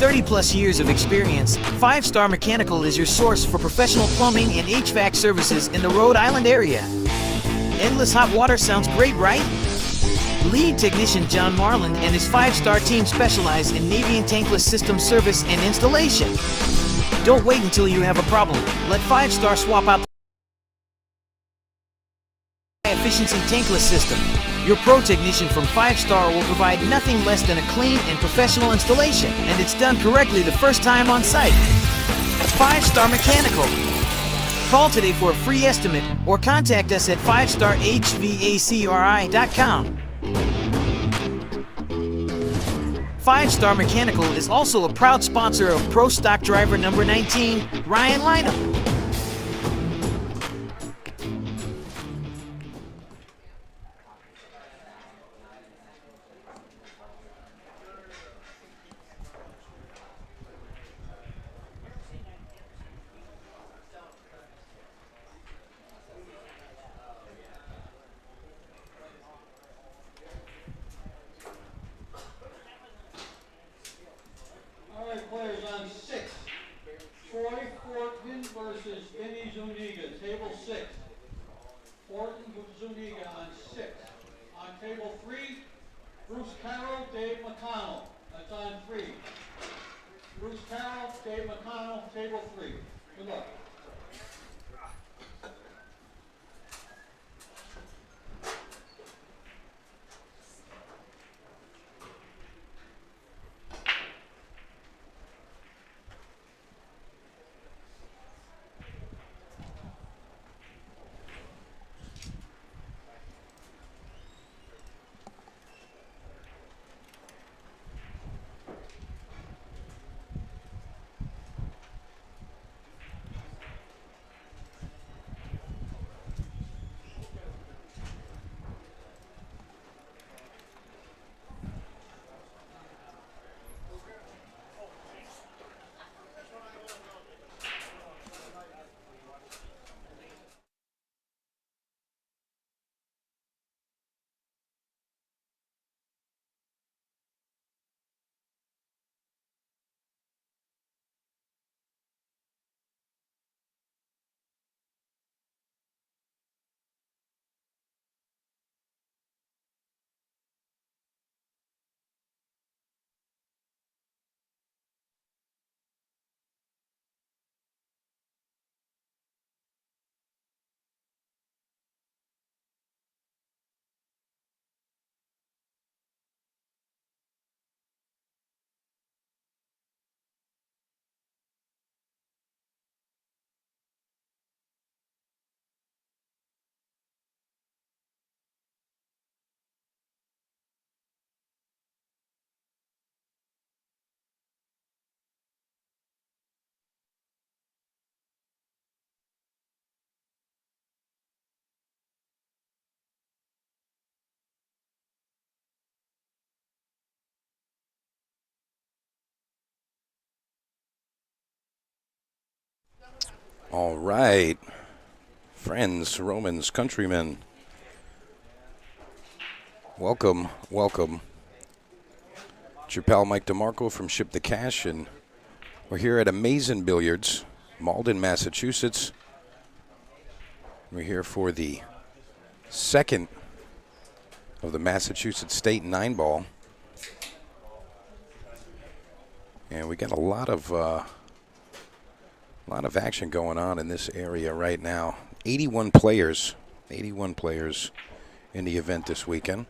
30 plus years of experience, 5 Star Mechanical is your source for professional plumbing and HVAC services in the Rhode Island area. Endless hot water sounds great, right? Lead technician John Marlin and his 5-star team specialize in Navy and tankless system service and installation. Don't wait until you have a problem. Let 5-star swap out the efficiency tankless system. Your pro technician from 5-star will provide nothing less than a clean and professional installation, and it's done correctly the first time on site. 5-Star Mechanical. Call today for a free estimate or contact us at 5starhvacri.com. 5-Star Mechanical is also a proud sponsor of Pro Stock Driver number 19, Ryan Lynham. All right, friends, Romans, countrymen, welcome, welcome. It's your pal Mike DeMarco from Ship the Cash, and we're here at Amazin' Billiards, Malden, Massachusetts. We're here for the second of the Massachusetts State 9-ball. And we got a lot of action going on in this area right now. 81 players in the event this weekend.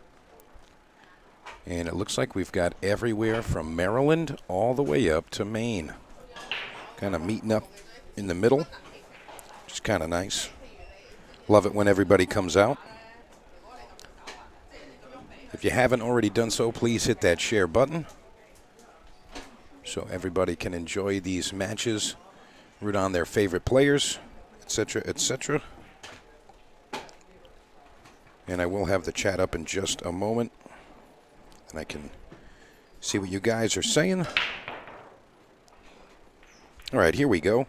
And it looks like we've got everywhere from Maryland all the way up to Maine. Kind of meeting up in the middle, which is kind of nice. Love it when everybody comes out. If you haven't already done so, please hit that share button so everybody can enjoy these matches, root on their favorite players, etc., etc. And I will have the chat up in just a moment, and I can see what you guys are saying. All right, here we go.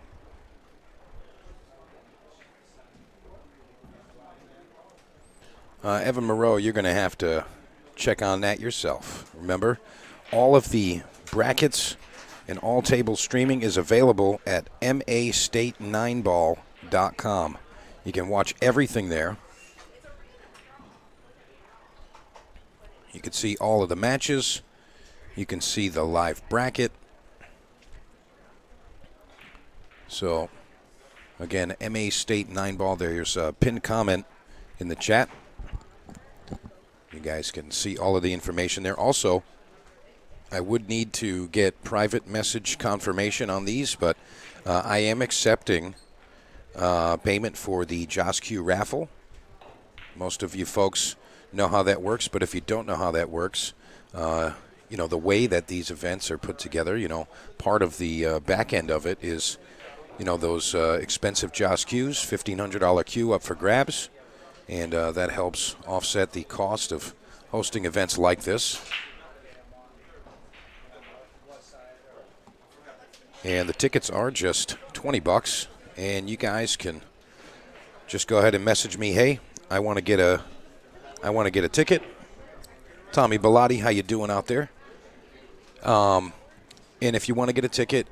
Evan Moreau, you're going to have to check on that yourself. Remember, all of the brackets And all table streaming is available at mastate9ball.com. You can watch everything there. You can see all of the matches. You can see the live bracket. So, again, MA State 9-ball. There's a pinned comment in the chat. You guys can see all of the information there. Also, I would need to get private message confirmation on these, but I am accepting payment for the JOSQ raffle. Most of you folks know how that works, but if you don't know how that works, you know, the way that these events are put together, you know, part of the back end of it is, you know, those expensive JOSQs, $1,500 queue up for grabs, and that helps offset the cost of hosting events like this. And the tickets are just $20, and you guys can just go ahead and message me, hey, I want to get a ticket. Tommy Bellotti, how you doing out there? And if you want to get a ticket,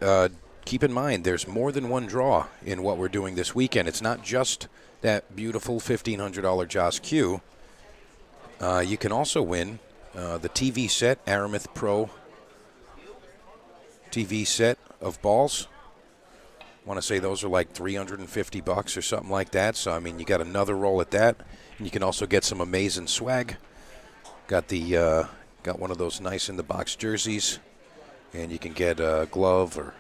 keep in mind there's more than one draw in what we're doing this weekend. It's not just that beautiful $1,500 JOSQ. You can also win the TV set, Aramith Pro TV set of balls. I want to say those are like $350 or something like that. So, I mean, you got another roll at that. And you can also get some amazing swag. Got one of those nice in-the-box jerseys. And you can get a glove or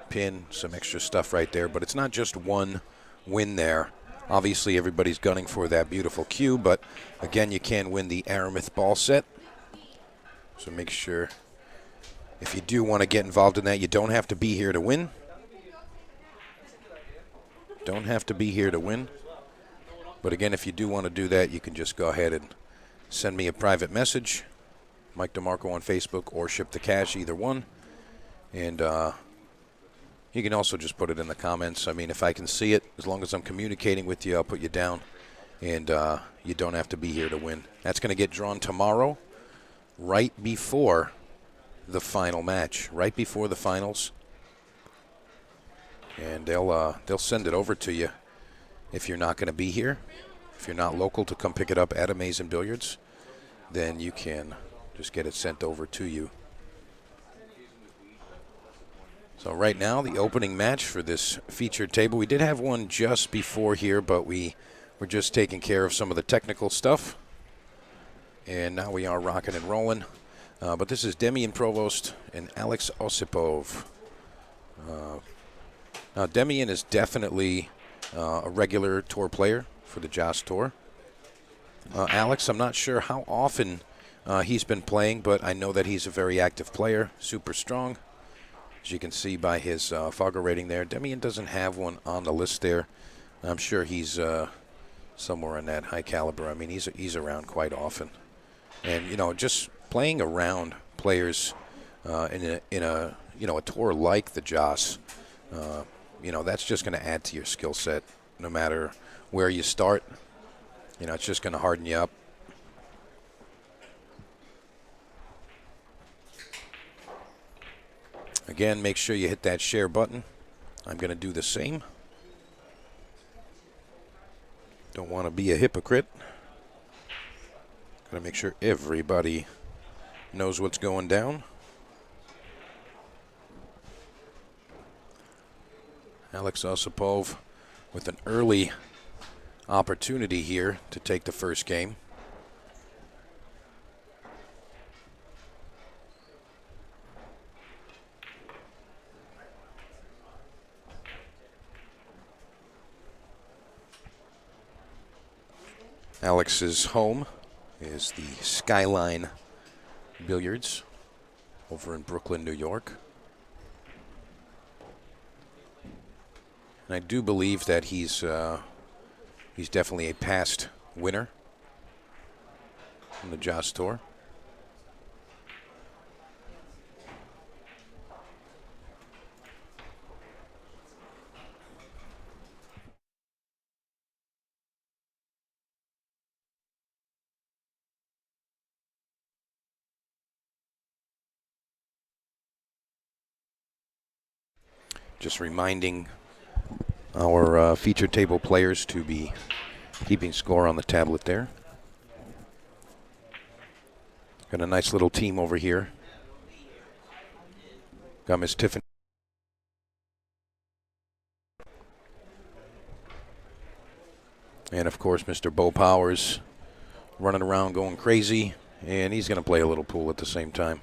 pin, some extra stuff right there. But it's not just one win there. Obviously, everybody's gunning for that beautiful cue. But, again, you can win the Aramith ball set. So make sure, if you do want to get involved in that, you don't have to be here to win. Don't have to be here to win. But again, if you do want to do that, you can just go ahead and send me a private message, Mike DeMarco on Facebook, or Ship the Cash, either one. And you can also just put it in the comments. I mean, if I can see it, as long as I'm communicating with you, I'll put you down. And you don't have to be here to win. That's going to get drawn tomorrow, right before the final match, right before the finals. And they'll send it over to you if you're not going to be here. If you're not local to come pick it up at Amazing Billiards, then you can just get it sent over to you. So right now, the opening match for this featured table. We did have one just before here, but we were just taking care of some of the technical stuff. And now we are rocking and rolling. But this is Demian Provost and Alex Osipov. Now, Demian is definitely a regular tour player for the JOS Tour. Alex, I'm not sure how often he's been playing, but I know that he's a very active player, super strong. As you can see by his Fogger rating there, Demian doesn't have one on the list there. I'm sure he's somewhere in that high caliber. I mean, he's around quite often. And, you know, just playing around players in a tour like the JOS, you know, that's just going to add to your skill set no matter where you start. You know, it's just going to harden you up. Again, make sure you hit that share button. I'm going to do the same. Don't want to be a hypocrite. Got to make sure everybody knows what's going down. Alex Osipov with an early opportunity here to take the first game. Alex's home is the Skyline Billiards over in Brooklyn, New York. And I do believe that he's definitely a past winner on the JOS Tour. Just reminding our feature table players to be keeping score on the tablet there. Got a nice little team over here. Got Miss Tiffany. And of course, Mr. Beau-Powers running around going crazy. And he's going to play a little pool at the same time.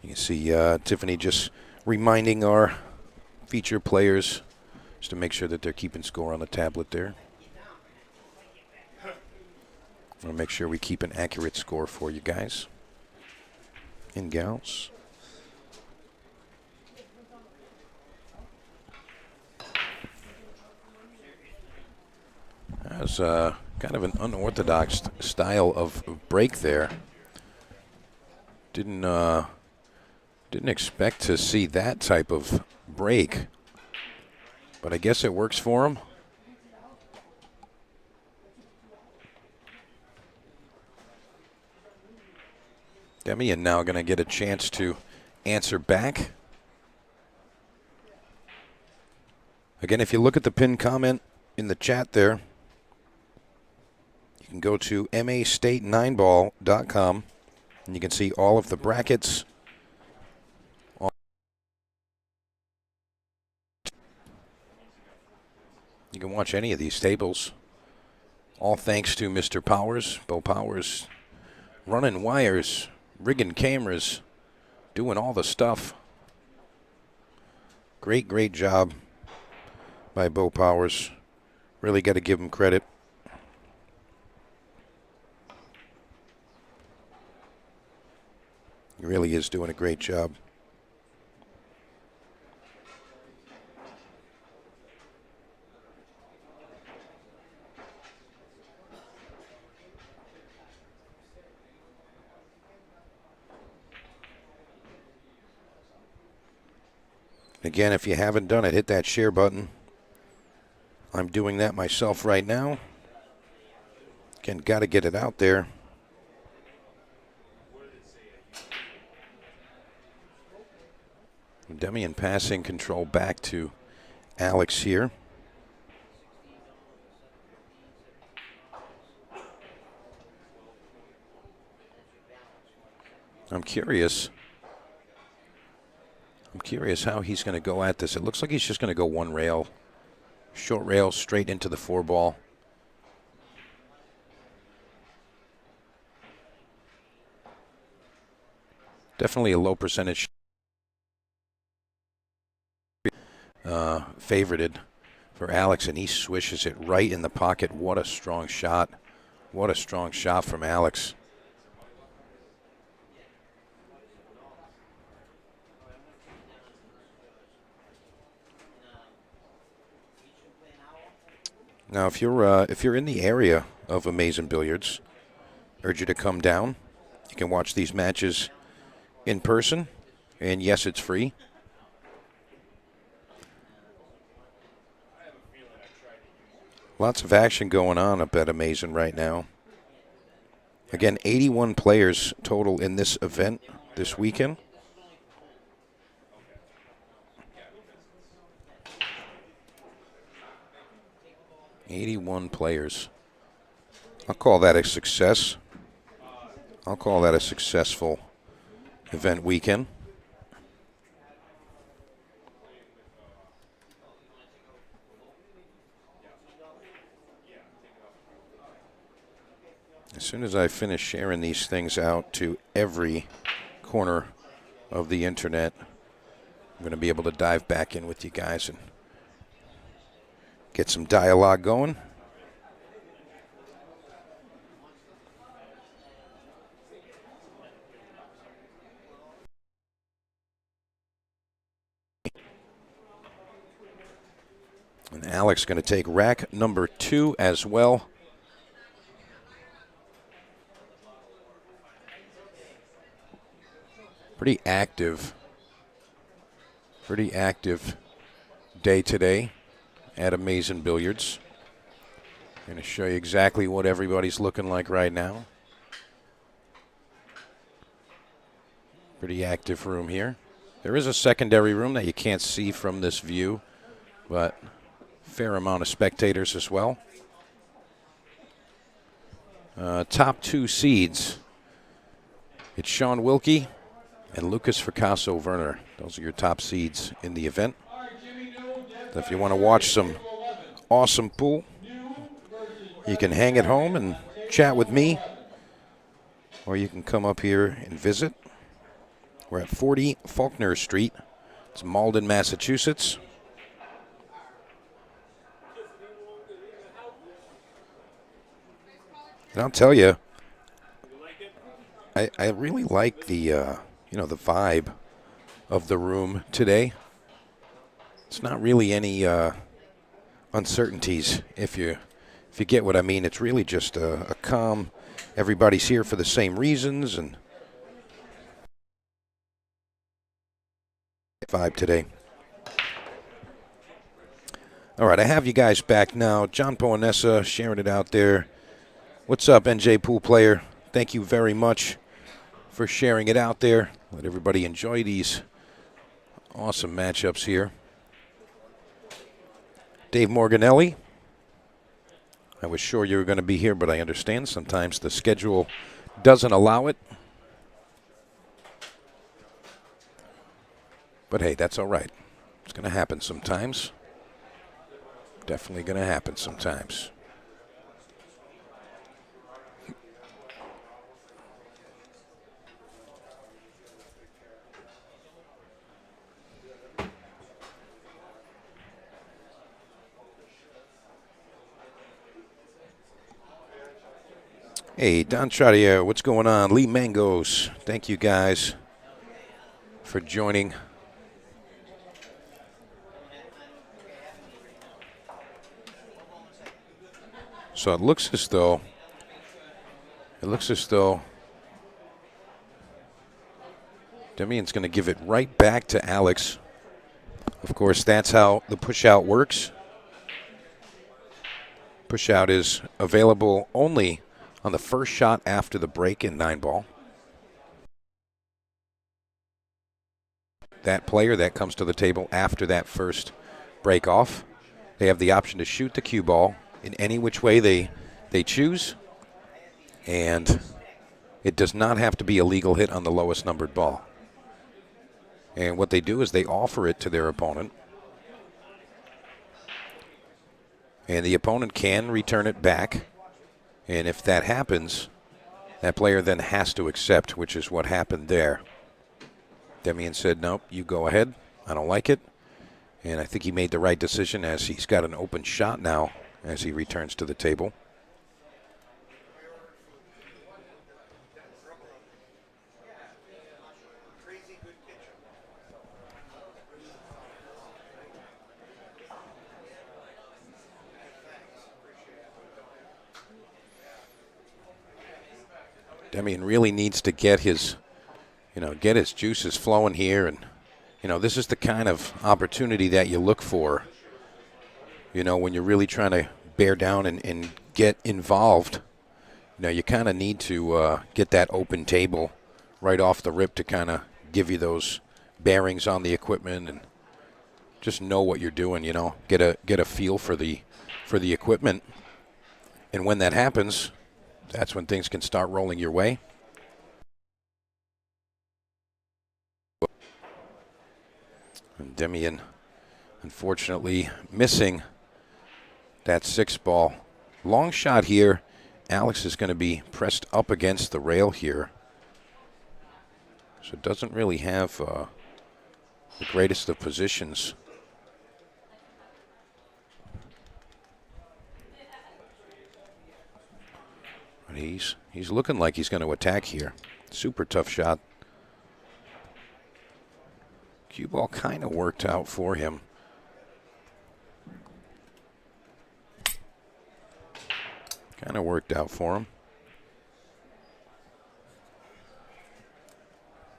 You can see Tiffany just reminding our feature players just to make sure that they're keeping score on the tablet there. We'll make sure we keep an accurate score for you guys and gals. That was kind of an unorthodox style of break there. Didn't expect to see that type of break, but I guess it works for him. Demian now going to get a chance to answer back. Again, if you look at the pinned comment in the chat there, you can go to mastate9ball.com and you can see all of the brackets. You can watch any of these tables. All thanks to Mr. Powers, Beau-Powers, running wires, rigging cameras, doing all the stuff. Great, great job by Beau-Powers. Really got to give him credit. He really is doing a great job. Again, if you haven't done it, hit that share button. I'm doing that myself right now. Again, got to get it out there. Demian passing control back to Alex here. I'm curious how he's going to go at this. It looks like he's just going to go one rail, short rail straight into the 4-ball. Definitely a low percentage favorited for Alex, and he swishes it right in the pocket. What a strong shot. What a strong shot from Alex. Now, if you're in the area of Amazing Billiards, urge you to come down. You can watch these matches in person, and yes, it's free. Lots of action going on up at Amazing right now. Again, 81 players total in this event this weekend. '81 players. I'll call that a success. I'll call that a successful event weekend. As soon as I finish sharing these things out to every corner of the internet, I'm going to be able to dive back in with you guys and get some dialogue going. And Alex going to take rack number 2 as well. Pretty active day today at Amazing Billiards. Going to show you exactly what everybody's looking like right now. Pretty active room here. There is a secondary room that you can't see from this view, but fair amount of spectators as well. Top two seeds. It's Sean Wilkey and Lucas Veras-Verner. Those are your top seeds in the event. So if you want to watch some awesome pool, you can hang at home and chat with me, or you can come up here and visit. We're at 40 Faulkner Street. It's Malden, Massachusetts. And I'll tell you, I really like the the vibe of the room today. It's not really any uncertainties, if you get what I mean. It's really just a calm. Everybody's here for the same reasons and vibe today. All right, I have you guys back now. John Poanessa sharing it out there. What's up, NJ Pool Player? Thank you very much for sharing it out there. Let everybody enjoy these awesome matchups here. Dave Morganelli. I was sure you were going to be here, but I understand sometimes the schedule doesn't allow it. But hey, that's all right. It's going to happen sometimes. Definitely going to happen sometimes. Hey, Don Chaudier, what's going on? Lee Mangos, thank you guys for joining. So it looks as though Demian's going to give it right back to Alex. Of course, that's how the push-out works. Push-out is available only on the first shot after the break in 9-ball. That player that comes to the table after that first break off, they have the option to shoot the cue ball in any which way they choose, and it does not have to be a legal hit on the lowest numbered ball. And what they do is they offer it to their opponent, and the opponent can return it back. And if that happens, that player then has to accept, which is what happened there. Demian said, nope, you go ahead. I don't like it. And I think he made the right decision, as he's got an open shot now as he returns to the table. Demian really needs to get his juices flowing here, and this is the kind of opportunity that you look for. When you're really trying to bear down and get involved, you kind of need to get that open table right off the rip to kind of give you those bearings on the equipment and just know what you're doing. Get a feel for the equipment, and when that happens, that's when things can start rolling your way. And Demian, unfortunately, missing that 6-ball. Long shot here. Alex is going to be pressed up against the rail here. So it doesn't really have the greatest of positions. But he's looking like he's going to attack here. Super tough shot. Cue ball kind of worked out for him. Kind of worked out for him.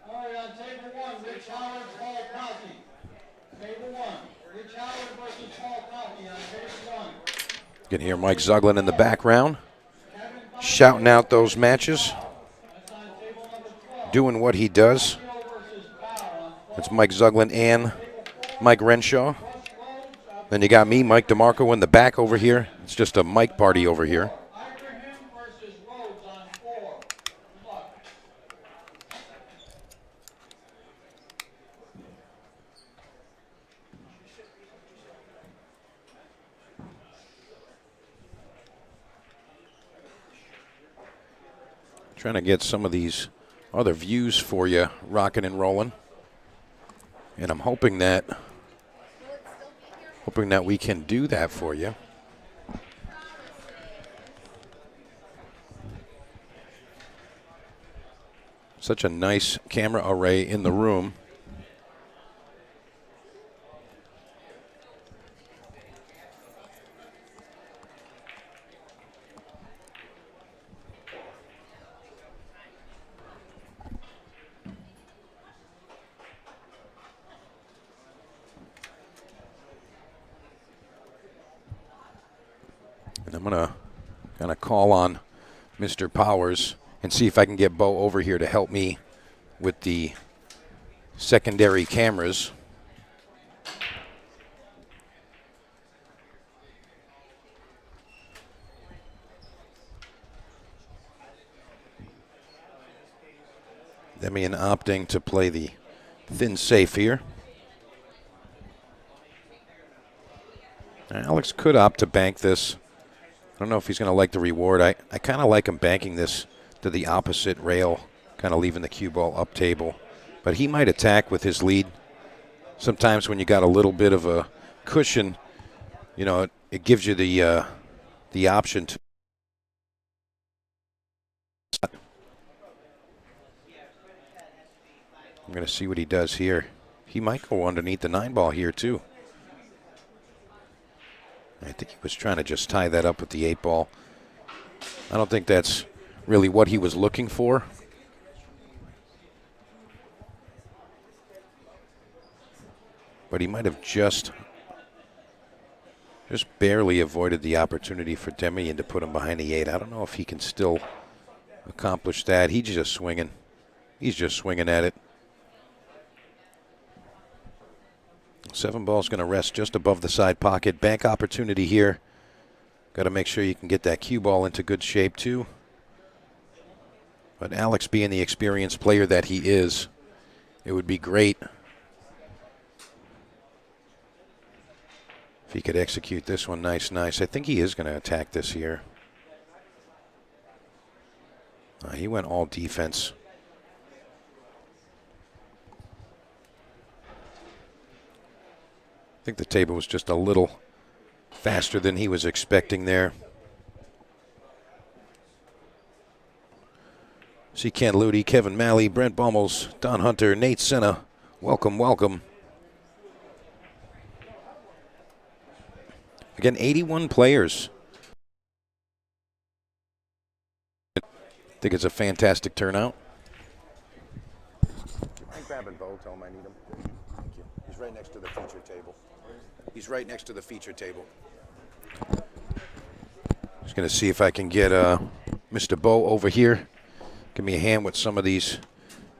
All right, on table one, Rich Howard, Paul Cosby. Table one, Rich Howard, can hear Mike Zuglin in the background, shouting out those matches, doing what he does. It's Mike Zuglin and Mike Renshaw. Then you got me, Mike DeMarco, in the back over here. It's just a Mike party over here. Trying to get some of these other views for you, rocking and rolling. And I'm hoping that we can do that for you. Such a nice camera array in the room. And I'm going to kind of call on Mr. Powers and see if I can get Beau over here to help me with the secondary cameras. Demian opting to play the thin safe here. Alex could opt to bank this. I don't know if he's going to like the reward. I kind of like him banking this to the opposite rail, kind of leaving the cue ball up table. But he might attack with his lead. Sometimes when you got a little bit of a cushion, you know, it gives you the option to. I'm going to see what he does here. He might go underneath the 9-ball here too. I think he was trying to just tie that up with the 8-ball. I don't think that's really what he was looking for. But he might have just barely avoided the opportunity for Demian to put him behind the 8. I don't know if he can still accomplish that. He's just swinging. He's just swinging at it. 7-ball's going to rest just above the side pocket. Bank opportunity here. Got to make sure you can get that cue ball into good shape too. But Alex, being the experienced player that he is, it would be great if he could execute this one nice. I think he is going to attack this here. He went all defense. I think the table was just a little faster than he was expecting there. See Ken Ludi, Kevin Malley, Brent Bummels, Don Hunter, Nate Senna. Welcome, welcome. Again, 81 players. I think it's a fantastic turnout. I'm grabbing Beau, tell him I need him. Thank you. He's right next to the feature table. He's right next to the feature table. Just going to see if I can get Mr. Beau over here. Give me a hand with some of these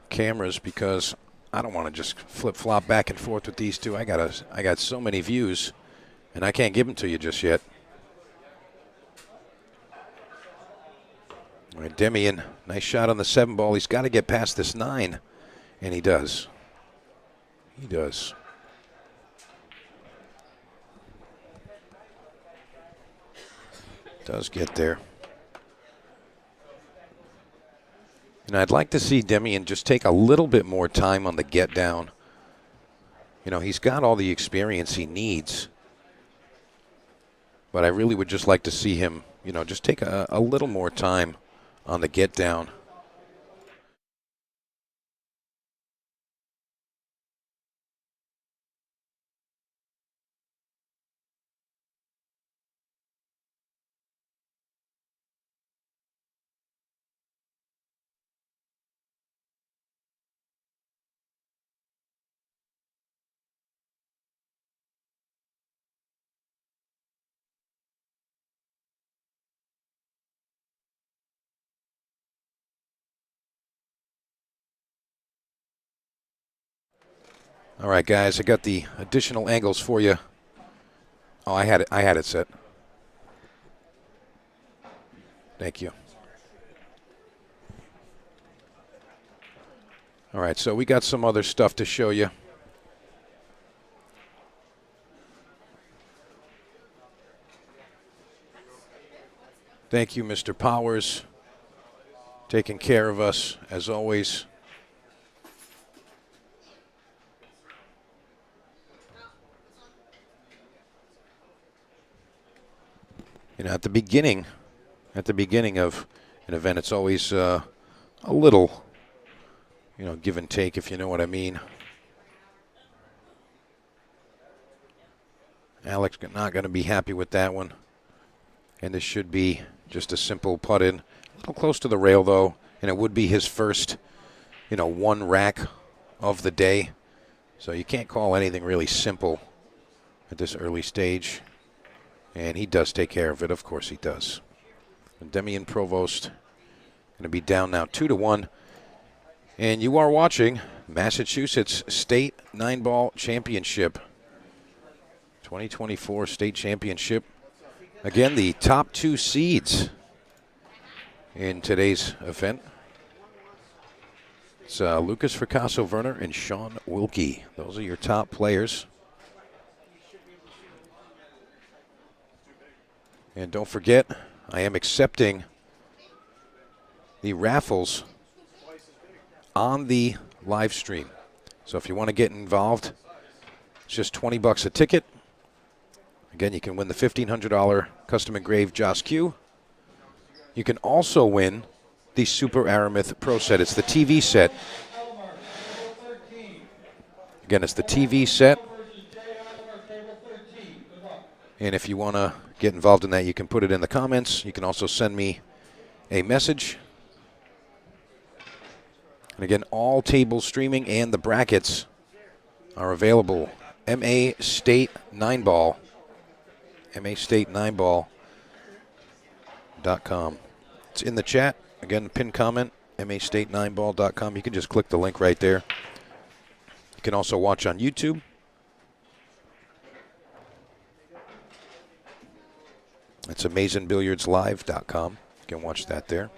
cameras because I don't want to just flip-flop back and forth with these two. I got so many views, and I can't give them to you just yet. All right, Demian, nice shot on the 7-ball. He's got to get past this 9, and he does. He does. Does get there. And I'd like to see Demian just take a little bit more time on the get down. You know, he's got all the experience he needs. But I really would just like to see him, you know, just take a little more time on the get down. All right, guys, I got the additional angles for you. Oh, I had it set. Thank you. All right, so we got some other stuff to show you. Thank you, Mr. Powers, taking care of us as always. You know, at the beginning of an event, it's always a little, give and take, if you know what I mean. Alex not going to be happy with that one. And this should be just a simple putt in. A little close to the rail, though, and it would be his first, one rack of the day. So you can't call anything really simple at this early stage. And he does take care of it. Of course he does. And Demi and Provost going to be down now 2-1. And you are watching Massachusetts State 9-Ball Championship. 2024 State Championship. Again, the top 2 seeds in today's event. It's Lucas Veras-Verner and Sean Wilkey. Those are your top players. And don't forget, I am accepting the raffles on the live stream. So if you want to get involved, it's just $20 a ticket. Again, you can win the $1,500 custom engraved Joss Q. You can also win the Super Aramith Pro set. It's the TV set. Again, it's the TV set. And if you want to get involved in that, you can put it in the comments. You can also send me a message. And again, all table streaming and the brackets are available. MA State 9-Ball. MAState9ball.com. It's in the chat. Again, pinned comment, MAState9ball.com. You can just click the link right there. You can also watch on YouTube. It's AmazingBilliardsLive.com. You can watch that there.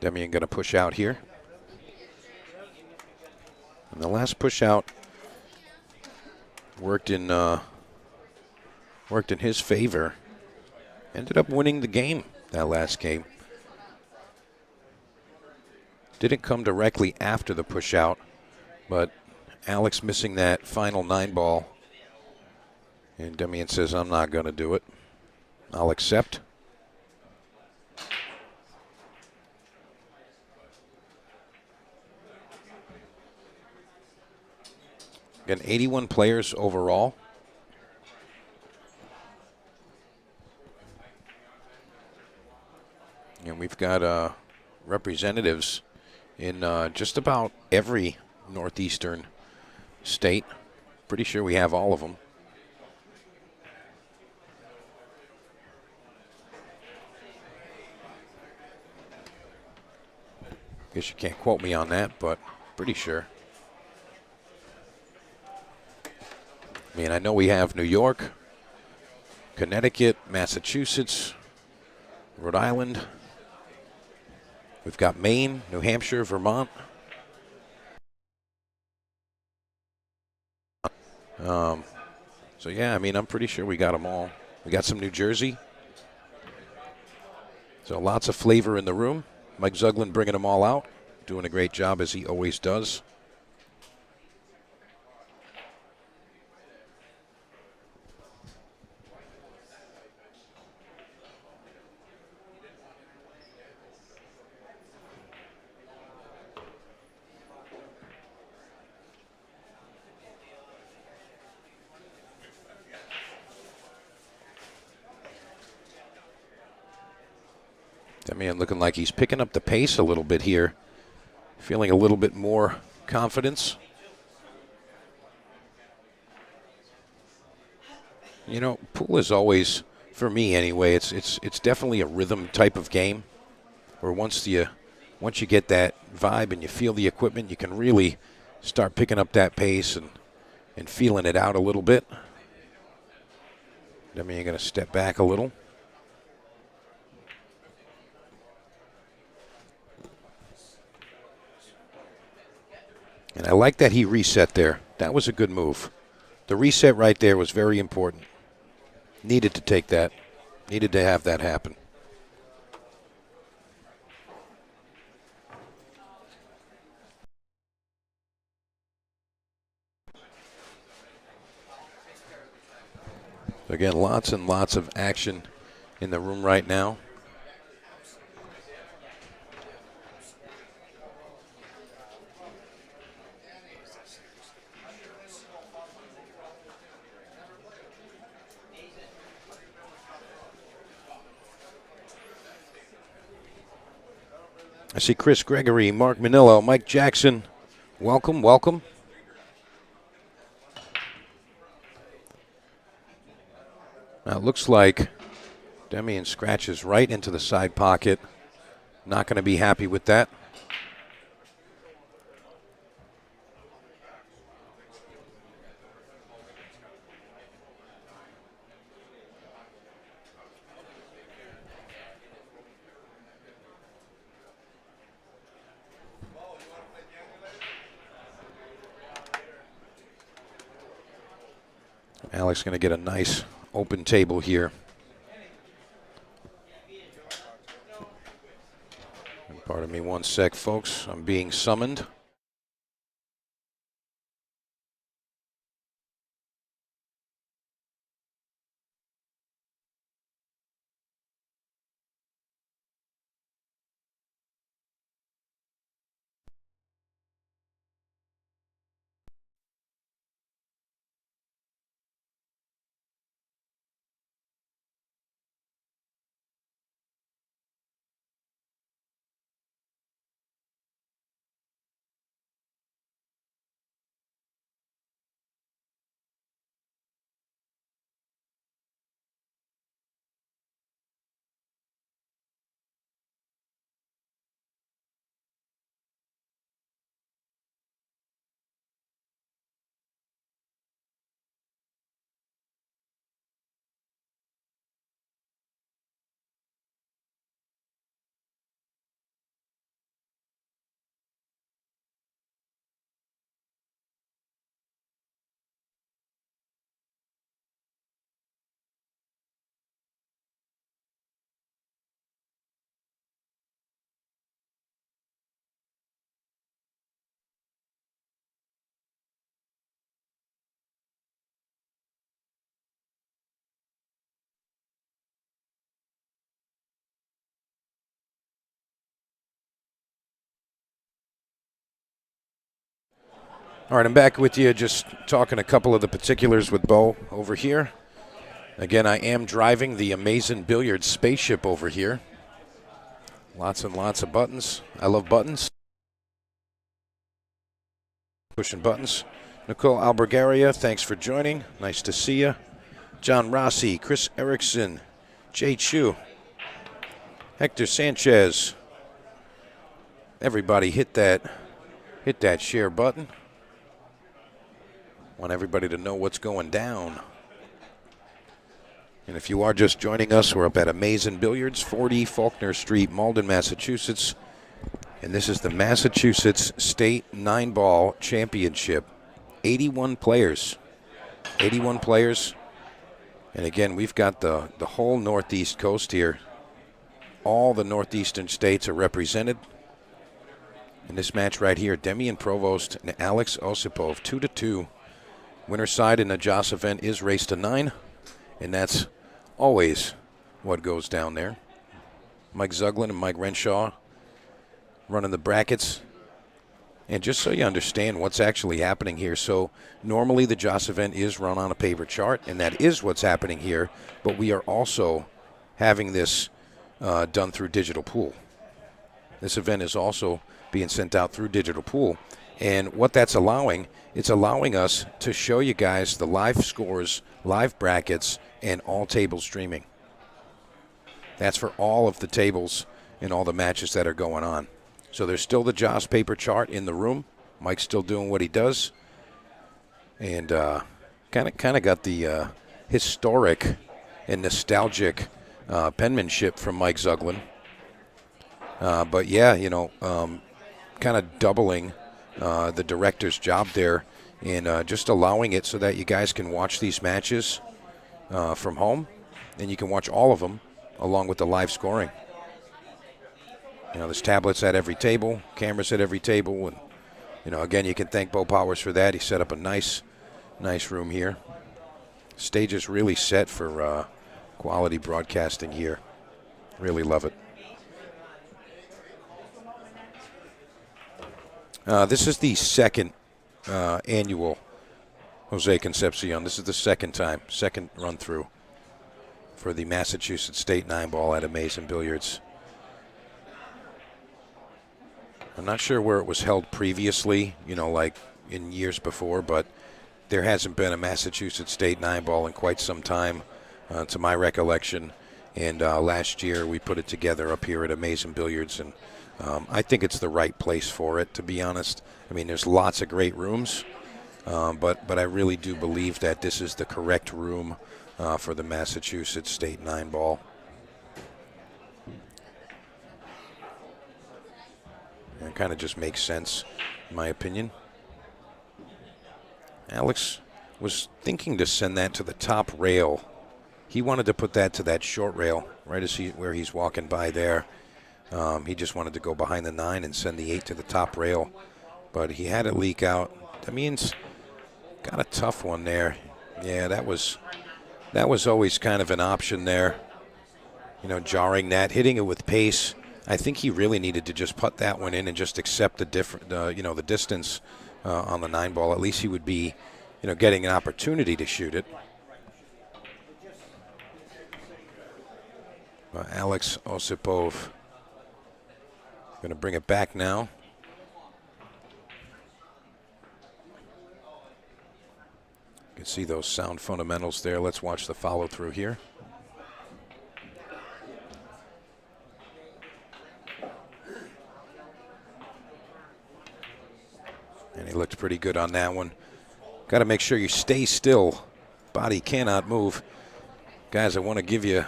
Demian going to push out here. And the last push out worked in his favor. Ended up winning the game, that last game. Didn't come directly after the push out, but Alex missing that final 9-ball. And Demian says, I'm not going to do it. I'll accept. Again, 81 players overall. And we've got representatives in just about every northeastern state. Pretty sure we have all of them. Guess you can't quote me on that, but pretty sure. I mean, I know we have New York, Connecticut, Massachusetts, Rhode Island. We've got Maine, New Hampshire, Vermont. So, yeah, I mean, I'm pretty sure we got them all. We got some New Jersey. So lots of flavor in the room. Mike Zuglin bringing them all out, doing a great job as he always does. Demian looking like he's picking up the pace a little bit here. Feeling a little bit more confidence. You know, pool is always, for me anyway, it's definitely a rhythm type of game. Where once you get that vibe and you feel the equipment, you can really start picking up that pace and feeling it out a little bit. Then you're going to step back a little. And I like that he reset there. That was a good move. The reset right there was very important. Needed to take that. Needed to have that happen. Again, lots and lots of action in the room right now. I see Chris Gregory, Mark Manillo, Mike Jackson. Welcome, welcome. Now it looks like Demian scratches right into the side pocket. Not going to be happy with that. Alex going to get a nice open table here. And pardon me one sec, folks. I'm being summoned. All right, I'm back with you, just talking a couple of the particulars with Beau over here. Again, I am driving the amazing billiard spaceship over here. Lots and lots of buttons. I love buttons. Pushing buttons. Nicole Albergaria, thanks for joining. Nice to see you. John Rossi, Chris Erickson, Jay Chu, Hector Sanchez. Everybody hit that share button. Want everybody to know what's going down. And if you are just joining us, we're up at Amazing Billiards, 40 Faulkner Street, Malden, Massachusetts. And this is the Massachusetts State 9-Ball Championship. 81 players. 81 players. And again, we've got the whole Northeast coast here. All the northeastern states are represented. In this match right here, Demian Provost and Alex Osipov, 2-2. Winner side in the Joss event is race to 9, and that's always what goes down there. Mike Zuglin and Mike Renshaw running the brackets. And just so you understand what's actually happening here, so normally the Joss event is run on a paper chart, and that is what's happening here, but we are also having this done through digital pool. This event is also being sent out through digital pool. And what that's allowing, it's allowing us to show you guys the live scores, live brackets, and all table streaming. That's for all of the tables and all the matches that are going on. So there's still the Joss paper chart in the room. Mike's still doing what he does. And kind of got the historic and nostalgic penmanship from Mike Zuglin. But yeah, kind of doubling the director's job there and just allowing it so that you guys can watch these matches from home, and you can watch all of them along with the live scoring. There's tablets at every table, cameras at every table, and again, you can thank Beau-Powers for that. He set up a nice room here. Stage is really set for quality broadcasting here. Really love it. This is the second annual Jose Concepcion. This is the second run through for the Massachusetts State 9-ball at Amazing Billiards. I'm not sure where it was held previously, like in years before, but there hasn't been a Massachusetts State 9-ball in quite some time, to my recollection. And last year we put it together up here at Amazing Billiards, and I think it's the right place for it, to be honest. I mean, there's lots of great rooms, but I really do believe that this is the correct room for the Massachusetts State 9-ball. It kind of just makes sense, in my opinion. Alex was thinking to send that to the top rail. He wanted to put that to that short rail, right as where he's walking by there. He just wanted to go behind the 9 and send the 8 to the top rail, but he had it leak out. That means got a tough one there. Yeah, that was always kind of an option there. Jarring that, hitting it with pace. I think he really needed to just put that one in and just accept the the distance on the 9-ball. At least he would be, getting an opportunity to shoot it. Alex Osipov going to bring it back now. You can see those sound fundamentals there. Let's watch the follow through here. And he looked pretty good on that one. Got to make sure you stay still. Body cannot move. Guys, I want to give you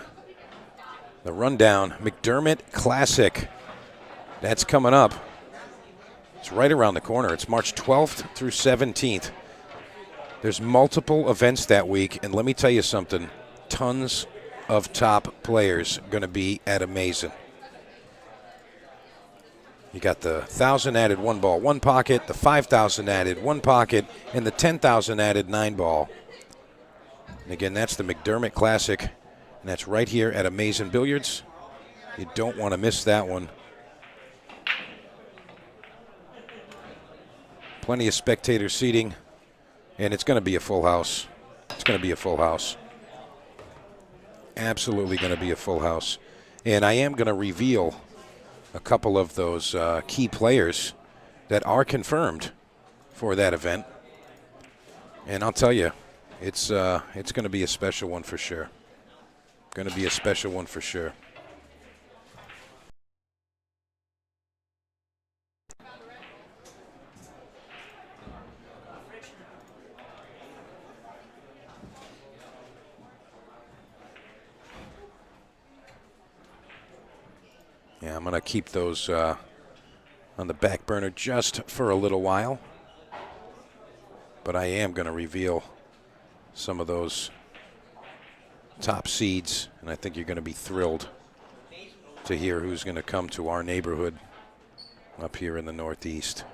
the rundown. McDermott Classic. That's coming up. It's right around the corner. It's March 12th through 17th. There's multiple events that week, and let me tell you something. Tons of top players going to be at Amazing. You got the 1,000 added 1-ball, 1 pocket, the 5,000 added 1 pocket, and the 10,000 added 9-ball. And again, that's the McDermott Classic, and that's right here at Amazing Billiards. You don't want to miss that one. Plenty of spectator seating, and it's going to be a full house. It's going to be a full house. Absolutely going to be a full house. And I am going to reveal a couple of those key players that are confirmed for that event. And I'll tell you, it's going to be a special one for sure. Going to be a special one for sure. Yeah, I'm going to keep those on the back burner just for a little while. But I am going to reveal some of those top seeds, and I think you're going to be thrilled to hear who's going to come to our neighborhood up here in the Northeast.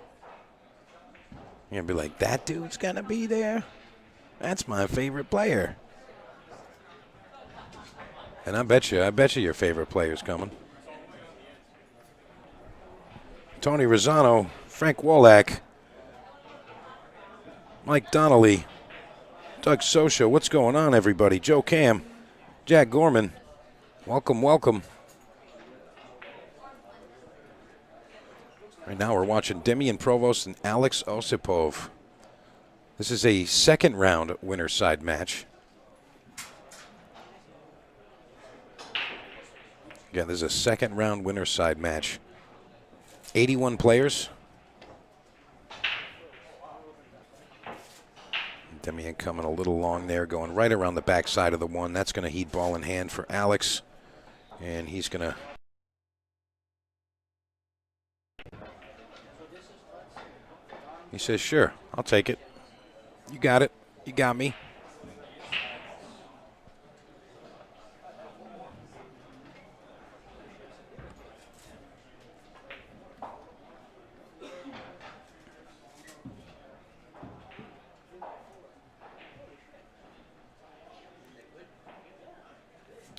You're going to be like, that dude's going to be there? That's my favorite player. And I bet you your favorite player's coming. Tony Rosano, Frank Wolak, Mike Donnelly, Doug Sosha. What's going on, everybody? Joe Cam, Jack Gorman. Welcome, welcome. Right now we're watching Demian Provost and Alex Osipov. This is a second round winner side match. Again, this is a second round winner side match. 81 players. Demian coming a little long there, going right around the backside of the one. That's going to heat ball in hand for Alex. And he's going to... He says, sure, I'll take it. You got it. You got me.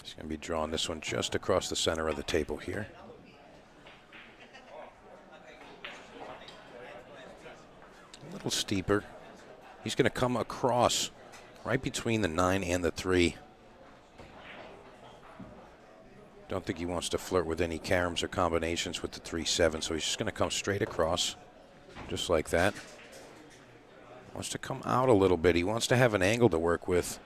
He's going to be drawing this one just across the center of the table here. A little steeper. He's going to come across right between the 9 and the 3. Don't think he wants to flirt with any caroms or combinations with the 3-7, so he's just going to come straight across, just like that. Wants to come out a little bit. He wants to have an angle to work with.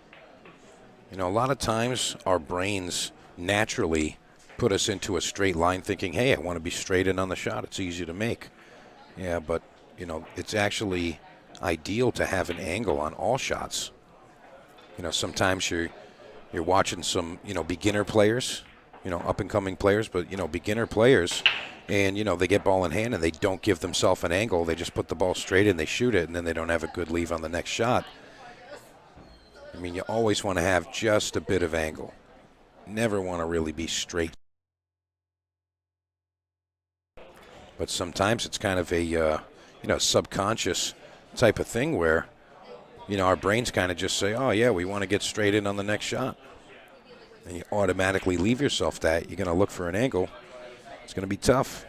You know, a lot of times our brains naturally put us into a straight line thinking, hey, I want to be straight in on the shot. It's easy to make. Yeah, but, you know, it's actually ideal to have an angle on all shots. You know, sometimes you're watching some, you know, beginner players, you know, up-and-coming players, but, you know, beginner players, and, you know, they get ball in hand and they don't give themselves an angle. They just put the ball straight in, they shoot it, and then they don't have a good leave on the next shot. I mean, you always want to have just a bit of angle. Never want to really be straight. But sometimes it's kind of a, you know, subconscious type of thing where, you know, our brains kind of just say, oh, yeah, we want to get straight in on the next shot. And you automatically leave yourself that. You're going to look for an angle. It's going to be tough.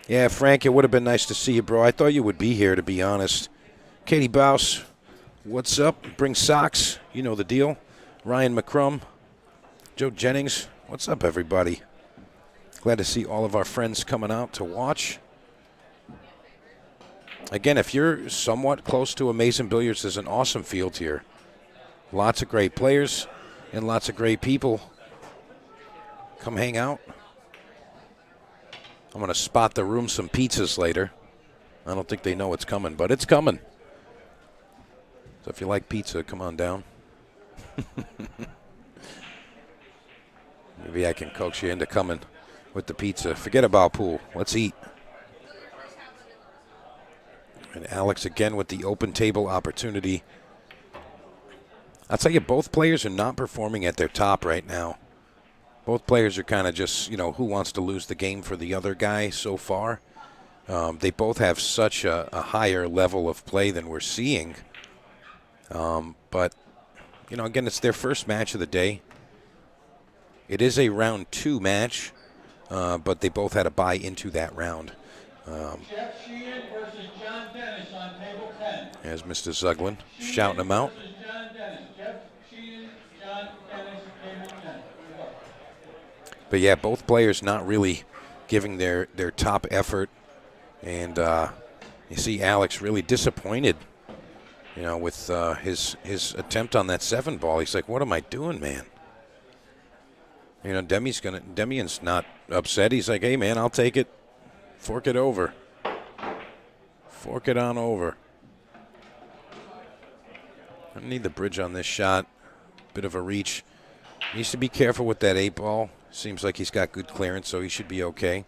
Yeah, Frank, it would have been nice to see you, bro. I thought you would be here, to be honest. Katie Baus, what's up? Bring socks. You know the deal. Ryan McCrum, Joe Jennings, what's up, everybody? Glad to see all of our friends coming out to watch. Again, if you're somewhat close to Amazing Billiards, there's an awesome field here. Lots of great players and lots of great people. Come hang out. I'm going to spot the room some pizzas later. I don't think they know it's coming, but it's coming. So if you like pizza, come on down. Maybe I can coax you into coming with the pizza. Forget about pool. Let's eat. And Alex again with the open table opportunity. I'll tell you, both players are not performing at their top right now. Both players are kind of just, you know, who wants to lose the game for the other guy so far. They both have such a higher level of play than we're seeing. But, you know, again, it's their first match of the day. It is a round 2 match, but they both had to buy into that round. Jeff Sheehan versus John Dennis on table 10. As Mr. Zuglin shouting him out. John Dennis. Jeff Sheehan, John Dennis, table 10. But yeah, both players not really giving their top effort. And you see Alex really disappointed, you know, with his attempt on that 7 ball. He's like, what am I doing, man? You know, Demian's not upset. He's like, hey, man, I'll take it. Fork it over. Fork it on over. I need the bridge on this shot. Bit of a reach. Needs to be careful with that 8 ball. Seems like he's got good clearance, so he should be okay.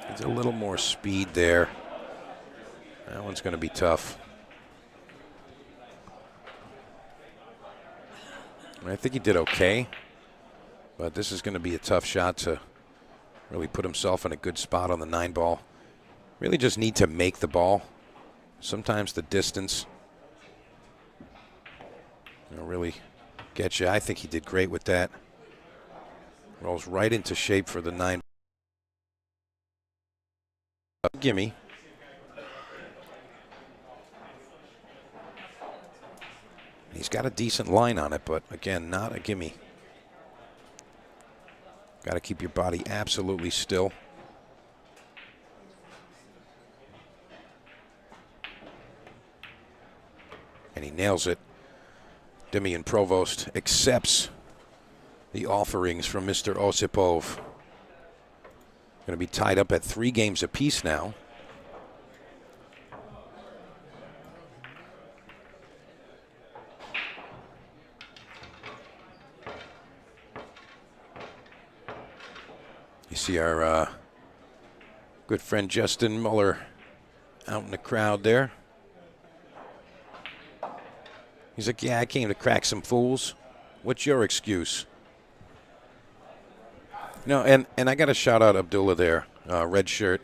There's a little more speed there. That one's going to be tough. I think he did okay, but this is going to be a tough shot to really put himself in a good spot on the 9 ball. Really just need to make the ball. Sometimes the distance, you know, really gets you. I think he did great with that. Rolls right into shape for the 9. Gimme. He's got a decent line on it, but again, not a gimme. Got to keep your body absolutely still. And he nails it. Demian Provost accepts the offerings from Mr. Osipov. Going to be tied up at 3 games apiece now. You see our good friend Justin Muller out in the crowd there. He's like, yeah, I came to crack some fools. What's your excuse? You know, and I got to shout out Abdullah there, red shirt.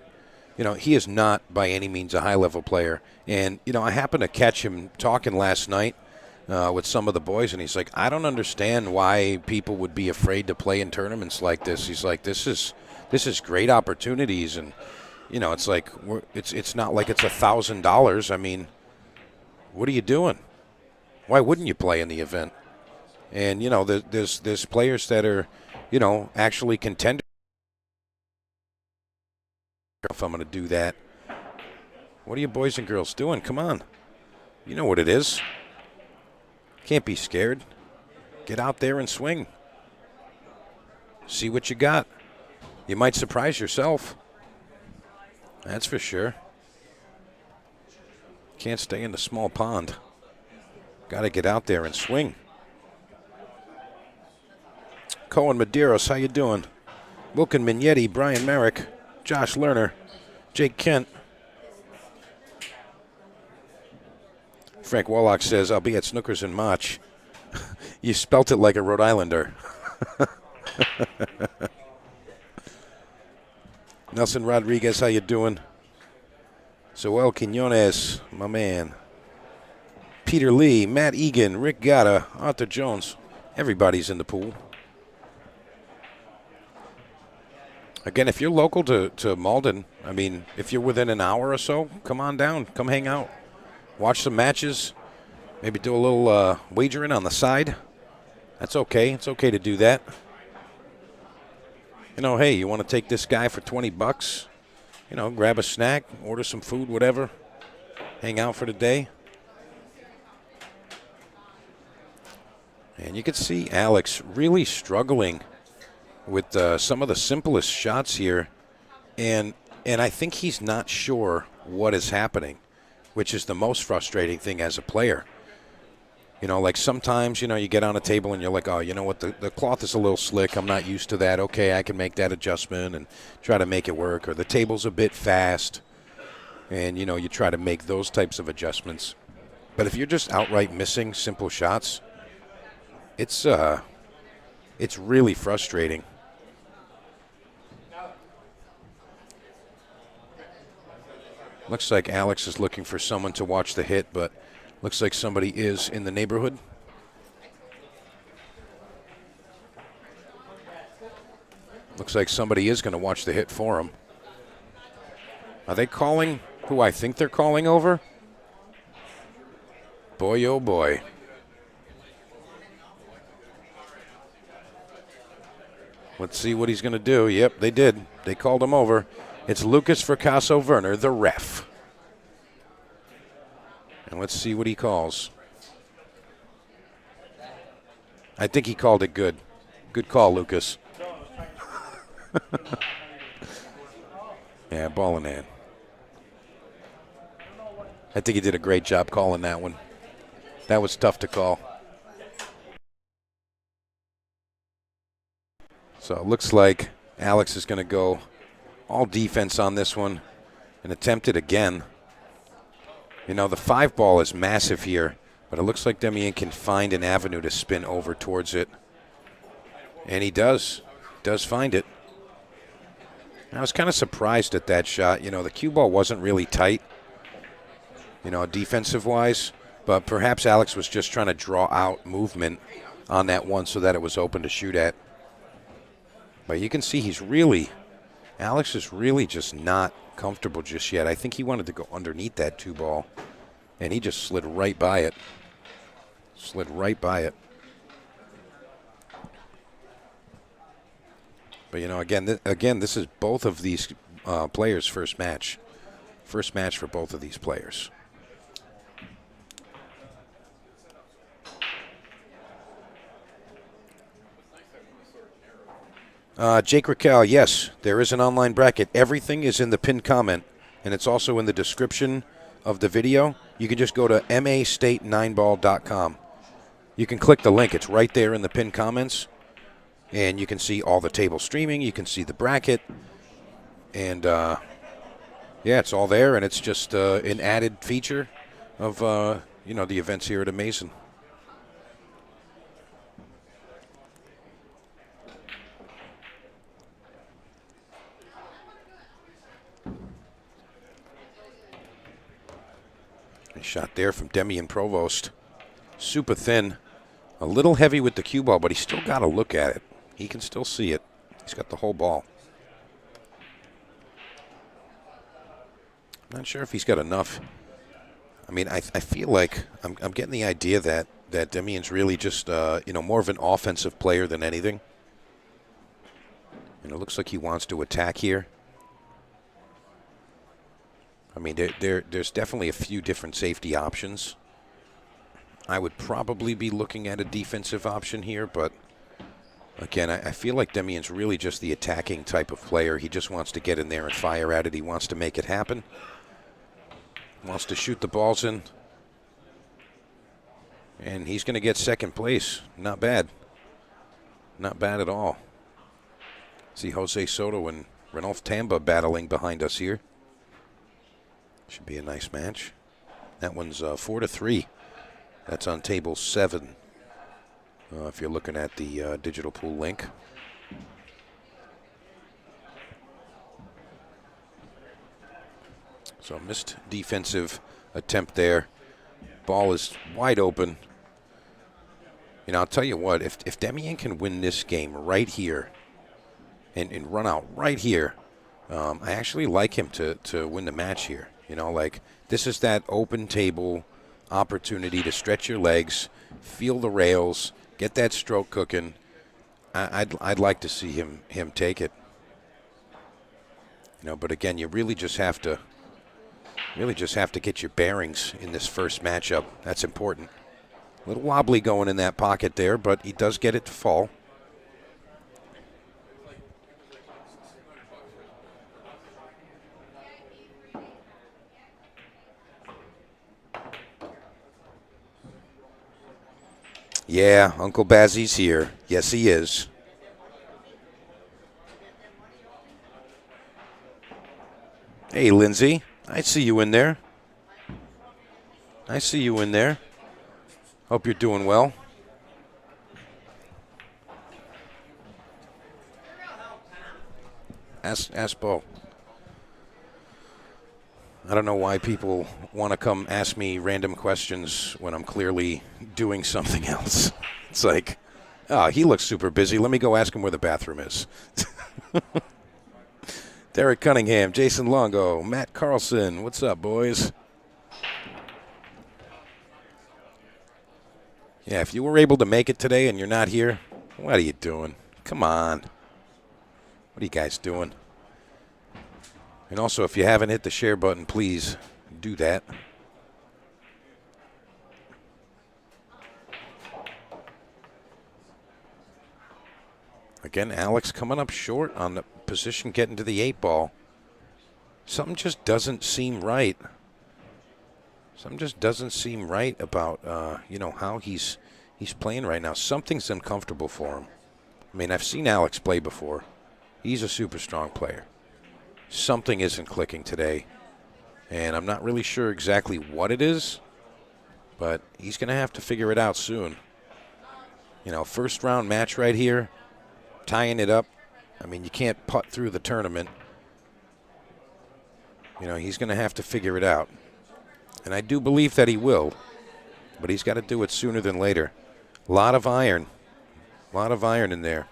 You know, he is not by any means a high-level player. And, you know, I happened to catch him talking last night with some of the boys, and he's like, I don't understand why people would be afraid to play in tournaments like this. He's like, this is great opportunities, and, you know, it's like it's not like it's $1,000. I mean, what are you doing? Why wouldn't you play in the event? And, you know, there's players that are, you know, actually contenders. If I'm going to do that. What are you boys and girls doing? Come on. You know what it is. Can't be scared. Get out there and swing. See what you got. You might surprise yourself. That's for sure. Can't stay in the small pond. Got to get out there and swing. Cohen Medeiros, how you doing? Wilkin Mignetti, Brian Merrick, Josh Lerner, Jake Kent. Frank Warlock says, I'll be at Snookers in March. You spelt it like a Rhode Islander. Nelson Rodriguez, how you doing? Joel Quinones, my man. Peter Lee, Matt Egan, Rick Gatta, Arthur Jones. Everybody's in the pool. Again, if you're local to Malden, I mean, if you're within an hour or so, come on down. Come hang out. Watch some matches. Maybe do a little wagering on the side. That's okay. It's okay to do that. You know, hey, you want to take this guy for $20? You know, grab a snack, order some food, whatever. Hang out for the day. And you can see Alex really struggling with some of the simplest shots here. And I think he's not sure what is happening, which is the most frustrating thing as a player. You know, like sometimes, you know, you get on a table and you're like, oh, you know what, the cloth is a little slick. I'm not used to that. Okay, I can make that adjustment and try to make it work. Or the table's a bit fast. And, you know, you try to make those types of adjustments. But if you're just outright missing simple shots, it's really frustrating. Looks like Alex is looking for someone to watch the hit, but looks like somebody is in the neighborhood. Looks like somebody is going to watch the hit for him. Are they calling who I think they're calling over? Boy, oh boy. Let's see what he's going to do. Yep, they did. They called him over. It's Lucas Veras-Verner, the ref. And let's see what he calls. I think he called it good. Good call, Lucas. Yeah, ball in hand. I think he did a great job calling that one. That was tough to call. So it looks like Alex is going to go all defense on this one and attempt it again. You know, the 5 ball is massive here, but it looks like Demian can find an avenue to spin over towards it. And he does find it. I was kind of surprised at that shot. You know, the cue ball wasn't really tight, you know, defensive-wise, but perhaps Alex was just trying to draw out movement on that one so that it was open to shoot at. But you can see Alex is really just not comfortable just yet. I think he wanted to go underneath that 2 ball, and he just slid right by it. Slid right by it. But, you know, again, this is both of these players' first match. First match for both of these players. Jake Raquel, yes, there is an online bracket. Everything is in the pinned comment, and it's also in the description of the video. You can just go to mastate9ball.com. You can click the link. It's right there in the pinned comments, and you can see all the table streaming. You can see the bracket, and yeah, it's all there, and it's just an added feature of you know, the events here at Amazing. Nice shot there from Demian Provost. Super thin. A little heavy with the cue ball, but he's still got to look at it. He can still see it. He's got the whole ball. Not sure if he's got enough. I mean, I feel like I'm getting the idea that Demian's really just you know, more of an offensive player than anything. And it looks like he wants to attack here. I mean, there's definitely a few different safety options. I would probably be looking at a defensive option here, but again, I feel like Demian's really just the attacking type of player. He just wants to get in there and fire at it. He wants to make it happen. Wants to shoot the balls in. And he's going to get second place. Not bad. Not bad at all. See Jose Soto and Ranulph Tamba battling behind us here. Should be a nice match. That one's 4-3. That's on table 7. If you're looking at the digital pool link. So missed defensive attempt there. Ball is wide open. You know, I'll tell you what, if Demian can win this game right here and run out right here, I actually like him to win the match here. You know, like, this is that open table opportunity to stretch your legs, feel the rails, get that stroke cooking. I'd like to see him take it. You know, but again, you really just have to get your bearings in this first matchup. That's important. A little wobbly going in that pocket there, but he does get it to fall. Yeah, Uncle Bazzy's here. Yes, he is. Hey, Lindsay. I see you in there. I see you in there. Hope you're doing well. Ask Beau. I don't know why people want to come ask me random questions when I'm clearly doing something else. It's like, oh, he looks super busy. Let me go ask him where the bathroom is. Derek Cunningham, Jason Longo, Matt Carlson. What's up, boys? Yeah, if you were able to make it today and you're not here, what are you doing? Come on. What are you guys doing? And also, if you haven't hit the share button, please do that. Again, Alex coming up short on the position getting to the 8-ball. Something just doesn't seem right. Something just doesn't seem right about, you know, how he's playing right now. Something's uncomfortable for him. I mean, I've seen Alex play before. He's a super strong player. Something isn't clicking today, and I'm not really sure exactly what it is, but he's going to have to figure it out soon. You know, first round match right here, tying it up. I mean, you can't putt through the tournament. You know, he's going to have to figure it out, and I do believe that he will, but he's got to do it sooner than later. A lot of iron in there.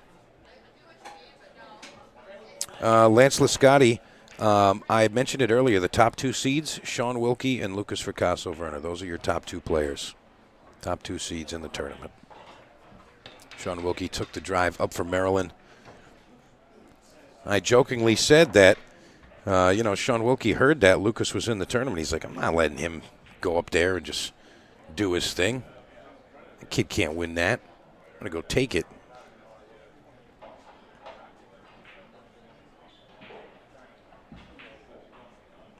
Lance Lascotti. I mentioned it earlier, the top 2 seeds, Sean Wilkey and Lucas Veras-Verner. Those are your top 2 players. Top 2 seeds in the tournament. Sean Wilkey took the drive up for Maryland. I jokingly said that, Sean Wilkey heard that Lucas was in the tournament. He's like, I'm not letting him go up there and just do his thing. The kid can't win that. I'm going to go take it.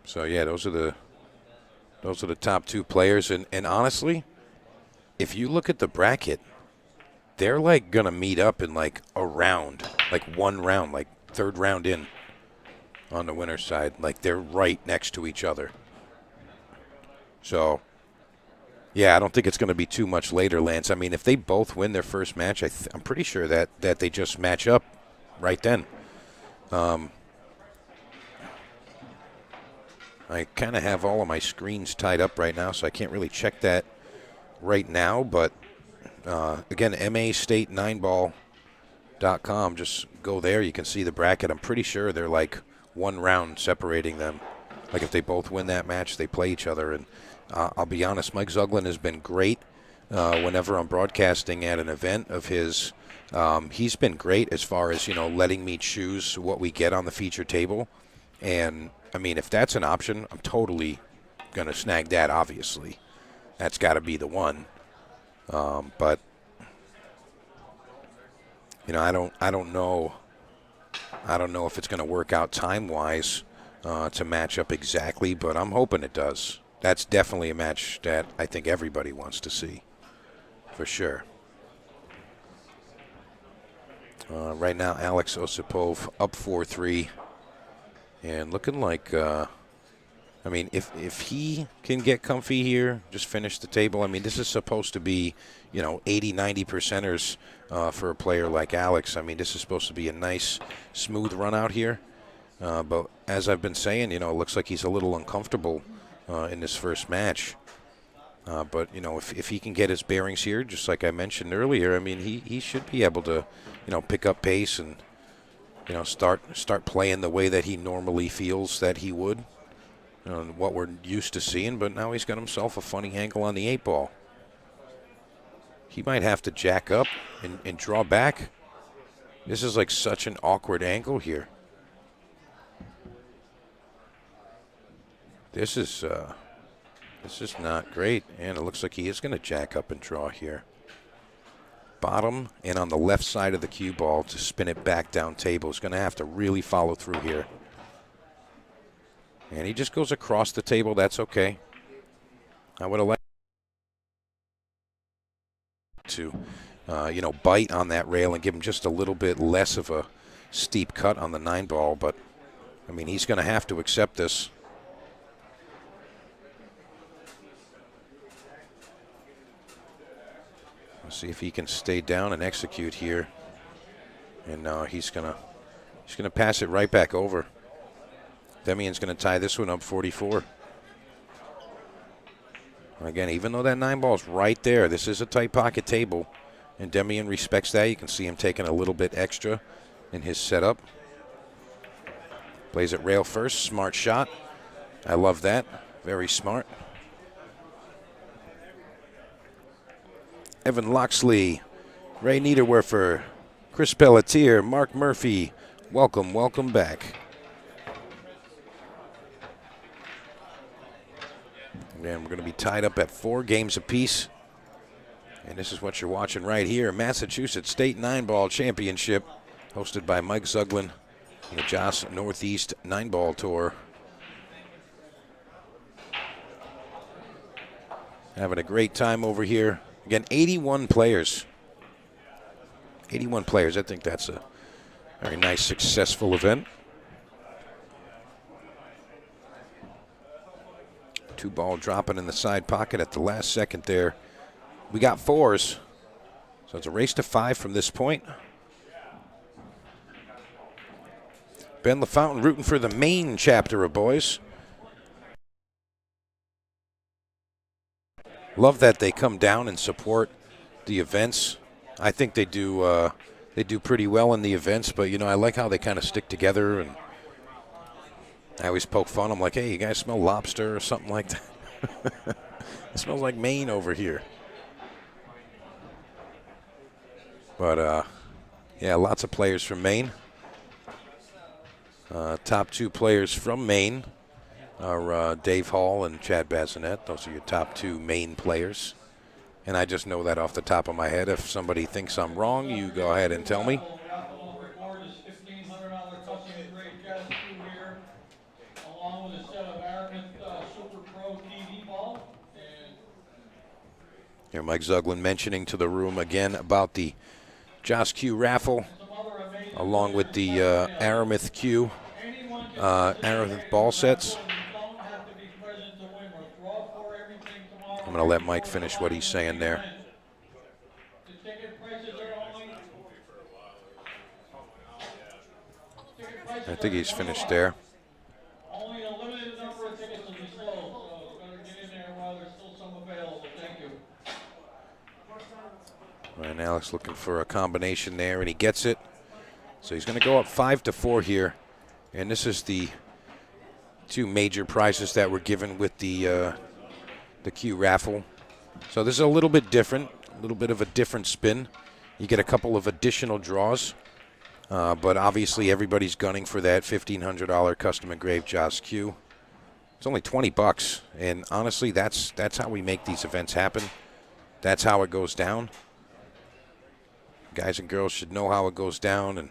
So, yeah, those are the top 2 players. And honestly, if you look at the bracket, they're like going to meet up in like a round, like one round, like third round in on the winner's side. Like they're right next to each other. So, yeah, I don't think it's going to be too much later, Lance. I mean, if they both win their first match, I'm pretty sure that they just match up right then. I kind of have all of my screens tied up right now, so I can't really check that right now. But, again, MAState9ball.com. Just go there. You can see the bracket. I'm pretty sure they're like one round separating them. Like if they both win that match, they play each other. And I'll be honest, Mike Zuglin has been great whenever I'm broadcasting at an event of his. He's been great as far as, letting me choose what we get on the feature table. And, I mean, if that's an option, I'm totally going to snag that, obviously. That's got to be the one. But, I don't know. I don't know if it's going to work out time-wise to match up exactly, but I'm hoping it does. That's definitely a match that I think everybody wants to see, for sure. Right now, Alex Osipov up 4-3. And looking like, if he can get comfy here, just finish the table. I mean, this is supposed to be, 80, 90 percenters for a player like Alex. I mean, this is supposed to be a nice, smooth run out here. But as I've been saying, it looks like he's a little uncomfortable in this first match. But, if he can get his bearings here, just like I mentioned earlier, I mean, he should be able to, pick up pace and, start playing the way that he normally feels that he would, what we're used to seeing. But now he's got himself a funny angle on the 8-ball. He might have to jack up and draw back. This is like such an awkward angle here. This is not great, and it looks like he is going to jack up and draw here. Bottom and on the left side of the cue ball to spin it back down table. Is going to have to really follow through here. And he just goes across the table. That's okay. I would have liked to, bite on that rail and give him just a little bit less of a steep cut on the 9-ball. But, I mean, he's going to have to accept this. See if he can stay down and execute here, and he's gonna pass it right back over. Demian's gonna tie this one up 44. Again, even though that 9-ball's right there, this is a tight pocket table, and Demian respects that. You can see him taking a little bit extra in his setup. Plays it rail first, smart shot. I love that, very smart. Evan Loxley, Ray Niederwerfer, Chris Pelletier, Mark Murphy, welcome back. And we're going to be tied up at 4 games apiece. And this is what you're watching right here. Massachusetts State 9-ball Championship, hosted by Mike Zuglin and the Joss Northeast 9-ball Tour. Having a great time over here. Again, 81 players. 81 players. I think that's a very nice, successful event. 2-ball dropping in the side pocket at the last second there. We got 4s. So it's a race to 5 from this point. Ben LaFountain rooting for the Maine chapter of boys. Love that they come down and support the events. I think they do pretty well in the events, but, I like how they kind of stick together. And I always poke fun. I'm like, hey, you guys smell lobster or something like that? It smells like Maine over here. But, yeah, lots of players from Maine. Top 2 players from Maine are Dave Hall and Chad Bazinet. Those are your top 2 Maine players. And I just know that off the top of my head. If somebody thinks I'm wrong, you go ahead and tell me. Raffle on the board is $1,500 custom engraved jazz cue here, along with a set of Aramith Super Pro TV ball. And Here, Mike Zuglin mentioning to the room again about the Joss Q raffle, along with the Aramith Q, Aramith ball sets. I'm going to let Mike finish what he's saying there. I think he's finished there. Only a limited number of tickets will be sold, so better get in there while there's still some available. Thank you. And Alex looking for a combination there, and he gets it. So he's going to go up 5-4 here. And this is the 2 major prizes that were given with the Q raffle. So this is a little bit different, a little bit of a different spin. You get a couple of additional draws, but obviously everybody's gunning for that $1,500 custom engraved Joss Q. It's only $20, and honestly, that's how we make these events happen. That's how it goes down. Guys and girls should know how it goes down, and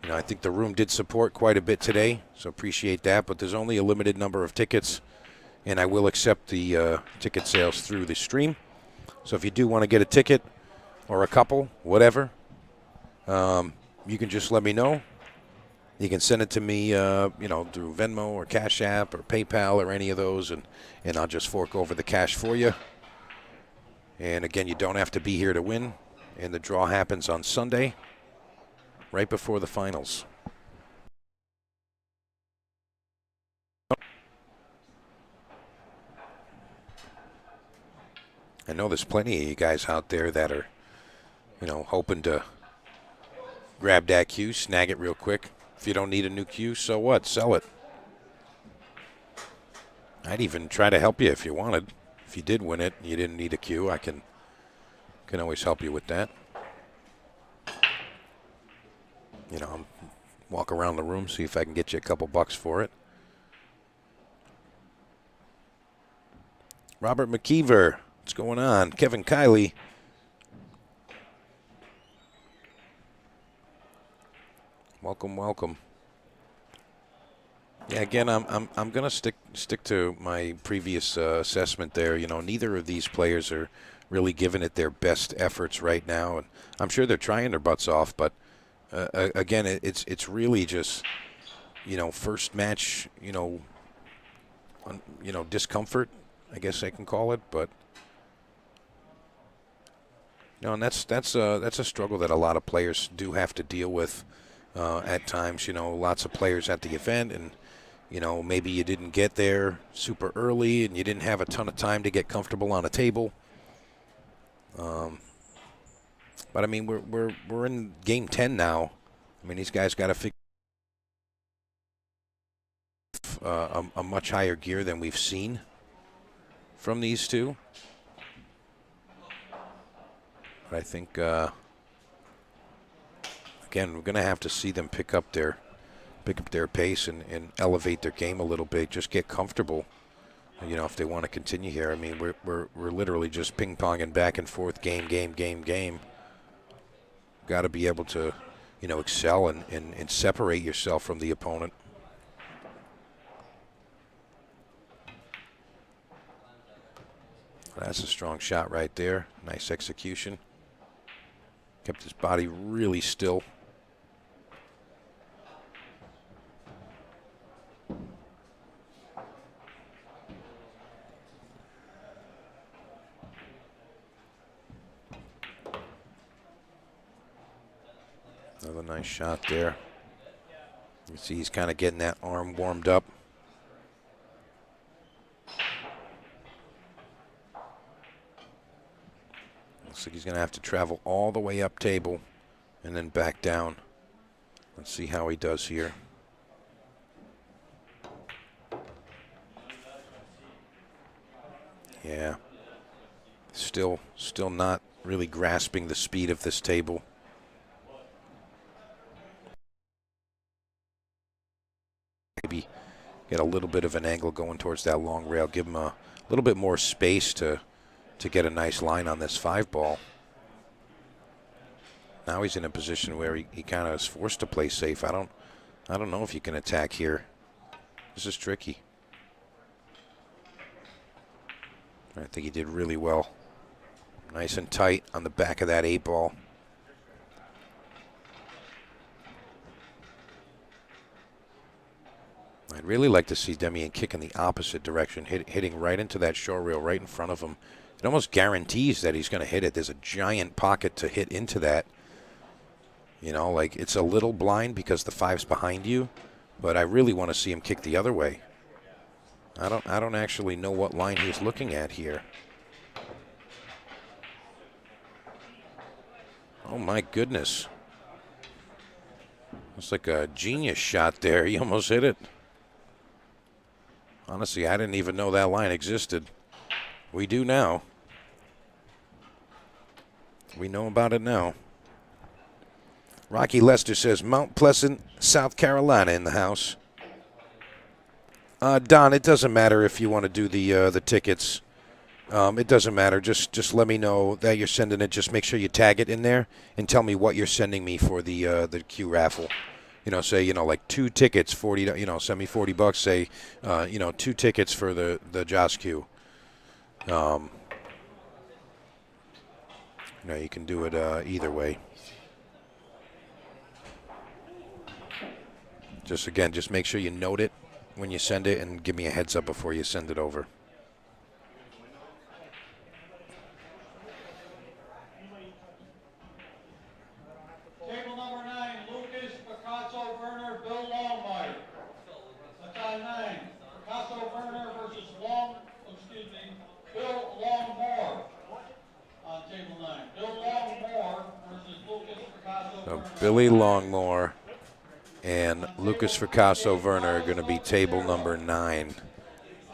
you know, I think the room did support quite a bit today, so appreciate that. But there's only a limited number of tickets, and I will accept the ticket sales through the stream. So if you do want to get a ticket or a couple, whatever, you can just let me know. You can send it to me, you know, through Venmo or Cash App or PayPal or any of those, and I'll just fork over the cash for you. And again, you don't have to be here to win, and the draw happens on Sunday, right before the finals. I know there's plenty of you guys out there that are, you know, hoping to grab that cue, snag it real quick. If you don't need a new cue, so what? Sell it. I'd even try to help you if you wanted. If you did win it and you didn't need a cue, I can always help you with that. You know, walk around the room, see if I can get you a couple bucks for it. Robert McKeever, what's going on? Kevin Kiley. Welcome, welcome. Yeah, again, I'm gonna stick to my previous assessment there. You know, neither of these players are really giving it their best efforts right now, and I'm sure they're trying their butts off. But again, it's really just, you know, first match, you know, discomfort, I guess I can call it. But you know, and that's a struggle that a lot of players do have to deal with at times. You know, lots of players at the event, and you know, maybe you didn't get there super early, and you didn't have a ton of time to get comfortable on a table. But I mean, we're in game 10 now. I mean, these guys got to figure a much higher gear than we've seen from these two. But I think again, we're going to have to see them pick up their pace and elevate their game a little bit. Just get comfortable. You know, if they want to continue here. I mean, we're literally just ping-ponging back and forth, game. Got to be able to, you know, excel and separate yourself from the opponent. That's a strong shot right there. Nice execution. Kept his body really still. Another nice shot there. You see he's kind of getting that arm warmed up. Looks like he's going to have to travel all the way up table and then back down. Let's see how he does here. Yeah. Still not really grasping the speed of this table. get a little bit of an angle going towards that long rail. Give him a little bit more space to get a nice line on this 5-ball. Now he's in a position where he kind of is forced to play safe. I don't know if you can attack here. This is tricky. I think he did really well. Nice and tight on the back of that 8-ball. I'd really like to see Demian kick in the opposite direction, hitting right into that shore rail right in front of him. It almost guarantees that he's going to hit it. There's a giant pocket to hit into that. You know, like it's a little blind because the 5's behind you, but I really want to see him kick the other way. I don't actually know what line he's looking at here. Oh my goodness. It's like a genius shot there. He almost hit it. Honestly, I didn't even know that line existed. We do now. We know about it now. Rocky Lester says Mount Pleasant, South Carolina in the house. Don, it doesn't matter if you want to do the tickets. It doesn't matter. Just let me know that you're sending it. Just make sure you tag it in there and tell me what you're sending me for the Q raffle. You know, say, you know, like 2 tickets, $40. You know, send me $40. Say, you know, 2 tickets for the Joss Q. You know, you can do it either way. Just make sure you note it when you send it and give me a heads up before you send it over. Table number 9, Lucas, Picasso, Verner, Bill Longmire. That's on 9. Picasso, Verner versus Bill Longmore. On table 9. Bill Longmore versus Lucas, Picasso, So Verner. Billy Longmore and Lucas Picasso-Verner are going to be table number 9.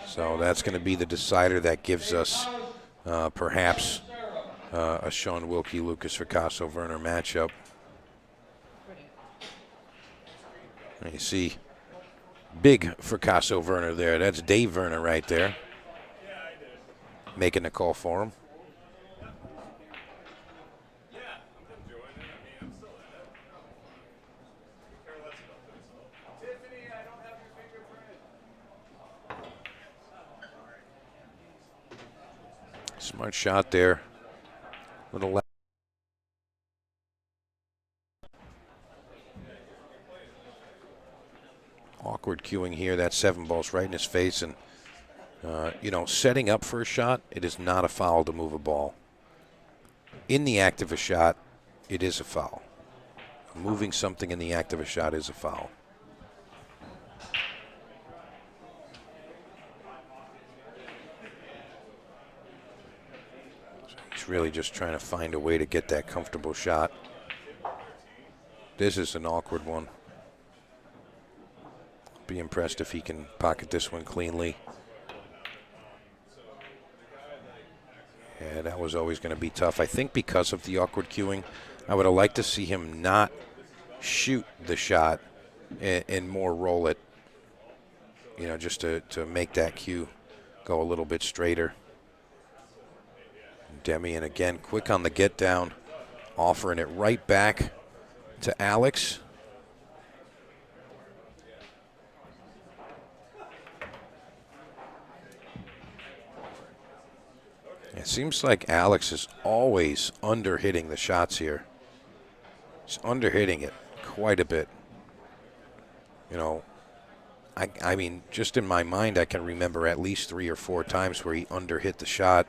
So that's going to be the decider that gives us perhaps a Sean Wilkey, Lucas Picasso-Verner matchup. And you see big Picasso-Verner there. That's Dave Verner right there, making the call for him. Smart shot there. Little left. Awkward cueing here. That 7-ball's right in his face. And, you know, setting up for a shot, it is not a foul to move a ball. In the act of a shot, it is a foul. Moving something in the act of a shot is a foul. Really just trying to find a way to get that comfortable shot. This is an awkward one. Be impressed if he can pocket this one cleanly. Yeah, that was always going to be tough. I think because of the awkward cueing, I would have liked to see him not shoot the shot and more roll it, you know, just to make that cue go a little bit straighter. Demian again, quick on the get down, offering it right back to Alex. It seems like Alex is always under-hitting the shots here. He's under-hitting it quite a bit. You know, I mean, just in my mind, I can remember at least 3 or 4 times where he under-hit the shot.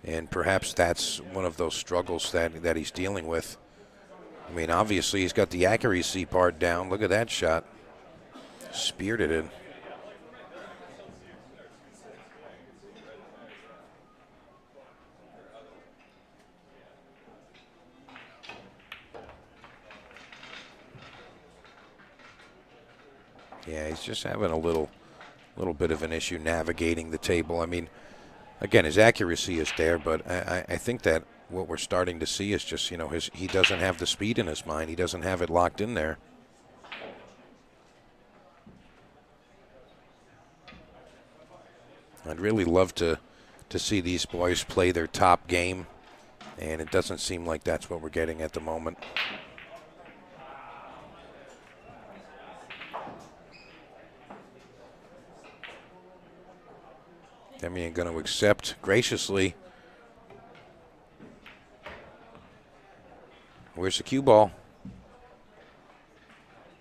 And perhaps that's one of those struggles that he's dealing with. I mean, obviously, he's got the accuracy part down. Look at that shot. Speared it in. Yeah, he's just having a little bit of an issue navigating the table. I mean, again, his accuracy is there, but I think that what we're starting to see is just, you know, he doesn't have the speed in his mind. He doesn't have it locked in there. I'd really love to see these boys play their top game, and it doesn't seem like that's what we're getting at the moment. Demian going to accept graciously. Where's the cue ball?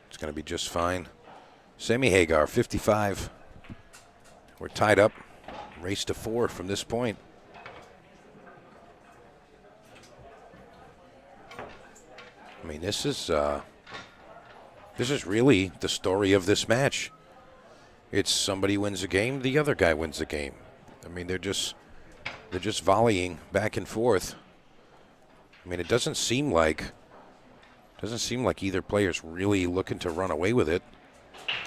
It's going to be just fine. Sammy Hagar, 55. We're tied up. Race to 4 from this point. I mean, this is really the story of this match. It's somebody wins a game, the other guy wins the game. I mean, they're just volleying back and forth. I mean, it doesn't seem like either player's really looking to run away with it.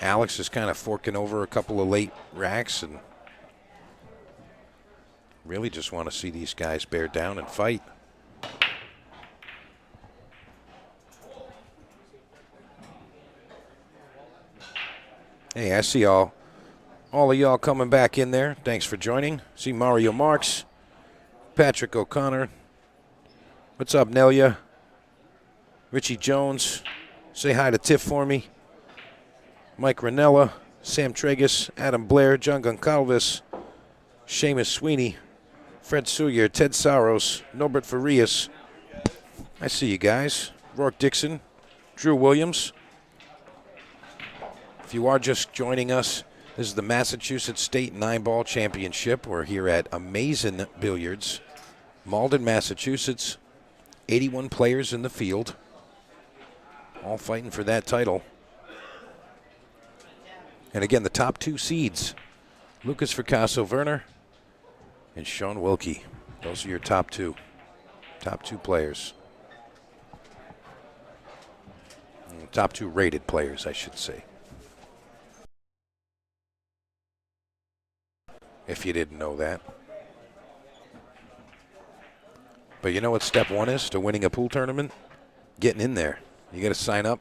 Alex is kind of forking over a couple of late racks and really just want to see these guys bear down and fight. Hey, I see all of y'all coming back in there. Thanks for joining. See Mario Marks, Patrick O'Connor. What's up, Nelia? Richie Jones. Say hi to Tiff for me. Mike Ranella, Sam Tregus, Adam Blair, John Goncalves, Seamus Sweeney, Fred Suyer, Ted Saros, Norbert Farias. I see you guys. Rourke Dixon, Drew Williams. If you are just joining us, this is the Massachusetts State 9-Ball Championship. We're here at Amazin' Billiards, Malden, Massachusetts. 81 players in the field, all fighting for that title. And again, the top 2 seeds, Lucas Veras-Verner and Sean Wilkey. Those are your top two players. Top 2 rated players, I should say. If you didn't know that. But you know what step 1 is to winning a pool tournament? Getting in there. You got to sign up.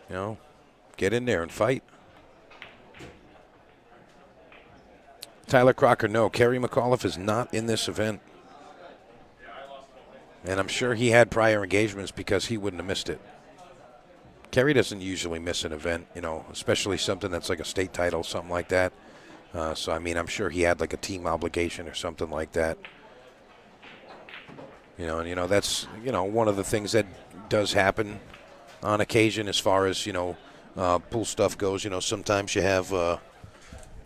You know, get in there and fight. Tyler Crocker, no. Kerry McAuliffe is not in this event. And I'm sure he had prior engagements because he wouldn't have missed it. Kerry doesn't usually miss an event, you know, especially something that's like a state title, something like that. So, I mean, I'm sure he had like a team obligation or something like that. You know, and, you know, that's, you know, one of the things that does happen on occasion as far as, you know, pool stuff goes. You know, sometimes you have,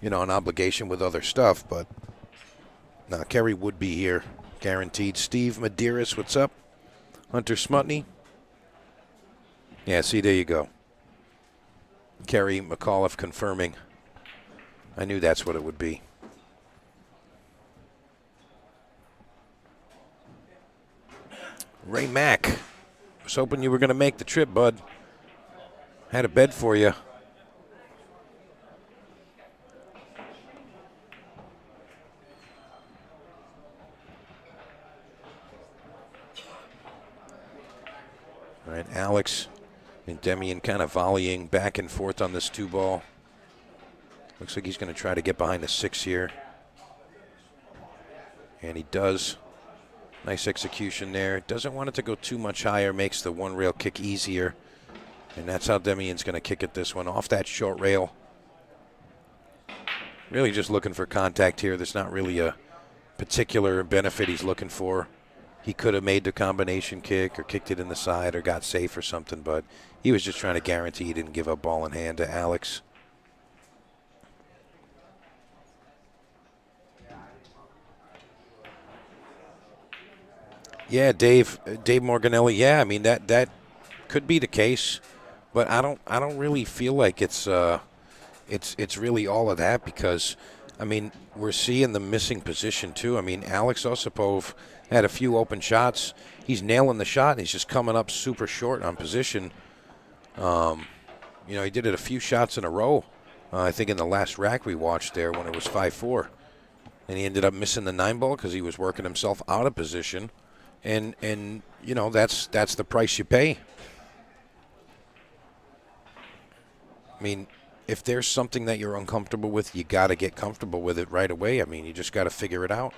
you know, an obligation with other stuff, but no, Kerry would be here, guaranteed. Steve Medeiros, what's up? Hunter Smutney. Yeah, see, there you go. Kerry McAuliffe confirming. I knew that's what it would be. Ray Mack. Was hoping you were going to make the trip, bud. Had a bed for you. All right, Alex and Demian kind of volleying back and forth on this 2-ball. Looks like he's going to try to get behind the 6 here. And he does. Nice execution there. Doesn't want it to go too much higher. Makes the 1 rail kick easier. And that's how Demian's going to kick it this one. Off that short rail. Really just looking for contact here. There's not really a particular benefit he's looking for. He could have made the combination kick or kicked it in the side or got safe or something, but he was just trying to guarantee he didn't give up ball in hand to Alex. Yeah, Dave Morganelli. Yeah, I mean that could be the case, but I don't really feel like it's really all of that because, I mean, we're seeing the missing position too. I mean, Alex Osipov had a few open shots. He's nailing the shot, and he's just coming up super short on position. You know, he did it a few shots in a row. I think in the last rack we watched there when it was 5-4, and he ended up missing the 9-ball because he was working himself out of position. And you know, that's the price you pay. I mean, if there's something that you're uncomfortable with, you got to get comfortable with it right away. I mean, you just got to figure it out.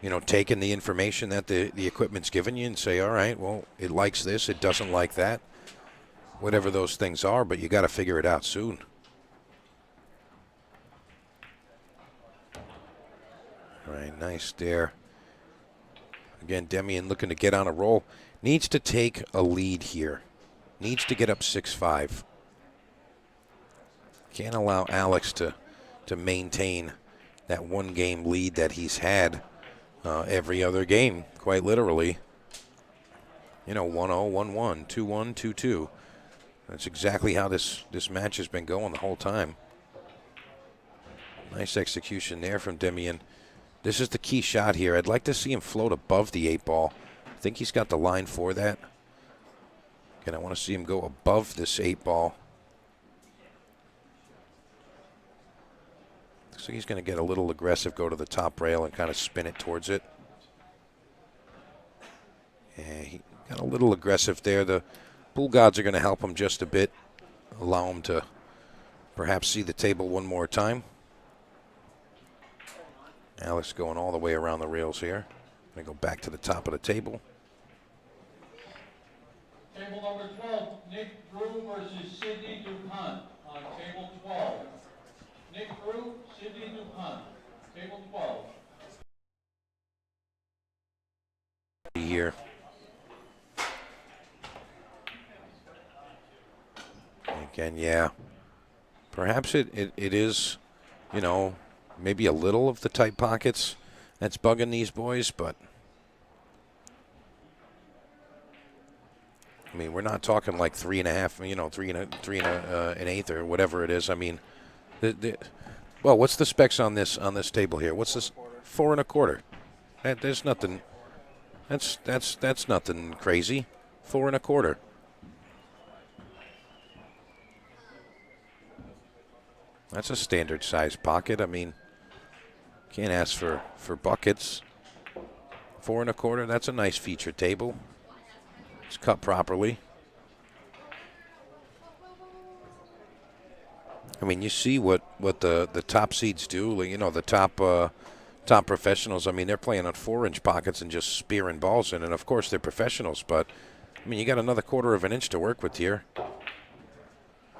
You know, taking the information that the equipment's given you and say, all right, well, it likes this, it doesn't like that, whatever those things are, but you got to figure it out soon. All right, nice there. Again, Demian looking to get on a roll. Needs to take a lead here. Needs to get up 6-5. Can't allow Alex to maintain that one-game lead that he's had every other game, quite literally. You know, 1-0, 1-1, 2-1, 2-2. That's exactly how this match has been going the whole time. Nice execution there from Demian. This is the key shot here. I'd like to see him float above the 8-ball. I think he's got the line for that. Again, I want to see him go above this 8-ball. So he's going to get a little aggressive, go to the top rail, and kind of spin it towards it. Yeah, he got a little aggressive there. The pool gods are going to help him just a bit, allow him to perhaps see the table one more time. Alex going all the way around the rails here. Going to go back to the top of the table. Table number 12, Nick Brew versus Sidney DuPont on table 12. Nick Brew, Sidney DuPont, table 12. Here. Again, yeah. Perhaps it is, you know, maybe a little of the tight pockets that's bugging these boys, but I mean, we're not talking like 3.5, you know, three and an eighth or whatever it is. I mean, well, what's the specs on this table here? What's this? 4 1/4. There's nothing. That's nothing crazy. 4 1/4. That's a standard size pocket. I mean, can't ask for buckets. 4 1/4. That's a nice feature table. It's cut properly. I mean, you see what the top seeds do. You know, the top professionals. I mean, they're playing on 4-inch pockets and just spearing balls in. And of course, they're professionals. But I mean, you got another 1/4 of an inch to work with here.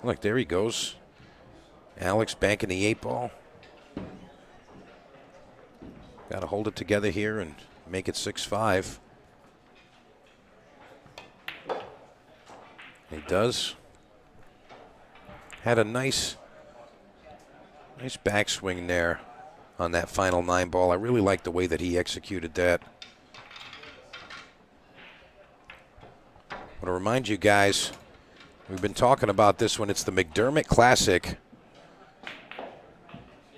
Look, there he goes. Alex banking the 8-ball. Got to hold it together here and make it 6-5. He does. Had a nice backswing there on that final 9-ball. I really like the way that he executed that. I want to remind you guys, we've been talking about this when it's the McDermott Classic.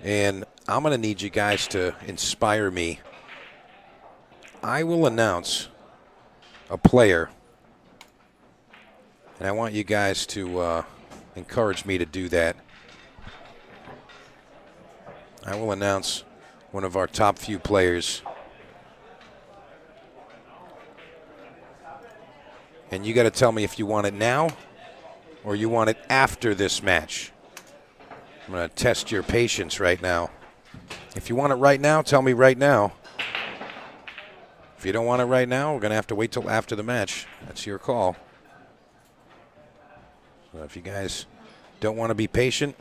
And I'm going to need you guys to inspire me. I will announce a player. And I want you guys to encourage me to do that. I will announce one of our top few players. And you got to tell me if you want it now or you want it after this match. I'm going to test your patience right now. If you want it right now, tell me right now. If you don't want it right now, we're going to have to wait till after the match. That's your call. So if you guys don't want to be patient,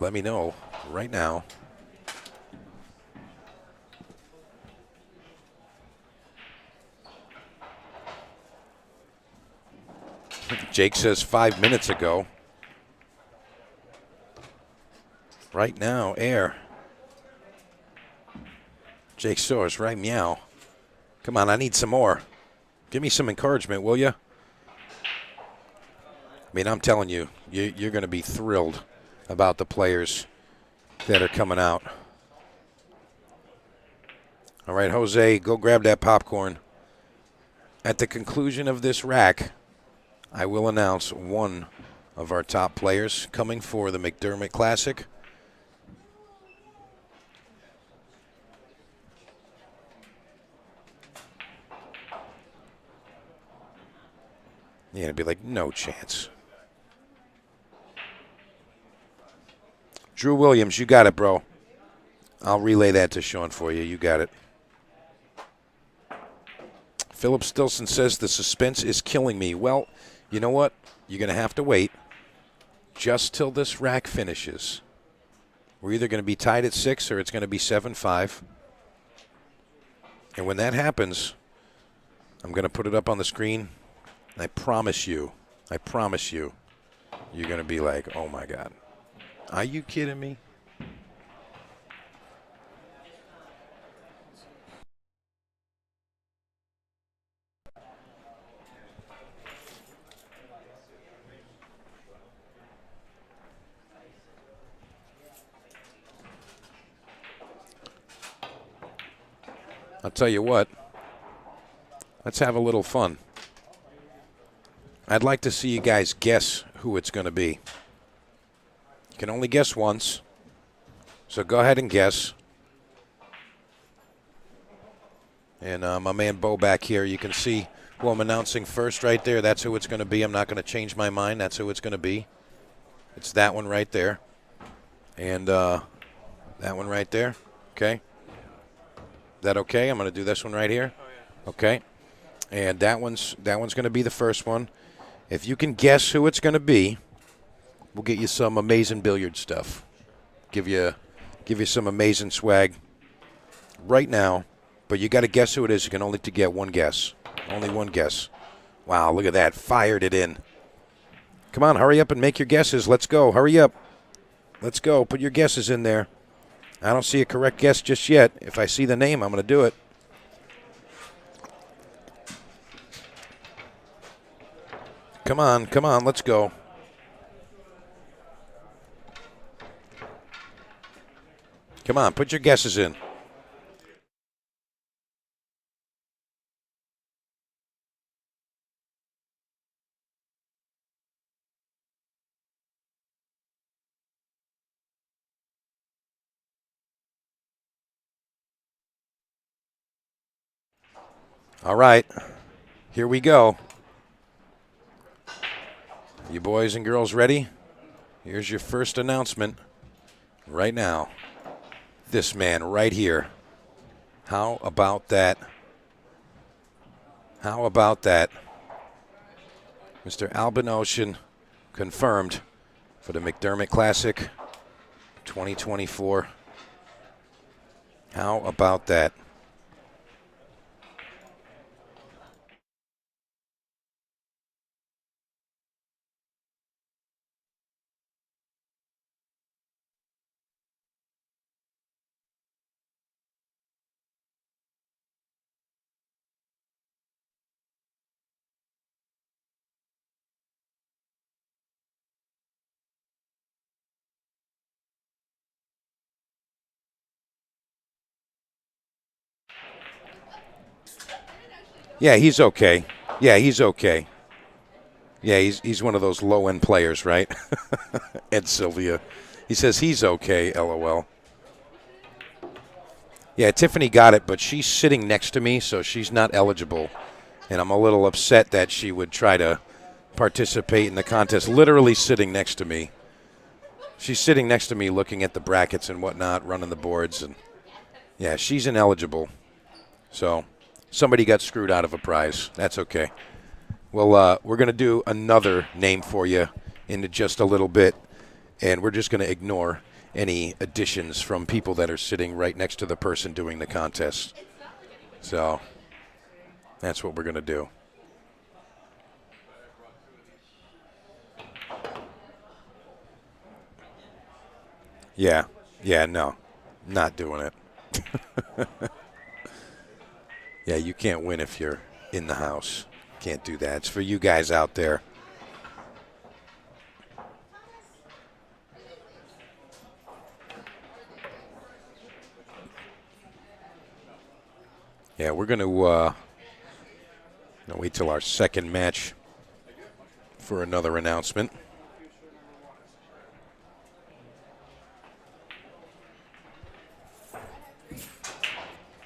let me know right now. Jake says 5 minutes ago. Right now, air. Jake Soares, right meow. Come on, I need some more. Give me some encouragement, will you? I mean, I'm telling you, you're going to be thrilled about the players that are coming out. All right, Jose, go grab that popcorn. At the conclusion of this rack, I will announce one of our top players coming for the McDermott Classic. You're going to be like, no chance. Drew Williams, you got it, bro. I'll relay that to Sean for you. You got it. Philip Stilson says the suspense is killing me. Well, you know what? You're going to have to wait just till this rack finishes. We're either going to be tied at 6 or it's going to be 7-5. And when that happens, I'm going to put it up on the screen. And I promise you, you're going to be like, oh, my God. Are you kidding me? I'll tell you what, let's have a little fun. I'd like to see you guys guess who it's going to be. You can only guess once, so go ahead and guess. And my man Beau back here, you can see who I'm announcing first right there. That's who it's going to be. I'm not going to change my mind. That's who it's going to be. It's that one right there. And that one right there. Okay. Is that okay? I'm going to do this one right here. Okay. And that one's going to be the first one. If you can guess who it's going to be, we'll get you some amazing billiard stuff. Give you some amazing swag right now. But you got to guess who it is. You can only get one guess. Only one guess. Wow, look at that. Fired it in. Come on, hurry up and make your guesses. Let's go. Hurry up. Let's go. Put your guesses in there. I don't see a correct guess just yet. If I see the name, I'm going to do it. Come on, let's go. Come on, put your guesses in. All right, here we go. You boys and girls ready? Here's your first announcement right now. This man right here. How about that? How about that? Mr. Albin Ocean confirmed for the McDermott Classic 2024. How about that? Yeah, he's okay. Yeah, he's okay. Yeah, he's one of those low-end players, right? Ed Sylvia. He says he's okay, LOL. Yeah, Tiffany got it, but she's sitting next to me, so she's not eligible. And I'm a little upset that she would try to participate in the contest, literally sitting next to me. She's sitting next to me looking at the brackets and whatnot, running the boards. And yeah, she's ineligible. So somebody got screwed out of a prize. That's okay. Well, we're going to do another name for you in just a little bit, and we're just going to ignore any additions from people that are sitting right next to the person doing the contest. So that's what we're going to do. Yeah, no, not doing it. Yeah, you can't win if you're in the house. Can't do that. It's for you guys out there. Yeah, we're going to wait till our second match for another announcement.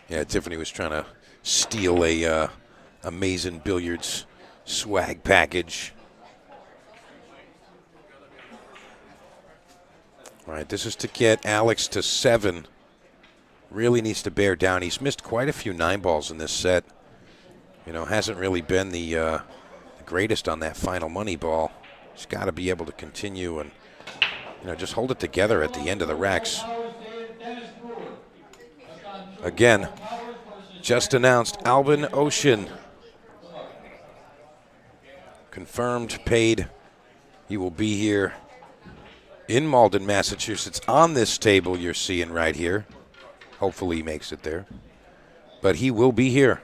Yeah, Tiffany was trying to steal a Amazing Billiards swag package. All right, this is to get Alex to 7. Really needs to bear down. He's missed quite a few 9 balls in this set. You know, hasn't really been the greatest on that final money ball. He's got to be able to continue and, you know, just hold it together at the end of the racks. Again, just announced Alvin Ocean. Confirmed, paid. He will be here in Malden, Massachusetts, on this table you're seeing right here. Hopefully he makes it there. But he will be here.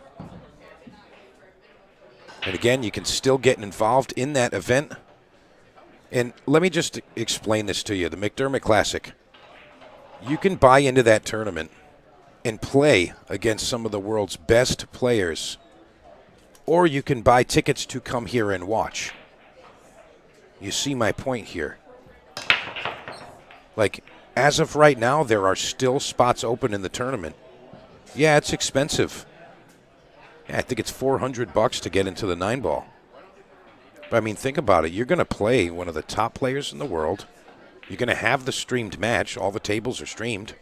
And again, you can still get involved in that event. And let me just explain this to you. The McDermott Classic, you can buy into that tournament and play against some of the world's best players. Or you can buy tickets to come here and watch. You see my point here. Like, as of right now, there are still spots open in the tournament. Yeah, it's expensive. Yeah, I think it's $400 to get into the 9-ball. But, I mean, think about it. You're going to play one of the top players in the world. You're going to have the streamed match. All the tables are streamed.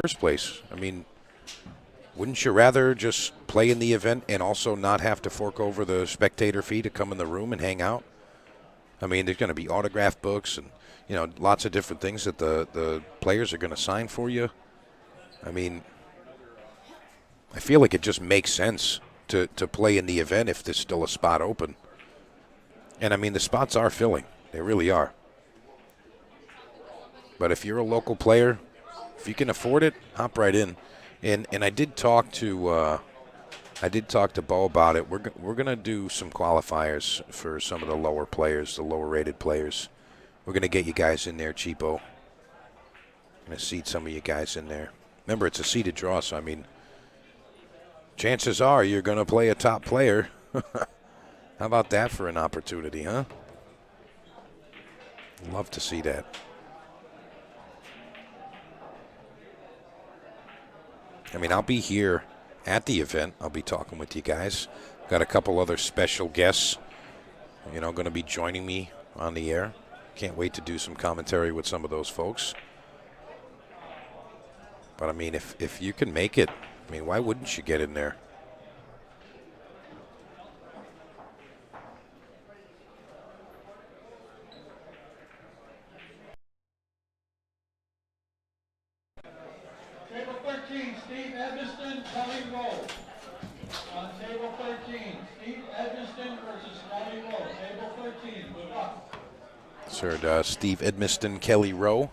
First place. I mean, wouldn't you rather just play in the event and also not have to fork over the spectator fee to come in the room and hang out? I mean, there's going to be autograph books and, you know, lots of different things that the players are going to sign for you. I mean, I feel like it just makes sense to play in the event if there's still a spot open. And, I mean, the spots are filling. They really are. But if you're a local player, if you can afford it, hop right in. And I did talk to Beau about it. We're gonna do some qualifiers for some of the lower players, the lower rated players. We're gonna get you guys in there, cheapo. Gonna seat some of you guys in there. Remember, it's a seated draw, so I mean, chances are you're gonna play a top player. How about that for an opportunity, huh? Love to see that. I mean, I'll be here at the event. I'll be talking with you guys. Got a couple other special guests, you know, going to be joining me on the air. Can't wait to do some commentary with some of those folks. But, I mean, if you can make it, I mean, why wouldn't you get in there? Table 13, Steve Edmiston, Kelly Rowe. On table 13, Steve Edmiston versus Kelly Rowe. Table 13, good luck. Sir, Steve Edmiston, Kelly Rowe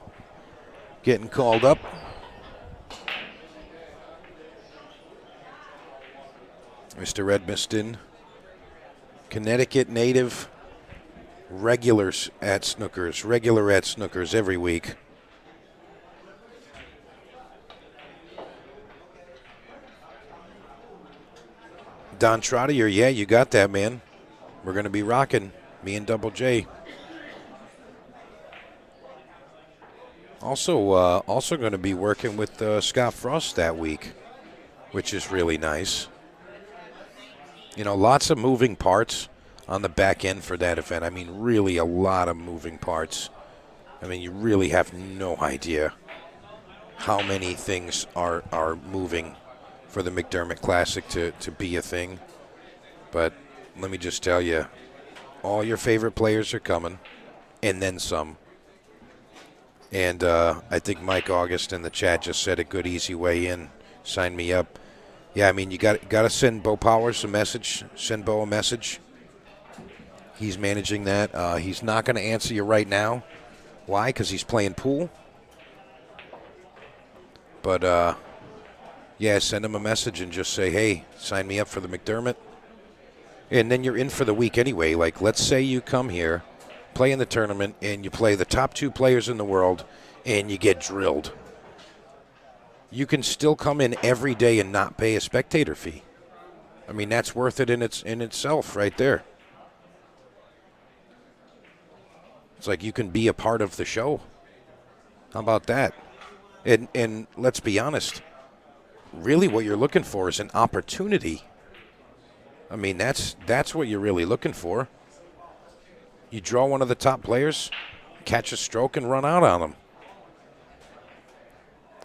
getting called up. Mr. Edmiston, Connecticut native, regular at Snookers every week. Don Trotter, yeah, you got that, man. We're going to be rocking, me and Double J. Also going to be working with Scott Frost that week, which is really nice. You know, lots of moving parts on the back end for that event. I mean, really a lot of moving parts. I mean, you really have no idea how many things are moving for the McDermott Classic to be a thing. But let me just tell you, all your favorite players are coming, and then some. And I think Mike August in the chat just said a good, easy way in. Sign me up. Yeah, I mean, you got to send Beau-Powers a message. Send Beau a message. He's managing that. He's not going to answer you right now. Why? Because he's playing pool. But, yeah, send him a message and just say, hey, sign me up for the McDermott. And then you're in for the week anyway. Like, let's say you come here, play in the tournament, and you play the top 2 players in the world, and you get drilled. You can still come in every day and not pay a spectator fee. I mean, that's worth it in itself right there. It's like you can be a part of the show. How about that? And let's be honest, really what you're looking for is an opportunity. I mean, that's what you're really looking for. You draw one of the top players, catch a stroke, and run out on them.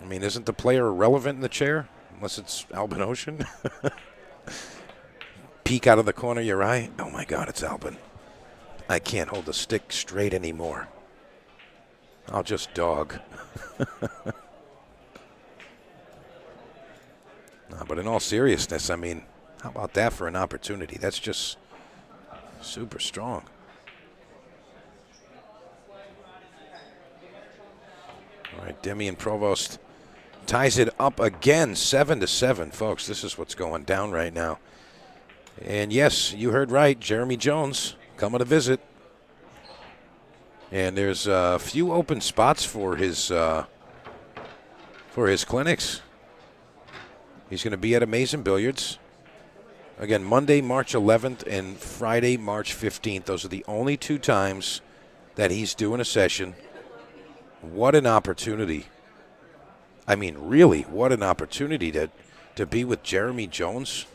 I mean, isn't the player irrelevant in the chair? Unless it's Albin Ocean. Peek out of the corner of your eye. Oh, my God, it's Albin. I can't hold the stick straight anymore. I'll just dog. No, but in all seriousness, I mean, how about that for an opportunity? That's just super strong. All right, Demi and Provost ties it up again, 7-7, folks. This is what's going down right now. And yes, you heard right, Jeremy Jones coming to visit. And there's a few open spots for his clinics. He's going to be at Amazing Billiards. Again, Monday, March 11th, and Friday, March 15th. Those are the only 2 times that he's doing a session. What an opportunity. I mean, really, what an opportunity to be with Jeremy Jones.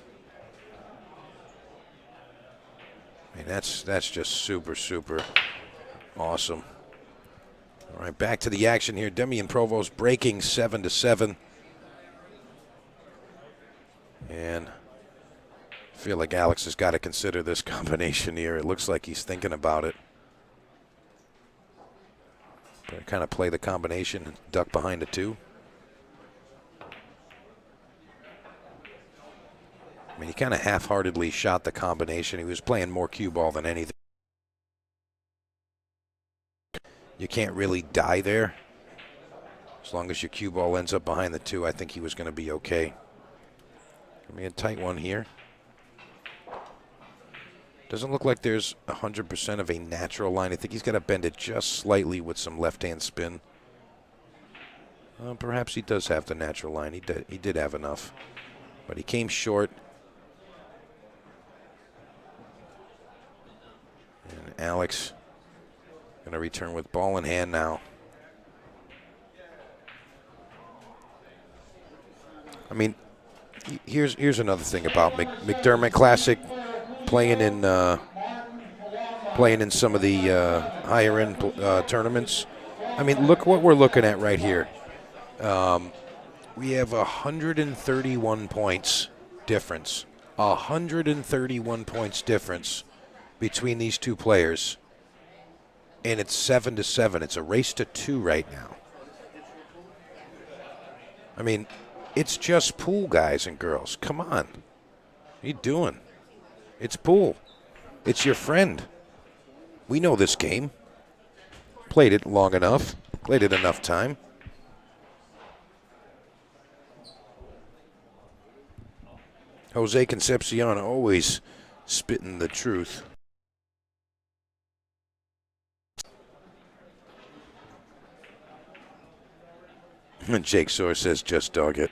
I mean, that's just super, super awesome. All right, back to the action here. Demi and Provost breaking 7-7. And I feel like Alex has got to consider this combination here. It looks like he's thinking about it. But kind of play the combination and duck behind a 2. I mean, he kind of half-heartedly shot the combination. He was playing more cue ball than anything. You can't really die there. As long as your cue ball ends up behind the 2, I think he was going to be okay. Give me a tight one here. Doesn't look like there's 100% of a natural line. I think he's got to bend it just slightly with some left-hand spin. Perhaps he does have the natural line. He did have enough. But he came short. And Alex going to return with ball in hand now. I mean, here's another thing about McDermott Classic, playing in some of the higher end tournaments. I mean, look what we're looking at right here. We have 131 points difference. 131 points difference between these 2 players, and it's 7-7. It's a race to 2 right now. I mean, it's just pool, guys and girls. Come on. What are you doing? It's pool. It's your friend. We know this game. Played it long enough. Played it enough time. Jose Concepcion always spitting the truth. And Jake Soar says, just dog it.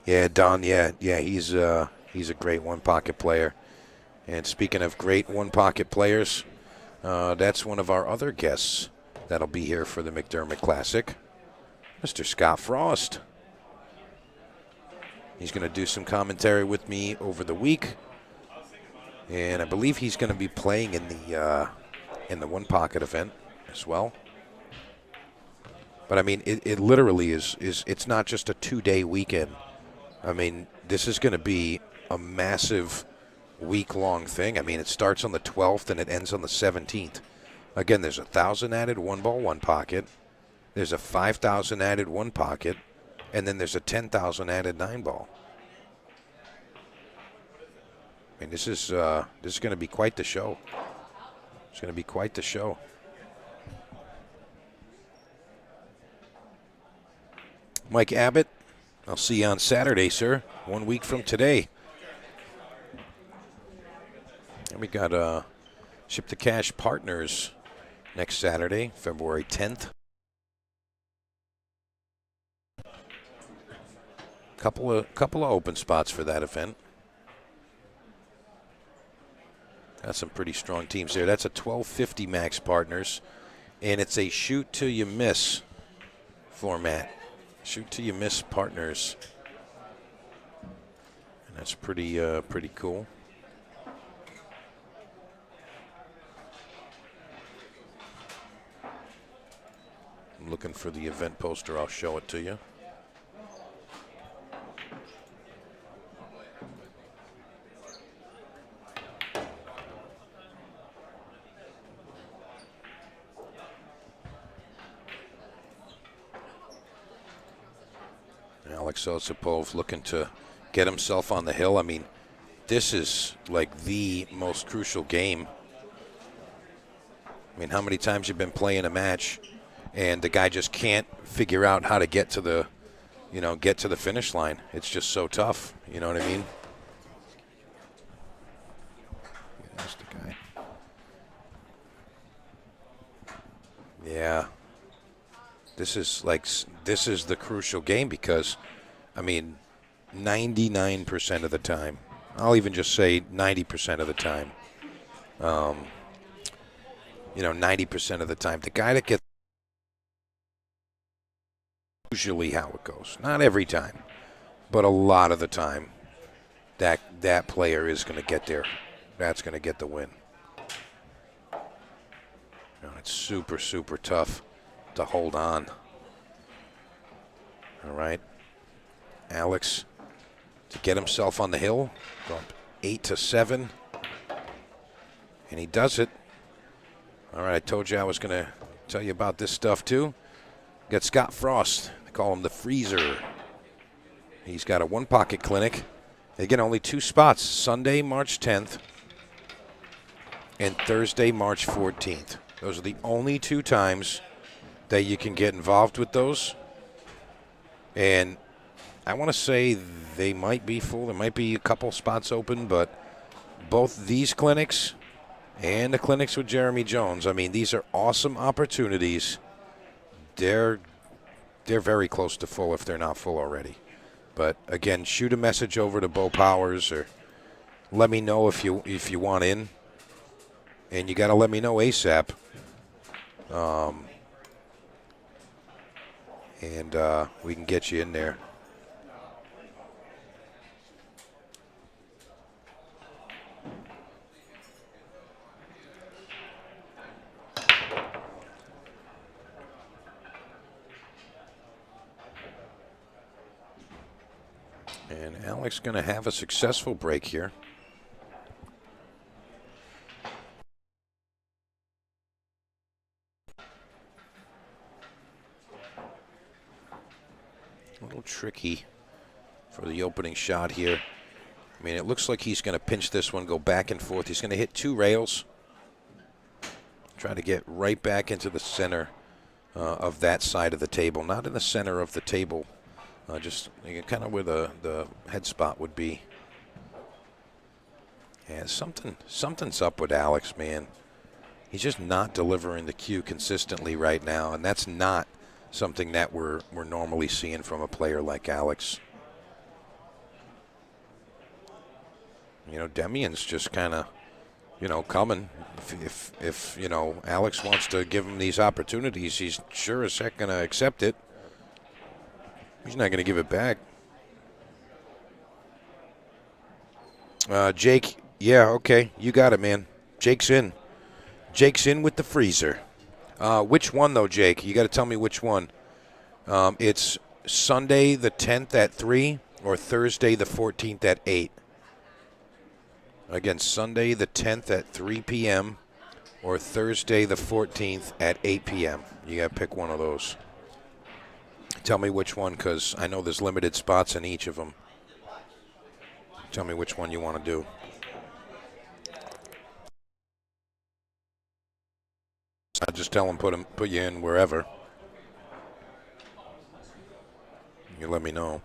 Yeah, Don, yeah, he's a great one-pocket player. And speaking of great one-pocket players, that's one of our other guests that'll be here for the McDermott Classic, Mr. Scott Frost. He's going to do some commentary with me over the week, and I believe he's going to be playing in the one pocket event as well. But I mean, it literally is it's not just a 2-day weekend. I mean, this is going to be a massive week-long thing. I mean, it starts on the 12th and it ends on the 17th. Again, there's 1,000 added one-ball, one pocket. There's a 5,000 added one pocket. And then there's a 10,000 added 9-ball. I mean, this is going to be quite the show. It's going to be quite the show. Mike Abbott, I'll see you on Saturday, sir. 1 week from today. And we got Ship to Cash Partners next Saturday, February 10th. Couple of open spots for that event. Got some pretty strong teams there. That's a 1250 max partners, and it's a shoot till you miss format. Shoot till you miss partners. And that's pretty cool. I'm looking for the event poster. I'll show it to you. Alex Osipov looking to get himself on the hill. I mean, this is like the most crucial game. I mean, how many times you've been playing a match and the guy just can't figure out how to get to the, get to the finish line? It's just so tough. You know what I mean? There's the guy. Yeah. This is the crucial game because, I mean, 99% of the time, I'll even just say 90% of the time, 90% of the time, the guy that gets usually how it goes. Not every time, but a lot of the time, that player is going to get there. That's going to get the win. It's super, super tough to hold on. All right. Alex to get himself on the hill. Go up 8-7. And he does it. All right, I told you I was going to tell you about this stuff too. Got Scott Frost. They call him the Freezer. He's got a one-pocket clinic. They get only 2 spots, Sunday, March 10th, and Thursday, March 14th. Those are the only 2 times that you can get involved with those. And I want to say they might be full. There might be a couple spots open, but both these clinics and the clinics with Jeremy Jones, I mean, these are awesome opportunities. They're very close to full if they're not full already. But again, shoot a message over to Beau-Powers or let me know if you want in. And you got to let me know ASAP. And we can get you in there. And Alex going to have a successful break here. A little tricky for the opening shot here. I mean, it looks like he's going to pinch this one, go back and forth. He's going to hit 2 rails. Try to get right back into the center of that side of the table. Not in the center of the table. Just kind of where the head spot would be. And something's up with Alex, man. He's just not delivering the cue consistently right now, and that's not something that we're normally seeing from a player like Alex. Demian's just kind of, coming. If Alex wants to give him these opportunities, he's sure as heck going to accept it. He's not going to give it back. Jake, yeah, okay, you got it, man. Jake's in. Jake's in with the Freezer. Which one, though, Jake? You got to tell me which one. It's Sunday the 10th at 3 or Thursday the 14th at 8. Again, Sunday the 10th at 3 p.m. or Thursday the 14th at 8 p.m. You got to pick one of those. Tell me which one, because I know there's limited spots in each of them. Tell me which one you want to do. I just tell them put you in wherever. You let me know.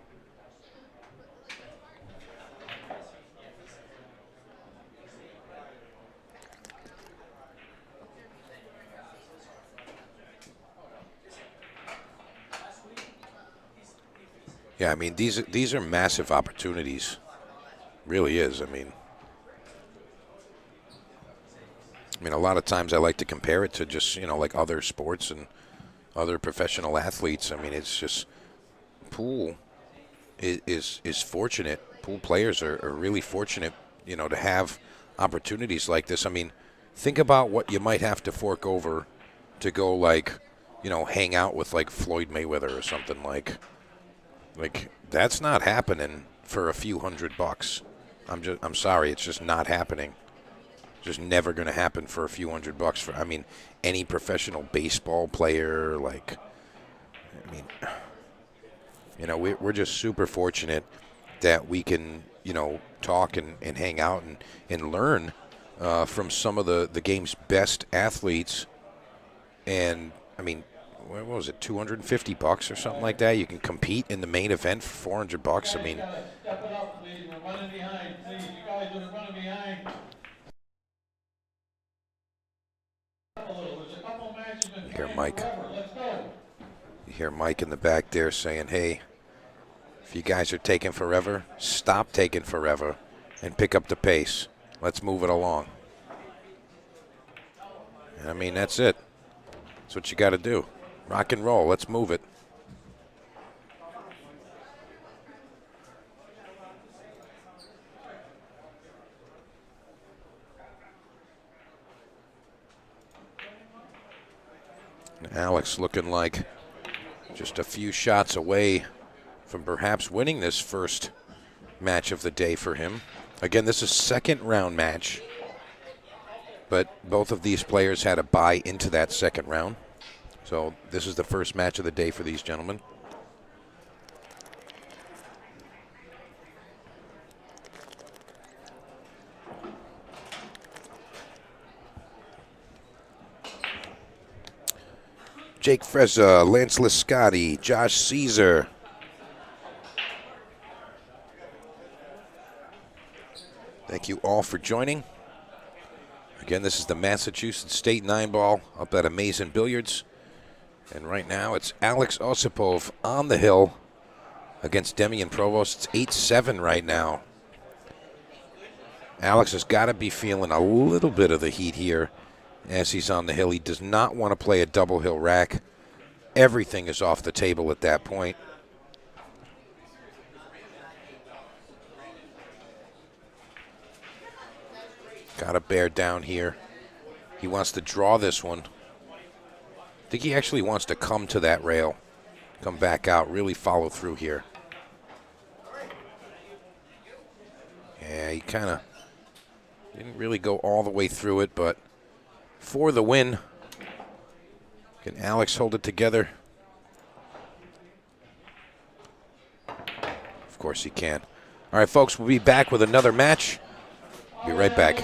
Yeah, I mean, these are massive opportunities. Really is. I mean, a lot of times I like to compare it to just, like other sports and other professional athletes. I mean, it's just pool is fortunate. Pool players are really fortunate, you know, to have opportunities like this. I mean, think about what you might have to fork over to go, like, you know, hang out with like Floyd Mayweather or something. Like that's not happening for a few $100. I'm sorry, it's just not happening. Just never going to happen for a few $100 for, I mean, any professional baseball player. Like, I mean, you know, we're just super fortunate that we can, you know, talk and hang out and learn from some of the game's best athletes. And, I mean, what was it, $250 or something like that? You can compete in the main event for $400. I mean, Step it up, please. We're running behind, please. You guys that are running behind. There's a couple matches been you hear playing Mike. forever. Let's go. You hear Mike in the back there saying, hey, if you guys are taking forever, stop taking forever and pick up the pace. Let's move it along. And I mean, that's it. That's what you got to do. Rock and roll. Let's move it. And Alex looking like just a few shots away from perhaps winning this first match of the day for him. Again, this is second round match, but both of these players had a bye into that second round. So this is the first match of the day for these gentlemen. Jake Frezza, Lance Liscotti, Josh Caesar. Thank you all for joining. Again, this is the Massachusetts State 9-ball up at Amazing Billiards. And right now it's Alex Osipov on the hill against Demian Provost. It's 8-7 right now. Alex has got to be feeling a little bit of the heat here as he's on the hill. He does not want to play a double hill rack. Everything is off the table at that point. Got to bear down here. He wants to draw this one. I think he actually wants to come to that rail, come back out, really follow through here. Yeah, he kind of didn't really go all the way through it, but for the win. Can Alex hold it together? Of course he can. All right, folks, we'll be back with another match. Be right back.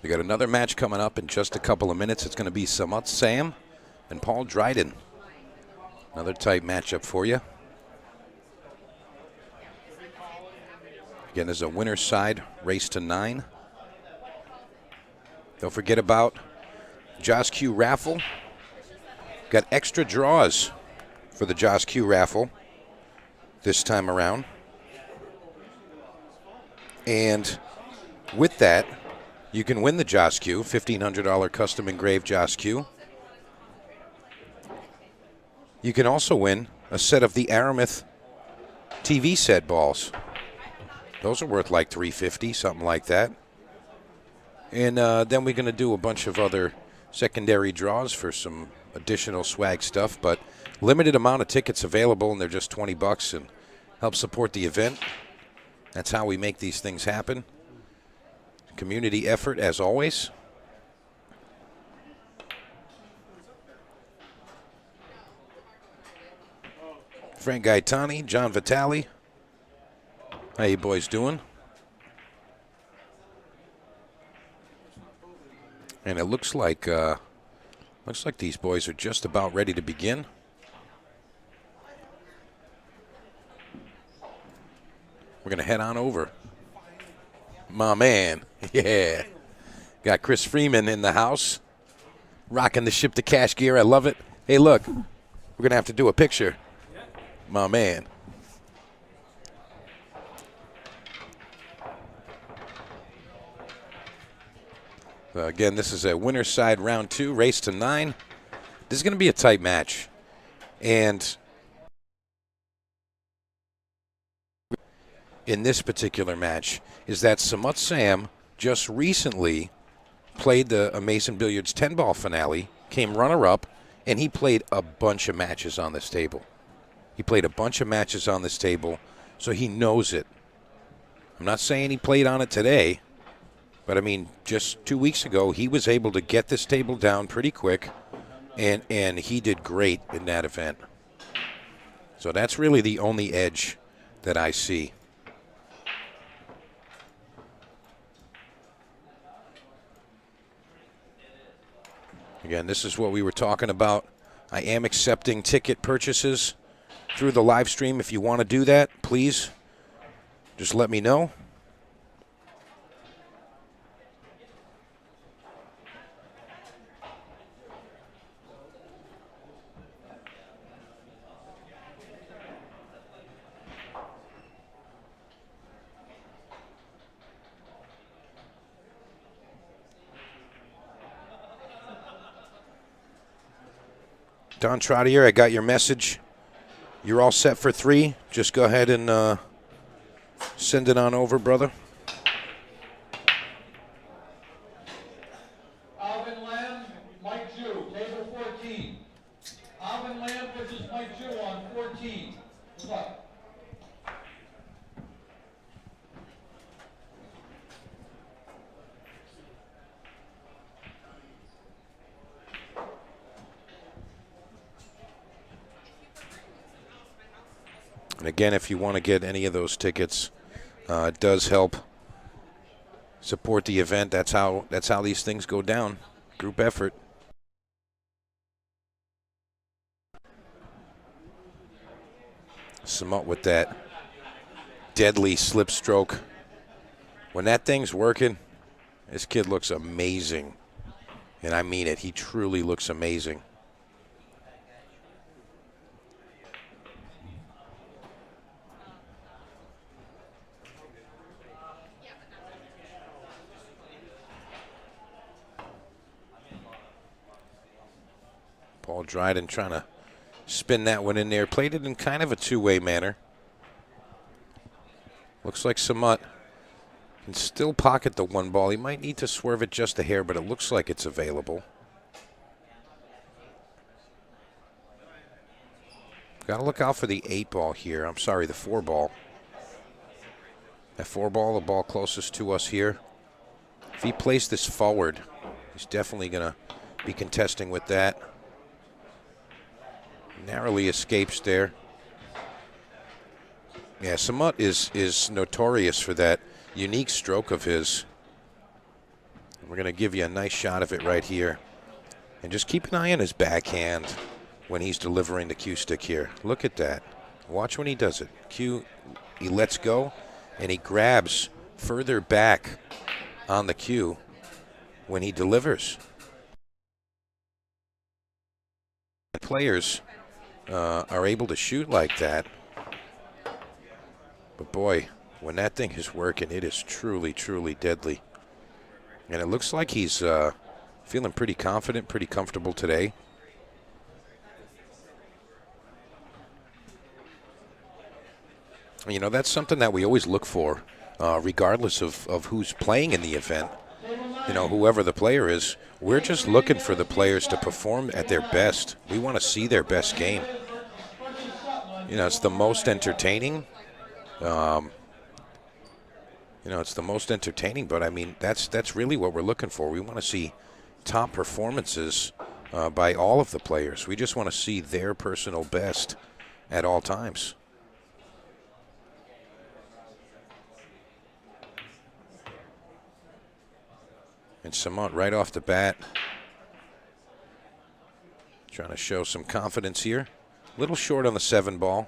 We got another match coming up in just a couple of minutes. It's going to be Samut Sam and Paul Dryden. Another tight matchup for you. Again, there's a winner's side race to 9. Don't forget about Josh Q raffle. Got extra draws for the Josh Q raffle this time around. And with that, you can win the Josh Q, $1,500 custom engraved Josh Q. You can also win a set of the Aramith TV set balls. Those are worth like $350, something like that. And then we're going to do a bunch of other secondary draws for some additional swag stuff, but limited amount of tickets available, and they're just $20 and help support the event. That's how we make these things happen. Community effort, as always. Frank Gaetani, John Vitale. How you boys doing? And it looks like these boys are just about ready to begin. We're gonna head on over. My man, yeah. Got Chris Freeman in the house, rocking the Ship to Cash gear. I love it. Hey, look, we're gonna have to do a picture. My man. Again, this is a winner's side round 2, race to 9. This is going to be a tight match. And in this particular match is that Samut Sam just recently played the Amazing Billiards 10-ball finale, came runner-up, and he played a bunch of matches on this table. He played a bunch of matches on this table, so he knows it. I'm not saying he played on it today, but I mean, just 2 weeks ago, he was able to get this table down pretty quick, and he did great in that event. So that's really the only edge that I see. Again, this is what we were talking about. I am accepting ticket purchases through the live stream. If you want to do that, please just let me know. Don Trottier, I got your message. You're all set for 3. Just go ahead and send it on over, brother. Alvin Lamb, Mike Jew, table 14. Alvin Lamb versus Mike Jew on 14. Good luck. And again, if you want to get any of those tickets, it does help support the event. That's how these things go down. Group effort. Samut with that deadly slip stroke. When that thing's working, this kid looks amazing. And I mean it. He truly looks amazing. Paul Dryden trying to spin that one in there. Played it in kind of a two-way manner. Looks like Samut can still pocket the one ball. He might need to swerve it just a hair, but it looks like it's available. Got to look out for the 8 ball here. I'm sorry, the 4 ball. That 4 ball, the ball closest to us here. If he plays this forward, he's definitely going to be contesting with that. Narrowly escapes there. Yeah, Samut is notorious for that unique stroke of his. We're going to give you a nice shot of it right here. And just keep an eye on his backhand when he's delivering the cue stick here. Look at that. Watch when he does it. Cue, he lets go, and he grabs further back on the cue when he delivers. Players are able to shoot like that. But boy, when that thing is working, it is truly, truly deadly. And it looks like he's feeling pretty confident, pretty comfortable today. You know, that's something that we always look for, regardless of who's playing in the event. You know, whoever the player is, we're just looking for the players to perform at their best. We want to see their best game. You know, it's the most entertaining. You know, it's the most entertaining, but I mean, that's really what we're looking for. We want to see top performances by all of the players. We just want to see their personal best at all times. And Samant right off the bat, trying to show some confidence here. A little short on the 7 ball.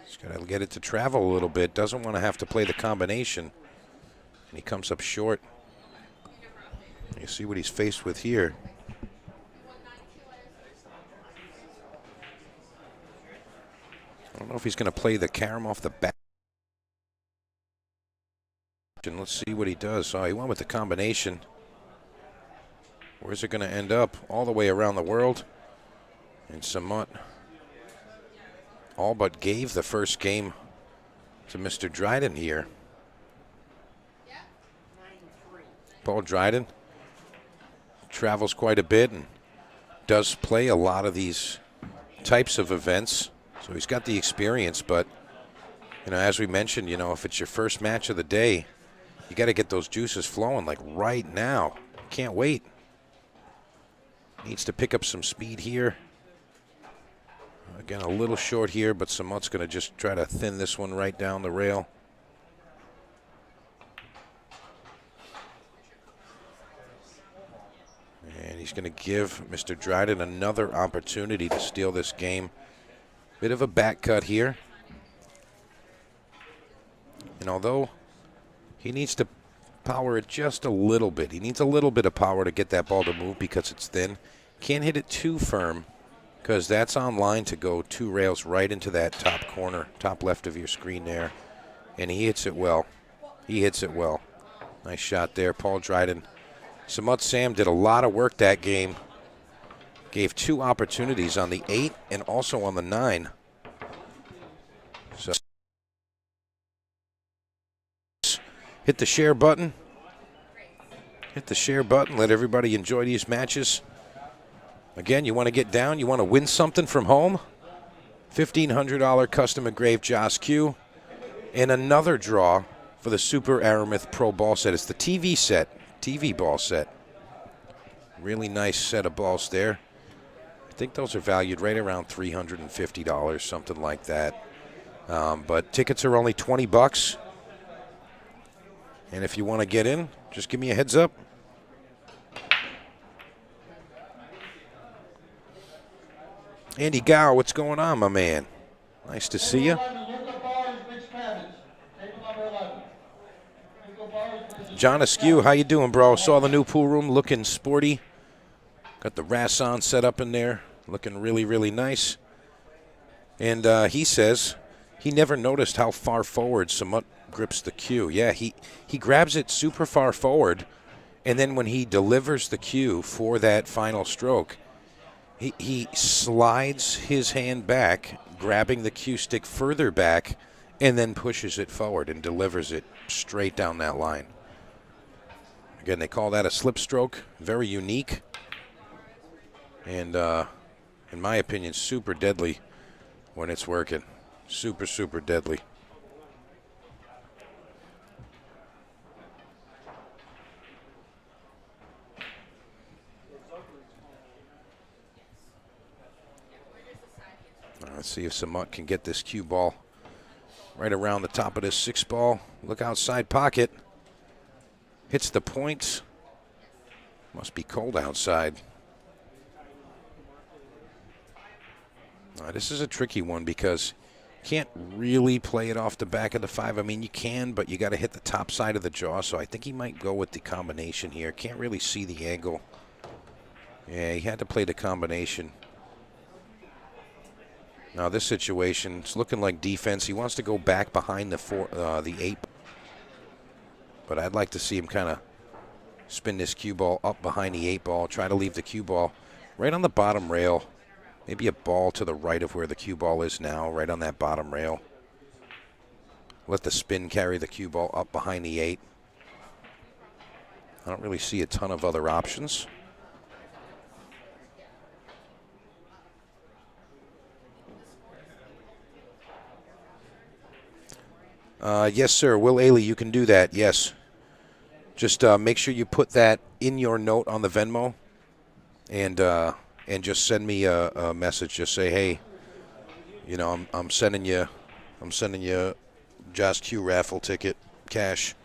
Just got to get it to travel a little bit. Doesn't want to have to play the combination. And he comes up short. You see what he's faced with here. I don't know if he's going to play the carom off the back. And let's see what he does. Oh, he went with the combination. Where's it going to end up? All the way around the world. And Samut all but gave the first game to Mr. Dryden here. Paul Dryden travels quite a bit and does play a lot of these types of events. So he's got the experience, but, you know, as we mentioned, you know, if it's your first match of the day, you got to get those juices flowing like right now. Can't wait. Needs to pick up some speed here. Again, a little short here, but Samut's going to just try to thin this one right down the rail. And he's going to give Mr. Dryden another opportunity to steal this game. Bit of a back cut here. And although he needs to power it just a little bit, he needs a little bit of power to get that ball to move because it's thin. Can't hit it too firm because that's on line to go 2 rails right into that top corner, top left of your screen there. And he hits it well. He hits it well. Nice shot there, Paul Dryden. Samut Sam did a lot of work that game. Gave 2 opportunities on the 8 and also on the 9. So hit the share button. Hit the share button. Let everybody enjoy these matches. Again, you want to get down. You want to win something from home. $1,500 custom engraved Joss Q. And another draw for the Super Aramith Pro ball set. It's the TV set. TV ball set. Really nice set of balls there. I think those are valued right around $350, something like that. But tickets are only $20. And if you want to get in, just give me a heads up. Andy Gow, what's going on, my man? Nice to see you. John Askew, how you doing, bro? Saw the new pool room, looking sporty. Got the Rasson set up in there, looking really, really nice. And he says he never noticed how far forward Samut grips the cue. Yeah, he grabs it super far forward, and then when he delivers the cue for that final stroke, he slides his hand back, grabbing the cue stick further back, and then pushes it forward and delivers it straight down that line. Again, they call that a slip stroke. Very unique. And in my opinion, super deadly when it's working. Super, super deadly. Let's see if Samut can get this cue ball right around the top of this 6 ball. Look outside pocket. Hits the points. Must be cold outside. This is a tricky one because you can't really play it off the back of the 5. I mean, you can, but you got to hit the top side of the jaw, so I think he might go with the combination here. Can't really see the angle. Yeah, he had to play the combination. Now this situation, it's looking like defense. He wants to go back behind the 8. But I'd like to see him kind of spin this cue ball up behind the 8 ball, try to leave the cue ball right on the bottom rail. Maybe a ball to the right of where the cue ball is now, right on that bottom rail. Let the spin carry the cue ball up behind the 8. I don't really see a ton of other options. Yes, sir. Will Ailey, you can do that. Yes. Just make sure you put that in your note on the Venmo, and just send me a message. Just say, hey, you know, I'm sending you Josh Q raffle ticket cash.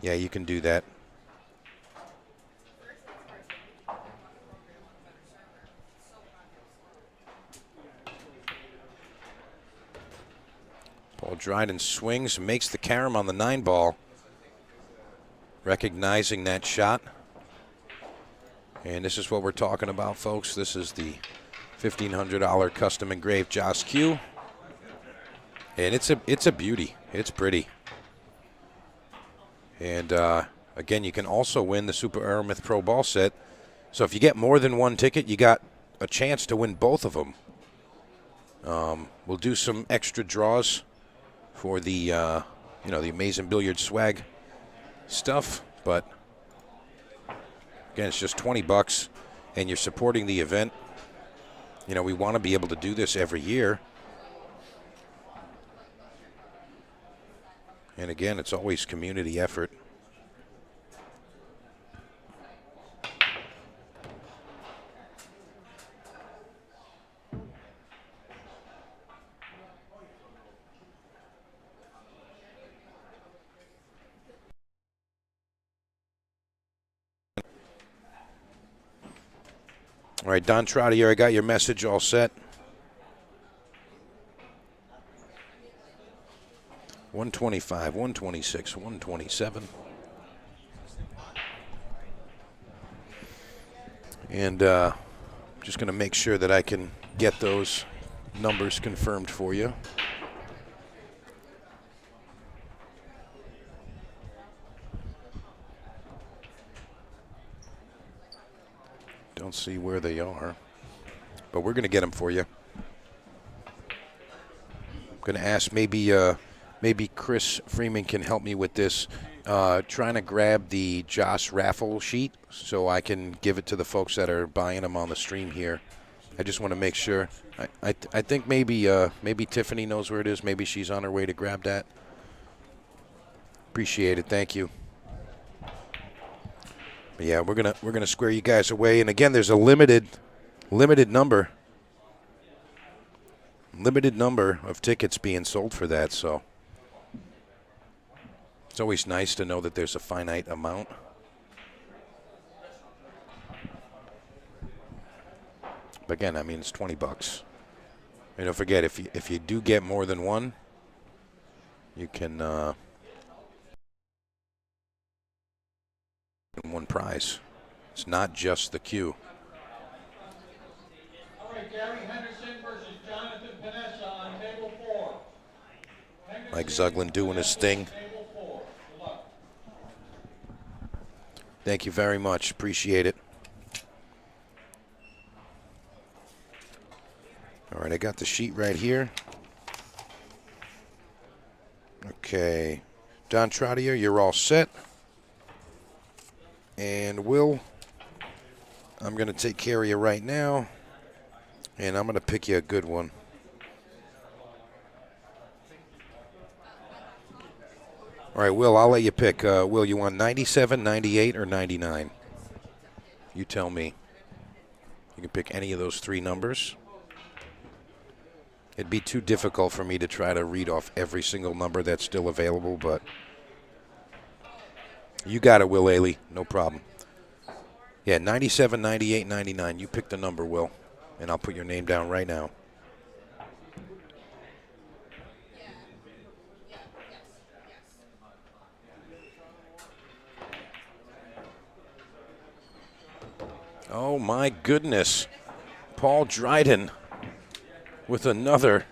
Yeah, you can do that. Paul Dryden swings, makes the carom on the 9 ball. Recognizing that shot. And this is what we're talking about, folks. This is the $1,500 custom engraved Josh Q. And it's a beauty. It's pretty. And again, you can also win the Super Aramith Pro Ball set. So if you get more than one ticket, you got a chance to win both of them. We'll do some extra draws for the you know, the Amazing Billiard swag stuff, but again, it's just $20 and you're supporting the event. You know, we want to be able to do this every year. And again, it's always community effort. All right, Don Trottier, I got your message all set. 125, 126, 127. And just going to make sure that I can get those numbers confirmed for you. Don't see where they are, but we're going to get them for you. I'm going to ask maybe Chris Freeman can help me with this. Trying to grab the Josh raffle sheet so I can give it to the folks that are buying them on the stream here. I just want to make sure. I think maybe Tiffany knows where it is. Maybe she's on her way to grab that. Appreciate it. Thank you. But yeah, we're gonna square you guys away. And again, there's a limited number of tickets being sold for that. So it's always nice to know that there's a finite amount. But again, I mean, it's $20. And don't forget, if you do get more than one, you can one prize. It's not just the cue. All right, Gary Henderson versus Jonathan Panessa on table 4. Mike Zuglin doing his thing. Table 4. Good luck. Thank you very much. Appreciate it. All right, I got the sheet right here. Okay. Don Trottier, you're all set. And Will, I'm going to take care of you right now. And I'm going to pick you a good one. All right, Will, I'll let you pick. Will, you want 97, 98, or 99? You tell me. You can pick any of those 3 numbers. It'd be too difficult for me to try to read off every single number that's still available, but you got it, Will Ailey. No problem. Yeah, 97, 98, 99. You pick the number, Will, and I'll put your name down right now. Oh, my goodness. Paul Dryden with another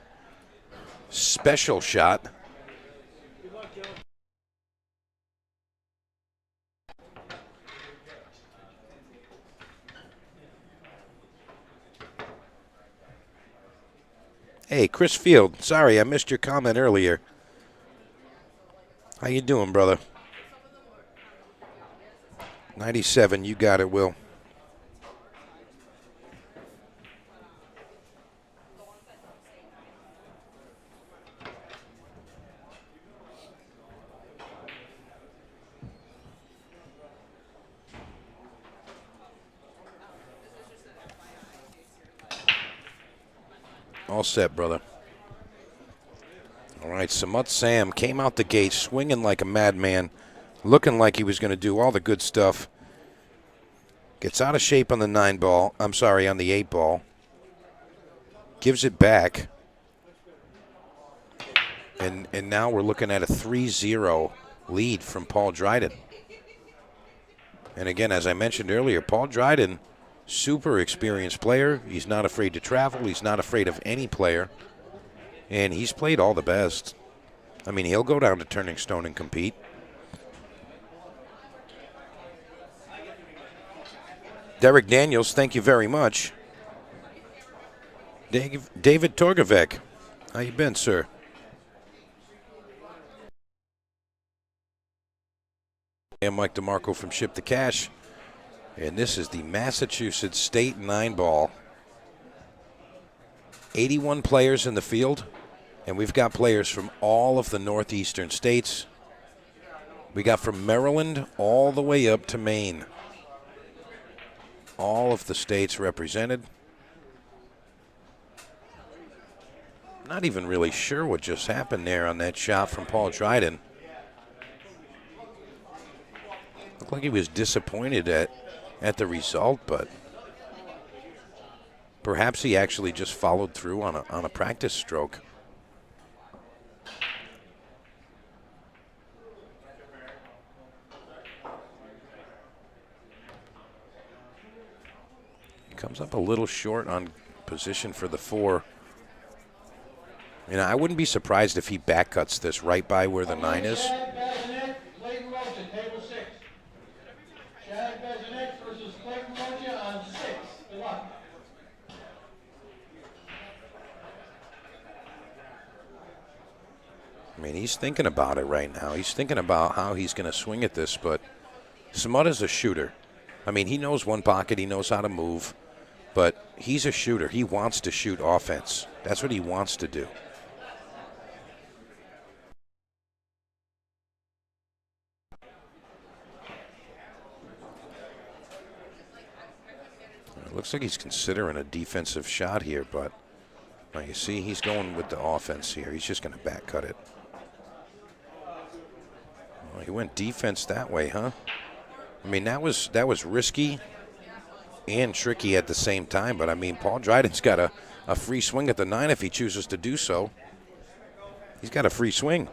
special shot. Hey, Chris Field. Sorry, I missed your comment earlier. How you doing, brother? 97, you got it, Will. All set, brother. All right, Samut Sam came out the gate swinging like a madman, looking like he was going to do all the good stuff. Gets out of shape on the 9 ball. I'm sorry, on the 8 ball. Gives it back. And now we're looking at a 3-0 lead from Paul Dryden. And again, as I mentioned earlier, Paul Dryden, super experienced player. He's not afraid to travel. He's not afraid of any player. And he's played all the best. I mean, he'll go down to Turning Stone and compete. Derek Daniels, thank you very much. David Torgovec, how you been, sir? I'm Mike DeMarco from Ship the Cash. And this is the Massachusetts State 9 ball. 81 players in the field, and we've got players from all of the northeastern states. We got from Maryland all the way up to Maine. All of the states represented. Not even really sure what just happened there on that shot from Paul Dryden. Looked like he was disappointed at the result, but perhaps he actually just followed through on a practice stroke. He comes up a little short on position for the 4. You know, I wouldn't be surprised if he back cuts this right by where the 9 is. I mean, he's thinking about it right now. He's thinking about how he's going to swing at this, but Samut is a shooter. I mean, he knows one pocket. He knows how to move, but he's a shooter. He wants to shoot offense. That's what he wants to do. It looks like he's considering a defensive shot here, but now you see he's going with the offense here. He's just going to back cut it. Well, he went defense that way, huh? I mean, that was risky and tricky at the same time, but I mean, Paul Dryden's got a free swing at the 9 if he chooses to do so. He's got a free swing.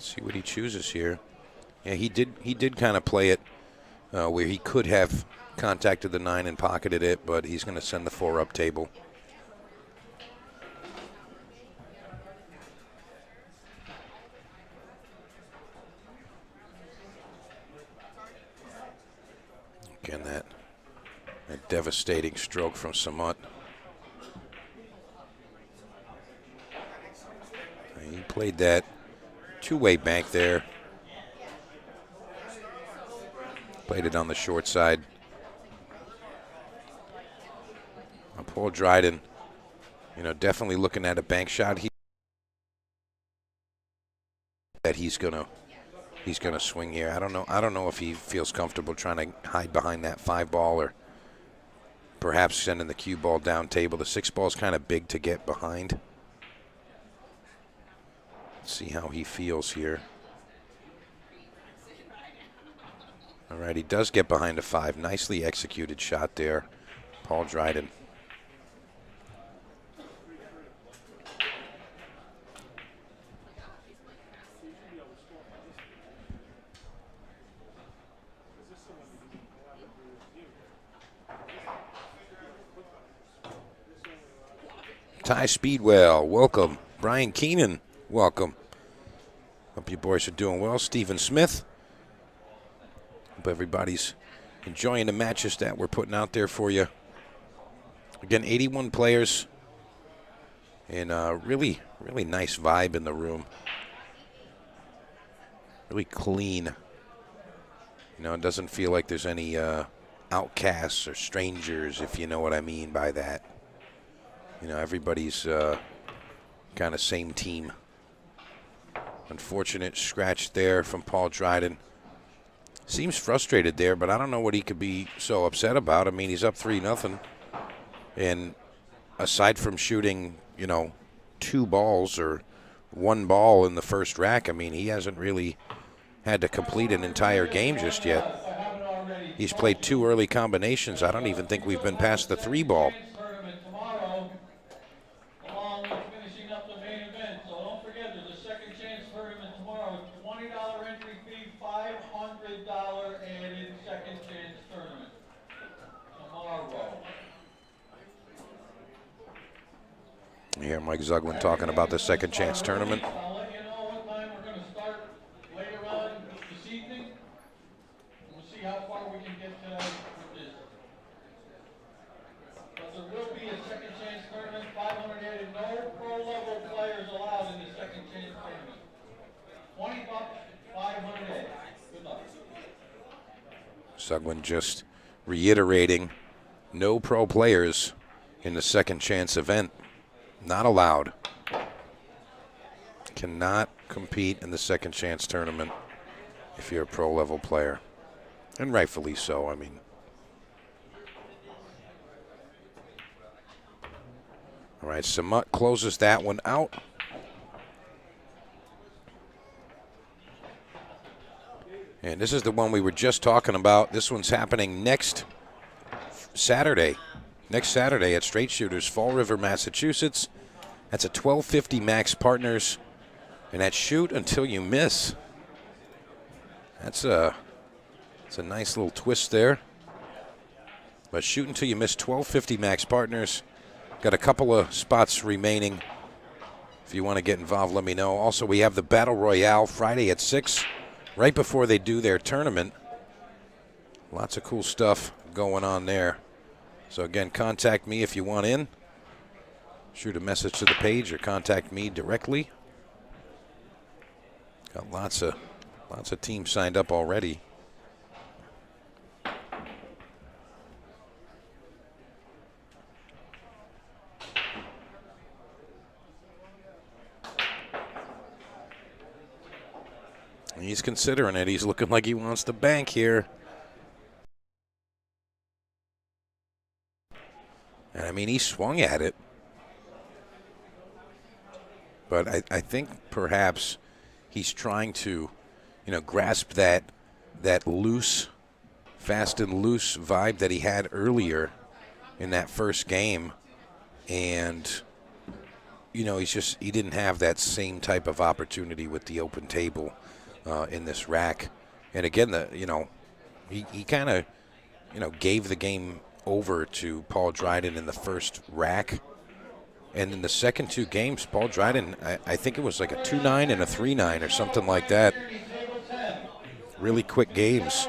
See what he chooses here. Yeah, he did kind of play it where he could have contacted the 9 and pocketed it, but he's going to send the 4 up table. Again, that devastating stroke from Samut. He played that two-way bank there. Played it on the short side. Paul Dryden, definitely looking at a bank shot that he's gonna swing here. I don't know if he feels comfortable trying to hide behind that 5-ball or perhaps sending the cue ball down table. The 6-ball is kind of big to get behind. Let's see how he feels here. All right, he does get behind a 5. Nicely executed shot there, Paul Dryden. Ty Speedwell, welcome. Brian Keenan, welcome. Hope you boys are doing well. Stephen Smith. Hope everybody's enjoying the matches that we're putting out there for you. Again, 81 players. And really nice vibe in the room. Really clean. It doesn't feel like there's any outcasts or strangers, if you know what I mean by that. Everybody's kind of same team. Unfortunate scratch there from Paul Dryden. Seems frustrated there, but I don't know what he could be so upset about. I mean, he's up 3-0. And aside from shooting, 2 balls or 1 ball in the first rack, I mean, he hasn't really had to complete an entire game just yet. He's played 2 early combinations. I don't even think we've been past the 3-ball. You hear Mike Zuglin talking about the second chance tournament. I'll let you know what time we're going to start later on this evening. We'll see how far we can get with this. But there will be a second chance tournament, 500 headed, no pro-level players allowed in the second chance tournament. $20, 500 headed. Good luck. Zuglin just reiterating, no pro players in the second chance event. Not allowed. Cannot compete in the second chance tournament if you're a pro level player. And rightfully so, I mean. All right, Samut closes that one out. And this is the one we were just talking about. This one's happening next Saturday. Next Saturday at Straight Shooters, Fall River, Massachusetts. That's a 1250 max partners. And that's shoot until you miss. That's a nice little twist there. But shoot until you miss, 1250 max partners. Got a couple of spots remaining. If you want to get involved, let me know. Also, we have the Battle Royale Friday at 6, right before they do their tournament. Lots of cool stuff going on there. So again, contact me if you want in. Shoot a message to the page or contact me directly. Got lots of teams signed up already. He's considering it. He's looking like he wants to bank here. And I mean, he swung at it. But I think perhaps he's trying to, grasp that loose, fast and loose vibe that he had earlier in that first game. And, he didn't have that same type of opportunity with the open table in this rack. And again, he kind of, gave the game over to Paul Dryden in the first rack. And in the second 2 games, Paul Dryden, I think it was like a 2-9 and a 3-9 or something like that. Really quick games.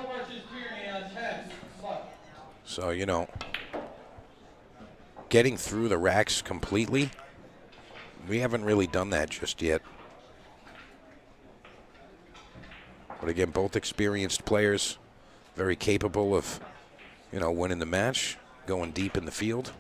So, getting through the racks completely, we haven't really done that just yet. But again, both experienced players, very capable of, winning the match, going deep in the field.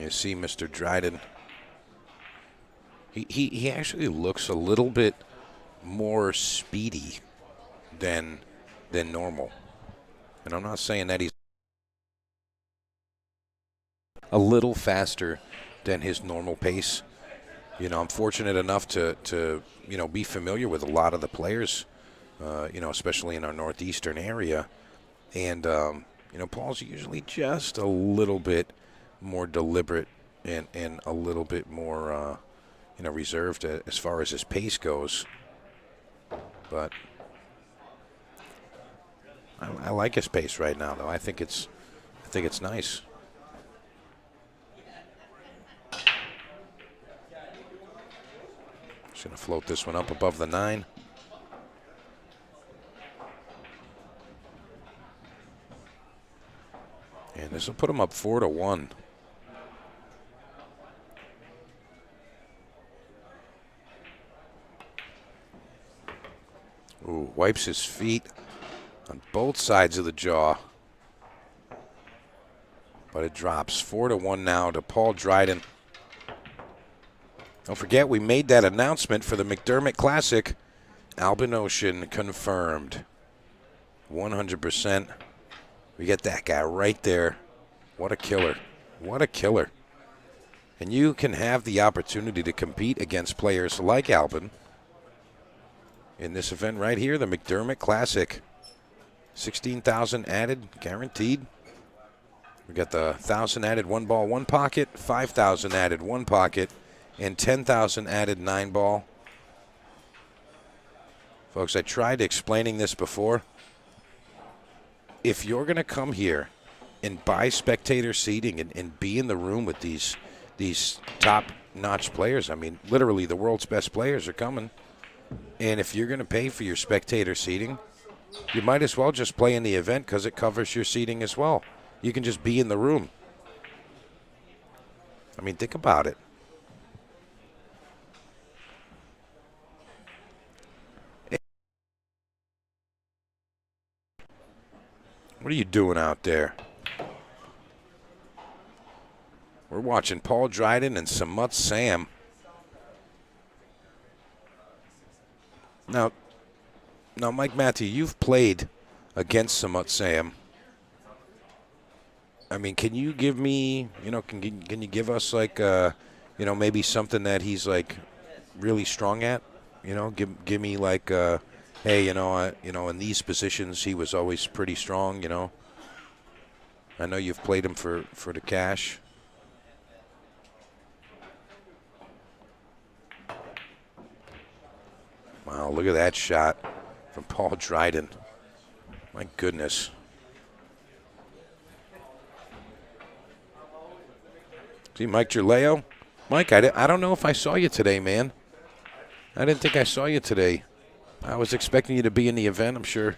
You see Mr. Dryden. He actually looks a little bit more speedy than normal. And I'm not saying that he's a little faster than his normal pace. You know, I'm fortunate enough to you know, be familiar with a lot of the players, you know, especially in our northeastern area. And, you know, Paul's usually just a little bit more deliberate and a little bit more, you know, reserved as far as his pace goes. But I like his pace right now, though. I think it's nice. Just going to float this one up above the 9. And this will put him up 4-1. Ooh, wipes his feet on both sides of the jaw. But it drops 4-1 now to Paul Dryden. Don't forget, we made that announcement for the McDermott Classic. Albin Ocean confirmed. 100%. We get that guy right there. What a killer. What a killer. And you can have the opportunity to compete against players like Albin in this event right here, the McDermott Classic. 16,000 added, guaranteed. We got the 1,000 added 1 ball, 1 pocket, 5,000 added 1 pocket, and 10,000 added 9 ball. Folks, I tried explaining this before. If you're going to come here and buy spectator seating and be in the room with these top-notch players, I mean, literally the world's best players are coming. And if you're going to pay for your spectator seating, you might as well just play in the event because it covers your seating as well. You can just be in the room. I mean, think about it. What are you doing out there? We're watching Paul Dryden and Samut Sam. Now, Mike Matthew, you've played against Samut Sam. I mean, can you give me, you know, can you give us like, you know, maybe something that he's like really strong at? You know, give me like, hey, you know, in these positions he was always pretty strong. You know, I know you've played him for the cash. Wow, look at that shot from Paul Dryden. My goodness. See, Mike Gerleo. Mike, I don't know if I saw you today, man. I didn't think I saw you today. I was expecting you to be in the event. I'm sure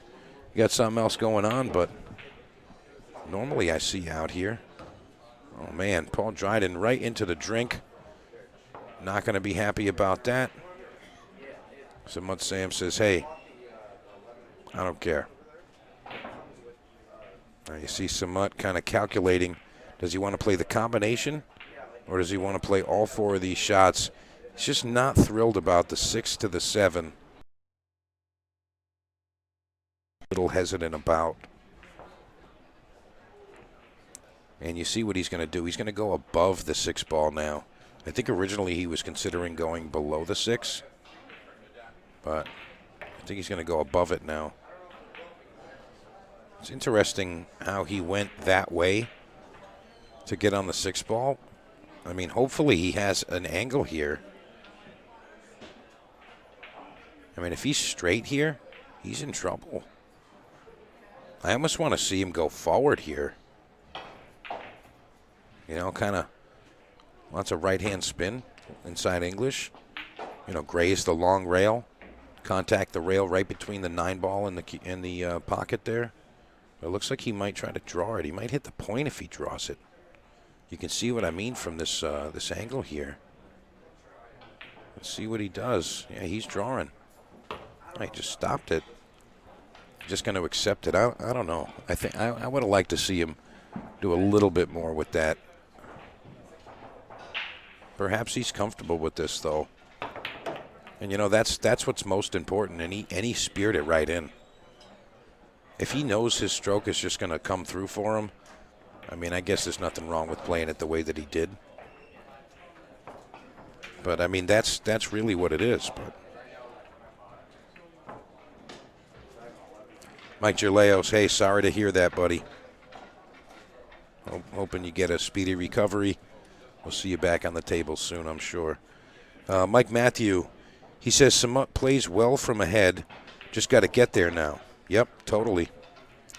you got something else going on, but normally I see you out here. Oh, man, Paul Dryden right into the drink. Not going to be happy about that. Samut Sam says, hey, I don't care. Now you see Samut kind of calculating. Does he want to play the combination or does he want to play all 4 of these shots? He's just not thrilled about the 6 to the 7. A little hesitant about. And you see what he's going to do. He's going to go above the 6 ball now. I think originally he was considering going below the 6. But I think he's going to go above it now. It's interesting how he went that way to get on the 6 ball. I mean, hopefully he has an angle here. I mean, if he's straight here, he's in trouble. I almost want to see him go forward here. You know, kind of lots of right-hand spin inside English. You know, graze the long rail. Contact the rail right between the 9 ball and the pocket there. It looks like he might try to draw it. He might hit the point if he draws it. You can see what I mean from this this angle here. Let's see what he does. Yeah, he's drawing. He just stopped it. Just going to accept it. I don't know. I think I would have liked to see him do a little bit more with that. Perhaps he's comfortable with this, though. And, you know, that's what's most important, and he speared it right in. If he knows his stroke is just going to come through for him, I mean, I guess there's nothing wrong with playing it the way that he did. But, I mean, that's really what it is. But Mike Gerleos, hey, sorry to hear that, buddy. Hoping you get a speedy recovery. We'll see you back on the table soon, I'm sure. Mike Matthew, he says Samut plays well from ahead. Just got to get there now. Yep, totally.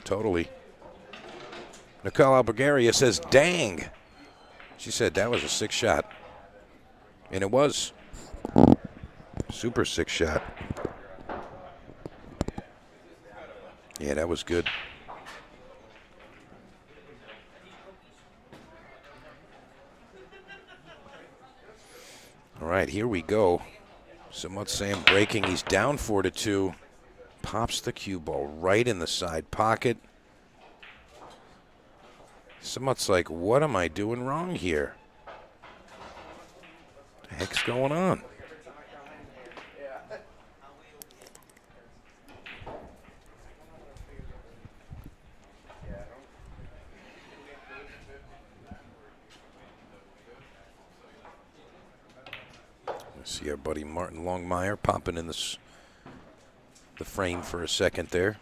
Totally. Nicole Albergaria says, dang. She said that was a sick shot. And it was. Super sick shot. Yeah, that was good. All right, here we go. Samut Sam breaking. He's down 4-2. Pops the cue ball right in the side pocket. Samut's like, what am I doing wrong here? What the heck's going on? See our buddy Martin Longmire popping in the frame for a second there.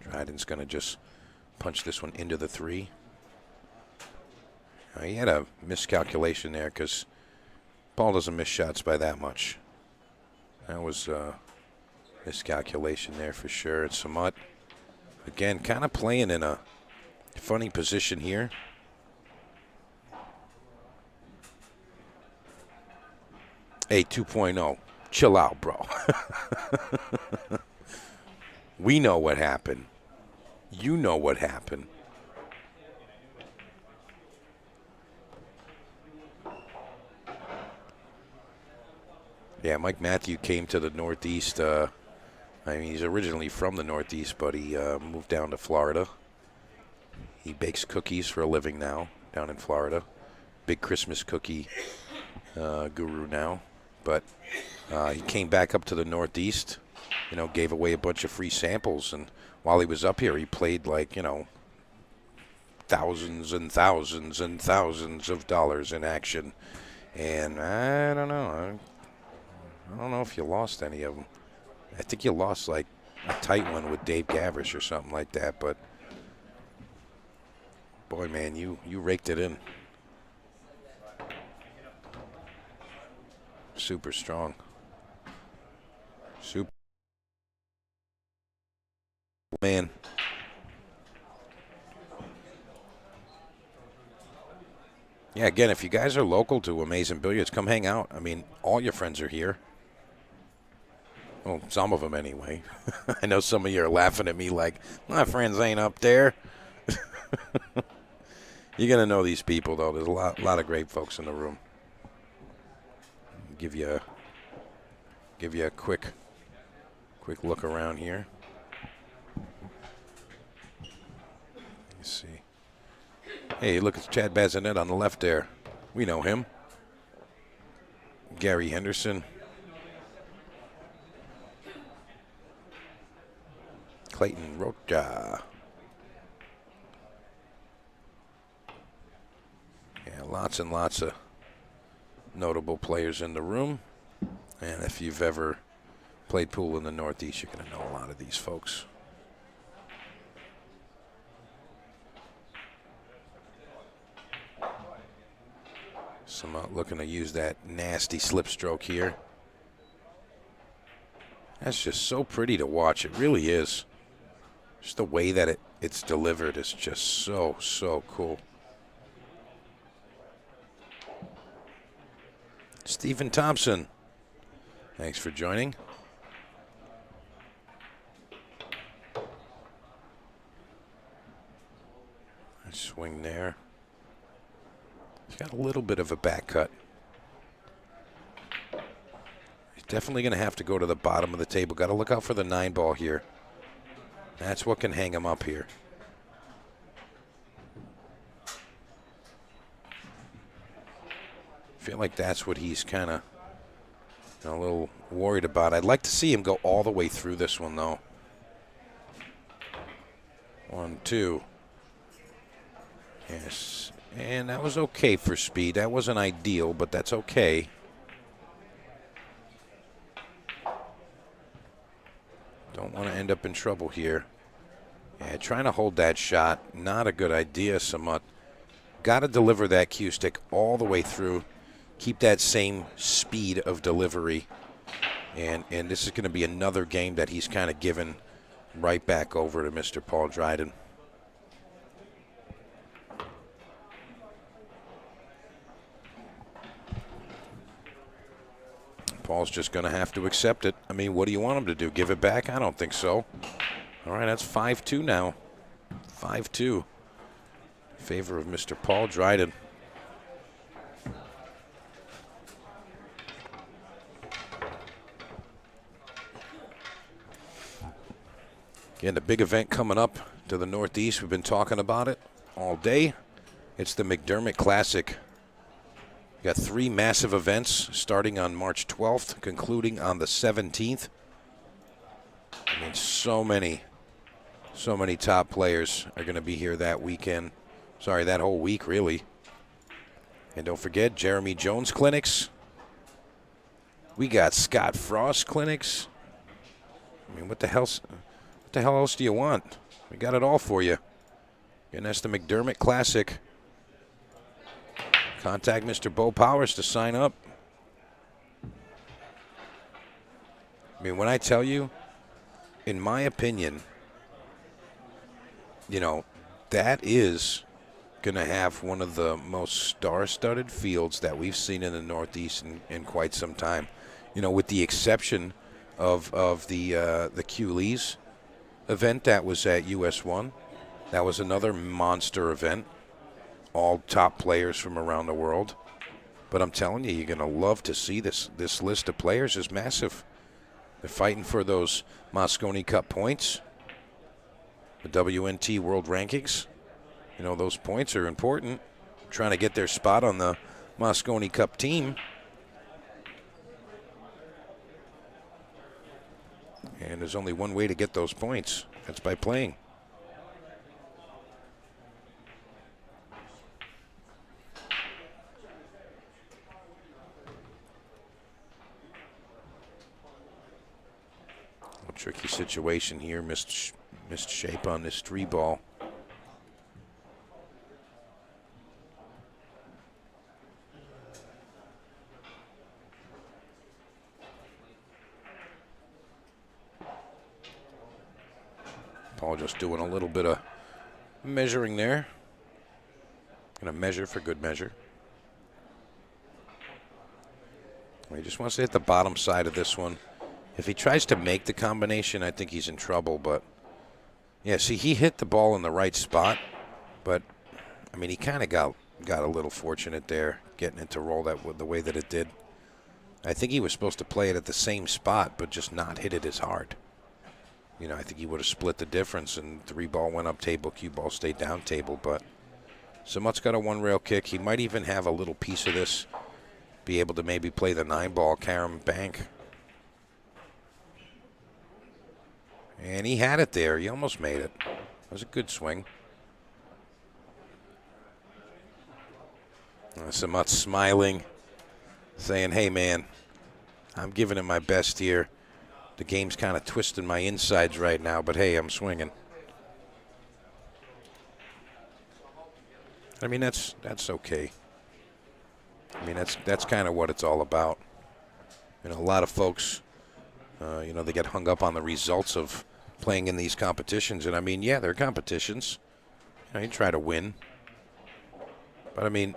Dryden's going to just punch this one into the 3. He had a miscalculation there because Paul doesn't miss shots by that much. That was a miscalculation there for sure. It's Samut, again, kind of playing in a funny position here. Hey, 2.0, chill out, bro. We know what happened. You know what happened. Yeah, Mike Matthew came to the Northeast. I mean, he's originally from the Northeast, but he moved down to Florida. He bakes cookies for a living now down in Florida. Big Christmas cookie guru now. But he came back up to the Northeast, you know, gave away a bunch of free samples. And while he was up here, he played like, you know, thousands and thousands and thousands of dollars in action. And I don't know. I don't know if you lost any of them. I think you lost like a tight one with Dave Gavish or something like that. But, boy, man, you raked it in. Super strong. Super. Man. Yeah, again, if you guys are local to Amazing Billiards, come hang out. I mean, all your friends are here. Well, some of them anyway. I know some of you are laughing at me like, my friends ain't up there. You're going to know these people, though. There's a lot of great folks in the room. Give you a quick look around here. Let's see. Hey, look, it's Chad Bazinet on the left there. We know him. Gary Henderson. Clayton Rocha. Yeah, lots and lots of notable players in the room. And if you've ever played pool in the Northeast, you're going to know a lot of these folks. Some looking to use that nasty slip stroke here. That's just so pretty to watch. It really is. Just the way that it's delivered is just so, so cool. Stephen Thompson, thanks for joining. Nice swing there. He's got a little bit of a back cut. He's definitely going to have to go to the bottom of the table. Got to look out for the 9 ball here. That's what can hang him up here. I feel like that's what he's kind of a little worried about. I'd like to see him go all the way through this one, though. 1, 2. Yes. And that was okay for speed. That wasn't ideal, but that's okay. Don't want to end up in trouble here. Yeah, trying to hold that shot, not a good idea, somewhat. Got to deliver that cue stick all the way through. Keep that same speed of delivery. And this is going to be another game that he's kind of given right back over to Mr. Paul Dryden. Paul's just going to have to accept it. I mean, what do you want him to do? Give it back? I don't think so. All right, that's 5-2 now. 5-2 in favor of Mr. Paul Dryden. Again, the big event coming up to the Northeast. We've been talking about it all day. It's the McDermott Classic. We got 3 massive events starting on March 12th, concluding on the 17th. I mean, so many top players are going to be here that weekend. Sorry, that whole week, really. And don't forget, Jeremy Jones clinics. We got Scott Frost clinics. I mean, what the hell else do you want? We got it all for you. And that's the McDermott Classic. Contact Mr. Beau-Powers to sign up. I mean, when I tell you, in my opinion, you know, that is going to have one of the most star-studded fields that we've seen in the Northeast in quite some time. You know, with the exception of the Q-Lees event that was at US 1. That was another monster event. All top players from around the world. But I'm telling you, you're going to love to see this. This list of players is massive. They're fighting for those Mosconi Cup points, the WNT World Rankings. You know, those points are important. Trying to get their spot on the Mosconi Cup team. And there's only one way to get those points. That's by playing. Tricky situation here. Missed shape on this 3 ball. Paul just doing a little bit of measuring there. Gonna measure for good measure. He just wants to hit the bottom side of this one. If he tries to make the combination, I think he's in trouble. But, yeah, see, he hit the ball in the right spot. But, I mean, he kind of got a little fortunate there, getting it to roll that the way that it did. I think he was supposed to play it at the same spot, but just not hit it as hard. You know, I think he would have split the difference, and 3 ball went up table, cue ball stayed down table. But Samut's got a 1-rail kick. He might even have a little piece of this, be able to maybe play the 9 ball, carom bank. And he had it there. He almost made it. That was a good swing. Samut's smiling, saying, hey, man, I'm giving it my best here. The game's kind of twisting my insides right now, but, hey, I'm swinging. I mean, that's okay. I mean, that's kind of what it's all about. You know, a lot of folks, you know, they get hung up on the results of playing in these competitions. And, I mean, yeah, they're competitions. You know, you try to win. But, I mean,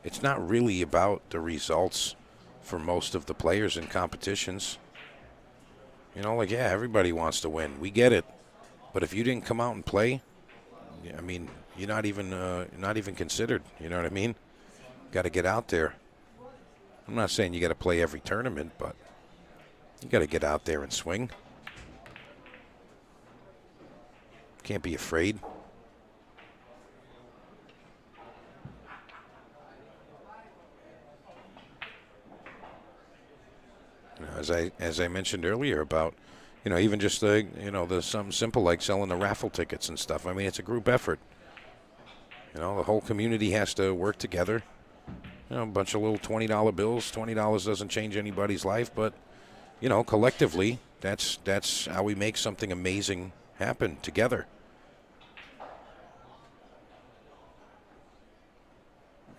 it's not really about the results for most of the players in competitions. You know, like, yeah, everybody wants to win. We get it. But if you didn't come out and play, I mean, you're not even considered. You know what I mean? Got to get out there. I'm not saying you got to play every tournament, but you got to get out there and swing. Can't be afraid. You know, as I mentioned earlier about, you know, even just the, you know, the something simple like selling the raffle tickets and stuff. I mean, it's a group effort. You know, the whole community has to work together. You know, a bunch of little $20 bills. $20 doesn't change anybody's life, but, you know, collectively, that's how we make something amazing happen together.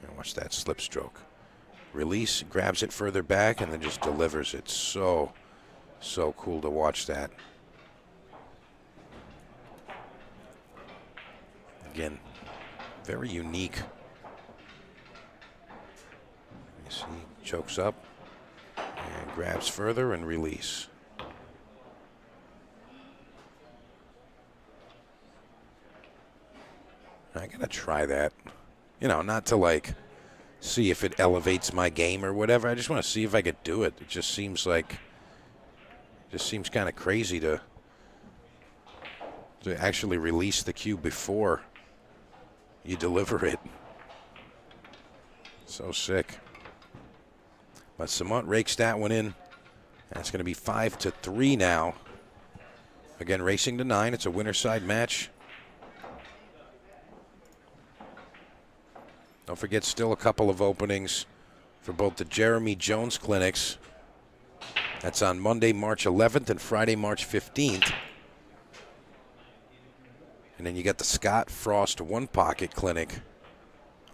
And watch that slip stroke. Release, grabs it further back, and then just delivers it. So cool to watch that. Again, very unique. You see, chokes up and grabs further and release. I gotta try that. You know, not to like see if it elevates my game or whatever. I just want to see if I could do it. It just seems kind of crazy to actually release the cue before you deliver it. So sick. But Samant rakes that one in. That's going to be 5-3 now. Again, racing to 9. It's a winner side match. Don't forget, still a couple of openings for both the Jeremy Jones clinics. That's on Monday, March 11th and Friday, March 15th. And then you got the Scott Frost One Pocket Clinic.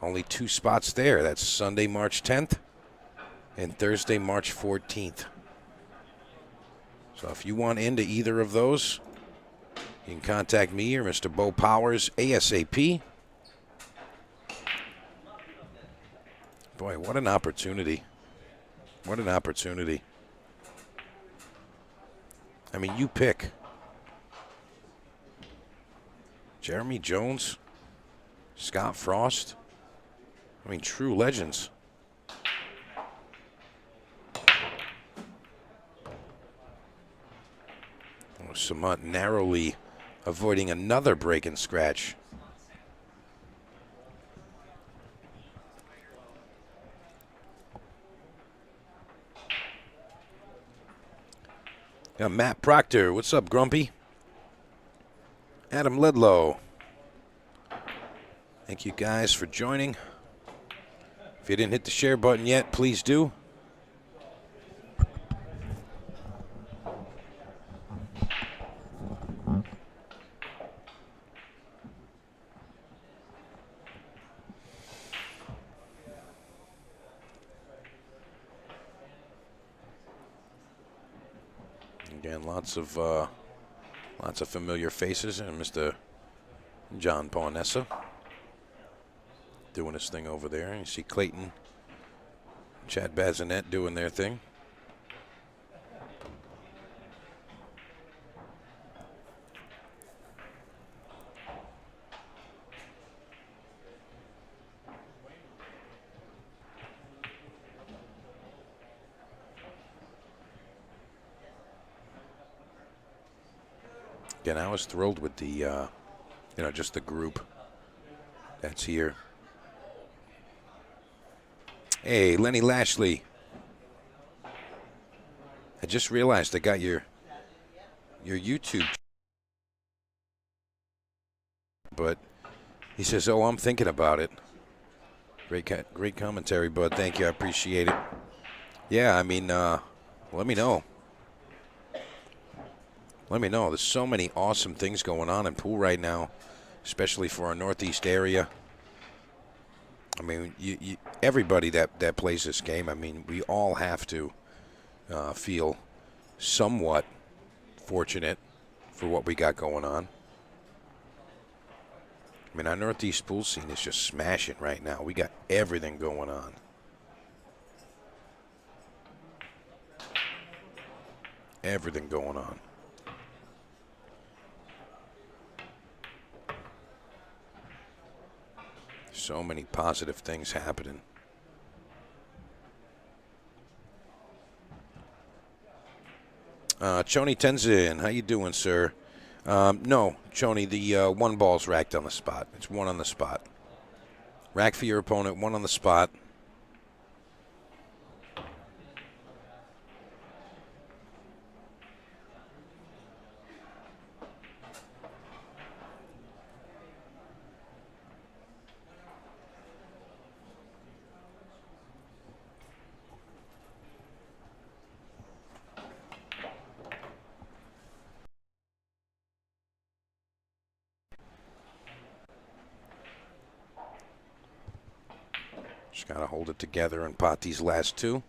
Only 2 spots there. That's Sunday, March 10th and Thursday, March 14th. So if you want into either of those, you can contact me or Mr. Beau-Powers ASAP. Boy, what an opportunity. What an opportunity. I mean, you pick. Jeremy Jones, Scott Frost. I mean, true legends. Oh, Samant narrowly avoiding another break and scratch. Got Matt Proctor. What's up, Grumpy? Adam Ledlow. Thank you guys for joining. If you didn't hit the share button yet, please do. Again, lots of familiar faces, and Mr. John Pawnessa doing his thing over there. You see Clayton, Chad Bazinet doing their thing. Again, I was thrilled with the, just the group that's here. Hey, Lenny Lashley. I just realized I got your YouTube. But he says, oh, I'm thinking about it. Great commentary, bud. Thank you. I appreciate it. Yeah, I mean, let me know. Let me know. There's so many awesome things going on in pool right now, especially for our Northeast area. I mean, everybody that plays this game, I mean, we all have to feel somewhat fortunate for what we got going on. I mean, our Northeast pool scene is just smashing right now. We got everything going on. Everything going on. So many positive things happening. Choni Tenzin, how you doing, sir? No, Joni, the one ball's racked on the spot. It's one on the spot. Rack for your opponent, one on the spot. Just got to hold it together and pot these last two.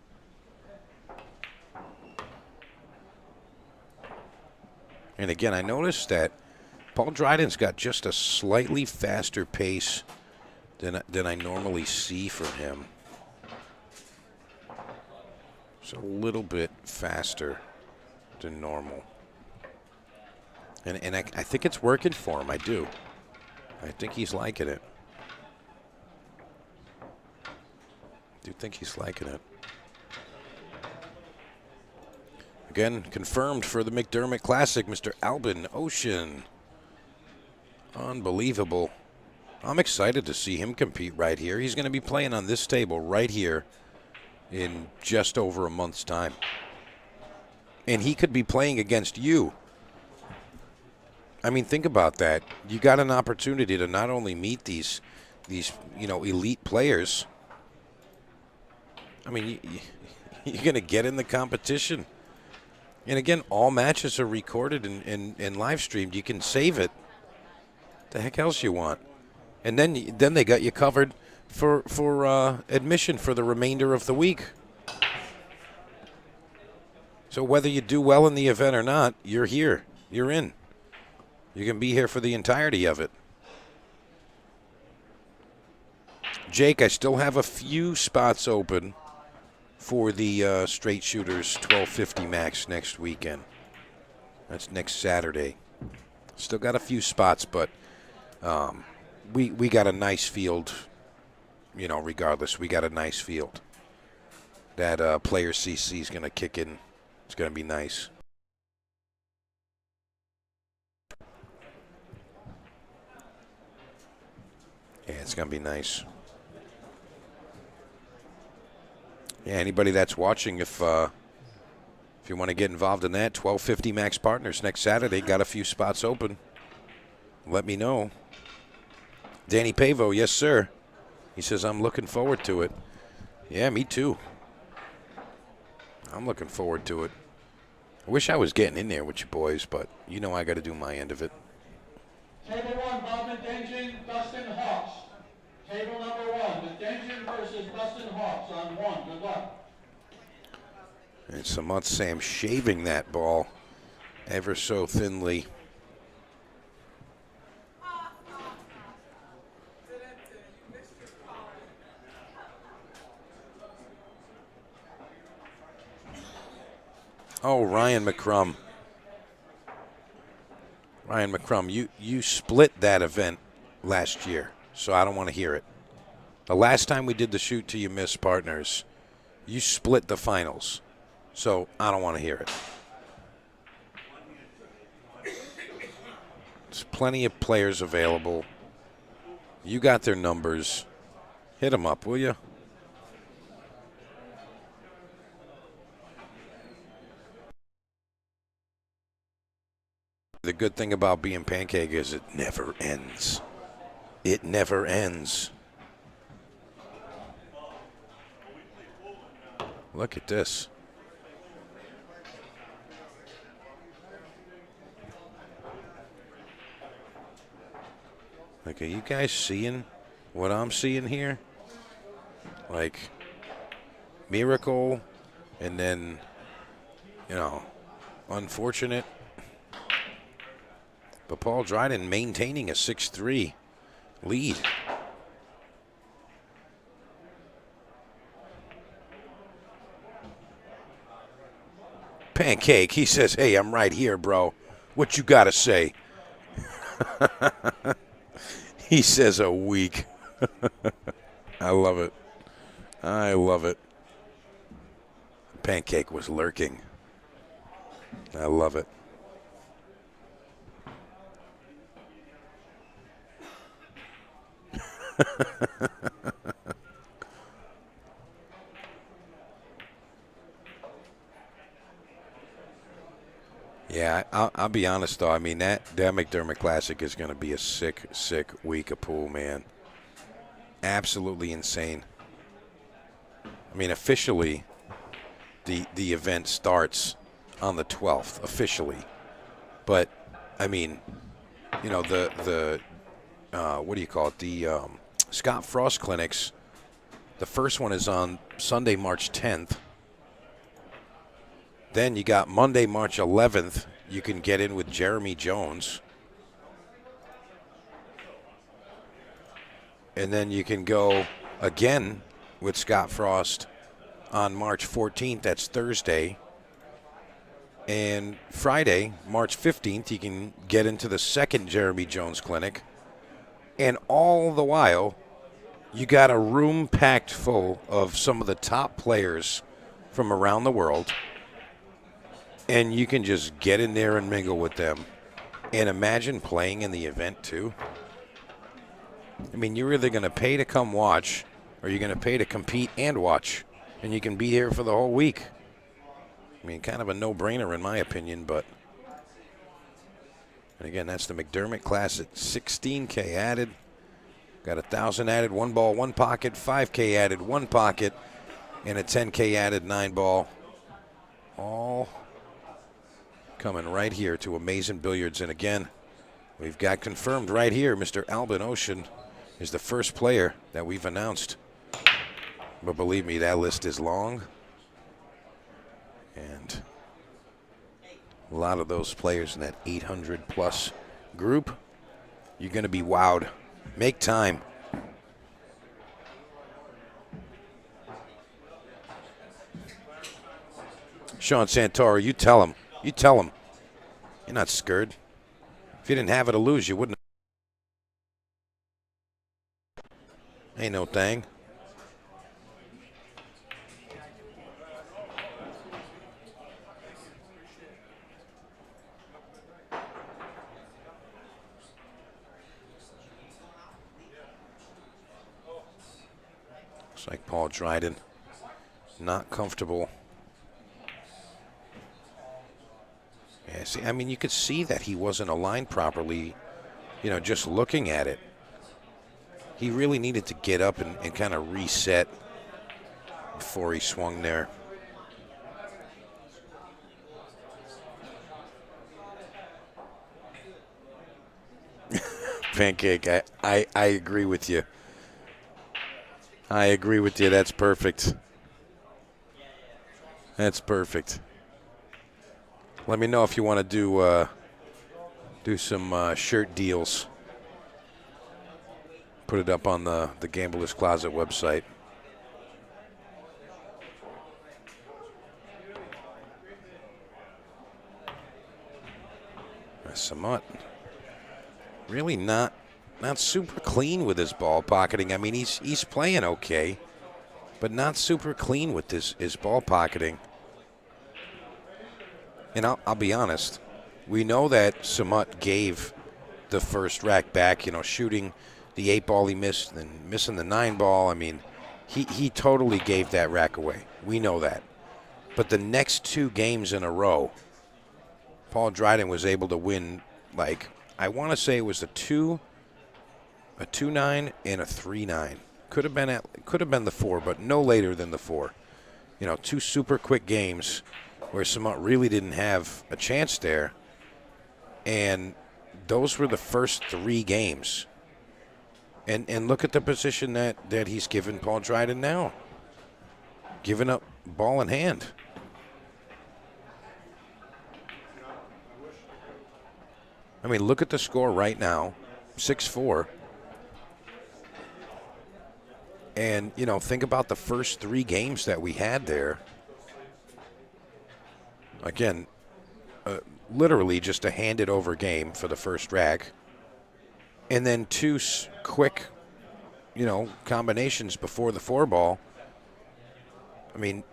And again, I noticed that Paul Dryden's got just a slightly faster pace than I normally see from him. It's a little bit faster than normal. And I think it's working for him. I do. I think he's liking it. I do think he's liking it. Again, confirmed for the McDermott Classic, Mr. Albin Ocean. Unbelievable. I'm excited to see him compete right here. He's going to be playing on this table right here in just over a month's time. And he could be playing against you. I mean, think about that. You got an opportunity to not only meet these elite players. I mean, you're going to get in the competition. And again, all matches are recorded and live streamed. You can save it. The heck else you want? And then they got you covered for admission for the remainder of the week. So whether you do well in the event or not, you're here. You're in. You can be here for the entirety of it. Jake, I still have a few spots open for the straight shooters 1250 max next weekend. That's next Saturday. Still got a few spots, but we got a nice field. You know, regardless, we got a nice field. That player CC is going to kick in. It's going to be nice. Yeah, it's going to be nice. Yeah, anybody that's watching, if you want to get involved in that, 1250 Max Partners next Saturday, got a few spots open. Let me know. Danny Pavo, yes, sir. He says, I'm looking forward to it. Yeah, me too. I'm looking forward to it. I wish I was getting in there with you boys, but you know I got to do my end of it. Table 1, Bob Denton, Dustin Hawks. Table number 1, the Denton versus Dustin Hawks on 1. Good luck. And Samut Sam shaving that ball ever so thinly. Oh, Ryan McCrum. Ryan McCrum, you split that event last year, so I don't want to hear it. The last time we did the Shoot Till You Miss Partners, you split the finals, so I don't want to hear it. There's plenty of players available. You got their numbers. Hit them up, will you? The good thing about being Pancake is it never ends. It never ends. Look at this. Like, are you guys seeing what I'm seeing here? Like, miracle, and then, you know, unfortunate. But Paul Dryden maintaining a 6-3 lead. Pancake, he says, hey, I'm right here, bro. What you got to say? He says a week. I love it. I love it. Pancake was lurking. I love it. Yeah, I'll be honest though. I mean that McDermott Classic is going to be a sick week of pool, man. Absolutely insane. I mean, officially, the event starts on the 12th officially, but I mean, you know the what do you call it? The Scott Frost clinics. The first one is on Sunday, March 10th. Then you got Monday, March 11th. You can get in with Jeremy Jones. And then you can go again with Scott Frost on March 14th. That's Thursday. And Friday, March 15th, you can get into the second Jeremy Jones clinic. And all the while, you got a room packed full of some of the top players from around the world. And you can just get in there and mingle with them. And imagine playing in the event, too. I mean, you're either going to pay to come watch or you're going to pay to compete and watch. And you can be here for the whole week. I mean, kind of a no-brainer in my opinion, but... And again, that's the McDermott class at 16K added. Got 1,000 added, 1 ball, 1 pocket, 5K added, 1 pocket, and a 10K added 9 ball. All coming right here to Amazing Billiards. And again, we've got confirmed right here, Mr. Albin Ocean is the first player that we've announced. But believe me, that list is long. And a lot of those players in that 800-plus group, you're going to be wowed. Make time. Sean Santoro, you tell him. You tell him. You're not scared. If you didn't have it to lose, you wouldn't. Ain't no thing. Looks like Paul Dryden not comfortable. Yeah, see, I mean, you could see that he wasn't aligned properly, you know, just looking at it. He really needed to get up and kind of reset before he swung there. Pancake, I agree with you. I agree with you. That's perfect. That's perfect. Let me know if you want to do some shirt deals. Put it up on the Gambler's Closet website. Samut really not super clean with his ball pocketing. I mean, he's playing okay, but not super clean with his ball pocketing. And I'll be honest, we know that Samut gave the first rack back, you know, shooting the 8 ball he missed and missing the 9 ball. I mean, he totally gave that rack away. We know that. But the next 2 games in a row, Paul Dryden was able to win, like, I want to say it was a 2-9 and a 3-9. Could have been the 4, but no later than the 4. You know, 2 super quick games where Samut really didn't have a chance there. And those were the first 3 games. And look at the position that he's given Paul Dryden now. Giving up ball in hand. I mean, look at the score right now, 6-4. And, you know, think about the first 3 games that we had there. Again, literally just a handed-over game for the first rack. And then 2 quick, you know, combinations before the 4 ball. I mean,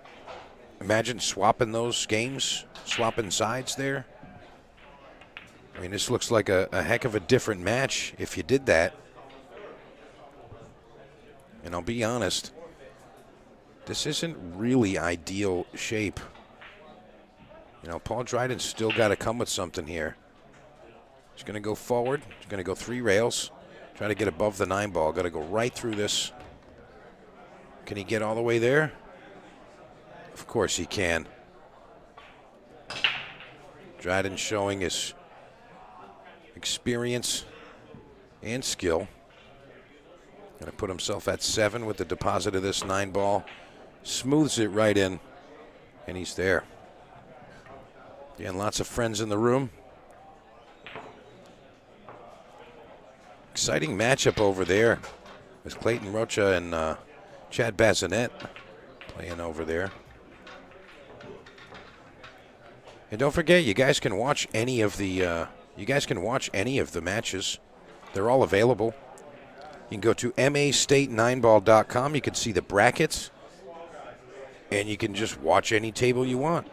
imagine swapping those games, swapping sides there. I mean, this looks like a heck of a different match if you did that. And I'll be honest, this isn't really ideal shape. You know, Paul Dryden's still got to come with something here. He's going to go forward. He's going to go 3 rails. Try to get above the 9 ball. Got to go right through this. Can he get all the way there? Of course he can. Dryden showing his experience and skill. Going to put himself at 7 with the deposit of this 9 ball. Smooths it right in, and he's there. Again, lots of friends in the room. Exciting matchup over there with Clayton Rocha and Chad Bazinet playing over there. And don't forget, you guys can watch any of the matches. They're all available. You can go to mastate9ball.com. You can see the brackets, and you can just watch any table you want.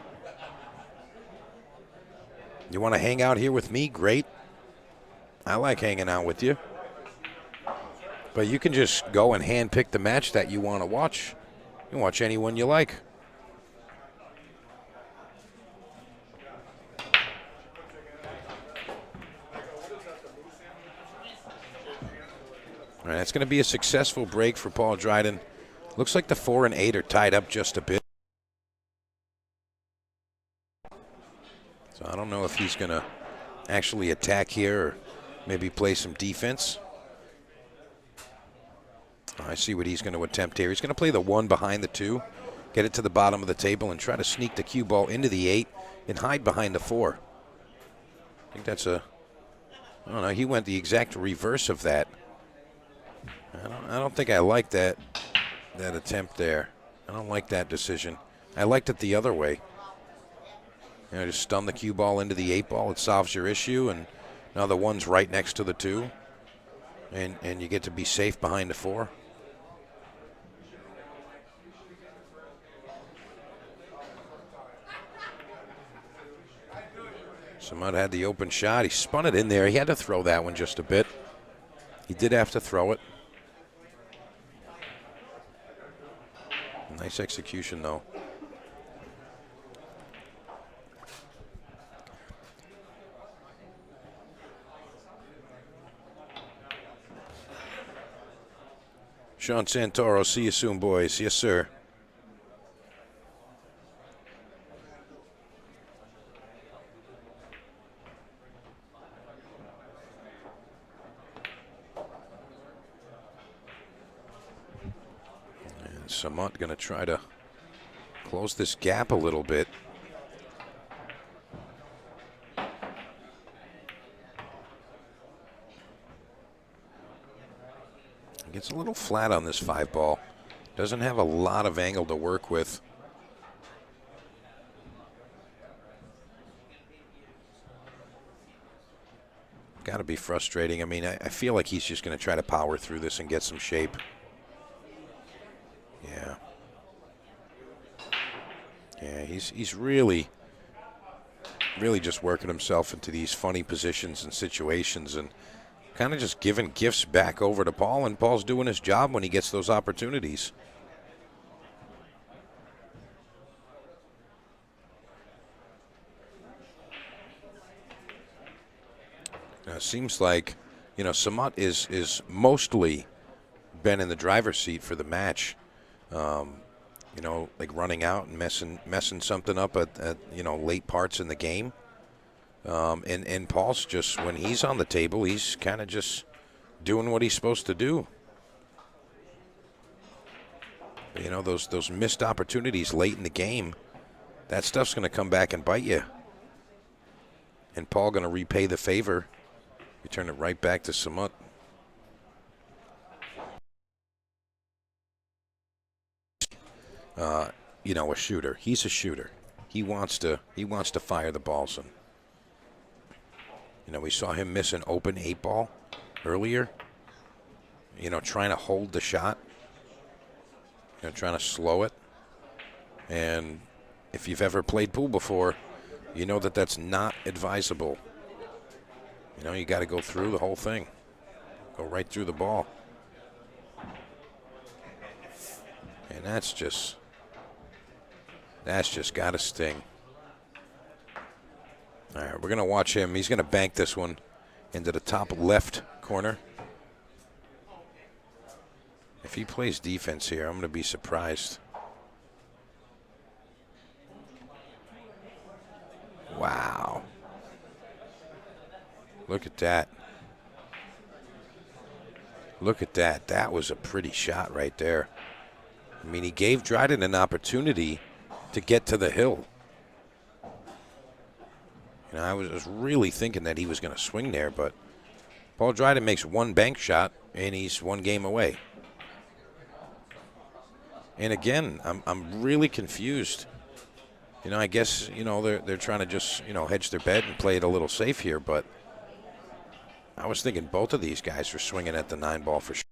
You want to hang out here with me? Great. I like hanging out with you. But you can just go and handpick the match that you want to watch. You can watch any one you like. All right, that's going to be a successful break for Paul Dryden. Looks like the 4 and 8 are tied up just a bit. So I don't know if he's going to actually attack here or maybe play some defense. I see what he's going to attempt here. He's going to play the 1 behind the 2, get it to the bottom of the table, and try to sneak the cue ball into the 8 and hide behind the 4. I think that's I don't know, he went the exact reverse of that. I don't think I like that attempt there. I don't like that decision. I liked it the other way. You know, just stun the cue ball into the 8 ball. It solves your issue, and now the 1's right next to the 2, and you get to be safe behind the 4. Samad had the open shot. He spun it in there. He had to throw that one just a bit. He did have to throw it. Nice execution, though. Sean Santoro, see you soon, boys. Yes, sir. Samut going to try to close this gap a little bit. Gets a little flat on this 5 ball. Doesn't have a lot of angle to work with. Got to be frustrating. I mean, I feel like he's just going to try to power through this and get some shape. Yeah. Yeah, he's really just working himself into these funny positions and situations and kind of just giving gifts back over to Paul, and Paul's doing his job when he gets those opportunities. Now, it seems like, you know, Samut is mostly been in the driver's seat for the match. You know, like running out and messing something up at you know, late parts in the game. And Paul's just, when he's on the table, he's kind of just doing what he's supposed to do. You know, those missed opportunities late in the game, that stuff's going to come back and bite you. And Paul going to repay the favor. You turn it right back to Samut. You know, a shooter. He's a shooter. He wants to fire the balls in. You know, we saw him miss an open 8 ball earlier. You know, trying to hold the shot. You know, trying to slow it. And if you've ever played pool before, you know that that's not advisable. You know, you got to go through the whole thing. Go right through the ball. And that's just got to sting. All right, we're going to watch him. He's going to bank this one into the top left corner. If he plays defense here, I'm going to be surprised. Wow. Look at that. Look at that. That was a pretty shot right there. I mean, he gave Dryden an opportunity to get to the hill. You know, I was really thinking that he was going to swing there, but Paul Dryden makes one bank shot, and he's one game away. And again, I'm really confused. You know, I guess, you know, they're trying to just, you know, hedge their bet and play it a little safe here, but I was thinking both of these guys were swinging at the 9-ball for sure.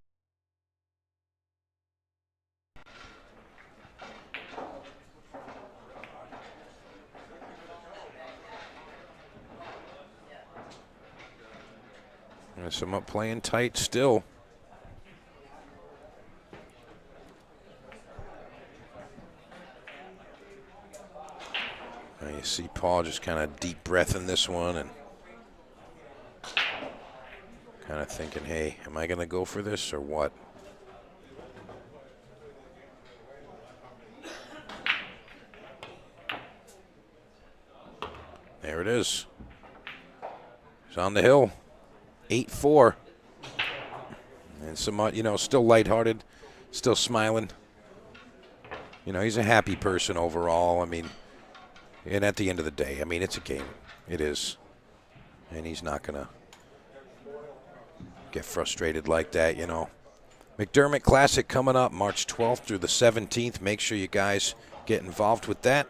And some up playing tight still. Now you see Paul just kind of deep breath in this one and kind of thinking, hey, am I going to go for this or what? There it is. He's on the hill. 8-4. And somewhat, you know, still lighthearted, still smiling. You know, he's a happy person overall. I mean, and at the end of the day, I mean, it's a game. It is. And he's not going to get frustrated like that, you know. McDermott Classic coming up March 12th through the 17th. Make sure you guys get involved with that.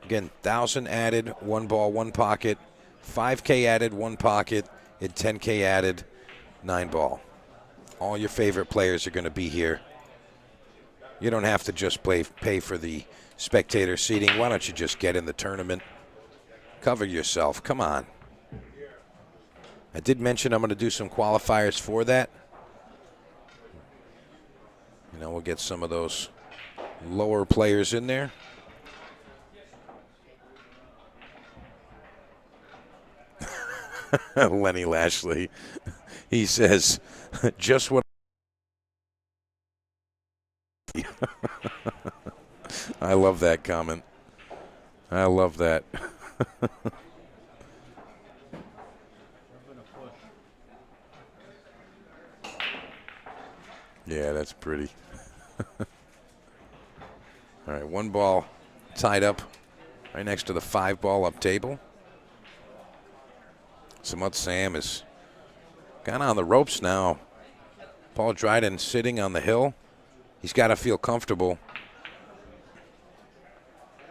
Again, 1,000 added, 1 ball, 1 pocket. 5K added, 1 pocket. And 10K added, 9 ball. All your favorite players are going to be here. You don't have to just pay for the spectator seating. Why don't you just get in the tournament? Cover yourself. Come on. I did mention I'm going to do some qualifiers for that. You know, we'll get some of those lower players in there. Lenny Lashley, he says, just what I love that comment. I love that. Yeah, that's pretty. All right, 1 ball tied up right next to the 5-ball up table. Samut Sam is kind of on the ropes now. Paul Dryden sitting on the hill. He's got to feel comfortable.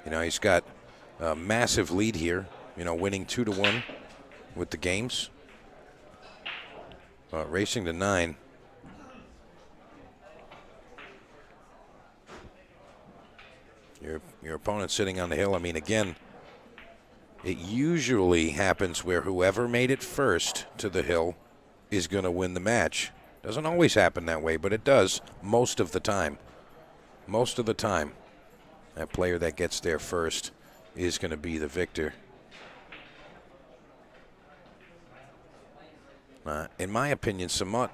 You know, he's got a massive lead here, you know, winning 2-1 with the games. Racing to 9. Your opponent sitting on the hill. I mean, again, it usually happens where whoever made it first to the hill is going to win the match. Doesn't always happen that way, but it does most of the time. Most of the time, that player that gets there first is going to be the victor. In my opinion, Samut,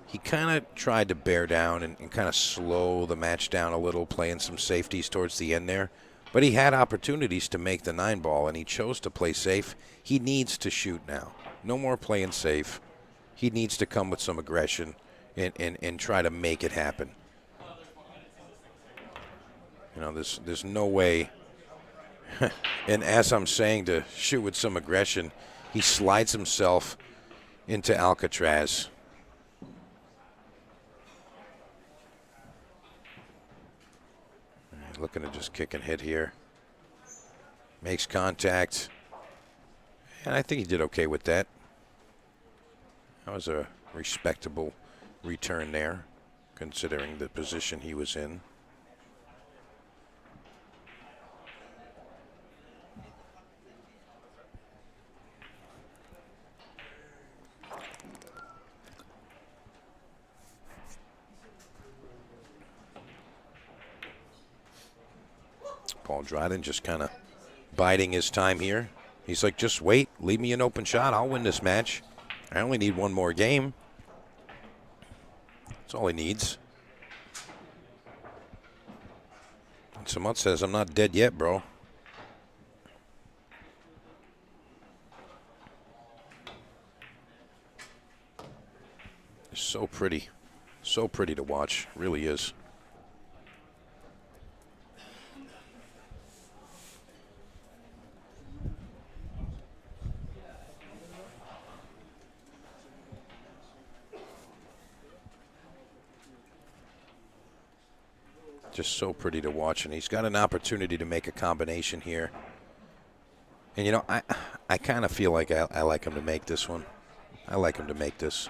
he kind of tried to bear down and kind of slow the match down a little, playing some safeties towards the end there. But he had opportunities to make the 9-ball, and he chose to play safe. He needs to shoot now. No more playing safe. He needs to come with some aggression and try to make it happen. You know, there's no way. And as I'm saying to shoot with some aggression, he slides himself into Alcatraz. Looking to just kick and hit here. Makes contact. And I think he did okay with that. That was a respectable return there, considering the position he was in. Paul Dryden just kind of biding his time here. He's like, just wait, leave me an open shot. I'll win this match. I only need one more game. That's all he needs. And Samut says, I'm not dead yet, bro. It's so pretty. So pretty to watch. Really is. Just so pretty to watch, and he's got an opportunity to make a combination here. And, you know, I kind of feel like I like him to make this one. I like him to make this.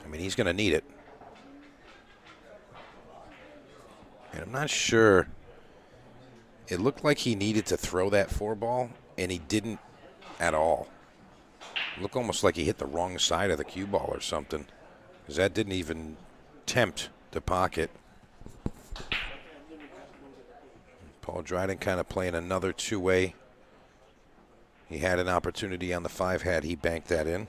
I mean, he's going to need it. And I'm not sure. It looked like he needed to throw that 4-ball, and he didn't at all. It looked almost like he hit the wrong side of the cue ball or something, because that didn't even tempt the pocket. Paul Dryden kind of playing another two-way. He had an opportunity on the 5 had he banked that in.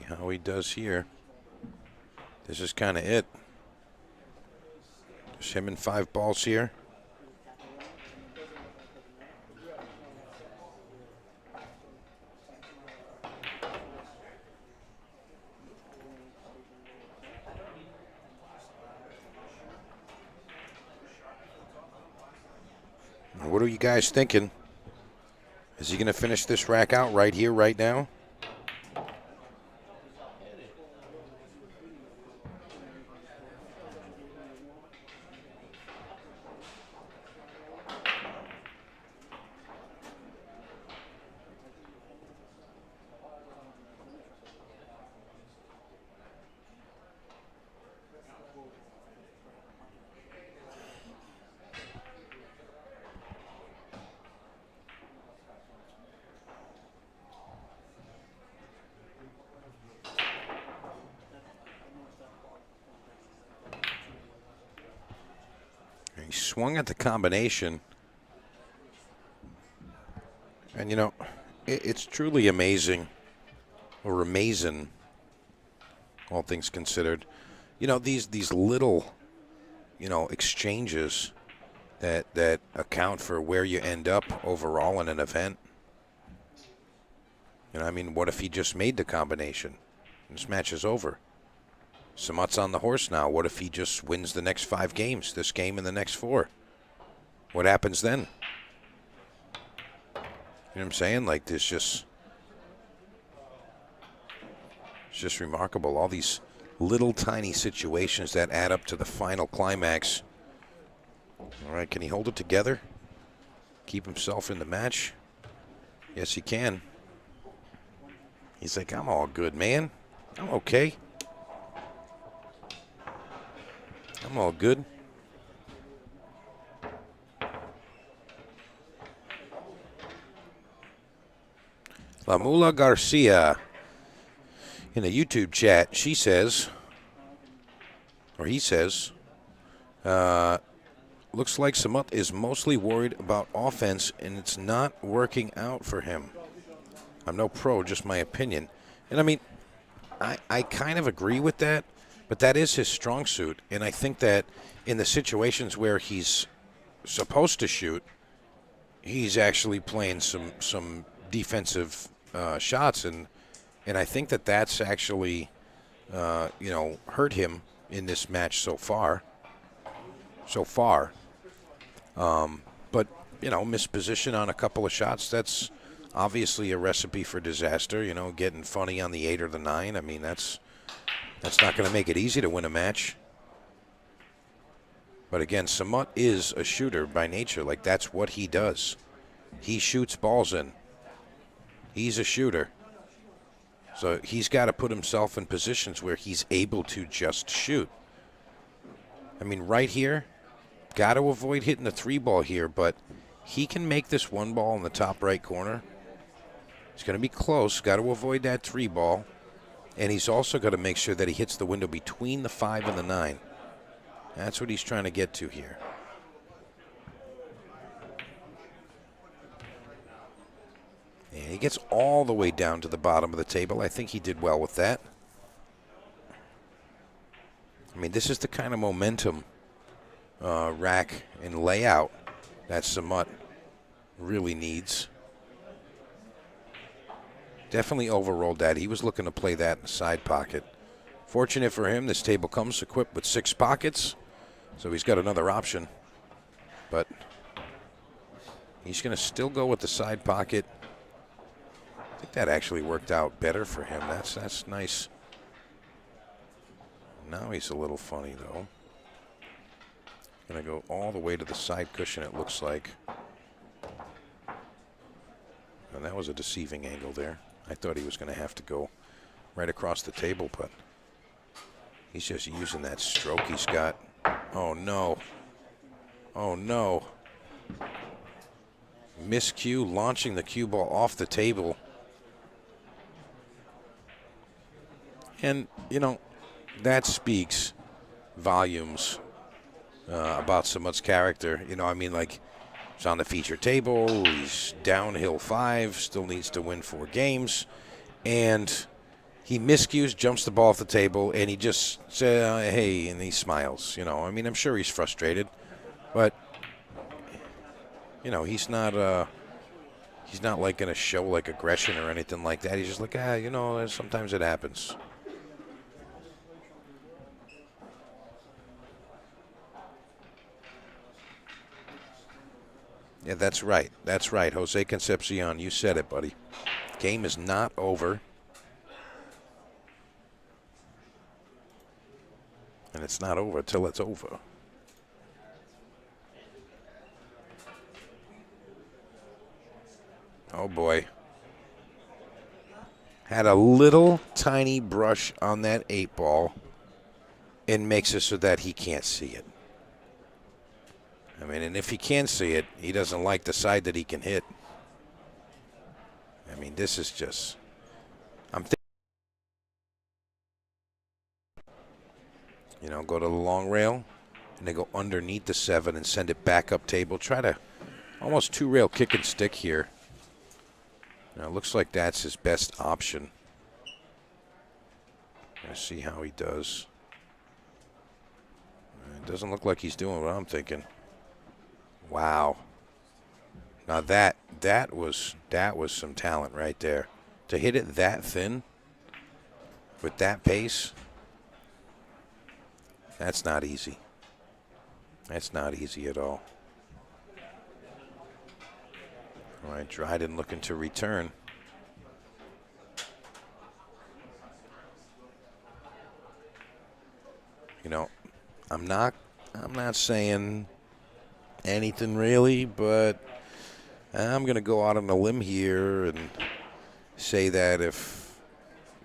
How he does here. This is kind of it. Just him and 5 balls here. What are you guys thinking? Is he going to finish this rack out right here, right now? He swung at the combination. And, you know, it's truly amazing, or amazing, all things considered. You know, these little, you know, exchanges that account for where you end up overall in an event. You know, I mean, what if he just made the combination? This match is over. Samut's on the horse now. What if he just wins the next 5 games, this game and the next 4? What happens then? You know what I'm saying? Like, this just... It's just remarkable. All these little tiny situations that add up to the final climax. All right, can he hold it together? Keep himself in the match? Yes, he can. He's like, I'm all good, man. I'm okay. I'm all good. La Mula Garcia in the YouTube chat, she says, or he says, looks like Samut is mostly worried about offense and it's not working out for him. I'm no pro, just my opinion. And I mean, I kind of agree with that. But that is his strong suit, and I think that in the situations where he's supposed to shoot, he's actually playing some defensive shots, and I think that that's actually you know, hurt him in this match so far. But you know, misposition on a couple of shots, that's obviously a recipe for disaster. You know, getting funny on the 8 or the 9. I mean, that's not going to make it easy to win a match. But again, Samut is a shooter by nature. Like, that's what he does. He shoots balls in. He's a shooter. So he's got to put himself in positions where he's able to just shoot. I mean, right here, got to avoid hitting the 3-ball here, but he can make this 1-ball in the top right corner. He's going to be close. Got to avoid that 3-ball. And he's also got to make sure that he hits the window between the 5 and the 9. That's what he's trying to get to here. And he gets all the way down to the bottom of the table. I think he did well with that. I mean, this is the kind of momentum rack and layout that Samut really needs. Definitely overrolled that. He was looking to play that in the side pocket. Fortunate for him, this table comes equipped with 6 pockets, so he's got another option. But he's going to still go with the side pocket. I think that actually worked out better for him. That's nice. Now he's a little funny, though. Going to go all the way to the side cushion, it looks like. And that was a deceiving angle there. I thought he was going to have to go right across the table, but he's just using that stroke he's got. Oh, no. Oh, no. Miscue, launching the cue ball off the table. And, you know, that speaks volumes about Samut's character. You know, I mean, like, he's on the feature table, he's downhill 5, still needs to win 4 games, and he miscues, jumps the ball off the table, and he just says, hey, and he smiles. You know, I mean, I'm sure he's frustrated, but, you know, he's not like going to show, like, aggression or anything like that. He's just like, you know, sometimes it happens. Yeah, that's right. That's right. Jose Concepcion, you said it, buddy. Game is not over. And it's not over till it's over. Oh, boy. Had a little tiny brush on that 8-ball and makes it so that he can't see it. I mean, and if he can see it, he doesn't like the side that he can hit. I mean, this is just, you know, go to the long rail, and then go underneath the 7 and send it back up table. Try to almost 2-rail kick and stick here. Now, it looks like that's his best option. Let's see how he does. It doesn't look like he's doing what I'm thinking. Wow. Now that was some talent right there. To hit it that thin with that pace, that's not easy. That's not easy at all. All right, Dryden looking to return. You know, I'm not saying anything really, but I'm going to go out on a limb here and say that if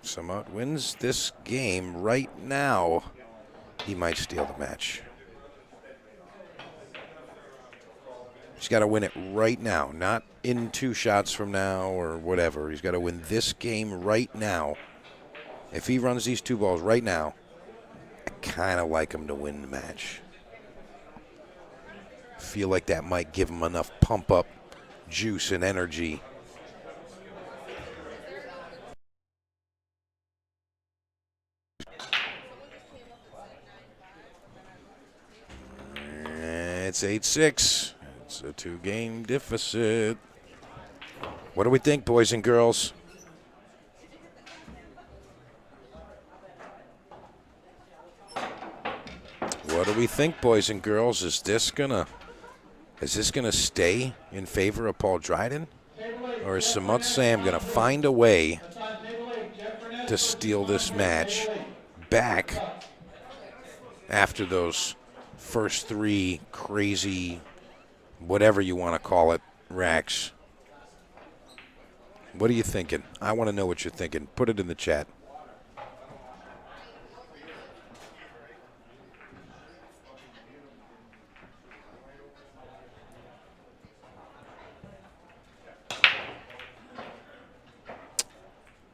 Samut wins this game right now, he might steal the match. He's got to win it right now, not in 2 shots from now or whatever. He's got to win this game right now. If he runs these 2 balls right now, I kind of like him to win the match. Feel like that might give him enough pump up juice and energy. It's 8-6. It's a 2-game deficit. What do we think, boys and girls? What do we think, boys and girls? Is this gonna stay in favor of Paul Dryden? Or is Samut Sam going to find a way to steal this match back after those first 3 crazy, whatever you want to call it, racks? What are you thinking? I want to know what you're thinking. Put it in the chat.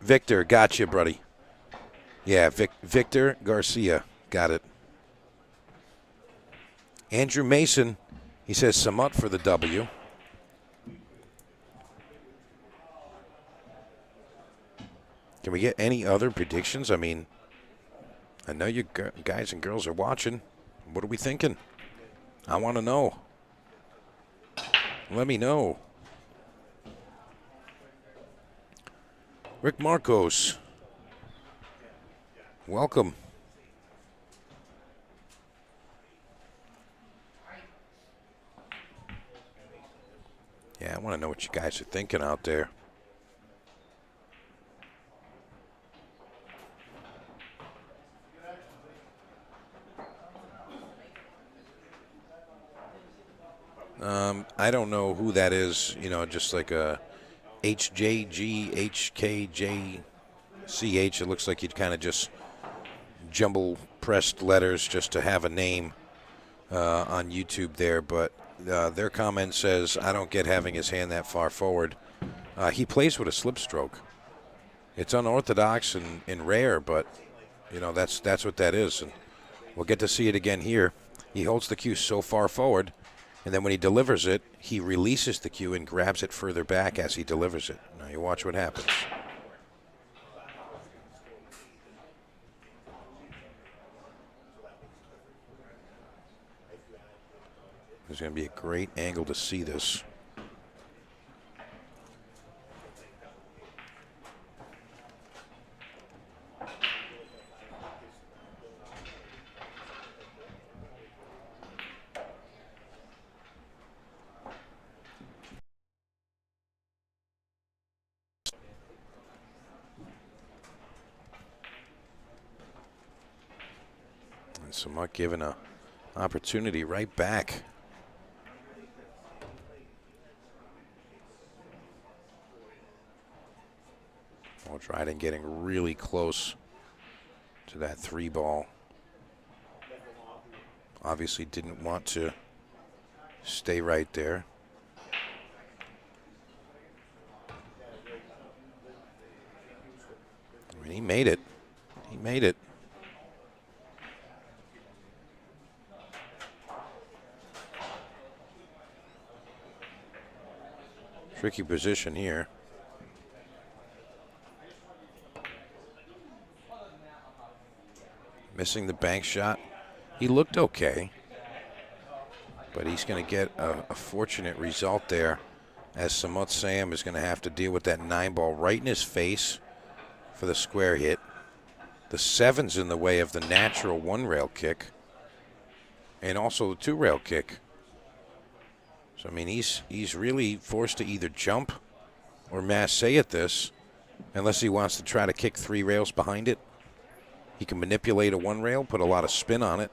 Victor, gotcha, buddy. Yeah, Victor Garcia, got it. Andrew Mason, he says Samut for the W. Can we get any other predictions? I mean, I know you guys and girls are watching. What are we thinking? I want to know. Let me know. Rick Marcos, welcome. Yeah, I want to know what you guys are thinking out there. I don't know who that is, you know, just like a HJGHKJCH. It looks like you'd kind of just jumble pressed letters just to have a name on YouTube there. But their comment says, I don't get having his hand that far forward. He plays with a slip stroke. It's unorthodox and rare, but, you know, that's what that is. And we'll get to see it again here. He holds the cue so far forward, and then when he delivers it, he releases the cue and grabs it further back as he delivers it. Now you watch what happens. There's going to be a great angle to see this. And Samut given an opportunity right back. Well, Dryden getting really close to that 3-ball. Obviously didn't want to stay right there. I mean, he made it. He made it. Tricky position here. Missing the bank shot. He looked okay, but he's going to get a fortunate result there, as Samut Sam is going to have to deal with that 9-ball right in his face for the square hit. The 7's in the way of the natural 1-rail kick, and also the 2-rail kick. So I mean, he's really forced to either jump or masse at this, unless he wants to try to kick 3 rails behind it. He can manipulate a 1-rail, put a lot of spin on it.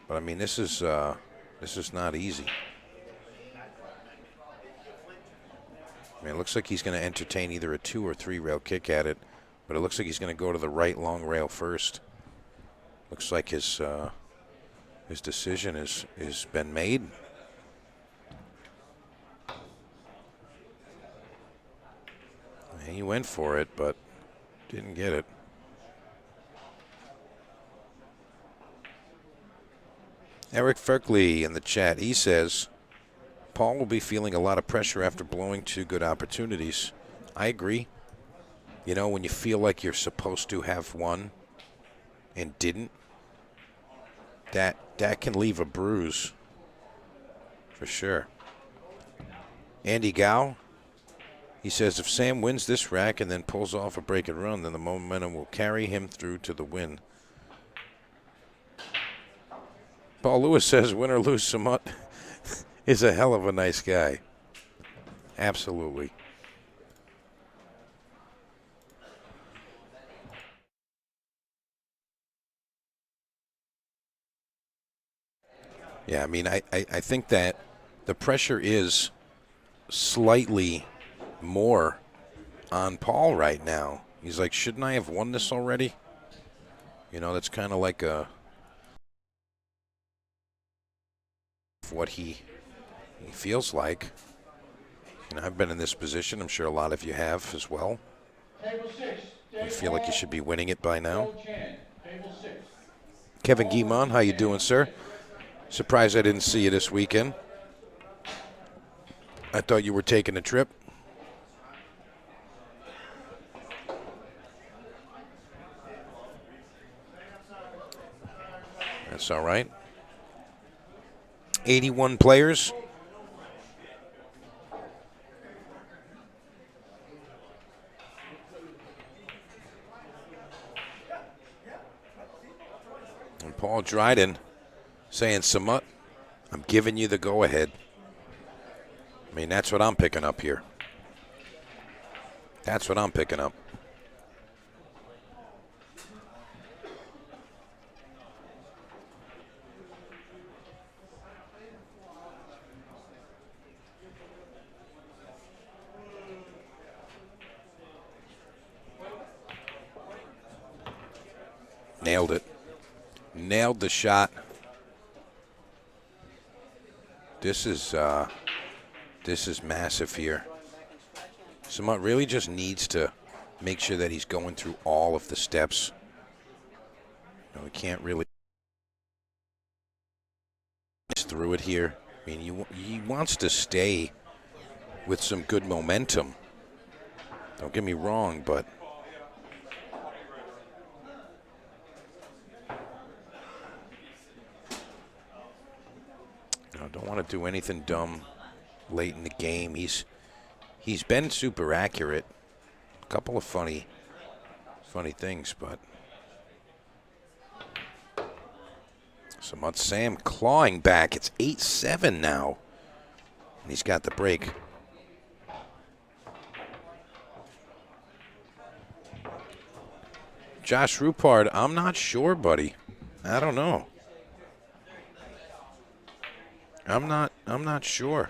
But I mean, this is not easy. I mean, it looks like he's going to entertain either a 2 or 3-rail kick at it, but it looks like he's going to go to the right long rail first. Looks like his decision has been made. He went for it, but didn't get it. Eric Ferkley in the chat, he says, Paul will be feeling a lot of pressure after blowing 2 good opportunities. I agree. You know, when you feel like you're supposed to have won and didn't, that can leave a bruise for sure. Andy Gow, he says, if Sam wins this rack and then pulls off a break and run, then the momentum will carry him through to the win. Paul Lewis says, win or lose, Samut is a hell of a nice guy. Absolutely. Yeah, I mean, I think that the pressure is slightly more on Paul right now. He's like, shouldn't I have won this already? You know, that's kind of like what he feels like. And I've been in this position. I'm sure a lot of you have as well. You feel like you should be winning it by now. Kevin Guimon, how you doing, sir? Surprised I didn't see you this weekend. I thought you were taking a trip. That's all right. 81 players. And Paul Dryden saying, Samut, I'm giving you the go-ahead. I mean, that's what I'm picking up here. That's what I'm picking up. Nailed it. Nailed the shot. This is massive here. Samut really just needs to make sure that he's going through all of the steps. You know, he can't really through it here. I mean, he wants to stay with some good momentum. Don't get me wrong, but I don't want to do anything dumb late in the game. He's been super accurate. A couple of funny things, but Samut Sam clawing back. It's 8-7 now, and he's got the break. Josh Rupard, I'm not sure, buddy. I don't know. I'm not sure.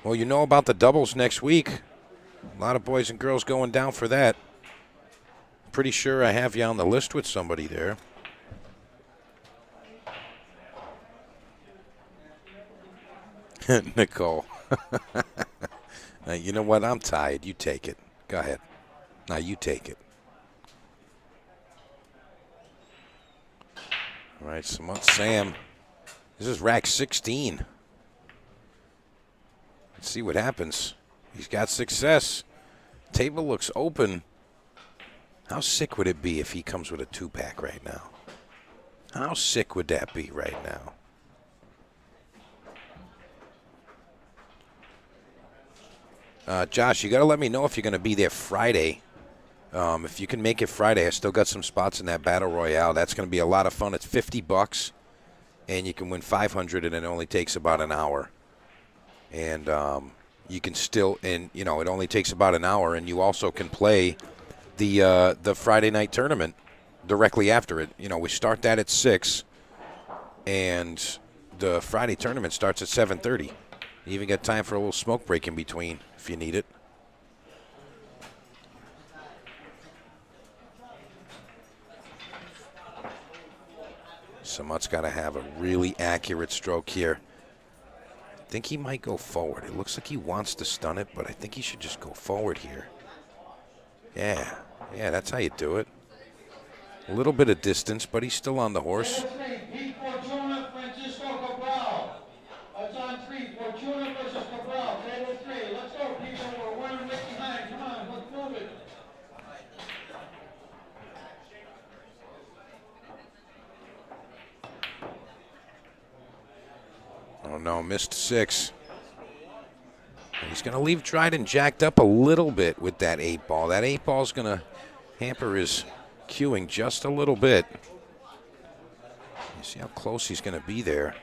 Well, you know about the doubles next week. A lot of boys and girls going down for that. Pretty sure I have you on the list with somebody there. Nicole. Now, you know what? I'm tired. You take it. Go ahead. Now, you take it. All right, Samut Sam. This is rack 16. Let's see what happens. He's got success. Table looks open. How sick would it be if he comes with a 2-pack right now? How sick would that be right now? Josh, you got to let me know if you're going to be there Friday. If you can make it Friday, I still got some spots in that Battle Royale. That's going to be a lot of fun. It's $50, and you can win $500, and it only takes about an hour. And you can still, and you know, it only takes about an hour, and you also can play the Friday night tournament directly after it. You know, we start that at 6, and the Friday tournament starts at 7:30. You even got time for a little smoke break in between if you need it. Samut's got to have a really accurate stroke here. I think he might go forward. It looks like he wants to stun it, but I think he should just go forward here. Yeah, that's how you do it. A little bit of distance, but he's still on the horse. It's on 3. Fortuna versus Cabral. Table 3. Let's go, people. We're 1 and 8 behind. Come on, let's move it. Oh, no, missed 6. He's going to leave Dryden jacked up a little bit with that 8-ball. That 8-ball's going to hamper his queuing just a little bit. You see how close he's going to be there.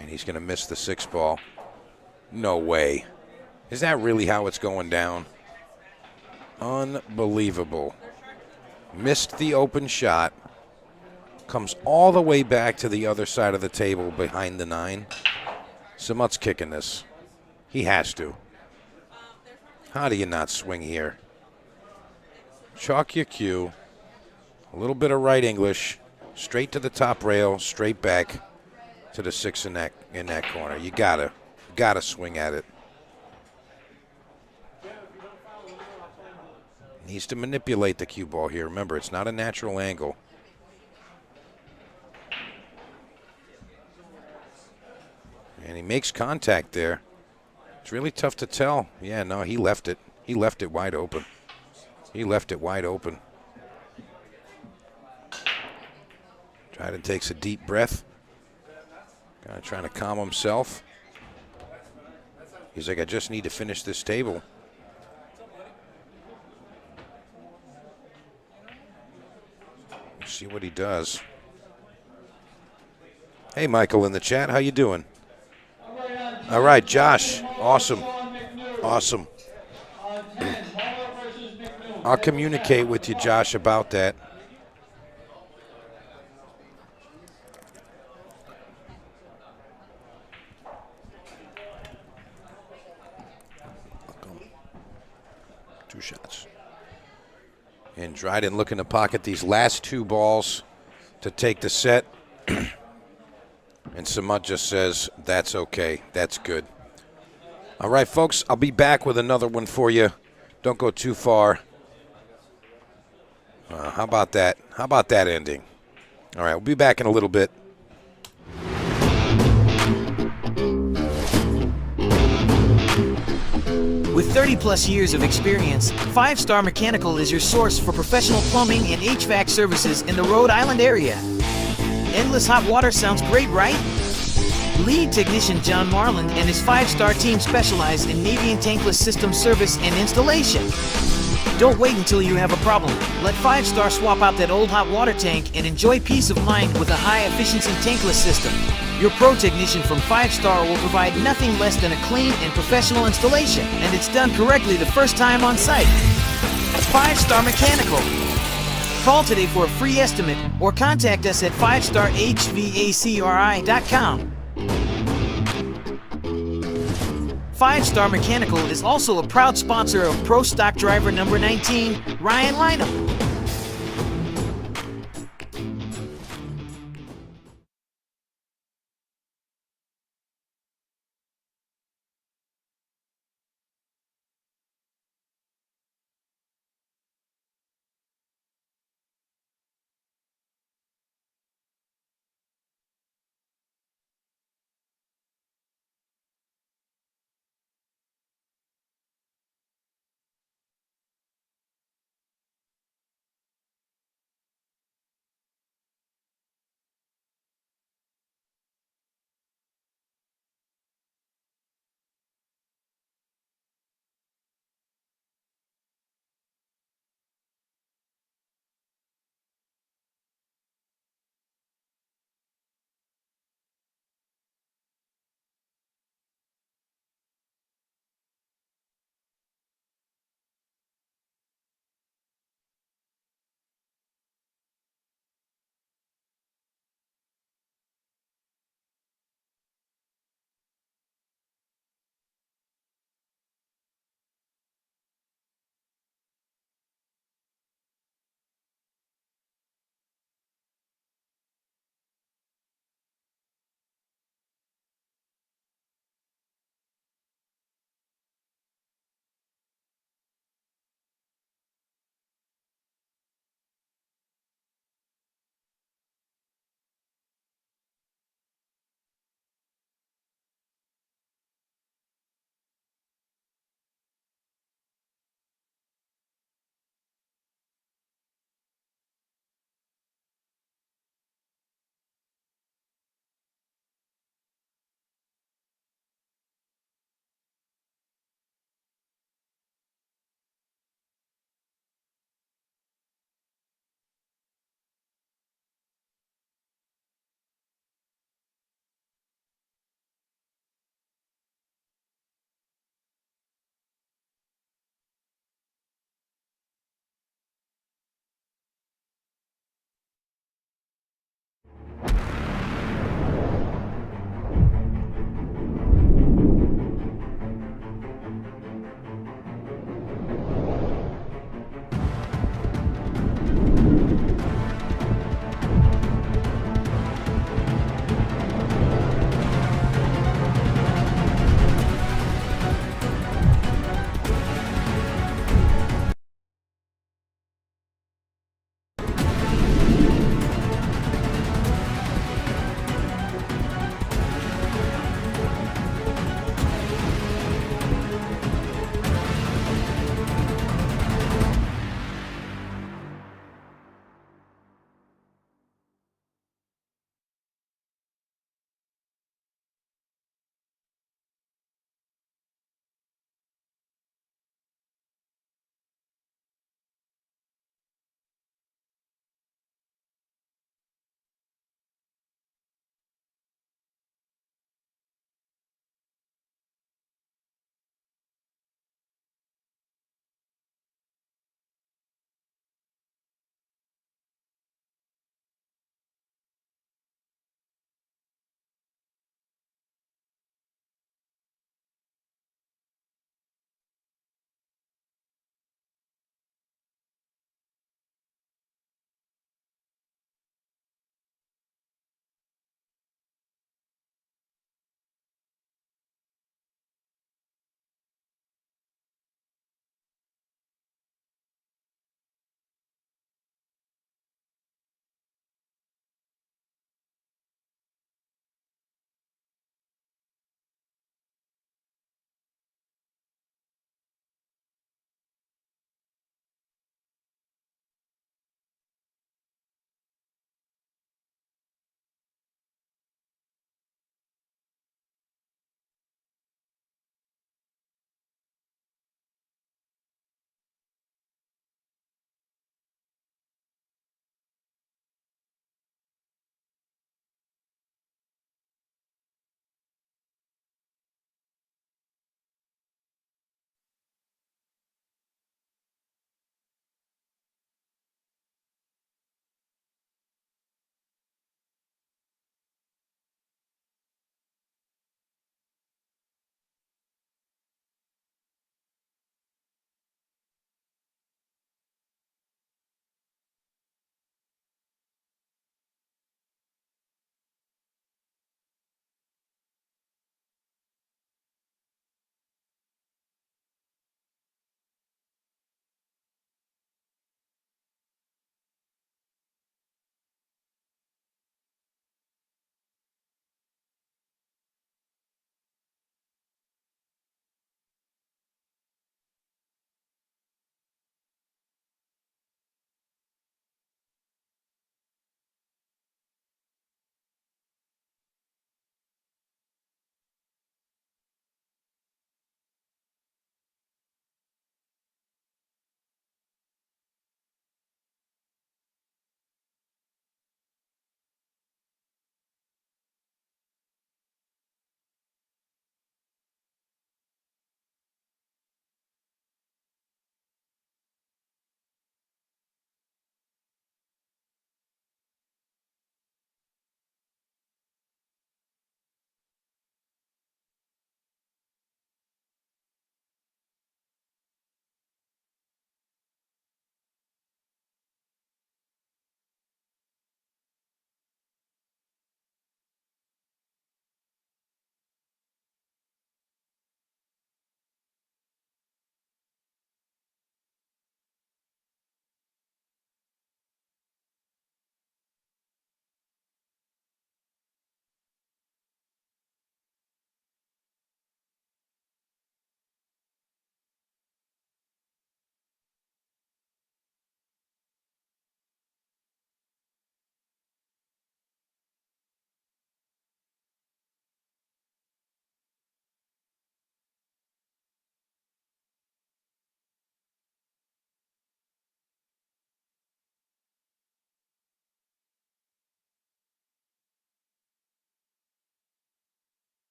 And he's going to miss the 6-ball. No way. Is that really how it's going down? Unbelievable. Missed the open shot. Comes all the way back to the other side of the table behind the 9. Samut's kicking this. He has to. How do you not swing here? Chalk your cue. A little bit of right English. Straight to the top rail, straight back to the 6 in that corner. You gotta swing at it. Needs to manipulate the cue ball here. Remember, it's not a natural angle. And he makes contact there. It's really tough to tell. Yeah, no, he left it. He left it wide open. He left it wide open. Dryden takes a deep breath. Kind of trying to calm himself. He's like, I just need to finish this table. Let's see what he does. Hey, Michael in the chat. How you doing? All right, Josh. Awesome. Awesome. I'll communicate with you, Josh, about that. Two shots. And Dryden looking to pocket these last 2 balls to take the set. And Samut just says, that's okay. That's good. All right, folks, I'll be back with another one for you. Don't go too far. How about that? How about that ending? All right, we'll be back in a little bit. With 30-plus years of experience, 5 Star Mechanical is your source for professional plumbing and HVAC services in the Rhode Island area. Endless hot water sounds great, right? Lead technician John Marland and his 5-star team specialize in Navy and tankless system service and installation. Don't wait until you have a problem. Let 5 Star swap out that old hot water tank and enjoy peace of mind with a high-efficiency tankless system. Your pro technician from 5 Star will provide nothing less than a clean and professional installation, and it's done correctly the first time on site. 5 Star Mechanical. Call today for a free estimate or contact us at 5starhvacri.com. 5 Star Mechanical is also a proud sponsor of Pro Stock Driver number 19, Ryan Lynham.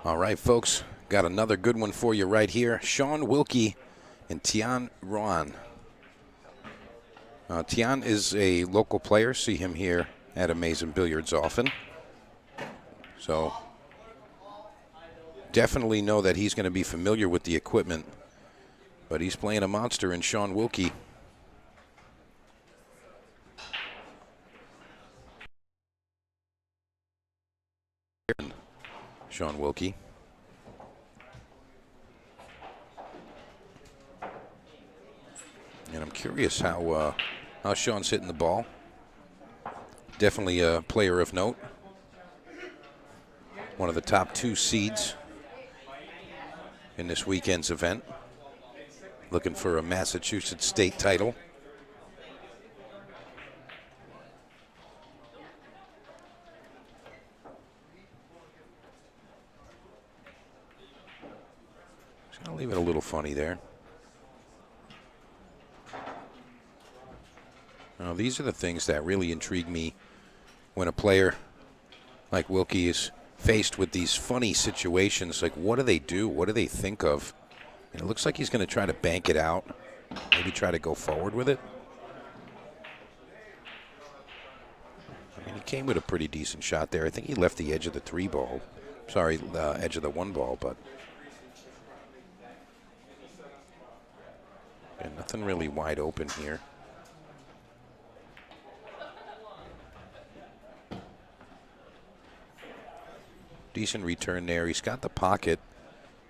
All right, folks, got another good one for you right here. Sean Wilkey and Ruan. Tian is a local player. See him here at Amazing Billiards often. So definitely know that he's going to be familiar with the equipment. But he's playing a monster in Sean Wilkey. Sean Wilkey. And I'm curious how Sean's hitting the ball. Definitely a player of note. One of the top 2 seeds in this weekend's event. Looking for a Massachusetts state title. Just gonna leave it a little funny there. Now, these are the things that really intrigue me when a player like Wilkey is faced with these funny situations. Like, what do they do? What do they think of? And it looks like he's going to try to bank it out, maybe try to go forward with it. I mean, he came with a pretty decent shot there. I think he left the edge of the 3 ball. Sorry, the edge of the 1 ball, but yeah, nothing really wide open here. Decent return there. He's got the pocket.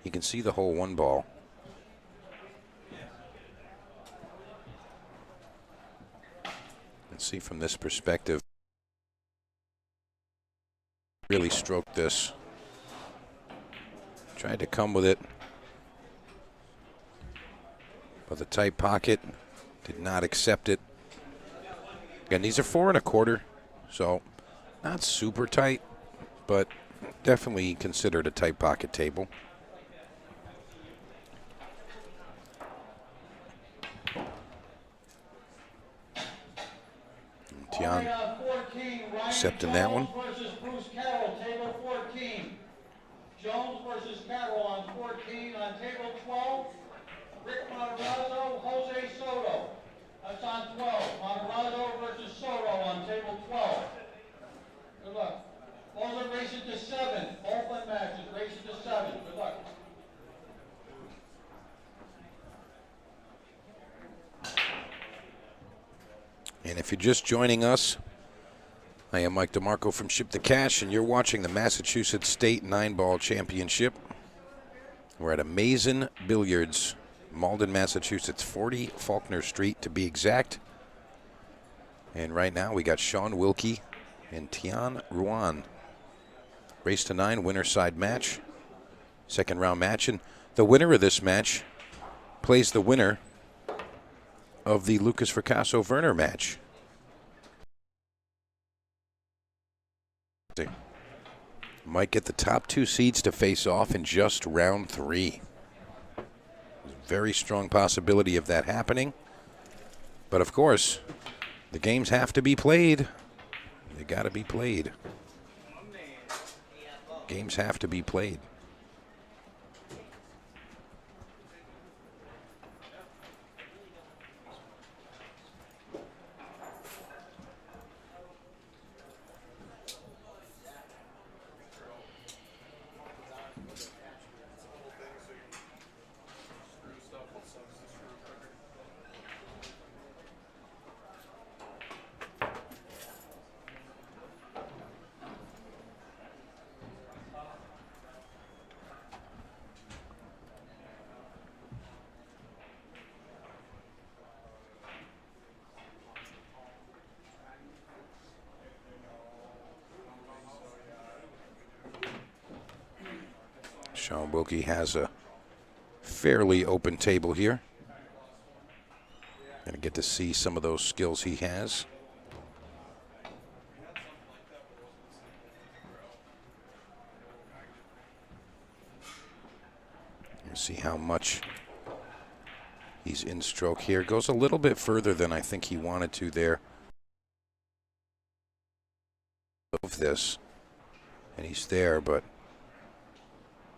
You can see the whole 1 ball. Let's see from this perspective. Really stroked this. Tried to come with it. But the tight pocket did not accept it. Again, these are 4 1/4, so not super tight, but definitely considered a tight pocket table. Tian accepting that one. Jones versus Cabral on 14. On table 12, Rick Matarazzo, Jose Soto. That's on 12. Matarazzo versus Soto on table 12. Good luck. Those are racing to 7. Open matches, racing to 7. Good luck. And if you're just joining us, I am Mike DeMarco from Ship the Cash, and you're watching the Massachusetts State 9-Ball Championship. We're at Amazing Billiards, Malden, Massachusetts, 40 Faulkner Street to be exact. And right now we got Sean Wilkey and Tian Ruan. Race to 9, winner side match. Second round match. And the winner of this match plays the winner of the Lucas Veras-Verner match. Might get the top 2 seeds to face off in just round 3. Very strong possibility of that happening. But of course, the games have to be played. They got to be played. Games have to be played. Sean Wilkey has a fairly open table here. Gonna get to see some of those skills he has. You see how much he's in stroke here. Goes a little bit further than I think he wanted to there. Of this, and he's there, but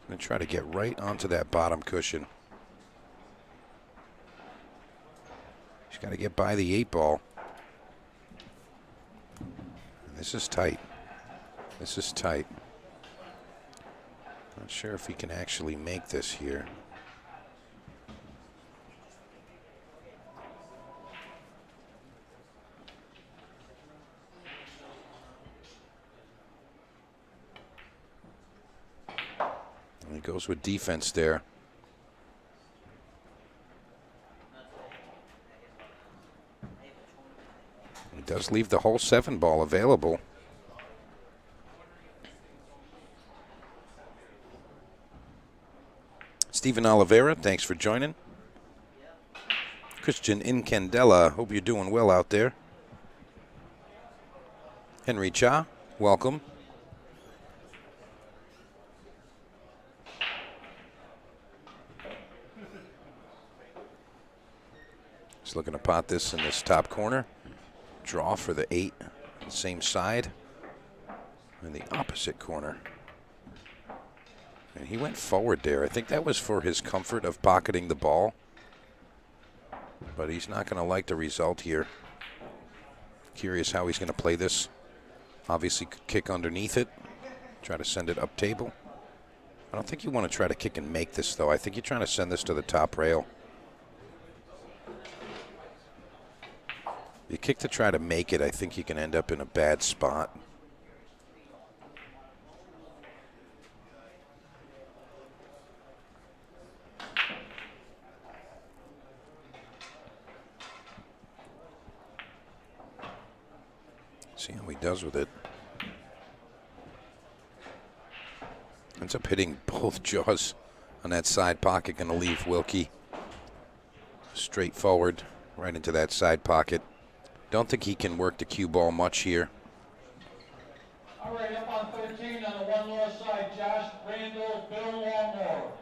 Gonna try to get right onto that bottom cushion. He's got to get by the 8-ball. And this is tight. This is tight. Not sure if he can actually make this here. And he goes with defense there. He does leave the whole 7-ball available. Stephen Oliveira, thanks for joining. Christian Incandela, hope you're doing well out there. Henry Cha, welcome. He's looking to pot this in this top corner. Draw for the 8 on the same side. In the opposite corner. And he went forward there. I think that was for his comfort of pocketing the ball. But he's not going to like the result here. Curious how he's going to play this. Obviously could kick underneath it. Try to send it up table. I don't think you want to try to kick and make this, though. I think you're trying to send this to the top rail. You kick to try to make it, I think you can end up in a bad spot. See how he does with it. Ends up hitting both jaws on that side pocket. Going to leave Wilkey straight forward right into that side pocket. Don't think he can work the cue ball much here. All right, up on 13 on the one lower side, Josh Randall, Bill Longmore.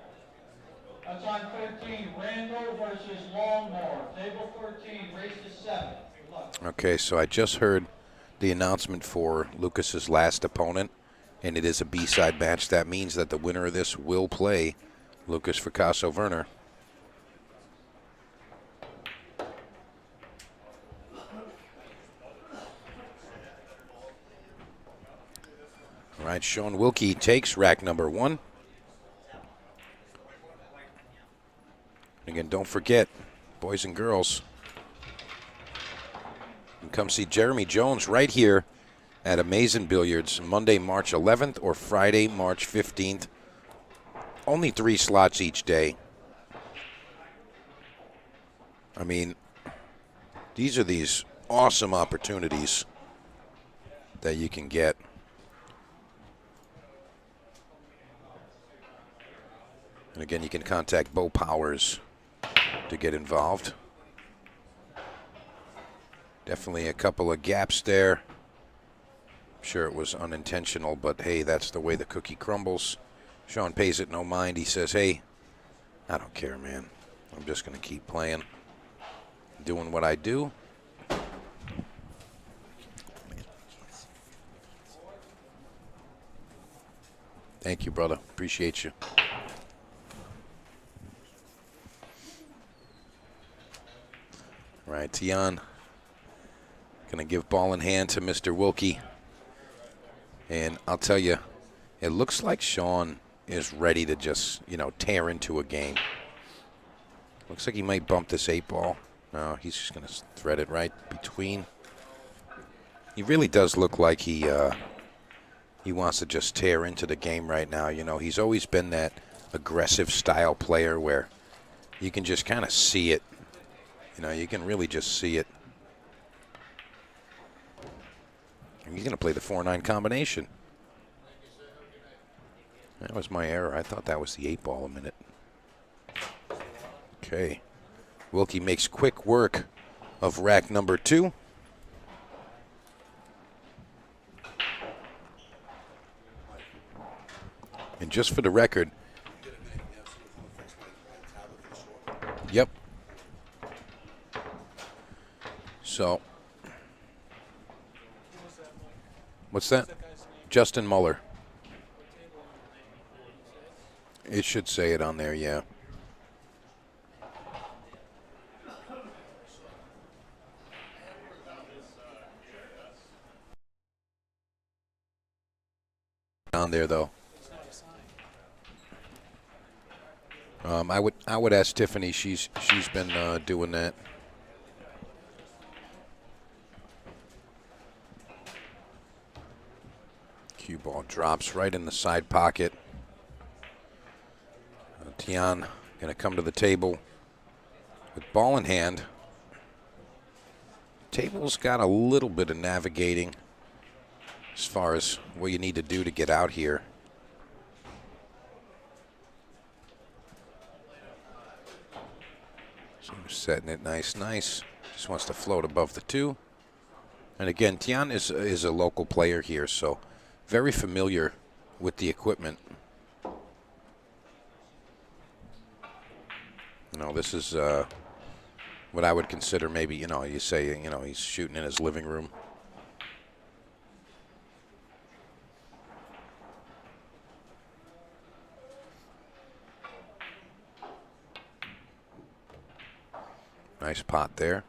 That's on 13, Randall versus Longmore. Table 13, race to 7. Good luck. Okay, so I just heard the announcement for Lucas's last opponent, and it is a B-side match. That means that the winner of this will play Lucas Veras-Verner. All right, Sean Wilkey takes rack number 1. Again, don't forget, boys and girls, you can come see Jeremy Jones right here at Amazing Billiards Monday, March 11th or Friday, March 15th. Only 3 slots each day. I mean, these are these awesome opportunities that you can get. And again, you can contact Beau-Powers to get involved. Definitely a couple of gaps there. I'm sure it was unintentional, but hey, that's the way the cookie crumbles. Sean pays it no mind. He says, hey, I don't care, man. I'm just going to keep playing, doing what I do. Thank you, brother. Appreciate you. All right, Tian. Going to give ball in hand to Mr. Wilkey. And I'll tell you, it looks like Sean is ready to just, tear into a game. Looks like he might bump this 8-ball. No, he's just going to thread it right between. He really does look like he wants to just tear into the game right now. He's always been that aggressive style player where you can just kind of see it. You can really just see it. And he's going to play the 4-9 combination. That was my error. I thought that was the 8-ball a minute. Okay. Wilkey makes quick work of rack number 2. And just for the record, yep. So, what's that? Justin Muller. It should say it on there, yeah. On there though. I would ask Tiffany. She's been doing that. Cue ball drops right in the side pocket. Tian gonna come to the table with ball in hand. Table's got a little bit of navigating as far as what you need to do to get out here. So setting it nice. Just wants to float above the 2. And again, Tian is a local player here, so very familiar with the equipment. You know, this is what I would consider maybe, you say, he's shooting in his living room. Nice pot there.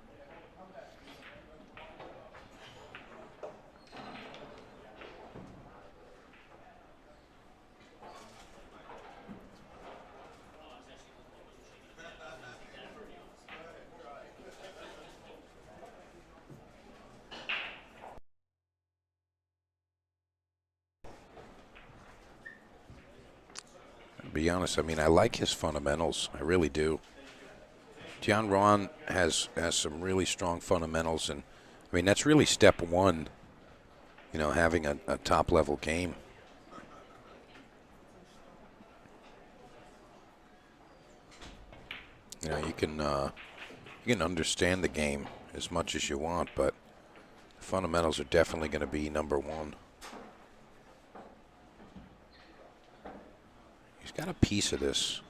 To be honest, I mean, I like his fundamentals. I really do. Ruan has some really strong fundamentals, and I mean that's really step one. Having a top level game. You can understand the game as much as you want, but the fundamentals are definitely going to be number one. He's got a piece of this.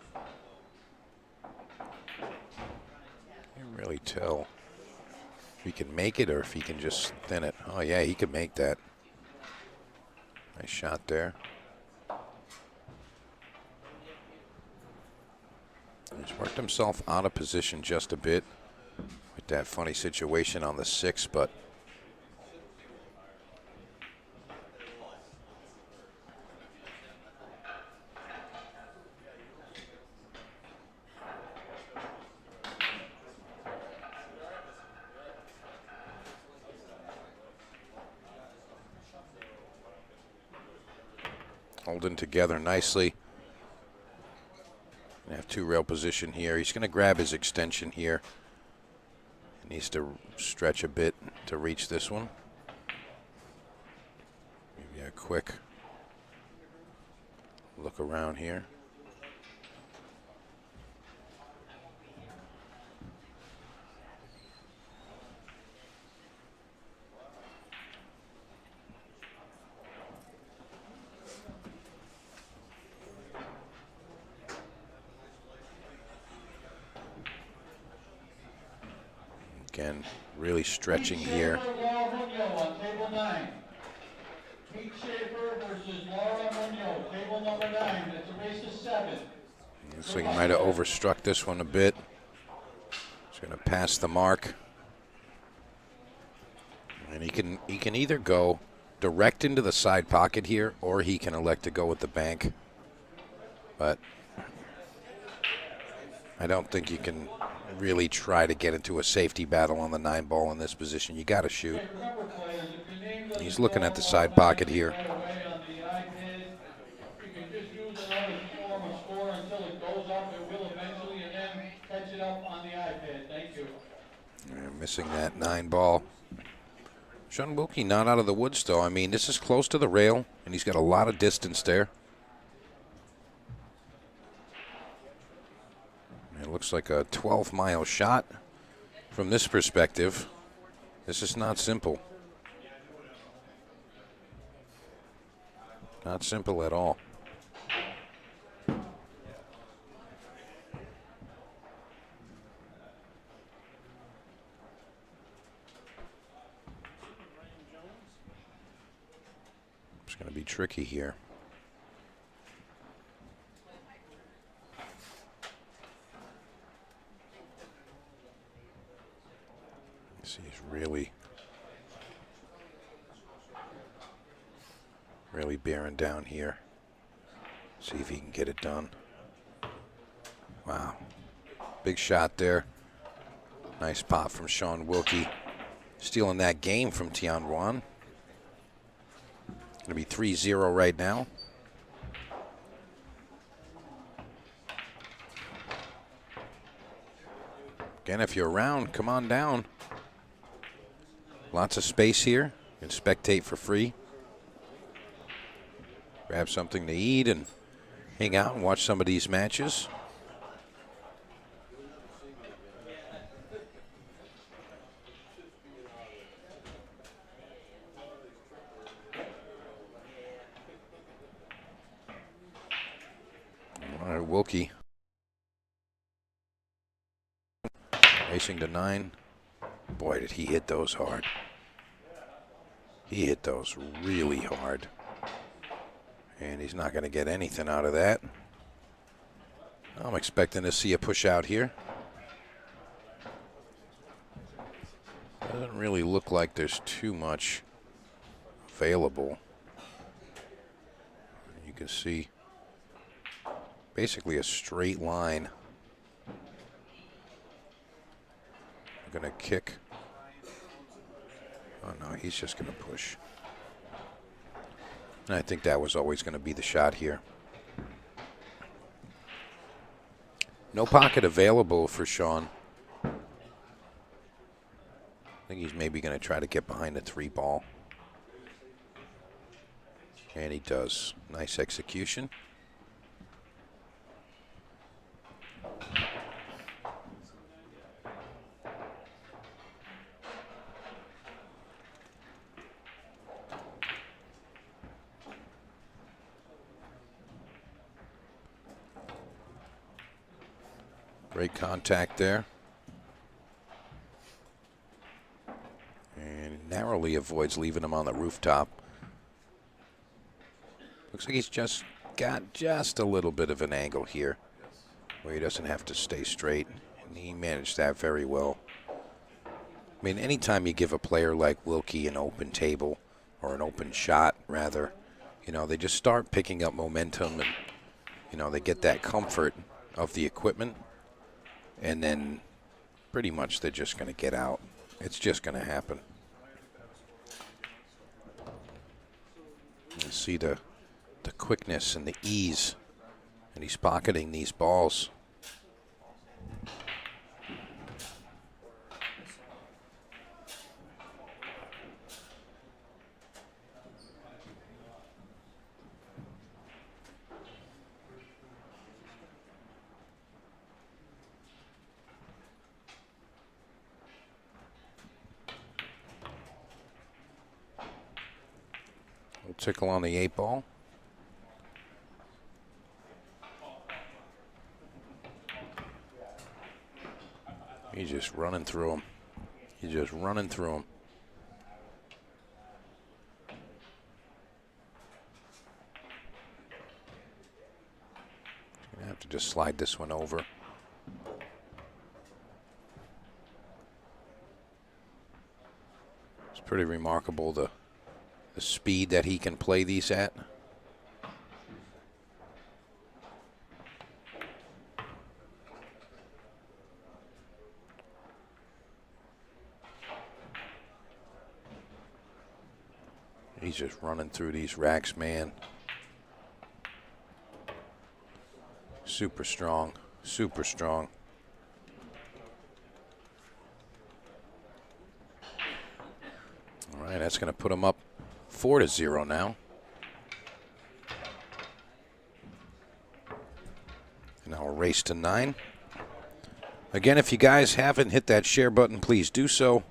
Really tell if he can make it or if he can just thin it. Oh yeah, he can make that. Nice shot there. He's worked himself out of position just a bit with that funny situation on the 6, but holding together nicely. Gonna have 2 rail position here. He's going to grab his extension here. He needs to stretch a bit to reach this one. Maybe a quick look around here. Again, really stretching here. On table 9. Pete Schaefer versus Laura Munoz, table number 9. That's a race of 7. Looks like he might have overstruck this one a bit. He's going to pass the mark. And he can either go direct into the side pocket here, or he can elect to go with the bank. But I don't think you can really try to get into a safety battle on the 9 ball in this position. You got to shoot. He's looking at the side pocket here. Missing that 9 ball. Sean Wilkey not out of the woods though. I mean, this is close to the rail, and he's got a lot of distance there. It looks like a 12-mile shot from this perspective. This is not simple. Not simple at all. It's going to be tricky here. See, he's really bearing down here. See if he can get it done. Wow. Big shot there. Nice pop from Sean Wilkey. Stealing that game from Tian Ruan. Going to be 3-0 right now. Again, if you're around, come on down. Lots of space here. You can spectate for free. Grab something to eat and hang out and watch some of these matches. All right, Wilkey. Racing to 9. Boy, did he hit those hard. He hit those really hard. And he's not going to get anything out of that. I'm expecting to see a push out here. Doesn't really look like there's too much available. You can see basically a straight line. Going to kick. Oh no, he's just going to push. And I think that was always going to be the shot here. No pocket available for Sean. I think he's maybe going to try to get behind the 3 ball. And he does. Nice execution. Great contact there. And narrowly avoids leaving him on the rooftop. Looks like he's just got just a little bit of an angle here where he doesn't have to stay straight. And he managed that very well. I mean, anytime you give a player like Wilkey an open table, or an open shot, rather, you know, they just start picking up momentum and, you know, they get that comfort of the equipment. And then pretty much they're just going to get out. It's just going to happen. You see the quickness and the ease. And he's pocketing these balls. Tickle on the 8 ball. He's just running through him. He's just running through him. Gonna have to just slide this one over. It's pretty remarkable the speed that he can play these at. He's just running through these racks, man. Super strong, super strong. All right, that's going to put him up 4-0 now. And now a race to 9. Again, if you guys haven't hit that share button, please do so.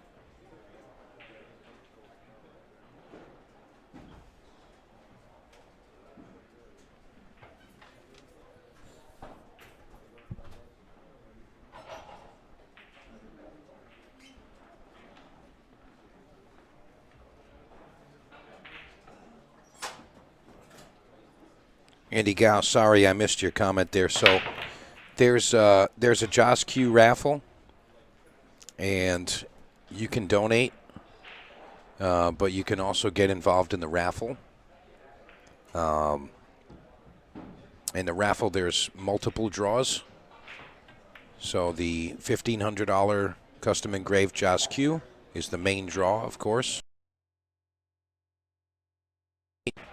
Andy Gow, sorry I missed your comment there. So there's a Joss Q raffle, and you can donate, but you can also get involved in the raffle. In the raffle, there's multiple draws. So the $1,500 custom engraved Joss Q is the main draw, of course.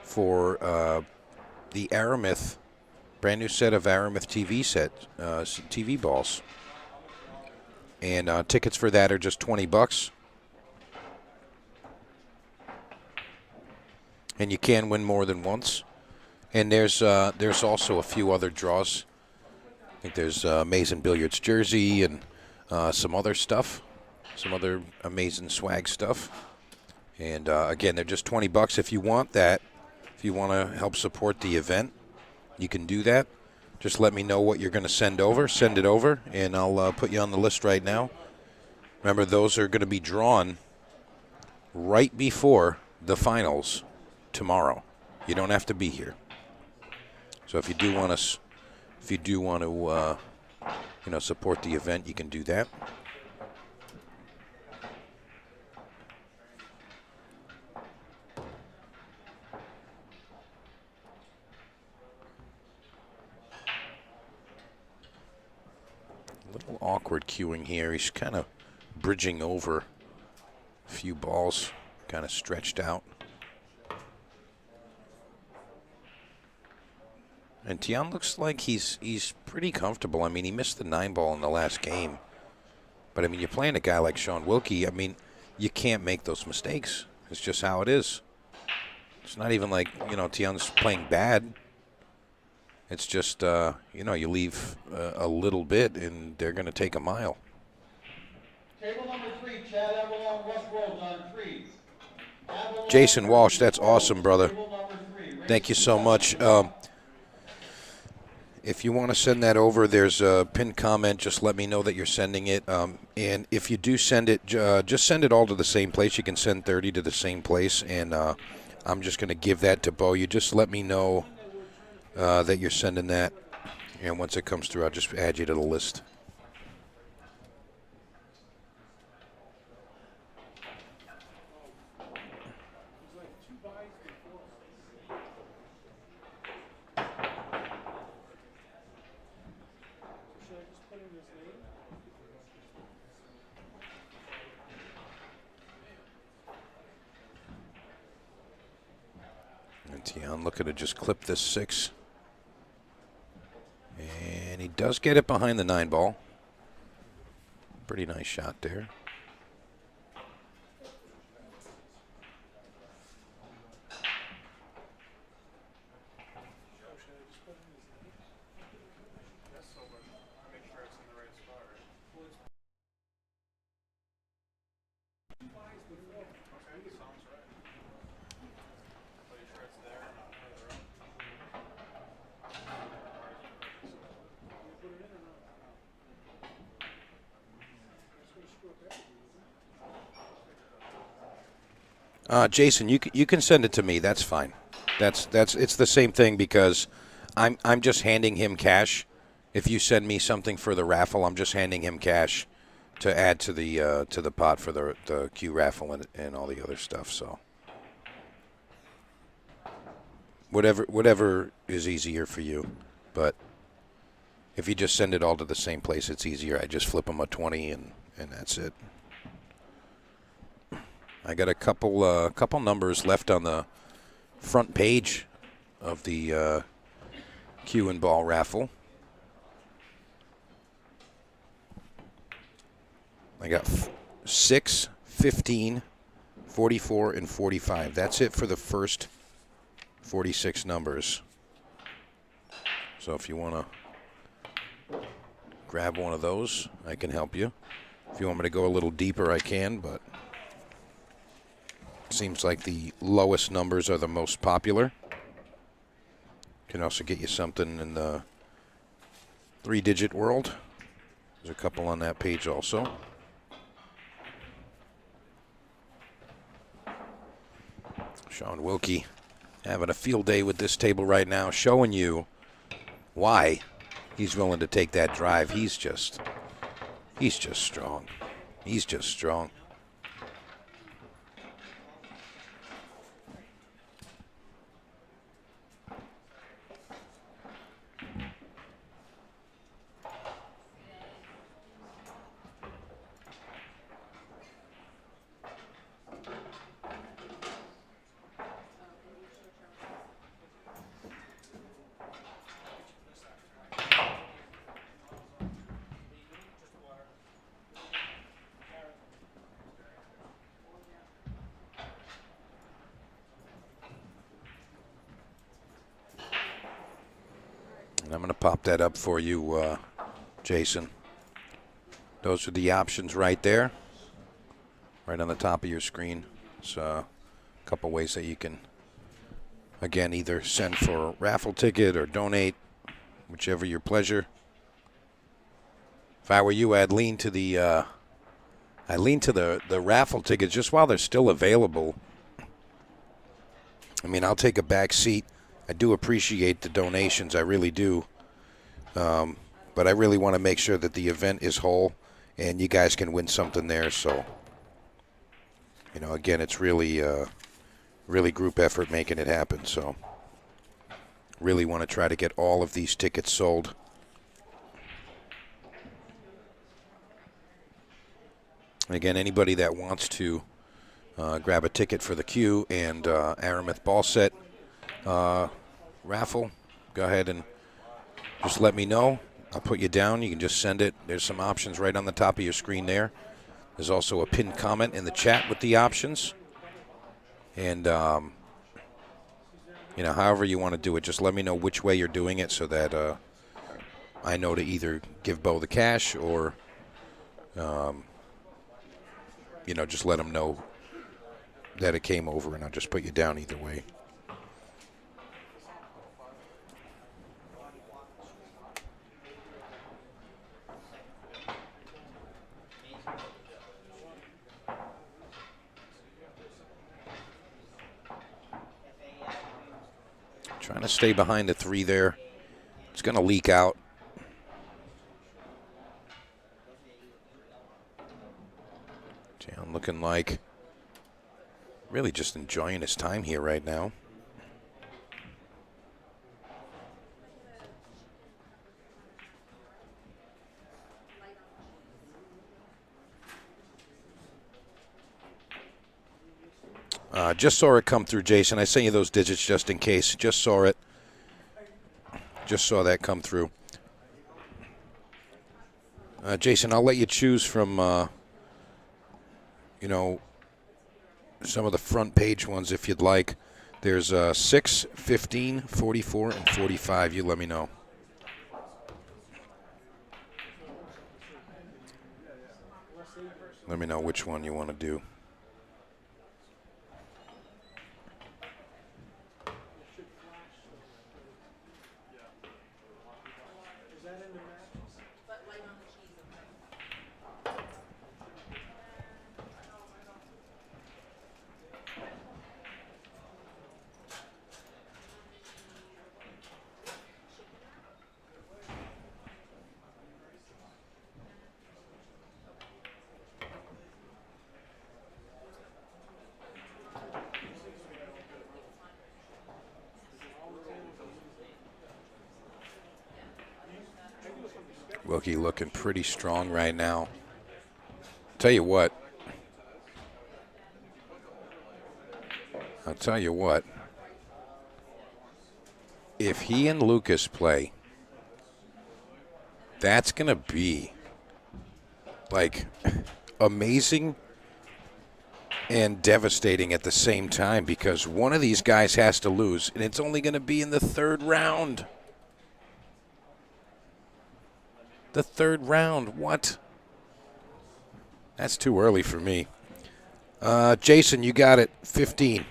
For the Aramith, brand new set of Aramith TV balls. And tickets for that are just $20. And you can win more than once. And there's also a few other draws. I think there's Amazing Billiards jersey and some other stuff, some other amazing swag stuff. And again, they're just $20 if you want that. If you want to help support the event, you can do that. Just let me know what you're going to send over. Send it over, and I'll put you on the list right now. Remember, those are going to be drawn right before the finals tomorrow. You don't have to be here. So if you do want to, support the event, you can do that. A little awkward queuing here. He's kind of bridging over a few balls, kind of stretched out. And Tian looks like he's pretty comfortable. I mean, he missed the 9-ball in the last game. But, I mean, you're playing a guy like Sean Wilkey. I mean, you can't make those mistakes. It's just how it is. It's not even like, Tian's playing bad. It's just, you leave a little bit, and they're going to take a mile. Table number 3, Chad Avalon, West Rhodes on 3. Jason Walsh, that's awesome, brother. Thank you so much. If you want to send that over, there's a pinned comment. Just let me know that you're sending it. And if you do send it, just send it all to the same place. You can send 30 to the same place. And I'm just going to give that to Beau. You just let me know that you're sending that. And once it comes through, I'll just add you to the list. Tian looking to just clip this 6. And he does get it behind the 9-ball. Pretty nice shot there. Jason, you can send it to me. That's fine. It's the same thing because I'm just handing him cash. If you send me something for the raffle, I'm just handing him cash to add to the pot for the Q raffle and all the other stuff. So whatever is easier for you. But if you just send it all to the same place, it's easier. I just flip him a 20 and that's it. I got a couple numbers left on the front page of the Q and ball raffle. I got 6, 15, 44, and 45. That's it for the first 46 numbers. So if you want to grab one of those, I can help you. If you want me to go a little deeper, I can, but seems like the lowest numbers are the most popular. Can also get you something in the 3-digit world. There's a couple on that page also. Sean Wilkey having a field day with this table right now, showing you why he's willing to take that drive. He's just strong. He's just strong. I'm going to pop that up for you, Jason. Those are the options right there, right on the top of your screen. So a couple ways that you can, again, either send for a raffle ticket or donate, whichever your pleasure. If I were you, I'd lean to the raffle tickets just while they're still available. I mean, I'll take a back seat. I do appreciate the donations, I really do. But I really want to make sure that the event is whole and you guys can win something there. So, you know, again, it's really group effort making it happen. So, really want to try to get all of these tickets sold. Again, anybody that wants to grab a ticket for the Q and Aramith ball set raffle, go ahead and just let me know. I'll put you down. You can just send it. There's some options right on the top of your screen there. There's also a pinned comment in the chat with the options. And, you know, however you want to do it, just let me know which way you're doing it so that I know to either give Beau the cash or, you know, just let him know that it came over, and I'll just put you down either way. Trying to stay behind the 3 there. It's going to leak out. John looking like really just enjoying his time here right now. Just saw it come through, Jason. I sent you those digits just in case. Just saw it. Just saw that come through. Jason, I'll let you choose from, you know, some of the front page ones if you'd like. There's 6, 15, 44, and 45. You let me know. Let me know which one you want to do. Wilkey looking pretty strong right now. I'll tell you what. If he and Lucas play, that's going to be like amazing and devastating at the same time because one of these guys has to lose, and it's only going to be in the 3rd round. The 3rd round, what? That's too early for me. Jason, you got it. 15.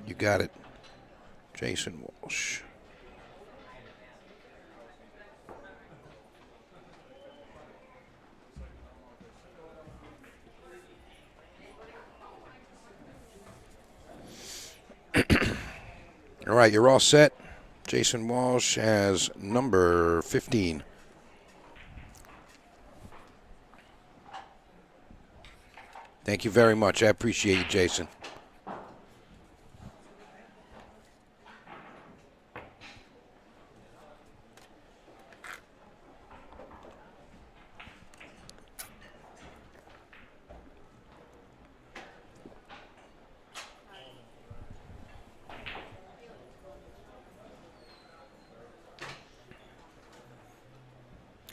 You got it. Jason Walsh. All right, you're all set. Jason Walsh has number 15. Thank you very much. I appreciate you, Jason.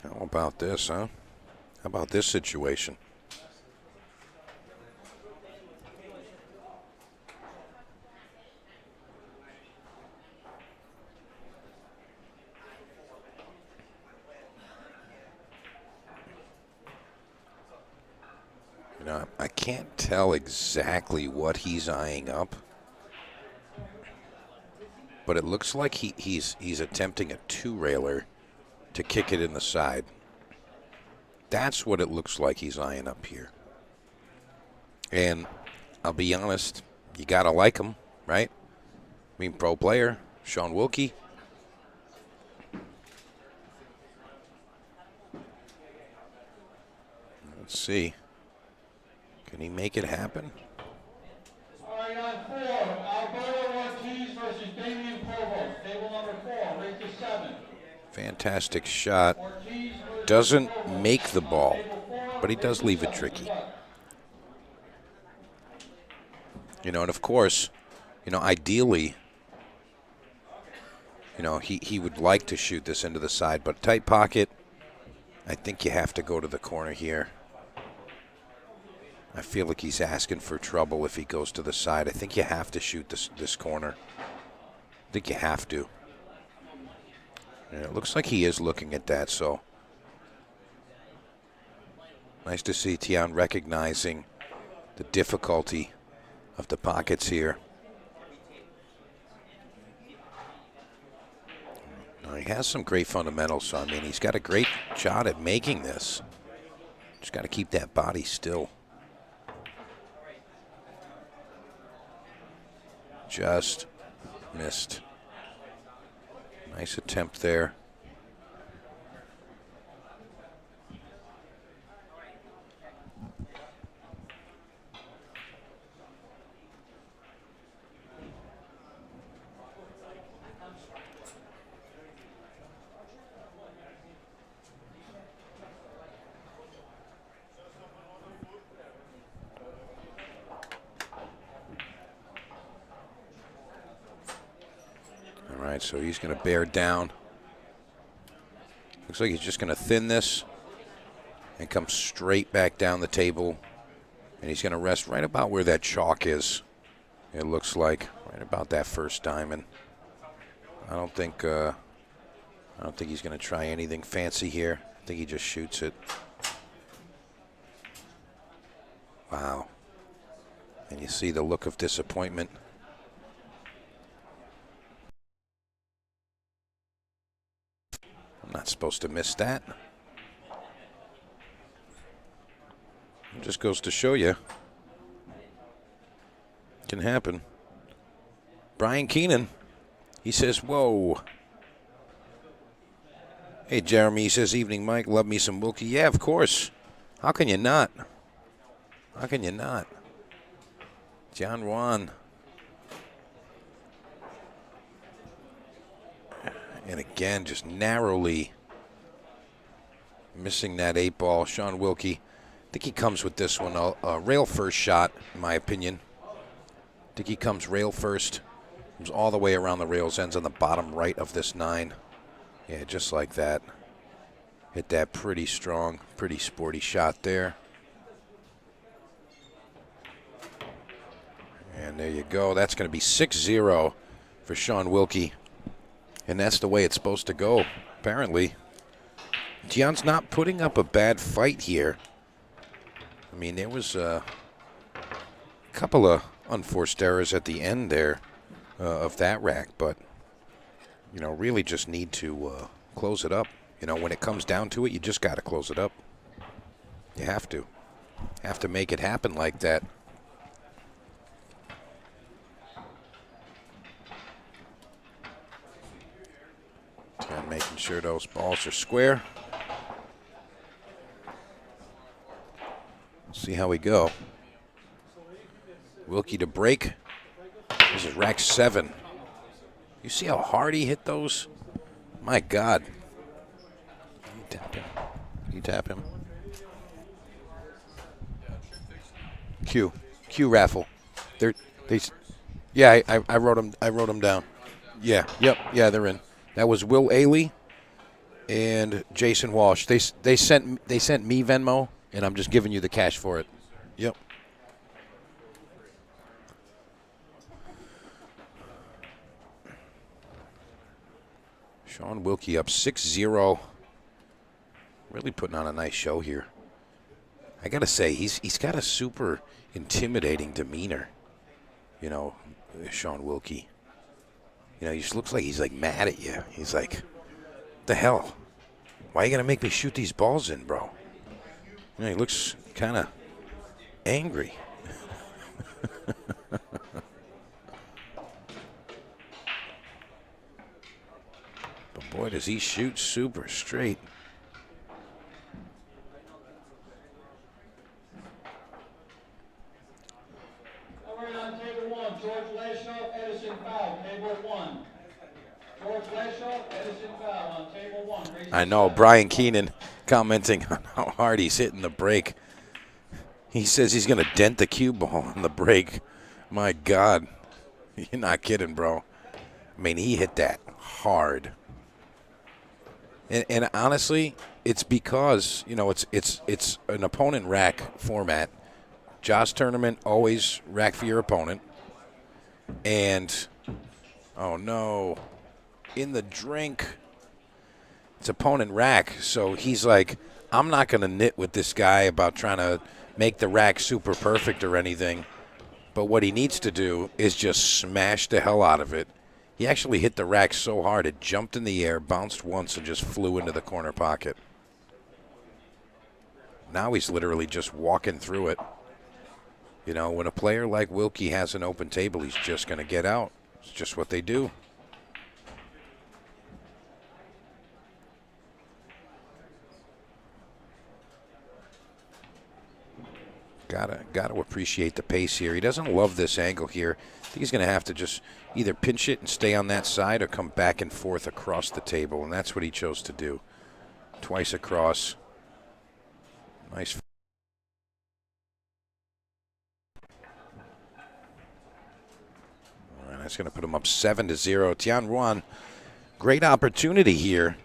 How about this, huh? How about this situation? Now, I can't tell exactly what he's eyeing up, but it looks like he's attempting a two-railer to kick it in the side. That's what it looks like he's eyeing up here. And I'll be honest, you got to like him, right? I mean, pro player, Sean Wilkey. Let's see. Can he make it happen? All right, on 4, Alberto Ortiz versus Damian Provost. Table number 4, rate to 7. Fantastic shot. Doesn't make the ball, but he does leave it tricky. You know, and of course, you know, ideally, you know, he would like to shoot this into the side, but tight pocket, I think you have to go to the corner here. I feel like he's asking for trouble if he goes to the side. I think you have to shoot this corner. I think you have to. And it looks like he is looking at that, so nice to see Tian recognizing the difficulty of the pockets here. Now, he has some great fundamentals, so I mean, he's got a great shot at making this. Just got to keep that body still. Just missed. Nice attempt there. All right, so he's going to bear down. Looks like he's just going to thin this and come straight back down the table. And he's going to rest right about where that chalk is. It looks like right about that first diamond. I don't think he's going to try anything fancy here. I think he just shoots it. Wow. And you see the look of disappointment. I'm not supposed to miss that. It just goes to show you. Can happen. Brian Keenan, he says, whoa. Hey, Jeremy, he says, evening, Mike. Love me some Wilkey. Yeah, of course. How can you not? How can you not? John Ruan. And again, just narrowly missing that 8-ball. Sean Wilkey, I think he comes with this one, a rail first shot, in my opinion. I think he comes rail first. Comes all the way around the rails, ends on the bottom right of this 9. Yeah, just like that. Hit that pretty strong, pretty sporty shot there. And there you go. That's going to be 6-0 for Sean Wilkey. And that's the way it's supposed to go, apparently. Tian's not putting up a bad fight here. I mean, there was a couple of unforced errors at the end there of that rack, but, you know, really just need to close it up. You know, when it comes down to it, you just got to close it up. You have to. Have to make it happen like that. Tian making sure those balls are square. See how we go. Wilkey to break. This is rack 7. You see how hard he hit those? My God. Can you tap him? Can you tap him? Q raffle. Yeah, I wrote them down. Yeah, yep, yeah, they're in. That was Will Ailey and Jason Walsh. They sent me Venmo, and I'm just giving you the cash for it. Yep. Sean Wilkey up 6-0. Really putting on a nice show here. I got to say, he's got a super intimidating demeanor, you know, Sean Wilkey. You know, he just looks like he's like mad at you. He's like, the hell? Why are you going to make me shoot these balls in, bro? You know, he looks kind of angry. But boy, does he shoot super straight. All right, on table 1, George Lashoff, Edison Fowl, table 1. George Lashoff, Edison Fowl on table 1. I know, Brian Keenan commenting on how hard he's hitting the break. He says he's going to dent the cue ball on the break. My God. You're not kidding, bro. I mean, he hit that hard. And honestly, it's because, you know, it's an opponent rack format. Josh tournament, always rack for your opponent. And, oh no, in the drink, it's opponent rack. So he's like, I'm not going to knit with this guy about trying to make the rack super perfect or anything. But what he needs to do is just smash the hell out of it. He actually hit the rack so hard it jumped in the air, bounced once, and just flew into the corner pocket. Now he's literally just walking through it. You know, when a player like Wilkey has an open table, he's just going to get out. It's just what they do. Gotta appreciate the pace here. He doesn't love this angle here. I think he's going to have to just either pinch it and stay on that side or come back and forth across the table, and that's what he chose to do. Twice across. Nice. All right, that's going to put him up 7-0. Tian Ruan, great opportunity here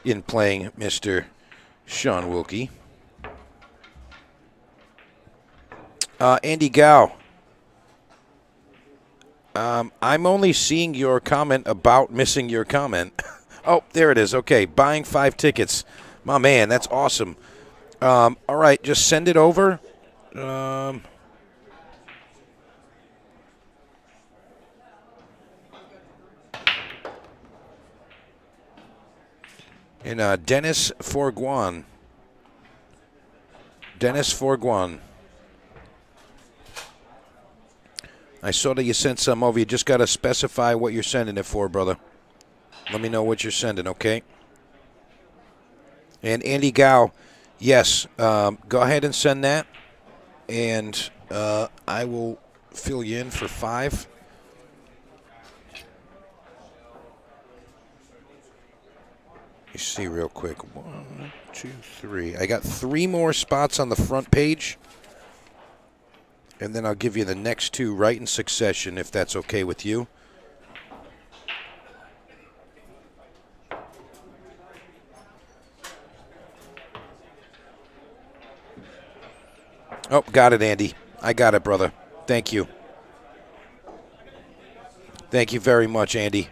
in playing Mr. Sean Wilkey. Andy Gao, I'm only seeing your comment about missing your comment. Oh, there it is. Okay, buying 5 tickets. My man, that's awesome. All right, just send it over. And Dennis Forguan. Dennis Forguan. I saw that you sent some over. You just got to specify what you're sending it for, brother. Let me know what you're sending, okay? And Andy Gao, yes, go ahead and send that. And I will fill you in for 5. Let me see real quick. 1, 2, 3. I got 3 more spots on the front page. And then I'll give you the next 2 right in succession, if that's okay with you. Oh, got it, Andy. I got it, brother. Thank you. Thank you very much, Andy.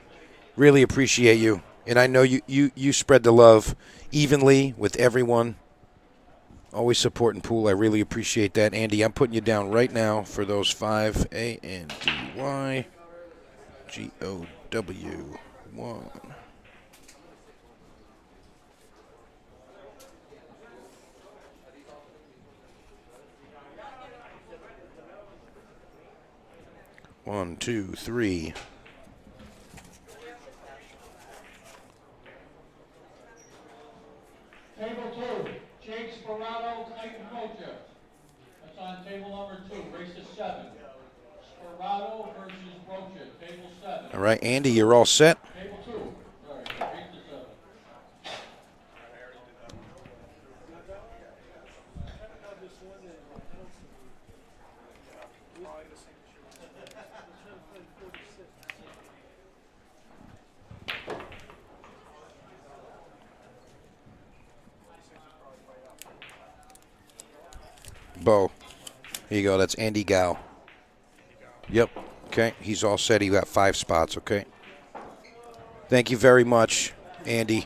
Really appreciate you. And I know you spread the love evenly with everyone. Always supporting Pool. I really appreciate that. Andy, I'm putting you down right now for those 5 ANDYGOW1. One, 2, 3. Table 2, Jake Sperado, Titan Mocha. That's on table number 2, race to 7. Sperado versus Rocha, table 7. All right, Andy, you're all set. Table 2, sorry, race to 7. Beau. Here you go. That's Andy Gao. Yep. Okay. He's all set. He got 5 spots. Okay. Thank you very much, Andy.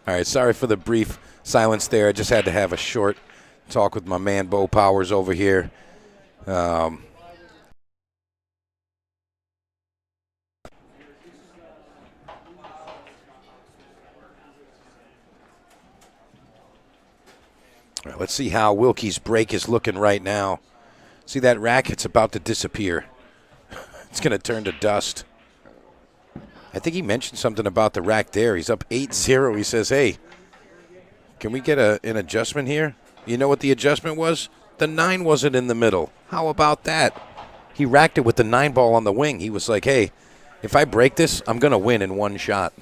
All right, sorry for the brief silence there. I just had to have a short talk with my man Beau-Powers over here. All right, let's see how Wilkey's break is looking right now. See that rack? It's about to disappear. It's going to turn to dust. I think he mentioned something about the rack there. He's up 8-0. He says, hey, can we get an adjustment here? You know what the adjustment was? The 9 wasn't in the middle. How about that? He racked it with the 9 ball on the wing. He was like, hey, if I break this, I'm going to win in one shot.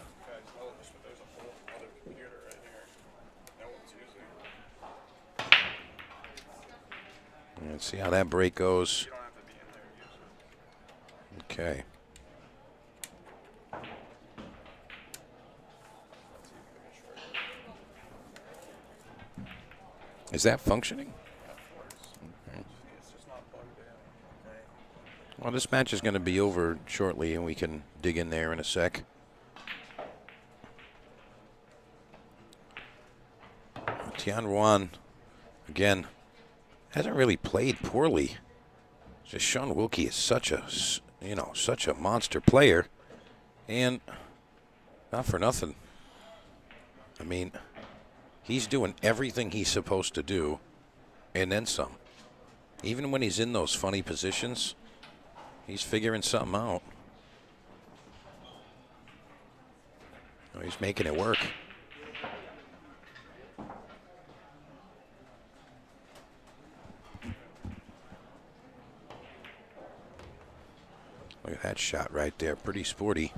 Let's see how that break goes. Okay. Is that functioning? Okay. Well, this match is going to be over shortly, and we can dig in there in a sec. Ruan, again, hasn't really played poorly. Just Sean Wilkey is such a monster player, and not for nothing. I mean, he's doing everything he's supposed to do, and then some. Even when he's in those funny positions, he's figuring something out. Oh, he's making it work. Look at that shot right there. Pretty sporty.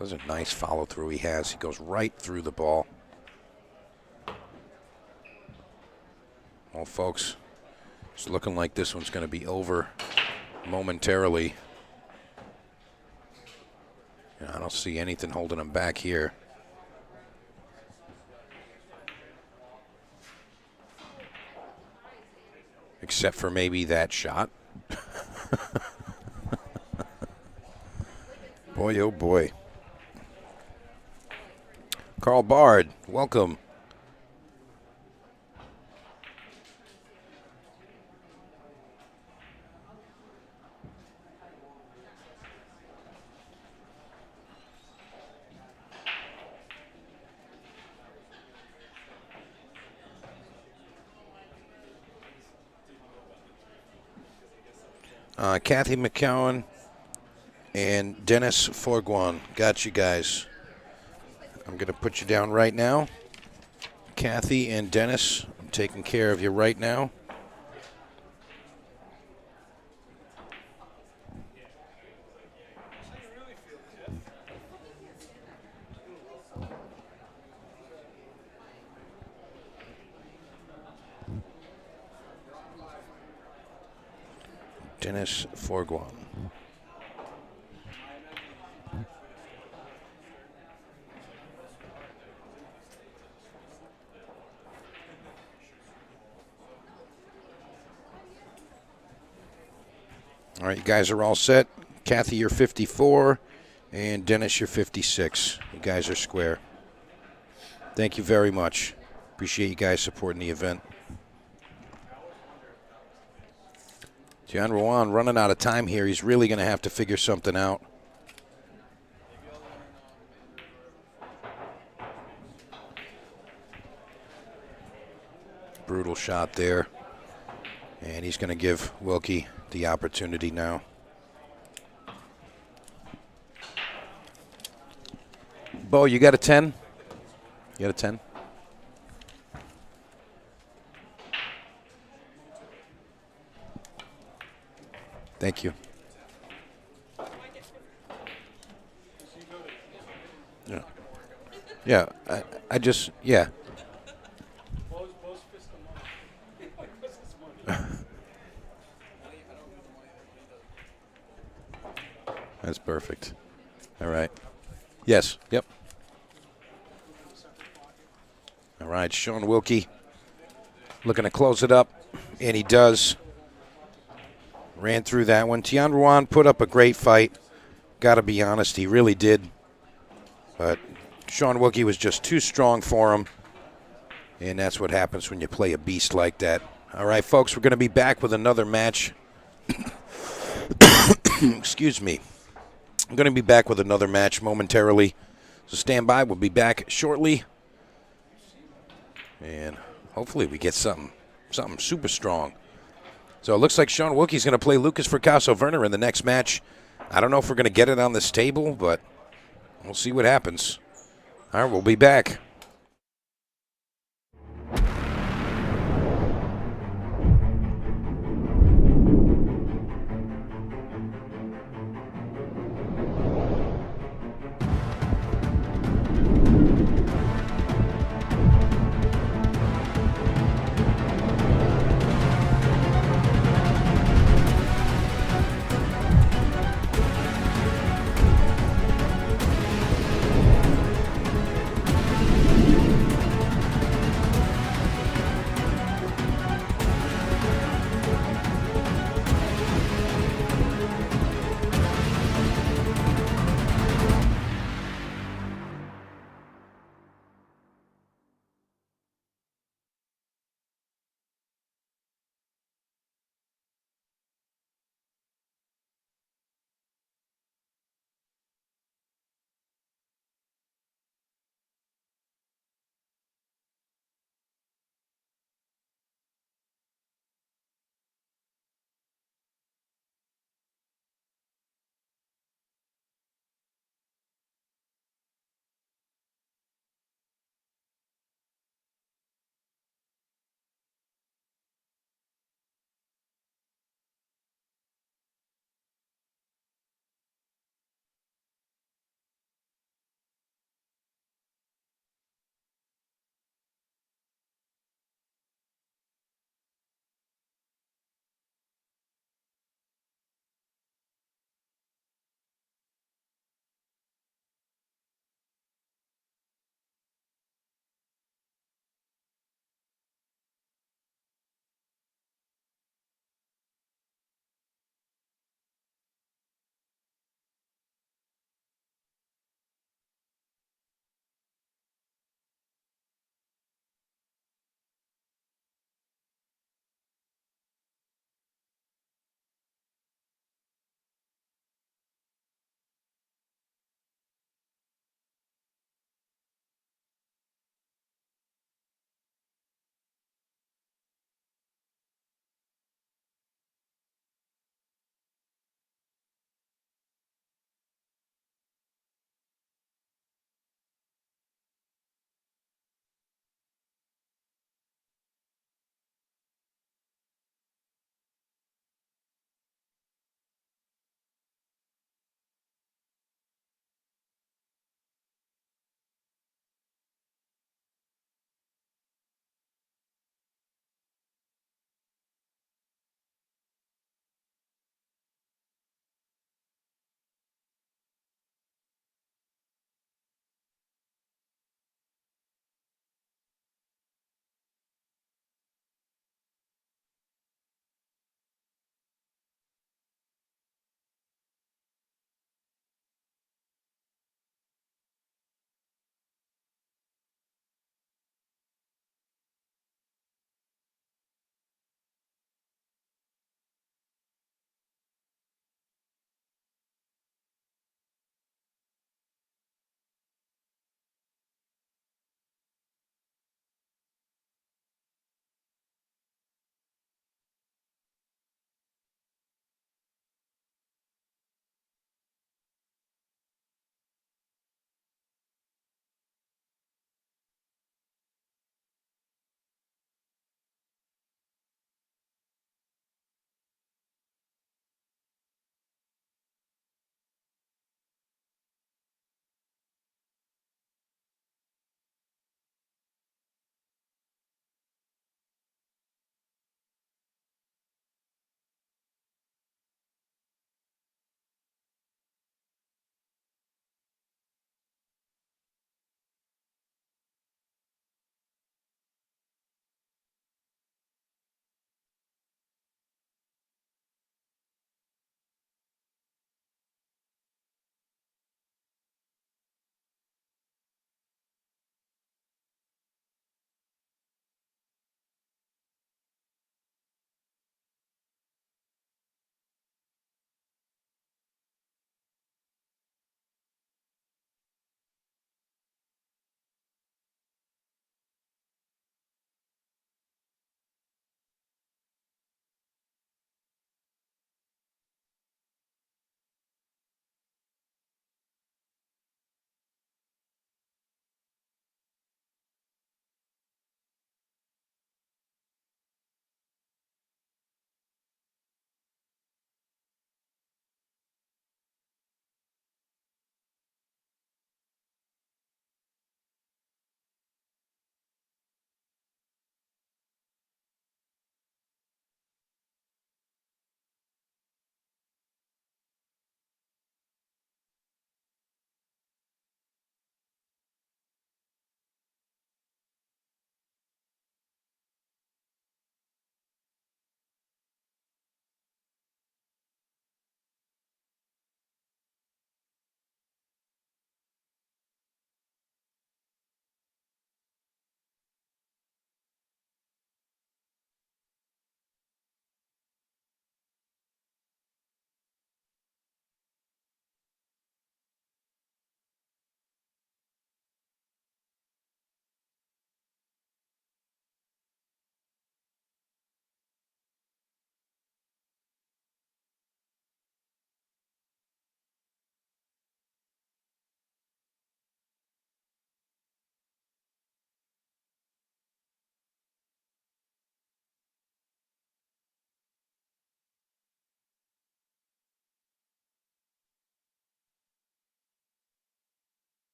That's a nice follow through he has. He goes right through the ball. Well, folks, it's looking like this one's going to be over momentarily. And I don't see anything holding him back here. Except for maybe that shot. Boy, oh boy. Carl Bard, welcome. Kathy McCowan and Dennis Forguan. Got you guys. I'm going to put you down right now. Kathy and Dennis, I'm taking care of you right now. Dennis Forguan. All right, you guys are all set. Kathy, you're 54, and Dennis, you're 56. You guys are square. Thank you very much. Appreciate you guys supporting the event. John Ruan running out of time here. He's really going to have to figure something out. Brutal shot there. And he's going to give Wilkey the opportunity now. Beau, you got a 10? You got a 10? Thank you. Yeah. Yeah, I just, yeah. That's perfect. All right. Yes, yep. All right, Sean Wilkey looking to close it up, and he does. Ran through that one. Ruan put up a great fight. Got to be honest, he really did. But Sean Wilkey was just too strong for him, and that's what happens when you play a beast like that. All right, folks, we're going to be back with another match. Excuse me. I'm going to be back with another match momentarily, so stand by. We'll be back shortly, and hopefully we get something super strong. So it looks like Sean Wilkey's going to play Lucas Veras-Verner in the next match. I don't know if we're going to get it on this table, but we'll see what happens. All right, we'll be back.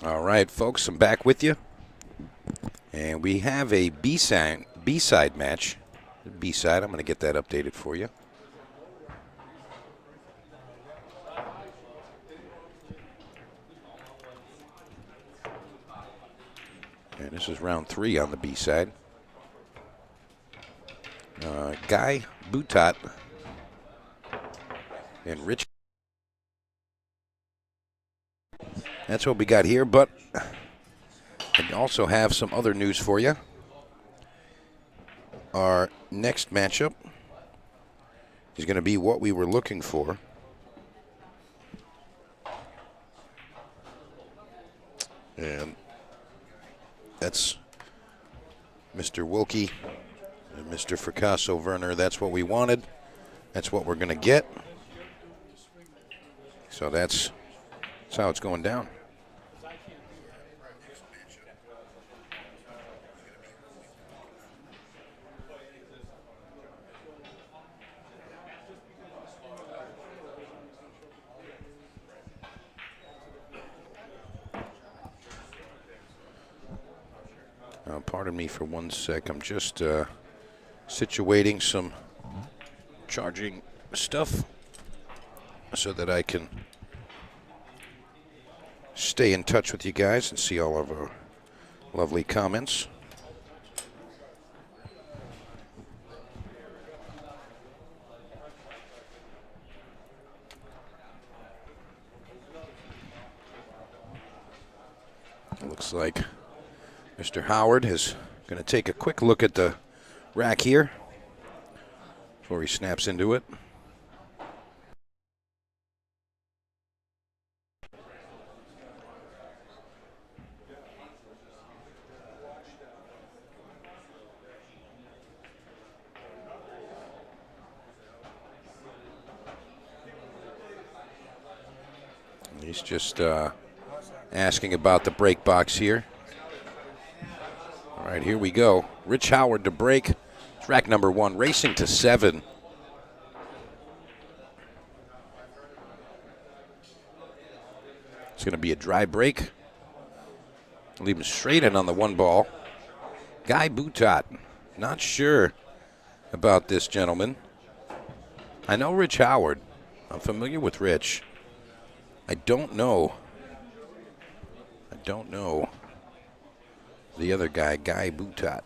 All right, folks, I'm back with you. And we have a B-side match. B-side, I'm going to get that updated for you. And this is round 3 on the B-side. Guy Bhat and Rich. That's what we got here, but I also have some other news for you. Our next matchup is going to be what we were looking for. And that's Mr. Wilkey and Mr. Veras-Verner. That's what we wanted. That's what we're going to get. So that's how it's going down. Pardon me for 1 sec. I'm just situating some charging stuff so that I can stay in touch with you guys and see all of our lovely comments. It looks like Mr. Howard is going to take a quick look at the rack here before he snaps into it. He's just asking about the break box here. All right, here we go. Rich Howard to break. It's rack number 1, racing to 7. It's going to be a dry break. Leave him straight in on the 1 ball. Guy Bhat. Not sure about this gentleman. I know Rich Howard. I'm familiar with Rich. I don't know the other guy, Guy Bhat.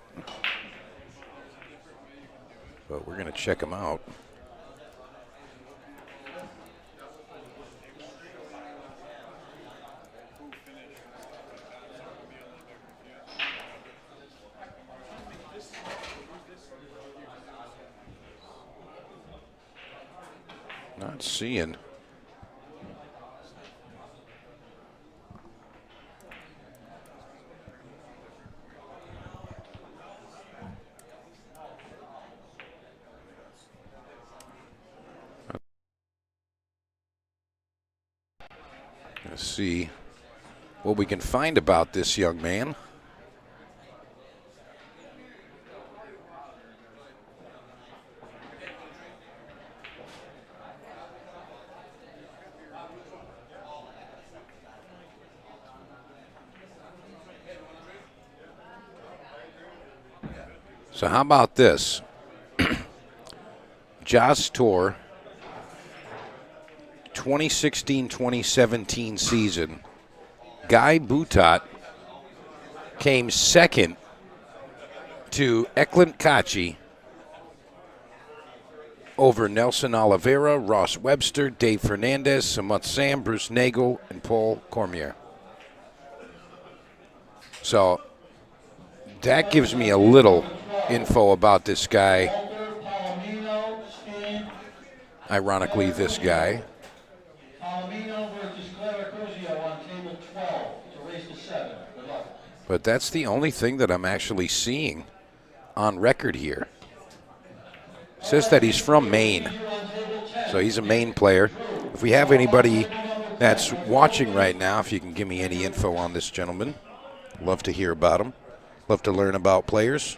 But we're going to check him out. Not seeing. Let's see what we can find about this young man. So how about this? Joss Tour 2016-2017 season. Guy Bhat came second to Eklund Kachi over Nelson Oliveira, Ross Webster, Dave Fernandez, Samut Sam, Bruce Nagel, and Paul Cormier. So that gives me a little info about this guy. Ironically, this guy. But that's the only thing that I'm actually seeing on record here. It says that he's from Maine. So he's a Maine player. If we have anybody that's watching right now, if you can give me any info on this gentleman, love to hear about him. Love to learn about players.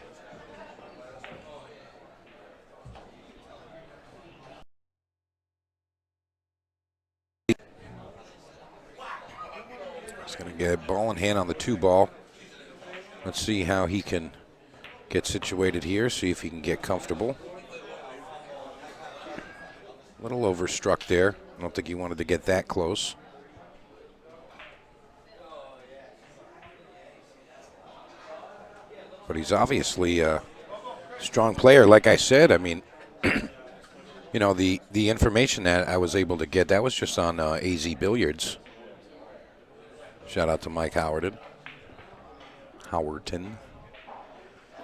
Gonna get ball in hand on the 2-ball. Let's see how he can get situated here, see if he can get comfortable. A little overstruck there. I don't think he wanted to get that close. But he's obviously a strong player. Like I said, I mean, you know, the information that I was able to get, that was just on AZ Billiards. Shout out to Mike Howerton.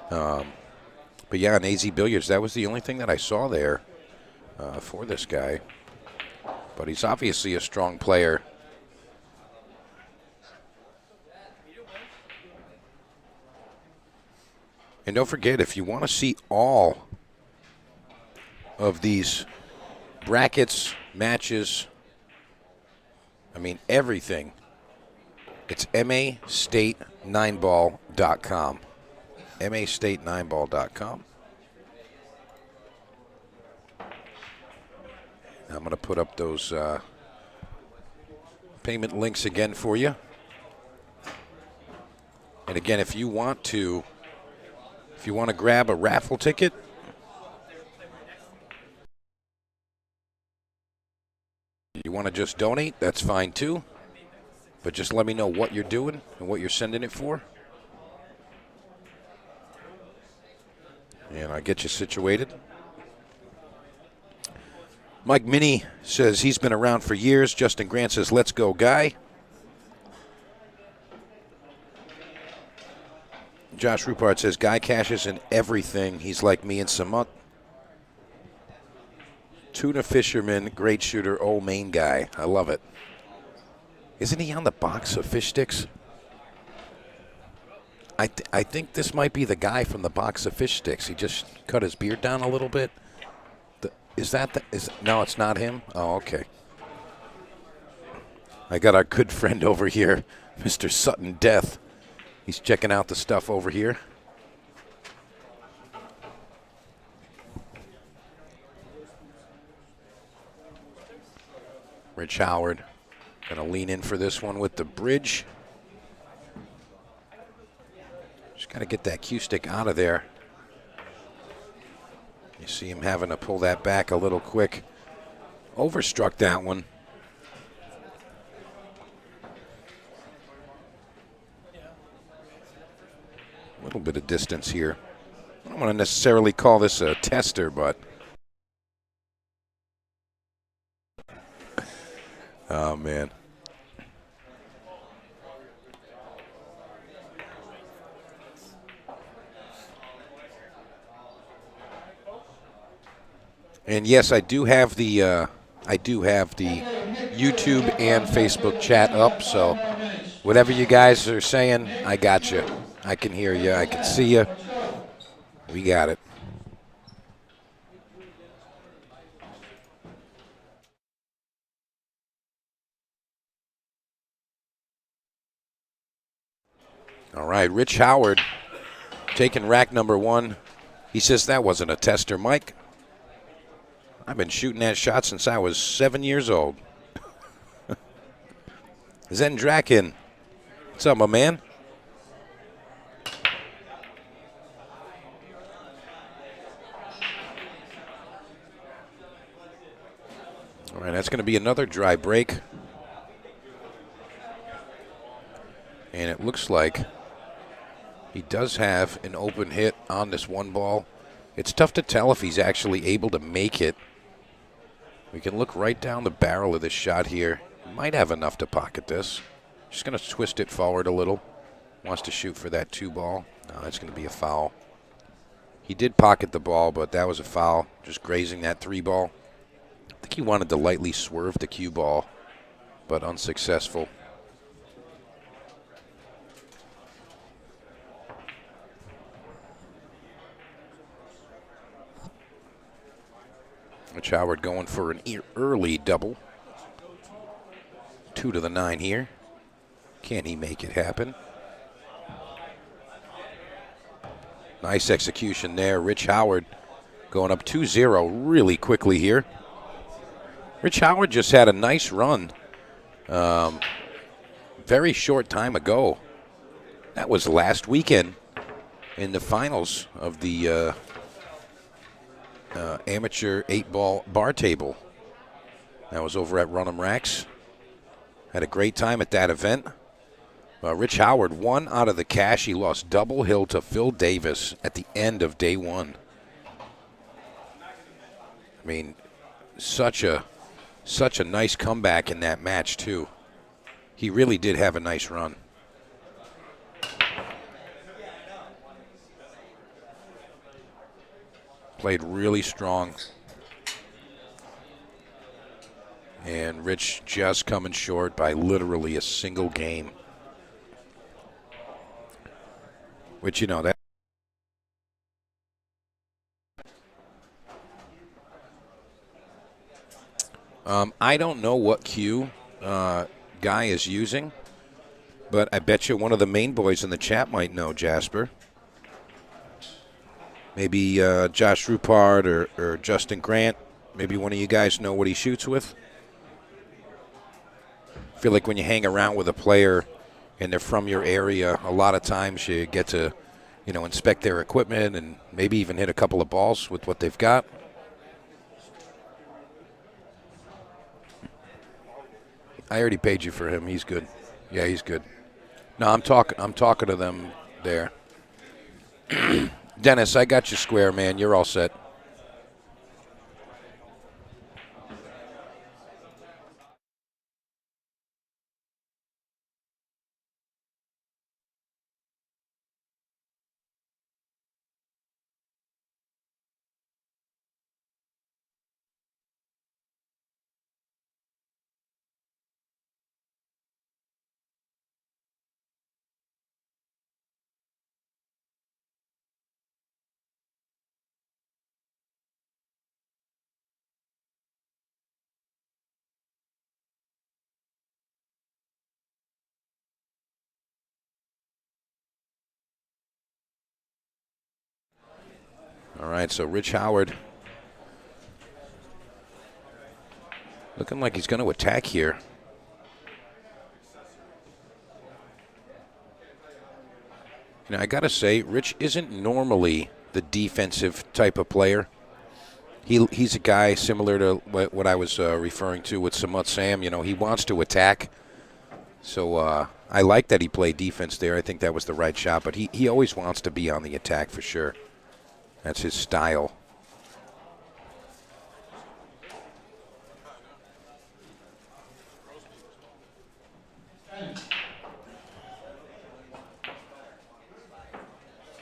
But yeah, on AZ Billiards, that was the only thing that I saw there for this guy. But he's obviously a strong player. And don't forget, if you want to see all of these brackets, matches, I mean everything, it's mastate9ball.com. mastate9ball.com. I'm going to put up those payment links again for you. And again, if you want to grab a raffle ticket, you want to just donate, that's fine too. But just let me know what you're doing and what you're sending it for. And I'll get you situated. Mike Minnie says he's been around for years. Justin Grant says, let's go, guy. Josh Rupert says, Guy cashes in everything. He's like me in Samut. Tuna fisherman, great shooter, old Maine guy. I love it. Isn't he on the box of fish sticks? I think this might be the guy from the box of fish sticks. He just cut his beard down a little bit. No, it's not him? Oh, okay. I got our good friend over here, Mr. Sutton Death. He's checking out the stuff over here. Rich Howard going to lean in for this one with the bridge. Just got to get that cue stick out of there. You see him having to pull that back a little quick. Overstruck that one. A little bit of distance here. I don't want to necessarily call this a tester, but oh, man. And yes, I do have the YouTube and Facebook chat up, so whatever you guys are saying, I got you. I can hear you. I can see you. We got it. All right, Rich Howard taking rack number 1. He says that wasn't a tester, Mike. I've been shooting that shot since I was 7 years old. Zendrakin, what's up, my man? All right, that's going to be another dry break. And it looks like he does have an open hit on this one ball. It's tough to tell if he's actually able to make it. We can look right down the barrel of this shot here. Might have enough to pocket this. Just going to twist it forward a little. Wants to shoot for that 2 ball. No, that's going to be a foul. He did pocket the ball, but that was a foul. Just grazing that 3 ball. I think he wanted to lightly swerve the cue ball, but unsuccessful. Rich Howard going for an early double. 2 to the 9 here. Can he make it happen? Nice execution there. Rich Howard going up 2-0 really quickly here. Rich Howard just had a nice run. very short time ago. That was last weekend in the finals of the amateur 8-ball bar table. That was over at Runham Racks. Had a great time at that event. Rich Howard won out of the cash. He lost double hill to Phil Davis at the end of day one. I mean, such a nice comeback in that match, too. He really did have a nice run. Played really strong. And Rich just coming short by literally a single game. Which, you know, that. I don't know what cue Guy is using, but I bet you one of the main boys in the chat might know, Jasper. Maybe Josh Rupard or Justin Grant. Maybe one of you guys know what he shoots with. I feel like when you hang around with a player and they're from your area, a lot of times you get to, you know, inspect their equipment and maybe even hit a couple of balls with what they've got. I already paid you for him. He's good. Yeah, he's good. No, I'm talking to them there. Dennis, I got you square, man. You're all set. All right, so Rich Howard looking like he's going to attack here. You know, I got to say, Rich isn't normally the defensive type of player. He's a guy similar to what I was referring to with Samut Sam. You know, he wants to attack. So I like that he played defense there. I think that was the right shot. But he always wants to be on the attack for sure. That's his style.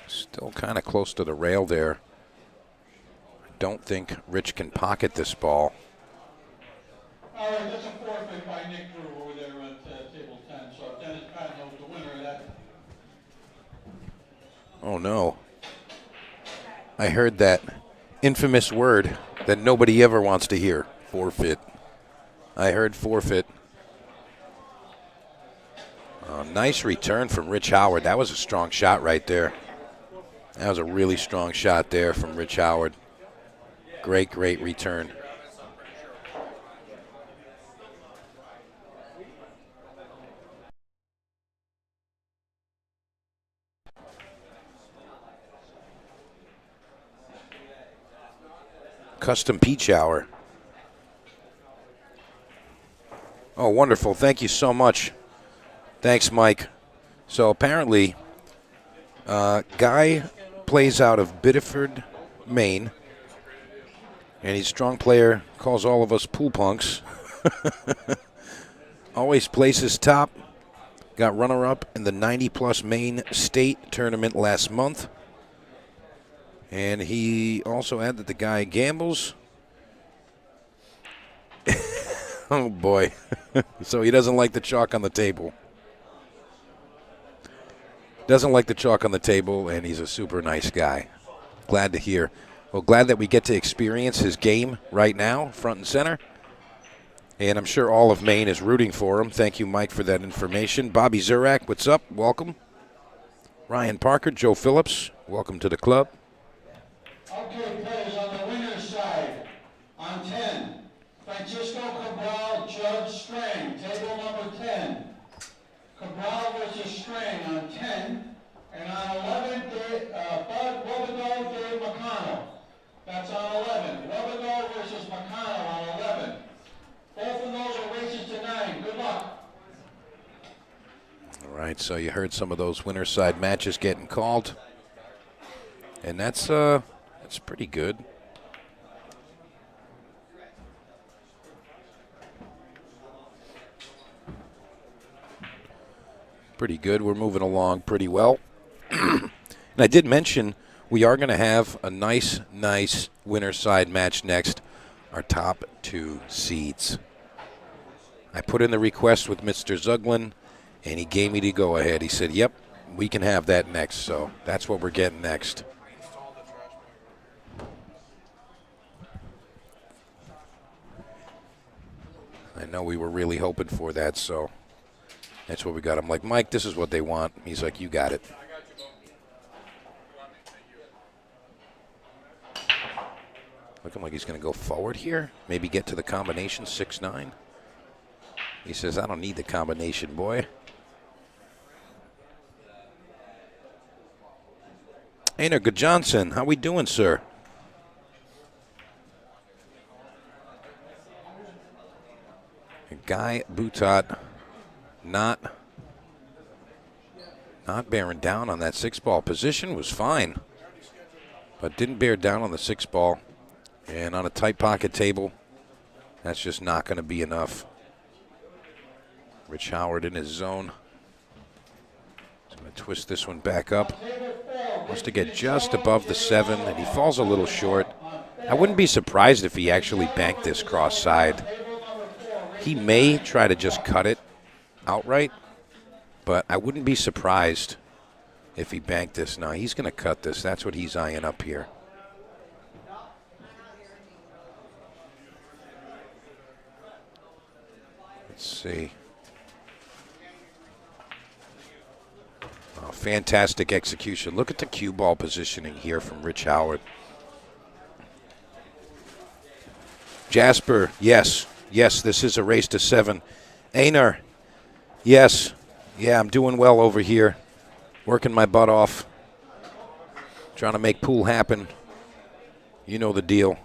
Still kind of close to the rail there. I don't think Rich can pocket this ball. All right, that's a forfeit by Nick Drew over there at table 10. So Dennis Patton was the winner of that. Oh, no. I heard that infamous word that nobody ever wants to hear, forfeit. I heard forfeit. Nice return from Rich Howard. That was a strong shot right there. That was a really strong shot there from Rich Howard. Great, great return. Custom Peach Hour. Oh, wonderful. Thank you so much. Thanks, Mike. So apparently, Guy plays out of Biddeford, Maine. And he's a strong player, calls all of us pool punks. Always places top. Got runner-up in the 90-plus Maine State tournament last month. And he also added that the guy gambles. Oh, boy. So he doesn't like the chalk on the table. Doesn't like the chalk on the table, and he's a super nice guy. Glad to hear. Well, glad that we get to experience his game right now, front and center. And I'm sure all of Maine is rooting for him. Thank you, Mike, for that information. Bobby Zurak, what's up? Welcome. Ryan Parker, Joe Phillips, welcome to the club. Okay, players on the winner's side. On 10, Francisco Cabral, Judge Strang, table number 10. Cabral versus Strang on 10. And on 11, Bud Robideau, Dave McConnell. That's on 11. Robideau versus McConnell on 11. Both of those are races to 9. Good luck. All right, so you heard some of those winner side matches getting called. And that's pretty good. Pretty good. We're moving along pretty well. And I did mention we are going to have a nice winner side match next. Our top 2 seeds. I put in the request with Mr. Zuglin, and he gave me the go-ahead. He said, yep, we can have that next. So that's what we're getting next. I know we were really hoping for that, so that's what we got. I'm like, Mike, this is what they want. He's like, you got it. Looking like he's going to go forward here. Maybe get to the combination, 6-9. He says, I don't need the combination, boy. Einar Good Johnson, how we doing, sir? Guy Bhat not bearing down on that 6-ball position was fine, but didn't bear down on the 6-ball. And on a tight pocket table, that's just not going to be enough. Rich Howard in his zone. He's going to twist this one back up. Wants to get just above the 7, and he falls a little short. I wouldn't be surprised if he actually banked this cross side. He may try to just cut it outright, but I wouldn't be surprised if he banked this. No, he's going to cut this. That's what he's eyeing up here. Let's see. Oh, fantastic execution. Look at the cue ball positioning here from Rich Howard. Jasper, yes. Yes, this is a race to 7. Einar, yes. Yeah, I'm doing well over here. Working my butt off. Trying to make pool happen. You know the deal.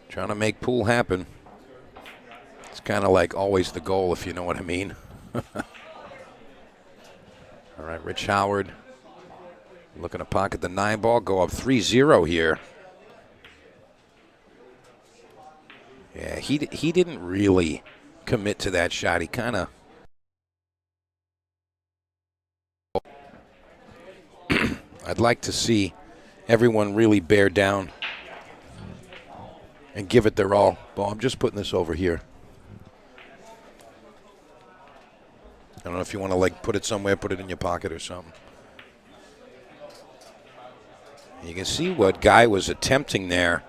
Trying to make pool happen. It's kind of like always the goal, if you know what I mean. All right, Rich Howard looking to pocket the 9-ball, go up 3-0 here. Yeah, he didn't really commit to that shot. He kind of I'd like to see everyone really bear down and give it their all. Well, I'm just putting this over here. I don't know if you want to like put it somewhere, put it in your pocket or something. You can see what Guy was attempting there.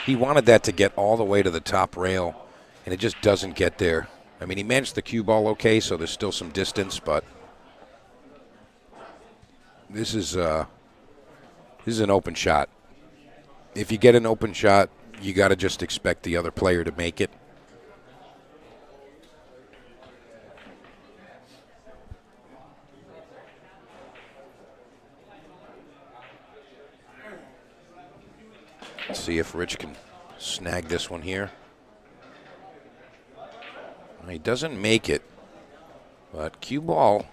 He wanted that to get all the way to the top rail, and it just doesn't get there. I mean, he managed the cue ball okay, so there's still some distance, but this is an open shot. If you get an open shot, you got to just expect the other player to make it. Let's see if Rich can snag this one here. He doesn't make it, but cue ball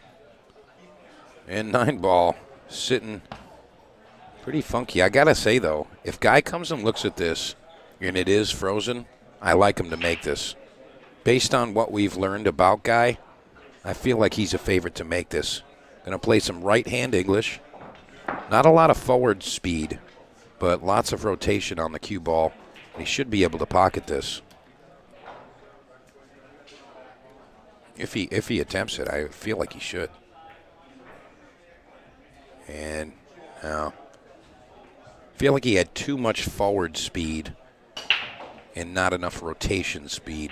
and 9-ball sitting pretty funky. I got to say, though, if Guy comes and looks at this and it is frozen, I like him to make this. Based on what we've learned about Guy, I feel like he's a favorite to make this. Going to play some right-hand English. Not a lot of forward speed, but lots of rotation on the cue ball. And he should be able to pocket this. If he attempts it, I feel like he should. And now, I feel like he had too much forward speed and not enough rotation speed.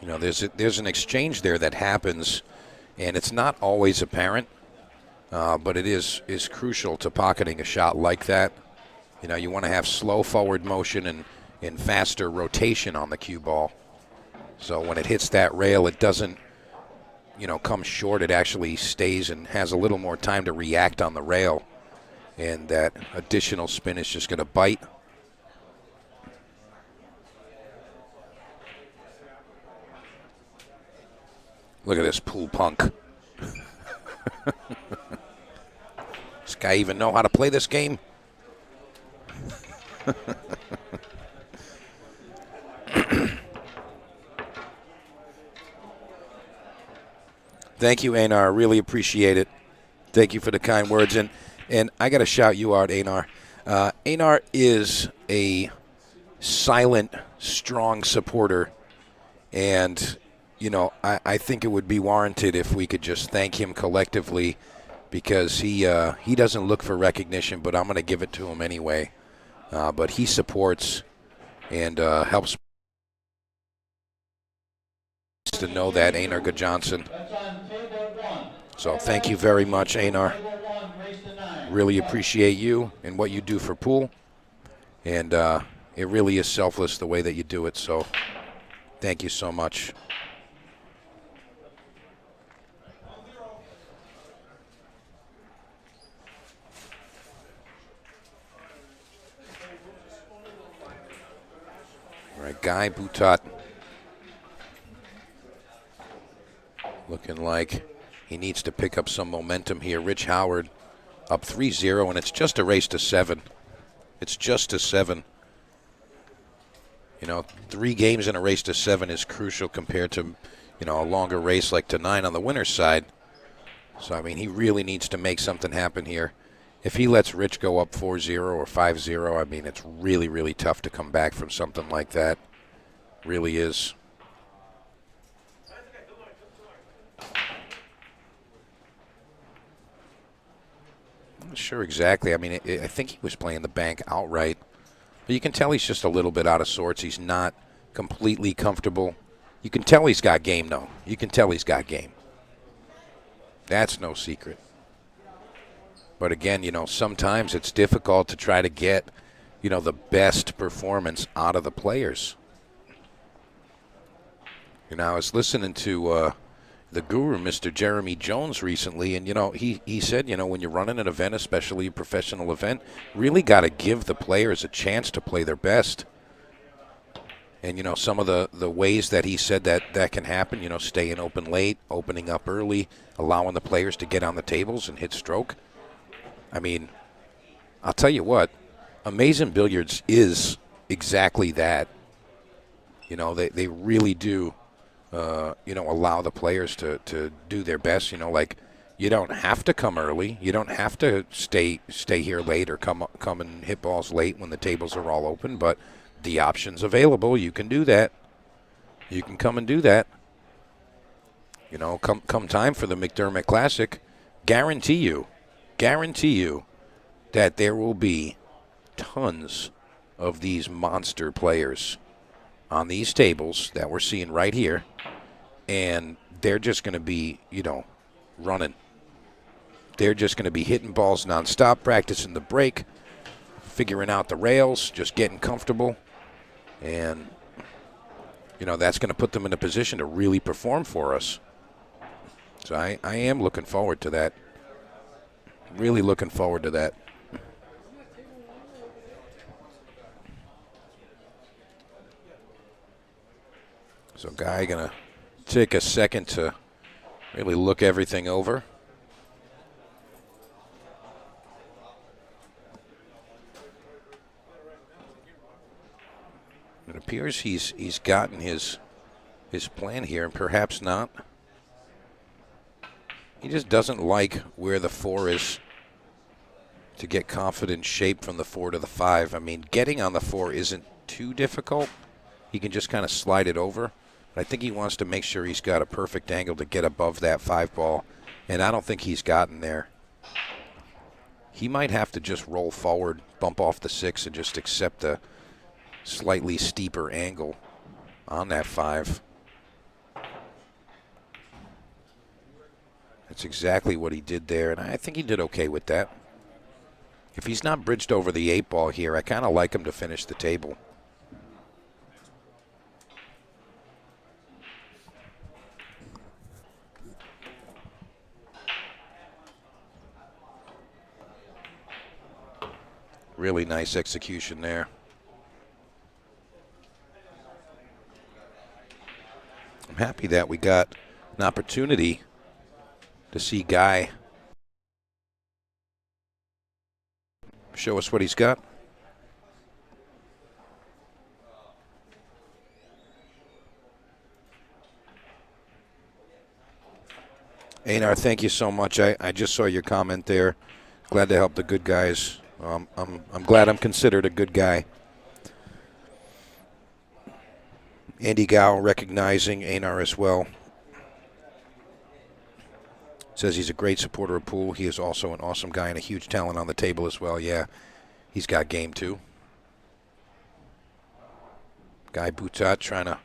You know, there's an exchange there that happens, and it's not always apparent, but it is crucial to pocketing a shot like that. You know, you want to have slow forward motion and faster rotation on the cue ball. So when it hits that rail, it doesn't, you know, come short. It actually stays and has a little more time to react on the rail. And that additional spin is just going to bite. Look at this pool punk. This guy even know how to play this game? Thank you, Einar. Really appreciate it. Thank you for the kind words. And I got to shout you out, Einar. Einar is a silent, strong supporter. And, you know, I think it would be warranted if we could just thank him collectively, because he doesn't look for recognition, but I'm going to give it to him anyway. But he supports and helps to know that, Einar Gudjonsson. So thank you very much, Einar. Really appreciate you and what you do for pool. And it really is selfless the way that you do it. So thank you so much. All right, Guy Boutot looking like he needs to pick up some momentum here. Rich Howard up 3-0, and it's just a race to 7. It's just to 7. You know, 3 games in a race to 7 is crucial compared to, you know, a longer race like to 9 on the winner's side. So, I mean, he really needs to make something happen here. If he lets Rich go up 4-0 or 5-0, I mean, it's really, really tough to come back from something like that. Really is. I'm not sure exactly. I mean, I think he was playing the bank outright. But you can tell he's just a little bit out of sorts. He's not completely comfortable. You can tell he's got game, though. You can tell he's got game. That's no secret. But again, you know, sometimes it's difficult to try to get, you know, the best performance out of the players. You know, I was listening to the guru, Mr. Jeremy Jones, recently, and, you know, he said, you know, when you're running an event, especially a professional event, really got to give the players a chance to play their best. And, you know, some of the ways that he said that can happen, you know, staying open late, opening up early, allowing the players to get on the tables and hit stroke. I mean, I'll tell you what, Amazing Billiards is exactly that. You know, they really do, you know, allow the players to do their best. You know, like, you don't have to come early. You don't have to stay here late or come and hit balls late when the tables are all open. But the option's available. You can do that. You can come and do that. You know, come time for the McDermott Classic, guarantee you that there will be tons of these monster players on these tables that we're seeing right here, and they're just going to be, you know, running. They're just going to be hitting balls nonstop, practicing the break, figuring out the rails, just getting comfortable, and, you know, that's going to put them in a position to really perform for us. So I am looking forward to that. Really looking forward to that. So Guy going to take a second to really look everything over. It appears he's gotten his plan here, and perhaps not. He just doesn't like where the 4 is to get confident shape from the 4 to the 5. I mean, getting on the 4 isn't too difficult. He can just kind of slide it over. But I think he wants to make sure he's got a perfect angle to get above that 5 ball, and I don't think he's gotten there. He might have to just roll forward, bump off the 6, and just accept a slightly steeper angle on that 5. That's exactly what he did there, and I think he did okay with that. If he's not bridged over the 8-ball here, I kind of like him to finish the table. Really nice execution there. I'm happy that we got an opportunity to see Guy show us what he's got. Einar, thank you so much. I just saw your comment there. Glad to help the good guys. I'm glad I'm considered a good guy. Andy Gow recognizing Einar as well. Says he's a great supporter of pool. He is also an awesome guy and a huge talent on the table as well. Yeah, he's got game too. Guy Bhat trying to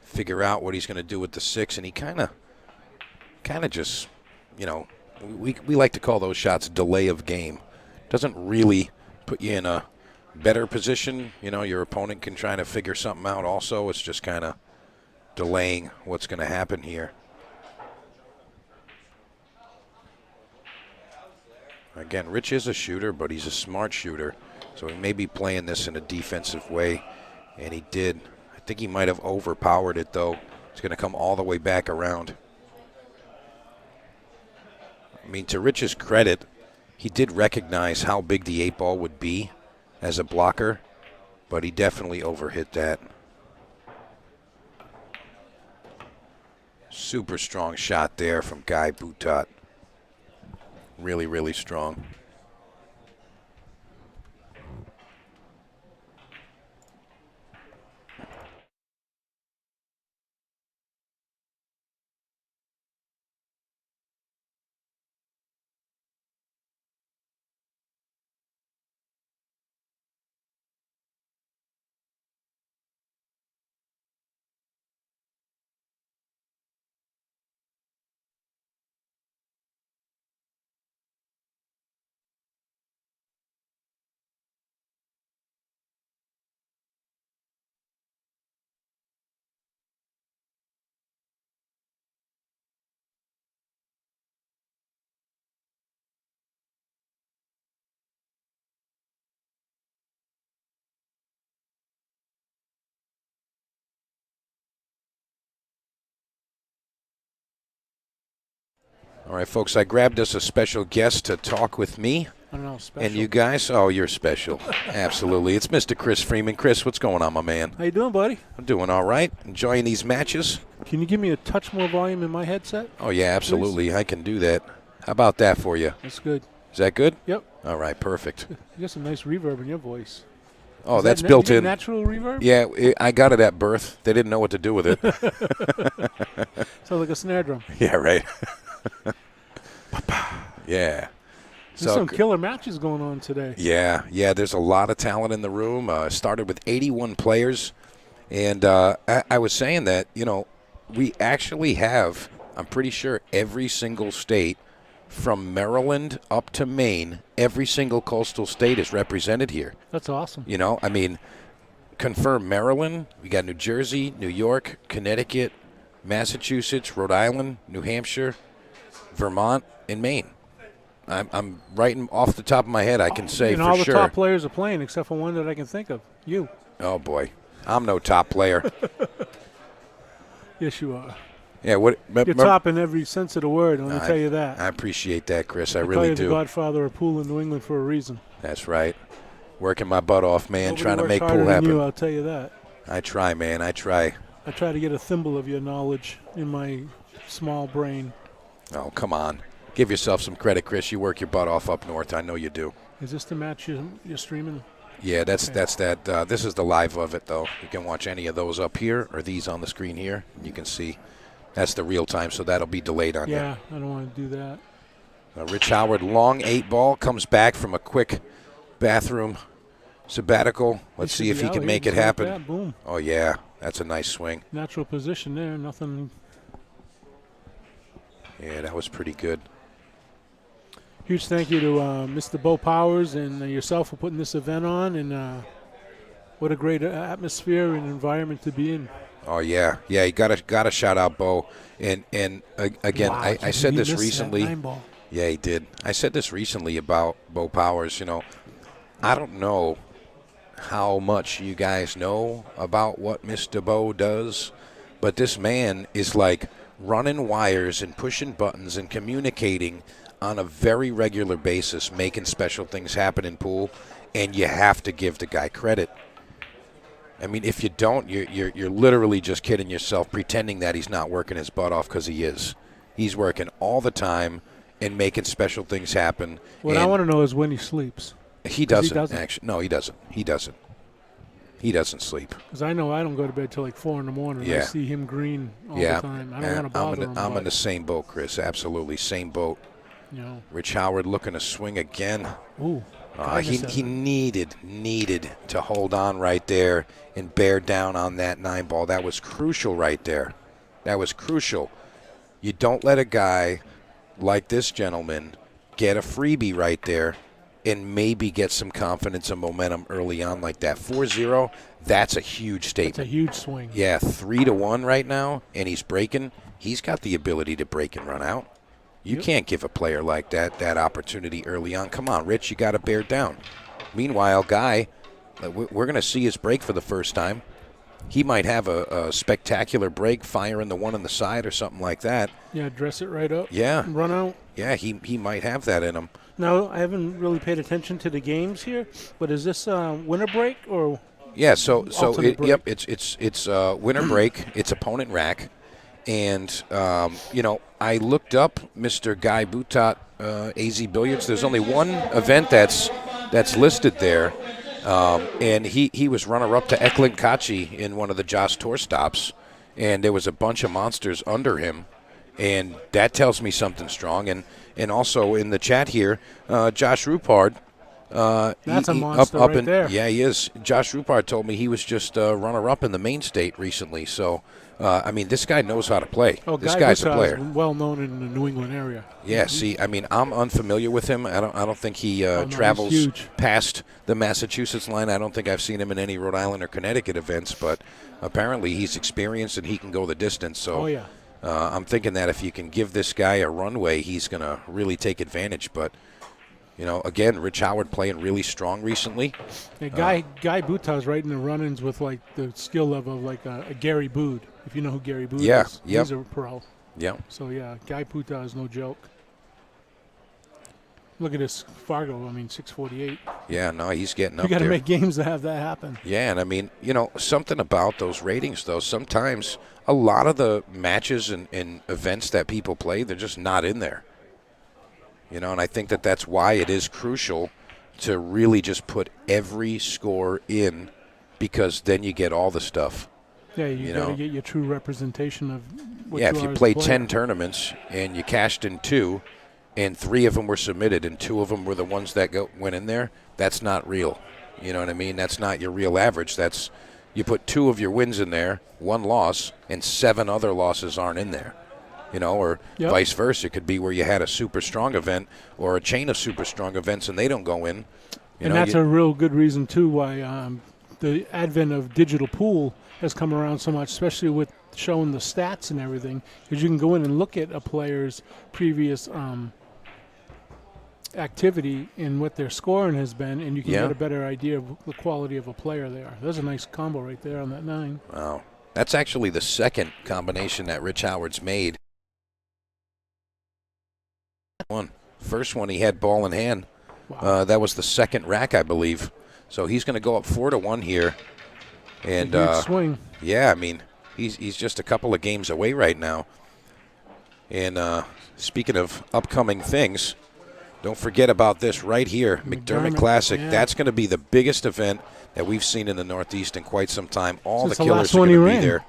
figure out what he's going to do with the 6, and he kind of just, you know, we like to call those shots delay of game. Doesn't really put you in a better position. You know, your opponent can try to figure something out also. It's just kind of delaying what's going to happen here. Again, Rich is a shooter, but he's a smart shooter. So he may be playing this in a defensive way, and he did. I think he might have overpowered it, though. It's going to come all the way back around. I mean, to Rich's credit, he did recognize how big the 8-ball would be as a blocker, but he definitely overhit that. Super strong shot there from Guy Bhat. Really, really strong. All right, folks, I grabbed us a special guest to talk with me. I don't know, special. And you guys, oh, you're special. Absolutely. It's Mr. Chris Freeman. Chris, what's going on, my man? How you doing, buddy? I'm doing all right. Enjoying these matches. Can you give me a touch more volume in my headset? Oh, yeah, absolutely. Please? I can do that. How about that for you? That's good. Is that good? Yep. All right, perfect. You got some nice reverb in your voice. Oh, that's built in. Natural reverb? Yeah, I got it at birth. They didn't know what to do with it. Sounds like a snare drum. Yeah, right. Yeah. There's some killer matches going on today. Yeah, there's a lot of talent in the room. Started with 81 players. And I was saying that, you know, we actually have, I'm pretty sure, every single state from Maryland up to Maine, every single coastal state is represented here. That's awesome. You know, I mean, confirm Maryland. We got New Jersey, New York, Connecticut, Massachusetts, Rhode Island, New Hampshire, Vermont, and Maine. I'm writing off the top of my head, I can say for sure. And all the top players are playing except for one that I can think of. You. Oh, boy. I'm no top player. Yes, you are. Yeah, what? You're top in every sense of the word, let me tell you that. I appreciate that, Chris. I call really you do. the godfather of pool in New England for a reason. That's right. Working my butt off, man, Nobody trying to make works pool harder than happen. you, I'll tell you that. I try, man. I try. I try to get a thimble of your knowledge in my small brain. Oh, come on. Give yourself some credit, Chris. You work your butt off up north. I know you do. Is this the match you're streaming? Yeah, that's that. This is the live of it, though. You can watch any of those up here or these on the screen here. You can see that's the real time, so that'll be delayed on you. Yeah, I don't want to do that. Rich Howard, long 8-ball, comes back from a quick bathroom sabbatical. Let's see if he can make it happen. Like that. Boom. Oh, yeah. That's a nice swing. Natural position there. Nothing. Yeah, that was pretty good. Huge thank you to Mr. Beau-Powers and yourself for putting this event on, and what a great atmosphere and environment to be in. Oh yeah, you gotta shout out Beau. And again, Wow, I said this missed that recently. 9-ball. Yeah, he did. I said this recently about Beau-Powers. You know, I don't know how much you guys know about what Mr. Beau does, but this man is like running wires and pushing buttons and communicating on a very regular basis, making special things happen in pool, and you have to give the guy credit. I mean, if you don't, you're literally just kidding yourself, pretending that he's not working his butt off, because he is. He's working all the time and making special things happen. What I want to know is when he sleeps. He doesn't, actually. No, he doesn't. He doesn't sleep. Because I know I don't go to bed till like 4 in the morning. Yeah. I see him green all the time. I don't want to bother him. I'm in the same boat, Chris. Absolutely, same boat. You know. Rich Howard looking to swing again. Ooh. He needed to hold on right there and bear down on that 9-ball. That was crucial right there. That was crucial. You don't let a guy like this gentleman get a freebie right there and maybe get some confidence and momentum early on like that. 4-0, that's a huge statement. That's a huge swing. Yeah, 3-1 right now, and he's breaking. He's got the ability to break and run out. You can't give a player like that opportunity early on. Come on, Rich, you got to bear down. Meanwhile, Guy, we're going to see his break for the first time. He might have a spectacular break, firing the one on the side or something like that. Yeah, dress it right up. Yeah. And run out. Yeah, he might have that in him. No, I haven't really paid attention to the games here, but is this winter break or? Yeah, so break? it's winter break. It's opponent rack. And, I looked up Mr. Guy Bhat, AZ Billiards. There's only one event that's listed there, and he was runner-up to Eklund Kachi in one of the Joss Tour stops, and there was a bunch of monsters under him, and that tells me something strong. And also in the chat here, Josh Rupard. That's a monster right there. Yeah, he is. Josh Rupard told me he was just runner-up in the main state recently, so... this guy knows how to play. Oh, this guy's a player. Well known in the New England area. Yeah. See, I'm unfamiliar with him. I don't think he travels past the Massachusetts line. I don't think I've seen him in any Rhode Island or Connecticut events. But apparently, he's experienced and he can go the distance. So, I'm thinking that if you can give this guy a runway, he's going to really take advantage. But again, Rich Howard playing really strong recently. Yeah, Guy Butaz right in the run-ins with like the skill level of like a Gary Bood. If you know who Gary Bood is, he's a pro. Yeah. So yeah, Guy Butaz is no joke. Look at this Fargo. 648. Yeah, no, he's getting up there. You got to there. make games to have that happen. Yeah, and something about those ratings though. Sometimes a lot of the matches and events that people play, they're just not in there. And I think that's why it is crucial to really just put every score in, because then you get all the stuff. Yeah, you got to get your true representation of what if you play 10 tournaments and you cashed in 2 and 3 of them were submitted and 2 of them were the ones that went in there, that's not real. You know what I mean? That's not your real average. That's you put 2 of your wins in there, 1 loss, and 7 other losses aren't in there. Or vice versa. It could be where you had a super strong event or a chain of super strong events and they don't go in. And that's a real good reason, too, why the advent of digital pool has come around so much, especially with showing the stats and everything, because you can go in and look at a player's previous activity and what their scoring has been, and you can get a better idea of the quality of a player they are. There's a nice combo right there on that 9. Wow. That's actually the second combination that Rich Howard's made. First one, he had ball in hand. Wow. That was the second rack, I believe. So he's going to go up 4-1 here. And huge swing. Yeah, he's just a couple of games away right now. And speaking of upcoming things, don't forget about this right here, McDermott Classic. Yeah. That's going to be the biggest event that we've seen in the Northeast in quite some time. All the killers are going to be there.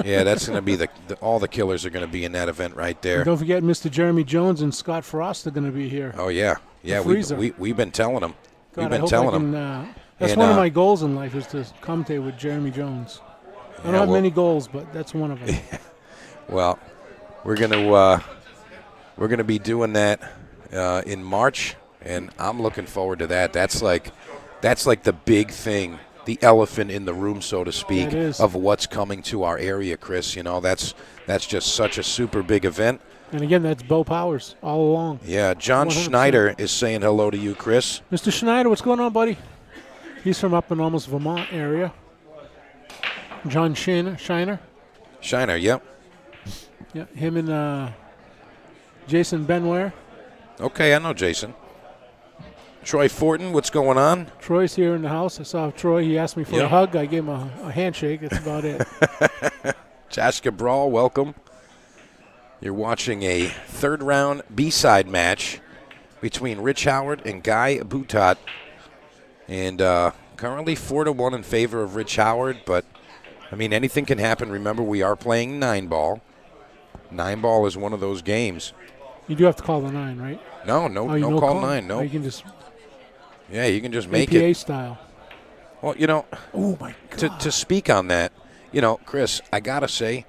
Yeah, that's going to be all the killers are going to be in that event right there. And don't forget Mr. Jeremy Jones and Scott Frost are going to be here. Oh, yeah. Yeah, we've been telling them. We've been telling them. That's one of my goals in life is to commentate with Jeremy Jones. I don't have many goals, but that's one of them. Well, we're going to be doing that in March, and I'm looking forward to that. That's like the big thing, the elephant in the room, so to speak, of what's coming to our area, Chris. That's just such a super big event. And again, that's Beau-Powers all along. Yeah, John 100%. Schneider is saying hello to you, Chris. Mr. Schneider, what's going on, buddy? He's from up in almost Vermont area. John Shiner. Shiner, yep. Yeah, him and Jason Benware. Okay, I know Jason. Troy Fortin, what's going on? Troy's here in the house. I saw Troy. He asked me for a hug. I gave him a handshake. That's about it. Josh Cabral, welcome. You're watching a third-round B-side match between Rich Howard and Guy Boutat. And currently 4-1 in favor of Rich Howard. But, I mean, anything can happen. Remember, we are playing 9-ball. 9-ball is one of those games. You do have to call the 9, right? No call 9. No. Oh, you can just. Yeah, you can just make APA it. style. Well, oh my God. To speak on that, Chris, I got to say,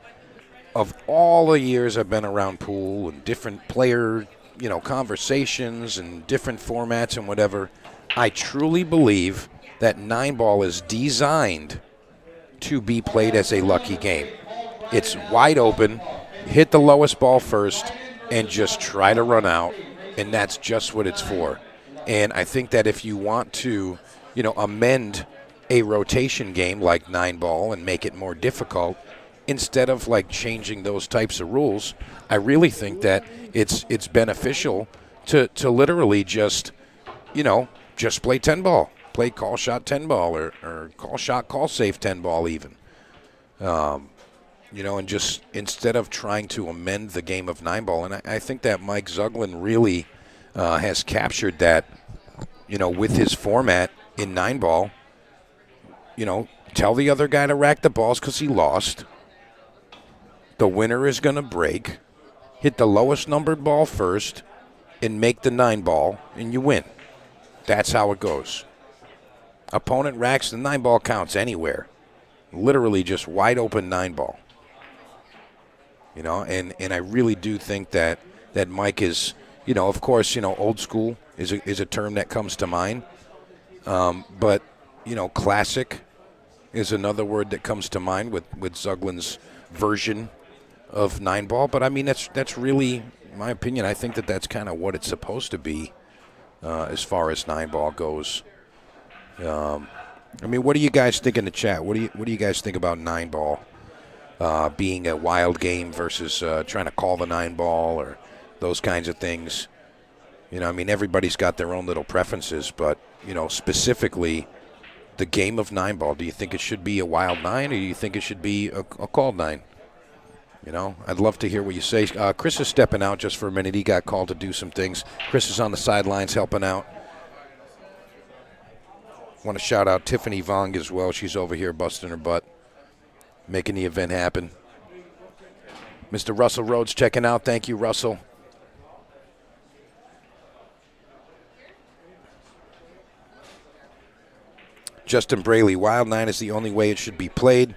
of all the years I've been around pool and different player, conversations and different formats and whatever, I truly believe that 9-ball is designed to be played as a lucky game. It's wide open, hit the lowest ball first, and just try to run out, and that's just what it's for. And I think that if you want to, amend a rotation game like 9-ball and make it more difficult, instead of like changing those types of rules, I really think that it's beneficial to literally just play 10-ball, play call shot 10-ball or call shot call safe 10-ball even. And just instead of trying to amend the game of 9-ball, and I think that Mike Zuglin really has captured that, with his format in 9-ball. Tell the other guy to rack the balls because he lost. The winner is going to break, hit the lowest numbered ball first, and make the 9-ball, and you win. That's how it goes. Opponent racks, the 9-ball counts anywhere. Literally just wide open 9-ball. And I really do think that Mike is, of course, old school is a term that comes to mind. But, classic is another word that comes to mind with Zuglin's version of 9-ball. But, I mean, that's really my opinion. I think that's kind of what it's supposed to be as far as 9-ball goes. I mean, what do you guys think in the chat? What do you guys think about 9-ball? Being a wild game versus trying to call the 9-ball or those kinds of things. I mean, everybody's got their own little preferences, but, specifically the game of 9-ball, do you think it should be a wild 9 or do you think it should be a called 9? I'd love to hear what you say. Chris is stepping out just for a minute. He got called to do some things. Chris is on the sidelines helping out. Want to shout out Tiffany Vong as well. She's over here busting her butt, making the event happen. Mr. Russell Rhodes checking out. Thank you, Russell. Justin Braley, wild 9 is the only way it should be played.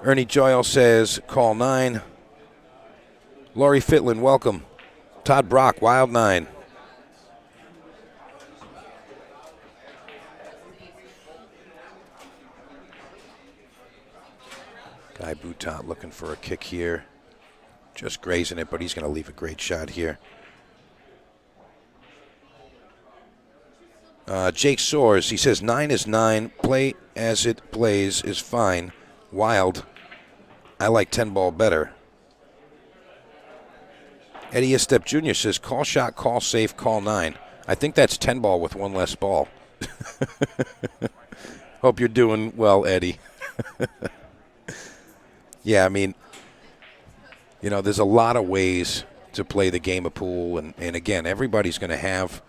Ernie Joyle says, call 9. Laurie Fitlin, welcome. Todd Brock, wild 9. Guy Boutat looking for a kick here. Just grazing it, but he's going to leave a great shot here. Jake Soares, he says 9 is 9. Play as it plays is fine. Wild. I like 10-ball better. Eddie Estep Jr. says call shot, call safe, call 9. I think that's 10-ball with one less ball. Hope you're doing well, Eddie. Yeah, I mean, there's a lot of ways to play the game of pool. And again, everybody's going to have,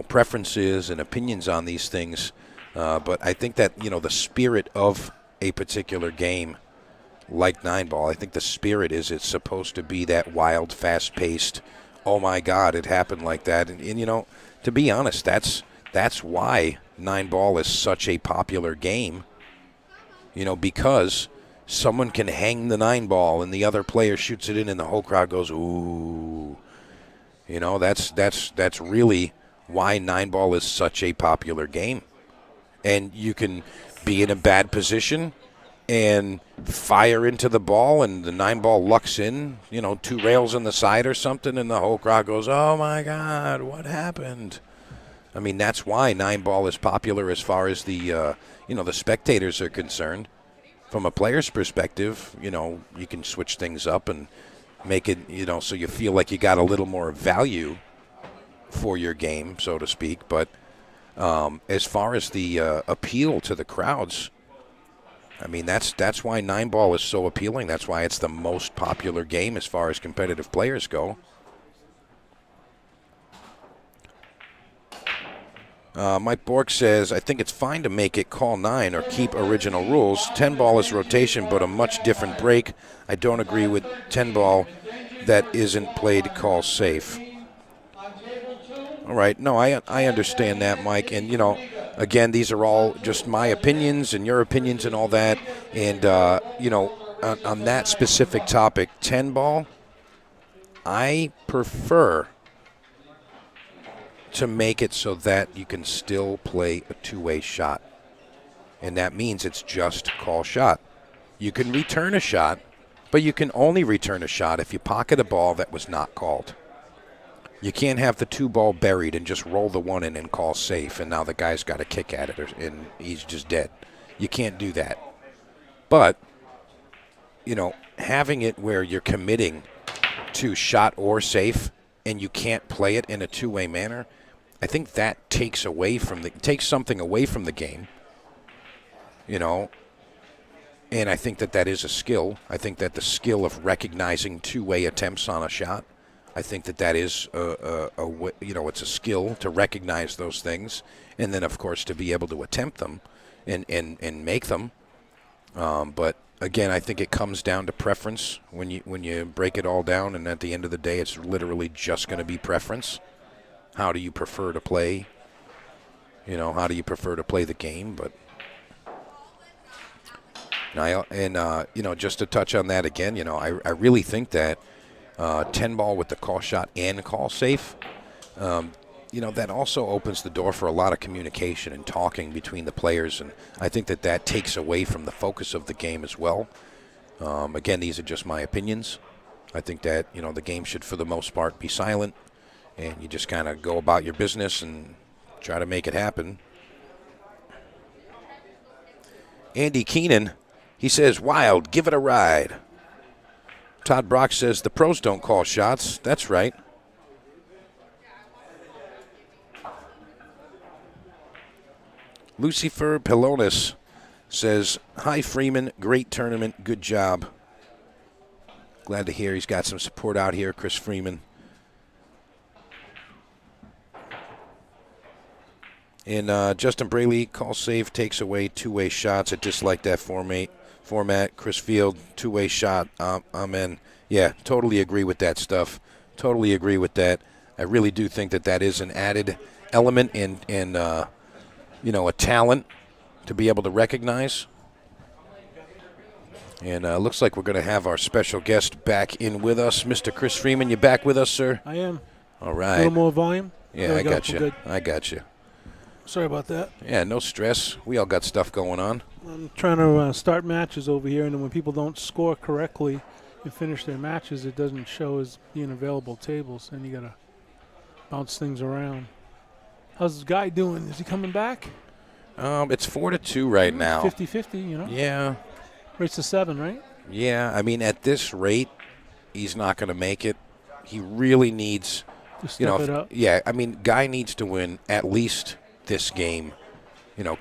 preferences and opinions on these things. But I think that, the spirit of a particular game like 9-ball, I think the spirit is it's supposed to be that wild, fast-paced, oh, my God, it happened like that. And to be honest, that's why 9-ball is such a popular game, because someone can hang the 9-ball and the other player shoots it in and the whole crowd goes, ooh. You know, that's really why 9-ball is such a popular game. And you can be in a bad position and fire into the ball, and the 9-ball lucks in, 2 rails on the side or something, and the whole crowd goes, oh, my God, what happened? I mean, that's why 9-ball is popular as far as the spectators are concerned. From a player's perspective, you can switch things up and make it, so you feel like you got a little more value for your game, so to speak. But as far as the appeal to the crowds, I mean, that's why 9-ball is so appealing. That's why it's the most popular game as far as competitive players go. Mike Bork says, I think it's fine to make it call 9 or keep original rules. 10-ball is rotation, but a much different break. I don't agree with 10-ball that isn't played call safe. All right. No, I understand that, Mike. And, again, these are all just my opinions and your opinions and all that. And, on that specific topic, 10-ball, I prefer to make it so that you can still play a two-way shot. And that means it's just call shot. You can return a shot, but you can only return a shot if you pocket a ball that was not called. You can't have the 2-ball buried and just roll the 1 in and call safe, and now the guy's got a kick at it and he's just dead. You can't do that. But, having it where you're committing to shot or safe and you can't play it in a two-way manner, I think that takes something away from the game, and I think that is a skill. I think that the skill of recognizing two-way attempts on a shot, I think that is it's a skill to recognize those things, and then of course to be able to attempt them and make them. But again, I think it comes down to preference when you break it all down, and at the end of the day, it's literally just going to be preference. How do you prefer to play? How do you prefer to play the game? But just to touch on that again, I really think that 10-ball with the call shot and call safe, that also opens the door for a lot of communication and talking between the players, and I think that takes away from the focus of the game as well. Again, these are just my opinions. I think that, the game should, for the most part, be silent, and you just kind of go about your business and try to make it happen. Andy Keenan, he says, wild, give it a ride. Todd Brock says, the pros don't call shots. That's right. Lucifer Pelonis says, hi, Freeman, great tournament, good job. Glad to hear he's got some support out here, Chris Freeman. And Justin Braley, call save, takes away two-way shots. I dislike that format. Chris Field, two-way shot. Amen. Yeah, totally agree with that stuff. Totally agree with that. I really do think that is an added element and a talent to be able to recognize. And looks like we're going to have our special guest back in with us. Mr. Chris Freeman, you back with us, sir? I am. All right. A little more volume? Yeah, I got you. I got you. Sorry about that. Yeah, no stress. We all got stuff going on. I'm trying to start matches over here, and then when people don't score correctly and finish their matches, it doesn't show as being available tables, and you got to bounce things around. How's this guy doing? Is he coming back? It's 4-2 right now. 50-50, Yeah. Race to 7, right? Yeah, I mean, at this rate, he's not going to make it. He really needs, to step it up. Yeah, I mean, guy needs to win at least this game.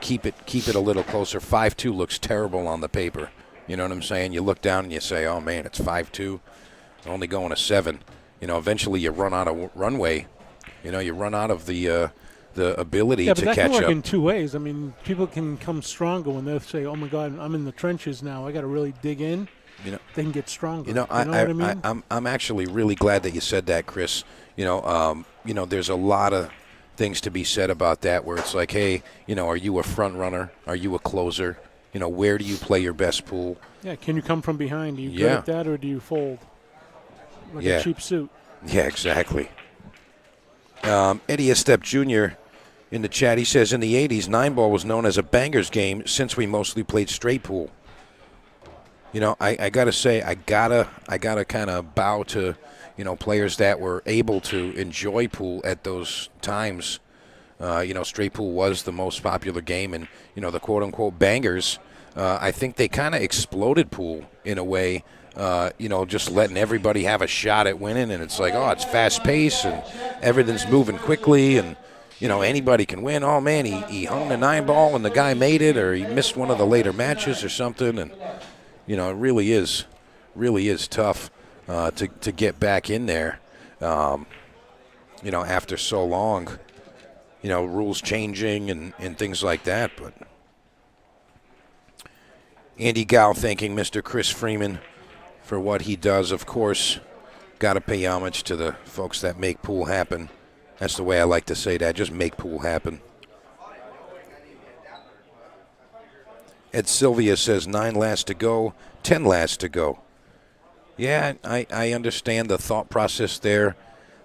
Keep it a little closer. 5-2 looks terrible on the paper. You know what I'm saying? You look down and you say, oh, man, it's 5-2. Only going to 7. Eventually you run out of runway. You run out of the ability to catch up. Yeah, but that can work in two ways. I mean, people can come stronger when they say, oh, my God, I'm in the trenches now. I got to really dig in. They can get stronger. You know what I mean? I'm actually really glad that you said that, Chris. There's a lot of things to be said about that where it's like, hey, are you a front runner? Are you a closer? Where do you play your best pool? Yeah, can you come from behind? Do you good at that, or do you fold like a cheap suit? Yeah, exactly. Eddie Estep Jr. in the chat, he says, in the 80s, 9-ball was known as a banger's game since we mostly played straight pool. You know, I got to say, I gotta kind of bow to, you know, players that were able to enjoy pool at those times. You know, straight pool was the most popular game, and, you know, the quote-unquote bangers, I think they kind of exploded pool in a way, you know, just letting everybody have a shot at winning, and it's like, oh, it's fast-paced, and everything's moving quickly, and, you know, anybody can win. Oh, man, he hung the 9-ball, and the guy made it, or he missed one of the later matches or something, and, you know, it really is tough to get back in there, you know, after so long. You know, rules changing and things like that. But Andy Gow thanking Mr. Chris Freeman for what he does. Of course, got to pay homage to the folks that make pool happen. That's the way I like to say that. Just make pool happen. Ed Sylvia says 9 lasts to go, 10 lasts to go. Yeah, I understand the thought process there.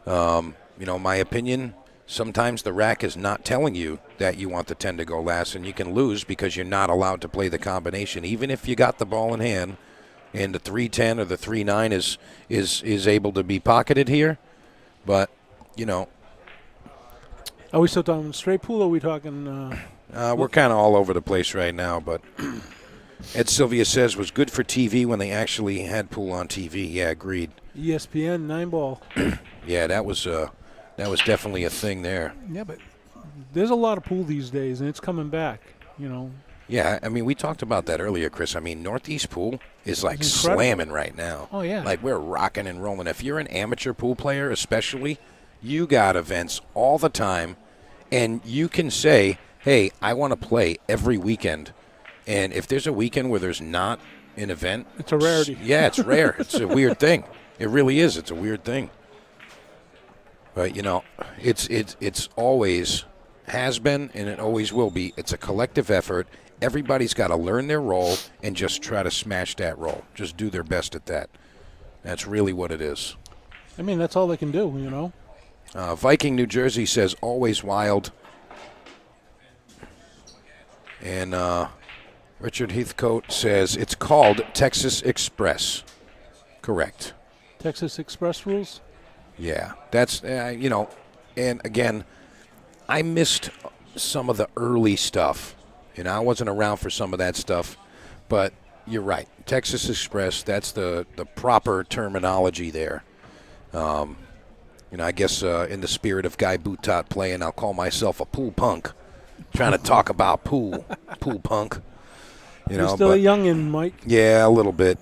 You know, my opinion, sometimes the rack is not telling you that you want the 10 to go last, and you can lose because you're not allowed to play the combination. Even if you got the ball in hand and the 3-10 or the 3-9 is able to be pocketed here. But, you know. Are we still talking straight pool, or are we talking? We're kind of all over the place right now, but Ed Sylvia says was good for TV when they actually had pool on TV. Yeah, agreed. ESPN 9-ball. Yeah, that was definitely a thing there. Yeah, but there's a lot of pool these days, and it's coming back, you know. Yeah, I mean, we talked about that earlier, Chris. I mean, Northeast Pool is like incredible. Slamming right now. Oh, yeah. Like, we're rocking and rolling. If you're an amateur pool player especially, you got events all the time, and you can say, hey, I want to play every weekend. And if there's a weekend where there's not an event. It's a rarity. Yeah, it's rare. It's a weird thing. It really is. It's a weird thing. But, you know, it's always has been and it always will be. It's a collective effort. Everybody's got to learn their role and just try to smash that role. Just do their best at that. That's really what it is. I mean, that's all they can do, you know. Viking New Jersey says always wild. And Richard Heathcote says it's called Texas Express. Correct. Texas Express rules? Yeah, that's, you know, and again, I missed some of the early stuff. You know, I wasn't around for some of that stuff, but you're right. Texas Express, that's the proper terminology there. You know, I guess in the spirit of Guy Boutot playing, I'll call myself a pool punk, trying to talk about pool punk. You're still a youngin', Mike. Yeah, a little bit.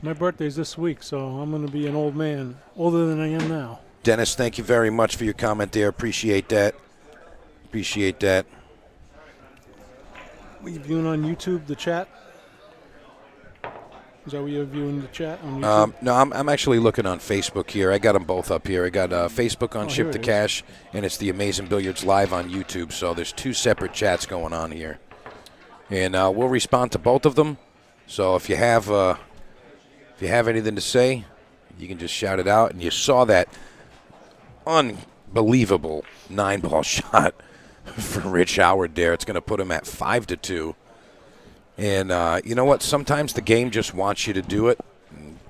My birthday's this week, so I'm going to be an old man, older than I am now. Dennis, thank you very much for your comment there. Appreciate that. Are you viewing on YouTube, the chat? Is that what you're viewing, the chat on YouTube? No, I'm actually looking on Facebook here. I got them both up here. I got Facebook on Ship the Cash, and it's the Amazing Billiards Live on YouTube. So there's 2 separate chats going on here. And we'll respond to both of them. So if you have anything to say, you can just shout it out. And you saw that unbelievable 9-ball shot for Rich Howard there. It's going to put him at 5-2. And you know what? Sometimes the game just wants you to do it.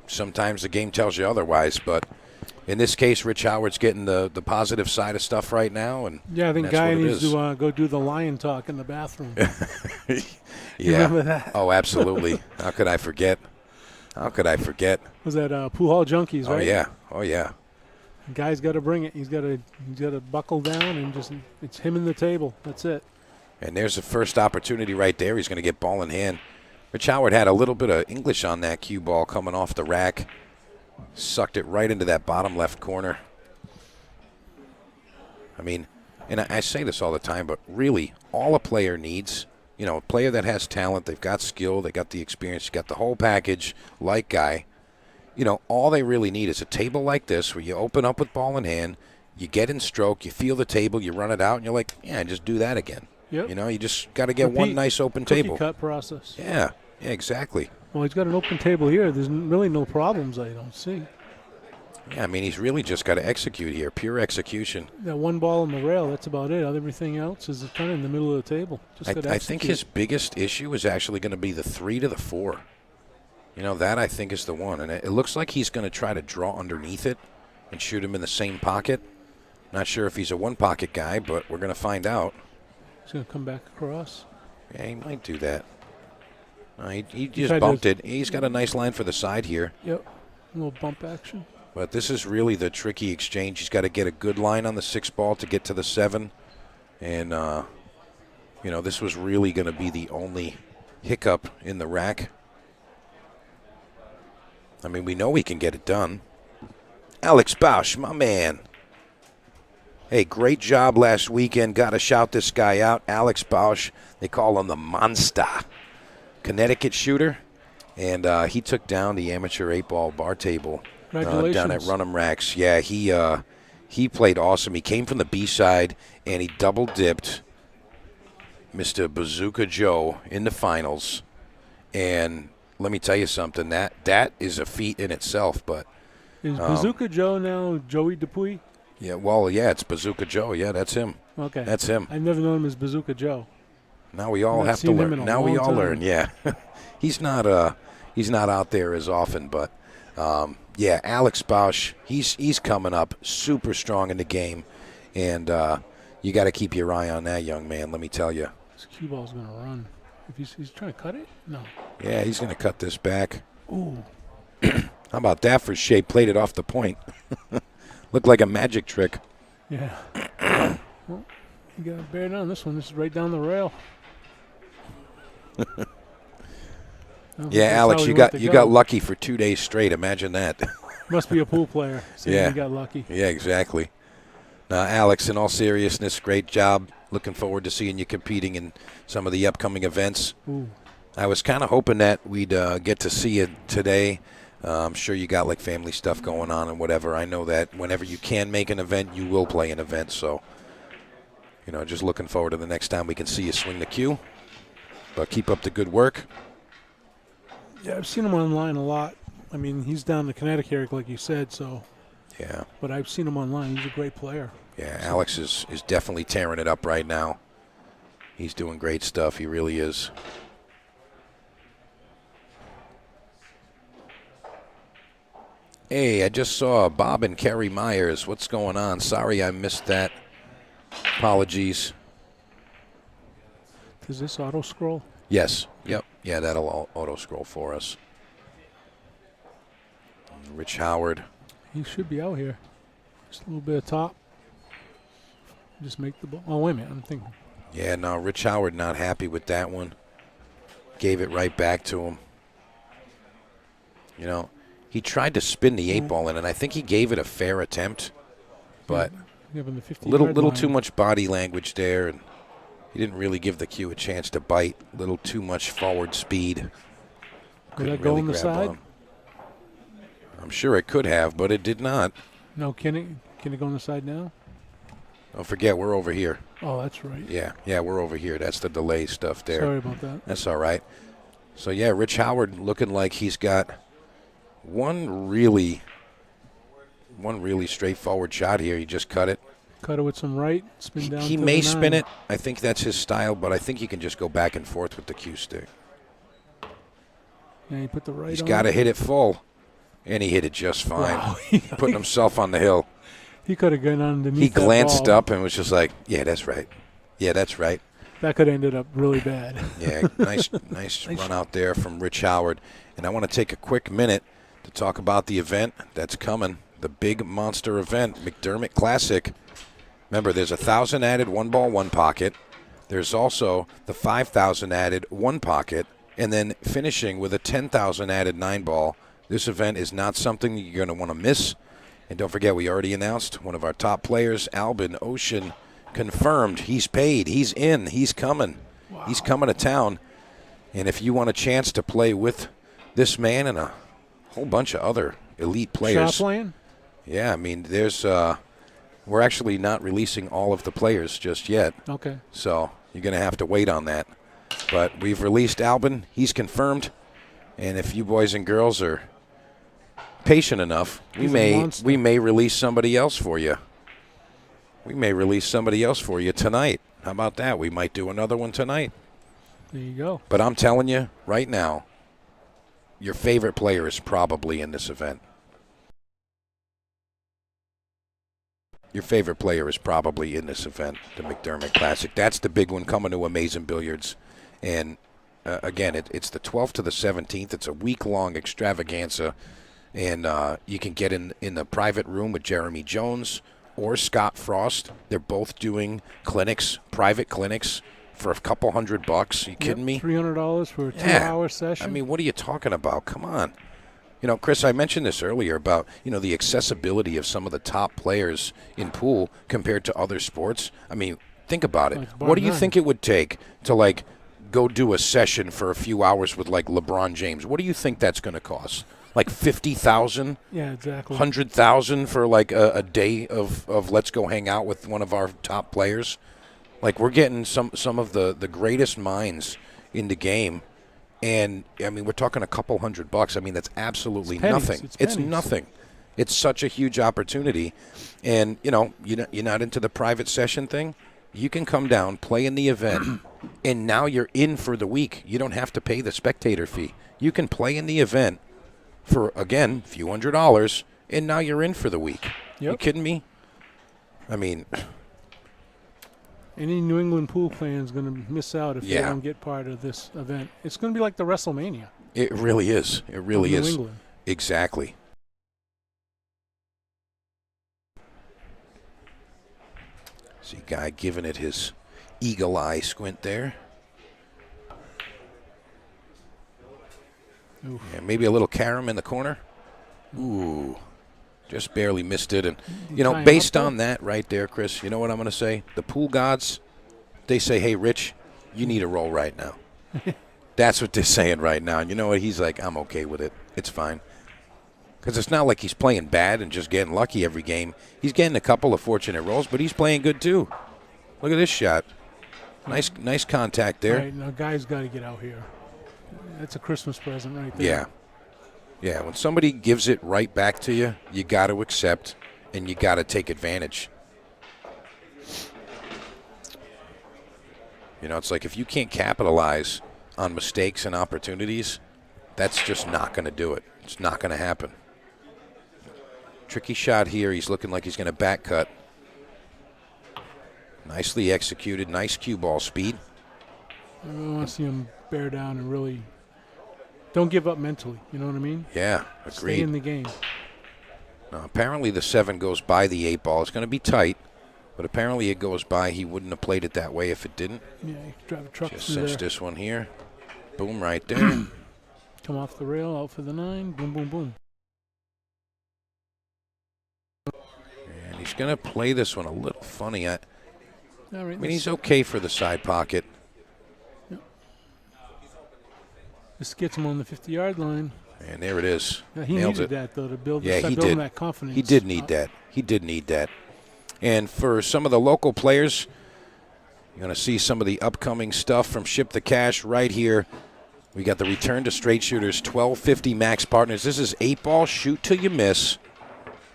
Sometimes the game tells you otherwise. But in this case, Rich Howard's getting the positive side of stuff right now. And yeah, I think Guy needs to go do the lion talk in the bathroom. Yeah. Remember that? Oh, absolutely. How could I forget? Was that Pool Hall Junkies, right? Oh, yeah. The guy's got to bring it. He's got to buckle down and it's him and the table. That's it. And there's the first opportunity right there. He's going to get ball in hand. Rich Howard had a little bit of English on that cue ball coming off the rack. Sucked it right into that bottom left corner. I mean, and I say this all the time, but really all a player needs, you know, a player that has talent, they've got skill, they got the experience, got the whole package like Guy. You know, all they really need is a table like this where you open up with ball in hand, you get in stroke, you feel the table, you run it out, and you're like, yeah, just do that again. Yep. You know, you just got to get one nice open table. Cut process. Yeah, exactly. Well, he's got an open table here. There's really no problems I don't see. Yeah, I mean, he's really just got to execute here, pure execution. That one ball on the rail, that's about it. Everything else is kind of in the middle of the table. Just gotta I think execute. his biggest issue is actually going to be the 3 to the 4. You know, that I think is the one. And it looks like he's going to try to draw underneath it and shoot him in the same pocket. Not sure if he's a one-pocket guy, but we're going to find out. He's going to come back across. Yeah, he might do that. He just bumped it. He's got a nice line for the side here. Yep, a little bump action. But this is really the tricky exchange. He's got to get a good line on the 6 ball to get to the 7. And, you know, this was really going to be the only hiccup in the rack. I mean, we know he can get it done. Alex Bausch, my man. Hey, great job last weekend. Got to shout this guy out. Alex Bausch, they call him the Monster. Connecticut shooter. And he took down the amateur 8-ball bar table down at Runham Racks. Yeah, he played awesome. He came from the B side, and he double-dipped Mr. Bazooka Joe in the finals. And let me tell you something. That is a feat in itself. But is Bazooka Joe now Joey Dupuy? Yeah, well, yeah, it's Bazooka Joe. Yeah, that's him. Okay. That's him. I've never known him as Bazooka Joe. Now we all have to learn. Now we all learn, yeah. He's not out there as often, but yeah, Alex Bausch, he's coming up super strong in the game, and you got to keep your eye on that young man, let me tell you. This cue ball's going to run. If he's trying to cut it? No. Yeah, he's going to cut this back. Ooh. How about that for shape? Played it off the point. Looked like a magic trick. Yeah. Well, you got to bear down this one. This is right down the rail. Yeah, Alex, you got lucky for 2 days straight. Imagine that. Must be a pool player. Yeah, you got lucky. Yeah, exactly. Now, Alex, in all seriousness, great job. Looking forward to seeing you competing in some of the upcoming events. Ooh. I was kind of hoping that we'd get to see you today. I'm sure you got like family stuff going on and whatever. I know that whenever you can make an event, you will play an event. So, you know, just looking forward to the next time we can see you swing the cue. But keep up the good work. Yeah, I've seen him online a lot. I mean, he's down in Connecticut, like you said, so. Yeah. But I've seen him online. He's a great player. Yeah, Alex is definitely tearing it up right now. He's doing great stuff. He really is. Hey, I just saw Bob and Kerry Myers. What's going on? Sorry I missed that. Apologies. Does this auto scroll? Yes. Yep. Yeah, that'll auto scroll for us. Rich Howard. He should be out here. Just a little bit of top. Just make the ball. Oh, wait a minute. I'm thinking. Yeah, no, Rich Howard not happy with that one. Gave it right back to him. You know, he tried to spin the 8-ball in, and I think he gave it a fair attempt. But the 50 little too much body language there, and he didn't really give the cue a chance to bite. A little too much forward speed. Did that go on the side? I'm sure it could have, but it did not. No, can it go on the side now? Don't forget, we're over here. Oh, that's right. Yeah, we're over here. That's the delay stuff there. Sorry about that. That's all right. So, yeah, Rich Howard looking like he's got one really straightforward shot here. He just cut it. Cut it with some right, spin down. He may spin it. I think that's his style, but I think you can just go back and forth with the cue stick. Yeah, he put the right on. He's got to hit it full. And he hit it just fine. Wow. Putting himself on the hill. He could have gone underneath. He glanced that ball. up and was just like, yeah, that's right. Yeah, that's right. That could have ended up really bad. Yeah, nice run out there from Rich Howard. And I want to take a quick minute to talk about the event that's coming, the big monster event, McDermott Classic. Remember, there's 1,000 added 1-ball, 1 pocket. There's also the 5,000 added 1 pocket, and then finishing with a 10,000 added 9-ball. This event is not something you're going to want to miss. And don't forget, we already announced one of our top players, Albin Ocean, confirmed. He's paid. He's in. He's coming. Wow. He's coming to town. And if you want a chance to play with this man and a whole bunch of other elite players. Shot playing? Yeah, I mean, there's we're actually not releasing all of the players just yet. Okay. So you're going to have to wait on that. But we've released Albin. He's confirmed. And if you boys and girls are patient enough, He's a monster. we may release somebody else for you. We may release somebody else for you tonight. How about that? We might do another one tonight. There you go. But I'm telling you right now, your favorite player is probably in this event. Your favorite player is probably in this event, the McDermott Classic. That's the big one coming to Amazing Billiards. And, again, it's the 12th to the 17th. It's a week-long extravaganza. And you can get in the private room with Jeremy Jones or Scott Frost. They're both doing clinics, private clinics, for a couple $100. Are you kidding me? $300 for a 2-hour session. I mean, what are you talking about? Come on. You know, Chris, I mentioned this earlier about, the accessibility of some of the top players in pool compared to other sports. I mean, think about it. What do you think it would take to, go do a session for a few hours with, LeBron James? What do you think that's going to cost? Like $50,000? Yeah, exactly. $100,000 for, a day of let's go hang out with one of our top players? We're getting some of the greatest minds in the game. And, I mean, we're talking a couple $100. I mean, that's absolutely nothing. It's nothing. It's such a huge opportunity. And, you're not into the private session thing. You can come down, play in the event, and now you're in for the week. You don't have to pay the spectator fee. You can play in the event for, again, a few $100, and now you're in for the week. Yep. You kidding me? I mean, any New England pool fan is going to miss out if they don't get part of this event. It's going to be like the WrestleMania. It really is. It really is. New England. Exactly. See, guy giving it his eagle eye squint there. Oof. Yeah, maybe a little carom in the corner. Ooh. Just barely missed it. And, based on that right there, Chris, you know what I'm going to say? The pool gods, they say, hey, Rich, you need a roll right now. That's what they're saying right now. And you know what? He's like, I'm okay with it. It's fine. Because it's not like he's playing bad and just getting lucky every game. He's getting a couple of fortunate rolls, but he's playing good too. Look at this shot. Nice contact there. All right, now guys got to get out here. That's a Christmas present right there. Yeah. Yeah, when somebody gives it right back to you, you got to accept and you got to take advantage. It's like if you can't capitalize on mistakes and opportunities, that's just not going to do it. It's not going to happen. Tricky shot here. He's looking like he's going to back cut. Nicely executed. Nice cue ball speed. I really want to see him bear down and really don't give up mentally. You know what I mean? Yeah, agreed. Stay in the game. Now, apparently the 7 goes by the 8 ball. It's going to be tight, but apparently it goes by. He wouldn't have played it that way if it didn't. Yeah, you could drive a truck Just through cinch there. this one here. Boom, right there. Come off the rail, out for the 9. Boom, boom, boom. And he's going to play this one a little funny. All right, I mean, he's okay for the side pocket. This gets him on the 50-yard line. And there it is. Yeah, he Nailed needed it. that, though, to build, Yeah, start he building did. that confidence. He did need that. He did need that. And for some of the local players, you're going to see some of the upcoming stuff from Ship the Cash right here. We got the return to straight shooters, 1250 max partners. This is 8 ball, shoot till you miss.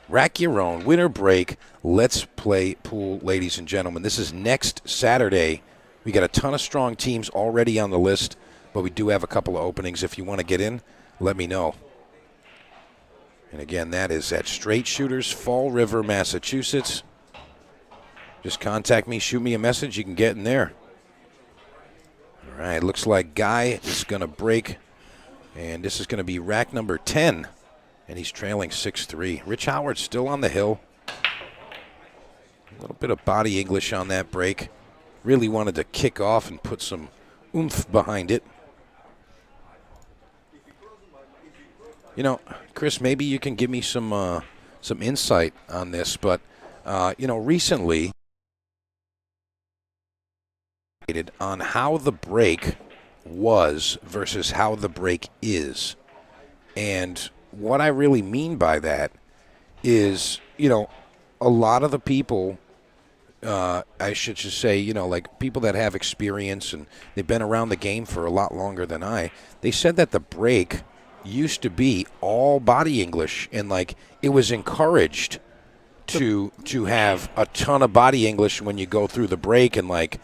Rack your own, win or break. Let's play pool, ladies and gentlemen. This is next Saturday. We got a ton of strong teams already on the list, but we do have a couple of openings. If you want to get in, let me know. And again, that is at Straight Shooters, Fall River, Massachusetts. Just contact me, shoot me a message. You can get in there. All right, looks like Guy is going to break, and this is going to be rack number 10, and he's trailing 6-3. Rich Howard still on the hill. A little bit of body English on that break. Really wanted to kick off and put some oomph behind it. You know, Chris, maybe you can give me some insight on this, but recently on how the break was versus how the break is. And what I really mean by that is, a lot of the people, I should just say, like people that have experience and they've been around the game for a lot longer than I, they said that the break used to be all body English, and like it was encouraged to have a ton of body English when you go through the break and like,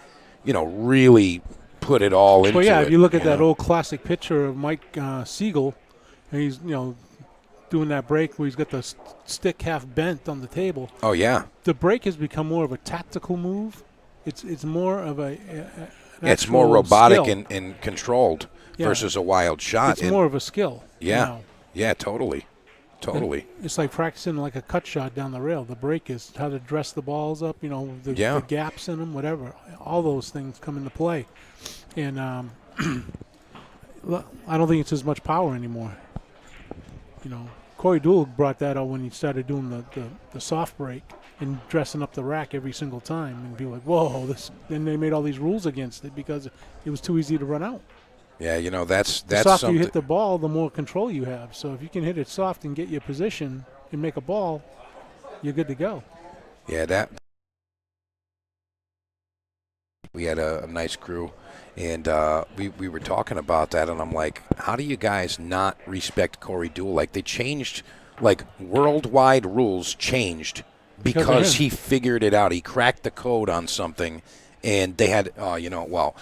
really put it all into it. Well, yeah, if you look at that know? old classic picture of Mike Siegel, and he's, doing that break where he's got the stick half bent on the table. Oh, yeah. The break has become more of a tactical move. It's more of it's more robotic skill. and controlled versus a wild shot. It's more of a skill. Yeah. Yeah, totally. Totally. It's like practicing like a cut shot down the rail. The break is how to dress the balls up, the gaps in them, whatever. All those things come into play. And I don't think it's as much power anymore. Corey Deuel brought that out when he started doing the soft break and dressing up the rack every single time. And people like, whoa, then they made all these rules against it because it was too easy to run out. Yeah, that's the softer something. You hit the ball, the more control you have. So if you can hit it soft and get your position and make a ball, you're good to go. Yeah, we had a nice crew, and we were talking about that, and I'm like, how do you guys not respect Corey Deuel? Like, they changed, like, worldwide rules changed because he figured it out. He cracked the code on something. And they had, no,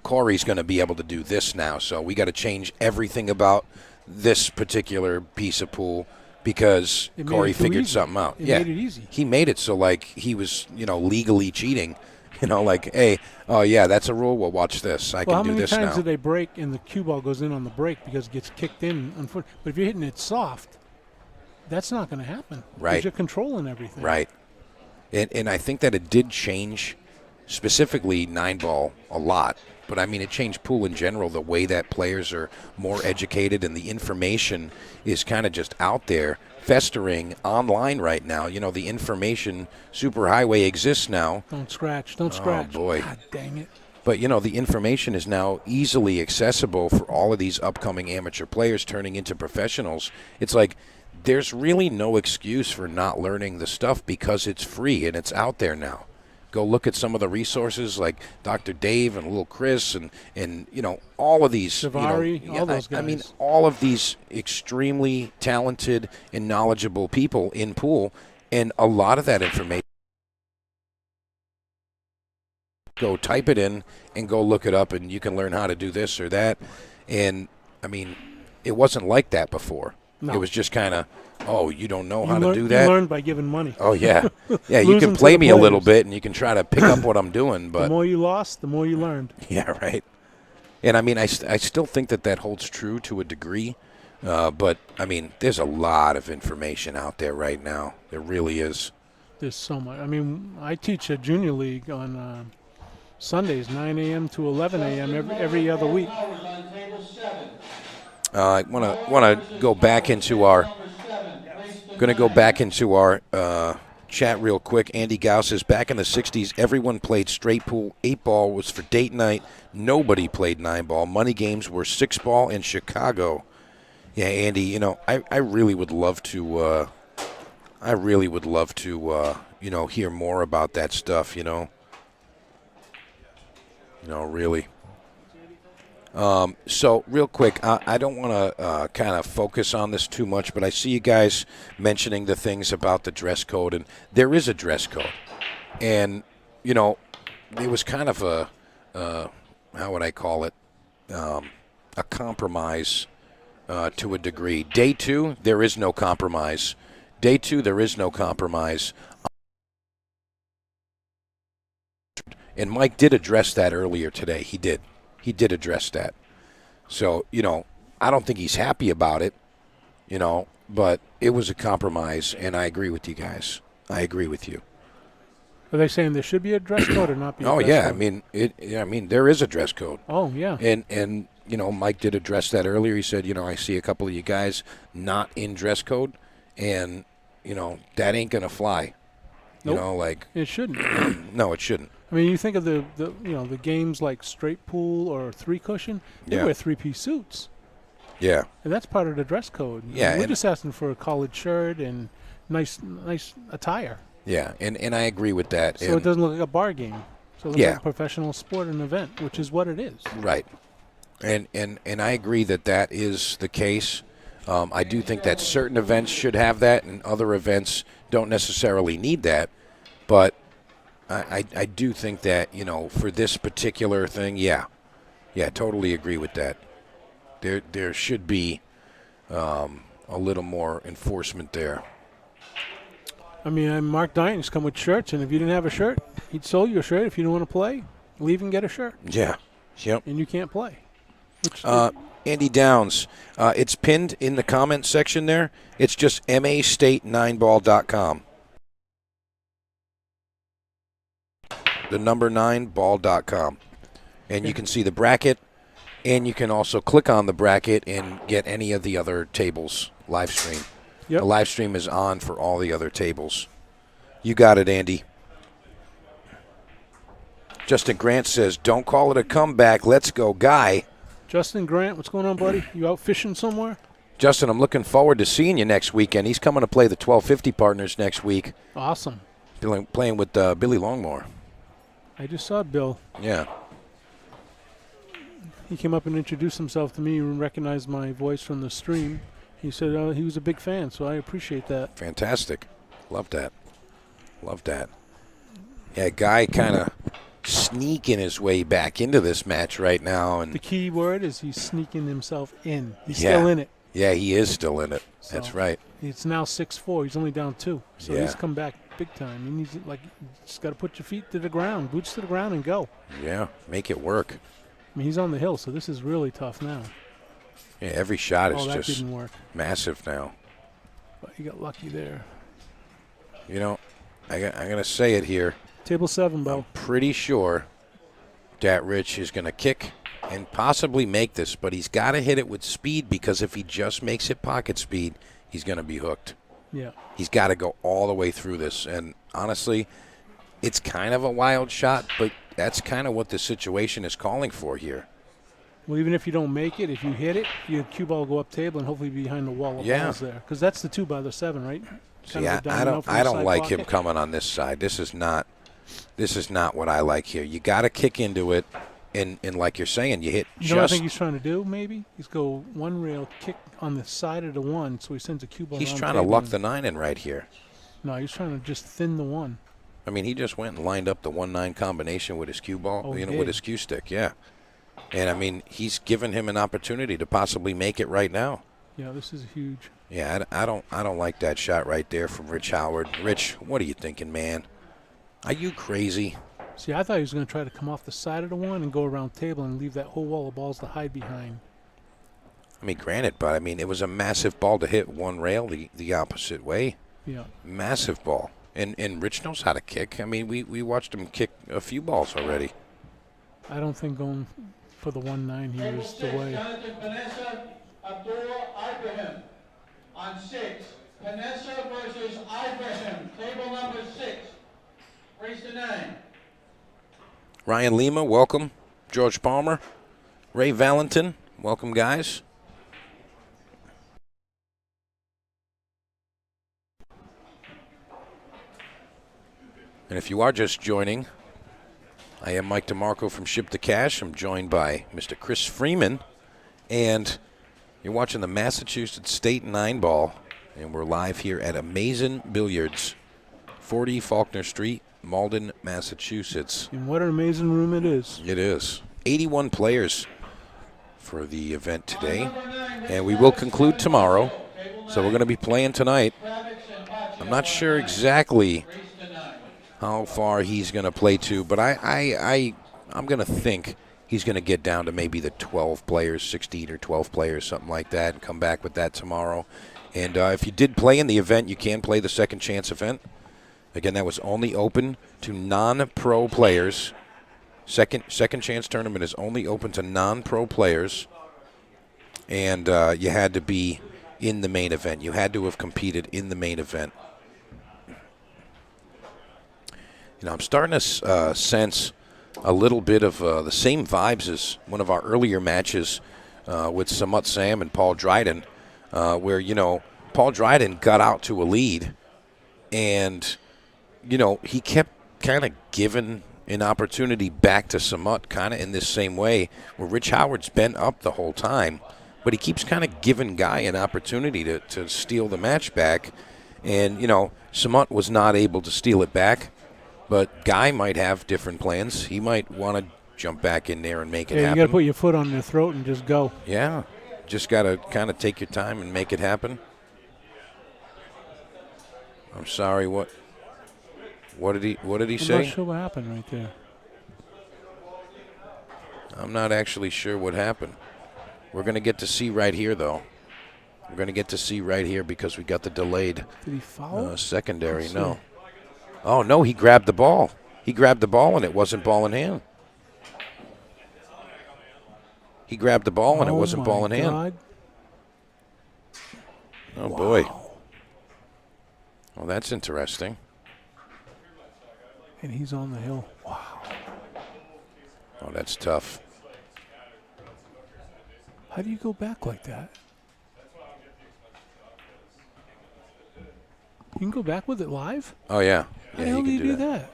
Corey's going to be able to do this now, so we got to change everything about this particular piece of pool because Corey figured something out. It made it easy. He made it so, like, he was, legally cheating. Like, hey, oh, yeah, that's a rule. Well, watch this. I can do this now. How many times do they break and the cue ball goes in on the break because it gets kicked in? But if you're hitting it soft, that's not going to happen. Right. Because you're controlling everything. Right. And I think that it did change specifically 9-ball a lot, but I mean it changed pool in general, the way that players are more educated and the information is kind of just out there festering online right now. The information superhighway exists now. Don't scratch. Oh boy. God dang it. But the information is now easily accessible for all of these upcoming amateur players turning into professionals. It's like there's really no excuse for not learning the stuff because it's free and it's out there now. Go look at some of the resources like Dr. Dave and Little Chris and all of these. Savari, all those guys. I mean, all of these extremely talented and knowledgeable people in pool, and a lot of that information. Go type it in and go look it up, and you can learn how to do this or that. And, I mean, it wasn't like that before. No. It was just kind of, you don't know how to do that? You learn by giving money. Oh, yeah. Yeah, you can play me a little bit, and you can try to pick up what I'm doing. But the more you lost, the more you learned. Yeah, right. And, I mean, I still think that holds true to a degree. But, I mean, there's a lot of information out there right now. There really is. There's so much. I mean, I teach a junior league on Sundays, 9 a.m. to 11 a.m. every other week. I want to go back into our chat real quick. Andy Gauss says, back in the 60s, everyone played straight pool. 8-ball was for date night. Nobody played 9-ball. Money games were 6-ball in Chicago. Yeah, Andy, I really would love to hear more about that stuff, really. So real quick, I don't want to kind of focus on this too much, but I see you guys mentioning the things about the dress code, and there is a dress code. And, it was kind of how would I call it, a compromise to a degree. Day 2, there is no compromise. Day 2, there is no compromise. And Mike did address that earlier today. He did. He did address that. So, I don't think he's happy about it, but it was a compromise, and I agree with you guys. I agree with you. Are they saying there should be a dress code or not be a dress code? I mean, there is a dress code. Oh, yeah. And Mike did address that earlier. He said, I see a couple of you guys not in dress code, and, that ain't going to fly. Nope. It shouldn't. No, it shouldn't. I mean, you think of the games like straight pool or 3-cushion. They wear 3-piece suits. Yeah. And that's part of the dress code. Yeah. We're just asking for a collared shirt and nice attire. Yeah, and I agree with that. So it doesn't look like a bar game. So it looks like a professional sport and event, which is what it is. Right. And I agree that is the case. I do think that certain events should have that, and other events don't necessarily need that. But I do think that, for this particular thing, yeah, totally agree with that. There should be a little more enforcement there. I mean, Mark Dryden's come with shirts, and if you didn't have a shirt, he'd sell you a shirt. If you don't want to play, leave and get a shirt. Yeah, yep. And you can't play. Andy Downs, it's pinned in the comments section there. It's just mastate9ball.com. The number 9ball.com. And you can see the bracket, and you can also click on the bracket and get any of the other tables live stream. Yep. The live stream is on for all the other tables. You got it, Andy. Justin Grant says, don't call it a comeback. Let's go, Guy. Justin Grant, what's going on, buddy? You out fishing somewhere? Justin, I'm looking forward to seeing you next weekend. He's coming to play the 1250 partners next week. Awesome. Playing with Billy Longmore. I just saw Bill. Yeah. He came up and introduced himself to me and recognized my voice from the stream. He said he was a big fan, so I appreciate that. Fantastic. Love that. Yeah, Guy kind of sneaking his way back into this match right now. And the key word is he's sneaking himself in. He's still in it. Yeah, he is still in it. So that's right. It's now 6-4. He's only down 2. So Yeah. he's come back big time. He needs just got to put your feet to the ground, boots to the ground, and go. Yeah, make it work. I mean, he's on the hill, so this is really tough now. Yeah, every shot is that just didn't work. massive now. But he got lucky there. I'm going to say it here. Table 7, Bo. I'm pretty sure that Rich is going to kick and possibly make this, but he's got to hit it with speed, because if he just makes it pocket speed, he's going to be hooked. Yeah. He's got to go all the way through this. And honestly, it's kind of a wild shot, but that's kind of what the situation is calling for here. Well, even if you don't make it, if you hit it, your cue ball will go up table and hopefully be behind the wall of balls there. Because that's the 2 by the 7, right? See, I don't like him coming on this side. This is not what I like here. You got to kick into it, and like you're saying, you hit You know what I think he's trying to do, maybe? He's go one rail, kick on the side of the 1, so he sends a cue ball He's around trying to table luck the 9 in right here. No, he's trying to just thin the 1. I mean, he just went and lined up the 1-9 combination with his cue ball, with his cue stick, yeah. And, I mean, he's given him an opportunity to possibly make it right now. Yeah, this is huge. Yeah, I don't like that shot right there from Rich Howard. Rich, what are you thinking, man? Are you crazy? See, I thought he was going to try to come off the side of the 1 and go around table and leave that whole wall of balls to hide behind. I mean, granted, but, I mean, it was a massive ball to hit one rail the opposite way. Yeah. Massive ball. And Rich knows how to kick. I mean, we watched him kick a few balls already. I don't think going for the 1-9 here is the way. Jonathan Panessa, Abdullah Ibrahim. On 6, Panessa versus Ibrahim. Table number 6. Raise to 9. Ryan Lima, welcome. George Palmer. Ray Valentin, welcome, guys. And if you are just joining, I am Mike DeMarco from Ship to Cash. I'm joined by Mr. Chris Freeman, and you're watching the Massachusetts State 9-ball, and we're live here at Amazing Billiards, 40 Faulkner Street, Malden, Massachusetts. And what an amazing room it is. It is. 81 players for the event today, and we will conclude tomorrow, so we're going to be playing tonight. I'm not sure exactly how far he's going to play to, but I'm going to think he's going to get down to maybe the 12 players, 16 or 12 players, something like that, and come back with that tomorrow. And if you did play in the event, you can play the second chance event. Again, that was only open to non-pro players. Second chance tournament is only open to non-pro players. And you had to be in the main event. You had to have competed in the main event. I'm starting to sense a little bit of the same vibes as one of our earlier matches with Samut Sam and Paul Dryden, where, Paul Dryden got out to a lead, and, he kept kind of giving an opportunity back to Samut kind of in this same way, where Rich Howard's been up the whole time, but he keeps kind of giving Guy an opportunity to steal the match back. And, Samut was not able to steal it back, but Guy might have different plans. He might want to jump back in there and make it happen. Yeah, you got to put your foot on their throat and just go. Yeah, just got to kind of take your time and make it happen. I'm sorry, what did he say? I'm not sure what happened right there. I'm not actually sure what happened. We're going to get to see right here, though. We're going to get to see right here because we got the delayed Did he foul? secondary. No. Oh, no, he grabbed the ball. He grabbed the ball, and it wasn't ball in hand. He grabbed the ball, and it wasn't ball in hand. Oh, wow. Boy. Well, that's interesting. And he's on the hill. Wow. Oh, that's tough. How do you go back like that? You can go back with it live? Oh, yeah. How the Yeah, hell do you do that.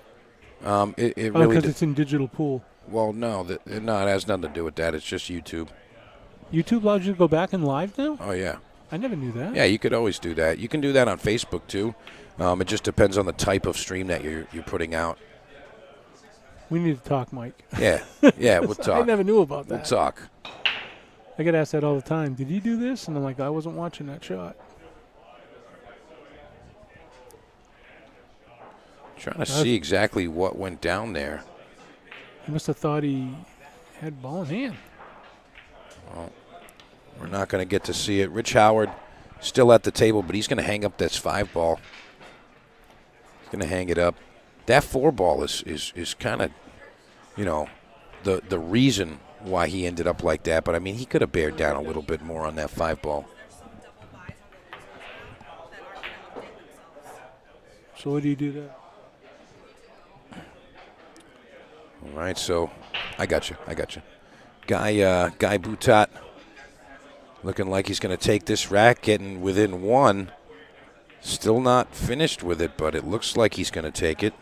that? It Oh, really because it's in digital pool. Well, no, it has nothing to do with that. It's just YouTube. YouTube allows you to go back and live now? Oh, yeah. I never knew that. Yeah, you could always do that. You can do that on Facebook, too. It just depends on the type of stream that you're putting out. We need to talk, Mike. Yeah, yeah, we'll talk. I never knew about that. We'll talk. I get asked that all the time. Did you do this? And I'm like, I wasn't watching that shot. Trying to see exactly what went down there. He must have thought he had ball in hand. Well, we're not going to get to see it. Rich Howard still at the table, but he's going to hang up this 5 ball. He's going to hang it up. That 4 ball is kind of, the reason why he ended up like that. But, I mean, he could have bared down a little bit more on that 5 ball. So what do you do there? All right, so I got you. Guy Bhat looking like he's going to take this rack, getting within 1. Still not finished with it, but it looks like he's going to take it.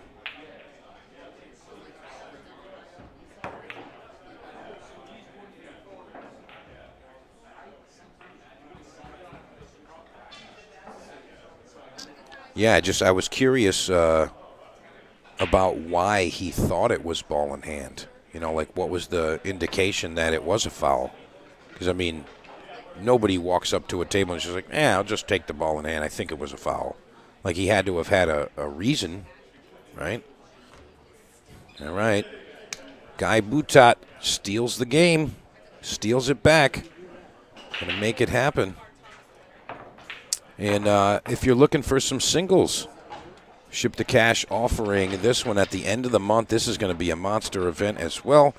Yeah, I was curious about why he thought it was ball in hand. What was the indication that it was a foul? Because, I mean, nobody walks up to a table and is just like, I'll just take the ball in hand. I think it was a foul. Like, he had to have had a reason, right? All right. Guy Bhat steals the game, steals it back. Going to make it happen. And if you're looking for some singles, Ship to Cash offering this one at the end of the month. This is going to be a monster event as well.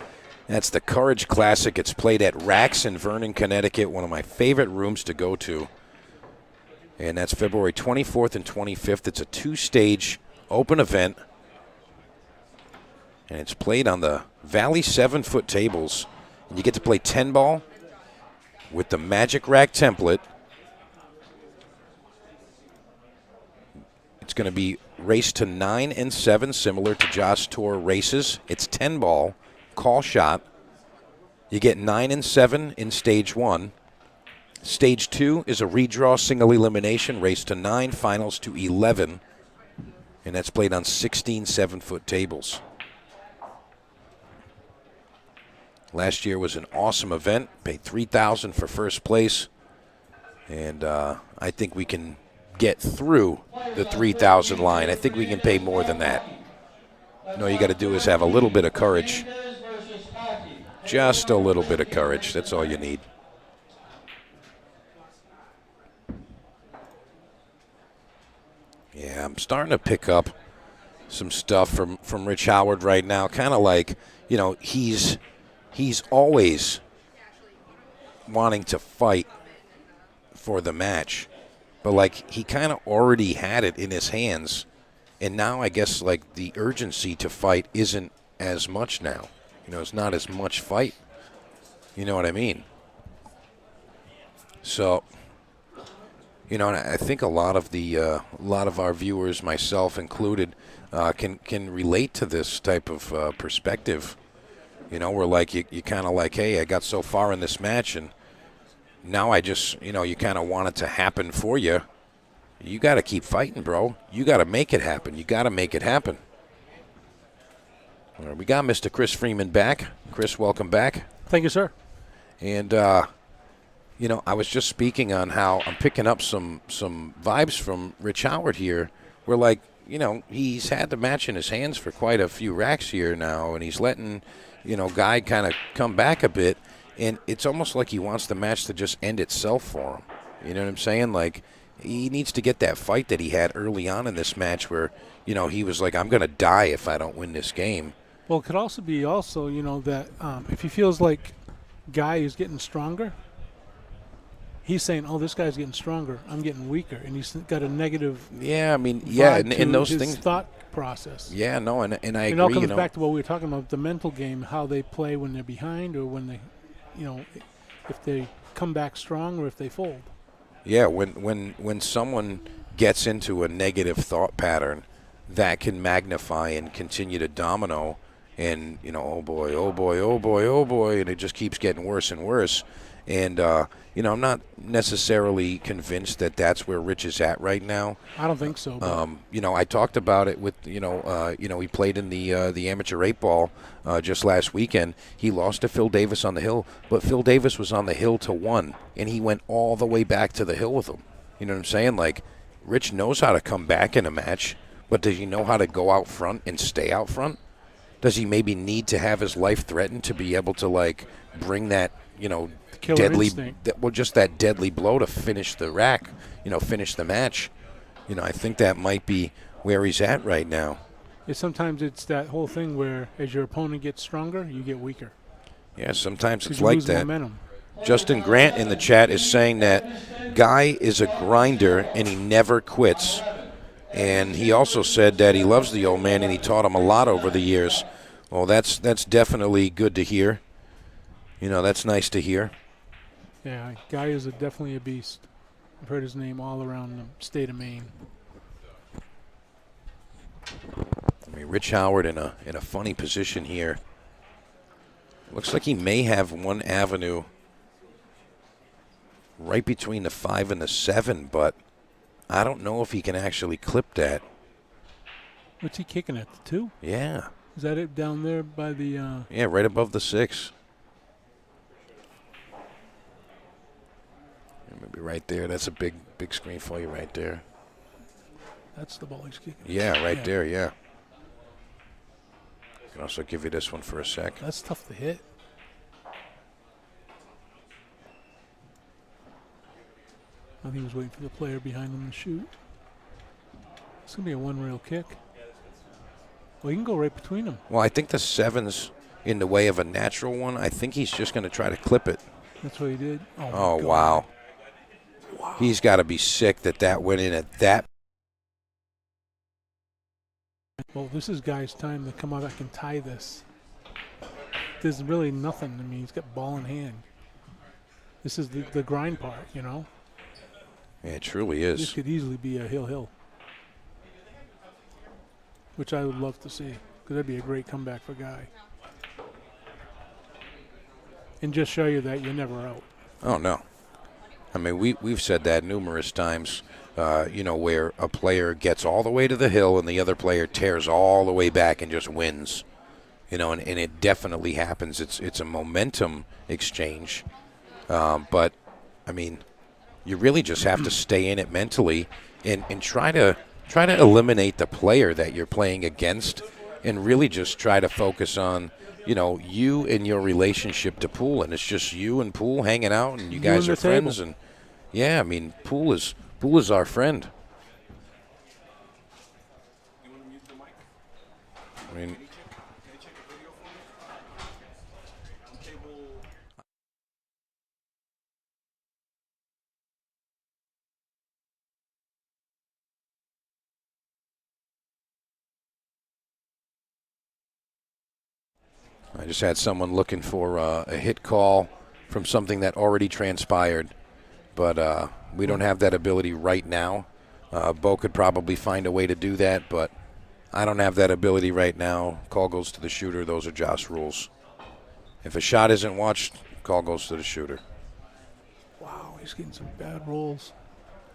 That's the Courage Classic. It's played at Rax in Vernon, Connecticut, one of my favorite rooms to go to. And that's February 24th and 25th. It's a 2-stage open event. And it's played on the Valley 7-foot tables. And you get to play 10 ball with the Magic Rack template. It's going to be race to 9 and 7, similar to Joss Tour races. It's 10 ball, call shot. You get 9 and 7 in stage 1. Stage 2 is a redraw single elimination, race to 9, finals to 11. And that's played on 16 7-foot tables. Last year was an awesome event. Paid $3,000 for first place. And I think we can get through the 3,000 line. I think we can pay more than that. All you got to do is have a little bit of courage. Just a little bit of courage. That's all you need. Yeah, I'm starting to pick up some stuff from Rich Howard right now. Kind of like, he's always wanting to fight for the match. But, like, he kind of already had it in his hands. And now I guess, like, the urgency to fight isn't as much now. It's not as much fight. You know what I mean? So, and I think a lot of our viewers, myself included, can relate to this type of perspective. Where, like, you kind of like, hey, I got so far in this match, and now I just, you kind of want it to happen for you. You got to keep fighting, bro. You got to make it happen. You got to make it happen. All right, we got Mr. Chris Freeman back. Chris, welcome back. Thank you, sir. And, I was just speaking on how I'm picking up some vibes from Rich Howard here. We're like, he's had the match in his hands for quite a few racks here now, and he's letting, Guy kind of come back a bit. And it's almost like he wants the match to just end itself for him. You know what I'm saying? Like, he needs to get that fight that he had early on in this match where, he was like, I'm going to die if I don't win this game. Well, it could also be that if he feels like Guy is getting stronger, he's saying, oh, this guy's getting stronger, I'm getting weaker. And he's got a negative and those his things. thought process. Yeah, no, and I agree. It all comes back to what we were talking about, the mental game, how they play when they're behind or when they, if they come back strong or if they fold. Yeah, when someone gets into a negative thought pattern, that can magnify and continue to domino, and oh boy, oh boy, oh boy, oh boy, and it just keeps getting worse and worse. And I'm not necessarily convinced that that's where Rich is at right now. I don't think so. I talked about it with he played in the amateur 8-ball just last weekend. He lost to Phil Davis on the hill, but Phil Davis was on the hill to 1, and he went all the way back to the hill with him. You know what I'm saying? Like, Rich knows how to come back in a match, but does he know how to go out front and stay out front? Does he maybe need to have his life threatened to be able to, like, bring that, deadly, just that deadly blow to finish the rack, finish the match? I think that might be where he's at right now. Sometimes it's that whole thing where as your opponent gets stronger, you get weaker. Yeah, sometimes it's you like lose that. Momentum. Justin Grant in the chat is saying that Guy is a grinder and he never quits. And he also said that he loves the old man and he taught him a lot over the years. Well, that's definitely good to hear. That's nice to hear. Yeah, Guy is definitely a beast. I've heard his name all around the state of Maine. I mean, Rich Howard in a funny position here. Looks like he may have one avenue right between the 5 and the 7, but I don't know if he can actually clip that. What's he kicking at, the 2? Yeah. Is that it down there by the... Yeah, right above the 6. Maybe right there. That's a big screen for you right there. That's the ball he's kicking. Yeah, right there, yeah. I can also give you this one for a sec. That's tough to hit. I think he was waiting for the player behind him to shoot. It's going to be a one-rail kick. Well, he can go right between them. Well, I think the 7's in the way of a natural one. I think he's just going to try to clip it. That's what he did. Oh wow. He's got to be sick that went in at that. Well, this is Guy's time to come out back and tie this. There's really nothing. I mean, he's got ball in hand. This is the grind part, Yeah, it truly is. This could easily be a hill, which I would love to see, because that'd be a great comeback for Guy. And just show you that you're never out. Oh, no. I mean, we've said that numerous times, where a player gets all the way to the hill and the other player tears all the way back and just wins. And it definitely happens. It's a momentum exchange. But, I mean, you really just have to stay in it mentally and try to eliminate the player that you're playing against and really just try to focus on, you and your relationship to Pool. And it's just you and Pool hanging out, and you guys are friends. And yeah, I mean, Pool is our friend. I mean, I just had someone looking for a hit call from something that already transpired, but we don't have that ability right now. Beau could probably find a way to do that, but I don't have that ability right now. Call goes to the shooter. Those are Josh rules. If a shot isn't watched, call goes to the shooter. Wow. he's getting some bad rolls.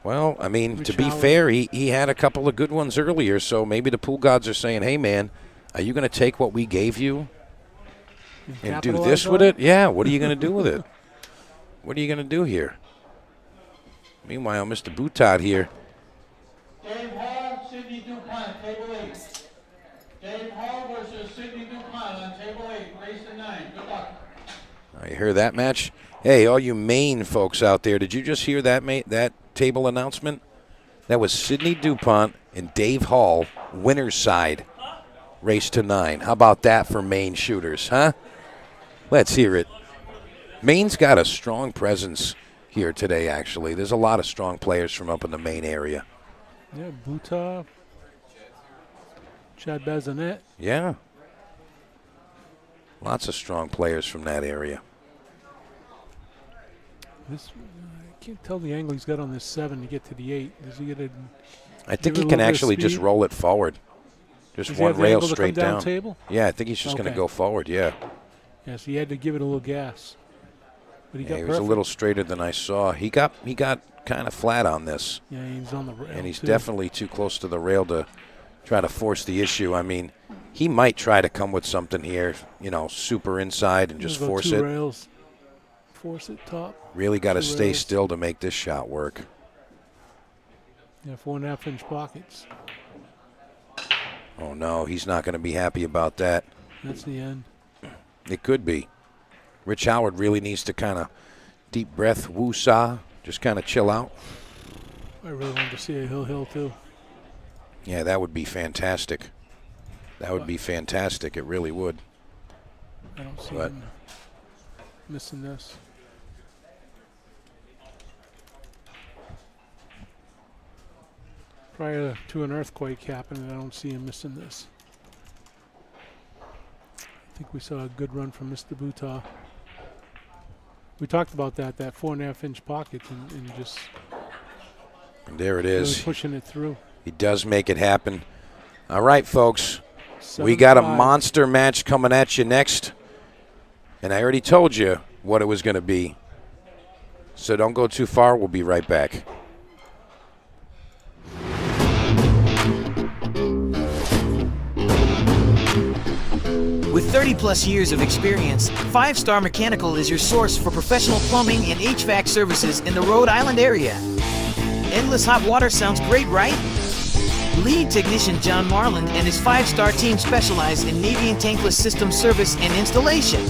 Well, I mean, to be Howard. fair, he had a couple of good ones earlier, so maybe the pool gods are saying, hey, man, are you going to take what we gave you and do Capitalize this on with it? Yeah, what are you going to do with it? What are you going to do here? Meanwhile, Mr. Bhat here. Dave Hall, Sidney DuPont, table 8. Dave Hall versus Sidney DuPont on table 8, race to 9. Good luck. You hear that match? Hey, all you Maine folks out there, did you just hear that table announcement? That was Sidney DuPont and Dave Hall, winner's side, race to 9. How about that for Maine shooters, huh? Let's hear it. Maine's got a strong presence here today, actually. There's a lot of strong players from up in the Maine area. Yeah, Bhat, Chad Bazinet. Yeah. Lots of strong players from that area. This, I can't tell the angle he's got on this 7 to get to the 8. Does he get it? I think Give he it a can little bit of actually just speed? roll it forward. Just Does he one have the rail angle to straight come down down. table? Yeah, I think he's just going to Okay. go forward, yeah. Yes, he had to give it a little gas. But he Yeah, got he was perfect. a little straighter than I saw. He got kind of flat on this. Yeah, he's on the rail. And he's too. definitely too close to the rail to try to force the issue. I mean, he might try to come with something here, super inside and just He'll go force 2 it. rails. Force it top. Really got to 2 stay rails. still to make this shot work. Yeah, 4.5 inch pockets. Oh, no, he's not going to be happy about that. That's the end. It could be. Rich Howard really needs to kind of deep breath, woo-saw, just kind of chill out. I really wanted to see a hill too. Yeah, that would be fantastic. That would be fantastic. It really would. I don't see But- him missing this. Prior to an earthquake happening, I don't see him missing this. I think we saw a good run from Mr. Bhat. We talked about that 4.5 inch pocket and just And there it really is. pushing it through. He does make it happen. All right, folks. We got a 7-5. monster match coming at you next. And I already told you what it was going to be. So don't go too far. We'll be right back. With 30 plus years of experience, 5 Star Mechanical is your source for professional plumbing and HVAC services in the Rhode Island area. Endless hot water sounds great, right? Lead technician John Marland and his 5-star team specialize in Navy and tankless system service and installation.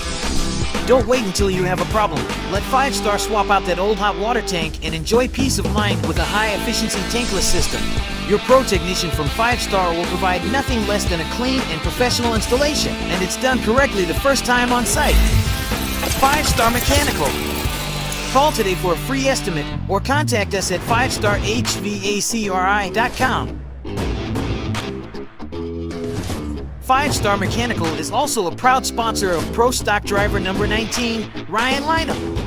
Don't wait until you have a problem. Let 5-Star swap out that old hot water tank and enjoy peace of mind with a high-efficiency tankless system. Your pro technician from 5-Star will provide nothing less than a clean and professional installation, and it's done correctly the first time on site. 5-Star Mechanical. Call today for a free estimate or contact us at 5starhvacri.com. 5-Star Mechanical is also a proud sponsor of Pro Stock Driver number 19, Ryan Lynham.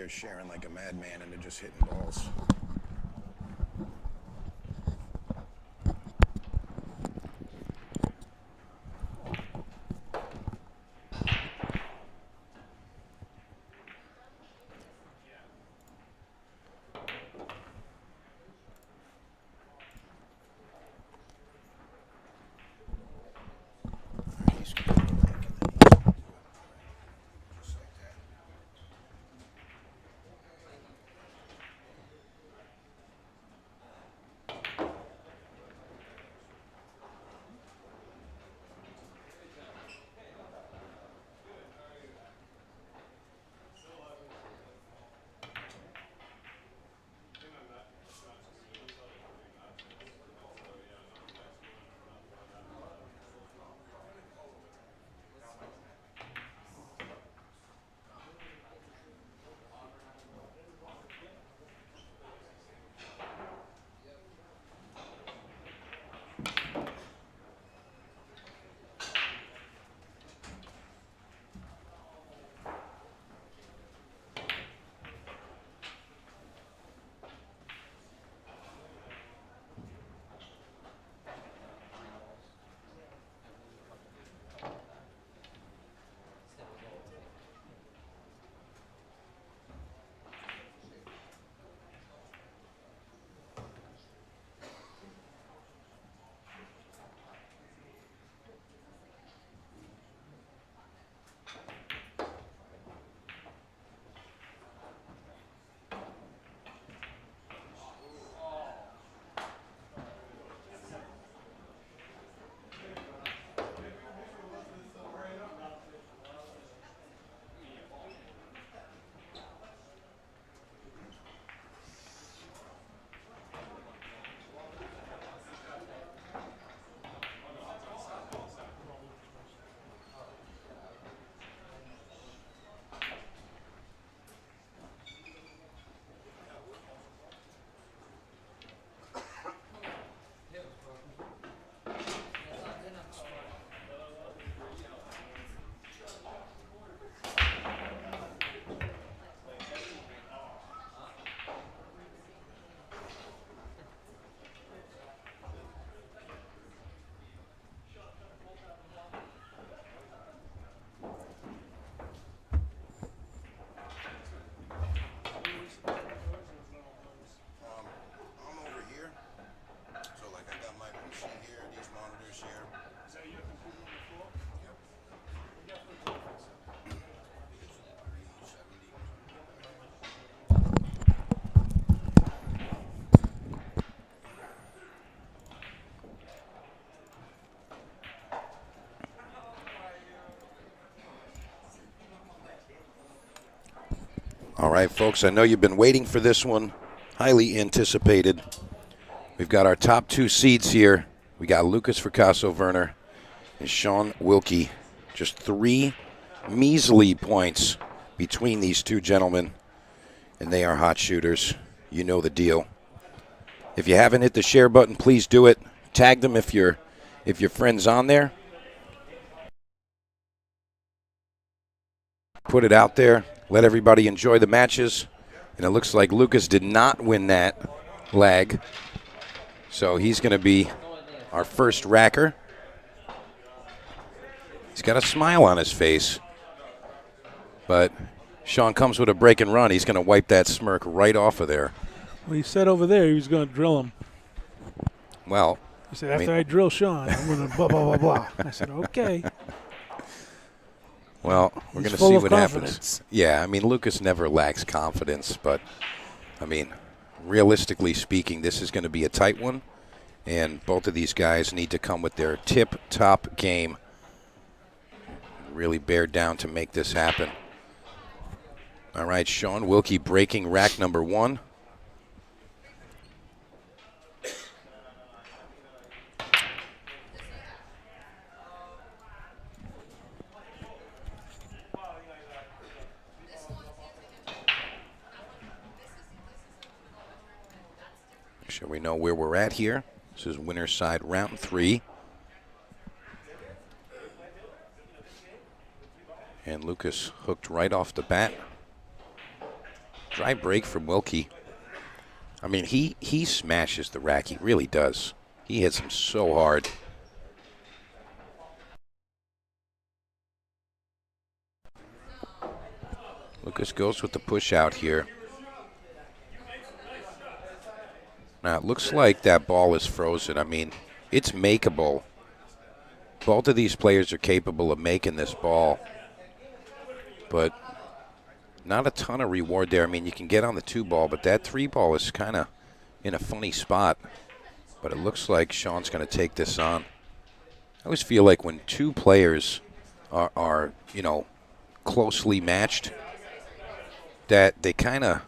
there sharing like a madman, and they're just hitting balls. All right, folks, I know you've been waiting for this one. Highly anticipated. We've got our top two seeds here. We got Lucas Veras-Verner and Sean Wilkey. Just 3 measly points between these two gentlemen, and they are hot shooters. You know the deal. If you haven't hit the share button, please do it. Tag them if your friend's on there. Put it out there. Let everybody enjoy the matches. And it looks like Lucas did not win that leg. So he's going to be our first racker. He's got a smile on his face. But Sean comes with a break and run. He's going to wipe that smirk right off of there. Well, he said over there he was going to drill him. Well, he said, after I drill Sean, I'm going to blah, blah, blah, blah. I said, okay. Well, we're going to see what happens. Yeah, I mean, Lucas never lacks confidence, but, I mean, realistically speaking, this is going to be a tight one, and both of these guys need to come with their tip-top game. Really bear down to make this happen. All right, Sean Wilkey breaking rack number 1. Sure we know where we're at here. This is winner's side round 3. And Lucas hooked right off the bat. Dry break from Wilkey. I mean, he smashes the rack. He really does. He hits him so hard. Lucas goes with the push out here. Now, it looks like that ball is frozen. I mean, it's makeable. Both of these players are capable of making this ball. But not a ton of reward there. I mean, you can get on the 2 ball, but that 3 ball is kind of in a funny spot. But it looks like Sean's going to take this on. I always feel like when 2 players are you know, closely matched, that they kind of,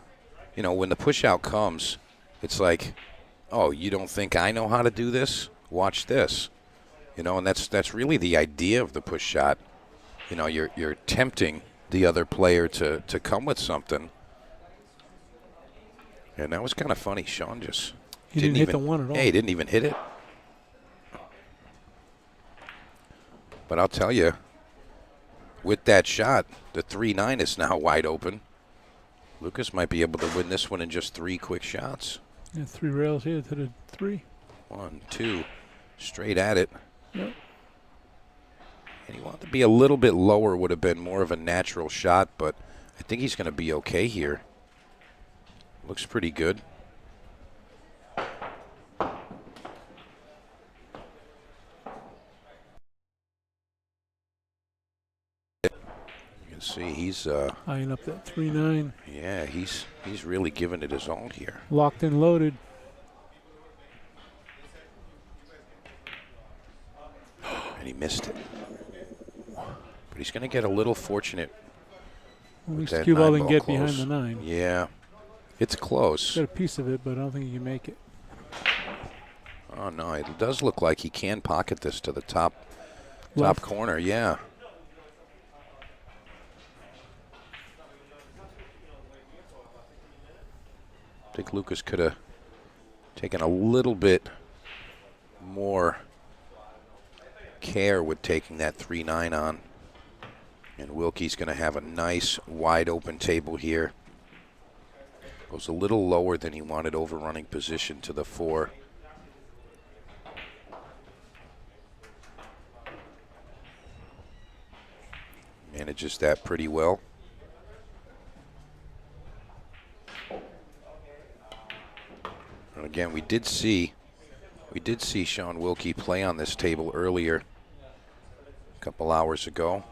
you know, when the push out comes, it's like, oh, you don't think I know how to do this? Watch this. You know, and that's really the idea of the push shot. You know, you're tempting the other player to come with something. And that was kind of funny. Sean just didn't hit the 1 at all. Hey, he didn't even hit it. But I'll tell you, with that shot, the 3-9 is now wide open. Lucas might be able to win this one in just 3 quick shots. Yeah, 3 rails here to the 3. 1, 2, straight at it. Yep. And he wanted to be a little bit lower, would have been more of a natural shot, but I think he's going to be okay here. Looks pretty good. You can see he's eyeing up that 3-9. yeah, he's really giving it his all here. Locked and loaded. And he missed it. But he's going to get a little fortunate. At least that cue ball 9 didn't ball get behind close. the 9. Yeah, it's close. Got a piece of it, but I don't think he can make it. Oh, no, it does look like he can pocket this to the top Left. corner, yeah. I think Lucas could have taken a little bit more care with taking that 3-9 on. And Wilkey's going to have a nice wide open table here. Goes a little lower than he wanted, overrunning position to the 4. Manages that pretty well. And again, we did see Sean Wilkey play on this table earlier, a couple hours ago.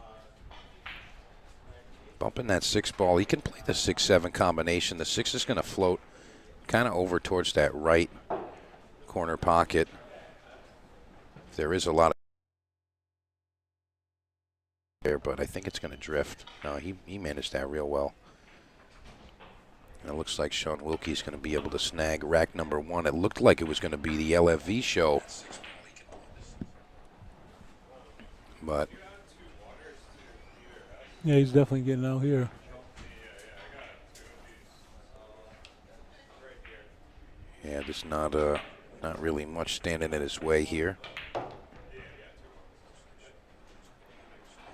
Bumping that 6 ball. He can play the 6-7 combination. The 6 is going to float kind of over towards that right corner pocket. There is a lot of there, but I think it's going to drift. No, he managed that real well. And it looks like Sean Wilkey's going to be able to snag rack number 1. It looked like it was going to be the LFV show. But Yeah, he's definitely getting out here. yeah, there's not really much standing in his way here.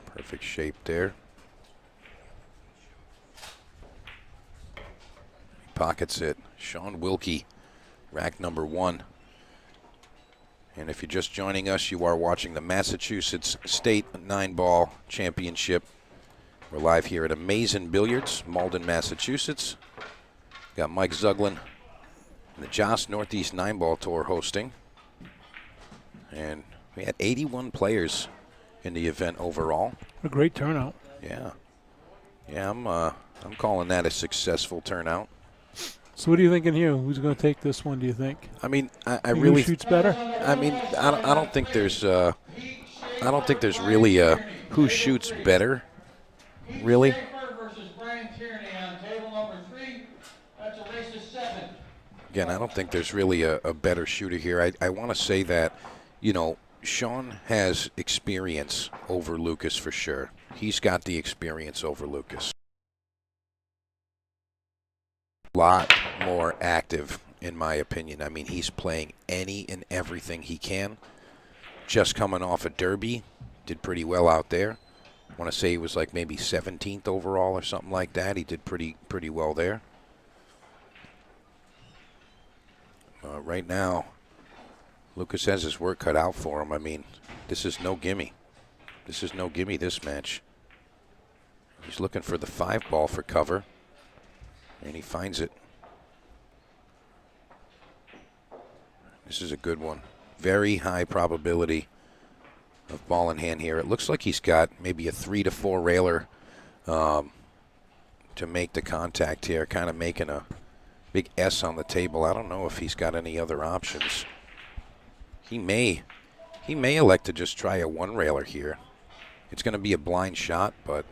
Perfect shape there. He pockets it. Sean Wilkey, rack number 1. And if you're just joining us, you are watching the Massachusetts State 9-Ball Championship. We're live here at Amazing Billiards, Malden, Massachusetts. Got Mike Zuglin and the Joss Northeast 9-Ball Tour hosting. And we had 81 players in the event overall. A great turnout. Yeah. Yeah, I'm calling that a successful turnout. So what are you thinking here? Who's going to take this one, do you think? I mean, I Who really shoots better? I mean, I don't think there's really a who shoots better, really. Versus Brian Tierney on table number 3. That's a race to 7. Again, I don't think there's really a better shooter here. I want to say that, you know, Sean has experience over Lucas for sure. He's got the experience over Lucas. A lot more active, in my opinion. I mean, he's playing any and everything he can. Just coming off a derby, did pretty well out there. I want to say he was like maybe 17th overall or something like that. He did pretty well there. Right now, Lucas has his work cut out for him. I mean, this is no gimme. This is no gimme, this match. He's looking for the 5 ball for cover, and he finds it. This is a good one. Very high probability of ball in hand here. It looks like he's got maybe a 3 to 4 railer to make the contact here, kind of making a big S on the table. I don't know if he's got any other options. He may elect to just try a 1 railer here. It's going to be a blind shot, but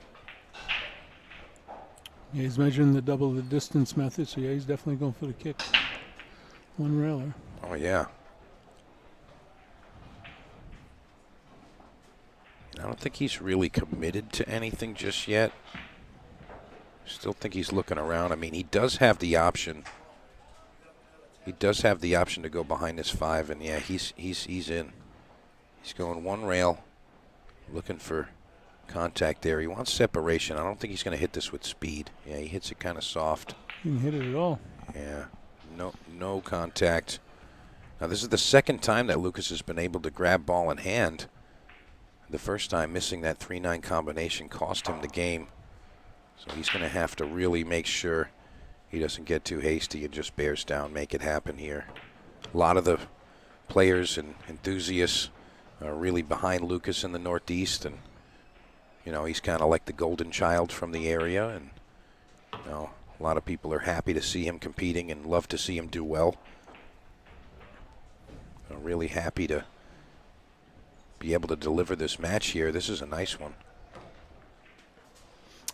yeah, he's measuring the double the distance method, so yeah, he's definitely going for the kick. 1 railer. oh yeah. I don't think he's really committed to anything just yet. Still think he's looking around. I mean, he does have the option. He does have the option to go behind this 5, and yeah, he's in. He's going 1 rail, looking for contact there. He wants separation. I don't think he's going to hit this with speed. Yeah, he hits it kind of soft. He didn't hit it at all. Yeah, no contact. Now this is the second time that Lucas has been able to grab ball in hand. The first time missing that 3-9 combination cost him the game. So he's going to have to really make sure he doesn't get too hasty and just bears down, make it happen here. A lot of the players and enthusiasts are really behind Lucas in the Northeast, and you know, he's kind of like the golden child from the area, and you know, a lot of people are happy to see him competing and love to see him do well. I'm really happy to be able to deliver this match here. This is a nice one.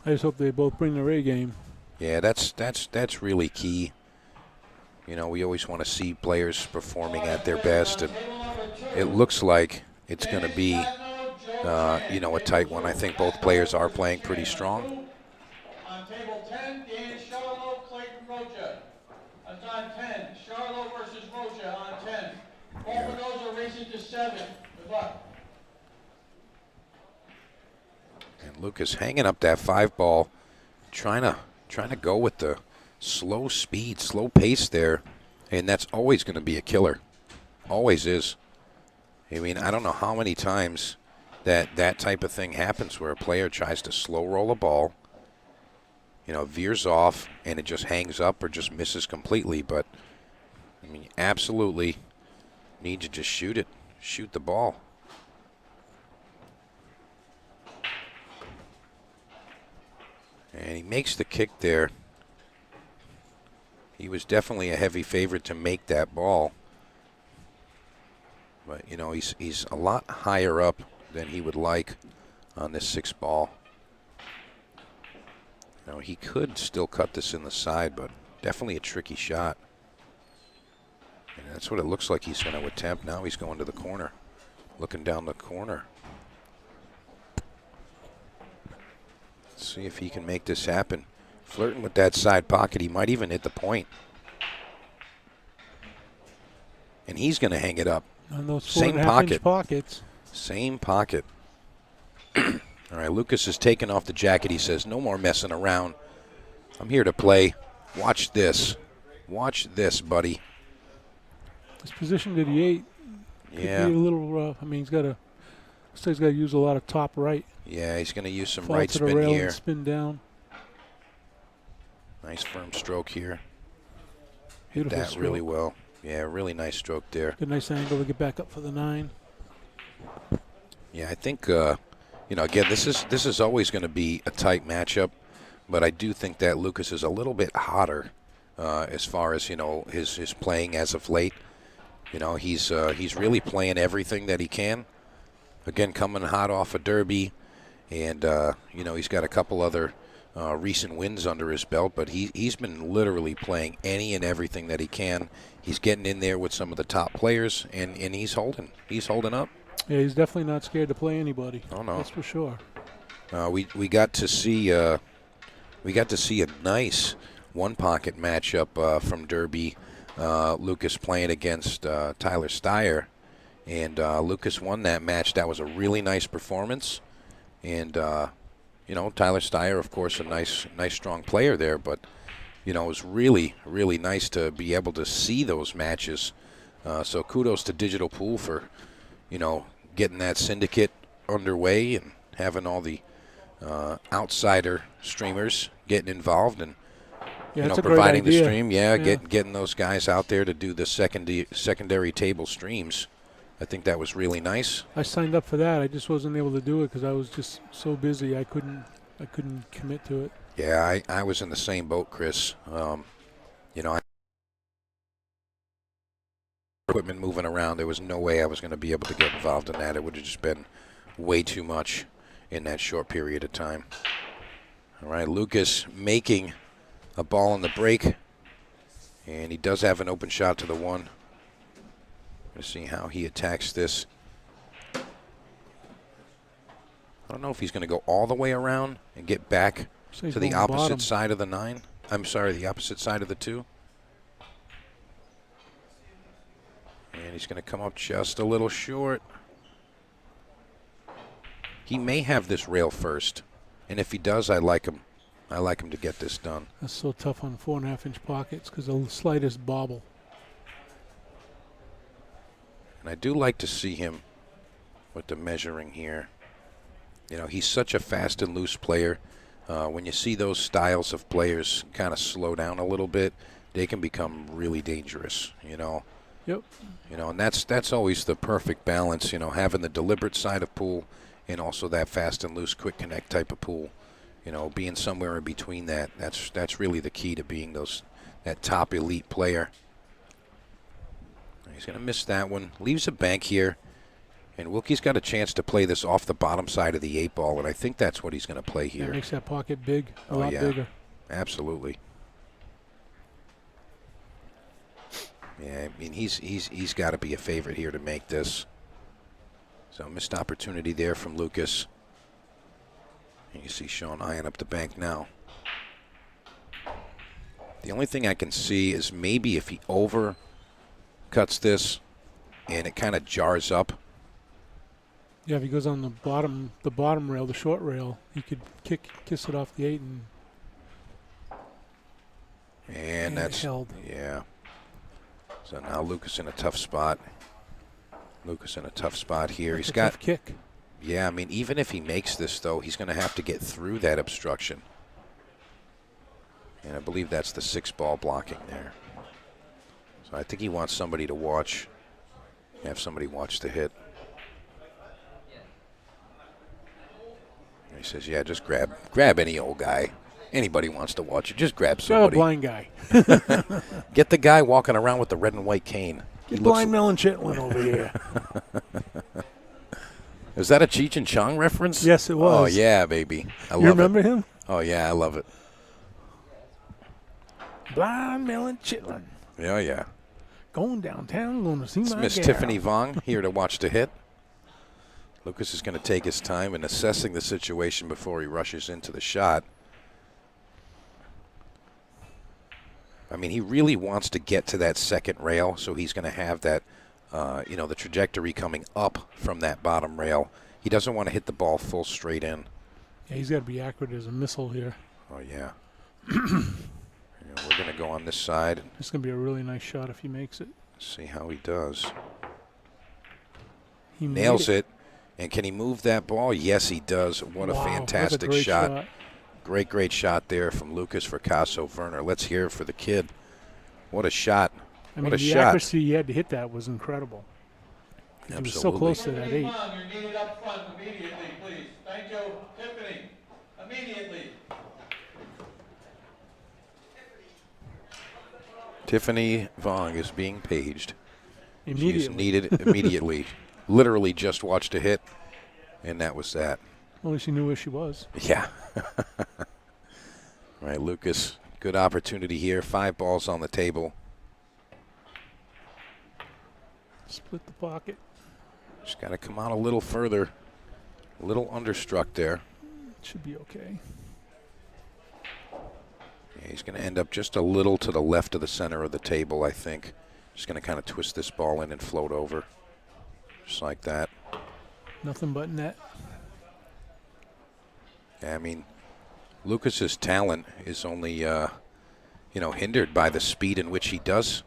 I just hope they both bring their A game. Yeah, that's really key. You know, we always want to see players performing at their best, and it looks like it's going to be, you know, a tight one. I think both players are playing pretty strong. On table 10, Dan Charlo, Clayton Rocha. That's on 10. Charlo versus Rocha on 10. Both of those are racing to 7. Good luck. And Lucas hanging up that 5 ball, trying to go with the slow speed, slow pace there, and that's always going to be a killer. Always is. I mean, I don't know how many times that type of thing happens where a player tries to slow roll a ball, you know, veers off, and it just hangs up or just misses completely. But, I mean, you absolutely need to just shoot it, shoot the ball. And he makes the kick there. He was definitely a heavy favorite to make that ball. But, you know, he's a lot higher up than he would like on this 6 ball. Now, he could still cut this in the side, but definitely a tricky shot. And that's what it looks like he's going to attempt. Now he's going to the corner, looking down the corner. See if he can make this happen. Flirting with that side pocket. He might even hit the point. And he's going to hang it up. On those Same 4.5-inch pockets. Same pocket. All right, Lucas is taking off the jacket. He says, no more messing around. I'm here to play. Watch this. Watch this, buddy. His position to the 8 could Yeah. be a little rough. I mean, he's got to use a lot of top right. Yeah, he's going to use some Fall right to the spin rail here. and spin down. Nice firm stroke here. Hit Beautiful that stroke. really well. Yeah, really nice stroke there. Good, nice angle to get back up for the 9. Yeah, I think, you know, again, this is always going to be a tight matchup, but I do think that Lucas is a little bit hotter as far as, you know, his playing as of late. You know, he's really playing everything that he can. Again, coming hot off a derby, and, you know, he's got a couple other recent wins under his belt, but he's been literally playing any and everything that he can. He's getting in there with some of the top players, and he's holding. He's holding up. Yeah, he's definitely not scared to play anybody. Oh no, that's for sure. We got to see a nice one pocket matchup from Derby. Lucas playing against Tyler Steyer, and Lucas won that match. That was a really nice performance, and you know, Tyler Steyer, of course, a nice strong player there, but you know, it was really, really nice to be able to see those matches. So kudos to Digital Pool for, you know, getting that syndicate underway and having all the outsider streamers getting involved and Yeah, you know, that's a great providing the idea. stream. Yeah, getting those guys out there to do the secondary table streams. I think that was really nice. I signed up for that. I just wasn't able to do it because I was just so busy. I couldn't commit to it. Yeah, I was in the same boat, Chris. You know, equipment moving around. There was no way I was going to be able to get involved in that. It would have just been way too much in that short period of time. All right, Lucas making a ball in the break, and he does have an open shot to the one. Let's see how he attacks this. I don't know if he's going to go all the way around and get back So he's to the going opposite bottom. side of the 9. I'm sorry, the opposite side of the 2. And he's going to come up just a little short. He may have this rail first, and if he does, I like him. I like him to get this done. That's so tough on 4.5-inch pockets because the slightest bobble. And I do like to see him with the measuring here. You know, he's such a fast and loose player. When you see those styles of players kind of slow down a little bit, they can become really dangerous, you know. Yep. You know, and that's always the perfect balance, you know, having the deliberate side of pool and also that fast and loose quick connect type of pool. You know, being somewhere in between that's really the key to being that top elite player. He's going to miss that one. Leaves a bank here. And Wilkey's got a chance to play this off the bottom side of the 8 ball, and I think that's what he's going to play here. That makes that pocket big, a lot bigger. Absolutely. Yeah, I mean, he's got to be a favorite here to make this. So missed opportunity there from Lucas. And you see Sean eyeing up the bank now. The only thing I can see is maybe if he overcuts this and it kind of jars up. Yeah, if he goes on the bottom rail, the short rail, he could kiss it off the 8 And that's held. Yeah. So now Lucas in a tough spot. Lucas in a tough spot here. That's He's a got tough kick. Yeah, I mean, even if he makes this though, he's going to have to get through that obstruction. And I believe that's the 6 ball blocking there. So I think he wants somebody to watch. Have somebody watch the hit. He says, yeah, just grab any old guy. Anybody wants to watch it, just grab Grab a somebody. blind guy. Get the guy walking around with the red and white cane. Get blind Melon Chitlin over here. Is that a Cheech and Chong reference? Yes, it was. Oh, yeah, baby. I love You remember it. him? Oh, yeah, I love it. Blind Melon Chitlin. Oh, yeah. Going downtown, going to see It's my Miss gal. Tiffany Vong here to watch the hit. Lucas is going to take his time in assessing the situation before he rushes into the shot. I mean, he really wants to get to that second rail, so he's going to have that, you know, the trajectory coming up from that bottom rail. He doesn't want to hit the ball full straight in. Yeah, he's got to be accurate as a missile here. Oh, yeah. We're going to go on this side and It's going to be a really nice shot if he makes it. see how he does. He Nails made it. And can he move that ball? Yes, he does. What a Wow, that's fantastic great shot. Great shot there from Lucas Vercasso-Verner. Let's hear it for the kid. What a shot. I mean, What a the shot. accuracy he had to hit that was incredible. He was so Absolutely. close to that 8. Tiffany Vaughn, you're needed up front immediately, please. Thank you, Tiffany. Immediately. Tiffany Vong is being paged. She is Immediately. needed immediately. Literally just watched a hit, and that was that. Only she knew where she was. Yeah. Right, Lucas, good opportunity here. 5 balls on the table. Split the pocket. Just got to come out a little further. A little understruck there. Should be okay. Yeah, he's going to end up just a little to the left of the center of the table, I think. Just going to kind of twist this ball in and float over. Just like that. Nothing but net. Yeah, I mean, Lucas's talent is only, hindered by the speed in which he does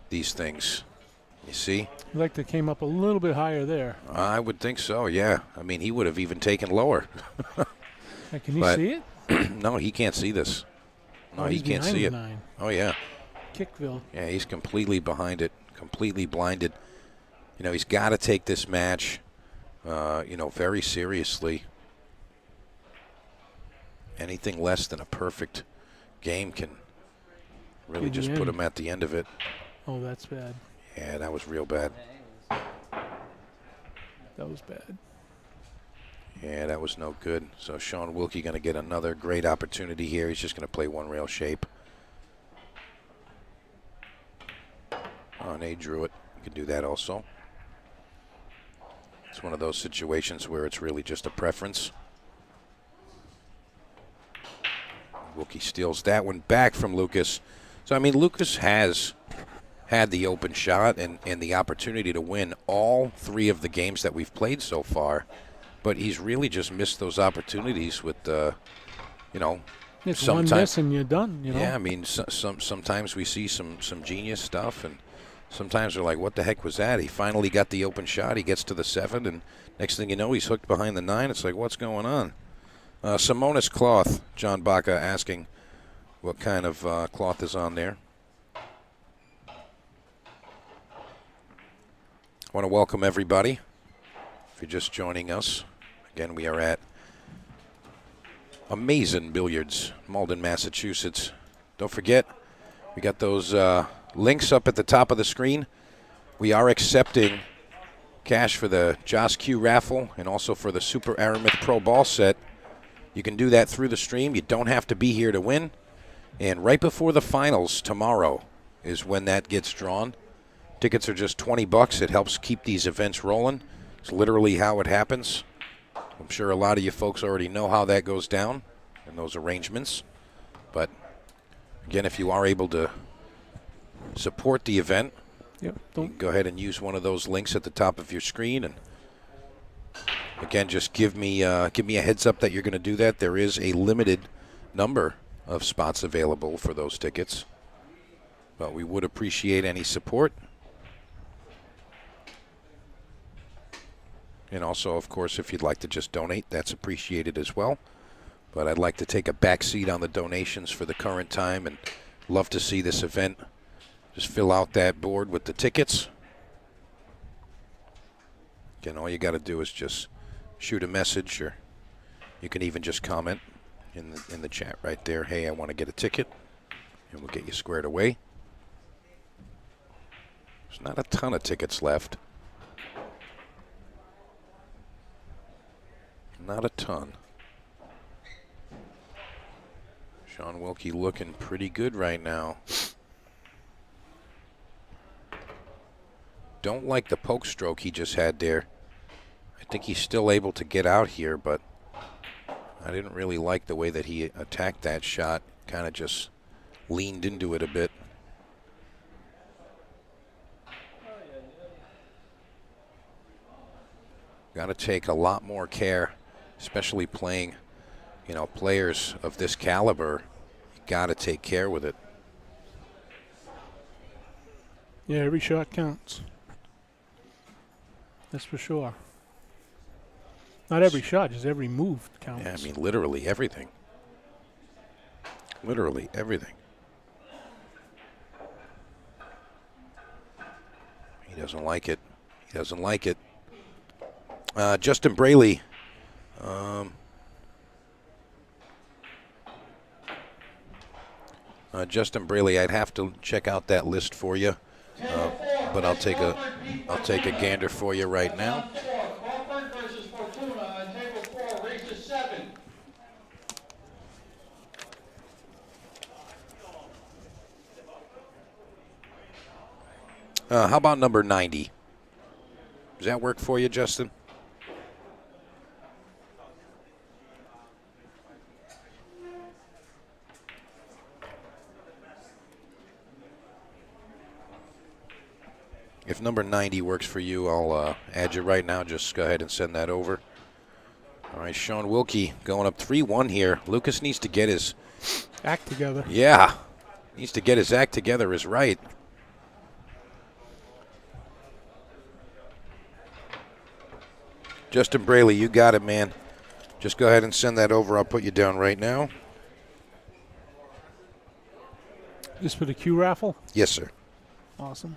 these things. You see? I'd like to came up a little bit higher there. I would think so, yeah. I mean, he would have even taken lower. Can you see it? No, he can't see this. No, he can't see it. 9. Oh, yeah. Kickville. Yeah, he's completely behind it, completely blinded. He's got to take this match, very seriously. Anything less than a perfect game can really just put him at the end of it. Oh, that's bad. Yeah, that was real bad. That was bad. Yeah, that was no good. So Sean Wilkey going to get another great opportunity here. He's just going to play one rail shape. Oh, and he drew it. You can do that also. It's one of those situations where it's really just a preference. Wilkey steals that one back from Lucas. So, I mean, Lucas has had the open shot and the opportunity to win all 3 of the games that we've played so far. But he's really just missed those opportunities with, It's one miss and you're done, Yeah, I mean, sometimes we see some genius stuff, and sometimes we're like, what the heck was that? He finally got the open shot. He gets to the 7, and next thing you know, he's hooked behind the 9. It's like, what's going on? Simonis cloth, John Baca asking what kind of cloth is on there. I want to welcome everybody. If you're just joining us, again, we are at Amazing Billiards, Malden, Massachusetts. Don't forget, we got those links up at the top of the screen. We are accepting cash for the Joss Q raffle and also for the Super Aramith Pro Ball set. You can do that through the stream. You don't have to be here to win. And right before the finals tomorrow is when that gets drawn. Tickets are just $20. It helps keep these events rolling. It's literally how it happens. I'm sure a lot of you folks already know how that goes down and those arrangements. But again, if you are able to support the event, you can go ahead and use one of those links at the top of your screen. And again, just give me a heads up that you're going to do that. There is a limited number of spots available for those tickets, but we would appreciate any support. And also, of course, if you'd like to just donate, that's appreciated as well. But I'd like to take a back seat on the donations for the current time and love to see this event. Just fill out that board with the tickets. Again, all you got to do is just shoot a message, or you can even just comment in the chat right there. Hey, I want to get a ticket, and we'll get you squared away. There's not a ton of tickets left. Not a ton. Sean Wilkey looking pretty good right now. Don't like the poke stroke he just had there. I think he's still able to get out here, but I didn't really like the way that he attacked that shot. Kind of just leaned into it a bit. Got to take a lot more care, especially playing, players of this caliber. You got to take care with it. Yeah, every shot counts. That's for sure. Not every shot, just every move counts. Yeah, I mean, literally everything. Literally everything. He doesn't like it. He doesn't like it. Justin Braley. Justin Braley, I'd have to check out that list for you, but I'll take a gander for you right now. How about number 90? Does that work for you, Justin? If number 90 works for you, I'll add you right now. Just go ahead and send that over. All right, Sean Wilkey going up 3-1 here. Lucas needs to get his act together. Yeah. Needs to get his act together is right. Justin Braley, you got it, man. Just go ahead and send that over. I'll put you down right now. This for the Q raffle? Yes, sir. Awesome.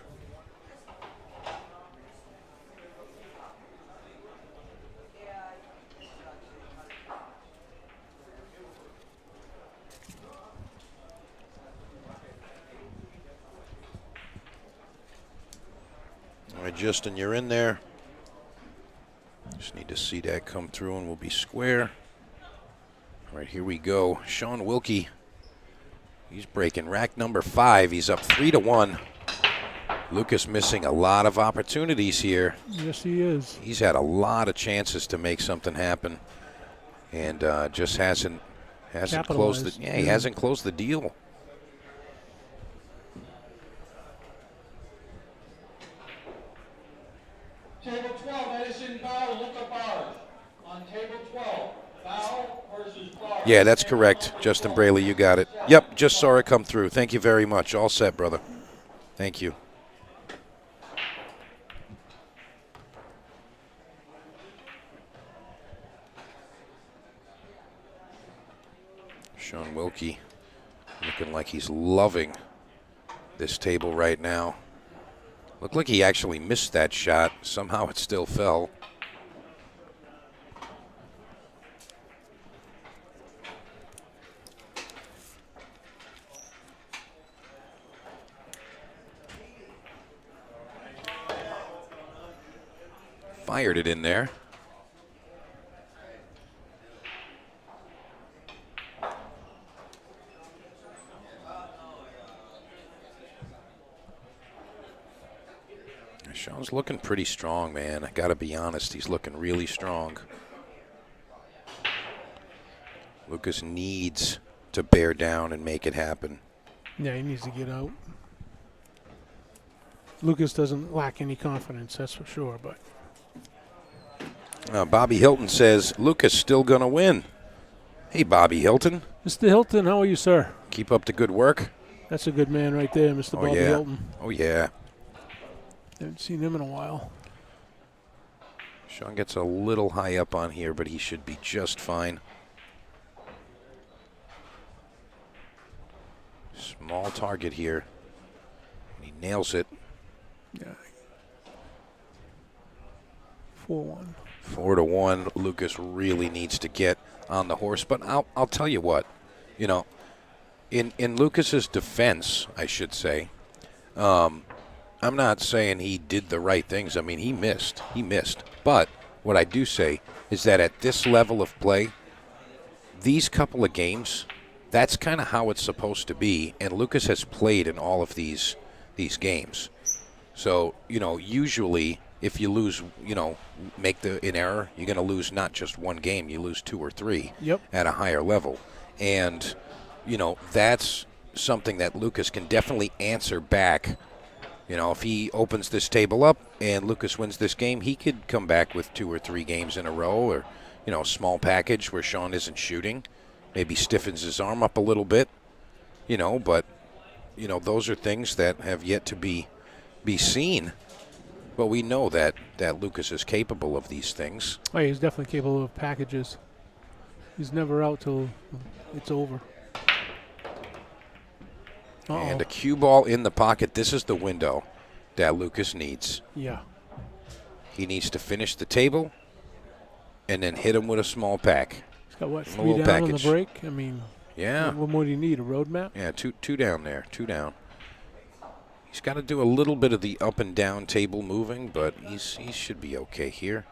All right, Justin, you're in there. Just need to see that come through and we'll be square. All right, here we go. Sean Wilkey. He's breaking rack number 5. He's up 3-1. Lucas missing a lot of opportunities here. Yes, he is. He's had a lot of chances to make something happen, and just hasn't closed it. Yeah, he hasn't closed the deal. Table 12, Edison Beau-Powers. On table 12, Beau versus Powers. Yeah, that's correct. Justin Braley, you got it. Yep, just saw it come through. Thank you very much. All set, brother. Thank you. Sean Wilkey looking like he's loving this table right now. Looked like he actually missed that shot. Somehow it still fell. Fired it in there. Sean's looking pretty strong, man. I got to be honest, he's looking really strong. Lucas needs to bear down and make it happen. Yeah, he needs to get out. Lucas doesn't lack any confidence, that's for sure, but... Bobby Hilton says, Lucas still going to win. Hey, Bobby Hilton. Mr. Hilton, how are you, sir? Keep up the good work. That's a good man right there, Mr. Bobby Hilton. Oh, yeah. Haven't seen him in a while. Sean gets a little high up on here, but he should be just fine. Small target here. He nails it. Yeah. 4-1. 4-1. Lucas really needs to get on the horse. But I'll tell you what, you know, in Lucas's defense, I should say, I'm not saying he did the right things. I mean, he missed. But what I do say is that at this level of play, these couple of games, that's kind of how it's supposed to be. And Lucas has played in all of these games. So, you know, usually if you lose, you know, make an error, you're going to lose not just one game. You lose 2 or 3 at a higher level. And, you know, that's something that Lucas can definitely answer back. You know, if he opens this table up and Lucas wins this game, he could come back with 2 or 3 games in a row, or, you know, a small package where Sean isn't shooting. Maybe stiffens his arm up a little bit, you know, but, you know, those are things that have yet to be seen. But we know that Lucas is capable of these things. Oh, yeah, he's definitely capable of packages. He's never out till it's over. And a cue ball in the pocket. This is the window that Lucas needs. Yeah. He needs to finish the table and then hit him with a small pack. He's got, what, 3 down on the break? I mean, yeah. What more do you need, a roadmap? Yeah, two down there, 2 down. He's got to do a little bit of the up and down table moving, but he should be okay here.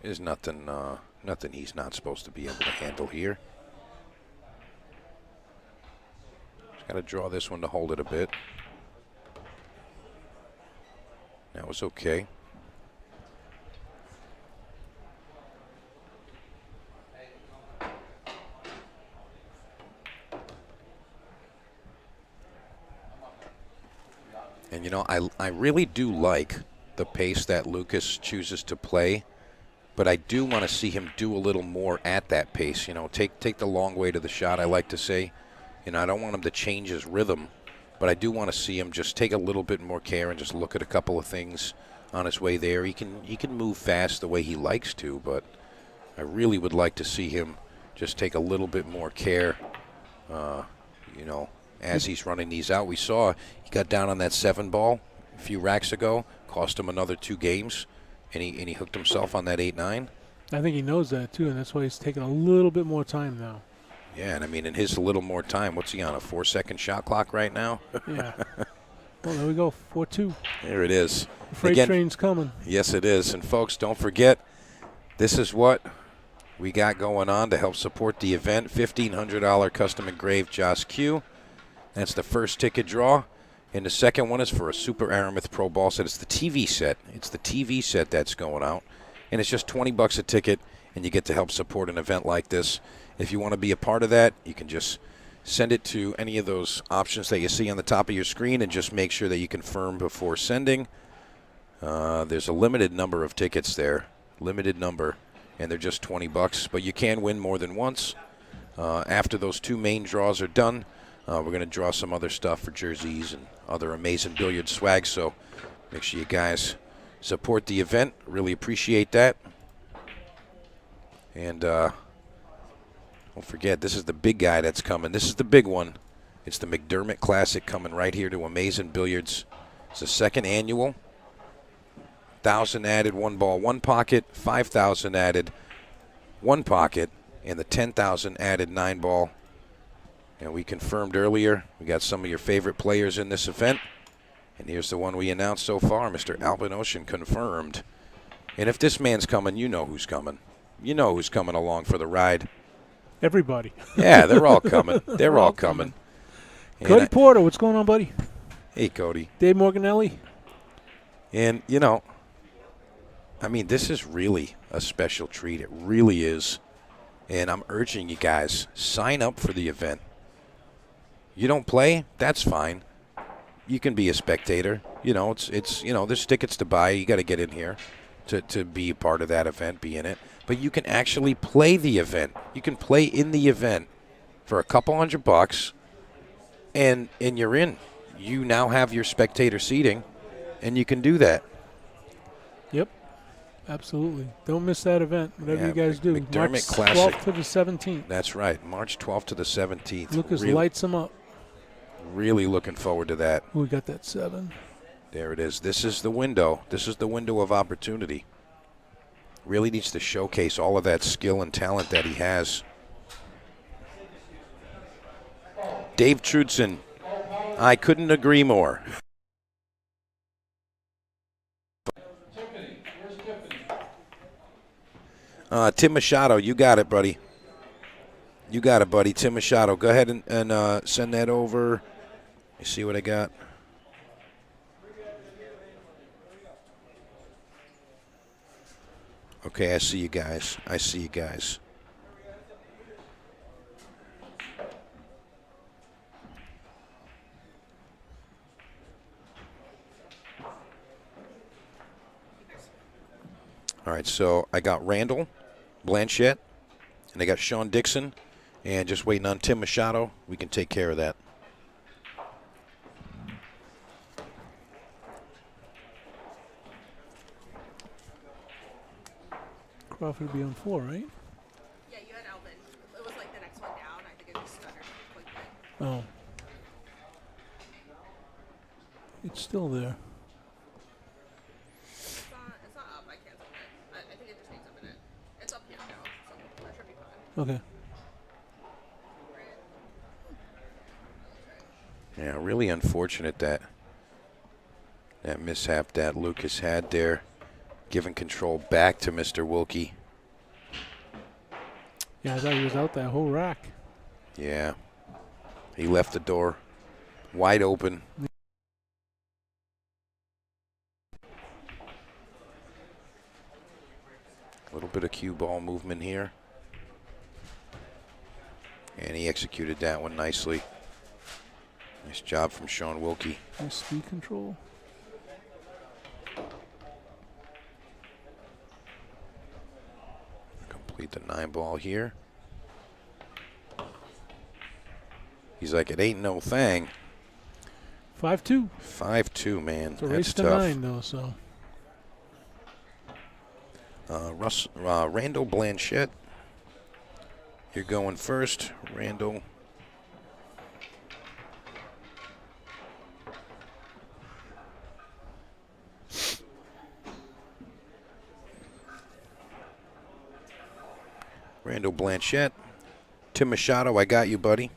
There's nothing he's not supposed to be able to handle here. Got to draw this one to hold it a bit. That was okay. And, you know, I really do like the pace that Lucas chooses to play, but I do want to see him do a little more at that pace. You know, take the long way to the shot, I like to say. And I don't want him to change his rhythm, but I do want to see him just take a little bit more care and just look at a couple of things on his way there. He can move fast the way he likes to, but I really would like to see him just take a little bit more care, you know, as he's running these out. We saw he got down on that 7 ball a few racks ago, cost him another 2 games, and he hooked himself on that 8-9. I think he knows that, too, and that's why he's taking a little bit more time now. Yeah, and I mean, in his little more time, what's he on, a 4-second shot clock right now? Yeah. Well, there we go, 4-2. There it is. The freight Again, train's coming. Yes, it is. And, folks, don't forget, this is what we got going on to help support the event. $1,500 custom engraved Joss Q. That's the first ticket draw. And the second one is for a Super Aramith Pro Ball set. It's the TV set. It's the TV set that's going out. And it's just $20 a ticket, and you get to help support an event like this. If you want to be a part of that, you can just send it to any of those options that you see on the top of your screen and just make sure that you confirm before sending. There's a limited number of tickets there, limited number, and they're just $20, but you can win more than once. After those 2 main draws are done, we're going to draw some other stuff for jerseys and other amazing billiard swag, so make sure you guys support the event. Really appreciate that. And don't forget, this is the big guy that's coming. This is the big one. It's the McDermott Classic coming right here to Amazing Billiards. It's the 2nd annual. 1,000 added, 1 ball, 1 pocket. 5,000 added, 1 pocket. And the 10,000 added 9 ball. And we confirmed earlier, we got some of your favorite players in this event. And here's the one we announced so far, Mr. Alvin Ocean confirmed. And if this man's coming, you know who's coming. You know who's coming along for the ride. Everybody. Yeah, they're all coming. They're all coming. Cody Porter, what's going on, buddy? Hey, Cody. Dave Morganelli. And, you know, I mean, this is really a special treat. It really is. And I'm urging you guys, sign up for the event. You don't play? That's fine. You can be a spectator. You know, it's you know, there's tickets to buy. You got to get in here to be a part of that event, be in it. But you can actually play the event. You can play in the event for a couple $100, and you're in. You now have your spectator seating, and you can do that. Yep, absolutely. Don't miss that event, whatever you guys do. McDermott March Classic. 12th to the 17th. That's right, March 12th to the 17th. Lucas really, lights them up. Really looking forward to that. We got that 7. There it is. This is the window. This is the window of opportunity. Really needs to showcase all of that skill and talent that he has. Dave Trudson, I couldn't agree more. Tim Machado, you got it, buddy. You got it, buddy. Tim Machado. Go ahead and send that over. You see what I got? Okay, I see you guys. I see you guys. All right, so I got Randall Blanchette, and I got Sean Dixon, and just waiting on Tim Machado. We can take care of that. Crawford will be on 4, right? Yeah, you had Alvin. It was like the next one down. I think it just stuttered quickly. Oh. It's still there. It's not up. I can't submit. I think it just needs a minute. It's up here now, so that should be fine. Okay. Yeah, really unfortunate that mishap that Lucas had there, giving control back to Mr. Wilkey. Yeah, I thought he was out that whole rack. Yeah, he left the door wide open. A little bit of cue ball movement here. And he executed that one nicely. Nice job from Sean Wilkey. Nice speed control. Complete the 9 ball here. He's like, it ain't no thing. 5-2. 5-2, man. It's a That's race to tough. 9, though, so. Randall Blanchette, you're going first. Randall. Randall Blanchette. Tim Machado, I got you, buddy.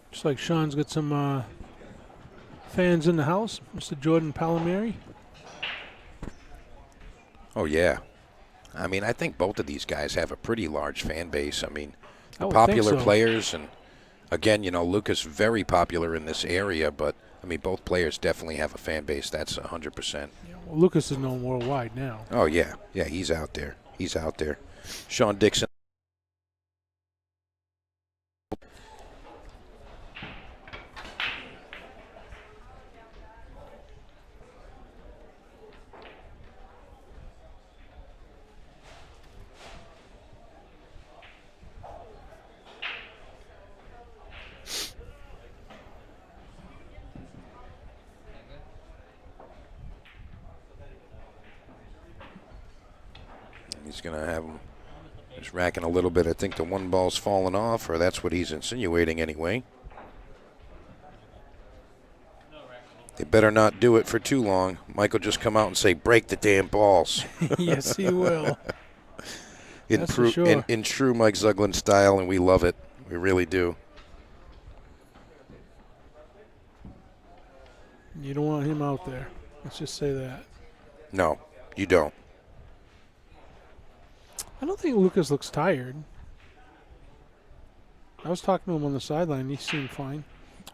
Looks like Sean's got some fans in the house. Mr. Jordan Palmieri. Oh, yeah. I mean, I think both of these guys have a pretty large fan base. I mean, I the would popular think so. players, and again, you know, Lucas very popular in this area, but I mean, both players definitely have a fan base. That's 100%. Yeah, well, Lucas is known worldwide now. Oh, yeah. Yeah, he's out there. He's out there. Sean Dixon. He's going to have him just racking a little bit. I think the one ball's fallen off, or that's what he's insinuating anyway. They better not do it for too long. Michael just come out and say, break the damn balls. Yes, he will. That's for sure. In true Mike Zuglin style, and we love it. We really do. You don't want him out there. Let's just say that. No, you don't. I don't think Lucas looks tired. I was talking to him on the sideline. He seemed fine.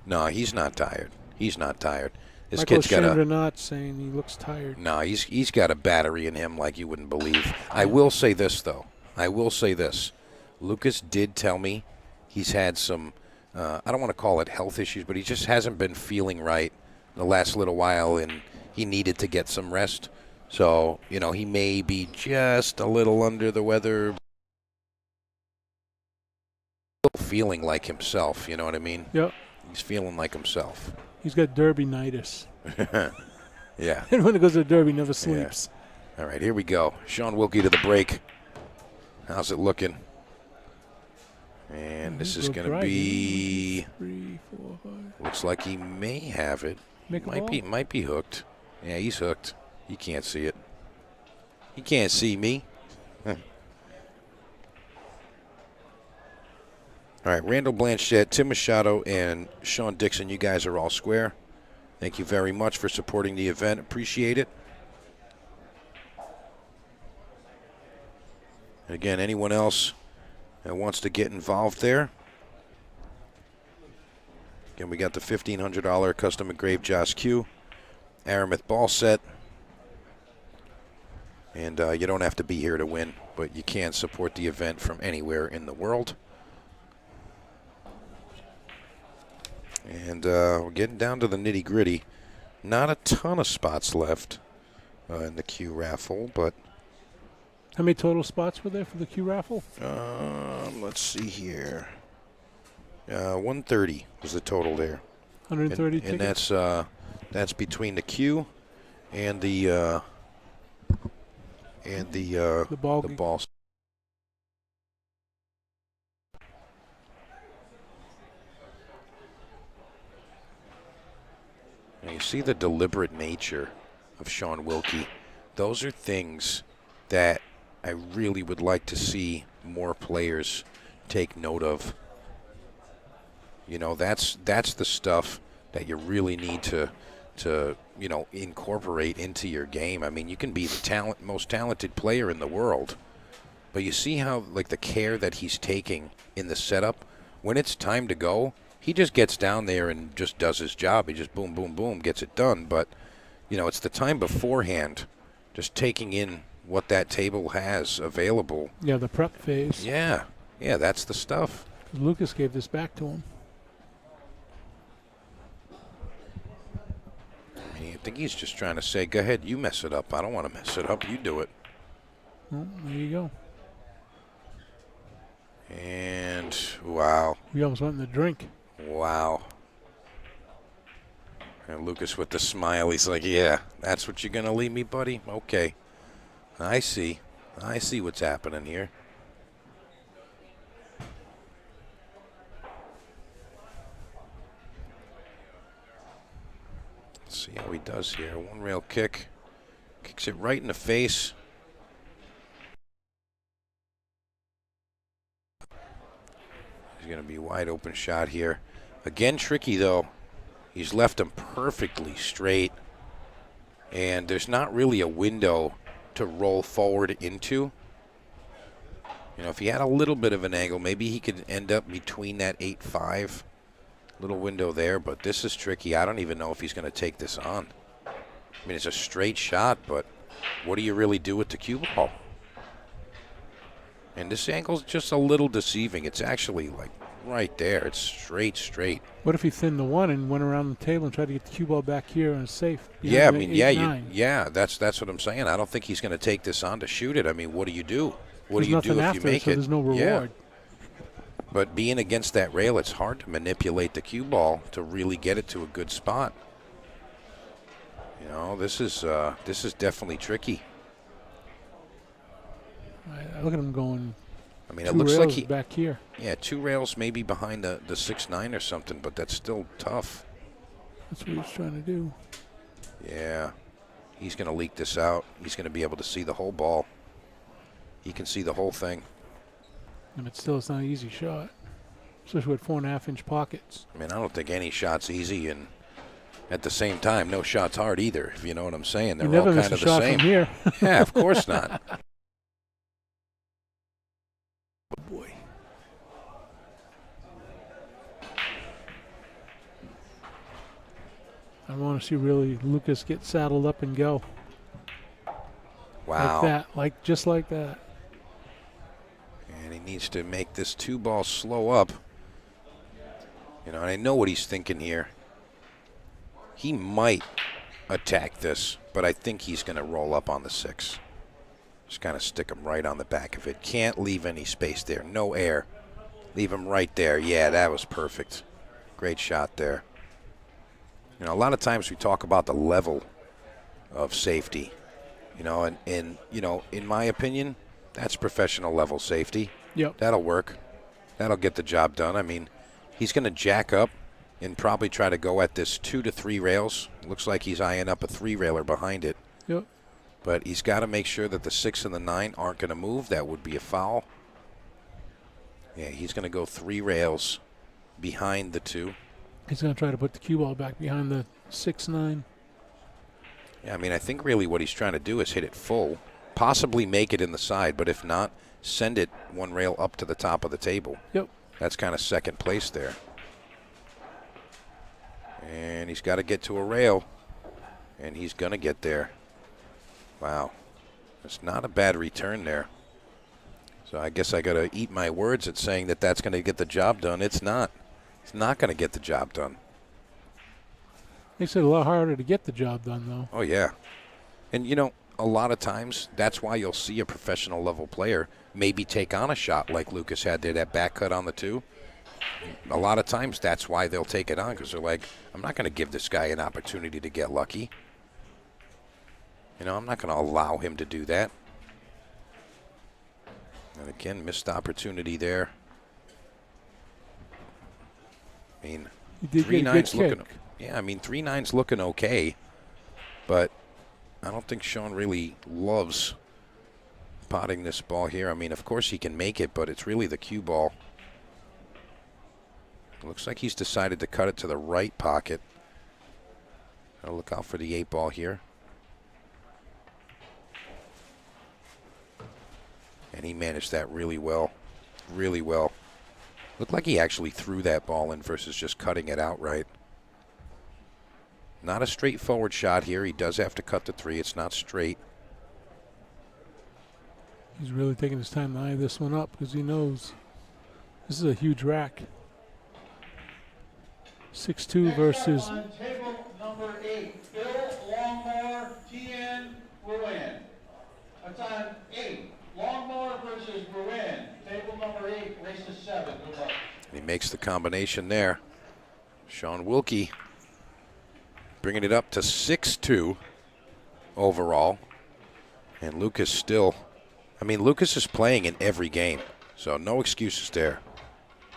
No, he's not tired. He's not tired. This Michael kid's got a not saying he looks tired. no. He's got a battery in him like you wouldn't believe. I will say this though. I will say this. Lucas did tell me he's had some. I don't want to call it health issues, but he just hasn't been feeling right the last little while, and he needed to get some rest. So, you know, he may be just a little under the weather. Feeling like himself, you know what I mean? Yep. He's feeling like himself. He's got derby-nitis. Yeah. And when he goes to derby, never sleeps. All right, here we go. Sean Wilkey to the break. How's it looking? And this is going to be. 3, 4, 5. Looks like he may have it. Make a ball? Might be hooked. Yeah, he's hooked. He can't see it. He can't see me. All right, Randall Blanchette, Tim Machado, and Sean Dixon, you guys are all square. Thank you very much for supporting the event. Appreciate it. And again, anyone else that wants to get involved there. Again, we got the $1,500 custom engraved Joss Q Aramith ball set. And you don't have to be here to win, but you can support the event from anywhere in the world. And we're getting down to the nitty-gritty. Not a ton of spots left in the Q raffle, but How many total spots were there for the Q raffle? let's see here. 130 was the total there. 130 and tickets? that's between the Q and the ball. the ball. Now you see the deliberate nature of Sean Wilkey. Those are things that I really would like to see more players take note of. You know, that's the stuff that you really need to you know, incorporate into your game. I mean, you can be the most talented player in the world, but you see how, like, the care that he's taking in the setup. When it's time to go, he just gets down there and just does his job. He just boom, boom, boom, gets it done. But, you know, it's the time beforehand, just taking in what that table has available. Yeah, the prep phase. Yeah, that's the stuff. Lucas gave this back to him. I think he's just trying to say, go ahead, you mess it up. I don't want to mess it up. You do it. Well, there you go. And wow. We almost went in the drink. Wow. And Lucas with the smile, he's like, yeah, that's what you're going to leave me, buddy? Okay. I see. I see what's happening here. Let's see how he does here. One rail kick. Kicks it right in the face. He's going to be wide open shot here. Again, tricky though. He's left him perfectly straight. And there's not really a window to roll forward into. You know, if he had a little bit of an angle, maybe he could end up between that 8-5. Little window there, but this is tricky. I don't even know if he's going to take this on. I mean, it's a straight shot, but what do you really do with the cue ball? And this angle's just a little deceiving. It's actually like right there. It's straight. What if he thinned the one and went around the table and tried to get the cue ball back here and safe? Yeah, I mean, yeah, that's what I'm saying. I don't think he's going to take this on to shoot it. I mean, what do you do? What do you do if you make so it? There's no reward. Yeah. But being against that rail, it's hard to manipulate the cue ball to really get it to a good spot. You know, this is definitely tricky. I look at him going. I mean, it looks like he back here. Yeah, 2 rails maybe behind the 6-9 or something, but that's still tough. That's what he's trying to do. Yeah, he's going to leak this out. He's going to be able to see the whole ball. He can see the whole thing. And it's not an easy shot, especially with 4.5-inch pockets. I mean, I don't think any shot's easy, and at the same time, no shot's hard either, if you know what I'm saying. They're all kind of the same. From here. Yeah, of course not. Oh boy. I want to see really Lucas get saddled up and go. Wow. Like that, just like that. And he needs to make this 2-ball slow up. You know, and I know what he's thinking here. He might attack this, but I think he's going to roll up on the 6. Just kind of stick him right on the back of it. Can't leave any space there. No air. Leave him right there. Yeah, that was perfect. Great shot there. You know, a lot of times we talk about the level of safety. You know, and you know, in my opinion, that's professional level safety. Yep. That'll work. That'll get the job done. I mean, he's going to jack up and probably try to go at this 2 to 3 rails. Looks like he's eyeing up a 3-railer behind it. Yep. But he's got to make sure that the 6 and the 9 aren't going to move. That would be a foul. Yeah, he's going to go 3 rails behind the 2. He's going to try to put the cue ball back behind the 6-9. Yeah, I mean, I think really what he's trying to do is hit it full, possibly make it in the side, but if not, send it 1 rail up to the top of the table. Yep. That's kind of second place there. And he's got to get to a rail, and he's going to get there. Wow. It's not a bad return there. So I guess I got to eat my words at saying that that's going to get the job done. It's not. It's not going to get the job done. Makes it a lot harder to get the job done, though. Oh, yeah. And, you know, a lot of times that's why you'll see a professional level player maybe take on a shot like Lucas had there, that back cut on the 2. A lot of times that's why they'll take it on, because they're like, I'm not going to give this guy an opportunity to get lucky. You know, I'm not going to allow him to do that. And again, missed opportunity there. I mean, He did 3-9's get a good looking. kick. Yeah, I mean, 3-9's looking okay, but I don't think Sean really loves potting this ball here. I mean, of course he can make it, but it's really the cue ball. It looks like he's decided to cut it to the right pocket. I'll look out for the 8 ball here. And he managed that really well. Really well. Looked like he actually threw that ball in versus just cutting it outright. Not a straightforward shot here. He does have to cut the 3. It's not straight. He's really taking his time to eye this one up because he knows this is a huge rack. 6-2 versus. On table number 8, Bill Longmore, TN Ruan. That's on 8. Race is 7. Good luck. And he makes the combination there. Sean Wilkey bringing it up to 6-2 overall. And Lucas still, I mean, Lucas is playing in every game, so no excuses there.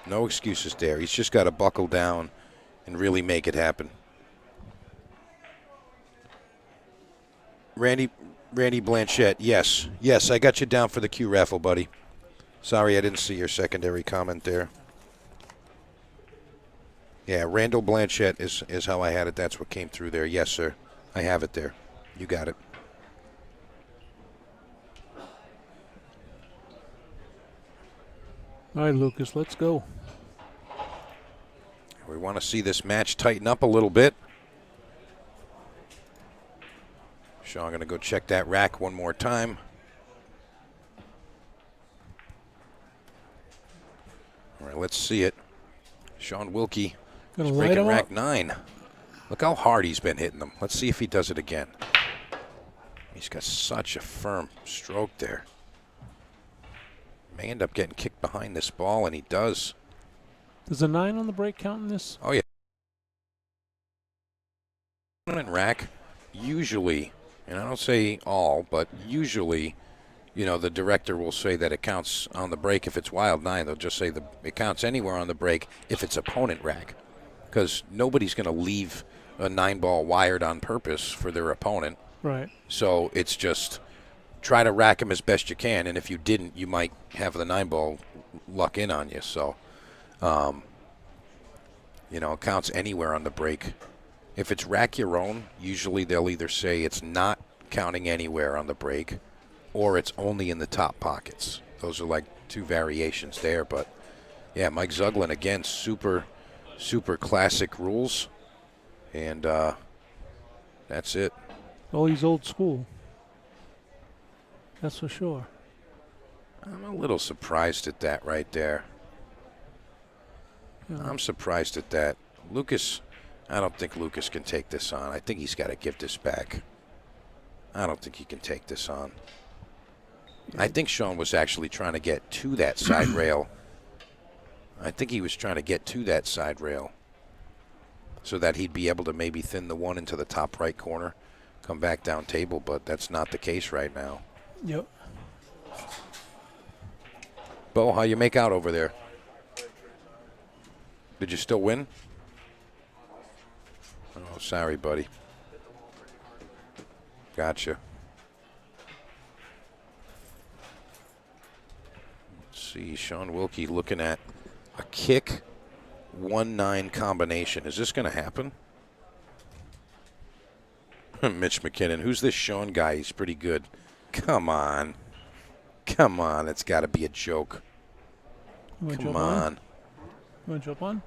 No excuses there. He's just got to buckle down and really make it happen. Randy Blanchette, yes. Yes, I got you down for the Q raffle, buddy. Sorry I didn't see your secondary comment there. Yeah, Randall Blanchette is how I had it. That's what came through there. Yes, sir. I have it there. You got it. All right, Lucas, let's go. We want to see this match tighten up a little bit. Sean going to go check that rack one more time. All right, let's see it. Sean Wilkey is breaking rack 9. Look how hard he's been hitting them. Let's see if he does it again. He's got such a firm stroke there. May end up getting kicked behind this ball, and he does. Does a 9 on the break count in this? Oh, yeah. And rack, usually, and I don't say all, but usually, you know, the director will say that it counts on the break if it's wild 9. They'll just say it counts anywhere on the break if it's opponent rack, because nobody's going to leave a 9-ball wired on purpose for their opponent. Right. So it's just try to rack him as best you can, and if you didn't, you might have the 9-ball luck in on you. So, you know, it counts anywhere on the break. If it's rack your own, usually they'll either say it's not counting anywhere on the break or it's only in the top pockets. Those are like 2 variations there. But, yeah, Mike Zuglin, again, super, super classic rules. And that's it. Well, he's old school. That's for sure. I'm a little surprised at that right there. Yeah. I'm surprised at that. Lucas, I don't think Lucas can take this on. I think he's got to give this back. I don't think he can take this on. I think Sean was actually trying to get to that side rail. I think he was trying to get to that side rail so that he'd be able to maybe thin the one into the top right corner, come back down table, but that's not the case right now. Yep. Bo, how you make out over there? Did you still win? Oh, sorry, buddy. Gotcha. Let's see, Sean Wilkey looking at a kick 1-9 combination. Is this going to happen? Mitch McKinnon. Who's this Sean guy? He's pretty good. Come on. Come on. It's got to be a joke. Come on. You want to jump on?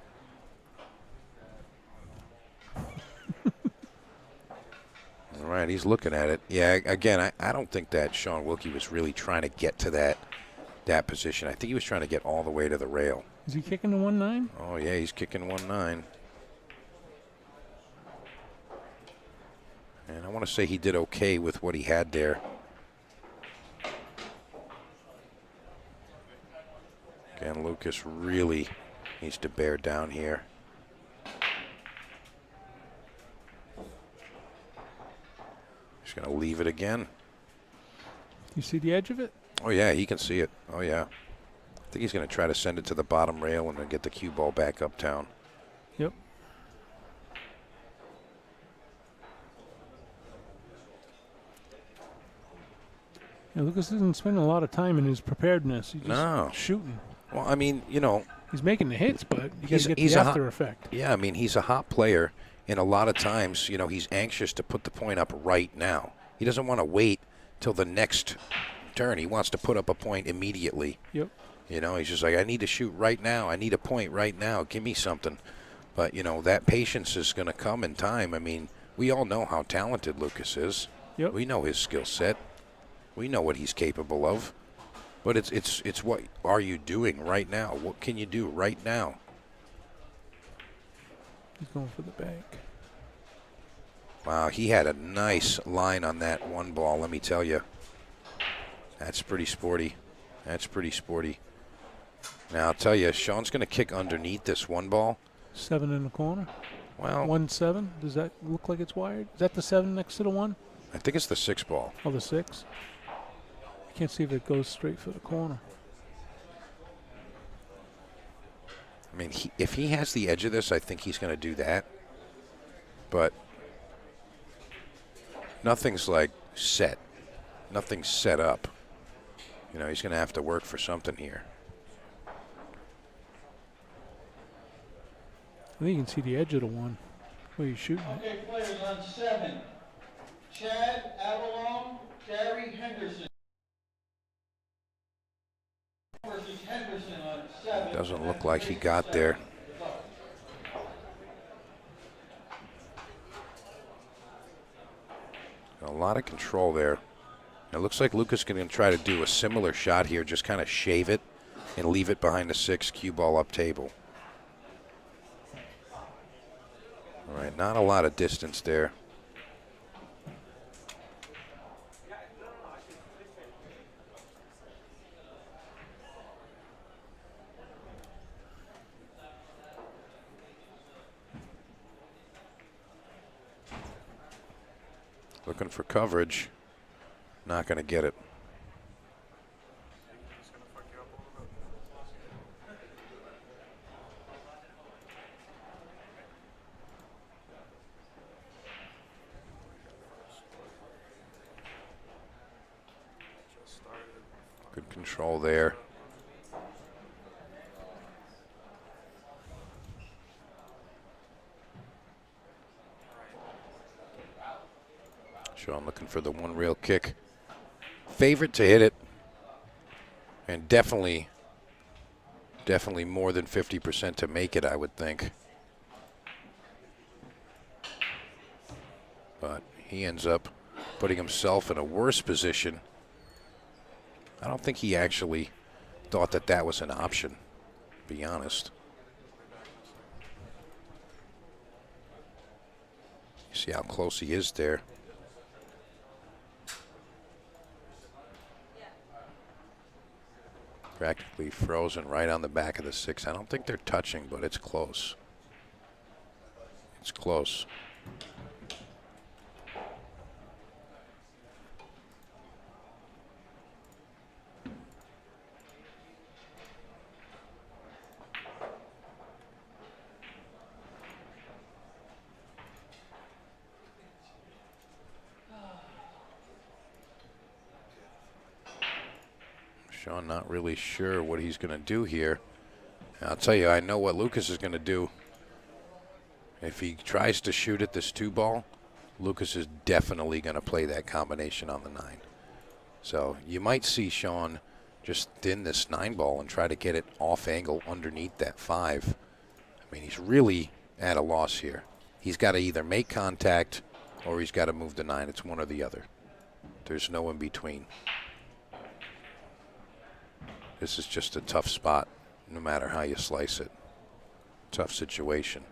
All right, he's looking at it. Yeah, again, I don't think that Sean Wilkey was really trying to get to that position. I think he was trying to get all the way to the rail. Is he kicking the 1-9? Oh, yeah, he's kicking 1-9. And I want to say he did okay with what he had there. Again, Lucas really needs to bear down here. He's going to leave it again. You see the edge of it? Oh, yeah, he can see it. Oh, yeah. I think he's going to try to send it to the bottom rail and then get the cue ball back uptown. Yep. Yeah, Lucas doesn't spend a lot of time in his preparedness. He's just shooting. Well, I mean, you know. He's making the hits, but you got to get the after effect. Yeah, I mean, he's a hot player, and a lot of times, you know, he's anxious to put the point up right now. He doesn't want to wait till the next turn. He wants to put up a point immediately. Yep. You know, he's just like, I need to shoot right now. I need a point right now. Give me something. But, you know, that patience is going to come in time. I mean, we all know how talented Lucas is. Yep. We know his skill set. We know what he's capable of. But it's what are you doing right now? What can you do right now? He's going for the bank. Wow, he had a nice line on that one ball, let me tell you. That's pretty sporty. That's pretty sporty. Now, I'll tell you, Sean's going to kick underneath this one ball. 7 in the corner. Well, 1-7. Does that look like it's wired? Is that the 7 next to the 1? I think it's the 6 ball. Oh, the 6. I can't see if it goes straight for the corner. I mean, if he has the edge of this, I think he's going to do that. But nothing's like set. Nothing's set up. You know, he's going to have to work for something here. I think you can see the edge of the 1 where you're shooting it. Okay, players on 7. Chad Avalon, Gary Henderson. Versus Henderson on 7. Doesn't look like he got there. A lot of control there. It looks like Lucas is going to try to do a similar shot here, just kind of shave it and leave it behind the 6 cue ball up table. All right, not a lot of distance there. Looking for coverage. Not going to get it. Good control there. Sean looking for the one real kick. Favorite to hit it. And definitely more than 50% to make it, I would think. But he ends up putting himself in a worse position. I don't think he actually thought that that was an option, to be honest. You see how close he is there. Practically frozen right on the back of the 6. I don't think they're touching, but it's close. It's close. Sean not really sure what he's going to do here. I'll tell you, I know what Lucas is going to do. If he tries to shoot at this 2 ball, Lucas is definitely going to play that combination on the 9. So you might see Sean just thin this 9 ball and try to get it off angle underneath that 5. I mean, he's really at a loss here. He's got to either make contact or he's got to move the 9. It's one or the other. There's no in between. This is just a tough spot, no matter how you slice it. Tough situation.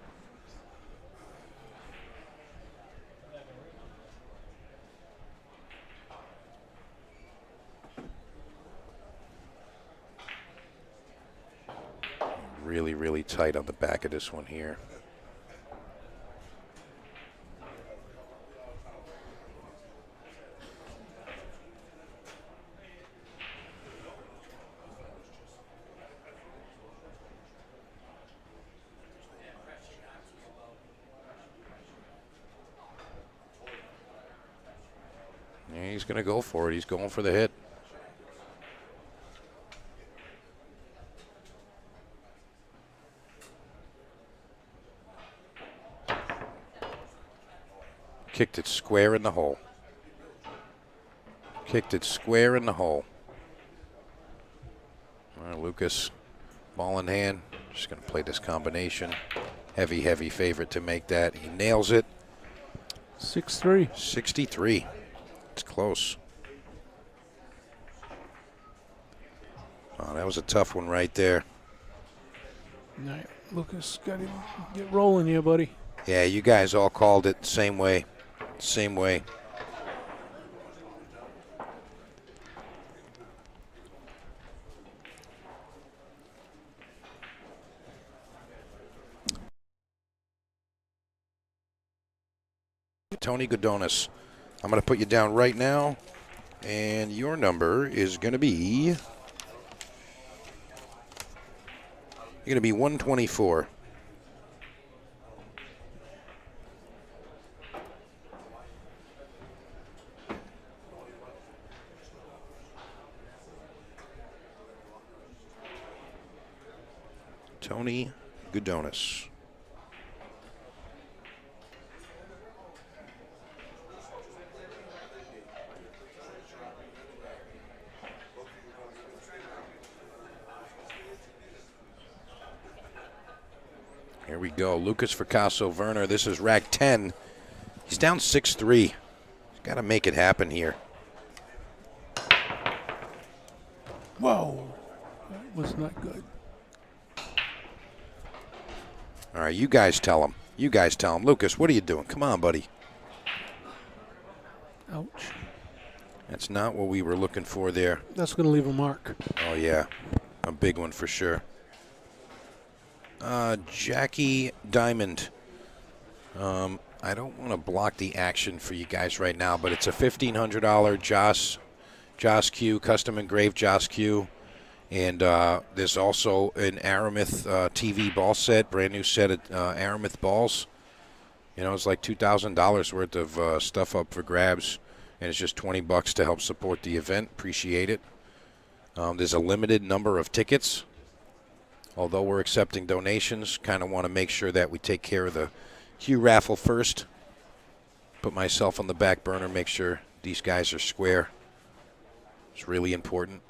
Really, really tight on the back of this one here. He's going to go for it. He's going for the hit. Kicked it square in the hole. Kicked it square in the hole. All right, Lucas, ball in hand. Just going to play this combination. Heavy, heavy favorite to make that. He nails it. 6-3. 63. It's close. Oh, that was a tough one right there. All right, Lucas, got to get rolling here, buddy. Yeah, you guys all called it same way. Same way. Tony Godonis. I'm going to put you down right now, and your number is going to be 124. Tony Godonis. Here we go. Lucas Veras-Verner. This is rack 10. He's down 6-3. He's got to make it happen here. Whoa. That was not good. All right, you guys tell him. You guys tell him. Lucas, what are you doing? Come on, buddy. Ouch. That's not what we were looking for there. That's going to leave a mark. Oh, yeah. A big one for sure. Jackie Diamond. I don't want to block the action for you guys right now, but it's a $1,500 Joss Q, custom engraved Joss Q. And there's also an Aramith TV ball set, brand new set of Aramith balls. You know, it's like $2,000 worth of stuff up for grabs, and it's just $20 to help support the event. Appreciate it. There's a limited number of tickets. Although we're accepting donations, kind of want to make sure that we take care of the Q raffle first. Put myself on the back burner, make sure these guys are square. It's really important.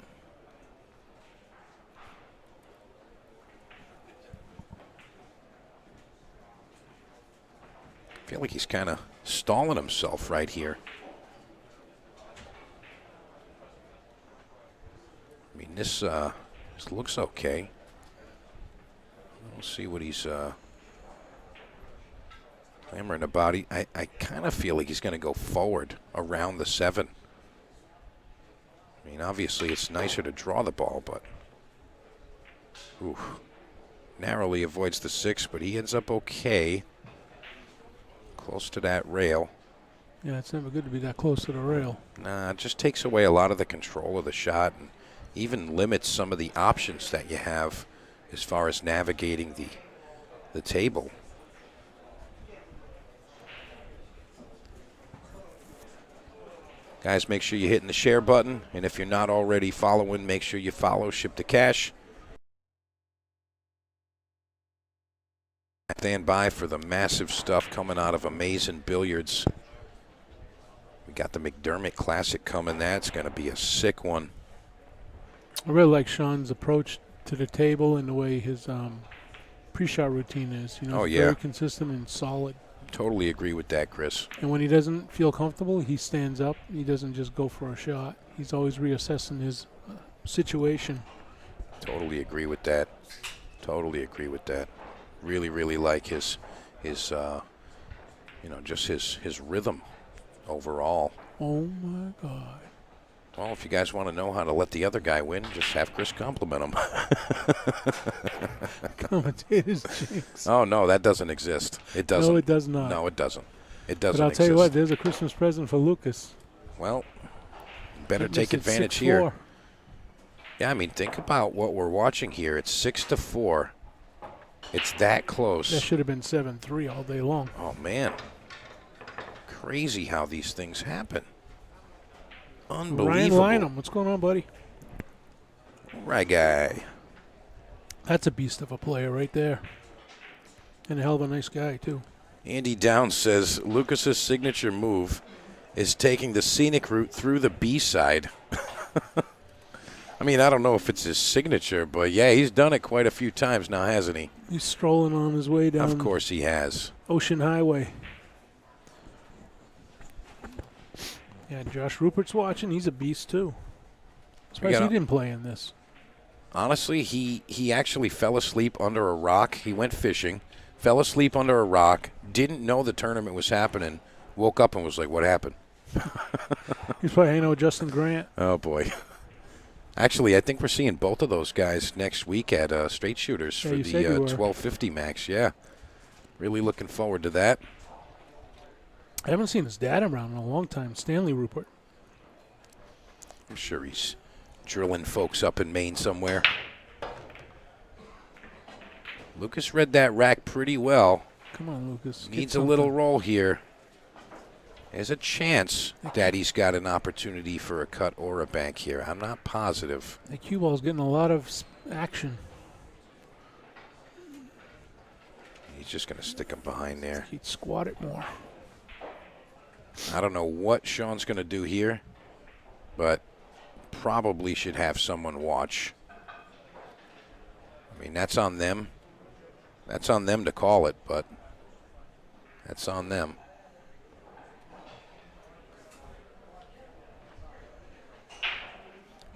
I feel like he's kind of stalling himself right here. I mean, this looks okay. We'll see what he's clamoring about. I kind of feel like he's going to go forward around the 7. I mean, obviously it's nicer to draw the ball, but narrowly avoids the 6, but he ends up okay. Close to that rail. Yeah, it's never good to be that close to the rail. Nah, it just takes away a lot of the control of the shot and even limits some of the options that you have as far as navigating the table. Guys, make sure you're hitting the share button, and if you're not already following, make sure you follow Ship to Cash. Stand by for the massive stuff coming out of Amazing Billiards. We got the McDermott Classic coming. That's going to be a sick one. I really like Sean's approach to the table and the way his pre-shot routine is. You know, it's very consistent and solid. Totally agree with that, Chris. And when he doesn't feel comfortable, he stands up. He doesn't just go for a shot. He's always reassessing his situation. Totally agree with that. Totally agree with that. Really, really like his just his rhythm overall. Oh my God. Well, if you guys want to know how to let the other guy win, just have Chris compliment him. Commentator's jinx. Oh, no, that doesn't exist. It doesn't. No, it does not. No, it doesn't. It doesn't But I'll exist. tell you what, there's a Christmas present for Lucas. Well, better take It's advantage 6-4. here. Yeah, I mean, think about what we're watching here. It's 6-4. It's that close. That should have been 7-3 all day long. Oh, man. Crazy how these things happen. Unbelievable. Ryan Lynham, what's going on, buddy? Right guy. That's a beast of a player right there. And a hell of a nice guy, too. Andy Downs says Lucas's signature move is taking the scenic route through the B side. I mean, I don't know if it's his signature, but yeah, he's done it quite a few times now, hasn't he? He's strolling on his way down. Of course he has. Ocean Highway. Yeah, Josh Rupert's watching. He's a beast, too. Surprised he didn't play in this. Honestly, he actually fell asleep under a rock. He went fishing, fell asleep under a rock, didn't know the tournament was happening, woke up and was like, what happened? He's probably hanging out with Justin Grant. Oh, boy. Actually, I think we're seeing both of those guys next week at Straight Shooters for the 1250 max. Yeah, really looking forward to that. I haven't seen his dad around in a long time, Stanley Rupert. I'm sure he's drilling folks up in Maine somewhere. Lucas read that rack pretty well. Come on, Lucas. Needs a little roll here. There's a chance Daddy's got an opportunity for a cut or a bank here. I'm not positive. The cue ball's getting a lot of action. He's just going to stick him behind there. He'd squat it more. I don't know what Sean's going to do here, but probably should have someone watch. I mean, that's on them. That's on them to call it, but that's on them.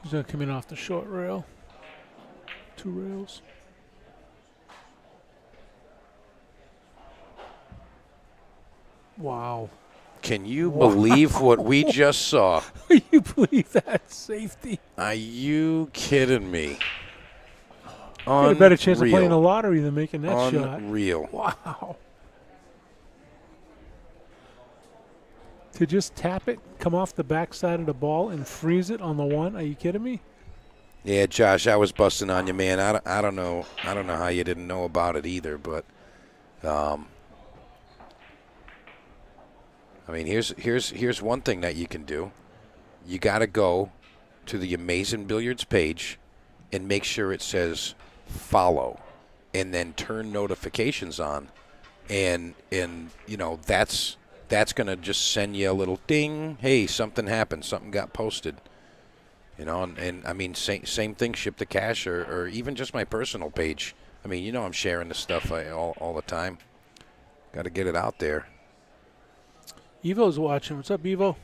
He's going to come in off the short rail. 2 rails. Wow. Can you believe what we just saw? Can you believe that safety? Are you kidding me? You had a better chance of playing the lottery than making that shot. Unreal. Wow. To just tap it, come off the backside of the ball, and freeze it on the 1? Are you kidding me? Yeah, Josh, I was busting on you, man. I don't know how you didn't know about it either, but I mean, here's one thing that you can do. You got to go to the Amazing Billiards page and make sure it says follow, and then turn notifications on, and you know that's going to just send you a little ding. Hey, something happened. Something got posted. You know, and I mean, same thing, Ship to Cash, or even just my personal page. I mean, you know, I'm sharing this stuff all the time. Got to get it out there. Evo's watching. What's up, Evo?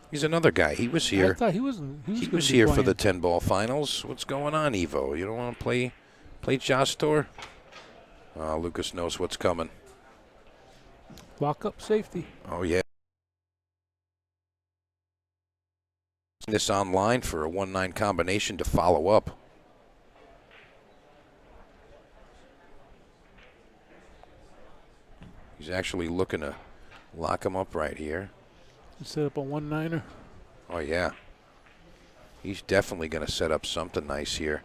He's another guy. He was here. I thought he wasn't. He was here for the 10-ball finals. What's going on, Evo? You don't want to play Josh Tour? Lucas knows what's coming. Lock up safety. Oh, yeah. This online for a 1-9 combination to follow up. He's actually looking to lock him up right here. Set up a 1-9er. Oh, yeah. He's definitely going to set up something nice here.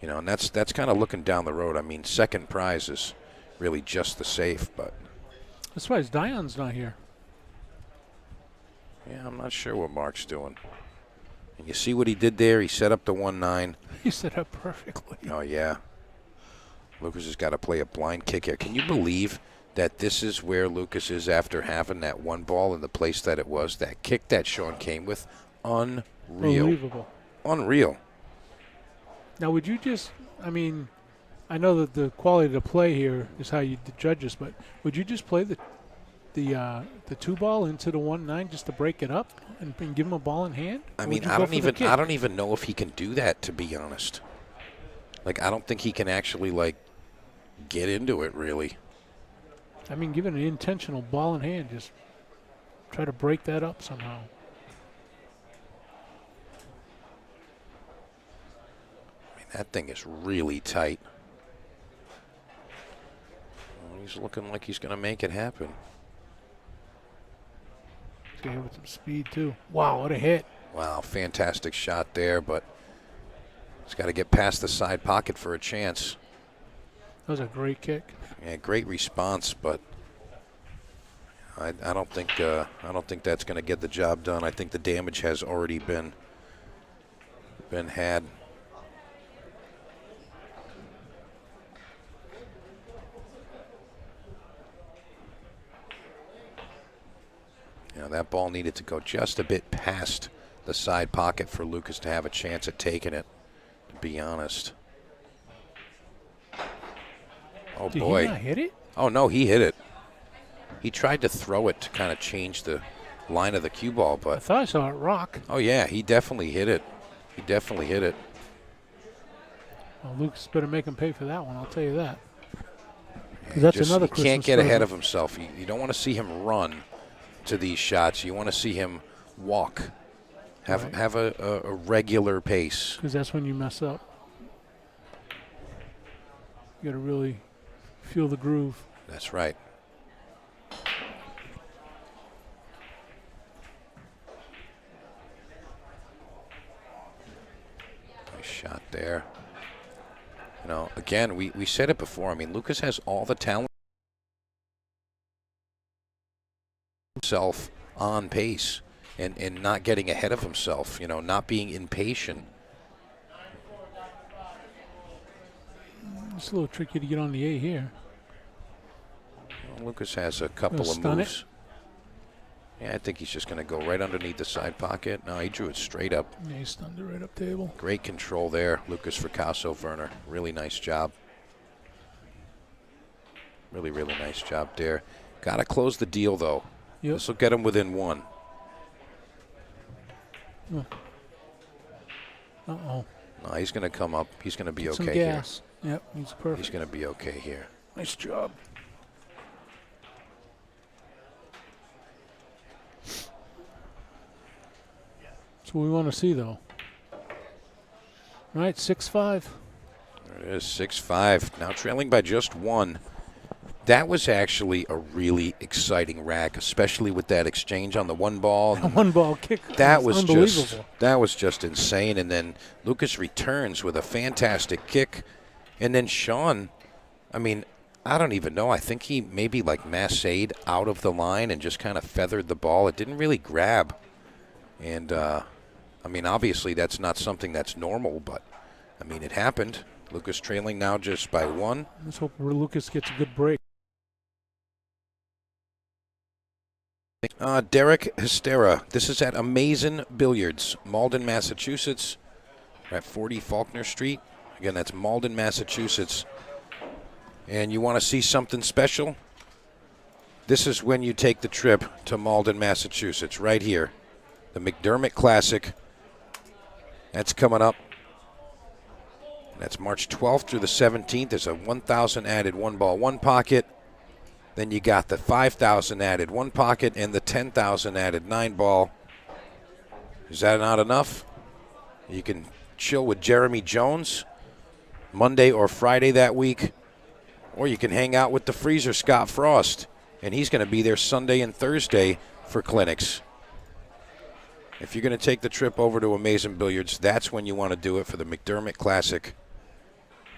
You know, and that's kind of looking down the road. I mean, second prize is really just the safe, but. That's why Dion's not here. Yeah, I'm not sure what Mark's doing. And you see what he did there? He set up the 1-9. He set up perfectly. Oh, yeah. Lucas has got to play a blind kick here. Can you believe that this is where Lucas is after having that one ball in the place that it was? That kick that Sean came with, unreal. Unbelievable. Unreal. Now, would you just, I mean, I know that the quality of the play here is how you judge this, but would you just play the 2-ball into the 1-9 just to break it up and give him a ball in hand? I mean, I don't even know if he can do that, to be honest. Like, I don't think he can actually, like, get into it, really. I mean, give it an intentional ball in hand. Just try to break that up somehow. I mean, that thing is really tight. Well, he's looking like he's going to make it happen. He's going to hit with some speed, too. Wow, what a hit. Wow, fantastic shot there, but he's got to get past the side pocket for a chance. That was a great kick. Yeah, great response, but I don't think that's going to get the job done. I think the damage has already been had. Yeah, that ball needed to go just a bit past the side pocket for Lucas to have a chance at taking it, to be honest. Oh, boy. Did he not hit it? Oh, no, he hit it. He tried to throw it to kind of change the line of the cue ball, but. I thought I saw it rock. Oh, yeah, he definitely hit it. He definitely hit it. Well, Lucas better make him pay for that one, I'll tell you that. Yeah, that's another Christmas. He can't get present. ahead of himself. You don't want to see him run to these shots. You want to see him walk. Have a regular pace. Because that's when you mess up. You got to really feel the groove. That's right. again, we said it before. I mean, Lucas has all the talent himself on pace and not getting ahead of himself, you know, not being impatient. It's a little tricky to get on the A here. Well, Lucas has a couple of moves. Yeah, I think he's just going to go right underneath the side pocket. No, he drew it straight up. Yeah, he stunned it right up table. Great control there, Lucas Veras-Verner. Really nice job. Really, really nice job there. Got to close the deal, though. Yep. This will get him within one. Uh-oh. No, he's going to come up. He's going to be Some okay here. gas. Yep, he's perfect. He's going to be okay here. Nice job. That's what we want to see, though. All right, 6-5. There it is, 6-5. Now trailing by just one. That was actually a really exciting rack, especially with that exchange on the one ball. One ball kick. That was unbelievable. just insane. And then Lucas returns with a fantastic kick. And then Sean, I mean, I don't even know. I think he maybe like massaged out of the line and just kind of feathered the ball. It didn't really grab. And, I mean, obviously that's not something that's normal, but, I mean, it happened. Lucas trailing now just by one. Let's hope Lucas gets a good break. Derek Hystera. This is at Amazing Billiards, Malden, Massachusetts. We're at 40 Faulkner Street. Again, that's Malden, Massachusetts. And you want to see something special? This is when you take the trip to Malden, Massachusetts, right here. The McDermott Classic. That's coming up. That's March 12th through the 17th. There's a 1,000 added one ball, one pocket. Then you got the 5,000 added one pocket and the 10,000 added nine ball. Is that not enough? You can chill with Jeremy Jones Monday or Friday that week, or you can hang out with the freezer Scott Frost, and he's going to be there Sunday and Thursday for clinics. If you're going to take the trip over to Amazing Billiards, that's when you want to do it for the McDermott Classic.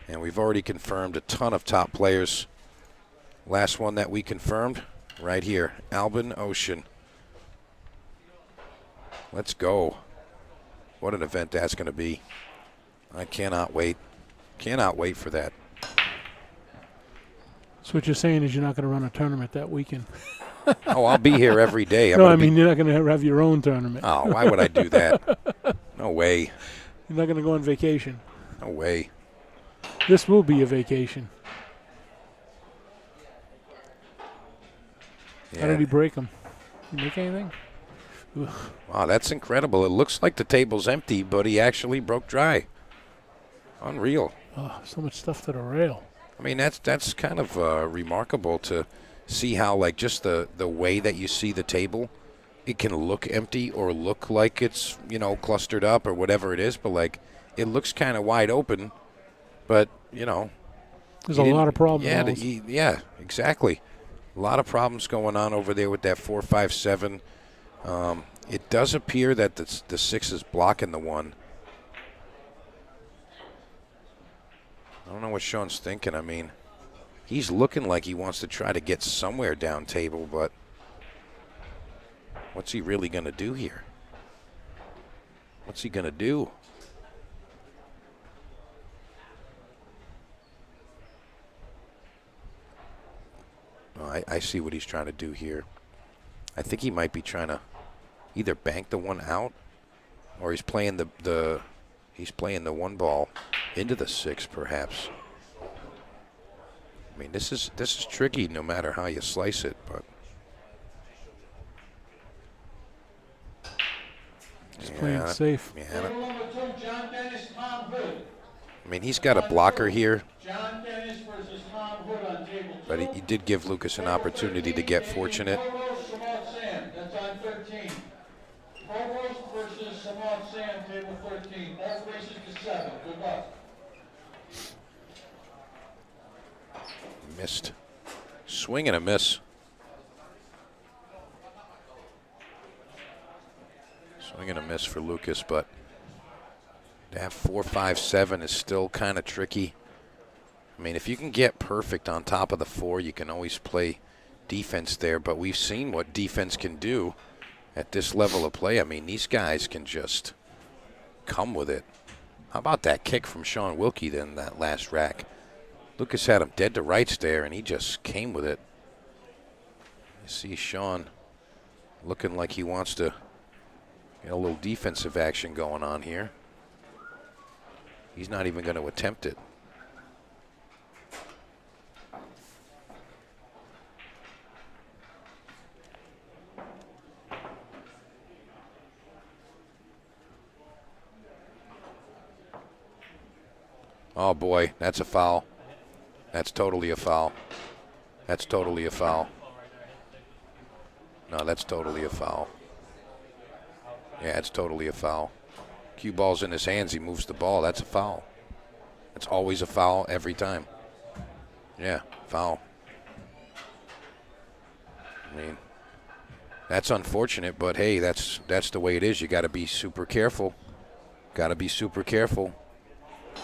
And we've already confirmed a ton of top players. Last one that we confirmed, right here, Albin Ocean. Let's go. What an event that's going to be. I cannot wait. Cannot wait for that. So what you're saying is you're not going to run a tournament that weekend? Oh, I'll be here every day. No, I mean you're not going to have your own tournament. Oh, why would I do that? No way. You're not going to go on vacation. No way. This will be a vacation. Yeah. How did he break them? Did he make anything? Ugh. Wow, that's incredible. It looks like the table's empty, but he actually broke dry. Unreal. Oh, so much stuff to the rail. I mean, that's kind of remarkable to see how, like, just the way that you see the table, it can look empty or look like it's, you know, clustered up or whatever it is, but, like, it looks kind of wide open, but, you know. There's a lot of problems. Yeah, exactly. A lot of problems going on over there with that 4-5-7. It does appear that the 6 is blocking the 1. I don't know what Sean's thinking. I mean, he's looking like he wants to try to get somewhere down table, but what's he really going to do here? What's he going to do? Oh, I see what he's trying to do here. I think he might be trying to either bank the 1 out, or he's playing the one ball into the 6, perhaps. I mean, this is tricky no matter how you slice it, but he's playing it safe. Yeah, I mean, he's got a blocker here, but he did give Lucas an opportunity to get fortunate. That's on 13. Provost versus Samant Sam, table 13. Both races to 7. Good luck. Missed. Swing and a miss. Swing and a miss for Lucas, but that 4-5-7 is still kind of tricky. I mean, if you can get perfect on top of the 4, you can always play defense there. But we've seen what defense can do at this level of play. I mean, these guys can just come with it. How about that kick from Sean Wilkey then, that last rack? Lucas had him dead to rights there, and he just came with it. You see Sean looking like he wants to get a little defensive action going on here. He's not even going to attempt it. Oh boy, that's a foul. That's totally a foul. That's totally a foul. No, that's totally a foul. Yeah, it's totally a foul. Cue ball's in his hands, he moves the ball. That's a foul. It's always a foul every time. Yeah, foul. I mean, that's unfortunate, but hey, that's the way it is. You got to be super careful. Got to be super careful.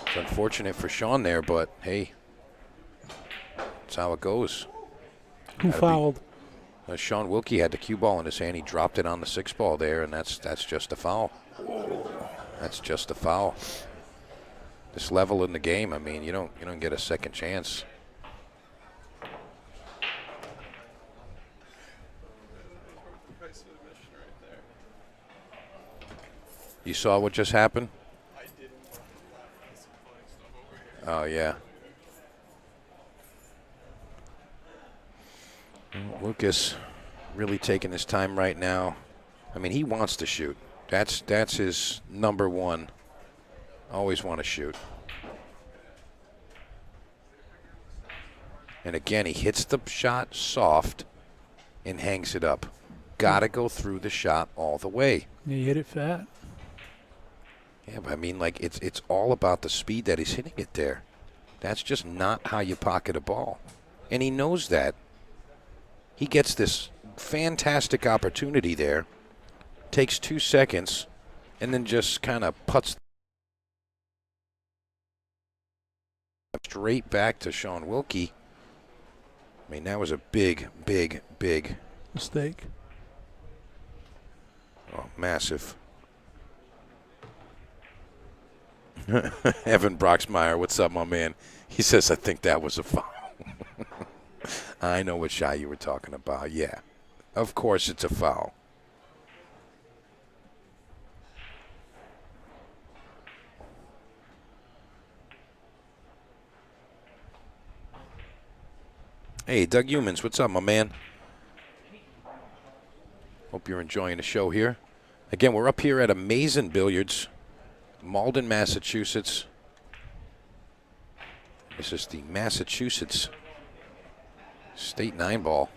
It's unfortunate for Sean there, but hey, that's how it goes. Who fouled? Sean Wilkey had the cue ball in his hand. He dropped it on the 6 ball there, and that's just a foul. That's just a foul. This level in the game, I mean, you don't get a second chance. You saw what just happened? Oh, yeah. Lucas really taking his time right now. I mean, he wants to shoot. That's his number one. Always want to shoot. And again, he hits the shot soft and hangs it up. Got to go through the shot all the way. He hit it fat. Yeah, but I mean, like, it's all about the speed that he's hitting it there. That's just not how you pocket a ball. And he knows that. He gets this fantastic opportunity there, takes 2 seconds, and then just kind of puts straight back to Sean Wilkey. I mean, that was a big, big, big mistake. Oh, massive. Evan Broxmeyer, what's up, my man? He says, I think that was a foul. I know what shot you were talking about. Yeah, of course it's a foul. Hey, Doug Humans, what's up, my man? Hope you're enjoying the show here. Again, we're up here at Amazing Billiards, Malden, Massachusetts. This is the Massachusetts State 9-Ball.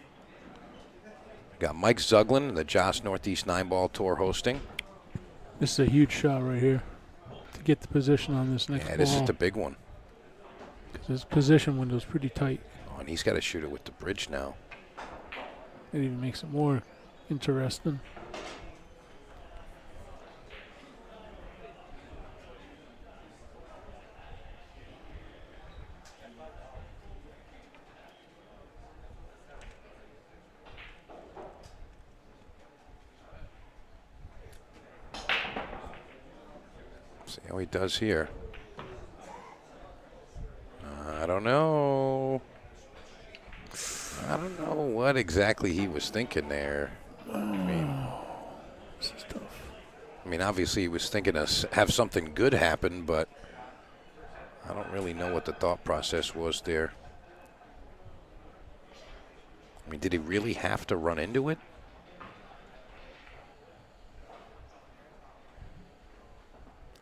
Got Mike Zuglin, the Joss Northeast 9-Ball Tour hosting. This is a huge shot right here to get the position on this next ball. Yeah, this is the big one. Because his position window is pretty tight. Oh, and he's got to shoot it with the bridge now. It even makes it more interesting. See how he does here. I don't know. I don't know what exactly he was thinking there. This is tough. I mean, obviously he was thinking to have something good happen, but I don't really know what the thought process was there. I mean, did he really have to run into it?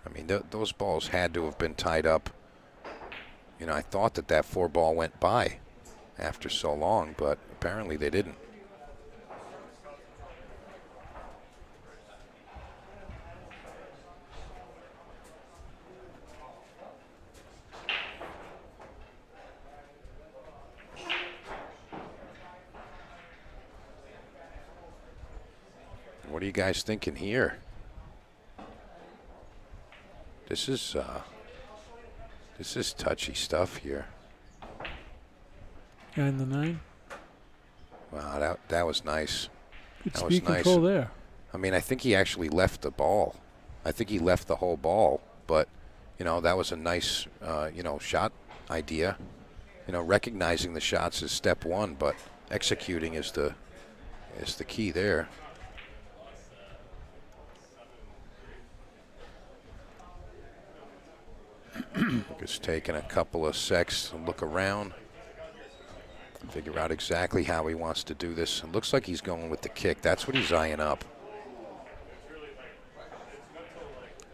I mean, those balls had to have been tied up. You know, I thought that 4 ball went by after so long, but apparently they didn't. What are you guys thinking here? This is touchy stuff here. And the 9. Wow, that was nice. Good That was speed nice. control there. I mean, I think he actually left the ball. I think he left the whole ball, but, you know, that was a nice, shot idea. You know, recognizing the shots is step one, but executing is the key there. Just taking a couple of secs to look around, figure out exactly how he wants to do this. It looks like he's going with the kick. That's what he's eyeing up.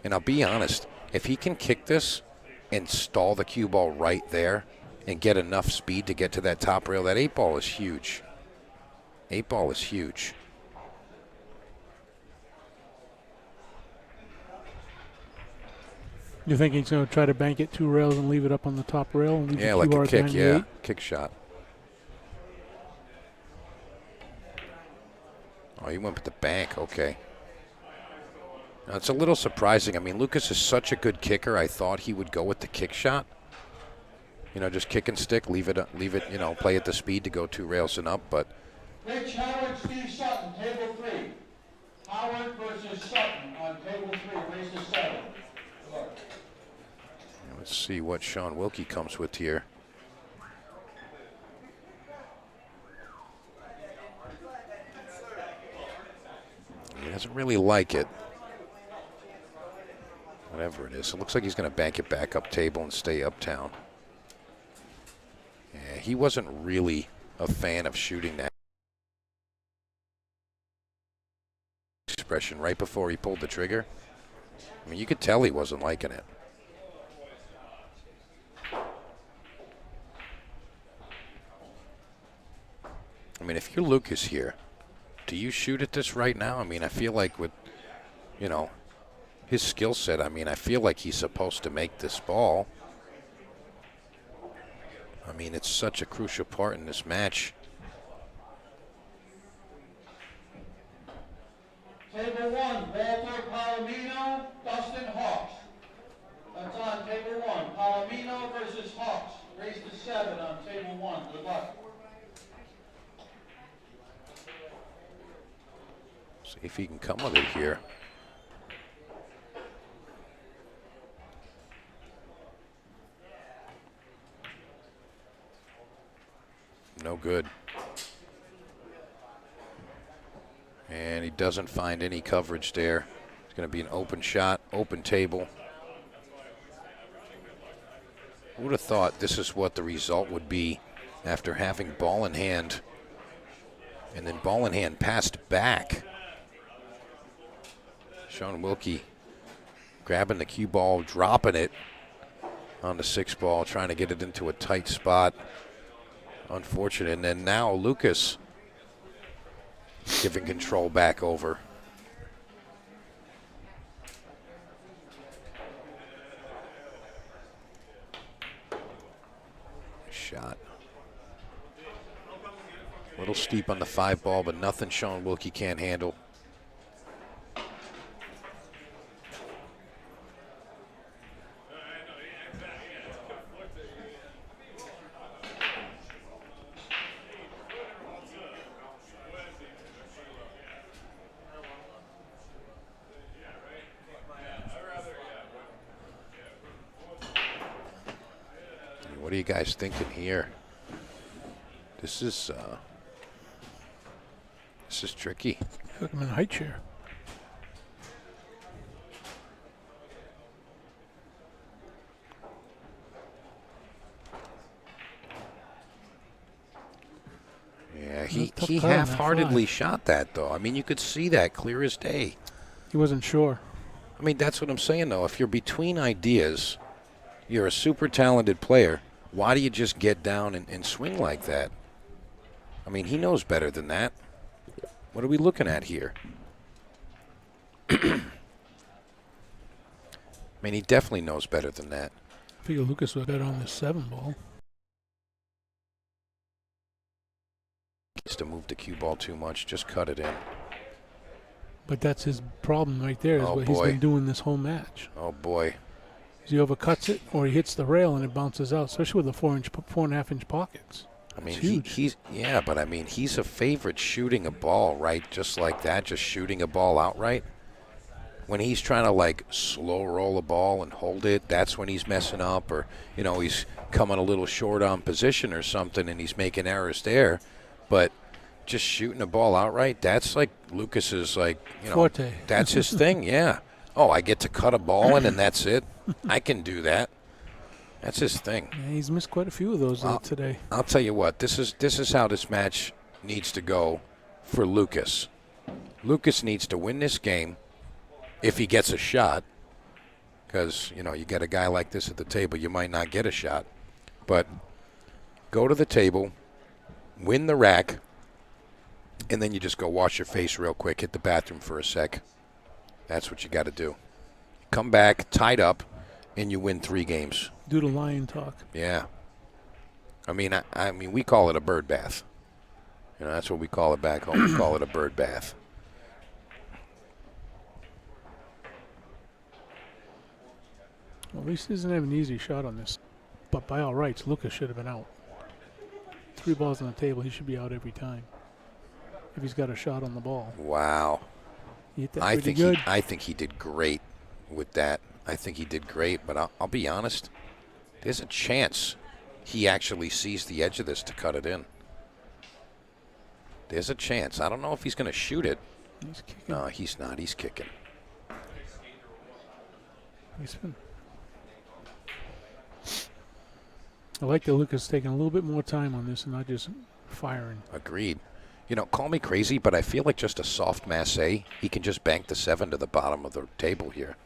And I'll be honest, if he can kick this and stall the cue ball right there and get enough speed to get to that top rail, that 8 ball is huge. 8 ball is huge. You think he's going to try to bank it 2 rails and leave it up on the top rail? And leave Yeah, the like cue a bar at kick, 98? yeah. Kick shot. Oh, he went with the bank, okay. Now, it's a little surprising. I mean, Lucas is such a good kicker. I thought he would go with the kick shot. You know, just kick and stick, leave it, play at the speed to go 2 rails and up, but Rich Howard, Steve Sutton, table 3. Howard versus Sutton on table 3, race to 7. Look. let's see what Sean Wilkey comes with here. He doesn't really like it. Whatever it is. It looks like he's going to bank it back up table and stay uptown. Yeah, he wasn't really a fan of shooting that expression right before he pulled the trigger. I mean, you could tell he wasn't liking it. I mean, if you're Lucas here, do you shoot at this right now? I mean, I feel like with, his skill set, I mean, I feel like he's supposed to make this ball. I mean, it's such a crucial part in this match. Table 1, Walter Palomino, Dustin Hawks. That's on table 1. Palomino versus Hawks. Race to 7 on table 1. Good luck. See if he can come with it here. No good. And he doesn't find any coverage there. It's going to be an open shot, open table. Who would have thought this is what the result would be after having ball in hand and then ball in hand passed back. Sean Wilkey grabbing the cue ball, dropping it on the 6 ball, trying to get it into a tight spot. Unfortunate. And then now Lucas giving control back over. Shot. A little steep on the 5 ball, but nothing Sean Wilkey can't handle. What are you guys thinking here? This is tricky. Took him in a high chair. Yeah, he Tough call on that half-heartedly 5. shot that, though. I mean, you could see that clear as day. He wasn't sure. I mean, that's what I'm saying, though. If you're between ideas, you're a super talented player, why do you just get down and swing like that? I mean, he knows better than that. What are we looking at here? I mean, he definitely knows better than that. I figure Lucas was better on this 7 ball. Needs to move the cue ball too much. Just cut it in. But that's his problem right there, is Oh, what he's boy. been doing this whole match. Oh, boy. He overcuts it or he hits the rail and it bounces out, especially with the 4.5 inch pockets. I mean, It's huge. he's yeah, but I mean, he's a favorite shooting a ball, right? Just like that, just shooting a ball outright. When he's trying to like slow roll a ball and hold it, that's when he's messing up, or he's coming a little short on position or something, and he's making errors there. But just shooting a ball outright, that's like Lucas's like Forte. that's his thing. Yeah. Oh, I get to cut a ball in, and that's it. I can do that. That's his thing. Yeah, he's missed quite a few of those today. I'll tell you what. This is how this match needs to go for Lucas. Lucas needs to win this game. If he gets a shot, because, you get a guy like this at the table, you might not get a shot. But go to the table, win the rack, and then you just go wash your face real quick, hit the bathroom for a sec. That's what you got to do. Come back, tied up, and you win 3 games. Do the lion talk. Yeah. I mean, we call it a bird bath. That's what we call it back home. We call it a bird bath. Well, at least he doesn't have an easy shot on this. But by all rights, Lucas should have been out. 3 balls on the table, he should be out every time. If he's got a shot on the ball. Wow. He hit that I pretty think good. I think he did great with that. I think he did great, but I'll be honest. There's a chance he actually sees the edge of this to cut it in. There's a chance. I don't know if he's going to shoot it. He's kicking. No, he's not. He's kicking. He's been. I like that Lucas is taking a little bit more time on this and not just firing. Agreed. Call me crazy, but I feel like just a soft masse, he can just bank the 7 to the bottom of the table here.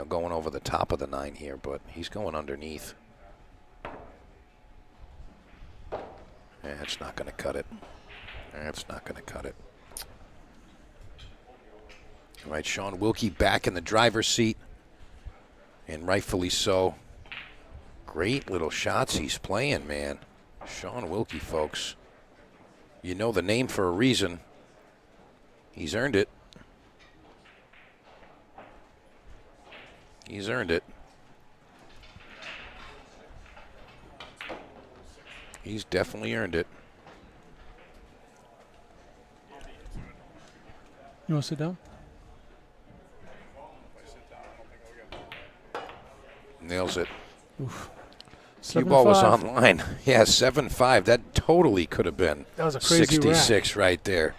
Going over the top of the 9 here, but he's going underneath. Yeah, it's not going to cut it. It's not going to cut it. All right, Sean Wilkey back in the driver's seat, and rightfully so. Great little shots he's playing, man. Sean Wilkey, folks. You know the name for a reason. He's earned it. He's earned it. He's definitely earned it. You want to sit down? Nails it. Oof. Cue ball was 7-5. online. Yeah, 7-5. That totally could have been That was a crazy 66 right there.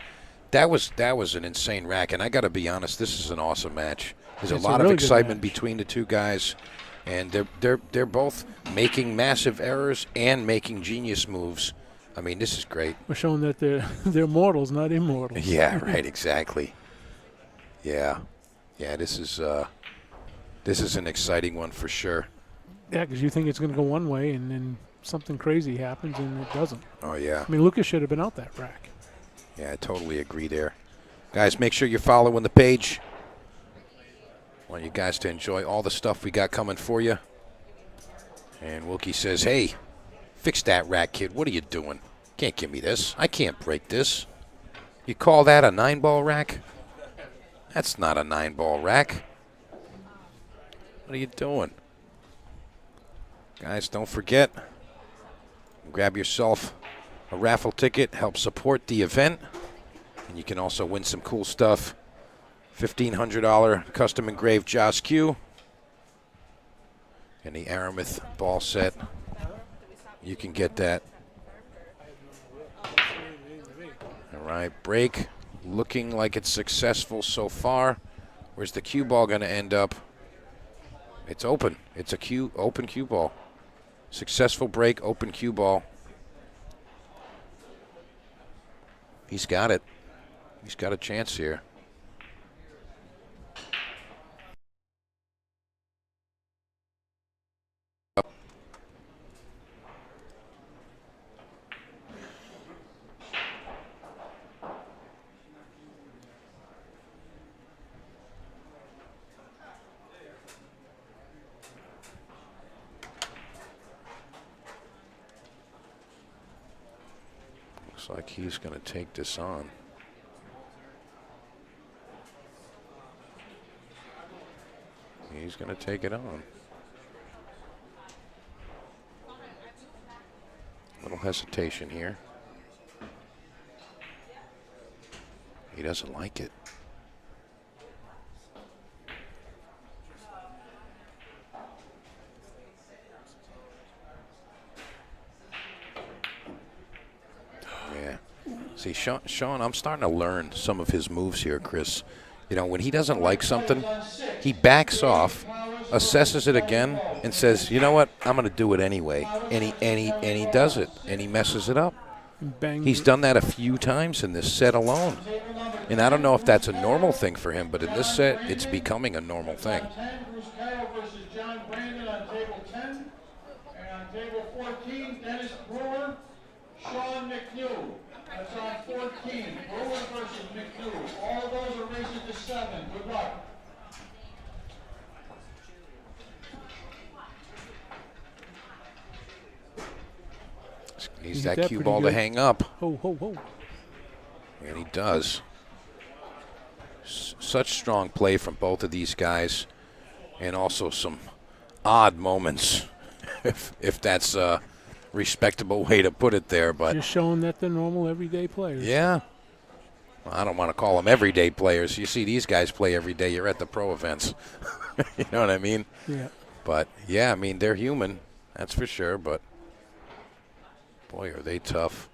That was an insane rack, and I got to be honest, this is an awesome match. There's It's a a lot of really good excitement match. between the two guys, and they're both making massive errors and making genius moves. I mean, this is great. We're showing that they're mortals, not immortals. Yeah, right, exactly. Yeah. Yeah, this is an exciting one for sure. Yeah, because you think it's going to go one way, and then something crazy happens, and it doesn't. Oh, yeah. I mean, Lucas should have been out that rack. Yeah, I totally agree there. Guys, make sure you're following the page. I want you guys to enjoy all the stuff we got coming for you. And Wilkey says, hey, fix that rack, kid. What are you doing? Can't give me this. I can't break this. You call that a 9-ball rack? That's not a 9-ball rack. What are you doing? Guys, don't forget, grab yourself a raffle ticket, help support the event, and you can also win some cool stuff. $1,500 custom engraved Joss Q and the Aramith ball set. You can get that. All right, break. Looking like it's successful so far. Where's the cue ball going to end up? It's open. It's a open cue ball. Successful break, open cue ball. He's got it. He's got a chance here. Looks like he's going to take this on. He's going to take it on. Little hesitation here. He doesn't like it. Yeah. See, Sean, I'm starting to learn some of his moves here, Chris. You know, when he doesn't like something, he backs off, assesses it again, and says, "You know what? I'm going to do it anyway." And he does it, and he messes it up. He's done that a few times in this set alone. And I don't know if that's a normal thing for him, but in this set, it's becoming a normal thing. Bruce Carroll versus John Brandon on table 10. And on table 14, Dennis Brewer, Sean McNew. That's on 14. Brewer versus McNew. All of those are races to 7. Good luck. Needs that cue ball to hang up. Ho, ho, ho. And he does. Such strong play from both of these guys, and also some odd moments, if that's a respectable way to put it there. But just showing that they're normal, everyday players. Yeah. Well, I don't want to call them everyday players. You see these guys play every day. You're at the pro events. You know what I mean? Yeah. But, yeah, I mean, they're human. That's for sure. But, boy, are they tough.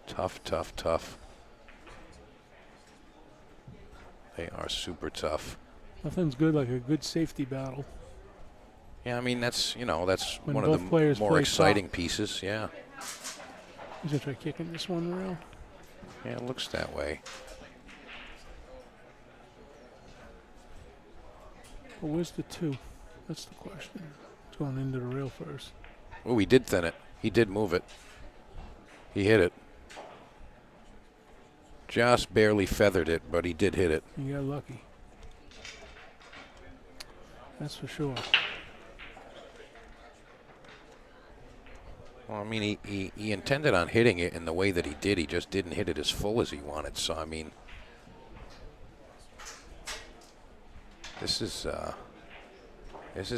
Tough, tough, tough. They are super tough. Nothing's good like a good safety battle. Yeah, I mean, that's, you know, that's When one of both the players more play exciting top. pieces, yeah. He's going to try kicking this one around. Yeah, it looks that way. Well, where's the 2? That's the question. It's going into the rail first. Oh, he did thin it. He did move it. He hit it. Just barely feathered it, but he did hit it. You got lucky. That's for sure. Well, I mean, he intended on hitting it in the way that he did. He just didn't hit it as full as he wanted. So, I mean, this is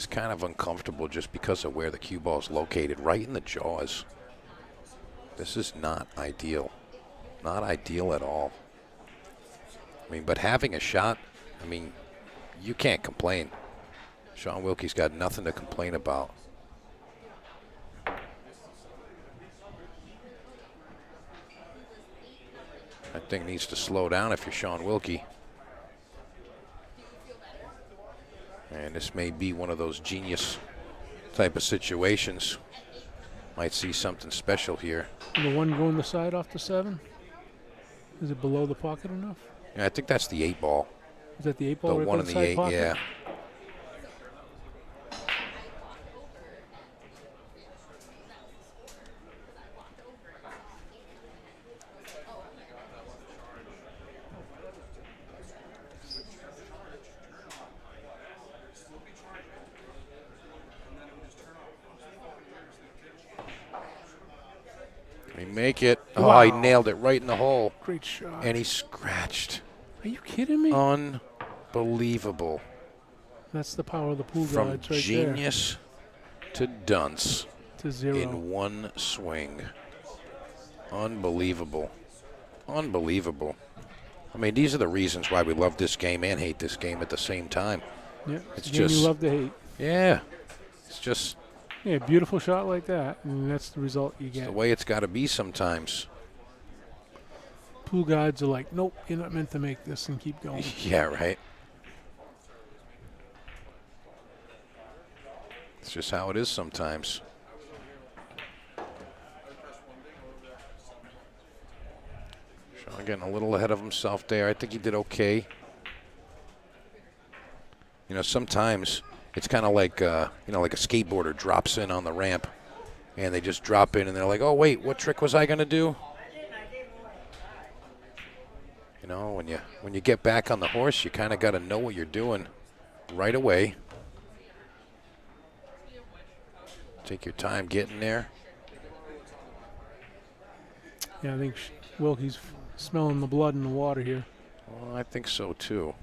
kind of uncomfortable just because of where the cue ball is located, right in the jaws. This is not ideal. Not ideal at all. I mean, but having a shot, I mean, you can't complain. Sean Wilkey's got nothing to complain about. That thing needs to slow down if you're Sean Wilkey. And this may be one of those genius type of situations. Might see something special here. And the one going the side off the 7? Is it below the pocket enough? Yeah, I think that's the 8 ball. Is that the 8 ball The right one by in the the side 8, pocket? yeah. Make it. Oh, Wow. he nailed it right in the hole. Great shot. And he scratched. Are you kidding me? Unbelievable. That's the power of the pool From guides right genius to dunce there. To 0. in one swing. Unbelievable. Unbelievable. I mean, these are the reasons why we love this game and hate this game at the same time. Yeah, It's it's a game just- you love to hate. Yeah. It's just Yeah, beautiful shot like that, and that's the result you the get. way it's got to be sometimes. Pool guides are like, nope, you're not meant to make this, and keep going. Yeah, right. It's just how it is sometimes. Sean getting a little ahead of himself there. I think he did okay. You know, sometimes it's kind of like, like a skateboarder drops in on the ramp, and they just drop in, and they're like, oh, wait, what trick was I going to do? You know, when you get back on the horse, you kind of got to know what you're doing right away. Take your time getting there. Yeah, I think Wilkey's smelling the blood in the water here. Well, I think so, too.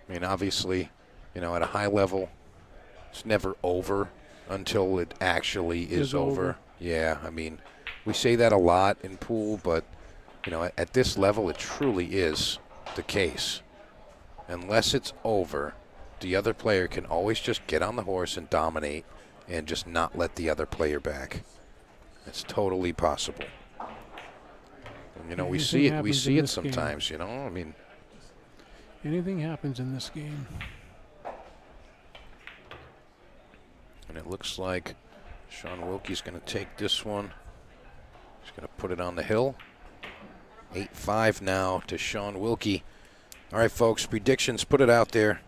I mean, obviously, at a high level, it's never over. until it actually is over. over. Yeah, I mean, we say that a lot in pool, but, you know, at this level, it truly is the case. Unless it's over, the other player can always just get on the horse and dominate and just not let the other player back. It's totally possible. And, you know, we see it sometimes, you know, I mean. Anything happens in this game. And it looks like Sean Wilkey's going to take this one. He's going to put it on the hill. 8-5 now to Sean Wilkey. All right, folks, predictions, put it out there.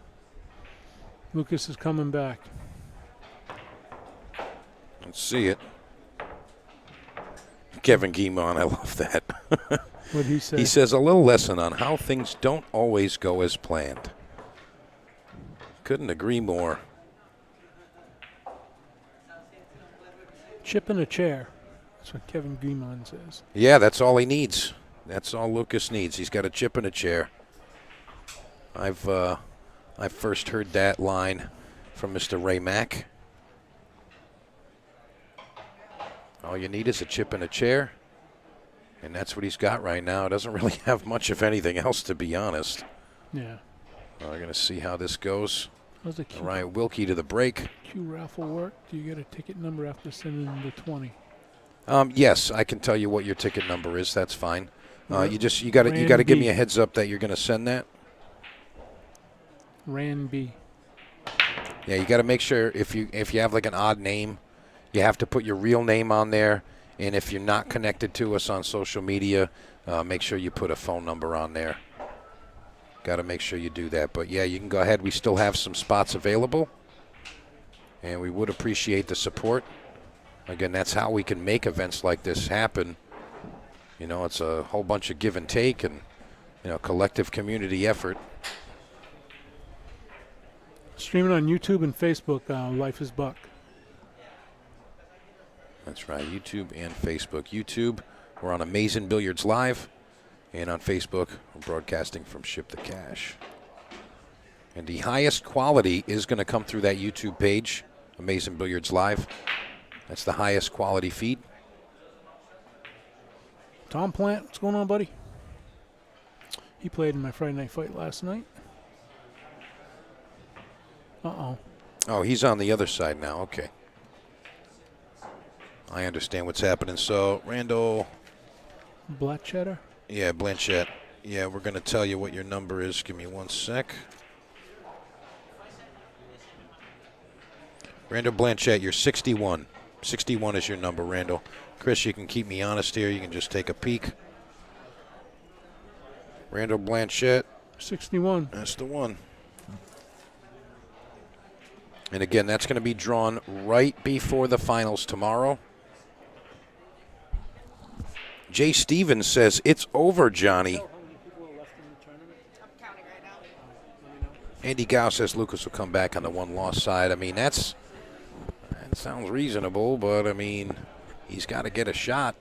Lucas is coming back. Let's see it. Kevin Guimond, I love that. What'd he say? He says, a little lesson on how things don't always go as planned. Couldn't agree more. Chip in a chair. That's what Kevin Guimond says. Yeah, that's all he needs. That's all Lucas needs. He's got a chip in a chair. I first heard that line from Mr. Ray Mack. All you need is a chip in a chair, and that's what he's got right now. Doesn't really have much of anything else, to be honest. Yeah. We're going to see how this goes. How's the Q, All right, Wilkey to the break. Q raffle work? Do you get a ticket number after sending the 20? Yes, I can tell you what your ticket number is. That's fine. Right. You got to give me a heads up that you're going to send that. Ran B. Yeah, you got to make sure if you have like an odd name, you have to put your real name on there. And if you're not connected to us on social media, make sure you put a phone number on there. Got to make sure you do that. But yeah, you can go ahead. We still have some spots available, and we would appreciate the support. Again, that's how we can make events like this happen. You know, it's a whole bunch of give and take and, you know, collective community effort. Streaming on YouTube and Facebook, Life is Buck. That's right, YouTube and Facebook. YouTube, we're on Amazing Billiards Live, and on Facebook, we're broadcasting from Ship the Cash. And the highest quality is going to come through that YouTube page, Amazing Billiards Live. That's the highest quality feed. Tom Plant, what's going on, buddy? He played in my Friday night fight last night. Uh-oh. Oh, he's on the other side now. Okay. I understand what's happening. So, Randall. Blatchetter? Yeah, Blanchett. Yeah, we're going to tell you what your number is. Give me 1 sec. Randall Blanchett, you're 61. 61 is your number, Randall. Chris, you can keep me honest here. You can just take a peek. Randall Blanchett. 61. That's the one. And again, that's going to be drawn right before the finals tomorrow. Jay Stevens says, it's over, Johnny. I'm counting right now. Andy Gow says Lucas will come back on the one-loss side. I mean, that sounds reasonable, but, I mean, he's got to get a shot.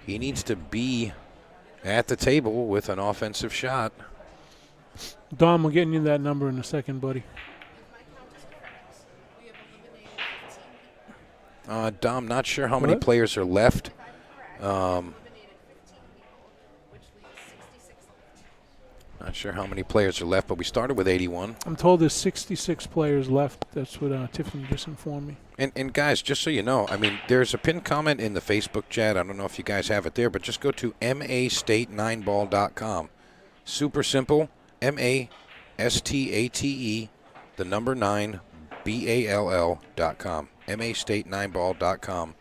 He needs to be at the table with an offensive shot. Dom, we're getting you that number in a second, buddy. My count is correct. We have eliminated 15 people. Dom, not sure how many What? players are left. If I'm correct, we eliminated 15 people, which leaves 66 left. Not sure how many players are left, but we started with 81. I'm told there's 66 players left. That's what Tiffany just informed me. And guys, just so you know, I mean, there's a pinned comment in the Facebook chat. I don't know if you guys have it there, but just go to mastate9ball.com. Super simple, MASTATE, the number 9, BALL.com. mastate9ball.com.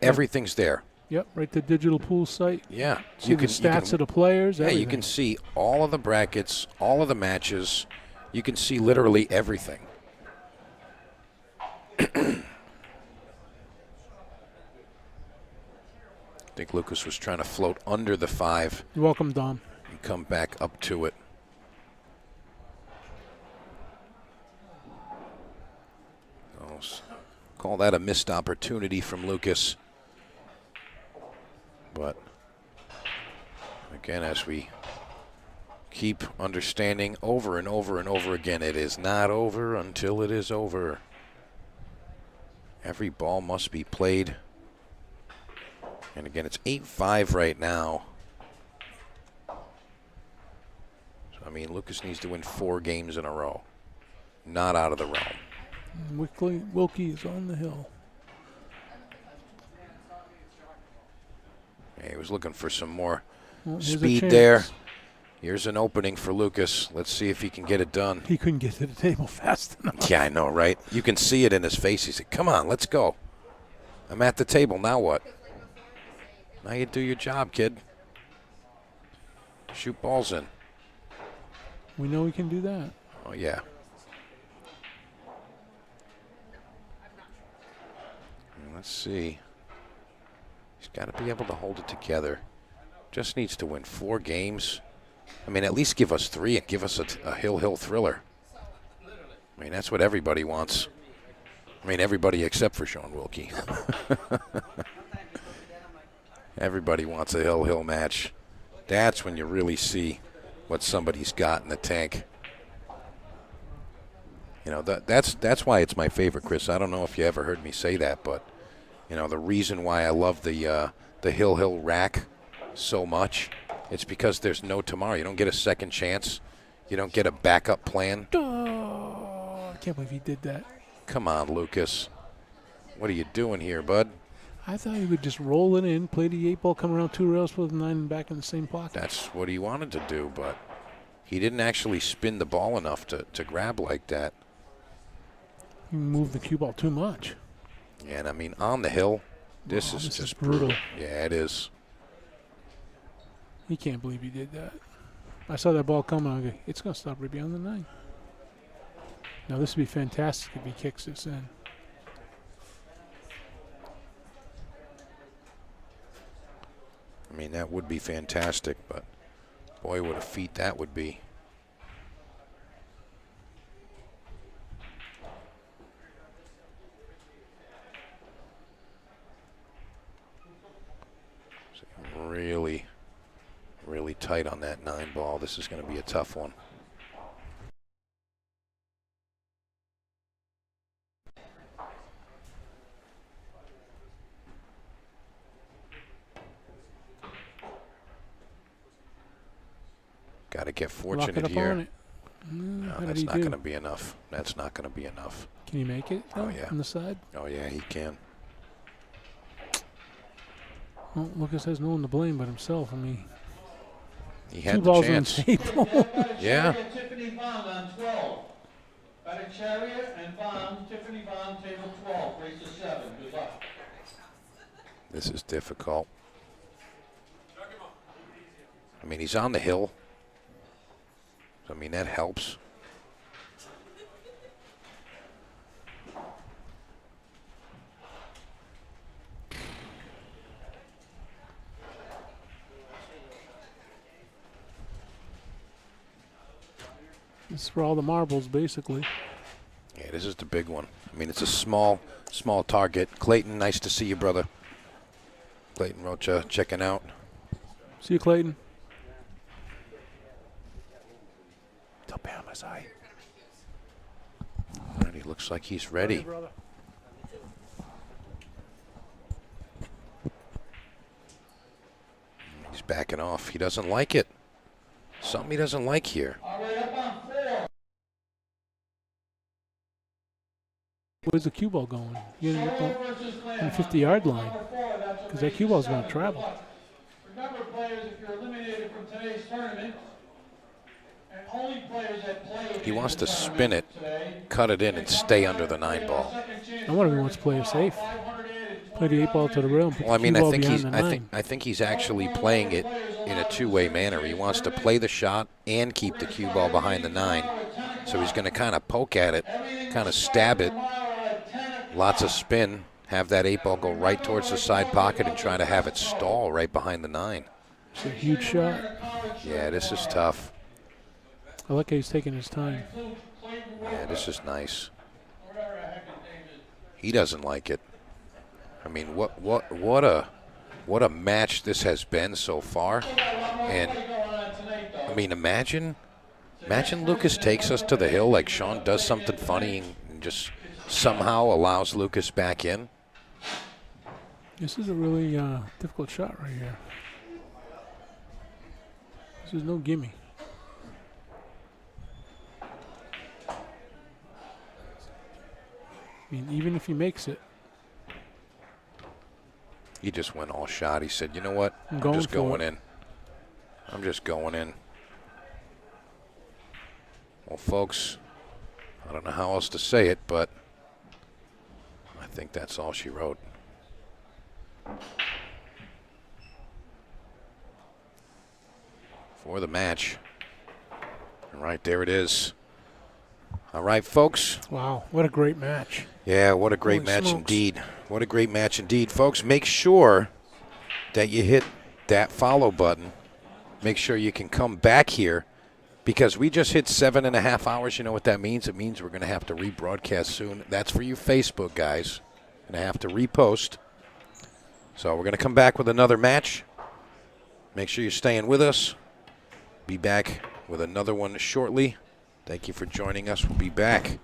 Everything's there. Yep, right the digital pool site. Yeah. See the stats of the players. Yeah, you everything. can see all of the brackets, all of the matches. You can see literally everything. I think Lucas was trying to float under the 5 You're welcome, Dom. and come back up to it. Call that a missed opportunity from Lucas. But again, as we keep understanding over and over and over again, it is not over until it is over. Every ball must be played. And again, it's 8-5 right now. So, I mean, Lucas needs to win 4 games in a row. Not out of the realm. Wilkey is on the hill. He was looking for some more Well, here's a speed chance. there. Here's an opening for Lucas. Let's see if he can get it done. He couldn't get to the table fast enough. Yeah, I know, right? You can see it in his face. He said, come on, let's go. I'm at the table. Now what? Now you do your job, kid. Shoot balls in. We know he can do that. Oh, yeah. Let's see. He's got to be able to hold it together. Just needs to win 4 games. I mean, at least give us 3 and give us a hill thriller. I mean, that's what everybody wants. I mean, everybody except for Sean Wilkey. Everybody wants a hill match. That's when you really see what somebody's got in the tank. You know, that's why it's my favorite, Chris. I don't know if you ever heard me say that, but you know, the reason why I love the hill rack so much, it's because there's no tomorrow. You don't get a second chance. You don't get a backup plan. Oh, I can't believe he did that. Come on, Lucas. What are you doing here, bud? I thought he would just roll it in, play the 8 ball, come around 2 rails, put the 9 and back in the same pocket. That's what he wanted to do, but he didn't actually spin the ball enough to grab like that. He moved the cue ball too much. And I mean, on the hill, this is just brutal. Yeah, it is. He can't believe he did that. I saw that ball coming. I go, it's going to stop right beyond the 9. Now, this would be fantastic if he kicks this in. I mean, that would be fantastic, but boy, what a feat that would be. So really, really tight on that 9 ball. This is going to be a tough one. Got to get fortunate here. No, that's not going to be enough. That's not going to be enough. Can he make it? Oh, yeah. On the side? Oh, yeah, he can. Well, Lucas has no one to blame but himself. I mean, he 2 had the balls chance. on the table. Yeah. Tiffany Bond on 12. Bhattacharya and Bond, Tiffany Bond, table 12, race to 7. Good luck. This is difficult. I mean, he's on the hill. I mean, that helps. This is for all the marbles, basically. Yeah, this is the big one. I mean, it's a small target. Clayton, nice to see you, brother. Clayton Rocha checking out. See you, Clayton. Tell Pam I saw you. All right, he looks like he's ready. He's backing off. He doesn't like it. Something he doesn't like here. All right, up on 4. Where's the cue ball going? You get it up on the 50-yard line. Because that cue ball's going to travel. Remember, players, if you're eliminated from today's tournament, and only players that play He wants to spin it, cut it in, and stay under the 9 ball. I wonder if he wants to play it safe. Play the 8 ball to the rail and put Well, I the mean, cue ball behind the 9. I think he's actually playing it in a two-way manner. He wants to play the shot and keep the cue ball behind the 9. So he's going to kind of poke at it, kind of stab it. Lots of spin. Have that 8 ball go right towards the side pocket and try to have it stall right behind the 9. It's a huge shot. Yeah, this is tough. I like how he's taking his time. Yeah, this is nice. He doesn't like it. I mean, what a match this has been so far. And I mean, imagine Lucas takes us to the hill like Sean does something funny and just somehow allows Lucas back in. This is a really difficult shot right here. This is no gimme. I mean, even if he makes it, He just went all shot. He said, you know what? I'm I'm going just for going it." in. I'm just going in. Well, folks, I don't know how else to say it, but I think that's all she wrote. For the match. All right, there it is. All right, folks. wow, what a great match. Yeah, what a great Holy match smokes. indeed. What a great match indeed. Folks, make sure that you hit that follow button. Make sure you can come back here because we just hit 7.5 hours. You know what that means? It means we're going to have to rebroadcast soon. That's for you Facebook guys. Going to have to repost. So we're going to come back with another match. Make sure you're staying with us. Be back with another one shortly. Thank you for joining us. We'll be back.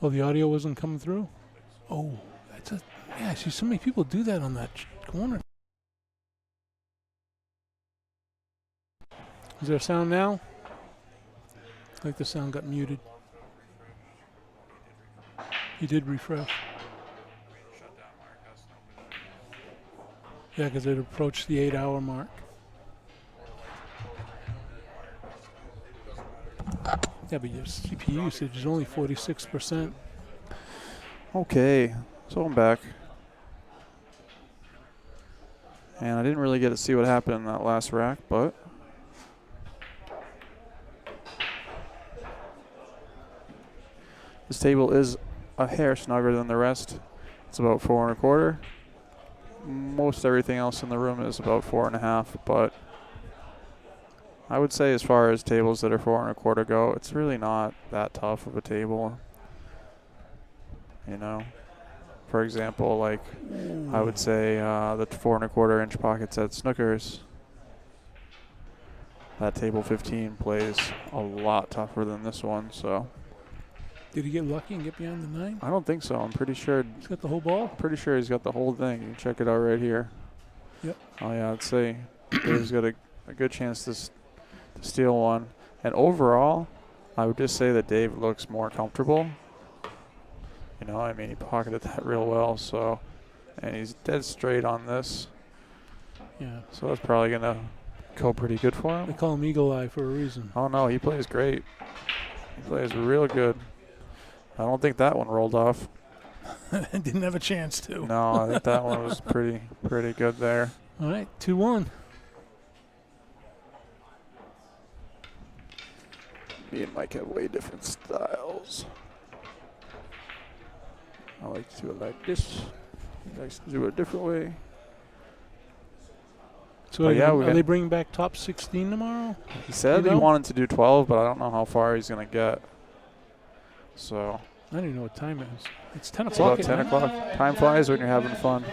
Oh, the audio wasn't coming through? Oh, that's a... Yeah, I see so many people do that on that corner. Is there sound now? I think the sound got muted. You did refresh. Yeah, because it approached the 8-hour mark. Yeah, but your CPU usage is only 46%. Okay, so I'm back. And I didn't really get to see what happened in that last rack, but this table is a hair snugger than the rest. It's about 4 1/4. Most everything else in the room is about 4 1/2, but I would say as far as tables that are 4 1/4 go, it's really not that tough of a table. You know, for example, like I would say the 4 1/4 inch pocket set snookers, that table 15 plays a lot tougher than this one, so. Did he get lucky and get beyond the 9? I don't think so. I'm pretty sure. He's got the whole ball? Pretty sure he's got the whole thing. You can check it out right here. Yep. Oh yeah, I'd say Dave's got a good chance to steal one. And overall, I would just say that Dave looks more comfortable. You know, I mean, he pocketed that real well, so, and he's dead straight on this. Yeah. So that's probably gonna go pretty good for They him. call him Eagle Eye for a reason. Oh no, he plays great. He plays real good. I don't think that one rolled off. Didn't have a chance to. No, I think that one was pretty good there. All right, 2-1. Me and Mike have way different styles. I like to do it like this. He likes to do it a different way. So But yeah, are they bringing back top 16 tomorrow? He said You he know? wanted to do 12, but I don't know how far he's going to get. So I don't even know what time it is. It's 10 it's about o'clock. 10 o'clock. Time flies when you're having fun.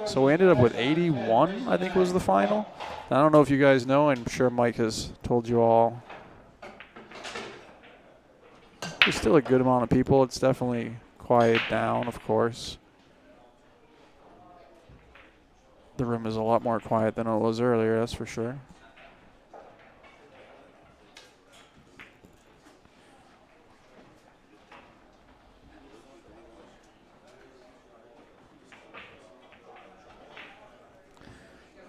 So we ended up with 81, I think was the final. I don't know if you guys know. I'm sure Mike has told you all. There's still a good amount of people. It's definitely quieted down, of course. The room is a lot more quiet than it was earlier, that's for sure.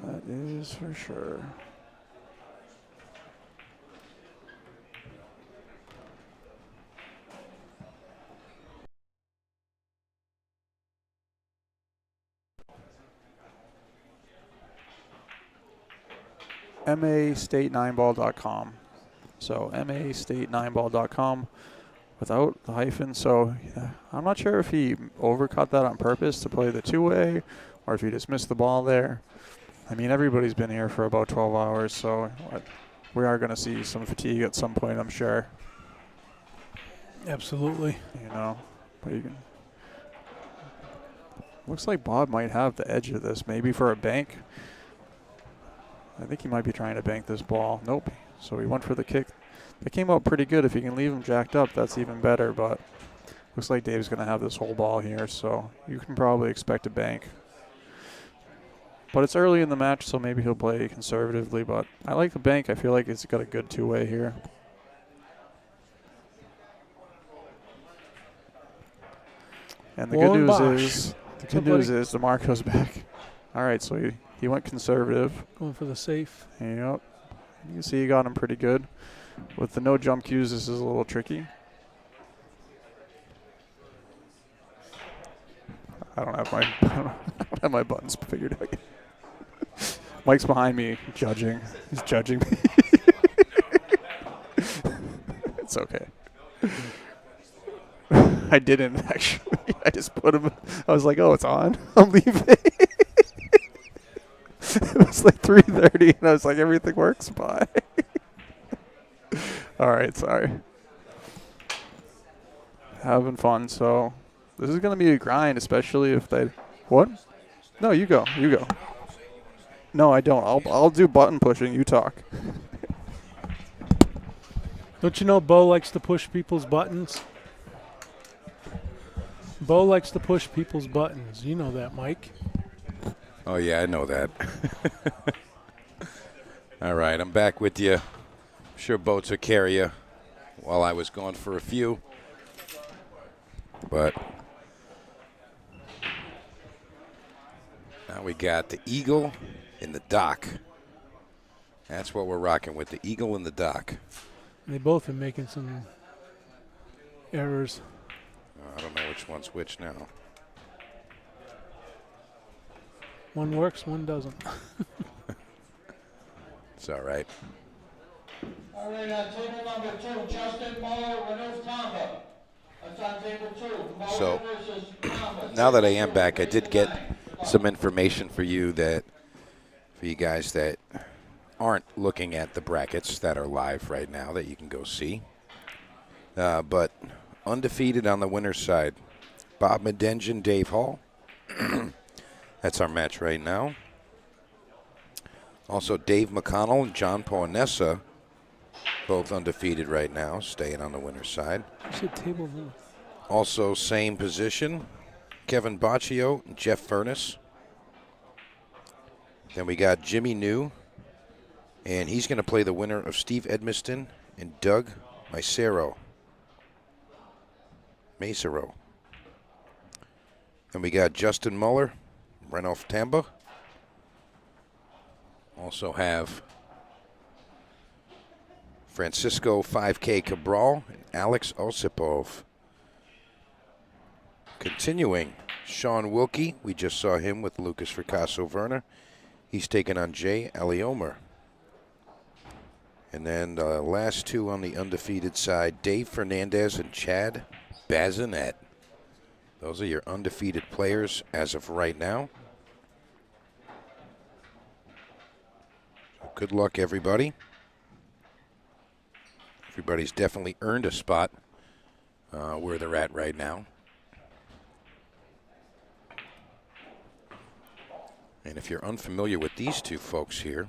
That is for sure. MAState9ball.com. So MAState9ball.com without the hyphen. So I'm not sure if he overcut that on purpose to play the two-way or if he just missed the ball there. I mean, everybody's been here for about 12 hours, so we are going to see some fatigue at some point, I'm sure. Absolutely. You know, but you can. Looks like Bob might have the edge of this, maybe for a bank. I think he might be trying to bank this ball. Nope. So he went for the kick. That came out pretty good. If you can leave him jacked up, that's even better. But looks like Dave's going to have this whole ball here, so you can probably expect a bank. But it's early in the match, so maybe he'll play conservatively. But I like the bank. I feel like it's got a good two-way here. And the good news is DeMarco's back. All right, so he went conservative. Going for the safe. Yep. You can see he got him pretty good. With the no jump cues, this is a little tricky. I don't have my buttons figured out yet. Mike's behind me judging. He's judging me. It's okay. I didn't actually. I just put him. I was like, oh, it's on. I'm leaving. It was like 3:30, and I was like, everything works. Bye. All right, sorry. Having fun. So this is gonna be a grind, especially if they. What? No, you go. You go. No, I don't. I'll do button pushing. You talk. Don't you know Beau likes to push people's buttons? Beau likes to push people's buttons. You know that, Mike. Oh, yeah, I know that. All right, I'm back with you. I'm sure Beau took care of you while I was gone for a few. But now we got the Eagle in the dock. That's what we're rocking with, the Eagle in the dock. They both are making some errors. I don't know which one's which now. One works, one doesn't. It's all right. All right, on table number 2, Justin Muller, Renault Tamba. That's on table 2. Muller So, versus Tamba. now that I am back, I did get some information for you guys that aren't looking at the brackets that are live right now that you can go see. But undefeated on the winner's side, Bob Madin, Dave Hall. That's our match right now. Also, Dave McConnell and John Poanessa, both undefeated right now, staying on the winner's side. You said table north. Also, same position, Kevin Baccio and Jeff Furness. Then we got Jimmy New, and he's going to play the winner of Steve Edmiston and Doug Macero. Then we got Justin Muller, Renault Tamba. Also have Francisco 5K Cabral and Alex Osipov. Continuing, Sean Wilkey. We just saw him with Lucas Veras-Verner. He's taking on Jay Aliomer. And then the last two on the undefeated side, Dave Fernandez and Chad Bazinet. Those are your undefeated players as of right now. So good luck, everybody. Everybody's definitely earned a spot where they're at right now. And if you're unfamiliar with these two folks here,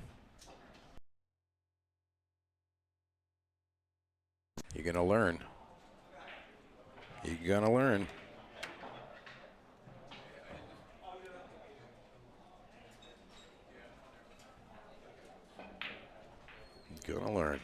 you're going to learn. You're going to learn. You're going to learn.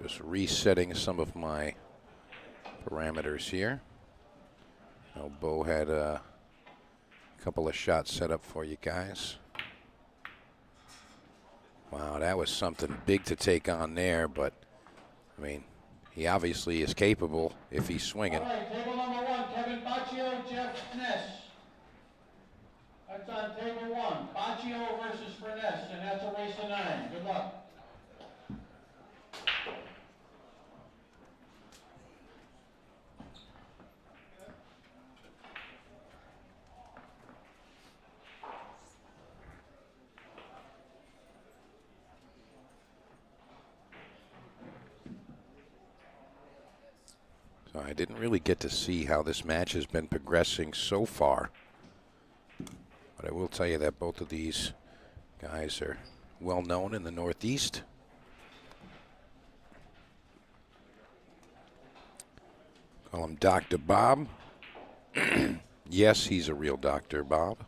Just resetting some of my parameters here. Now, Beau had a couple of shots set up for you guys. Wow, that was something big to take on there, but, I mean, he obviously is capable if he's swinging. All right, table number 1, Kevin Baccio, Jeff Ness. That's on table 1, Baccio versus Furness, and that's a race to 9. Good luck. So I didn't really get to see how this match has been progressing so far. But I will tell you that both of these guys are well known in the Northeast. Call him Dr. Bob. Yes, he's a real doctor, Bob.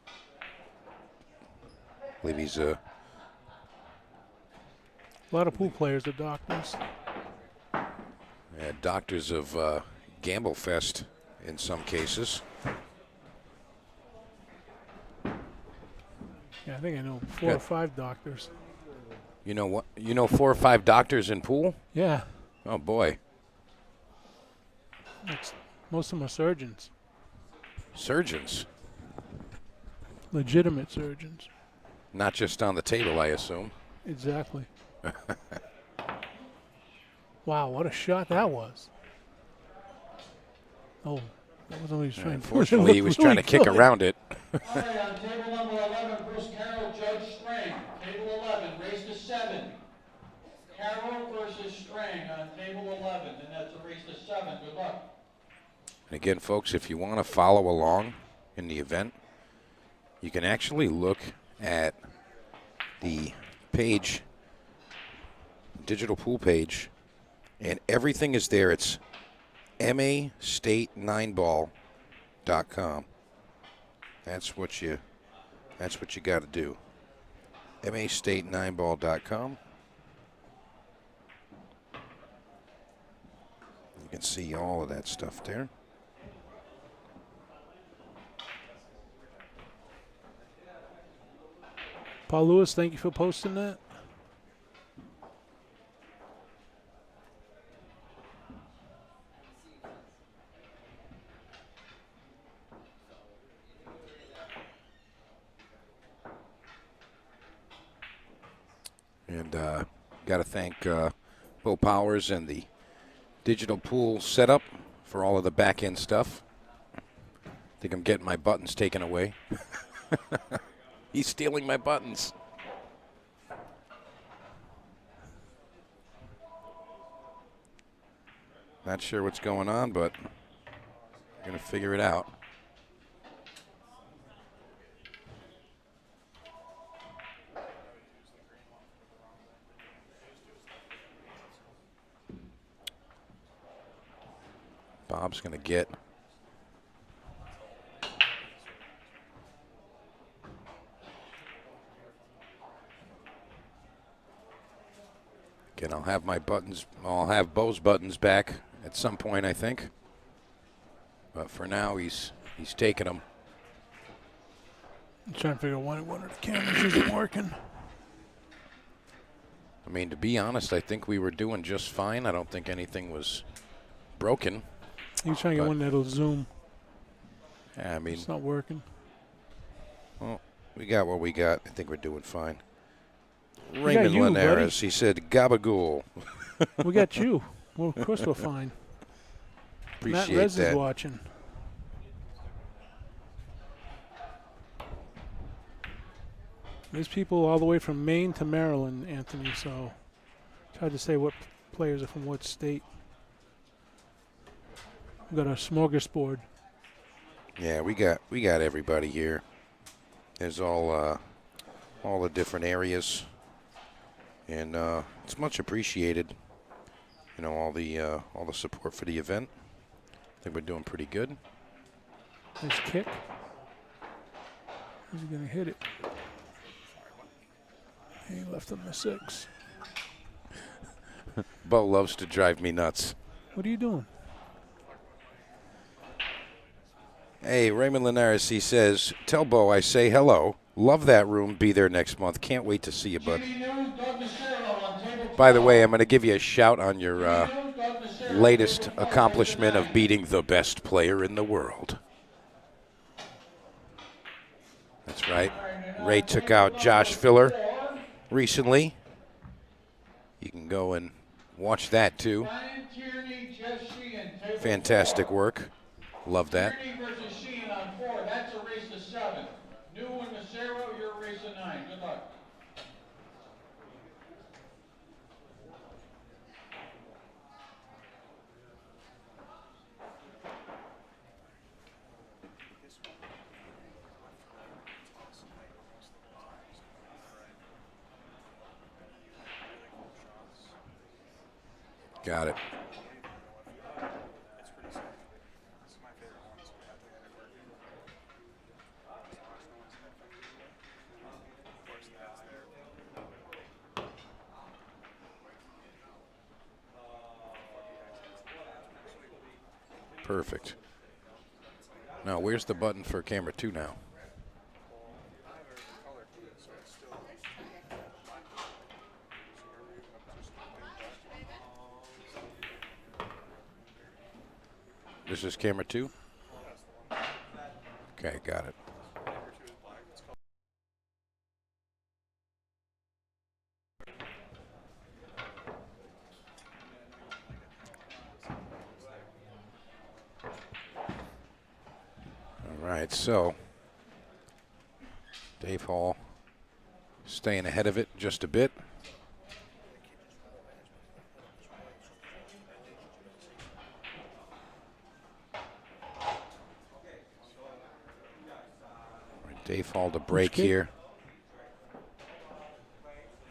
I believe he's a lot of pool players are doctors. doctors of Gamble Fest in some cases. Yeah, I think I know 4 or 5 doctors. You know what? You know 4 or 5 doctors in pool? Yeah. Oh boy. Most of them are surgeons. Surgeons? Legitimate surgeons. Not just on the table, I assume. Exactly. Wow, what a shot that was. Oh, that was only trying to. Unfortunately, he was trying to kick around it. All right, on table number 11, Bruce Carroll, Judge Strang. Table 11, race to 7. Carroll versus Strang on table 11, and that's a race to 7. Good luck. And again, folks, if you want to follow along in the event, you can actually look at the page, digital pool page, and everything is there. It's mastate9ball.com. That's what you got to do. mastate9ball.com. You can see all of that stuff there. Paul Lewis, thank you for posting that. And got to thank Beau-Powers and the digital pool setup for all of the back end stuff. I think I'm getting my buttons taken away. He's stealing my buttons. Not sure what's going on, but I'm going to figure it out. Bob's going to get again. I'll have my buttons. I'll have Beau's buttons back at some point, I think. But for now, he's taking them. I'm trying to figure out why one of the cameras isn't working. I mean, to be honest, I think we were doing just fine. I don't think anything was broken. He's trying to get one that'll zoom. Yeah, I mean, It's not working. well, we got what we got. I think we're doing fine. got Raymond you, Linares, he said, gabagool. We got you. Well, of course we're fine. Matt Appreciate Rez that. is watching. There's people all the way from Maine to Maryland, Anthony, so it's hard to say what players are from what state. We've got a smorgasbord. Yeah, we got everybody here. There's all the different areas, and it's much appreciated. You know, all the support for the event. I think we're doing pretty good. Nice kick. Who's he gonna hit it? He left him the 6. Beau loves to drive me nuts. What are you doing? Hey, Raymond Linares, he says, tell Beau I say hello. Love that room. Be there next month. Can't wait to see you, bud. By the way, I'm going to give you a shout on your latest accomplishment of beating the best player in the world. That's right. Ray took out Josh Filler recently. You can go and watch that, too. Fantastic work. Love that. That's a race to 7. New and Macero, you're a race to 9. Good luck. Got it. Perfect. Now, where's the button for camera 2 now? This is camera 2? Okay, got it. All right, so Dave Hall staying ahead of it just a bit. Dave Hall to break here.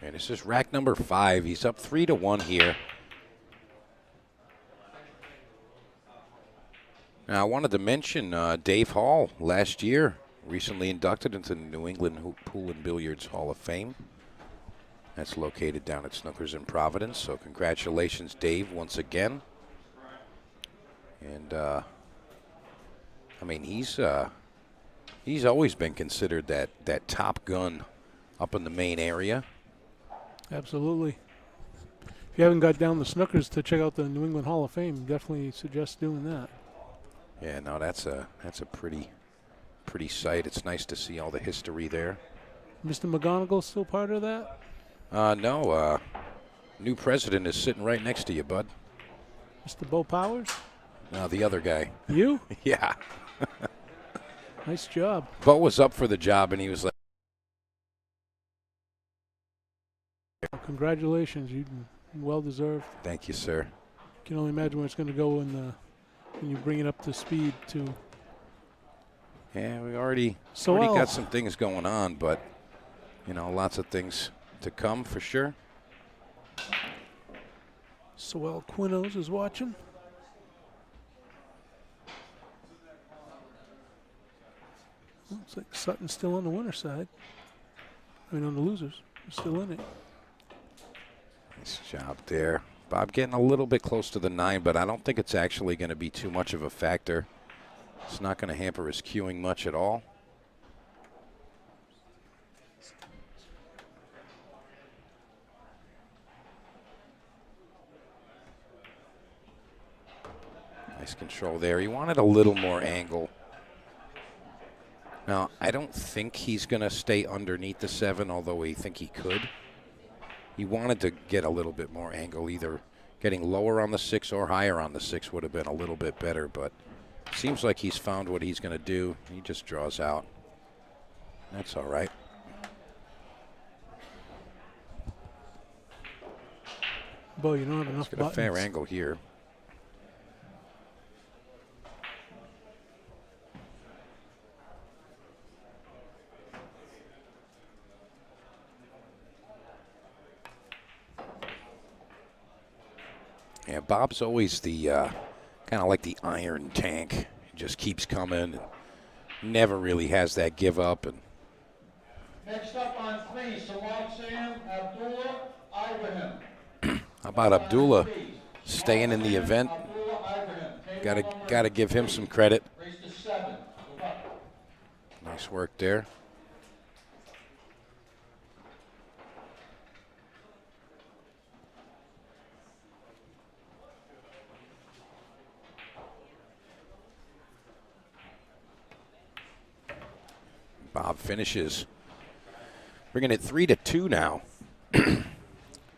And this is rack number 5. He's up 3-1 here. Now, I wanted to mention Dave Hall last year, recently inducted into the New England Pool and Billiards Hall of Fame. That's located down at Snookers in Providence. So congratulations, Dave, once again. And, I mean, he's always been considered that top gun up in the main area. Absolutely. If you haven't got down the Snookers to check out the New England Hall of Fame, definitely suggest doing that. Yeah, no, that's a pretty sight. It's nice to see all the history there. Mr. McGonigal still part of that? No. New president is sitting right next to you, bud. Mr. Beau-Powers? No, the other guy. You? Yeah. Nice job. Bo was up for the job, and he was like, Well, congratulations. You well deserved. "Thank you, sir." Can only imagine where it's going to go when you bring it up to speed, too. Yeah, we already So got some things going on, but, you know, lots of things to come for sure. Sewell Quinnos is watching. Looks like Sutton's still on the winner's side. I mean, on the losers. Still in it. Nice job there. Bob getting a little bit close to the 9, but I don't think it's actually going to be too much of a factor. It's not going to hamper his queuing much at all. Nice control there. He wanted a little more angle. Now, I don't think he's going to stay underneath the 7, although I think he could. He wanted to get a little bit more angle. Either getting lower on the 6 or higher on the 6 would have been a little bit better, but it seems like he's found what he's going to do. He just draws out. That's all right. Bo, you don't have enough Let's get buttons. a fair angle here. Yeah, Bob's always the kind of like the iron tank. He just keeps coming. And never really has that give up. And Next up on 3, Sawab Sam Abdullah Ibrahim. how about Abdullah staying in the event? Abdullah Ibrahim. Gotta give him some credit. Race to 7. Good luck. Nice work there. Bob finishes, bringing it 3-2 now.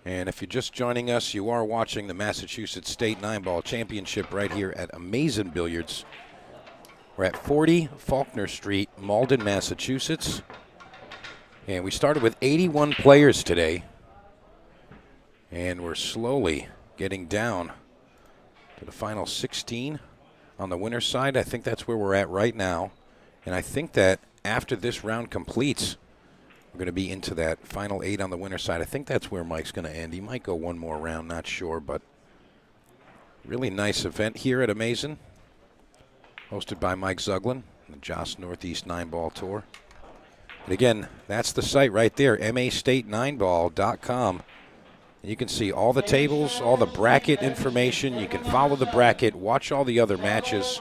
And if you're just joining us, you are watching the Massachusetts State 9-Ball Championship right here at Amazing Billiards. We're at 40 Faulkner Street, Malden, Massachusetts. And we started with 81 players today. And we're slowly getting down to the final 16 on the winner's side. I think that's where we're at right now. And I think that after this round completes, we're going to be into that final 8 on the winner's side. I think that's where Mike's going to end. He might go one more round, not sure, but really nice event here at Amazing, hosted by Mike Zuglin, the Joss Northeast 9-Ball Tour. And again, that's the site right there, mastate9ball.com. You can see all the tables, all the bracket information. You can follow the bracket, watch all the other matches.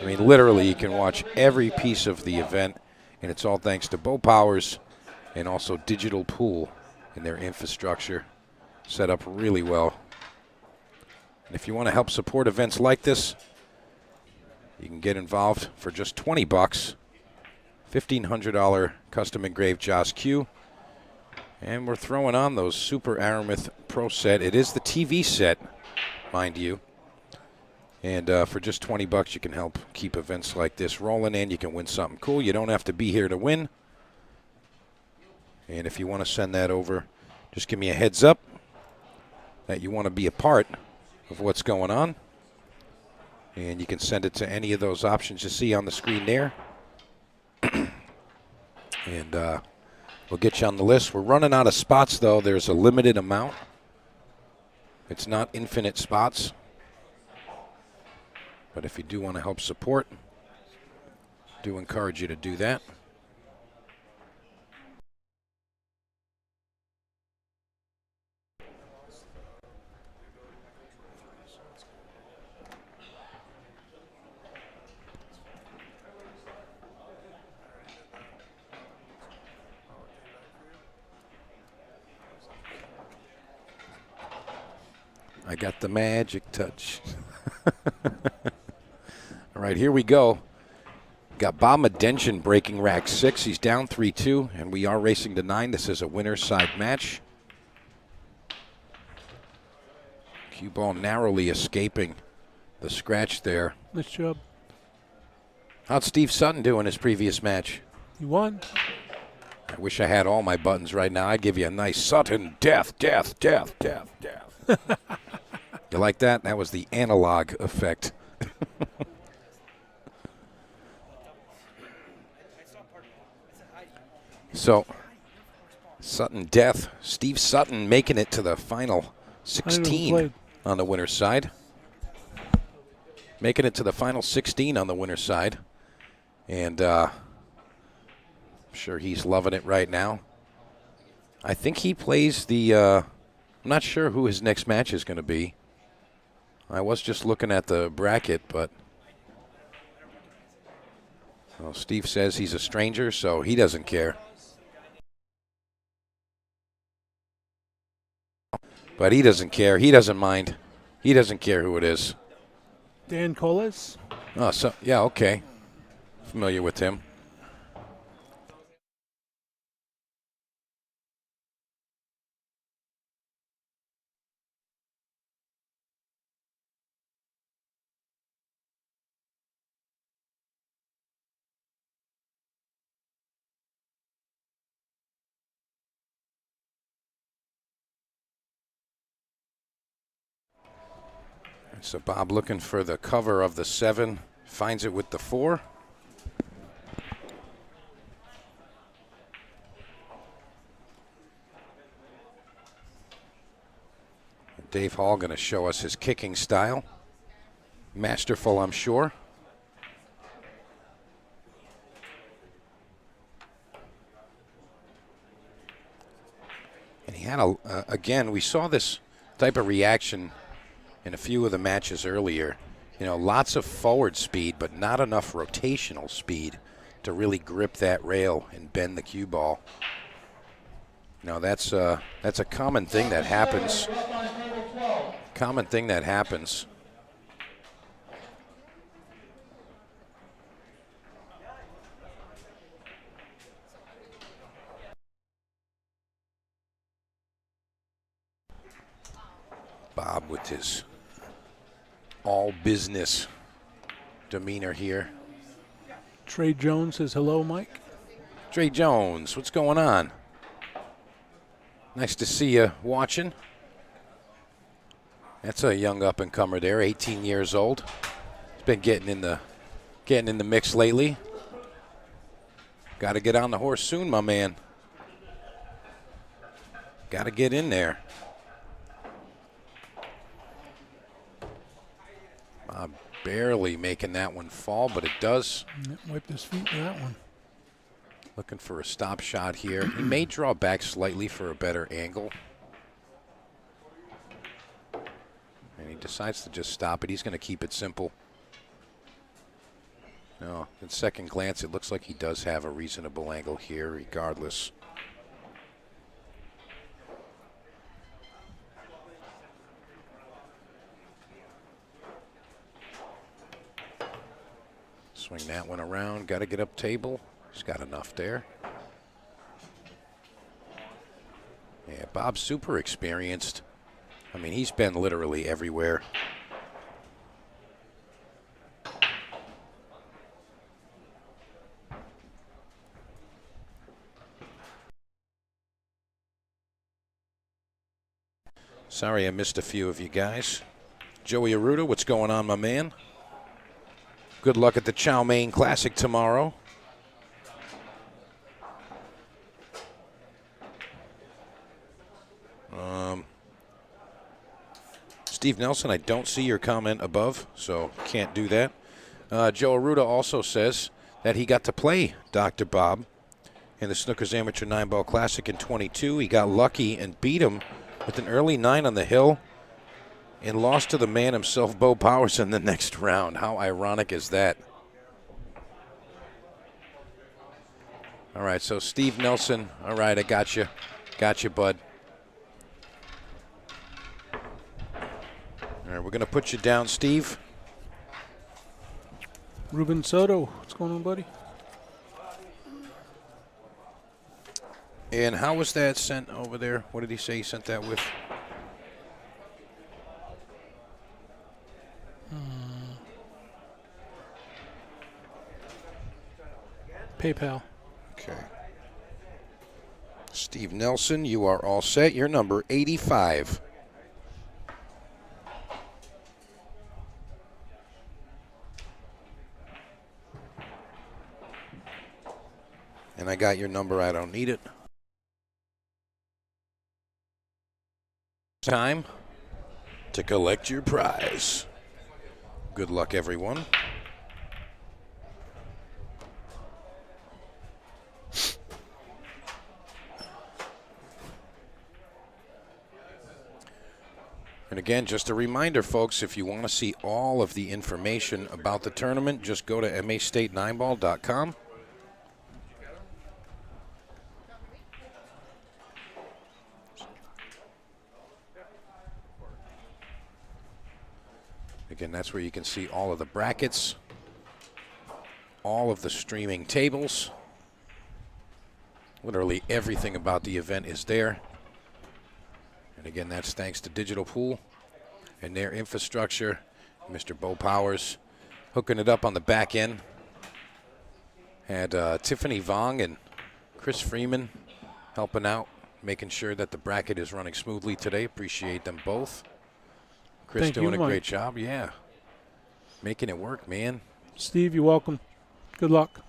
I mean, literally, you can watch every piece of the event, and it's all thanks to Beau-Powers and also Digital Pool and their infrastructure set up really well. And if you want to help support events like this, you can get involved for just $20. $1,500 custom engraved Joss Q. And we're throwing on those Super Aramith Pro set. It is the TV set, mind you. And for just $20, you can help keep events like this rolling, and you can win something cool. You don't have to be here to win. And if you want to send that over, just give me a heads up that you want to be a part of what's going on. And you can send it to any of those options you see on the screen there. And we'll get you on the list. We're running out of spots, though. There's a limited amount. It's not infinite spots. But if you do want to help support, do encourage you to do that. I got the magic touch. All right, here we go. Got Bob Madin breaking rack 6. He's down 3-2, and we are racing to 9. This is a winner's side match. Cue ball narrowly escaping the scratch there. Nice job. How'd Steve Sutton do in his previous match? You won. I wish I had all my buttons right now. I'd give you a nice Sutton death, death, death, death, death. You like that? That was the analog effect. So, Sutton death. Steve Sutton making it to the final 16 on the winner's side. Making it to the final 16 on the winner's side. And I'm sure he's loving it right now. I think he plays the, I'm not sure who his next match is going to be. I was just looking at the bracket, but well, Steve says he's a stranger, so he doesn't care. But he doesn't care. He doesn't mind. He doesn't care who it is. Dan Coles. Oh, so yeah, okay. Familiar with him. So Bob looking for the cover of the 7, finds it with the 4. Dave Hall going to show us his kicking style. Masterful, I'm sure. And he had again, we saw this type of reaction in a few of the matches earlier. You know, lots of forward speed, but not enough rotational speed to really grip that rail and bend the cue ball. You know, that's a common thing that happens. Common thing that happens. Bob with his all business demeanor here. Trey Jones says hello, Mike. Trey Jones, what's going on? Nice to see you watching. That's a young up-and-comer there, 18 years old. He's been getting in the mix lately. Got to get on the horse soon, my man. Got to get in there. Barely making that one fall, but it does. Wiped his feet with that one. Looking for a stop shot here. He may draw back slightly for a better angle. And he decides to just stop it. He's going to keep it simple. No, at second glance, it looks like he does have a reasonable angle here, regardless. Swing that one around. Got to get up table. He's got enough there. Yeah, Bob's super experienced. I mean, he's been literally everywhere. Sorry I missed a few of you guys. Joey Aruda, what's going on, my man? Good luck at the Chow Mein Classic tomorrow. Steve Nelson, I don't see your comment above, so can't do that. Joe Aruda also says that he got to play Dr. Bob in the Snookers Amateur 9-Ball Classic in 22. He got lucky and beat him with an early 9 on the hill and lost to the man himself, Beau-Powers, in the next round. How ironic is that? All right, so Steve Nelson, all right, I got you. Got you, bud. All right, we're going to put you down, Steve. Ruben Soto, what's going on, buddy? And how was that sent over there? What did he say he sent that with? PayPal. Okay. Steve Nelson, you are all set. You're number 85. And I got your number. I don't need it. Time to collect your prize. Good luck, everyone. And again, just a reminder, folks, if you want to see all of the information about the tournament, just go to mastate9ball.com. Again, that's where you can see all of the brackets, all of the streaming tables. Literally everything about the event is there. And again, that's thanks to Digital Pool and their infrastructure. Mr. Beau-Powers hooking it up on the back end. Had Tiffany Vong and Chris Freeman helping out, making sure that the bracket is running smoothly today. Appreciate them both. Chris doing a great job. Yeah. Making it work, man. Steve, you're welcome. Good luck.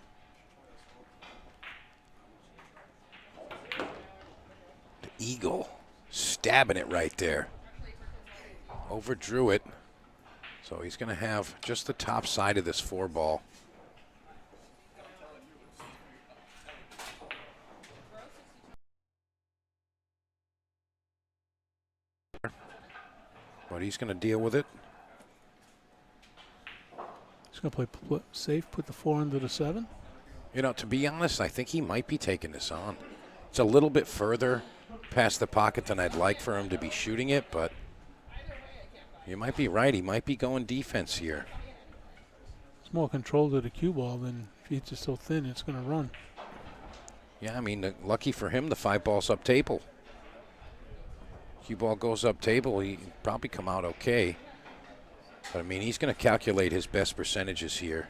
The Eagle stabbing it right there. Overdrew it. So he's going to have just the top side of this 4-ball. But he's going to deal with it. He's going to play safe, put the 4 under the 7. You know, to be honest, I think he might be taking this on. It's a little bit further past the pocket than I'd like for him to be shooting it, but you might be right. He might be going defense here. It's more control to the cue ball than if it's just so thin, it's going to run. Yeah, I mean, lucky for him, the 5-ball's up table. Cue ball goes up table, he probably come out okay. But I mean, he's going to calculate his best percentages here.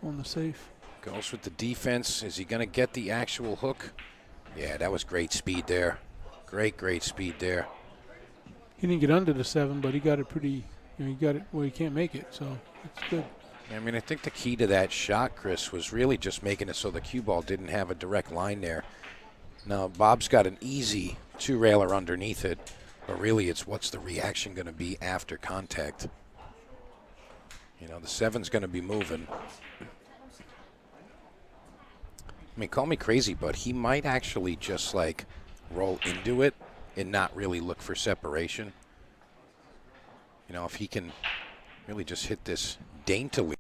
Going the safe. Goes with the defense. Is he going to get the actual hook? Yeah, that was great speed there. Great speed there. He didn't get under the 7, but he got it pretty, he got it where he can't make it, so it's good. I mean, I think the key to that shot, Chris, was really just making it so the cue ball didn't have a direct line there. Now, Bob's got an easy 2-railer underneath it, but really it's what's the reaction going to be after contact. You know, the 7's going to be moving. I mean, call me crazy, but he might actually just, like, roll into it and not really look for separation. You know, if he can really just hit this daintily.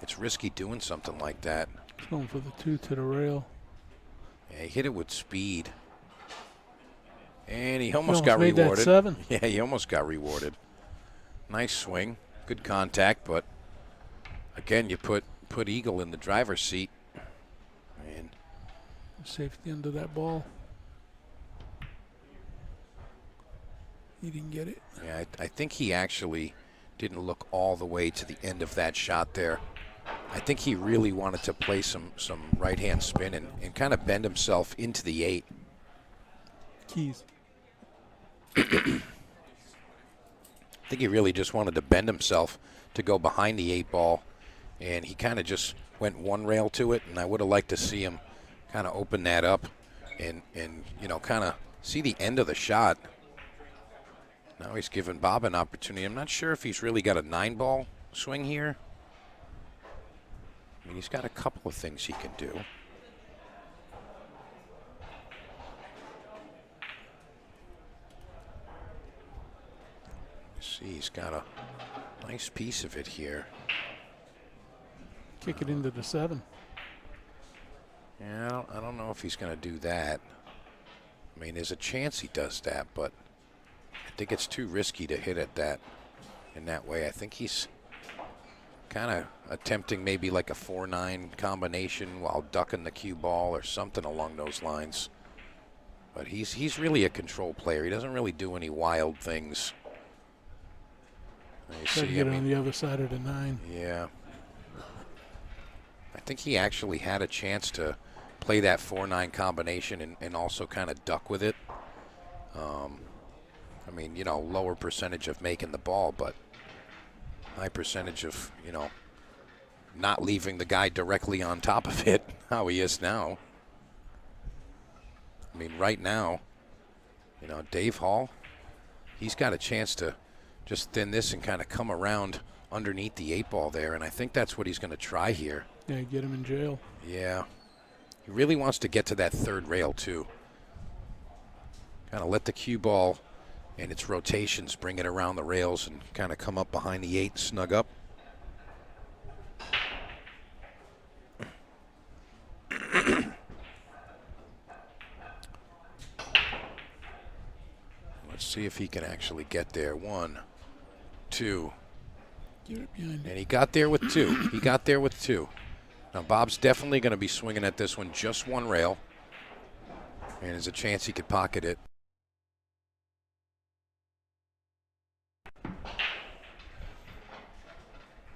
It's risky doing something like that. He's going for the 2 to the rail. Yeah, he hit it with speed. And he almost got made rewarded. That 7. Yeah, he almost got rewarded. Nice swing. Good contact, but again, you put Eagle in the driver's seat. And safety under that ball. He didn't get it. yeah, I think he actually didn't look all the way to the end of that shot there. I think he really wanted to play some right-hand spin and kind of bend himself into the 8. Keys. I think he really just wanted to bend himself to go behind the 8 ball, and he kind of just went one rail to it, and I would have liked to see him kind of open that up and you know, kind of see the end of the shot. Now he's giving Bob an opportunity. I'm not sure if he's really got a 9-ball swing here. I mean, he's got a couple of things he can do. See, he's got a nice piece of it here. Kick it into the 7. Yeah, I don't know if he's going to do that. I mean, there's a chance he does that, but I think it's too risky to hit it that in that way. I think he's kind of attempting maybe like a 4-9 combination while ducking the cue ball or something along those lines. But he's really a control player. He doesn't really do any wild things. You Try to get on the other side of the 9. Yeah. I think he actually had a chance to play that 4-9 combination and also kind of duck with it. I mean, you know, lower percentage of making the ball, but high percentage of, you know, not leaving the guy directly on top of it, how he is now. I mean, right now, you know, Dave Hall, he's got a chance to just thin this and kind of come around underneath the 8 ball there, and I think that's what he's going to try here. Yeah, get him in jail. Yeah. He really wants to get to that 3rd rail, too. Kind of let the cue ball and its rotations bring it around the rails and kind of come up behind the 8, snug up. Let's see if he can actually get there. 1, 2. Get it behind it. And he got there with 2. He got there with 2. Now, Bob's definitely going to be swinging at this one just 1 rail. And there's a chance he could pocket it.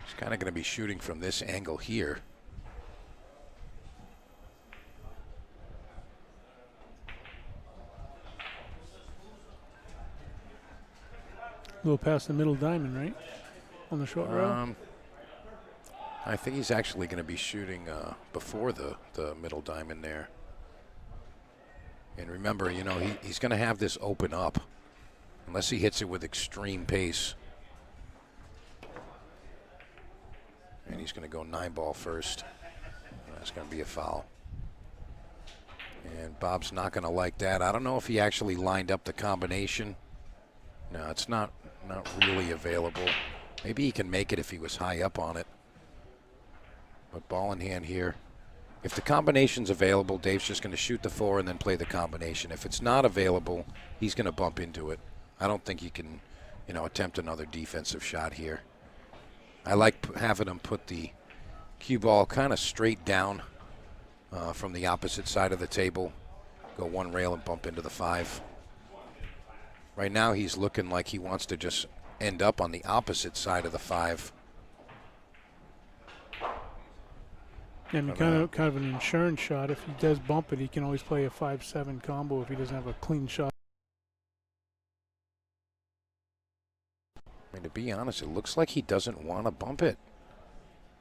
He's kind of going to be shooting from this angle here. A little past the middle diamond, right? On the short rail? I think he's actually going to be shooting before the middle diamond there. And remember, you know, he's going to have this open up unless he hits it with extreme pace. And he's going to go 9-ball first. That's going to be a foul. And Bob's not going to like that. I don't know if he actually lined up the combination. No, it's not really available. Maybe he can make it if he was high up on it. But ball in hand here. If the combination's available, Dave's just going to shoot the 4 and then play the combination. If it's not available, he's going to bump into it. I don't think he can, you know, attempt another defensive shot here. I like having him put the cue ball kind of straight down from the opposite side of the table. Go 1 rail and bump into the 5. Right now he's looking like he wants to just end up on the opposite side of the 5. And kind of an insurance shot. If he does bump it, he can always play a 5-7 combo if he doesn't have a clean shot. I mean, to be honest, it looks like he doesn't want to bump it.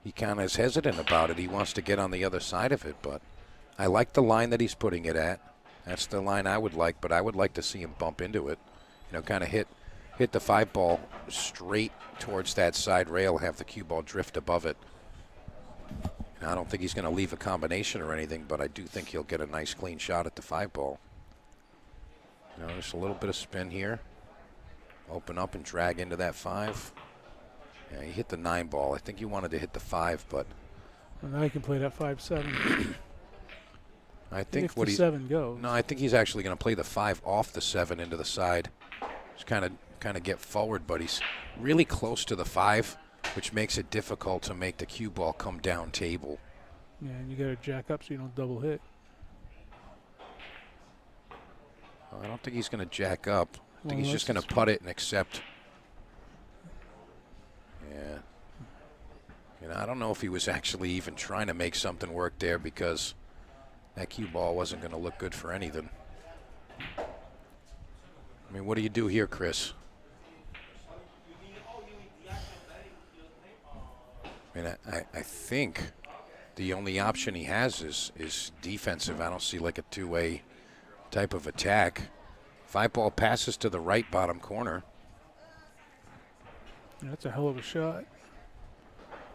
He kind of is hesitant about it. He wants to get on the other side of it, but I like the line that he's putting it at. That's the line I would like, but I would like to see him bump into it. You know, kind of hit the 5 ball straight towards that side rail, have the cue ball drift above it. And I don't think he's going to leave a combination or anything, but I do think he'll get a nice clean shot at the 5 ball. You know, just a little bit of spin here. Open up and drag into that 5. Yeah, he hit the 9 ball. I think he wanted to hit the 5, but Well, now he can play that 5-7. I think if what the he 7 goes. No, I think he's actually going to play the 5 off the 7 into the side. Just kind of get forward, but he's really close to the 5, which makes it difficult to make the cue ball come down table. Yeah, and you got to jack up so you don't double hit. I don't think he's going to jack up. I think Well, he's just going to putt it and accept. You know, I don't know if he was actually even trying to make something work there, because that cue ball wasn't going to look good for anything. I mean, what do you do here, Chris? I mean, I think the only option he has is defensive. I don't see like a two-way type of attack. 5-ball passes to the right bottom corner. That's a hell of a shot.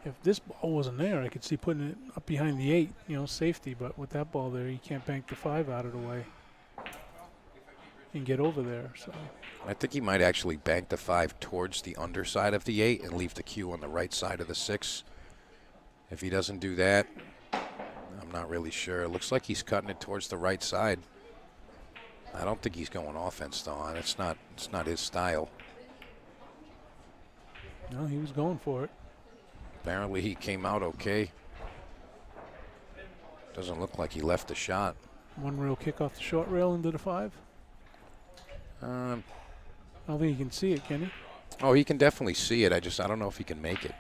If this ball wasn't there, I could see putting it up behind the 8, you know, safety. But with that ball there, you can't bank the 5 out of the way and get over there. So I think he might actually bank the 5 towards the underside of the 8 and leave the cue on the right side of the 6. If he doesn't do that, I'm not really sure. It looks like he's cutting it towards the right side. I don't think he's going offense, though. It's not his style. no, he was going for it. Apparently he came out okay. Doesn't look like he left the shot. One real kick off the short rail into the 5. I don't think he can see it, can he? Oh, he can definitely see it. I don't know if he can make it.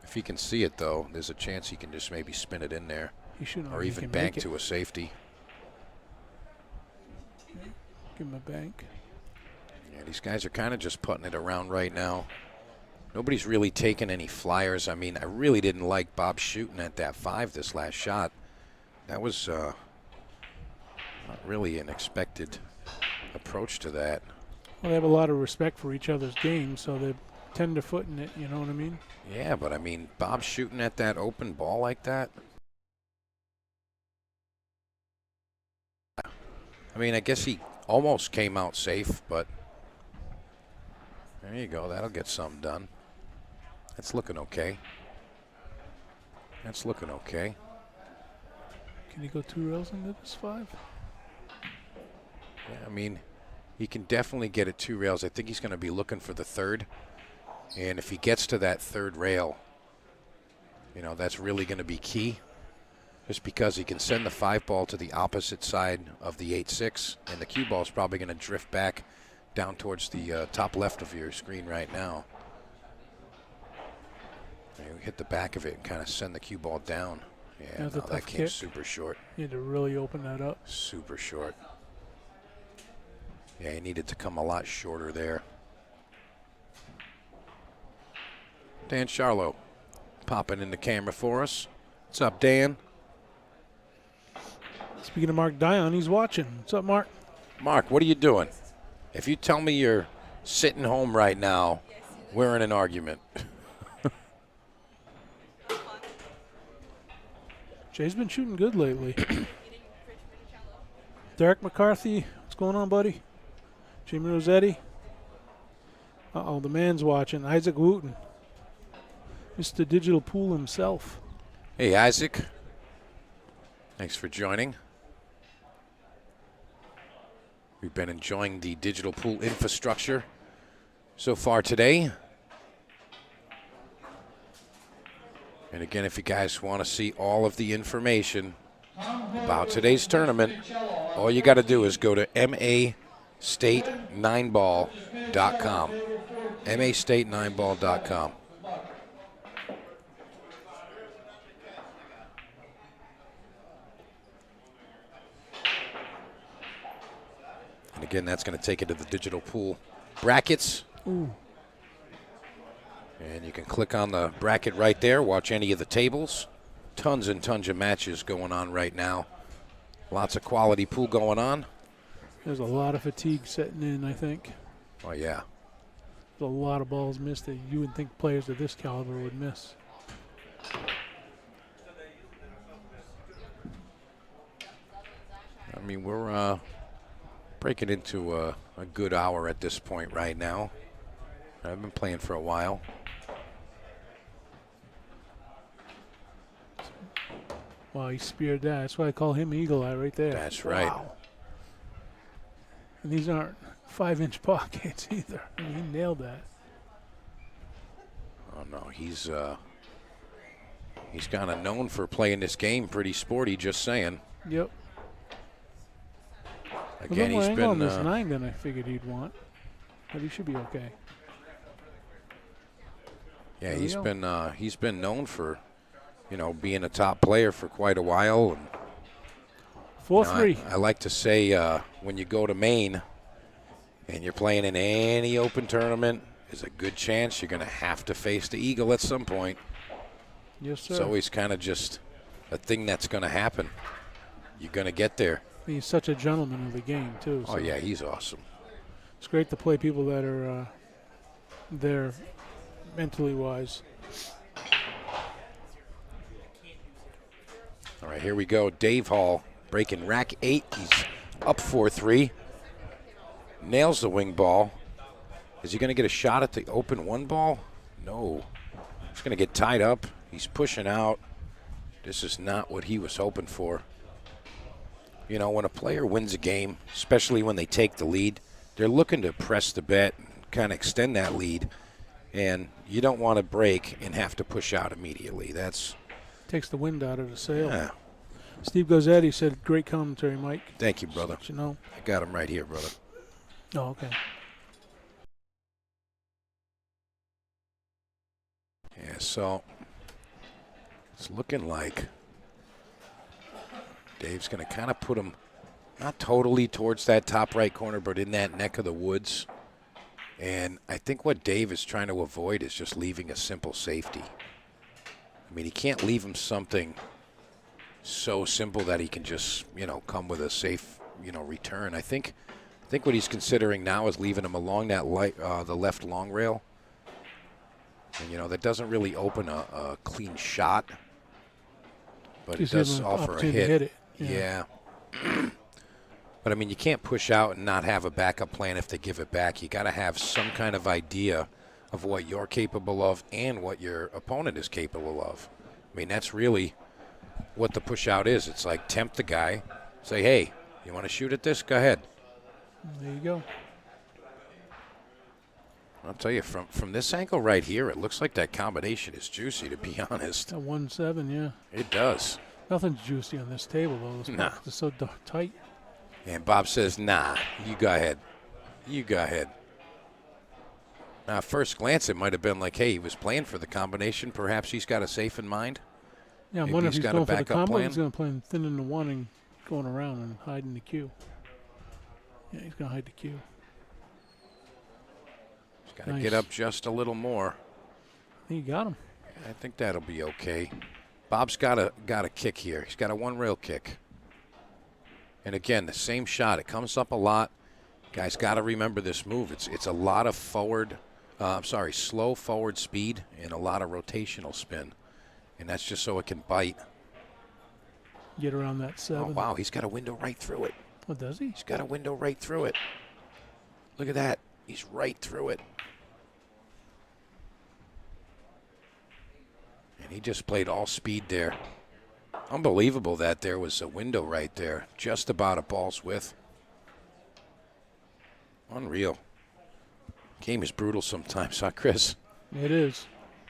If he can see it, though, there's a chance he can just maybe spin it in there. He shouldn't. Or even bank to a safety. Give him a bank. Yeah, these guys are kind of just putting it around right now. Nobody's really taking any flyers. I mean, I really didn't like Bob shooting at that 5 this last shot. That was not really an expected approach to that. Well, they have a lot of respect for each other's game, so they're tender-footing it, you know what I mean? Yeah, but I mean, Bob shooting at that open ball like that. I mean, I guess he almost came out safe, but there you go. That'll get something done. That's looking okay. That's looking okay. Can he go 2 rails into this 5? Yeah, I mean, he can definitely get it 2 rails. I think he's going to be looking for the 3rd. And if he gets to that 3rd rail, you know, that's really going to be key. Just because he can send the 5-ball to the opposite side of the 8-6, and the cue ball is probably going to drift back down towards the top left of your screen right now. You hit the back of it and kind of send the cue ball down. Yeah, no, that came super short. You had to really open that up. Super short. Yeah, he needed to come a lot shorter there. Dan Charlo popping in the camera for us. What's up, Dan? Speaking of Mark Dion, he's watching. What's up, Mark? Mark, what are you doing? If you tell me you're sitting home right now, we're in an argument. Jay's been shooting good lately. Derek McCarthy, what's going on, buddy? Jimmy Rossetti. Uh-oh, the man's watching. Isaac Wooten. Mr. Digital Pool himself. Hey, Isaac. Thanks for joining. We've been enjoying the digital pool infrastructure so far today. And again, if you guys want to see all of the information about today's tournament, all you got to do is go to mastate9ball.com. mastate9ball.com. And again, that's going to take you to the digital pool brackets. Ooh. And you can click on the bracket right there, watch any of the tables. Tons and tons of matches going on right now. Lots of quality pool going on. There's a lot of fatigue setting in, I think. Oh, yeah. There's a lot of balls missed that you would think players of this caliber would miss. I mean, we're breaking into a good hour at this point right now. I've been playing for a while. Wow, he speared that. That's why I call him Eagle Eye right there. That's right. Wow. And these aren't 5-inch pockets either. I mean, he nailed that. Oh, no, he's kind of known for playing this game pretty sporty, just saying. Yep. Again, he's been on this 9 than I figured he'd want. But he should be okay. Yeah, There we go. he's been known for, being a top player for quite a while. And 4-3. I like to say when you go to Maine and you're playing in any open tournament, there's a good chance you're going to have to face the Eagle at some point. Yes, sir. It's always kind of just a thing that's going to happen. You're going to get there. He's such a gentleman of the game, too. Oh, so yeah, he's awesome. It's great to play people that are there mentally wise. All right, here we go. Dave Hall breaking rack 8. He's up 4-3. Nails the wing ball. Is he going to get a shot at the open 1 ball? No. He's going to get tied up. He's pushing out. This is not what he was hoping for. When a player wins a game, especially when they take the lead, they're looking to press the bet and kind of extend that lead. And you don't want to break and have to push out immediately. Takes the wind out of the sail. Yeah. Steve Gozzetti said, great commentary, Mike. Thank you, brother. Just, you know. I got him right here, brother. Oh, okay. Yeah, so it's looking like Dave's going to kind of put him not totally towards that top right corner, but in that neck of the woods. And I think what Dave is trying to avoid is just leaving a simple safety. I mean, he can't leave him something so simple that he can just, come with a safe, return. I think what he's considering now is leaving him along that the left long rail. And, that doesn't really open a clean shot, but it does offer a hit. To hit it. Yeah. But, I mean, you can't push out and not have a backup plan if they give it back. You got to have some kind of idea of what you're capable of and what your opponent is capable of. I mean, that's really what the push out is. It's like tempt the guy, say, hey, you want to shoot at this? Go ahead. There you go. I'll tell you, from this angle right here, it looks like that combination is juicy, to be honest. A 1-7, yeah. It does. Nothing's juicy on this table, though. Nah. It's so tight. And Bob says, nah, you go ahead. You go ahead. Now, at first glance, it might have been like, hey, he was playing for the combination. Perhaps he's got a safe in mind. Yeah, I'm Maybe wondering if he's he's got a going for the backup combo. plan. He's going to play thin in the 1 and going around and hiding the Q. Yeah, he's going to hide the Q. He's got to get up just a little more. I think you got him. I think that'll be okay. Bob's got a kick here. He's got a 1-rail kick. And again, the same shot. It comes up a lot. Guys got to remember this move. It's a lot of slow forward speed and a lot of rotational spin. And that's just so it can bite. Get around that 7. Oh, wow, he's got a window right through it. Oh, does he? He's got a window right through it. Look at that. He's right through it. And he just played all speed there. Unbelievable that there was a window right there, just about a ball's width. Unreal. Game is brutal sometimes, huh, Chris? It is.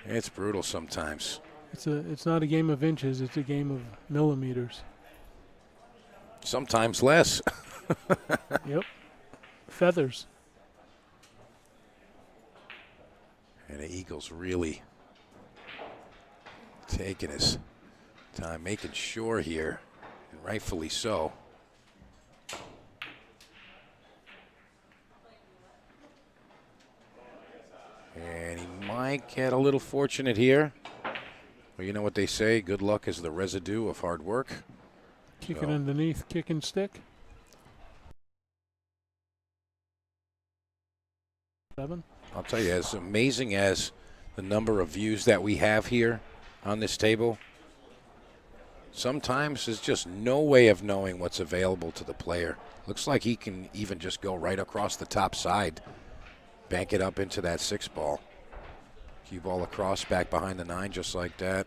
It's brutal sometimes. It's not a game of inches. It's a game of millimeters. Sometimes less. Yep. Feathers. And the Eagles really taking his time, making sure here, and rightfully so. And he might get a little fortunate here. Well, you know what they say, good luck is the residue of hard work. Kick it underneath, kick and stick. 7. I'll tell you, as amazing as the number of views that we have here on this table, sometimes there's just no way of knowing what's available to the player. Looks like he can even just go right across the top side, bank it up into that 6 ball. Cue ball across, back behind the 9, just like that.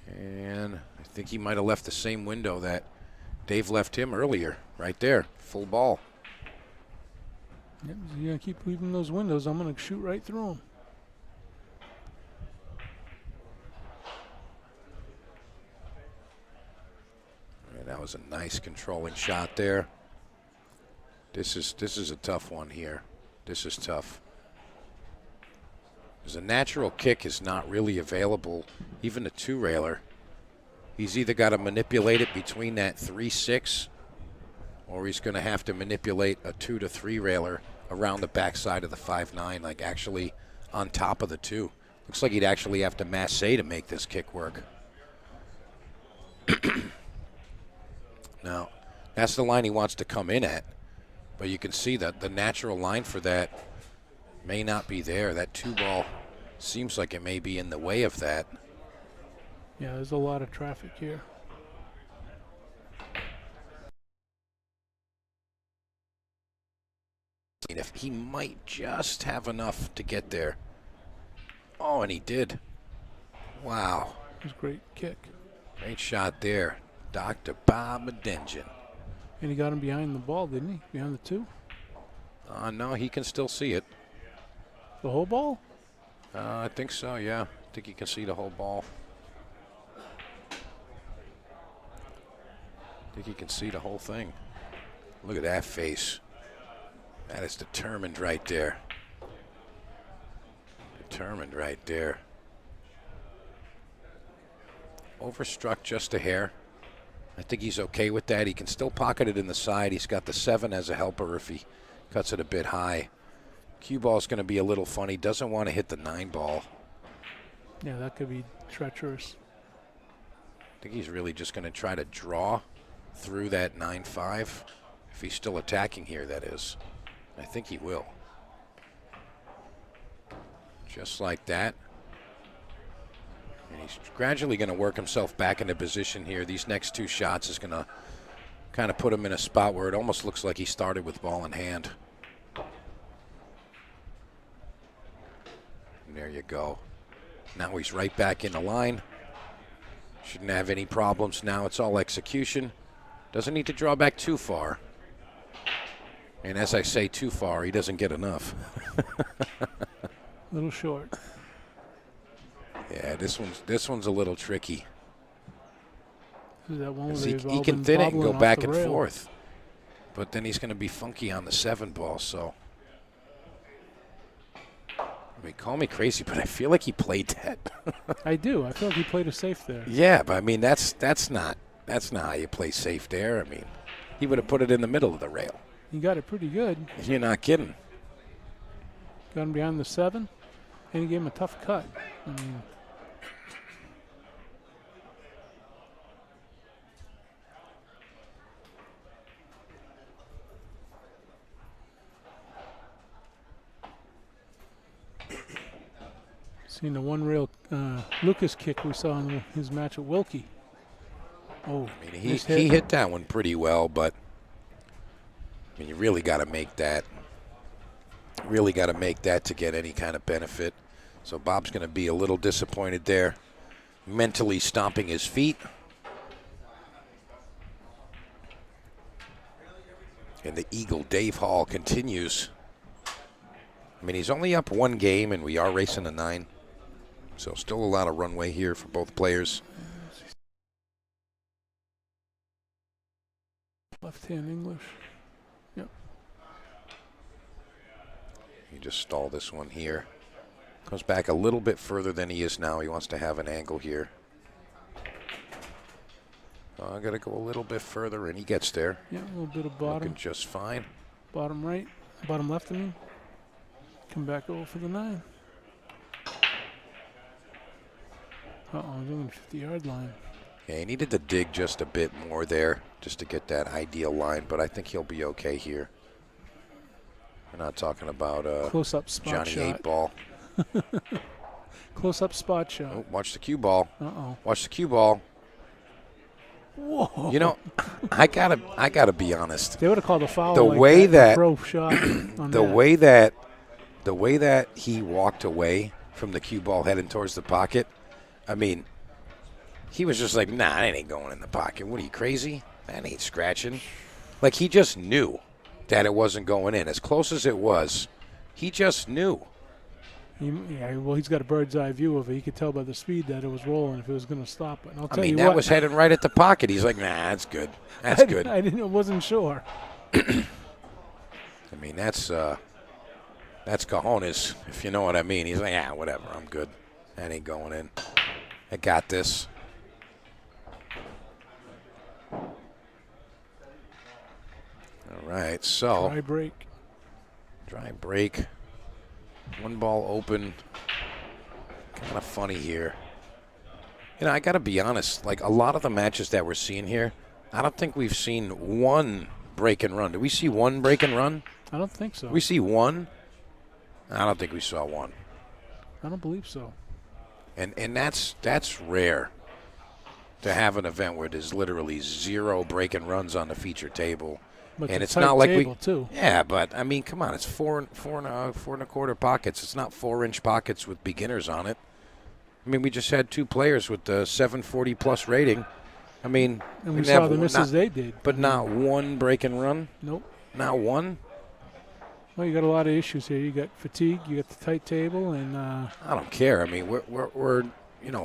And I think he might have left the same window that Dave left him earlier, right there, full ball. Yep, you gotta keep leaving those windows. I'm gonna shoot right through them. And that was a nice controlling shot there. This is a tough one here. This is tough. Because a natural kick is not really available, even a two-railer. He's either got to manipulate it between that 3-6, or he's going to have to manipulate a 2 to 3 railer around the backside of the 5-9, like actually on top of the 2. Looks like he'd actually have to masse to make this kick work. Now, that's the line he wants to come in at, but you can see that the natural line for that may not be there. That 2 ball seems like it may be in the way of that. Yeah, there's a lot of traffic here. If he might just have enough to get there. Oh, and he did. Wow. It was a great kick. Great shot there. Dr. Bob Madin. And he got him behind the ball, didn't he? Behind the 2? No, he can still see it. The whole ball? I think so, yeah. I think he can see the whole ball. I think he can see the whole thing. Look at that face. That is determined right there. Determined right there. Overstruck just a hair. I think he's okay with that. He can still pocket it in the side. He's got the 7 as a helper if he cuts it a bit high. Cue ball's going to be a little funny. Doesn't want to hit the 9 ball. Yeah, that could be treacherous. I think he's really just going to try to draw through that 9-5. If he's still attacking here, that is. I think he will. Just like that. And he's gradually going to work himself back into position here. These next 2 shots is going to kind of put him in a spot where it almost looks like he started with ball in hand. And there you go. Now he's right back in the line. Shouldn't have any problems now. It's all execution. Doesn't need to draw back too far. And as I say, too far, he doesn't get enough. A little short. Yeah, this one's a little tricky. This is that one where 'Cause they've he all can been thin it and go bobbling off back the and rail. forth. But then he's going to be funky on the 7 ball, so. I mean, call me crazy, but I feel like he played that. I do. I feel like he played it safe there. Yeah, but I mean, that's not how you play safe there. I mean, he would have put it in the middle of the rail. He got it pretty good. You're not kidding. Got him behind the 7, and he gave him a tough cut. I mean, seen the one rail Lucas kick we saw in his match at Wilkey. Oh, I mean, nice he hit that one pretty well, but I mean, you really got to make that. Really got to make that to get any kind of benefit. So Bob's going to be a little disappointed there, mentally stomping his feet. And the Eagle Dave Hall continues. I mean, he's only up 1 game, and we are racing a 9. So still a lot of runway here for both players. left-hand English. Yep. You just stall this one here. Comes back a little bit further than he is now. He wants to have an angle here. I got to go a little bit further, and he gets there. Yeah, a little bit of bottom. Looking just fine. Bottom right, bottom left, I mean. Come back over for the 9. Uh-oh, he's on the 50-yard line. Yeah, he needed to dig just a bit more there just to get that ideal line, but I think he'll be okay here. We're not talking about close-up spot Johnny shot. 8 ball. Close-up spot shot. Oh, watch the cue ball. Uh-oh. Watch the cue ball. Whoa. You know, I gotta be honest. They would have called a foul. The like way that throw shot on the that. way that he walked away from the cue ball heading towards the pocket, I mean, he was just like, nah, that ain't going in the pocket. What are you, crazy? That ain't scratching. Like, he just knew that it wasn't going in. As close as it was, he just knew. Yeah, well, he's got a bird's eye view of it. He could tell by the speed that it was rolling if it was going to stop it. And I'll tell you that what, was heading right at the pocket. He's like, nah, that's good. That's good. I wasn't sure. I mean, that's That's cojones, if you know what I mean. He's like, whatever, I'm good. That ain't going in. I got this. All right, so. Dry break. Dry break. One ball open. Kind of funny here. You know, I got to be honest. Like, a lot of the matches that we're seeing here, I don't think we've seen one break and run. Did we see one break and run? I don't think so. We see one? I don't think we saw one. I don't believe so. And that's rare to have an event where there's literally 0 break and runs on the feature table. But And it's not like table too. Yeah, but I mean, come on, it's four and a quarter pockets. It's not 4-inch pockets with beginners on it. I mean, we just had 2 players with the 740 plus rating. I mean, And we saw the misses they did. But not one break and run. Nope. Not one. Well, you got a lot of issues here. You got fatigue. You got the tight table, and I don't care. I mean, we're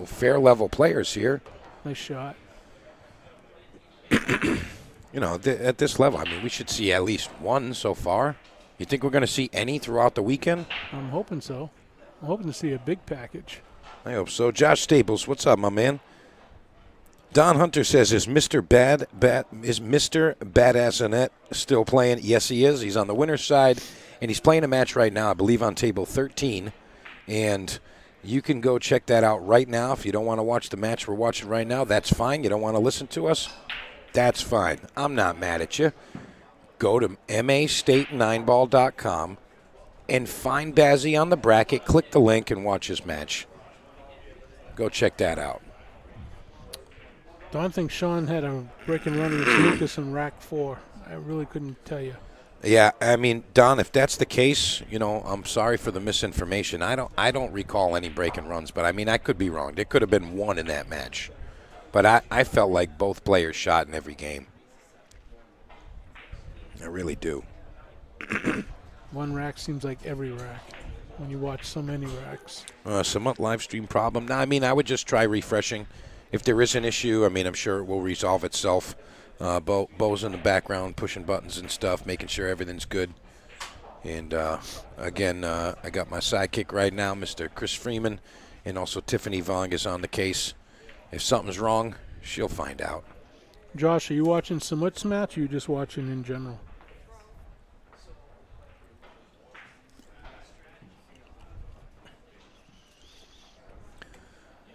fair level players here. nice shot. You know, at this level, I mean, we should see at least one so far. You think we're going to see any throughout the weekend? I'm hoping so. I'm hoping to see a big package. I hope so. Josh Staples, what's up, my man? Don Hunter says, is Mr. Badass still playing? Yes, he is. He's on the winner's side, and he's playing a match right now, I believe, on table 13. And you can go check that out right now. If you don't want to watch the match we're watching right now, that's fine. You don't want to listen to us? That's fine. I'm not mad at you. Go to mastate9ball.com and find Bazzy on the bracket. Click the link and watch his match. Go check that out. Don't think Sean had a break and run against Lucas in rack 4. I really couldn't tell you. Yeah, I mean, Don, if that's the case, I'm sorry for the misinformation. I don't recall any break and runs, but I mean, I could be wrong. There could have been one in that match. But I felt like both players shot in every game. I really do. One rack seems like every rack when you watch so many racks. Some live stream problem. No, I mean, I would just try refreshing. If there is an issue, I mean, I'm sure it will resolve itself. Beau's in the background pushing buttons and stuff, making sure everything's good. And, again, I got my sidekick right now, Mr. Chris Freeman, and also Tiffany Vong is on the case. If something's wrong, she'll find out. Josh, are you watching Samut's match or are you just watching in general?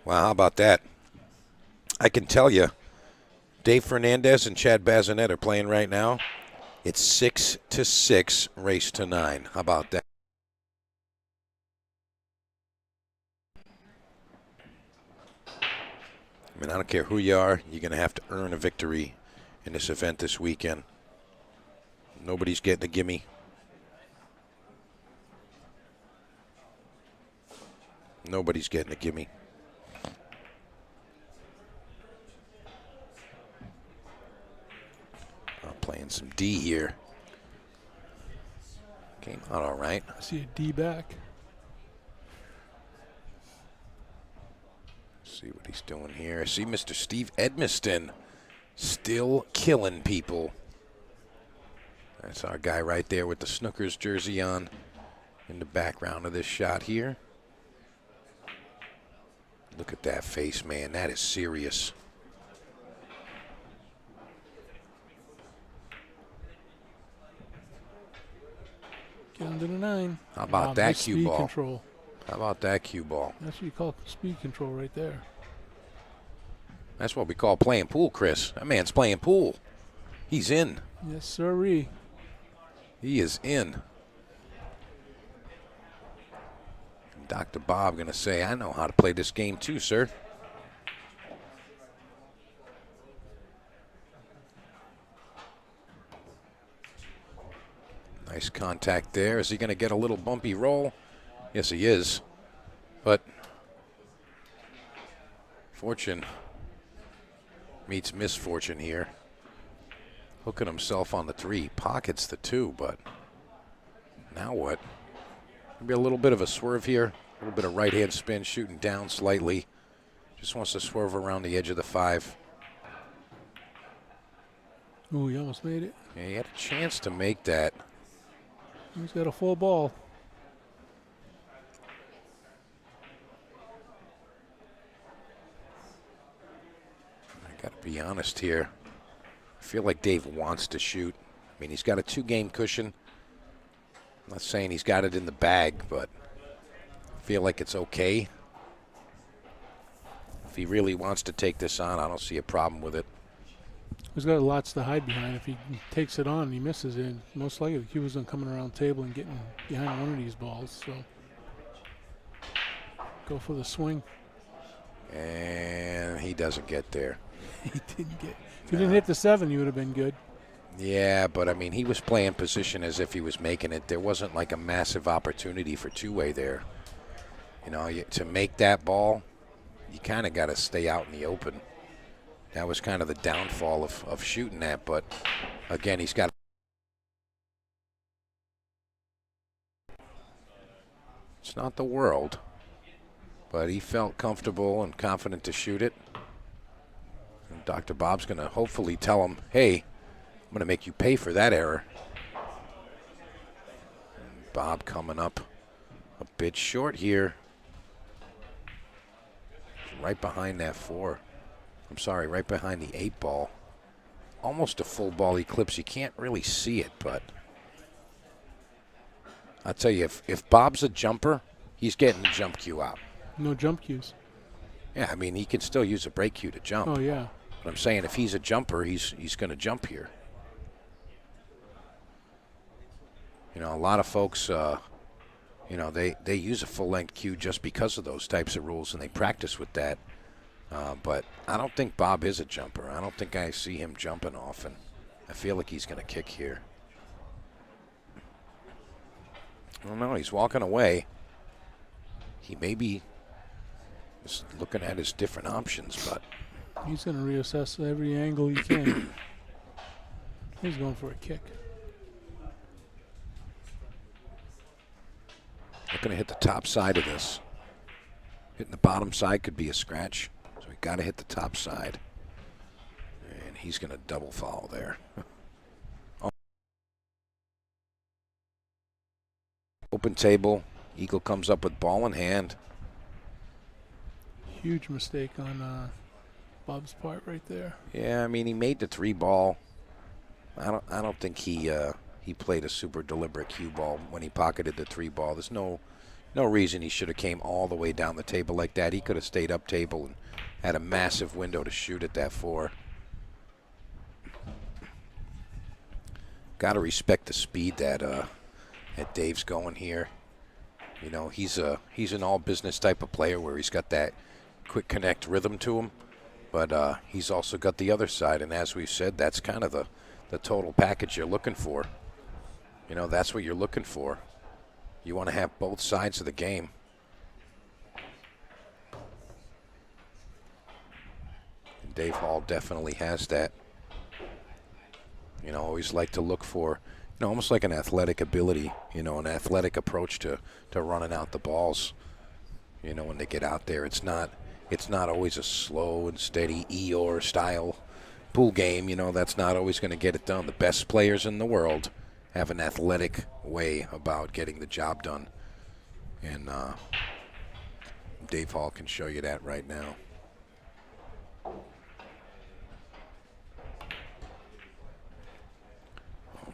Wow, how about that? I can tell you, Dave Fernandez and Chad Bazinet are playing right now. It's 6-6, race to 9. How about that? I mean, I don't care who you are, you're going to have to earn a victory in this event this weekend. Nobody's getting a gimme. Nobody's getting a gimme. I'm playing some D here. Came out all right. I see a D back. See what he's doing here. I see Mr. Steve Edmiston still killing people. That's our guy right there with the Snookers jersey on in the background of this shot here. Look at that face, man. That is serious. Get under the 9. How about that nice cue speed ball? Control. How about that cue ball? That's what you call speed control right there. That's what we call playing pool, Chris. That man's playing pool. He's in. Yes, sirree. He is in. Dr. Bob going to say, I know how to play this game too, sir. Nice contact there. Is he going to get a little bumpy roll? Yes, he is. But fortune meets misfortune here. Hooking himself on the 3. Pockets the 2, but now what? Maybe a little bit of a swerve here. A little bit of right-hand spin, shooting down slightly. Just wants to swerve around the edge of the 5. Ooh, he almost made it. Yeah, he had a chance to make that. He's got a full ball. be honest here. I feel like Dave wants to shoot. I mean, he's got a 2-game cushion. I'm not saying he's got it in the bag, but I feel like it's okay. If he really wants to take this on, I don't see a problem with it. He's got lots to hide behind. If he takes it on and he misses it, most likely the Cuban's going to come around the table and getting behind one of these balls. So go for the swing. And he doesn't get there. He didn't get. If he didn't hit the 7, you would have been good. Yeah, but I mean, he was playing position as if he was making it. There wasn't like a massive opportunity for two-way there. You know, to make that ball, you kind of got to stay out in the open. That was kind of the downfall of shooting that. But again, he's got. It's not the world, but he felt comfortable and confident to shoot it. And Dr. Bob's going to hopefully tell him, hey, I'm going to make you pay for that error. And Bob coming up a bit short here. Right behind that 4. I'm sorry, right behind the 8 ball. Almost a full ball eclipse. You can't really see it, but I'll tell you, if Bob's a jumper, he's getting the jump cue out. No jump cues. Yeah, I mean, he can still use a break cue to jump. Oh, yeah. But I'm saying if he's a jumper, he's going to jump here. You know, a lot of folks, you know, they use a full-length cue just because of those types of rules, and they practice with that. But I don't think Bob is a jumper. I don't think I see him jumping often. I feel like he's going to kick here. I don't know. He's walking away. He may be just looking at his different options, but he's going to reassess every angle he can. He's going for a kick. Looking to hit the top side of this. Hitting the bottom side could be a scratch, so we got to hit the top side. And he's going to double foul there. Open table. Eagle comes up with ball in hand. Huge mistake on Bob's part right there. Yeah, I mean, he made the 3 ball. I don't think he played a super deliberate cue ball when he pocketed the 3 ball. There's no reason he should have came all the way down the table like that. He could have stayed up table and had a massive window to shoot at that 4. Got to respect the speed that Dave's going here. You know, he's an all business type of player where he's got that quick connect rhythm to him, but he's also got the other side, and as we've said, that's kind of the total package you're looking for. You know, that's what you're looking for. You want to have both sides of the game. And Dave Hall definitely has that. You know, always like to look for, you know, almost like an athletic ability, you know, an athletic approach to running out the balls. You know, when they get out there, it's not always a slow and steady Eeyore style pool game. You know, that's not always going to get it done. The best players in the world have an athletic way about getting the job done. And Dave Hall can show you that right now. Oh,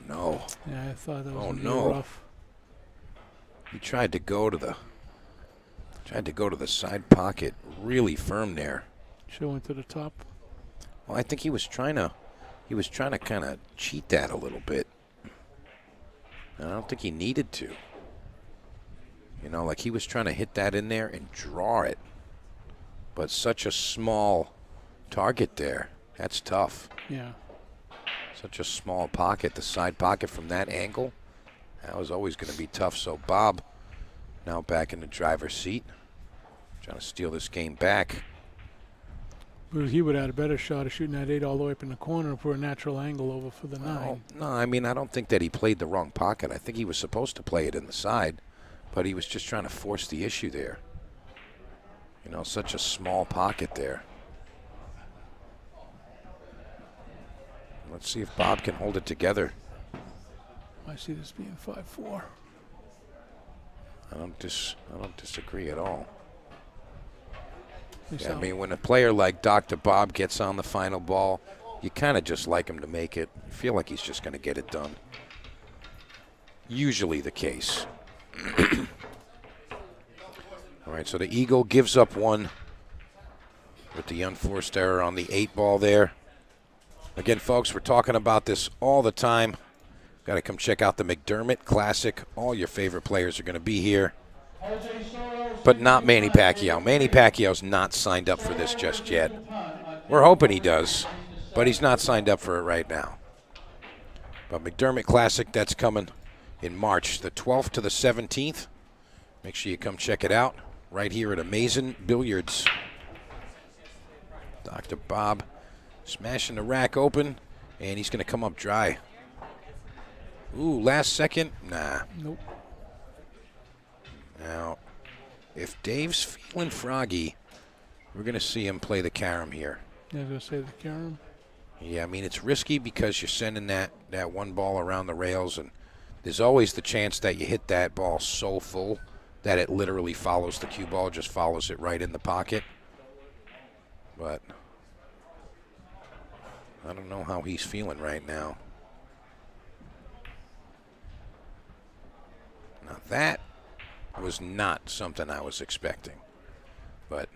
no. Yeah, I thought that was Oh, gonna be no. rough. He tried to go to the side pocket really firm there. Should went to the top. Well, I think he was trying to kind of cheat that a little bit. And I don't think he needed to. You know, like he was trying to hit that in there and draw it. But such a small target there. That's tough. Yeah. Such a small pocket, the side pocket from that angle. That was always going to be tough. So Bob now back in the driver's seat. Trying to steal this game back. But he would have had a better shot of shooting that 8 all the way up in the corner for a natural angle over for the 9. No, I mean, I don't think that he played the wrong pocket. I think he was supposed to play it in the side, but he was just trying to force the issue there. You know, such a small pocket there. Let's see if Bob can hold it together. I see this being 5-4. I don't disagree at all. Yeah, I mean, when a player like Dr. Bob gets on the final ball, you kind of just like him to make it. You feel like he's just going to get it done. Usually the case. All right, so the Eagle gives up one with the unforced error on the 8 ball there. Again, folks, we're talking about this all the time. Got to come check out the McDermott Classic. All your favorite players are going to be here. But not Manny Pacquiao. Manny Pacquiao's not signed up for this just yet. We're hoping he does, but he's not signed up for it right now. But McDermott Classic, that's coming in March, the 12th to the 17th. Make sure you come check it out right here at Amazing Billiards. Dr. Bob smashing the rack open, and he's going to come up dry. Ooh, last second? Nah. Nope. Now, if Dave's feeling froggy, we're going to see him play the carom here. I was going to say the carom. Yeah, I mean, it's risky because you're sending that one ball around the rails, and there's always the chance that you hit that ball so full that it literally follows the cue ball, just follows it right in the pocket. But I don't know how he's feeling right now. Now that was not something I was expecting. But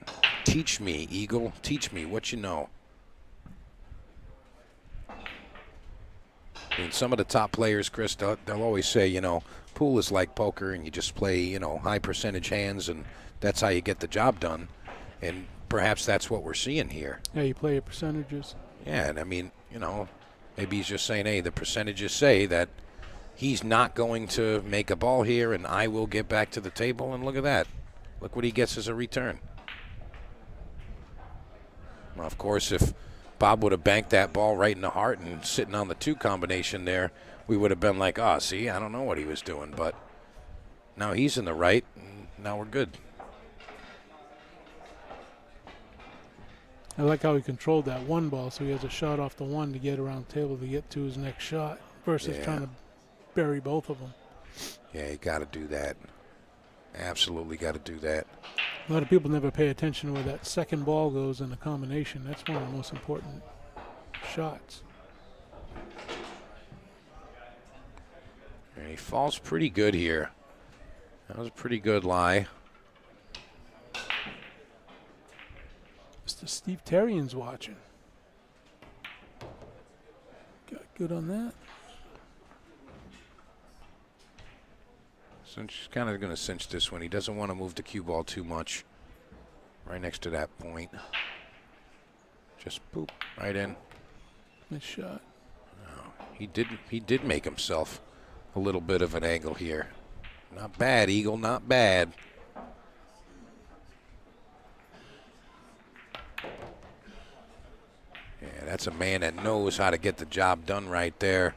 teach me, Eagle, teach me what you know. I mean, some of the top players, Chris, they'll always say, you know, pool is like poker and you just play, you know, high percentage hands and that's how you get the job done. And perhaps that's what we're seeing here. Yeah, you play your percentages. Yeah, and I mean, you know, maybe he's just saying, hey, the percentages say that he's not going to make a ball here and I will get back to the table, and look at that. Look what he gets as a return. Well, of course, if Bob would have banked that ball right in the heart and sitting on the 2 combination there, we would have been like, oh, see, I don't know what he was doing. But now he's in the right, and now we're good. I like how he controlled that 1 ball, so he has a shot off the 1 to get around the table to get to his next shot versus trying to bury both of them. Yeah, you got to do that. Absolutely got to do that. A lot of people never pay attention to where that second ball goes in a combination. That's one of the most important shots. And he falls pretty good here. That was a pretty good lie. Mr. Steve Terrian's watching. Got good on that. So he's kind of going to cinch this one. He doesn't want to move the cue ball too much. Right next to that point. Just boop, right in. Nice shot. Oh, he did make himself a little bit of an angle here. Not bad, Eagle, not bad. Yeah, that's a man that knows how to get the job done right there.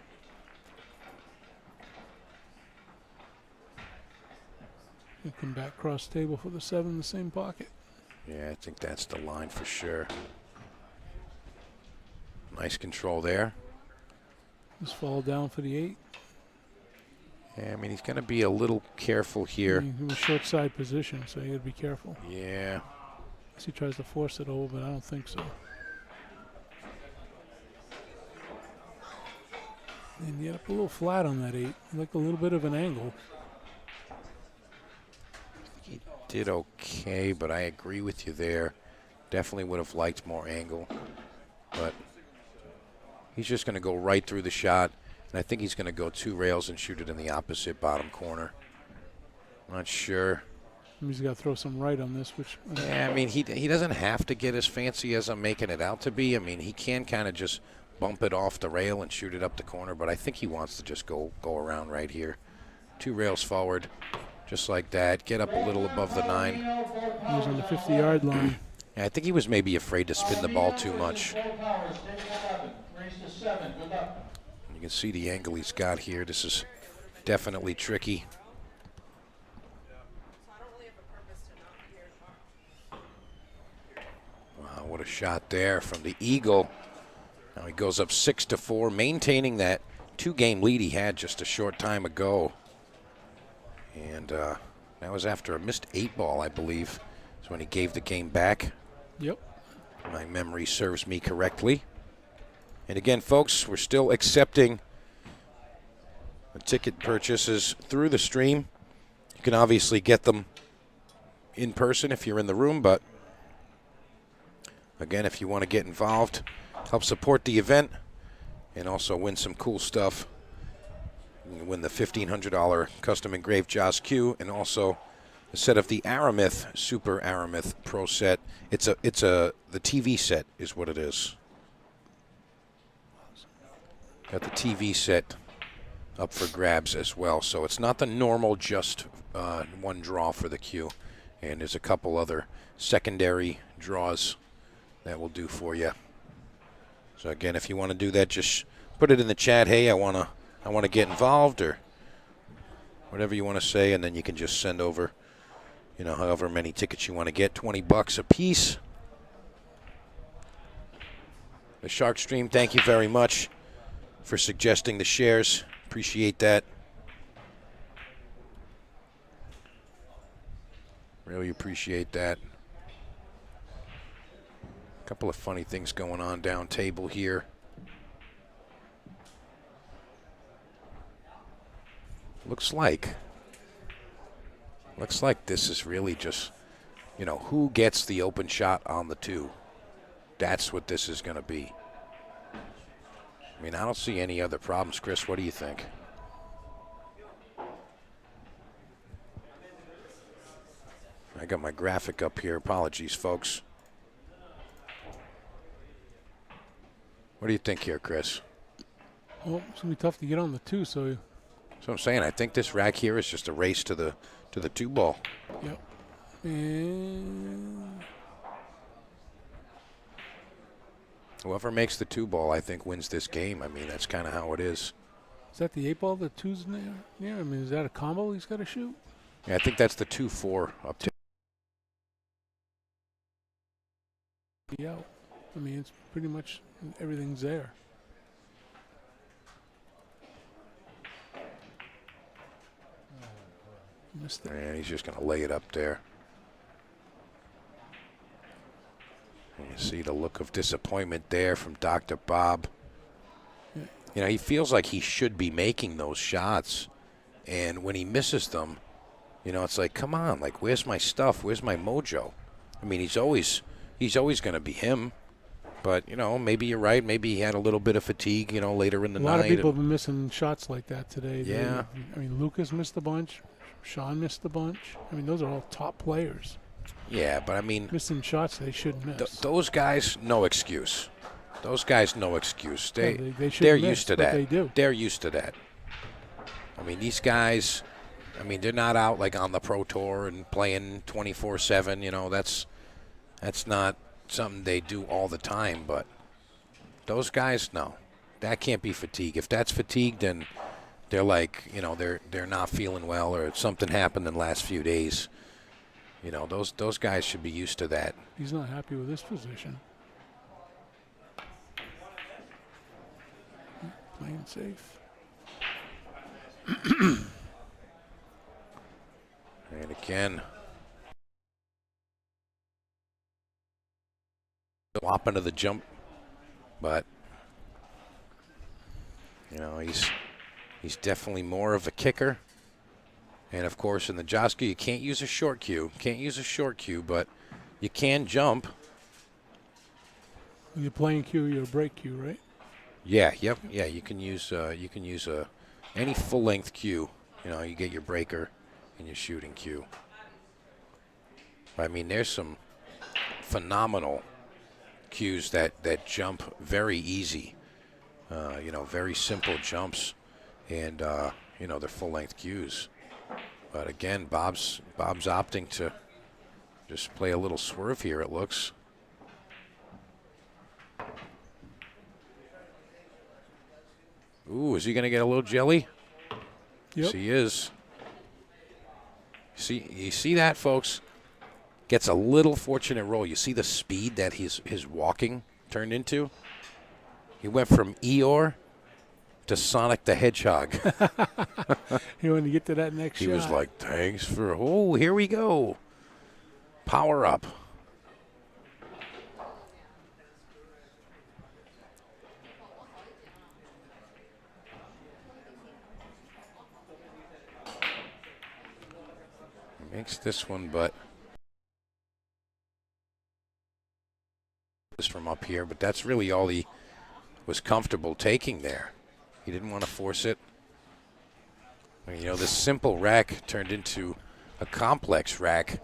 You come back cross table for the 7 in the same pocket. Yeah, I think that's the line for sure. Nice control there. Just fall down for the 8. Yeah, I mean, he's going to be a little careful here. He was short side position, so you got to be careful. Yeah. He tries to force it over, but I don't think so. And you up a little flat on that 8, like a little bit of an angle. He did okay, but I agree with you there. Definitely would have liked more angle, but he's just going to go right through the shot, and I think he's going to go 2 rails and shoot it in the opposite bottom corner. Not sure. He's got to throw some right on this, which... Yeah, I mean, he doesn't have to get as fancy as I'm making it out to be. I mean, he can kind of just bump it off the rail and shoot it up the corner, but I think he wants to just go around right here. 2 rails forward, just like that. Get up a little above the 9. He was on the 50-yard line. Yeah, I think he was maybe afraid to spin the ball too much. You can see the angle he's got here. This is definitely tricky. Wow, what a shot there from the Eagle. Now he goes up 6-4, maintaining that 2-game lead he had just a short time ago. And that was after a missed 8 ball, I believe. That's when he gave the game back. Yep. My memory serves me correctly. And again, folks, we're still accepting the ticket purchases through the stream. You can obviously get them in person if you're in the room, but again, if you want to get involved, help support the event, and also win some cool stuff, you can win the $1,500 custom engraved Jaws Q, and also a set of the Aramith Super Aramith Pro set. The TV set is what it is. Got the TV set up for grabs as well. So it's not the normal just one draw for the Q. And there's a couple other secondary draws that will do for you. So again, if you want to do that, just put it in the chat. Hey, I want to get involved, or whatever you want to say, and then you can just send over, you know, however many tickets you want to get. $20 a piece. The Shark Stream, thank you very much for suggesting the shares. Appreciate that. Really appreciate that. A couple of funny things going on down table here. Looks like this is really just, you know, who gets the open shot on the 2. That's what this is going to be. I mean, I don't see any other problems. Chris, what do you think? I got my graphic up here. Apologies, folks. What do you think here, Chris? Well, it's going to be tough to get on the 2, so... So I'm saying, I think this rack here is just a race to the 2 ball. Yep. And... Whoever makes the 2 ball, I think, wins this game. I mean, that's kind of how it is. Is that the 8 ball, the 2's in there? Yeah, I mean, is that a combo he's got to shoot? Yeah, I think that's the 2-4 up to. Yeah. I mean, it's pretty much everything's there. Missed it. And he's just going to lay it up there. And you see the look of disappointment there from Dr. Bob. Yeah. You know, he feels like he should be making those shots. And when he misses them, you know, it's like, come on, like, where's my stuff? Where's my mojo? I mean, he's always going to be him. But, you know, maybe you're right. Maybe he had a little bit of fatigue, you know, later in the night. A lot of people have been missing shots like that today. Yeah. I mean, Lucas missed a bunch. Sean missed a bunch. I mean, those are all top players. Yeah, but I mean, missing shots they shouldn't miss. Those guys, no excuse. Those guys, no excuse. They they're miss, used to but that. They do. They're used to that. I mean, these guys, I mean, they're not out like on the Pro Tour and playing 24/7. You know, that's not something they do all the time. But those guys, no, that can't be fatigue. If that's fatigue, then they're like, you know, they're not feeling well, or something happened in the last few days. You know, those guys should be used to that. He's not happy with this position. Playing safe. And again, flop into the jump, but you know, he's definitely more of a kicker. And of course, in the Josky, you can't use a short cue. Can't use a short cue, but you can jump. You're playing cue, you're a break cue, right? Yeah. Yep. Yeah. You can use any full length cue. You know, you get your breaker and your shooting cue. I mean, there's some phenomenal cues that jump very easy. You know, very simple jumps, and you know, they're full length cues. But again, Bob's opting to just play a little swerve here, it looks. Ooh, is he going to get a little jelly? Yep. Yes, he is. You see that, folks? Gets a little fortunate roll. You see the speed that his walking turned into? He went from Eeyore to Sonic the Hedgehog. He wanted to get to that next shot. He was like, thanks for, oh, here we go. Power up. this one, but this from up here. But that's really all he was comfortable taking there. He didn't want to force it. You know, this simple rack turned into a complex rack,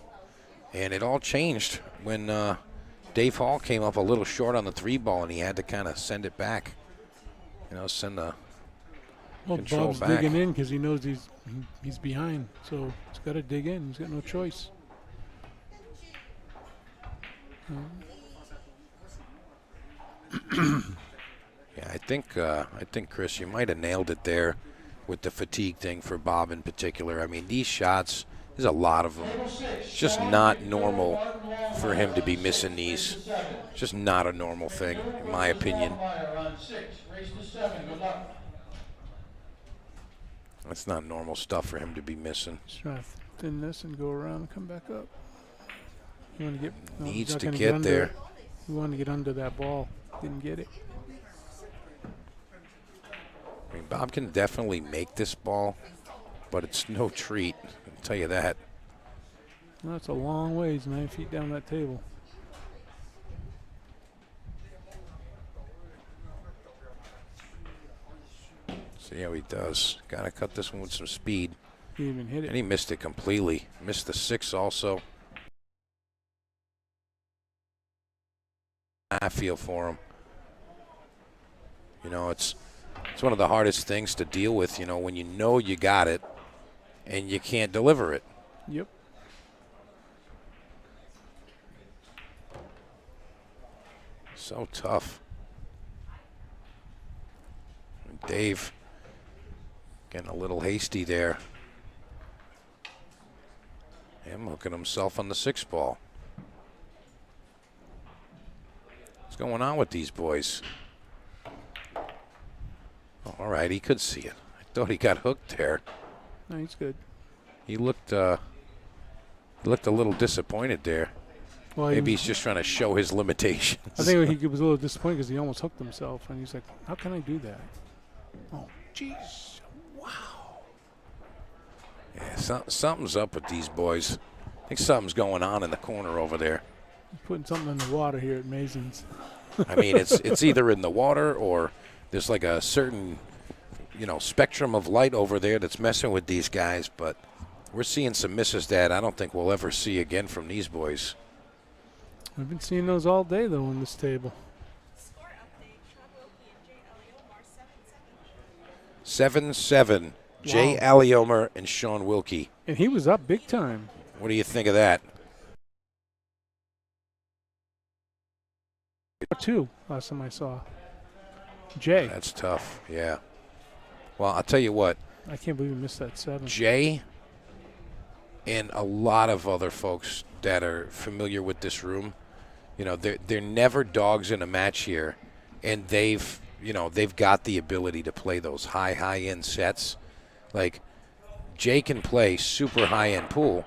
and it all changed when Dave Hall came up a little short on the 3-ball, and he had to kind of send it back. You know, send the control Bob's back. digging in because he knows he's behind, so he's got to dig in. He's got no choice. Yeah, I think Chris, you might have nailed it there with the fatigue thing for Bob in particular. I mean, these shots, there's a lot of them. It's just not normal for him to be missing these. It's just not a normal thing, in my opinion. That's not normal stuff for him to be missing. Just trying to thin this and go around and come back up. You want to get Needs he's not to gonna get under there. it. He wanted to get under that ball. Didn't get it. I mean, Bob can definitely make this ball, but it's no treat. I'll tell you that. Well, that's a long ways, 9 feet down that table. See how he does. Got to cut this one with some speed. He didn't even hit it. And he missed it completely. Missed the 6 also. I feel for him. You know, it's one of the hardest things to deal with, you know, when you know you got it and you can't deliver it. Yep. So tough. And Dave getting a little hasty there. Him hooking himself on the 6-ball. What's going on with these boys? Oh, all right, he could see it. I thought he got hooked there. No, he's good. He looked a little disappointed there. Well, Maybe he's just trying to show his limitations. I think he was a little disappointed because he almost hooked himself, and he's like, "How can I do that?" Oh, jeez! Wow. Yeah, something's up with these boys. I think something's going on in the corner over there. He's putting something in the water here at Mason's. I mean, it's either in the water or there's like a certain, you know, spectrum of light over there that's messing with these guys. But we're seeing some misses that I don't think we'll ever see again from these boys. We've been seeing those all day, though, on this table. Score update: Sean Wilkey and Jay Elliott are 7-7. Jay Wow. Alliomer and Sean Wilkey. And he was up big time. What do you think of that? 2 last time I saw. Jay. That's tough, yeah. Well, I'll tell you what. I can't believe he missed that 7. Jay and a lot of other folks that are familiar with this room, you know, they're never dogs in a match here, and they've got the ability to play those high-end sets. Like, Jay can play super high-end pool,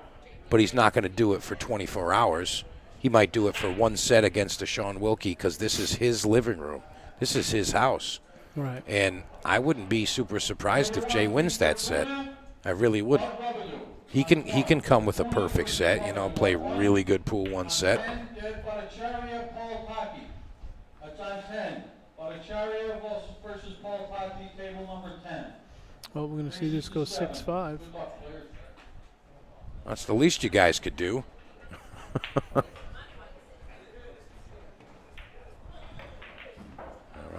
but he's not going to do it for 24 hours. He might do it for one set against a Sean Wilkey because this is his living room. This is his house. Right. And I wouldn't be super surprised if Jay wins that set. I really wouldn't. He can come with a perfect set, you know, play really good pool one set. Bhattacharya, Paul Taki. That's on 10. Bhattacharya versus Paul Taki, table number 10. Well, we're going to see this go 6-5. Good luck, players. That's the least you guys could do. All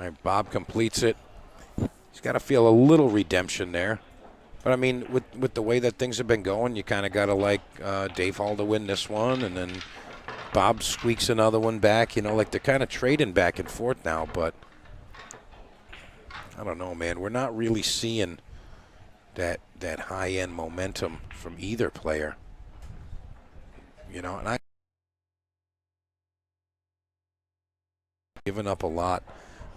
right, Bob completes it. He's got to feel a little redemption there. But, I mean, with the way that things have been going, you kind of got to like Dave Hall to win this one, and then Bob squeaks another one back. You know, like they're kind of trading back and forth now, but I don't know, man. We're not really seeing that high-end momentum from either player. You know, and I given up a lot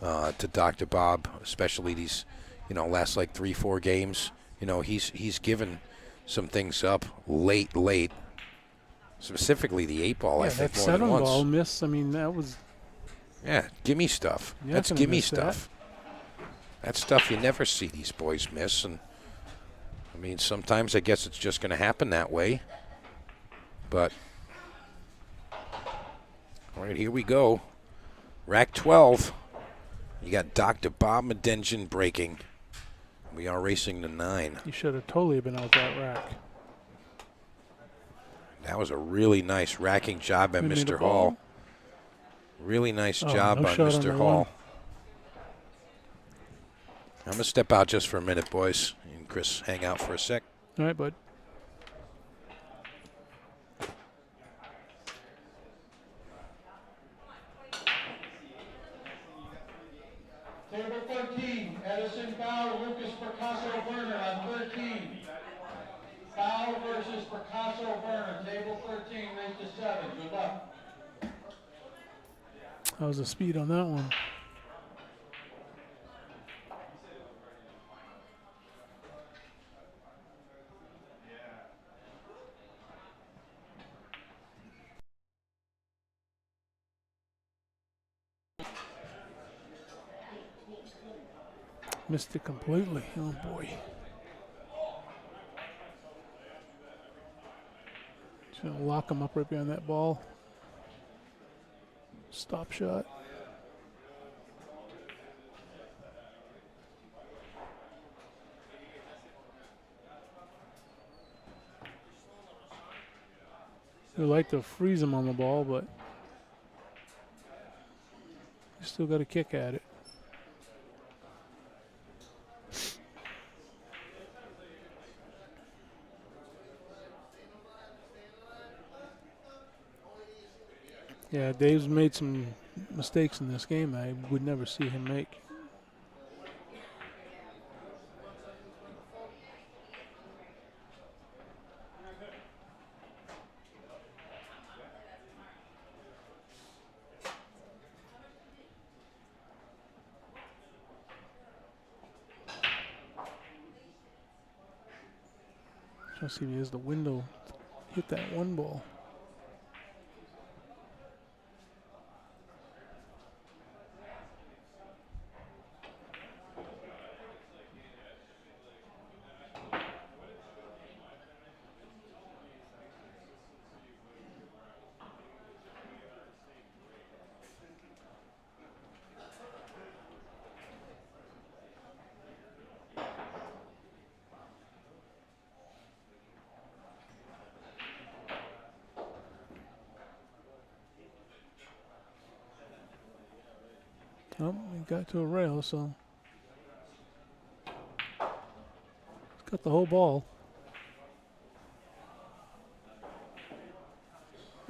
to Dr. Bob, especially these, you know, last like 3-4 games. You know, he's given some things up late, specifically the 8-ball. I think that more than 7-ball once. miss, I mean, that was... Yeah, gimme stuff. You're That's not gonna gimme miss that. stuff. That's stuff you never see these boys miss, and I mean, sometimes I guess it's just going to happen that way. But, all right, here we go. Rack 12. You got Dr. Bob Madin breaking. We are racing to 9. He should have totally been out that rack. That was a really nice racking job by Give me the Mr. ball. Hall. Really nice job no by shot on Mr. the Hall. one. I'm going to step out just for a minute, boys. You and Chris hang out for a sec. All right, bud. Table 13, Edison Bow, Lucas Picasso-Verner on 13. Bow versus Picasso-Verner, table 13, race to 7. Good luck. That was the speed on that one. Missed it completely. Oh boy. Just gonna lock him up right behind that ball. Stop shot. We like to freeze him on the ball, but you still got a kick at it. Yeah, Dave's made some mistakes in this game I would never see him make. Trying to see if he has the window to hit that one ball. Oh, he got to a rail, so he's got the whole ball.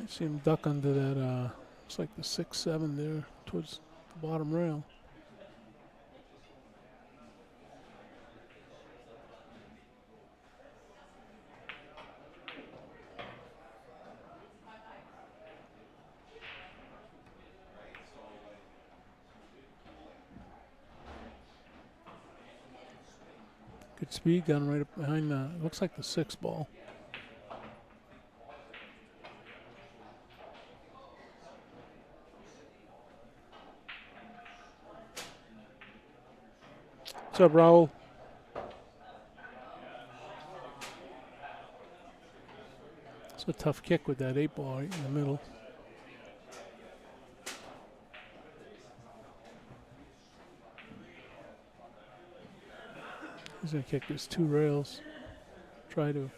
I see him duck under that, it's like the 6-7 there towards the bottom rail. Good speed, got him right up behind the, looks like the 6 ball. What's up, Raul? It's a tough kick with that 8 ball right in the middle. He's going to kick his 2 rails. Try to.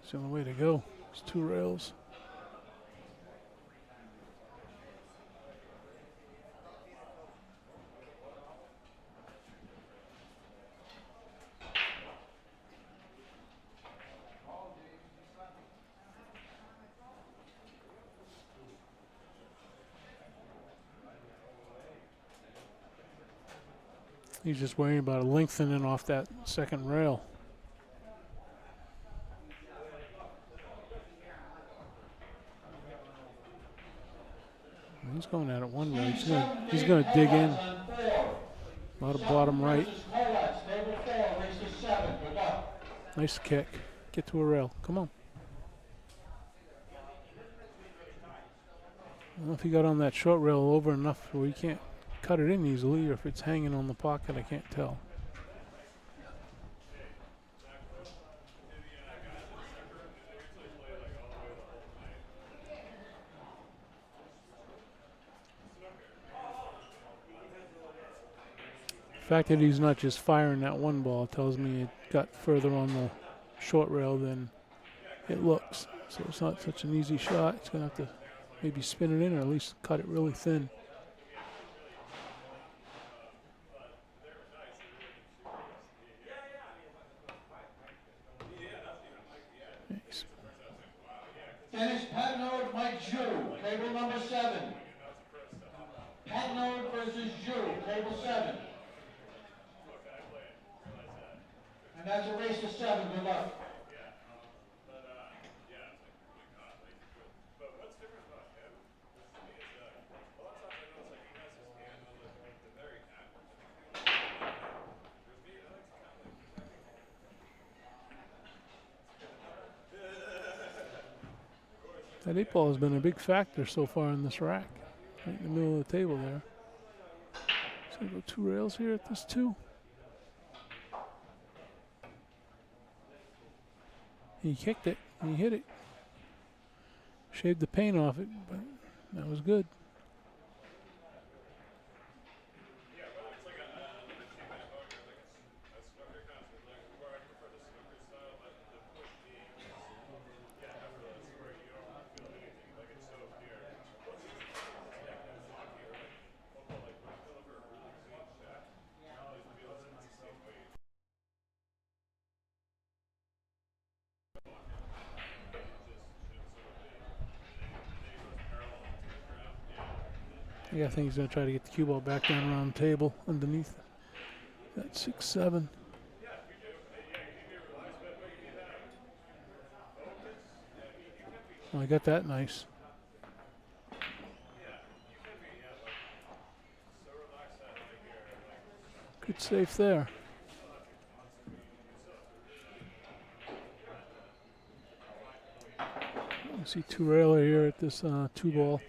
It's the only way to go. It's 2 rails. He's just worrying about lengthening off that second rail. He's going at it one way. He's going to dig in. Out of bottom right. Nice kick. Get to a rail. Come on. don't know if he got on that short rail over enough where he can't cut it in easily, or if it's hanging on the pocket, I can't tell. The fact that he's not just firing that one ball tells me it got further on the short rail than it looks. So it's not such an easy shot. It's going to have to maybe spin it in or at least cut it really thin. Nice. Finish Patnode Mike Jew, table number 7. Patnode versus Jew, table 7. And that's a race to 7. Good luck. That 8 ball has been a big factor so far in this rack. Right in the middle of the table there. So we go 2 rails here at this 2. He kicked it. He hit it. Shaved the paint off it, but that was good. Yeah, I think he's going to try to get the cue ball back down around the table underneath that 6-7. Oh, I got that nice. Good safe there. You see 2 railer here at this 2 ball.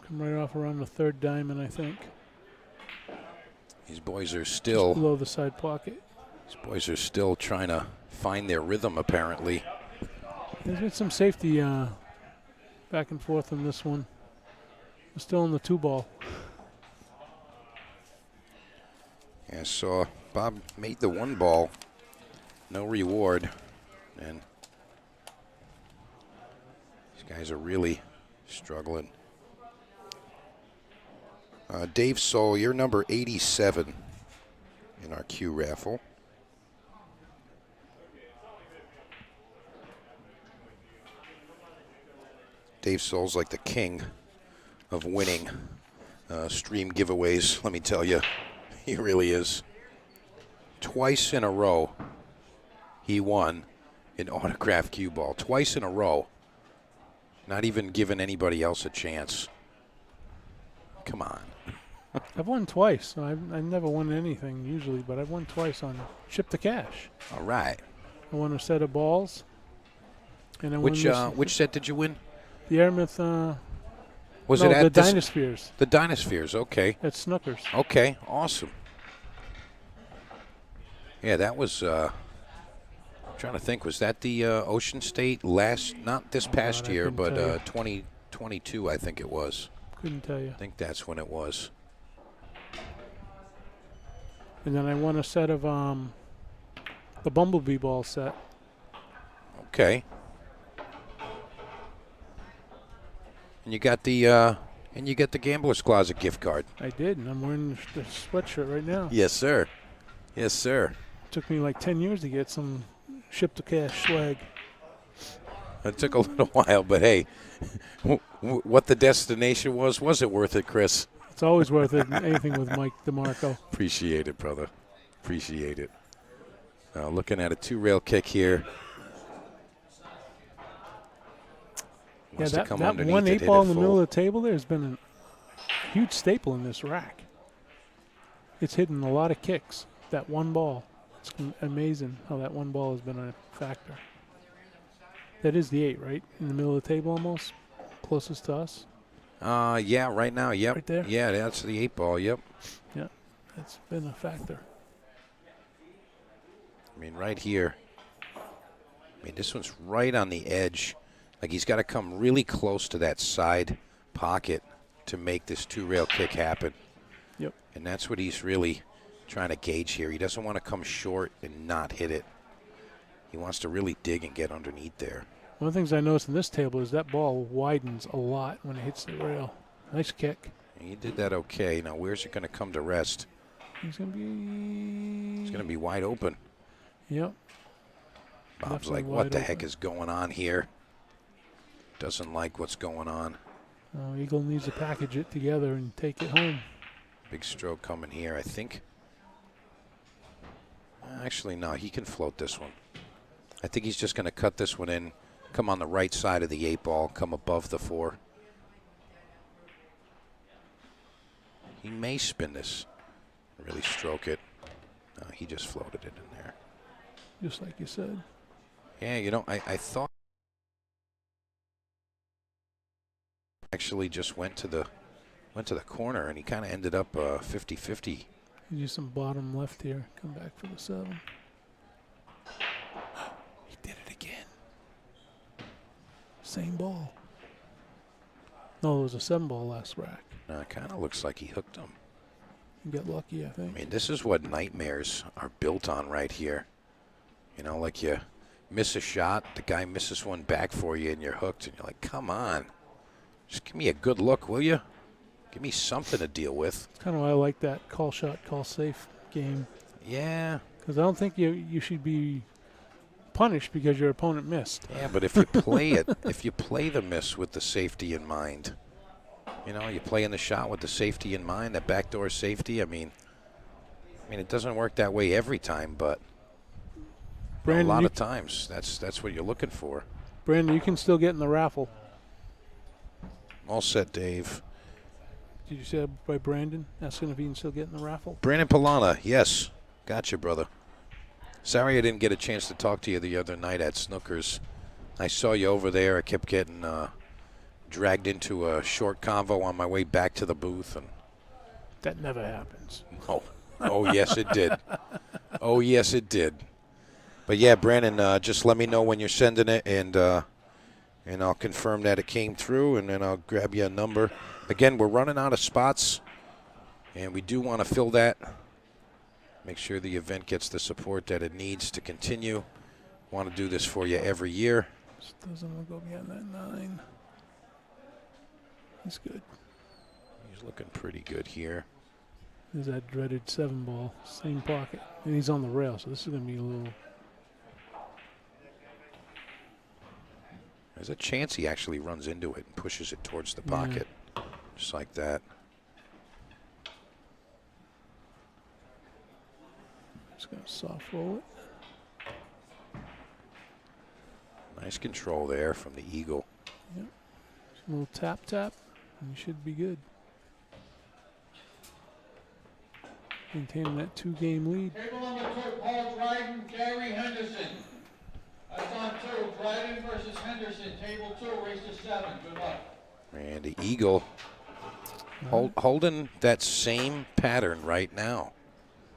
Come right off around the 3rd diamond, I think. These boys are still just below the side pocket. These boys are still trying to find their rhythm, apparently. There's been some safety back and forth on this one. We're still in the 2 ball. Yeah, so Bob made the 1 ball. No reward. And these guys are really struggling. Dave Soul, you're number 87 in our Q raffle. Dave Soul's like the king of winning stream giveaways, let me tell you. He really is. Twice in a row, he won an autographed cue ball. Twice in a row. Not even giving anybody else a chance. Come on. I've won twice. So I've never won anything usually, but I've won twice on Ship to Cash. All right. I won a set of balls. And I Which won which set did you win? the Airmouth. Was no, it at the this? Dynaspheres The Dynaspheres, okay. at Snookers. Okay, awesome. Yeah, that was, trying to think, was that the Ocean State last, not this past God, I year, couldn't but tell you. 2022, I think it was. Couldn't tell you. I think that's when it was. And then I won a set of the Bumblebee ball set. Okay. And you got the Gambler's Closet gift card. I did, and I'm wearing the sweatshirt right now. Yes, sir. Yes, sir. Took me like 10 years to get some Ship to Cash swag. It took a little while, but hey, what the destination was it worth it, Chris? It's always worth it. Anything with Mike DeMarco. Appreciate it, brother. Appreciate it. Looking at a 2-rail kick here. Must have come that underneath 1 it, 8 hit ball it in the full. middle of the table there has been a huge staple in this rack. It's hidden a lot of kicks. That 1 ball. It's amazing how that 1 ball has been a factor. That is the 8, right? In the middle of the table almost? Closest to us? Yeah, right now, yep. Right there? Yeah, that's the 8 ball, yep. Yeah, that's been a factor. I mean, right here. I mean, this one's right on the edge. Like, he's got to come really close to that side pocket to make this 2-rail kick happen. Yep. And that's what he's really trying to gauge here. He doesn't want to come short and not hit it. He wants to really dig and get underneath there. One of the things I noticed in this table is that ball widens a lot when it hits the rail. Nice kick. He did that okay. Now, where's it going to come to rest? He's going to be... It's going to be wide open. Yep. Bob's Definitely like, what wide the open. heck is going on here? Doesn't like what's going on. Eagle needs to package it together and take it home. Big stroke coming here, I think. Actually, no, he can float this one. I think he's just going to cut this one in, come on the right side of the 8 ball, come above the 4. He may spin this, really stroke it. No, he just floated it in there. Just like you said. Yeah, you know, I thought actually just went to the corner, and he kind of ended up 50-50. You do some bottom left here. Come back for the 7. He did it again. Same ball. No, it was a 7 ball last rack. No, it kind of looks like he hooked him. You get lucky, I think. I mean, this is what nightmares are built on right here. You know, like you miss a shot, the guy misses one back for you, and you're hooked, and you're like, come on. Just give me a good look, will you? Give me something to deal with. Kind of why I like that call shot, call safe game. Yeah. Because I don't think you should be punished because your opponent missed. Yeah, but if you play it, if you play the miss with the safety in mind, you know, you play in the shot with the safety in mind, that backdoor safety. I mean, it doesn't work that way every time, but Brandon, a lot of times that's what you're looking for. Brandon, you can still get in the raffle. All set, Dave. Did you say that by Brandon? Asking if he can still get in the raffle? Brandon Polana, yes. Gotcha, brother. Sorry I didn't get a chance to talk to you the other night at Snookers. I saw you over there. I kept getting dragged into a short convo on my way back to the booth. And That never happens. oh, yes, it did. Oh, yes, it did. But, yeah, Brandon, just let me know when you're sending it, and I'll confirm that it came through, and then I'll grab you a number. Again, we're running out of spots, and we do want to fill that. Make sure the event gets the support that it needs to continue. Want to do this for you every year. Just doesn't want to go beyond that 9. He's good. He's looking pretty good here. There's that dreaded 7 ball, same pocket. And he's on the rail, so this is going to be a little... There's a chance he actually runs into it and pushes it towards the pocket. Just like that. Just going to soft roll it. Nice control there from the Eagle. Yep. Just a little tap, and you should be good. Maintaining that 2-game lead. Table number 2, Paul Dryden, Gary Henderson. That's on 2, Dryden versus Henderson. Table 2, race to 7. Good luck. And the Eagle holding that same pattern right now.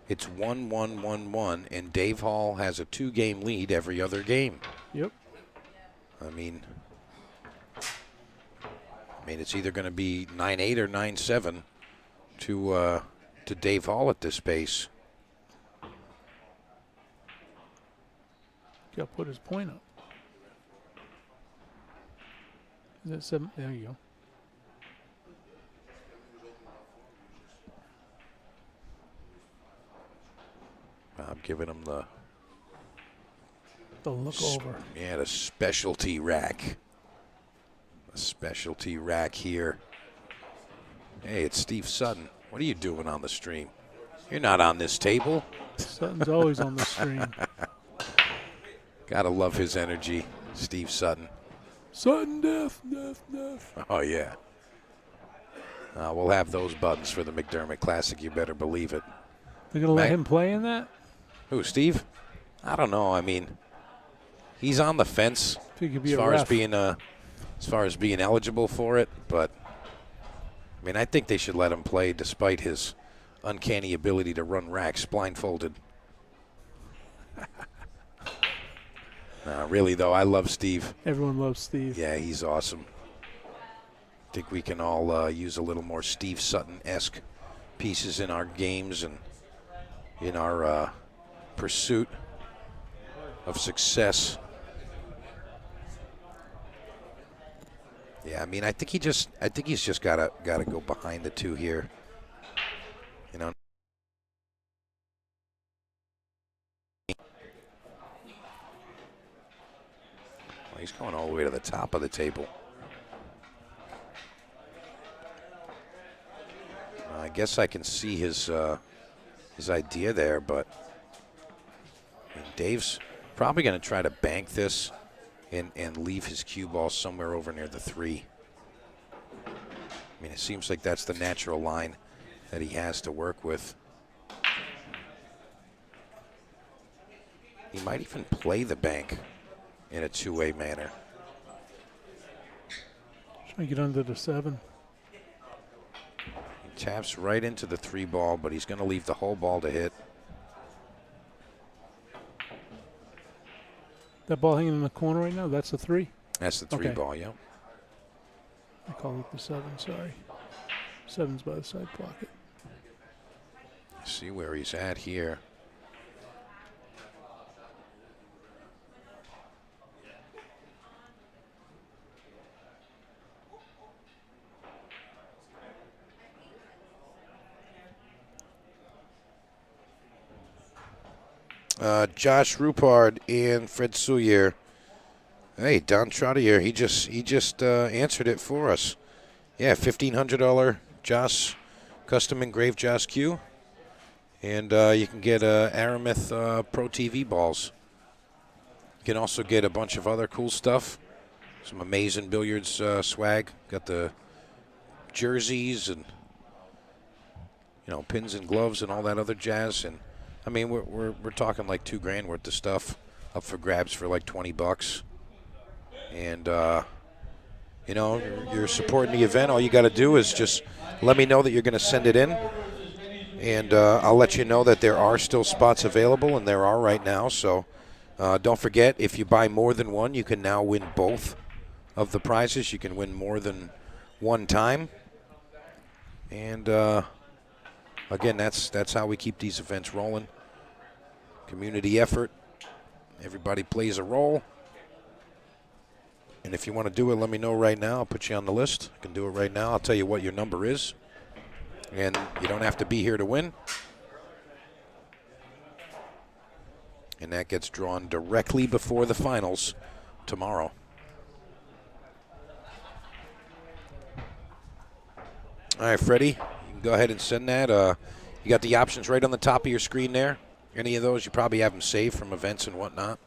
It's 1-1-1-1, and Dave Hall has a 2-game lead every other game. Yep. I mean, it's either going to be 9-8 or 9-7 to Dave Hall at this pace. Got to put his point up. Is that 7? There you go. I'm giving him the look over. Yeah, the specialty rack. A specialty rack here. Hey, it's Steve Sutton. What are you doing on the stream? You're not on this table. Sutton's always on the stream. Gotta love his energy, Steve Sutton. Sudden death. Oh, yeah. We'll have those buttons for the McDermott Classic. You better believe it. They're going to let him play in that? Who, Steve? I don't know. I mean, he's on the fence He could be as a far ref. as far as being eligible for it, but I mean, I think they should let him play despite his uncanny ability to run racks blindfolded. Really, though, I love Steve. Everyone loves Steve. Yeah, he's awesome. I think we can all use a little more Steve Sutton-esque pieces in our games and in our pursuit of success. Yeah, I mean, I think he's just gotta go behind the two here. You know. Well, he's going all the way to the top of the table. I guess I can see his idea there, but I mean, Dave's probably going to try to bank this and leave his cue ball somewhere over near the 3. I mean, it seems like that's the natural line that he has to work with. He might even play the bank in a two-way manner. Trying to get under the 7. He taps right into the 3 ball, but he's going to leave the whole ball to hit. That ball hanging in the corner right now, that's the 3? That's the 3 Okay. ball, yeah. I call it the 7, sorry. 7's by the side pocket. See where he's at here. Josh Rupard and Fred Soulier. Hey, Don Trottier, he just answered it for us. Yeah, $1,500 Joss custom engraved Joss Q, and you can get Aramith Pro TV balls. You can also get a bunch of other cool stuff. Some amazing billiards swag. Got the jerseys and pins and gloves and all that other jazz. And I mean, we're talking like $2,000 worth of stuff up for grabs for like $20. And you're supporting the event. All you got to do is just let me know that you're going to send it in, and I'll let you know that there are still spots available, and there are right now. So don't forget, if you buy more than one, you can now win both of the prizes. You can win more than one time. And again, that's how we keep these events rolling. Community effort. Everybody plays a role. And if you want to do it, let me know right now. I'll put you on the list. I can do it right now. I'll tell you what your number is. And you don't have to be here to win. And that gets drawn directly before the finals tomorrow. All right, Freddie, you can go ahead and send that. You got the options right on the top of your screen there. Any of those, you probably have them saved from events and whatnot.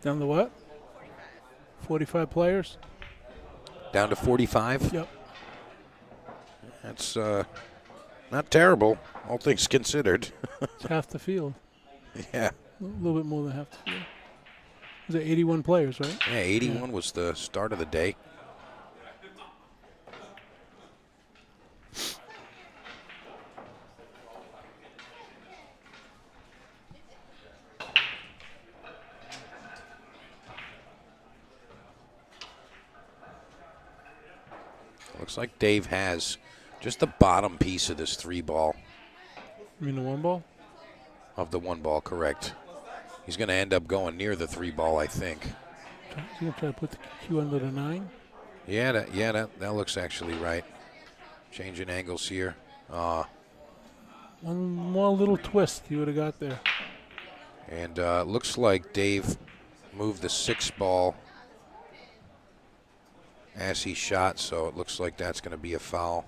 Down to what? 45 players? Down to 45? Yep. That's not terrible, all things considered. It's half the field. Yeah. A little bit more than half the field. Was it 81 players, right? Yeah, 81 was the start of the day. Looks like Dave has just the bottom piece of this 3 ball. You mean the 1 ball? Of the 1 ball, correct. He's going to end up going near the 3 ball, I think. Is he going to try to put the cue under the 9? Yeah, that looks actually right. Changing angles here. One more little twist he would have got there. And looks like Dave moved the 6 ball as he shot, so it looks like that's going to be a foul.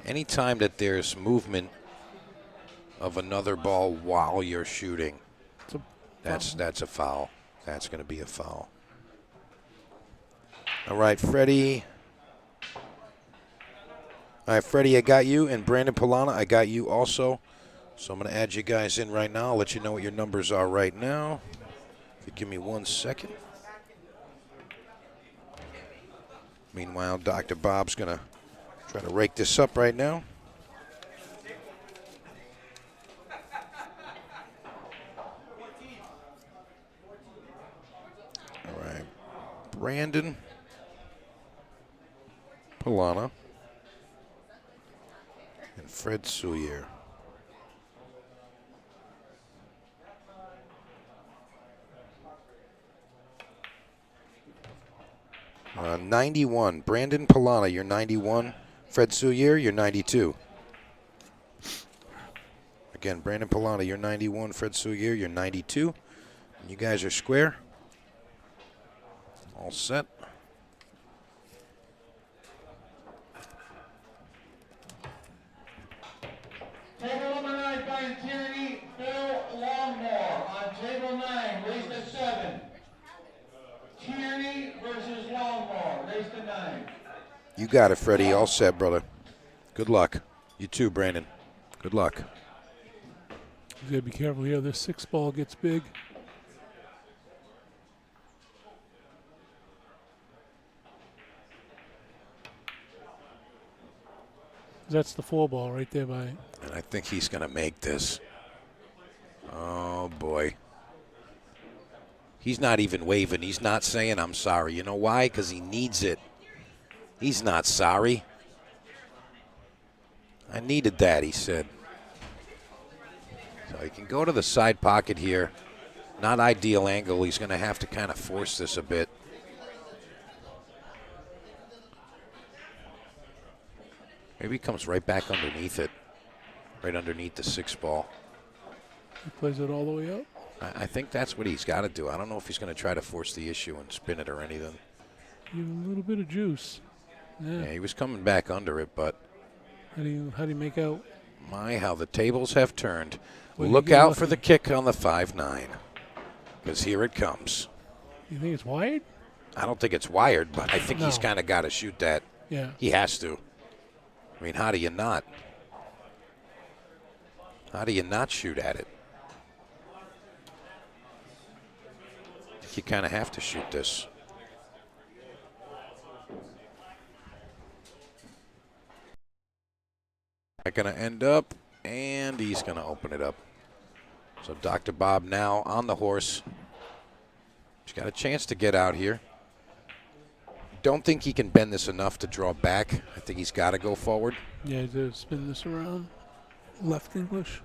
Anytime that there's movement of another ball while you're shooting, That's a foul. That's going to be a foul. All right, Freddie. All right, Freddie, I got you, and Brandon Polana, I got you also. So I'm going to add you guys in right now. I'll let you know what your numbers are right now. If you give me 1 second. Meanwhile, Dr. Bob's going to try to rake this up right now. All right, Brandon Polana and Fred Soulier. 91. Brandon Polana, you're 91. Fred Soulier, you're 92. Again, Brandon Polana, you're 91. Fred Soulier, you're 92. And you guys are square. All set. Table number 9, Brian Tierney, Bill Longmore. On table 9, race to 7. Tierney versus Longmore, race to 9. You got it, Freddie. All set, brother. Good luck. You too, Brandon. Good luck. You gotta be careful here. This 6 ball gets big. That's the 4 ball right there by. And I think he's going to make this. Oh, boy. He's not even waving. He's not saying, I'm sorry. You know why? Because he needs it. He's not sorry. I needed that, he said. So he can go to the side pocket here. Not ideal angle. He's going to have to kind of force this a bit. Maybe he comes right back underneath it. Right underneath the 6 ball. He plays it all the way up. I think that's what he's got to do. I don't know if he's going to try to force the issue and spin it or anything. Even a little bit of juice. Yeah, he was coming back under it, but how do you make out? my, how the tables have turned. Well, Look out for the kick on the 5-9, because here it comes. You think it's wired? I don't think it's wired, but I think he's No. kind of got to shoot that. Yeah. He has to. I mean, how do you not? How do you not shoot at it? I think you kind of have to shoot this. Not going to end up, and he's going to open it up. So Dr. Bob now on the horse. He's got a chance to get out here. Don't think he can bend this enough to draw back. I think he's got to go forward. Yeah, to spin this around. Left English.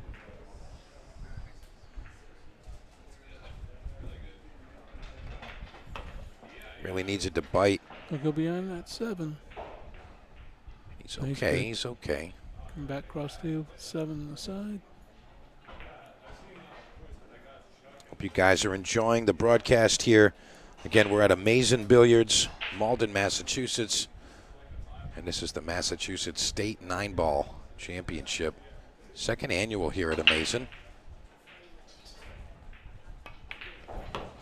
Really needs it to bite. He'll go behind that 7. He's Nice okay. pick. He's okay. Come back cross field, 7 on the side. Hope you guys are enjoying the broadcast here. Again, we're at Amazing Billiards, Malden, Massachusetts. And this is the Massachusetts State 9-Ball Championship. Second annual here at Amazing.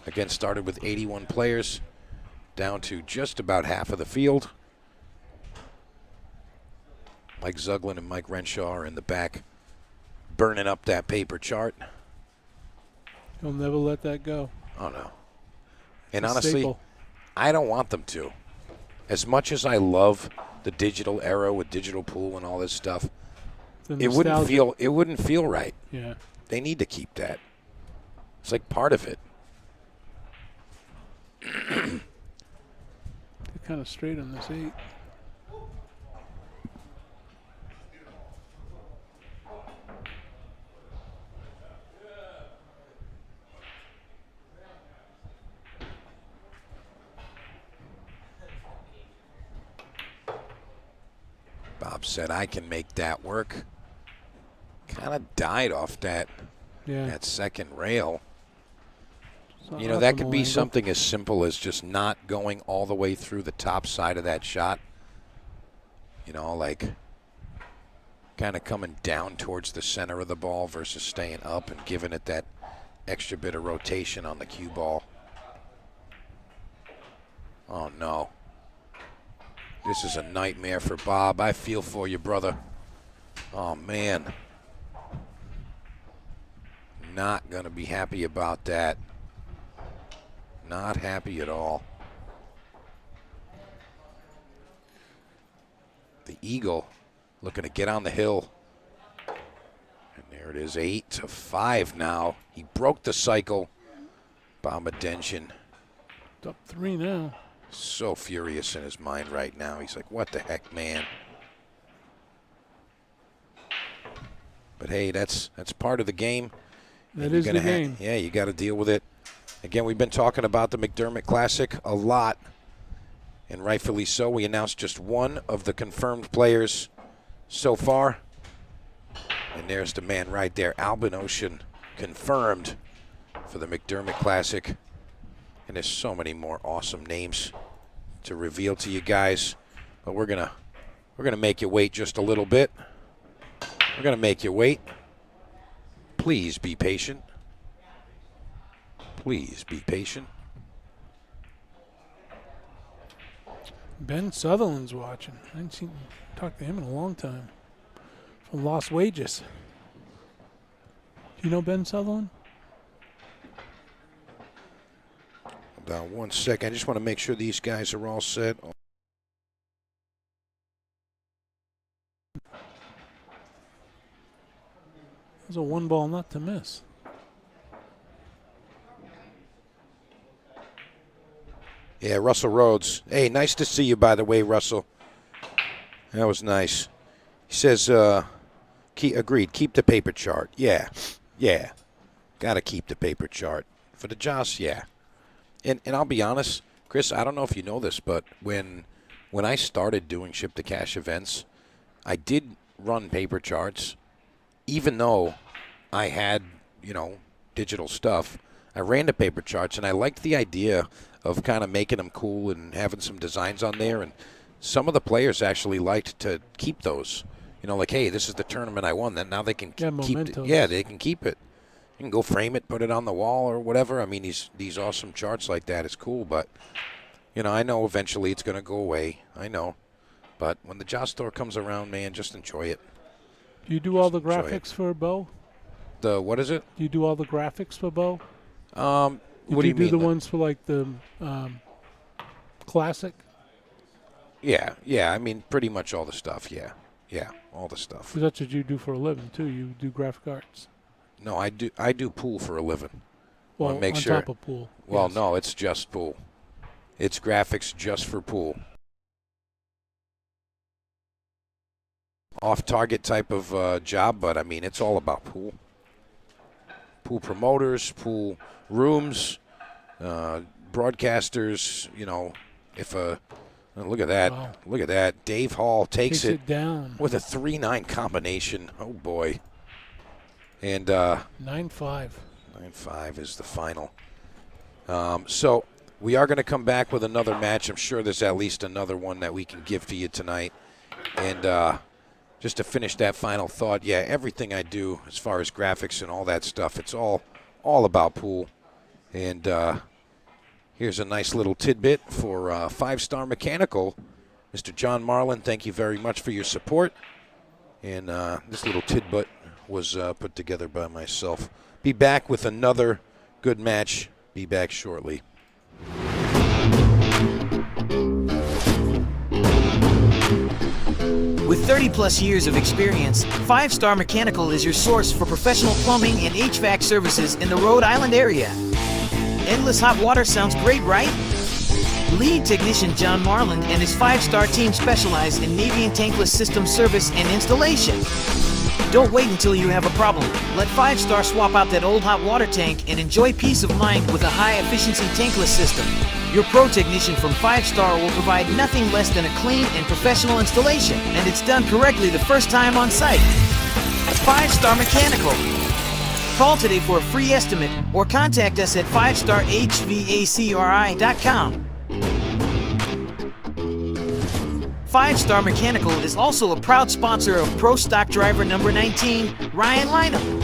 Again, started with 81 players, down to just about half of the field. Mike Zuglin and Mike Renshaw are in the back, burning up that paper chart. He'll never let that go. Oh, no. And It's a honestly, staple. I don't want them to. As much as I love the digital era with digital pool and all this stuff, The it wouldn't nostalgia. feel right. Yeah. They need to keep that. It's like part of it. They're kind of straight on this 8. Bob said, I can make that work. Kind of died off that second rail. It's not You know, that could optimal be angle. something as simple as just not going all the way through the top side of that shot. You know, like kind of coming down towards the center of the ball versus staying up and giving it that extra bit of rotation on the cue ball. Oh, no. This is a nightmare for Bob. I feel for you, brother. Oh, man. Not going to be happy about that. Not happy at all. The Eagle looking to get on the hill. And there it is, 8-5 now. He broke the cycle. Bombadenshin. It's up 3 now. So furious in his mind right now. He's like, what the heck, man? But hey, that's part of the game. That is the game. Yeah, you got to deal with it. Again, we've been talking about the McDermott Classic a lot, and rightfully so. We announced just one of the confirmed players so far. And there's the man right there, Albin Ocean, confirmed for the McDermott Classic. And there's so many more awesome names to reveal to you guys. But we're gonna make you wait just a little bit. We're gonna make you wait. Please be patient. Please be patient. Ben Sutherland's watching. I haven't talked to him in a long time. From Lost Wages. Do you know Ben Sutherland? Hold on 1 second. I just want to make sure these guys are all set. It was a 1 ball not to miss. Yeah, Russell Rhodes. Hey, nice to see you, by the way, Russell. That was nice. He says, agreed, keep the paper chart. Yeah. Got to keep the paper chart. For the Joss, yeah. And I'll be honest, Chris, I don't know if you know this, but when I started doing Ship to Cash events, I did run paper charts. Even though I had, digital stuff, I ran the paper charts, and I liked the idea of kind of making them cool and having some designs on there. And some of the players actually liked to keep those. Like, hey, this is the tournament I won. Then now they can keep it. Yeah, they can keep it. You can go frame it, put it on the wall or whatever. I mean, these awesome charts like that is cool. But, I know eventually it's going to go away. I know. But when the Joss store comes around, man, just enjoy it. Do you do all the graphics for Beau? What is it? Do you do all the graphics for Beau? What do you mean? Do the ones for like the Classic? Yeah. I mean, pretty much all the stuff. Yeah, all the stuff. 'Cause that's what you do for a living too. You do graphic arts. No, I do pool for a living. Well, make on sure. top of pool. Well, yes. no, it's just pool. It's graphics just for pool. Off-target type of job, but I mean, it's all about pool. Pool promoters, pool rooms, broadcasters. If look at that, Wow. Look at that. Dave Hall takes it down with a 3-9 combination. Oh boy. And 9-5. 9-5 is the final. So we are going to come back with another match. I'm sure there's at least another one that we can give to you tonight. And just to finish that final thought, yeah, everything I do as far as graphics and all that stuff, it's all about pool. And here's a nice little tidbit for 5 Star Mechanical. Mr. John Marlin, thank you very much for your support. And this little tidbit was put together by myself. Be back with another good match. Be back shortly. With 30-plus years of experience, 5 Star Mechanical is your source for professional plumbing and HVAC services in the Rhode Island area. Endless hot water sounds great, right? Lead technician John Marlin and his 5-star team specialize in Navy and tankless system service and installation. Don't wait until you have a problem. Let 5 Star swap out that old hot water tank and enjoy peace of mind with a high-efficiency tankless system. Your pro technician from 5 Star will provide nothing less than a clean and professional installation, and it's done correctly the first time on site. 5 Star Mechanical. Call today for a free estimate or contact us at 5starhvacri.com. 5 Star Mechanical is also a proud sponsor of Pro Stock Driver number 19, Ryan Lynham.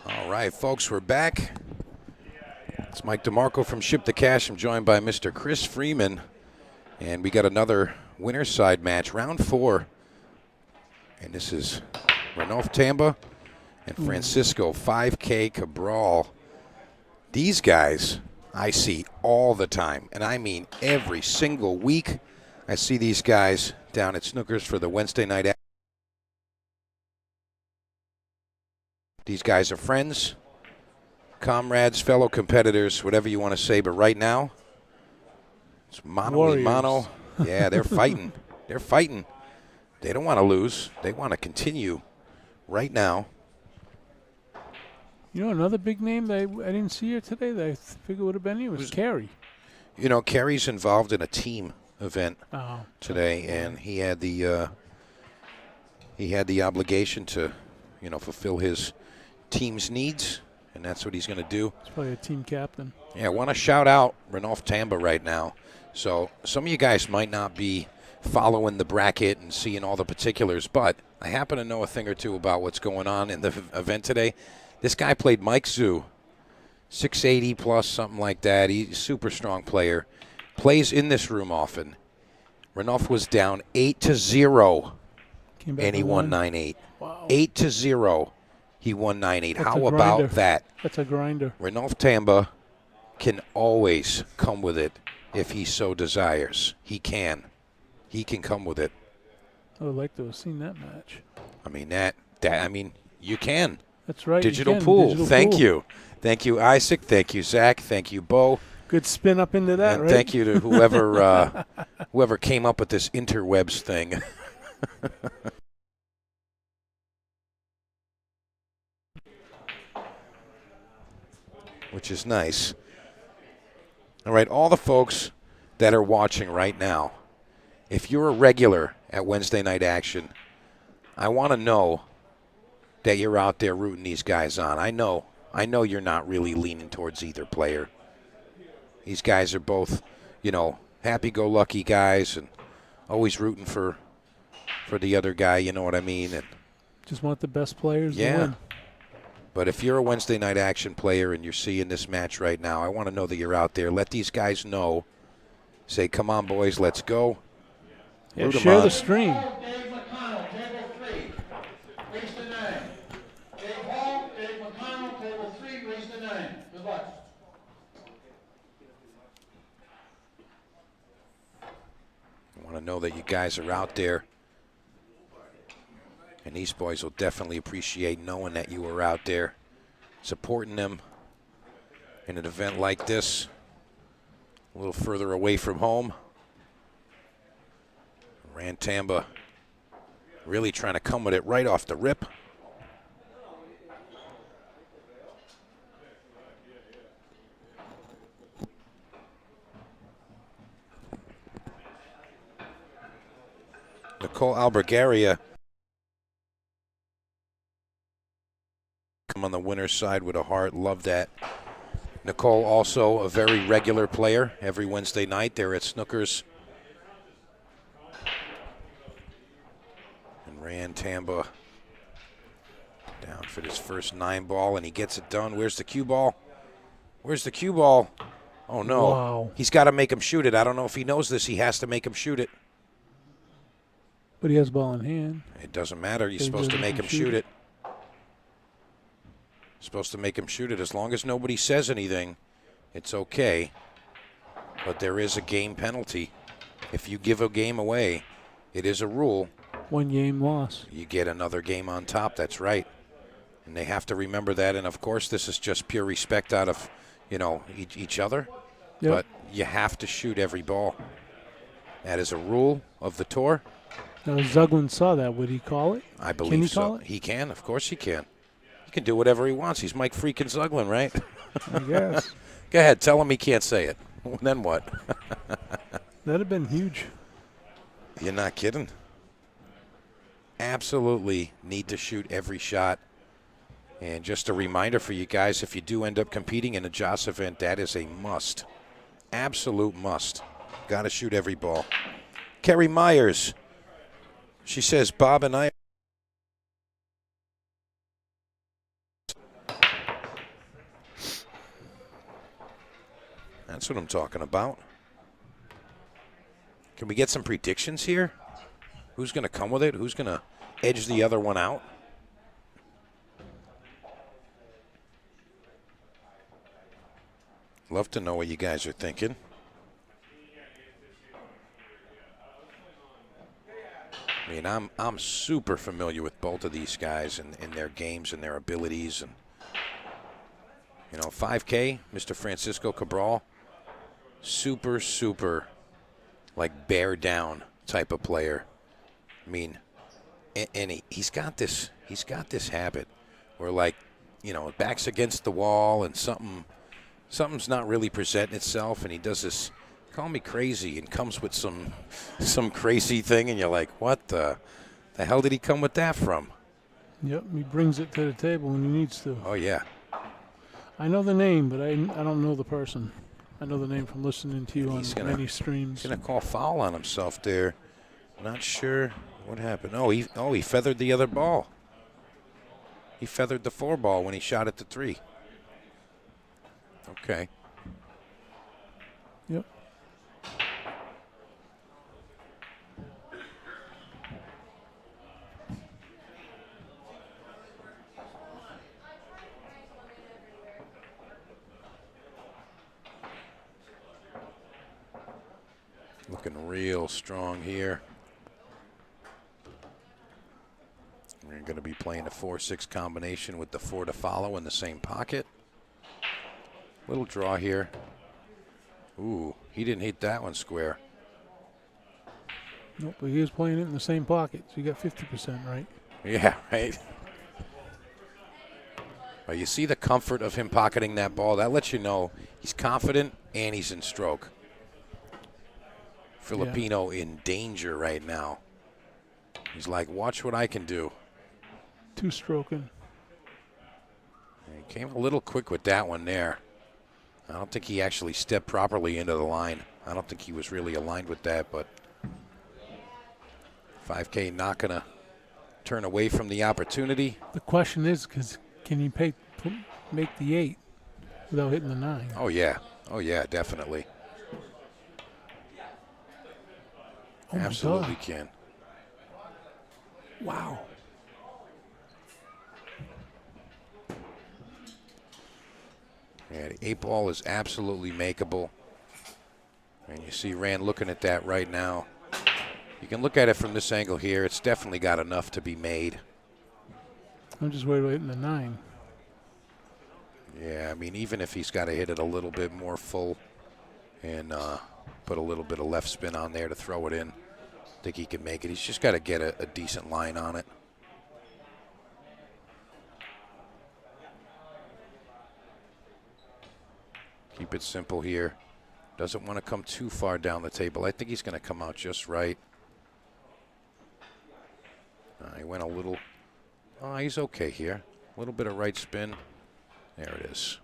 All right, folks, we're back. It's Mike DeMarco from Ship the Cash. I'm joined by Mr. Chris Freeman. And we got another winner's side match, round 4. And this is Ranulph Tamba and Francisco 5K Cabral. These guys I see all the time, and I mean every single week. I see these guys down at Snookers for the Wednesday night. These guys are friends, comrades, fellow competitors, whatever you want to say. But right now, it's mano a mano. Yeah, they're fighting. They're fighting. They don't want to lose. They want to continue right now. You know, another big name that I didn't see here today that I figured would have been here was Carey. You know, Carey's involved in a team event today, and he had the obligation to, you know, fulfill his team's needs, and that's what he's going to do. He's probably a team captain. Yeah, I want to shout out Ranulph Tamba right now. So some of you guys might not be following the bracket and seeing all the particulars, but I happen to know a thing or two about what's going on in the event today. This guy played Mike Zhu, 680 plus, something like that. He's a super strong player. Plays in this room often. Ranulph was down 8-0, and he won 9-8. Wow. 8-0, he won 9-8. That's How about that? That's a grinder. Ranulph Tamba can always come with it if he so desires. He can. He can come with it. I would like to have seen that match. I mean, you can. That's right. Digital pool. Thank you. Thank you, Isaac. Thank you, Zach. Thank you, Beau. Good spin up into that, and right? Thank you to whoever came up with this interwebs thing. Which is nice. All right, all the folks that are watching right now, if you're a regular at Wednesday night action, I want to know that you're out there rooting these guys on. I know you're not really leaning towards either player. These guys are both, you know, happy-go-lucky guys and always rooting for the other guy, you know what I mean? And just want the best players to win. But if you're a Wednesday night action player and you're seeing this match right now, I want to know that you're out there. Let these guys know. Say, come on, boys, let's go. Yeah, share the stream. I want to know that you guys are out there. And these boys will definitely appreciate knowing that you were out there, supporting them in an event like this, a little further away from home. Tamba really trying to come with it right off the rip. Nicole Albergaria come on the winner's side with a heart. Love that. Nicole also a very regular player every Wednesday night there at Snookers. And Tamba down for this first 9-ball, and he gets it done. Where's the cue ball? Where's the cue ball? Oh, no. Wow. He's got to make him shoot it. I don't know if he knows this. He has to make him shoot it. But he has ball in hand. It doesn't matter. You're supposed to make him shoot it. Supposed to make him shoot it. As long as nobody says anything, it's okay. But there is a game penalty. If you give a game away, it is a rule. 1 game loss. You get another game on top. That's right. And they have to remember that. And, of course, this is just pure respect out of, you know, each other. Yep. But you have to shoot every ball. That is a rule of the tour. Now, if Zuglin saw that, would he call it? I believe can he so. Call it? He can. Of course he can. He can do whatever he wants. He's Mike freaking Zuglin, right? I guess. Go ahead. Tell him he can't say it. Then what? That'd have been huge. You're not kidding. Absolutely need to shoot every shot. And just a reminder for you guys, if you do end up competing in a JOS event, that is a must. Absolute must. Got to shoot every ball. Kerry Myers. She says, Bob and I. That's what I'm talking about. Can we get some predictions here? Who's going to come with it? Who's going to edge the other one out? Love to know what you guys are thinking. I mean, I'm super familiar with both of these guys and their games and their abilities. And, you know, 5K, Mr. Francisco Cabral, super, super, like, bear down type of player. I mean, and he's got this habit where, like, you know, back's against the wall and something's not really presenting itself, and he does this, call me crazy, and comes with some crazy thing, and you're like, what the hell did he come with that from? Yep, he brings it to the table when he needs to. Oh, yeah. I know the name, but I don't know the person. I know the name from listening to you on many streams. He's going to call foul on himself there. Not sure what happened. Oh, he feathered the other ball. He feathered the 4 ball when he shot at the 3. Okay. Yep. Looking real strong here. We're going to be playing a 4-6 combination with the 4 to follow in the same pocket. Little draw here. Ooh, he didn't hit that one square. Nope, but he was playing it in the same pocket, so you got 50% right. Yeah, right. Well, you see the comfort of him pocketing that ball. That lets you know he's confident and he's in stroke. Filipino in danger right now. He's like, watch what I can do. 2-stroking. He came a little quick with that one there. I don't think he actually stepped properly into the line. I don't think he was really aligned with that, but 5K not going to turn away from the opportunity. The question is, can you make the 8 without hitting the 9? Oh, yeah. Oh, yeah, definitely. Oh, absolutely can. Wow. Yeah, the 8 ball is absolutely makeable. And you see Rand looking at that right now. You can look at it from this angle here. It's definitely got enough to be made. I'm just worried about hitting the 9. Yeah, I mean, even if he's got to hit it a little bit more full and put a little bit of left spin on there to throw it in, I think he can make it. He's just got to get a decent line on it. Keep it simple here. Doesn't want to come too far down the table. I think he's going to come out just right. He went a little. Oh, he's okay here. A little bit of right spin. There it is.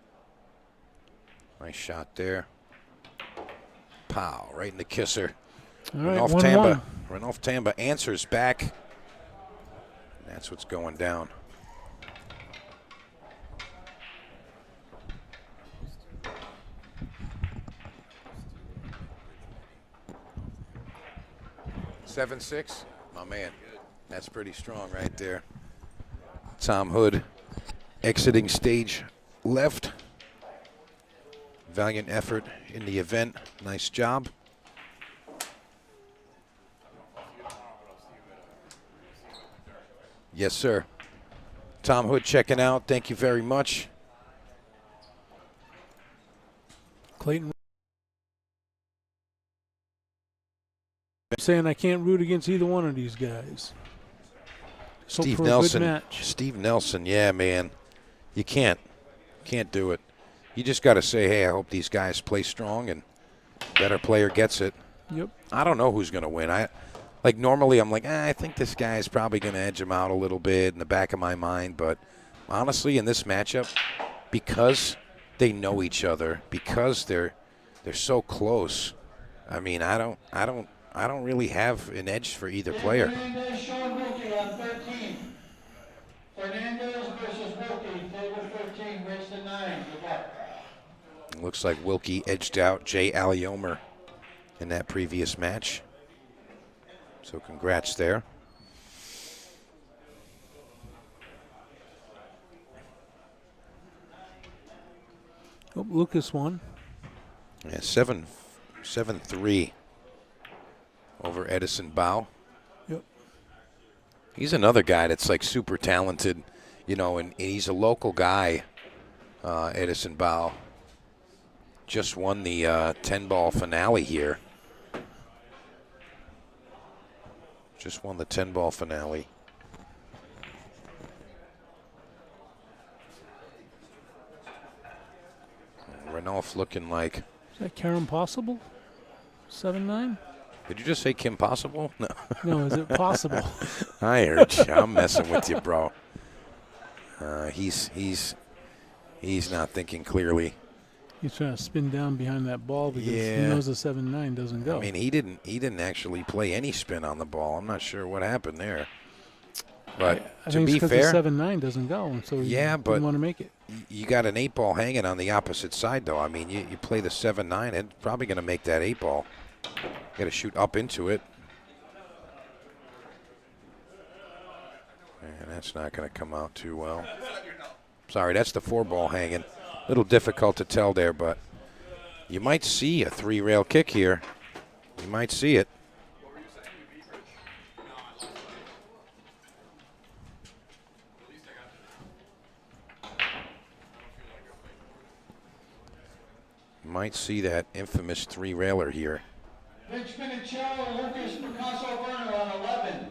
Nice shot there. Pow, right in the kisser. All right, Renoff 1-1. Tamba. Renoff Tamba answers back. That's what's going down. Seven, 6, my man. That's pretty strong right there. Tom Hood exiting stage left. Valiant effort in the event. Nice job. Yes, sir. Tom Hood checking out. Thank you very much. Clayton. I'm saying I can't root against either one of these guys. Just hope Steve for a good Nelson. match. Steve Nelson, yeah, man. You can't do it. You just got to say, hey, I hope these guys play strong and better player gets it. Yep. I don't know who's going to win. Normally I'm like, I think this guy is probably going to edge him out a little bit in the back of my mind. But honestly, in this matchup, because they know each other, because they're so close, I mean, I don't really have an edge for either player. Fernandez showing Wilkey on 13. Fernandez versus Wilkey, table 13, race to 9. Good luck. Looks like Wilkey edged out Jay Aliomer in that previous match. So congrats there. Oh, Lucas won. Yeah, 7-3 over Edison Beau. Yep. He's another guy that's like super talented, you know, and he's a local guy, Edison Beau. Just won the 10-ball finale here. Just won the 10-ball finale. Ranulph looking like... Is that Karen Possible? 7-9? Did you just say Kim Possible? No. No, is it possible? I heard you. I'm messing with you, bro. He's not thinking clearly. He's trying to spin down behind that ball because he knows the 7-9 doesn't go. I mean, he didn't actually play any spin on the ball. I'm not sure what happened there. But I to think be it's because fair, the 7-9 doesn't go, and so he but didn't want to make it. You got an 8-ball hanging on the opposite side, though. I mean, you play the 7-9, it's probably going to make that 8-ball. You got to shoot up into it. And that's not going to come out too well. Sorry, that's the 4-ball hanging. A little difficult to tell there, but you might see a 3-rail kick here. You might see it. Might see that infamous 3-railer here. Vince Minicello, Lucas Veras-Verner on 11.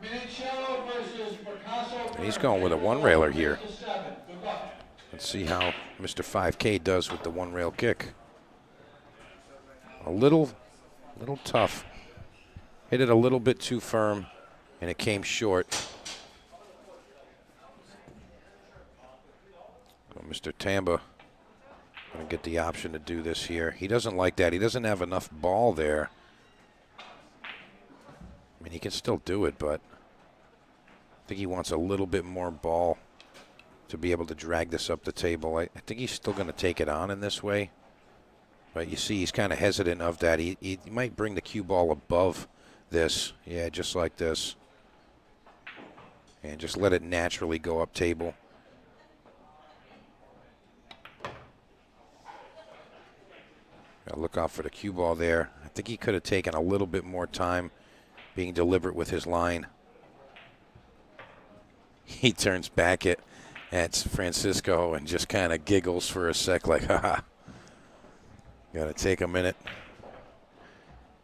Minicello versus Veras-Verner. And he's going with a 1-railer here. Good luck. Let's see how Mr. 5K does with the 1-rail kick. A little tough. Hit it a little bit too firm, and it came short. So Mr. Tamba going to get the option to do this here. He doesn't like that. He doesn't have enough ball there. I mean, he can still do it, but I think he wants a little bit more ball to be able to drag this up the table. I think he's still going to take it on in this way. But you see he's kind of hesitant of that. He might bring the cue ball above this. Yeah, just like this. And just let it naturally go up table. Gotta look out for the cue ball there. I think he could have taken a little bit more time being deliberate with his line. He turns back at Francisco and just kind of giggles for a sec like, haha. Gotta take a minute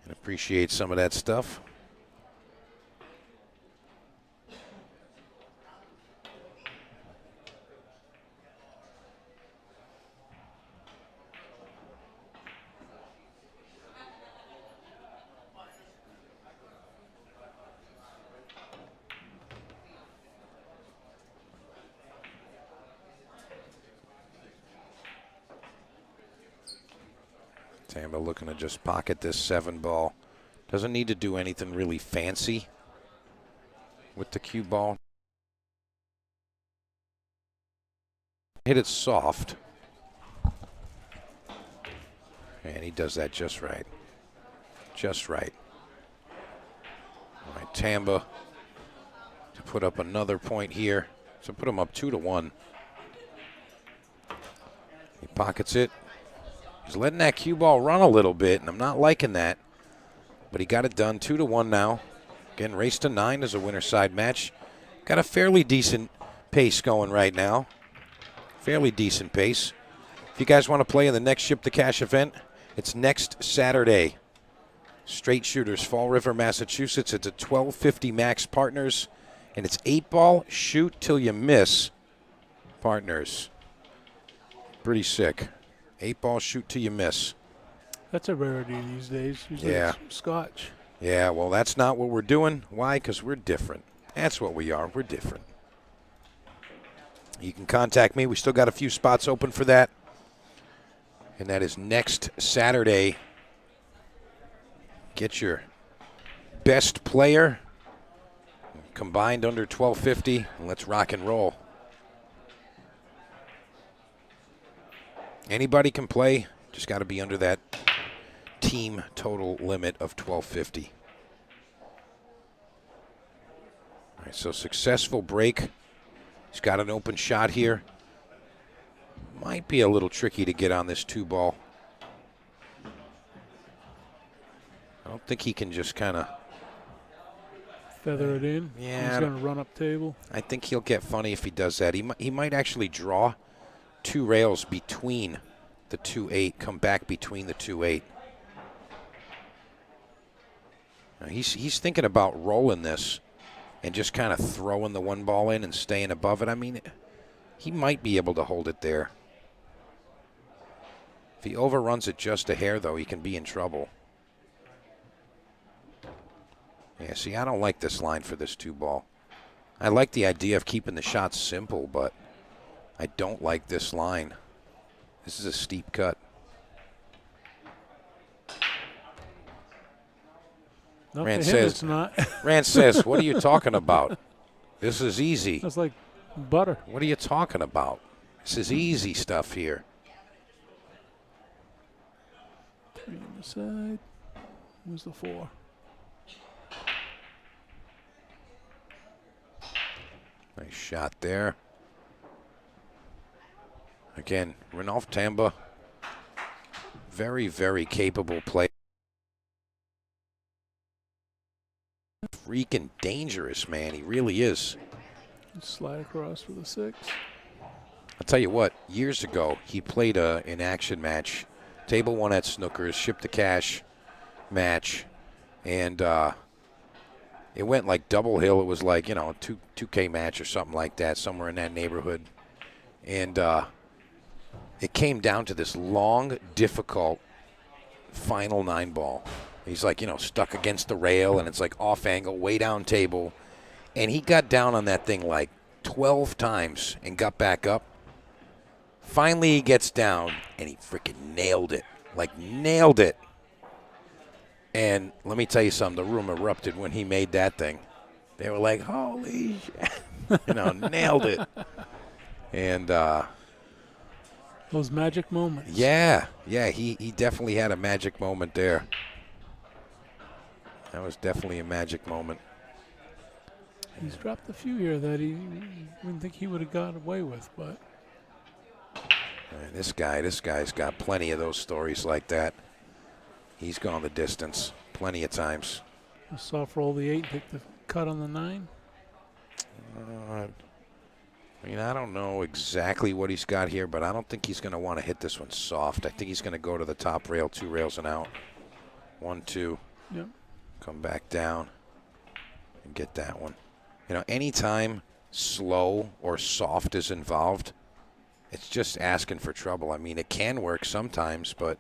and appreciate some of that stuff. Tamba looking to just pocket this 7-ball. Doesn't need to do anything really fancy with the cue ball. Hit it soft. And he does that just right. Just right. All right, Tamba to put up another point here. So put him up 2-1. He pockets it. He's letting that cue ball run a little bit, and I'm not liking that. But he got it done, 2-1 now. Again, race to 9 is a winner side match. Got a fairly decent pace going right now. Fairly decent pace. If you guys want to play in the next Ship the Cash event, it's next Saturday. Straight Shooters, Fall River, Massachusetts. It's a 1250 max partners, and it's 8-ball shoot till you miss partners. Pretty sick. 8-ball shoot till you miss. That's a rarity these days. Usually Yeah. it's Scotch. Yeah, well, that's not what we're doing. Why? Because we're different. That's what we are. We're different. You can contact me. We still got a few spots open for that. And that is next Saturday. Get your best player combined under 1250, and let's rock and roll. Anybody can play. Just got to be under that team total limit of 1250. All right, so successful break. He's got an open shot here. Might be a little tricky to get on this 2-ball. I don't think he can just kind of Feather it in. Yeah. He's going to run up table. I think he'll get funny if he does that. He might actually draw 2 rails between the 2-8, come back between the 2-8. Now he's thinking about rolling this and just kind of throwing the 1 ball in and staying above it. I mean, he might be able to hold it there. If he overruns it just a hair, though, he can be in trouble. Yeah, see, I don't like this line for this 2-ball. I like the idea of keeping the shots simple, but I don't like this line. This is a steep cut. No, Rand for him says, it's not. Rand says, what are you talking about? This is easy. That's like butter. What are you talking about? This is easy stuff here. 3 on the side. Where's the 4? Nice shot there. Again, Ranulph Tamba, very, very capable player. Freaking dangerous, man. He really is. Slide across for the 6. I'll tell you what, years ago, he played an action match, table 1 at Snookers, Ship to Cash match, and it went like double hill. It was like, you know, a 2K match or something like that, somewhere in that neighborhood. And it came down to this long, difficult final 9-ball. He's like, you know, stuck against the rail, and it's like off angle, way down table. And he got down on that thing like 12 times and got back up. Finally, he gets down, and he freaking nailed it. Like, nailed it. And let me tell you something, the room erupted when he made that thing. They were like, holy shit. You know, nailed it. And those magic moments. yeah, he definitely had a magic moment there. That was definitely a magic moment. He's dropped a few here that he wouldn't think he would have got away with, but Man, this guy's got plenty of those stories like that. He's gone the distance plenty of times. a soft roll the 8 and take the cut on the 9. I mean, I don't know exactly what he's got here, but I don't think he's going to want to hit this one soft. I think he's going to go to the top rail, 2 rails and out. 1, 2. Yep. Come back down and get that one. You know, anytime slow or soft is involved, it's just asking for trouble. I mean, it can work sometimes, but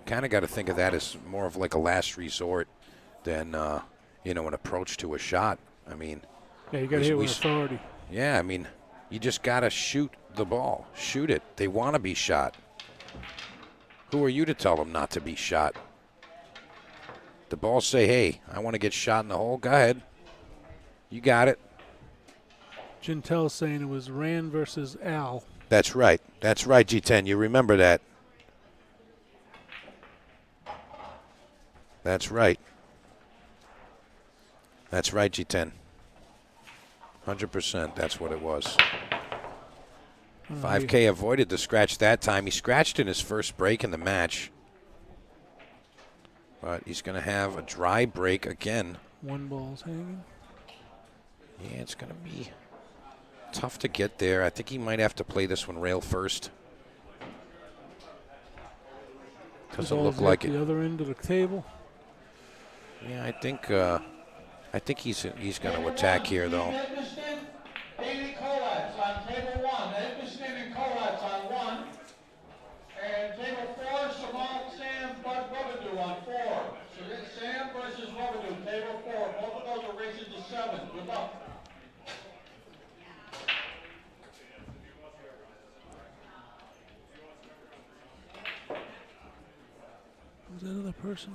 kind of got to think of that as more of like a last resort than, you know, an approach to a shot. I mean, Yeah, you got to hit with authority. yeah, I mean, you just got to shoot the ball. Shoot it. They want to be shot. Who are you to tell them not to be shot? The balls say, hey, I want to get shot in the hole. Go ahead. You got it. Gintel saying it was Rand versus Al. That's right. That's right, G10. You remember that. That's right. That's right, G10. 100%. That's what it was. 5K avoided the scratch that time. He scratched in his first break in the match. But he's going to have a dry break again. 1 ball's hanging. Yeah, it's going to be tough to get there. I think he might have to play this one rail first. Doesn't look like it. The other end of the table. Yeah, I think he's going to attack here, though. Davey Kolats on table 1. Edmiston and Kolats on 1. And table 4, Samal Sam Bud Rubadoo on 4. So it's Sam versus Rubadoo, table 4. Both of those are racing to 7. Good luck. Was that other person?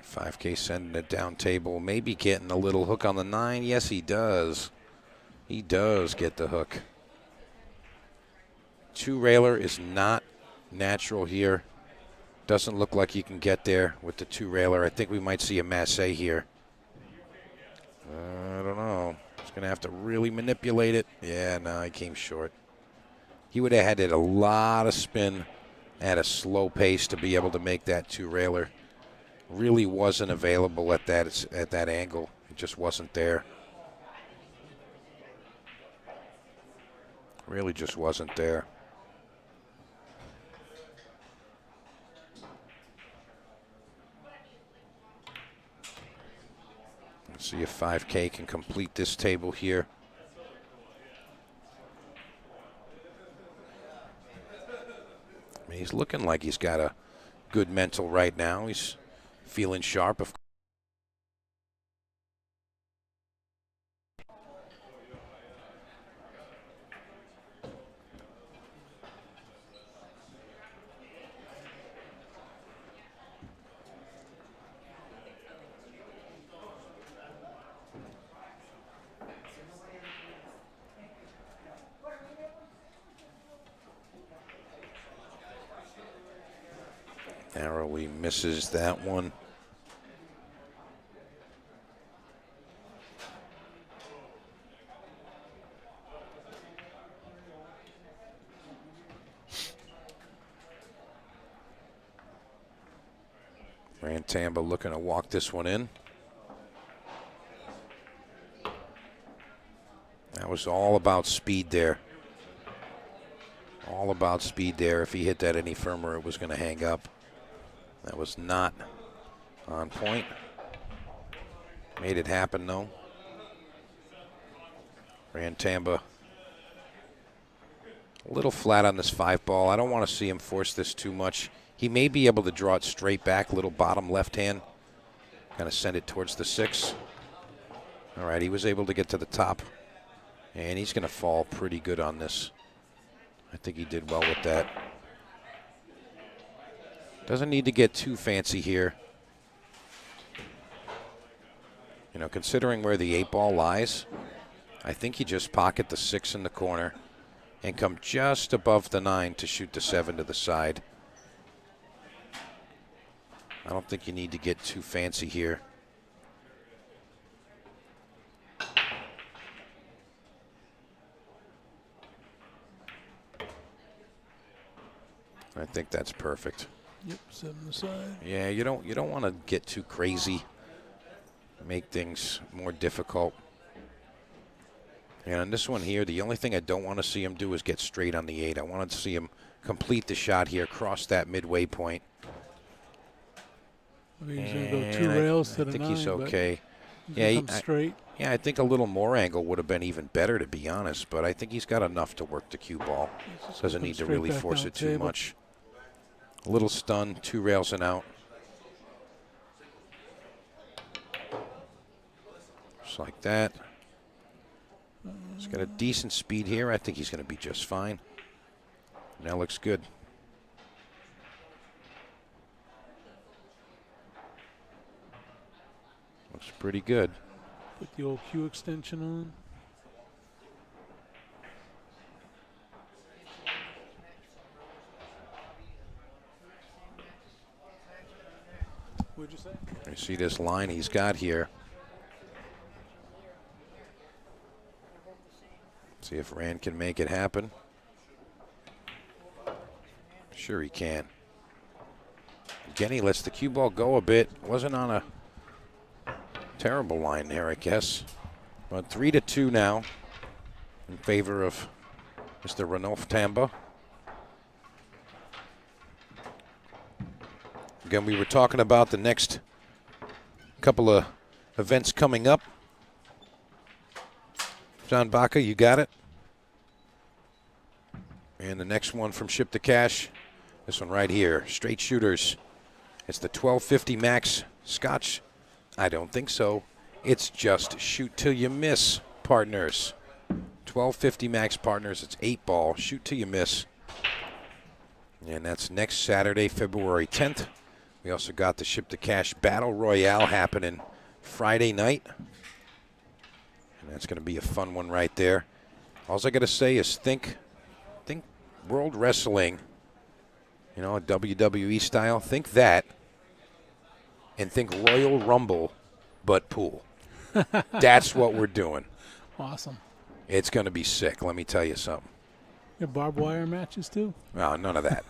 5K sending it down table, maybe getting a little hook on the 9. Yes, he does. He does get the hook. 2-railer is not natural here. Doesn't look like he can get there with the 2-railer. I think we might see a masse here. I don't know. He's going to have to really manipulate it. Yeah, no, he came short. He would have had it a lot of spin at a slow pace to be able to make that 2-railer. Really wasn't available at that angle. It just wasn't there. Really just wasn't there. Let's see if 5K can complete this table here. I mean, he's looking like he's got a good mental right now. He's feeling sharp. Narrowly misses that one. Tamba looking to walk this one in. That was all about speed there. All about speed there. If he hit that any firmer, it was going to hang up. That was not on point. Made it happen, though. Tamba a little flat on this 5-ball. I don't want to see him force this too much. He may be able to draw it straight back, little bottom left hand. Kind of send it towards the 6. All right, he was able to get to the top. And he's going to fall pretty good on this. I think he did well with that. Doesn't need to get too fancy here. You know, considering where the 8-ball lies, I think he just pocket the 6 in the corner and come just above the 9 to shoot the 7 to the side. I don't think you need to get too fancy here. I think that's perfect. Yep, 7 aside. Yeah, you don't want to get too crazy. Make things more difficult. And on this one here, the only thing I don't want to see him do is get straight on the 8. I wanted to see him complete the shot here, cross that midway point. Maybe he's going to go 2 rails to the 9. I think he's okay. Straight. Yeah, I think a little more angle would have been even better, to be honest. But I think he's got enough to work the cue ball. Doesn't need to really force it too much. A little stun, 2 rails and out. Just like that. He's got a decent speed here. I think he's going to be just fine. That looks good. Looks pretty good. Put the old Q extension on. What'd you say? You see this line he's got here. See if Rand can make it happen. Sure he can. Again, he lets the cue ball go a bit. Wasn't on a terrible line there, I guess. But 3-2 now in favor of Mr. Ranulph Tamba. Again, we were talking about the next couple of events coming up. John Baca, you got it. And the next one from Ship to Cash, this one right here, straight shooters. It's the 1250 max Scotch. I don't think so. It's just shoot till you miss, partners. 1250 max partners. It's 8-ball. Shoot till you miss. And that's next Saturday, February 10th. We We also got the Ship to Cash Battle Royale happening Friday night. And that's going to be a fun one right there. All I got to say is think World Wrestling, you know, WWE style. Think that. And think Royal Rumble, but pool. That's what we're doing. Awesome. It's going to be sick, let me tell you something. You have barbed wire matches too? No, none of that.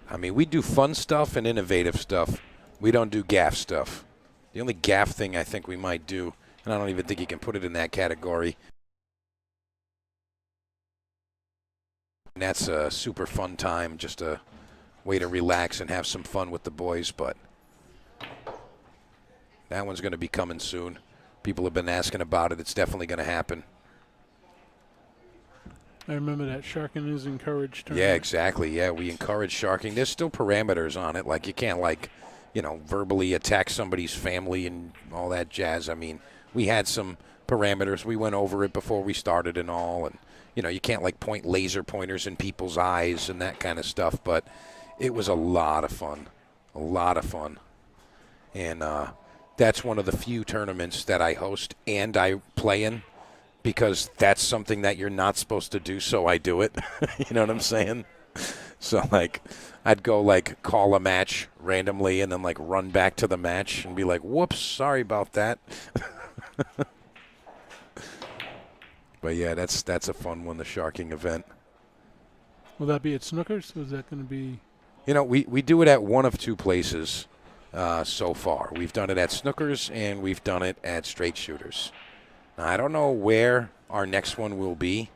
I mean, we do fun stuff and innovative stuff. We don't do gaff stuff. The only gaff thing I think we might do, and I don't even think you can put it in that category, and that's a super fun time, just a way to relax and have some fun with the boys, but that one's going to be coming soon. People have been asking about it. It's definitely going to happen. I remember that sharking is encouraged. Yeah, exactly. Yeah, we encourage sharking. There's still parameters on it. Like, you can't, like, you know, verbally attack somebody's family and all that jazz. I mean, we had some parameters. We went over it before we started and all. And, you know, you can't, like, point laser pointers in people's eyes and that kind of stuff. But it was a lot of fun. A lot of fun. And that's one of the few tournaments that I host and I play in, because that's something that you're not supposed to do, so I do it. You know what I'm saying? So, like, I'd go, like, call a match randomly and then, like, run back to the match and be like, whoops, sorry about that. But, yeah, that's a fun one, the sharking event. Will that be at Snookers, or is that going to be? You know, we do it at one of two places so far. We've done it at Snookers and we've done it at Straight Shooters. Now, I don't know where our next one will be,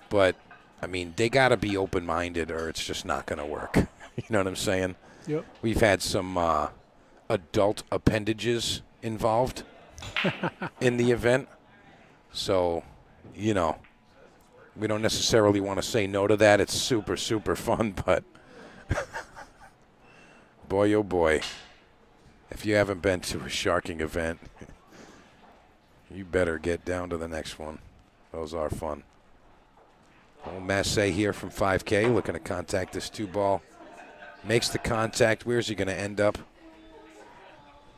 but, I mean, they got to be open-minded or it's just not going to work. You know what I'm saying? Yep. We've had some adult appendages involved in the event. So, you know, we don't necessarily want to say no to that. It's super, super fun, but boy, oh boy, if you haven't been to a sharking event, you better get down to the next one. Those are fun. Old Massey here from 5K looking to contact this 2-ball. Makes the contact. Where's he going to end up?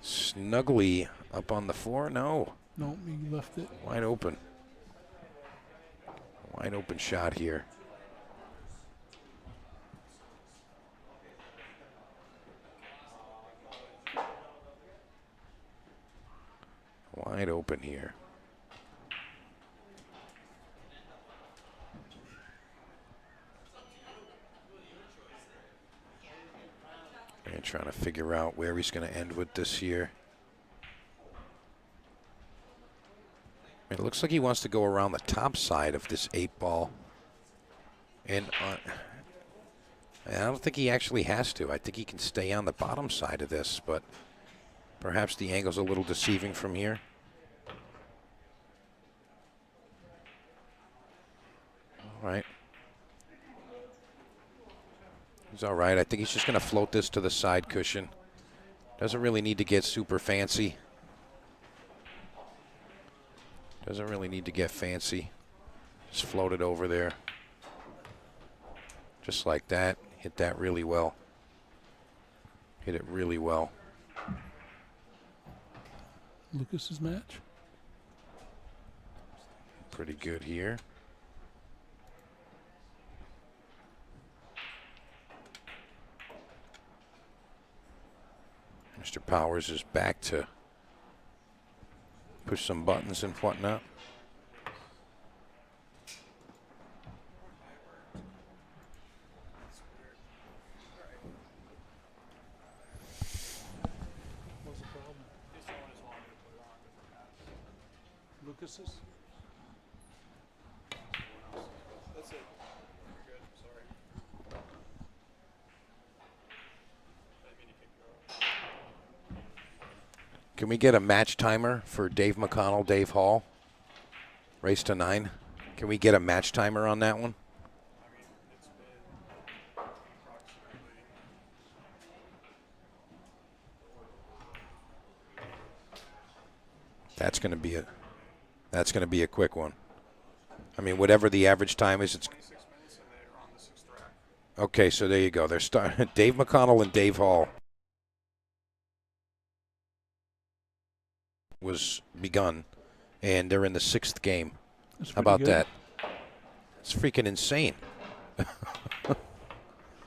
Snugly up on the floor? No. No, he left it. Wide open. Wide open shot here. Wide open here. And trying to figure out where he's going to end with this here. It looks like he wants to go around the top side of this 8-ball. And I don't think he actually has to. I think he can stay on the bottom side of this, but perhaps the angle's a little deceiving from here. All right. He's all right. I think he's just going to float this to the side cushion. Doesn't really need to get super fancy. Doesn't really need to get fancy. Just float it over there. Just like that. Hit that really well. Hit it really well. Lucas's match. Pretty good here. Mr. Powers is back to push some buttons and whatnot. What's the problem? Lucas's? That's it. You're good. Sorry. Can we get a match timer for Dave McConnell, Dave Hall? Race to 9. Can we get a match timer on that one? That's going to be a quick one. I mean, whatever the average time is, it's 26 minutes and they're on the 6th track. okay. So there you go. They're starting Dave McConnell and Dave Hall. was begun, and they're in the 6th game. That's How pretty about good. that? It's freaking insane.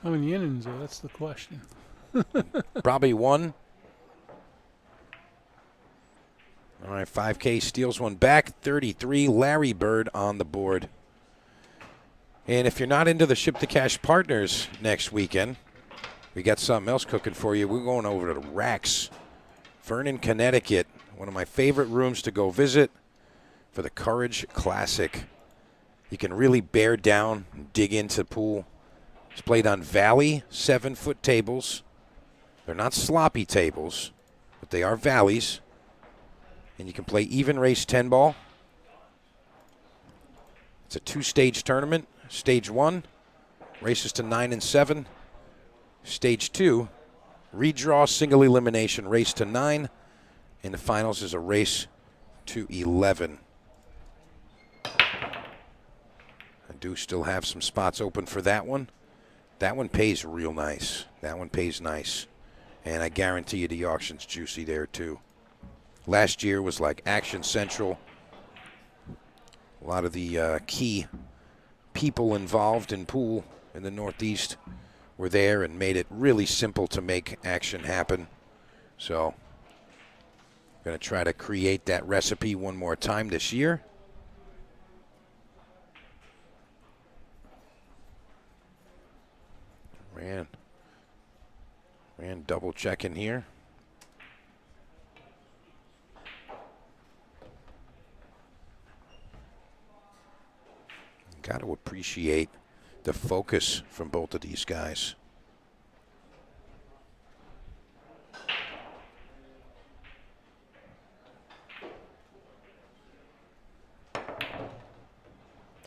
How many innings, though? That's the question. Probably one. All right, 5K steals one back. 33, Larry Bird on the board. And if you're not into the Ship to Cash Partners next weekend, we got something else cooking for you. We're going over to Rax, Vernon, Connecticut. One of my favorite rooms to go visit for the Courage Classic. You can really bear down and dig into the pool. It's played on Valley 7-foot tables. They're not sloppy tables, but they are valleys. And you can play even race 10 ball. It's a 2-stage tournament. Stage 1, races to 9 and 7. Stage 2, redraw, single elimination, race to 9. And the finals is a race to 11. I do still have some spots open for that one. That one pays real nice. That one pays nice. And I guarantee you the auction's juicy there too. Last year was like Action Central. A lot of the key people involved in pool in the Northeast were there and made it really simple to make action happen. So I'm going to try to create that recipe one more time this year. Ran double checking here. Got to appreciate the focus from both of these guys.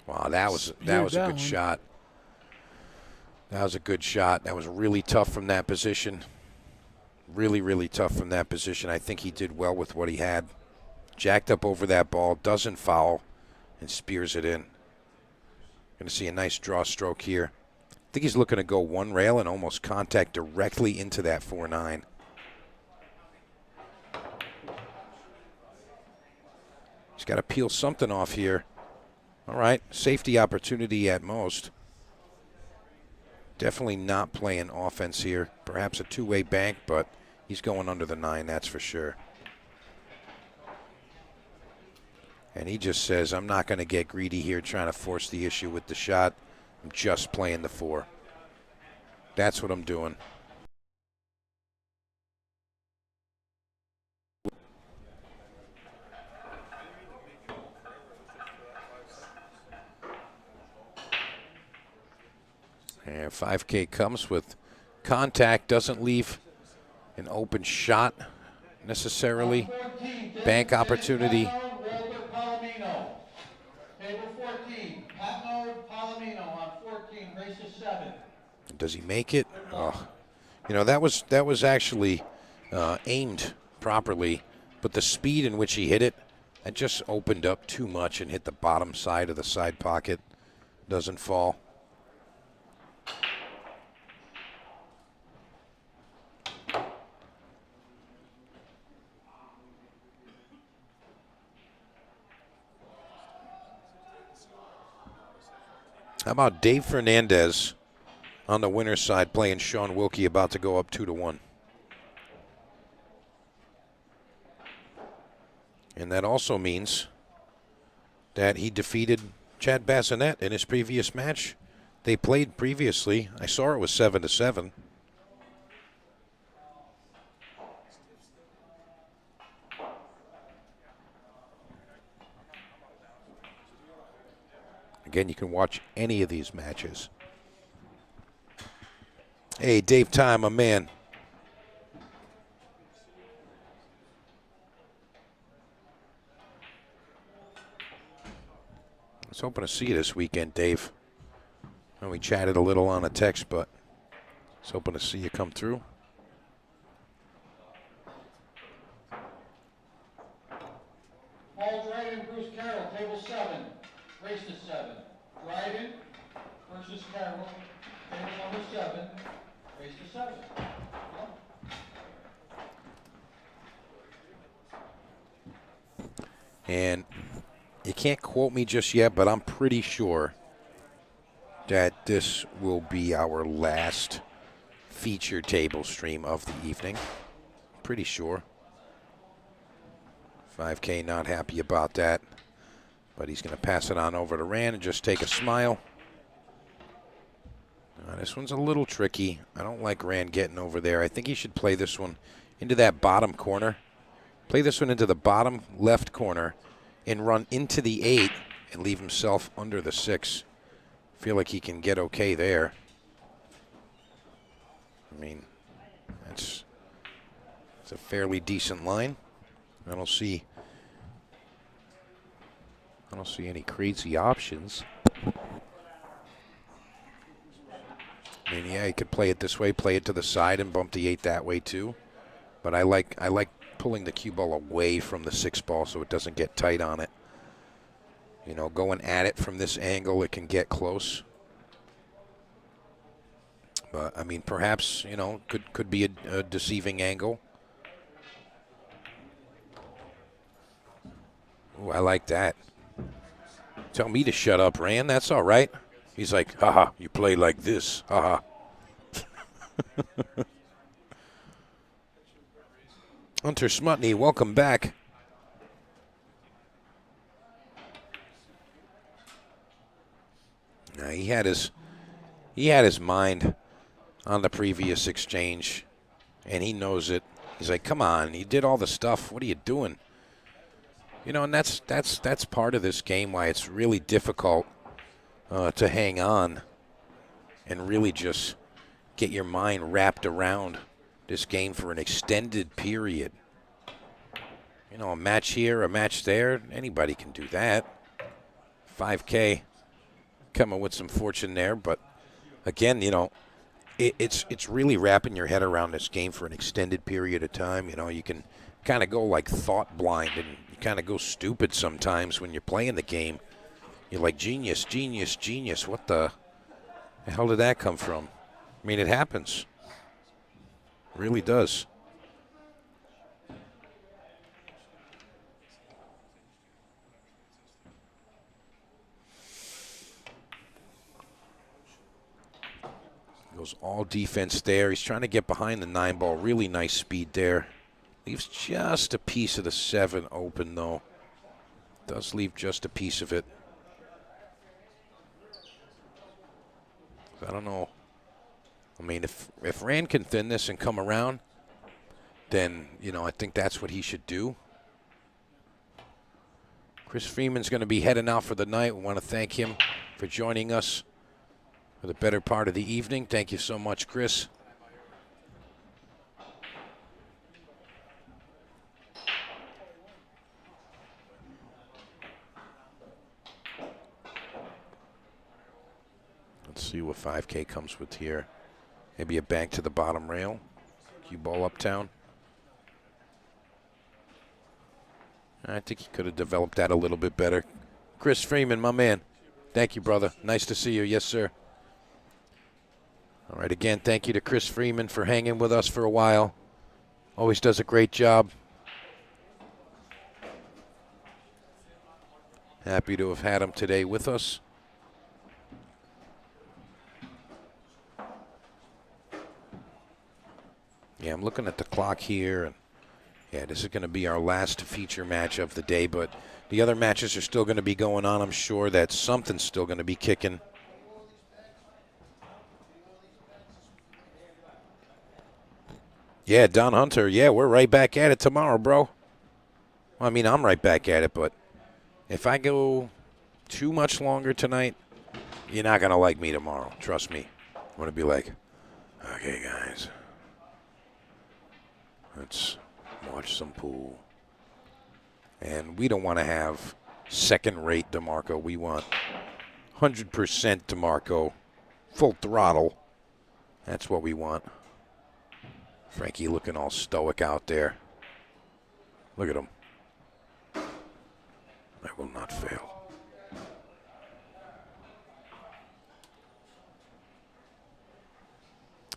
Wow, that was a good shot. That was a good shot. That was really tough from that position. Really, really tough from that position. I think he did well with what he had. Jacked up over that ball, doesn't foul, and spears it in. Going to see a nice draw stroke here. I think he's looking to go one rail and almost contact directly into that 4-9. He's got to peel something off here. All right, safety opportunity at most. Definitely not playing offense here. Perhaps a two-way bank, but he's going under the 9, that's for sure. And he just says, I'm not going to get greedy here trying to force the issue with the shot. I'm just playing the 4. That's what I'm doing. And 5K comes with contact, doesn't leave an open shot necessarily. Bank opportunity. Does he make it? Oh, you know, that was actually aimed properly, but the speed in which he hit it, that just opened up too much and hit the bottom side of the side pocket. Doesn't fall. How about Dave Fernandez on the winner's side playing Sean Wilkey, about to go up 2-1. And that also means that he defeated Chad Bassinet in his previous match. They played previously. I saw it was 7-7. Again, you can watch any of these matches. Hey, Dave Time, my man. I was hoping to see you this weekend, Dave. And we chatted a little on a text, but I was hoping to see you come through. Paul Dryden, Bruce Carroll, table 7, race to 7. Dryden versus Carroll, table number 7, race to 7. And you can't quote me just yet, but I'm pretty sure that this will be our last feature table stream of the evening. Pretty sure. 5K not happy about that, but he's going to pass it on over to Rand and just take a smile. This one's a little tricky. I don't like Rand getting over there. I think he should play this one into that bottom corner. Play this one into the bottom left corner and run into the 8 and leave himself under the 6. Feel like he can get okay there. I mean, it's a fairly decent line. I don't see any crazy options. I mean, yeah, he could play it this way, play it to the side, and bump the 8 that way too. But I like pulling the cue ball away from the 6 ball so it doesn't get tight on it. You know, going at it from this angle, it can get close. But I mean, perhaps, you know, could be a deceiving angle. Ooh, I like that. Tell me to shut up, Rand. That's all right. He's like, haha, you play like this. Haha. Hunter Smutney, welcome back. Now, he had his mind on the previous exchange, and he knows it. He's like, come on, you did all the stuff. What are you doing? You know, and that's part of this game, why it's really difficult to hang on and really just get your mind wrapped around this game for an extended period. You know, a match here, a match there, anybody can do that. 5K coming with some fortune there, but again, you know, it's really wrapping your head around this game for an extended period of time. You know, you can kind of go like thought blind, and you kind of go stupid sometimes when you're playing the game. You're like, genius, genius, genius. What the hell did that come from? I mean, it happens. It really does. Goes all defense there. He's trying to get behind the 9 ball. Really nice speed there. Leaves just a piece of the 7 open, though. Does leave just a piece of it. I don't know. I mean, if Rand can thin this and come around, then, you know, I think that's what he should do. Chris Freeman's going to be heading out for the night. We want to thank him for joining us for the better part of the evening. Thank you so much, Chris. Let's see what 5K comes with here. Maybe a bank to the bottom rail. Cue ball uptown. I think he could have developed that a little bit better. Chris Freeman, my man. Thank you, brother. Nice to see you. Yes, sir. All right, again, thank you to Chris Freeman for hanging with us for a while. Always does a great job. Happy to have had him today with us. Yeah, I'm looking at the clock here, and yeah, this is going to be our last feature match of the day, but the other matches are still going to be going on. I'm sure that something's still going to be kicking. Yeah, Don Hunter, yeah, we're right back at it tomorrow, bro. Well, I mean, I'm right back at it, but if I go too much longer tonight, you're not going to like me tomorrow. Trust me. I'm going to be like, okay, guys. Let's watch some pool. And we don't want to have second-rate DeMarco. We want 100% DeMarco, full throttle. That's what we want. Frankie looking all stoic out there. Look at him. I will not fail.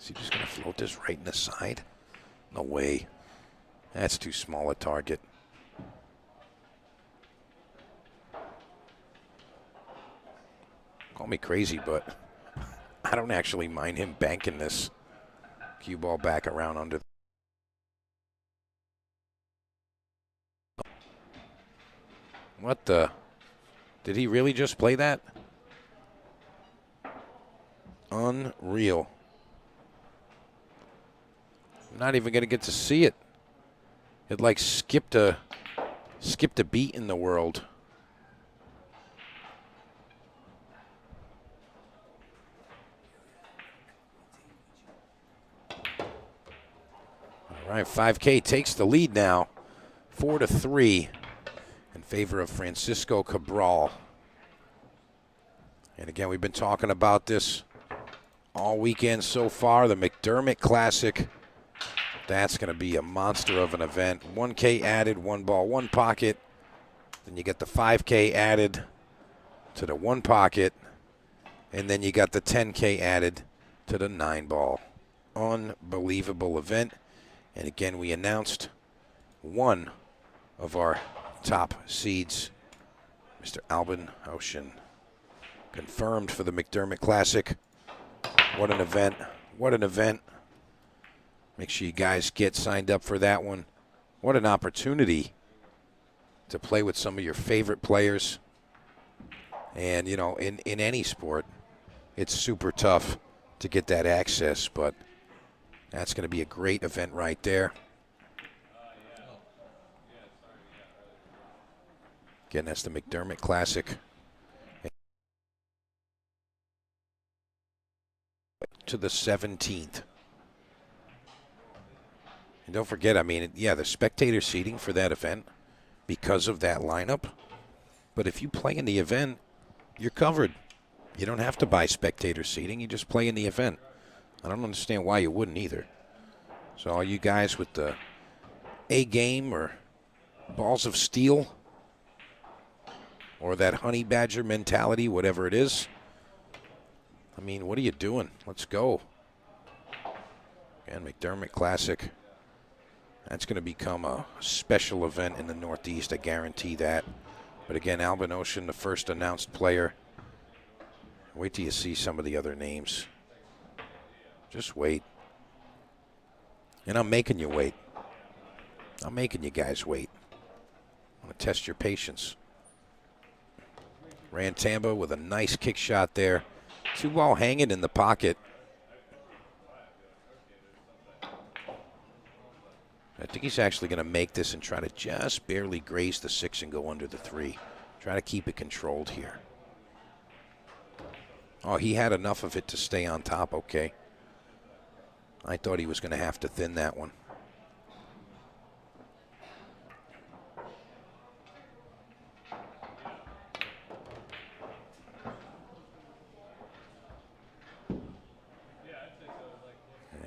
Is he just going to float this right in the side? No way. That's too small a target. Call me crazy, but I don't actually mind him banking this cue ball back around under. What the? Did he really just play that? Unreal. I'm not even going to get to see it. It like skipped a beat in the world. All right, 5K takes the lead now, 4-3 in favor of Francisco Cabral. And again, we've been talking about this all weekend so far. The McDermott Classic. That's going to be a monster of an event. 1K added, 1 ball, 1 pocket. Then you get the 5K added to the 1 pocket. And then you got the 10K added to the 9 ball. Unbelievable event. And again, we announced one of our top seeds, Mr. Albin Ocean, confirmed for the McDermott Classic. What an event. What an event. Make sure you guys get signed up for that one. What an opportunity to play with some of your favorite players. And, you know, in any sport, it's super tough to get that access, but that's going to be a great event right there. Again, that's the McDermott Classic. To the 17th. And don't forget, I mean, yeah, the spectator seating for that event because of that lineup. But if you play in the event, you're covered. You don't have to buy spectator seating. You just play in the event. I don't understand why you wouldn't either. So all you guys with the A game or balls of steel or that honey badger mentality, whatever it is, I mean, what are you doing? Let's go. And McDermott Classic. That's going to become a special event in the Northeast, I guarantee that. But again, Albin Ocean, the first announced player. Wait till you see some of the other names. Just wait. And I'm making you wait. I'm making you guys wait. I'm going to test your patience. Ran Tamba with a nice kick shot there. 2 ball hanging in the pocket. I think he's actually going to make this and try to just barely graze the 6 and go under the 3. Try to keep it controlled here. Oh, he had enough of it to stay on top. Okay. I thought he was going to have to thin that one.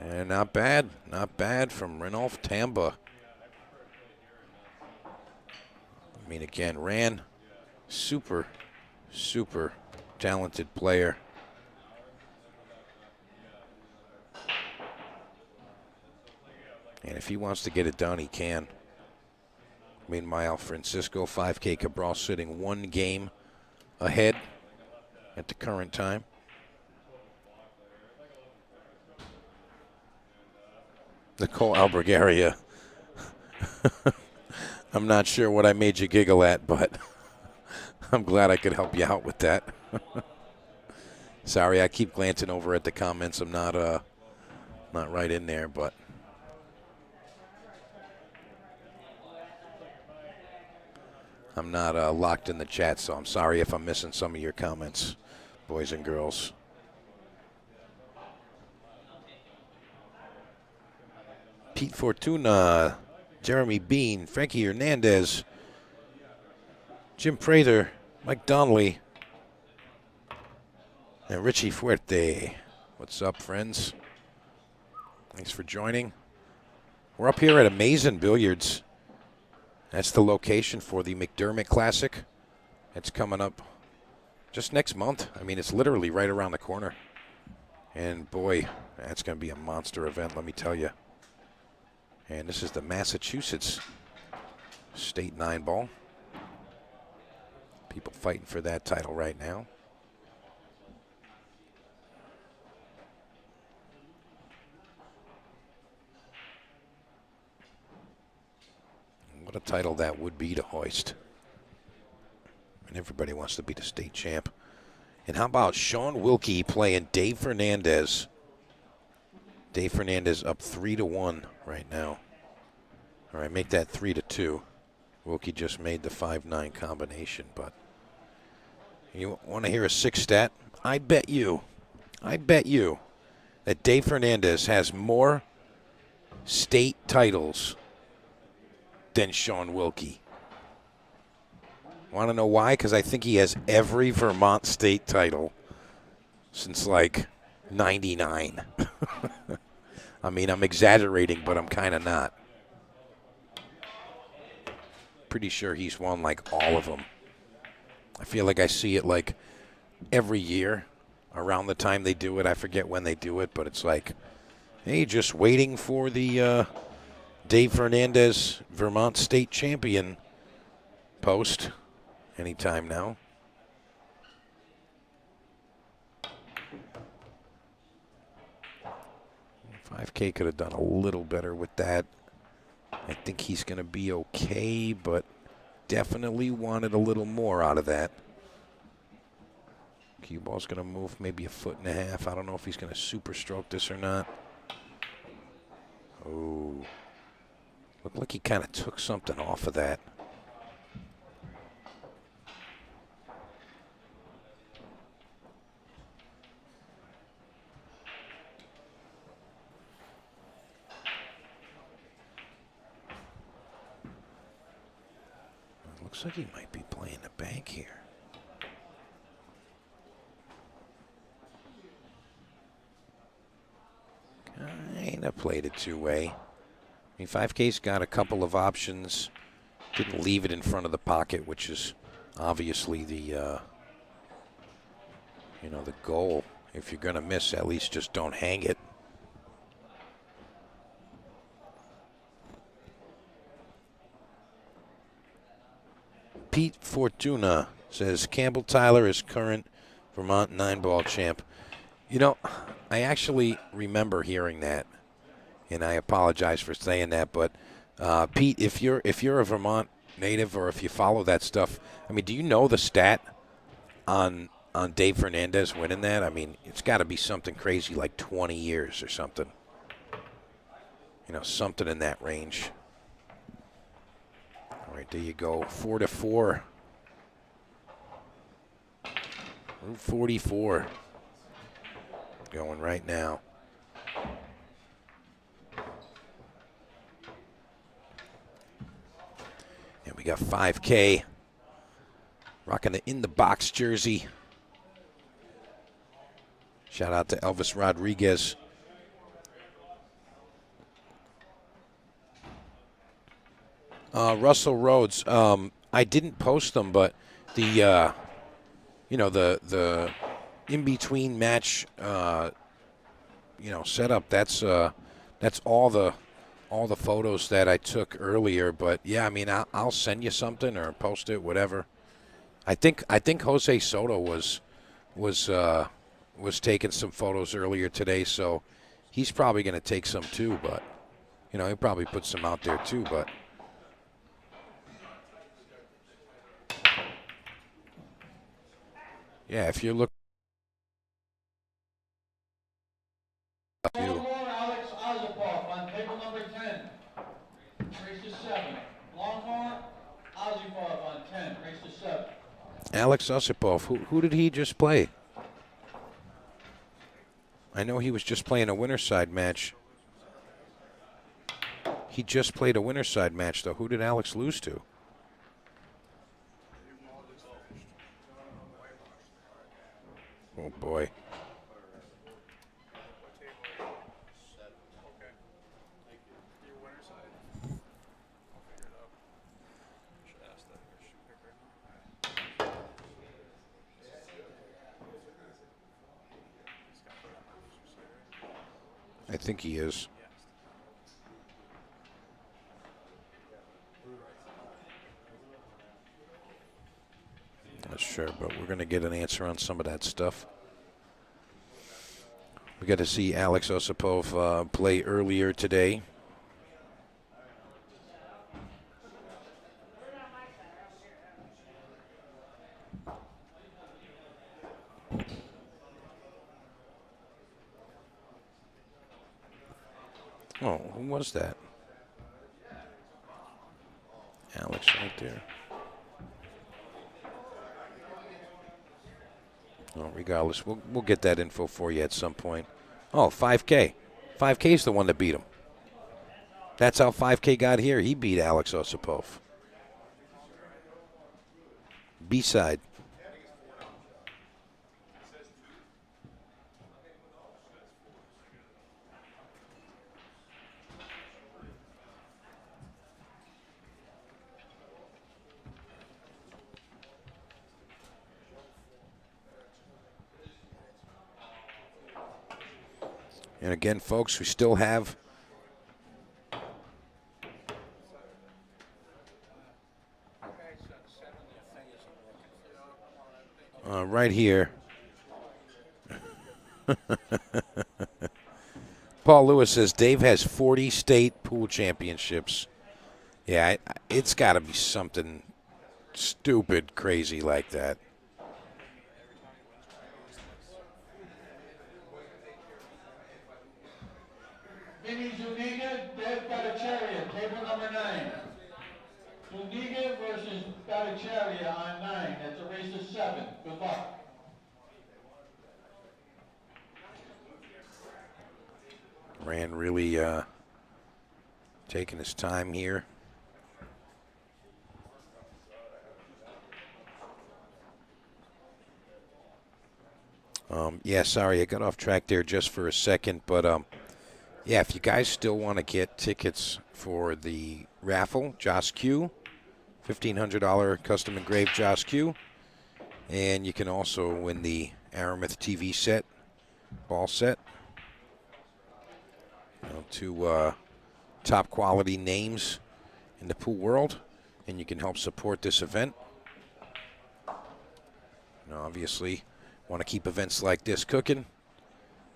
And not bad. Not bad from Ranulph Tamba. I mean, again, Ran, super, super talented player. And if he wants to get it done, he can. Meanwhile, Francisco 5K Cabral sitting 1 game ahead at the current time. Nicole Albergaria. I'm not sure what I made you giggle at, but I'm glad I could help you out with that. Sorry, I keep glancing over at the comments. I'm not right in there, but I'm not locked in the chat, so I'm sorry if I'm missing some of your comments, boys and girls. Pete Fortuna, Jeremy Bean, Frankie Hernandez, Jim Prater, Mike Donnelly, and Richie Fuerte. What's up, friends? Thanks for joining. We're up here at Amazin' Billiards. That's the location for the McDermott Classic. It's coming up just next month. I mean, it's literally right around the corner. And boy, that's going to be a monster event, let me tell you. And this is the Massachusetts State 9 ball. People fighting for that title right now. title that would be to hoist. And everybody wants to be the state champ. And how about Sean Wilkey playing Dave Fernandez? Dave Fernandez up 3-1 right now. All right, make that 3-2. Wilkey just made the 5-9 combination, but you want to hear a 6 stat? I bet you that Dave Fernandez has more state titles than Sean Wilkey. Want to know why? Because I think he has every Vermont state title since like 99. I mean, I'm exaggerating, but I'm kind of not. Pretty sure he's won like all of them. I feel like I see it like every year around the time they do it. I forget when they do it, but it's like, hey, just waiting for the Dave Fernandez Vermont State Champion post anytime now. 5K could have done a little better with that. I think he's going to be okay, but definitely wanted a little more out of that. Cue ball's going to move maybe 1.5 feet. I don't know if he's going to super stroke this or not. Oh. Looked like he kind of took something off of that. Looks like he might be playing the bank here. Kinda played it two-way. I mean, 5K's got a couple of options. Didn't leave it in front of the pocket, which is obviously the, the goal. If you're gonna miss, at least just don't hang it. Pete Fortuna says Campbell Tyler is current Vermont 9-ball champ. You know, I actually remember hearing that, and I apologize for saying that. But Pete, if you're a Vermont native or if you follow that stuff, I mean, do you know the stat on Dave Fernandez winning that? I mean, it's got to be something crazy like 20 years or something. Something in that range. All right, there you go. 4-4. Route 44. Going right now. And we got 5K. Rocking the In the Box jersey. Shout out to Elvis Rodriguez. Russell Rhodes. I didn't post them, but the the in between match setup. That's all the photos that I took earlier. But yeah, I mean, I'll send you something or post it, whatever. I think Jose Soto was taking some photos earlier today, so he's probably going to take some too. But he'll probably put some out there too. But yeah, if you're looking. Alex Osipov on table number 10. Race to 7. Longhorn, Osipov on 10. Race to 7. Alex Osipov, who did he just play? I know he was just playing a winner's side match. He just played a winner's side match, though. Who did Alex lose to? Oh, boy. I think he is. Not sure, but we're going to get an answer on some of that stuff. We got to see Alex Osipov play earlier today. Oh, who was that? Alex right there. Well, regardless, we'll get that info for you at some point. Oh, 5K. 5K's the one that beat him. That's how 5K got here. He beat Alex Osipov. B-side. And again, folks, we still have right here. Paul Lewis says Dave has 40 state pool championships. Yeah, it's got to be something stupid, crazy like that. Vinny Zuniga, Dev Bhattacharya, table number 9. Zuniga versus Bhattacharya on 9. That's a race of 7. Good luck. Rand really taking his time here. Yeah, sorry, I got off track there just for a second, but yeah, if you guys still want to get tickets for the raffle, Joss Q, $1,500 custom engraved Joss Q, and you can also win the Aramis TV set, ball set. You know, two top quality names in the pool world, and you can help support this event. You know, obviously, want to keep events like this cooking,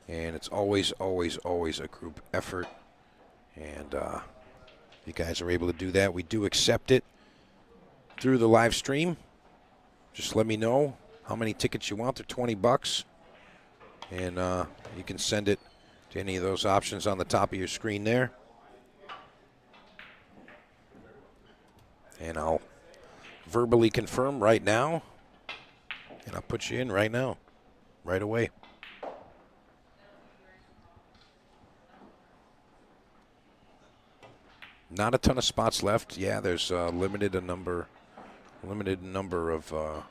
and it's always, always, always a group effort. And you guys are able to do that. We do accept it through the live stream. Just let me know how many tickets you want. They're $20, and you can send it to any of those options on the top of your screen there. And I'll verbally confirm right now, and I'll put you in right now, right away. Not a ton of spots left. Yeah, there's limited number of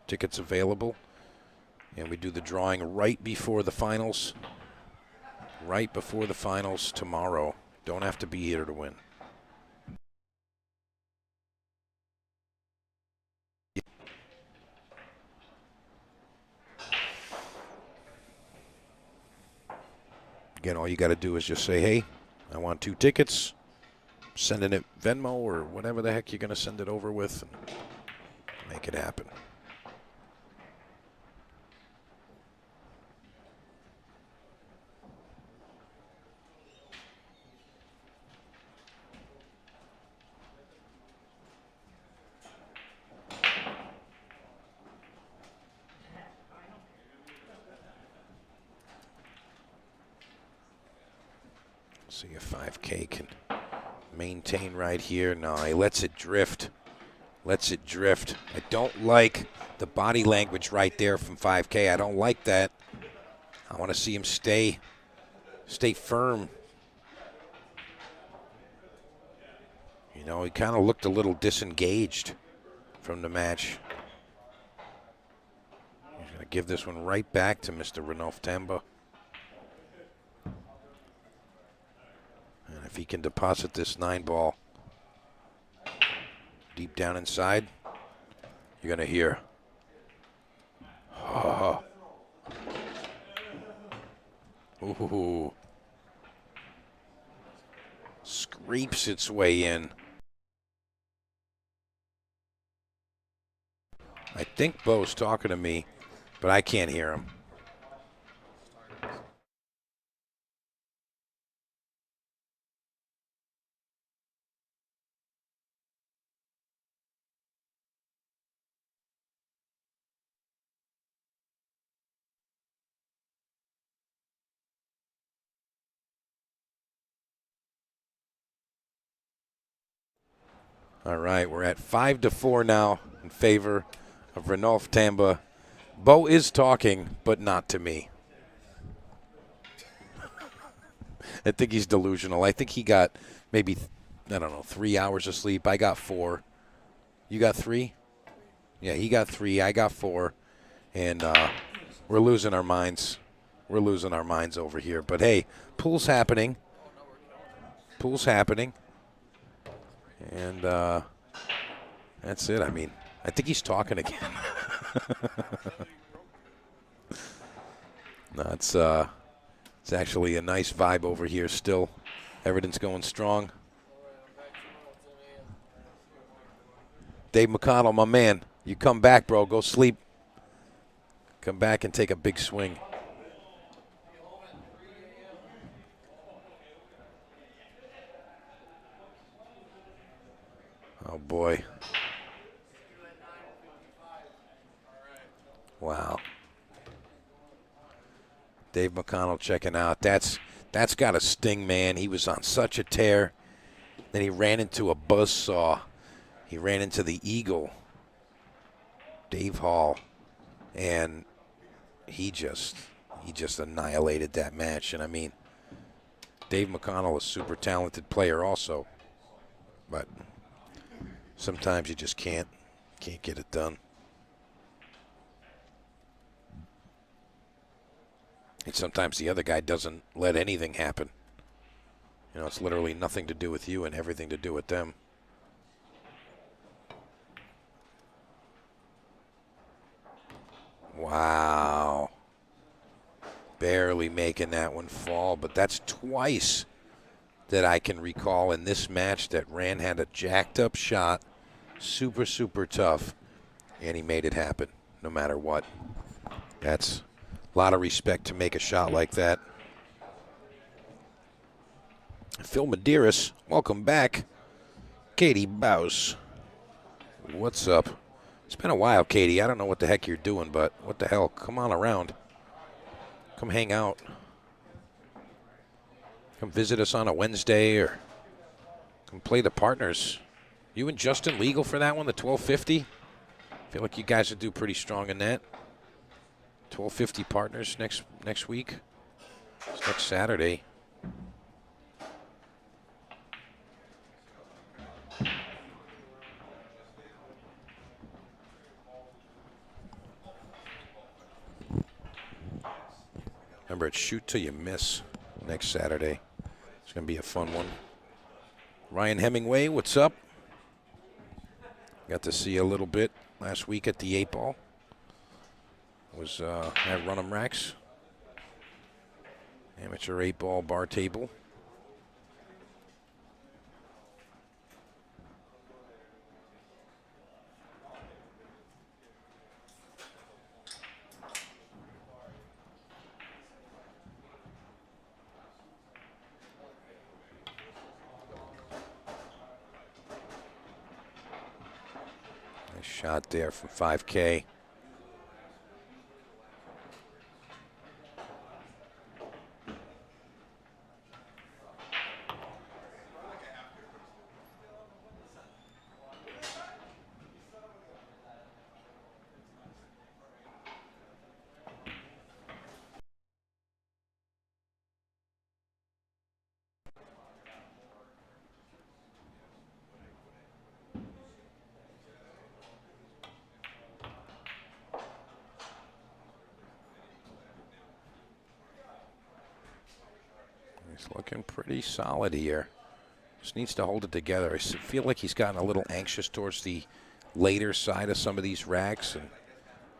tickets available, and we do the drawing right before the finals. Right before the finals tomorrow. Don't have to be here to win. Again, all you got to do is just say, hey, I want 2 tickets. Sending it Venmo or whatever the heck you're going to send it over with, and make it happen. See if 5K can maintain right here. No, he lets it drift. Lets it drift. I don't like the body language right there from 5K. I don't like that. I want to see him stay firm. You know, he kind of looked a little disengaged from the match. He's going to give this one right back to Mr. Ranulph Tamba. And if he can deposit this 9-ball deep down inside, you're going to hear. Oh. Ooh. Scrapes its way in. I think Beau's talking to me, but I can't hear him. All right, we're at 5-4 now in favor of Ranulph Tamba. Beau is talking, but not to me. I think he's delusional. I think he got maybe, 3 hours of sleep. I got 4. You got 3? Yeah, he got 3. I got 4. And we're losing our minds. We're losing our minds over here. But, hey, pool's happening. Pool's happening. And that's it. I mean, I think he's talking again. No, it's actually a nice vibe over here still. Everything's going strong. Dave McConnell, my man, you come back, bro. Go sleep. Come back and take a big swing. Oh, boy. Wow. Dave McConnell checking out. That's got to sting, man. He was on such a tear. Then he ran into a buzzsaw. He ran into the Eagle, Dave Hall, and he just annihilated that match. And, I mean, Dave McConnell, a super talented player also. But sometimes you just can't get it done. And sometimes the other guy doesn't let anything happen. You know, it's literally nothing to do with you and everything to do with them. Wow. Barely making that one fall, but that's twice that I can recall in this match that Ran had a jacked up shot, super, super tough, and he made it happen no matter what. That's a lot of respect to make a shot like that. Phil Medeiros, welcome back. Katie Bouse, what's up? It's been a while, Katie. I don't know what the heck you're doing, but what the hell? Come on around. Come hang out. Come visit us on a Wednesday or come play the partners. You and Justin legal for that one, the 1250? I feel like you guys would do pretty strong in that. 1250 partners next week. It's next Saturday. Remember, it's Shoot Till You Miss next Saturday. It's going to be a fun one. Ryan Hemingway, what's up? Got to see you a little bit last week at the 8-Ball. Was at Run'em Racks. Amateur 8-Ball bar table. Nice shot there from 5K. He's looking pretty solid here. Just needs to hold it together. I feel like he's gotten a little anxious towards the later side of some of these racks and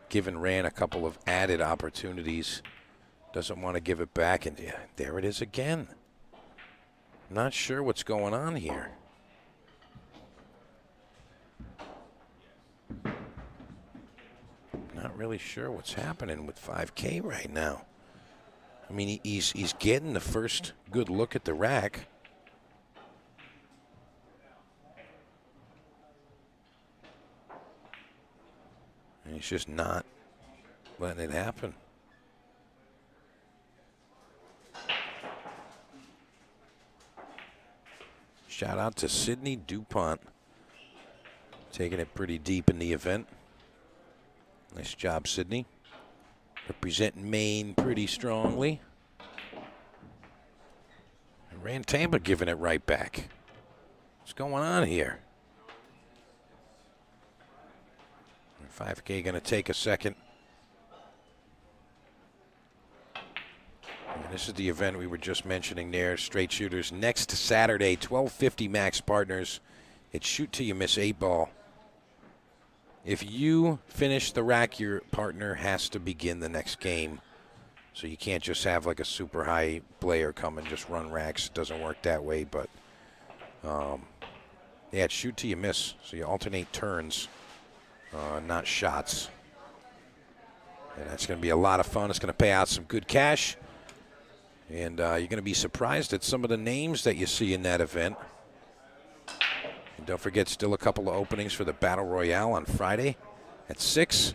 given Ran a couple of added opportunities. Doesn't want to give it back, and yeah, there it is again. Not sure what's going on here. Not really sure what's happening with 5K right now. I mean, he's getting the first good look at the rack. And he's just not letting it happen. Shout out to Sydney DuPont Taking it pretty deep in the event. Nice job, Sydney. Representing Maine pretty strongly. And Tamba giving it right back. What's going on here? 5K going to take a second. And this is the event we were just mentioning there. Straight shooters next Saturday, 1250 max partners. It's shoot till you miss 8 ball. If you finish the rack, your partner has to begin the next game. So you can't just have like a super high player come and just run racks. It doesn't work that way, but yeah, it's shoot till you miss. So you alternate turns, not shots. And that's going to be a lot of fun. It's going to pay out some good cash. And you're going to be surprised at some of the names that you see in that event. And don't forget, still a couple of openings for the Battle Royale on Friday at 6.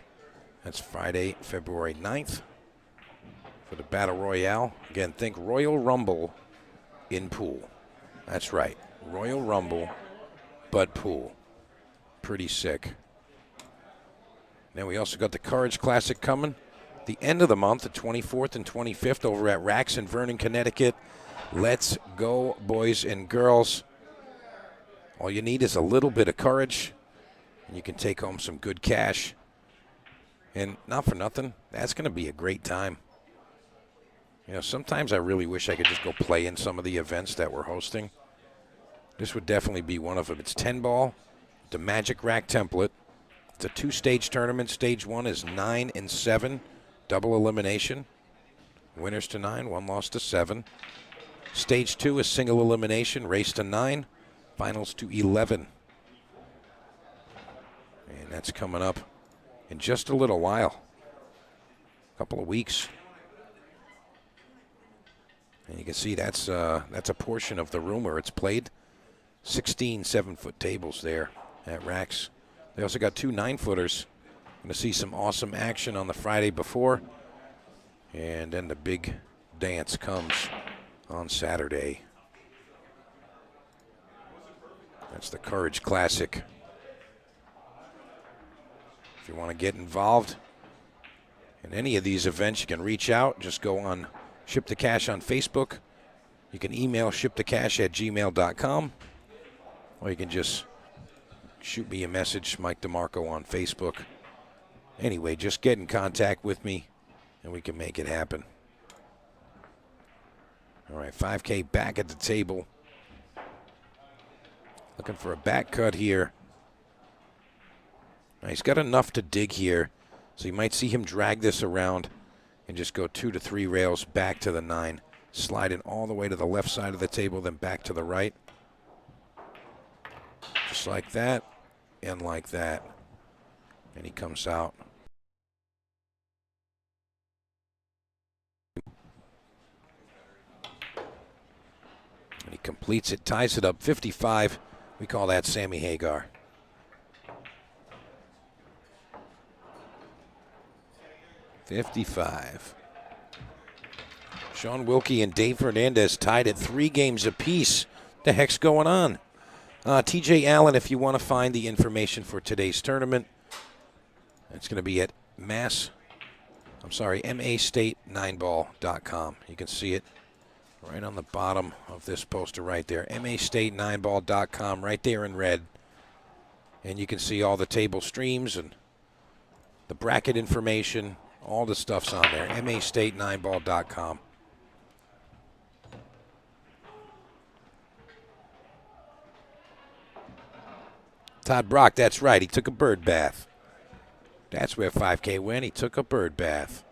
That's Friday, February 9th for the Battle Royale. Again, think Royal Rumble in pool. That's right, Royal Rumble, but pool. Pretty sick. Then we also got the Courage Classic coming. The end of the month, the 24th and 25th over at Racks in Vernon, Connecticut. Let's go, boys and girls. All you need is a little bit of courage, and you can take home some good cash. And not for nothing, that's going to be a great time. You know, sometimes I really wish I could just go play in some of the events that we're hosting. This would definitely be one of them. It's 10 ball, the Magic Rack template. It's a 2-stage tournament. Stage 1 is 9 and 7, double elimination. Winners to 9, one loss to 7. Stage 2 is single elimination, race to 9. Finals to 11. And that's coming up in just a little while. A couple of weeks. And you can see that's a portion of the room where it's played. 16 7-foot tables there at Racks. They also got 2 9-footers. Going to see some awesome action on the Friday before. And then the big dance comes on Saturday. That's the Courage Classic. If you want to get involved in any of these events, you can reach out. Just go on Ship to Cash on Facebook. You can email shiptocash@gmail.com. Or you can just shoot me a message, Mike DeMarco, on Facebook. Anyway, just get in contact with me, and we can make it happen. All right, 5K back at the table. Looking for a back cut here. Now he's got enough to dig here, so you might see him drag this around and just go 2 to 3 rails back to the 9. Slide it all the way to the left side of the table, then back to the right. Just like that, and like that. And he comes out. And he completes it, ties it up, 55. We call that Sammy Hagar. $55. Sean Wilkey and Dave Fernandez tied at 3 games apiece. The heck's going on? TJ Allen, if you want to find the information for today's tournament, it's going to be at MAState9ball.com. You can see it right on the bottom of this poster right there. MAState9ball.com, right there in red. And you can see all the table streams and the bracket information. All the stuff's on there. MAState9ball.com. Todd Brock, that's right. He took a bird bath. That's where 5K went. He took a bird bath.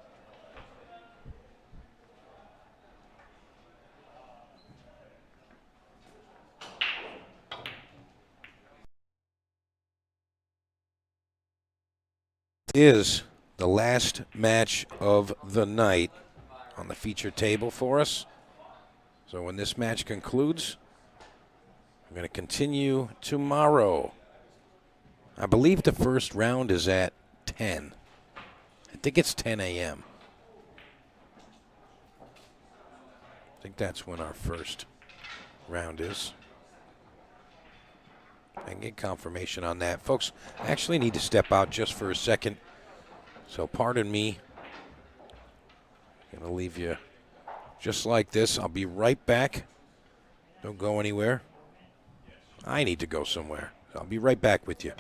Is the last match of the night on the feature table for us. So when this match concludes, we're going to continue tomorrow. I believe the first round is at 10. I think it's 10 a.m. I think that's when our first round is. I can get confirmation on that. Folks, I actually need to step out just for a second, so pardon me. I'm going to leave you just like this. I'll be right back. Don't go anywhere. I need to go somewhere. I'll be right back with you.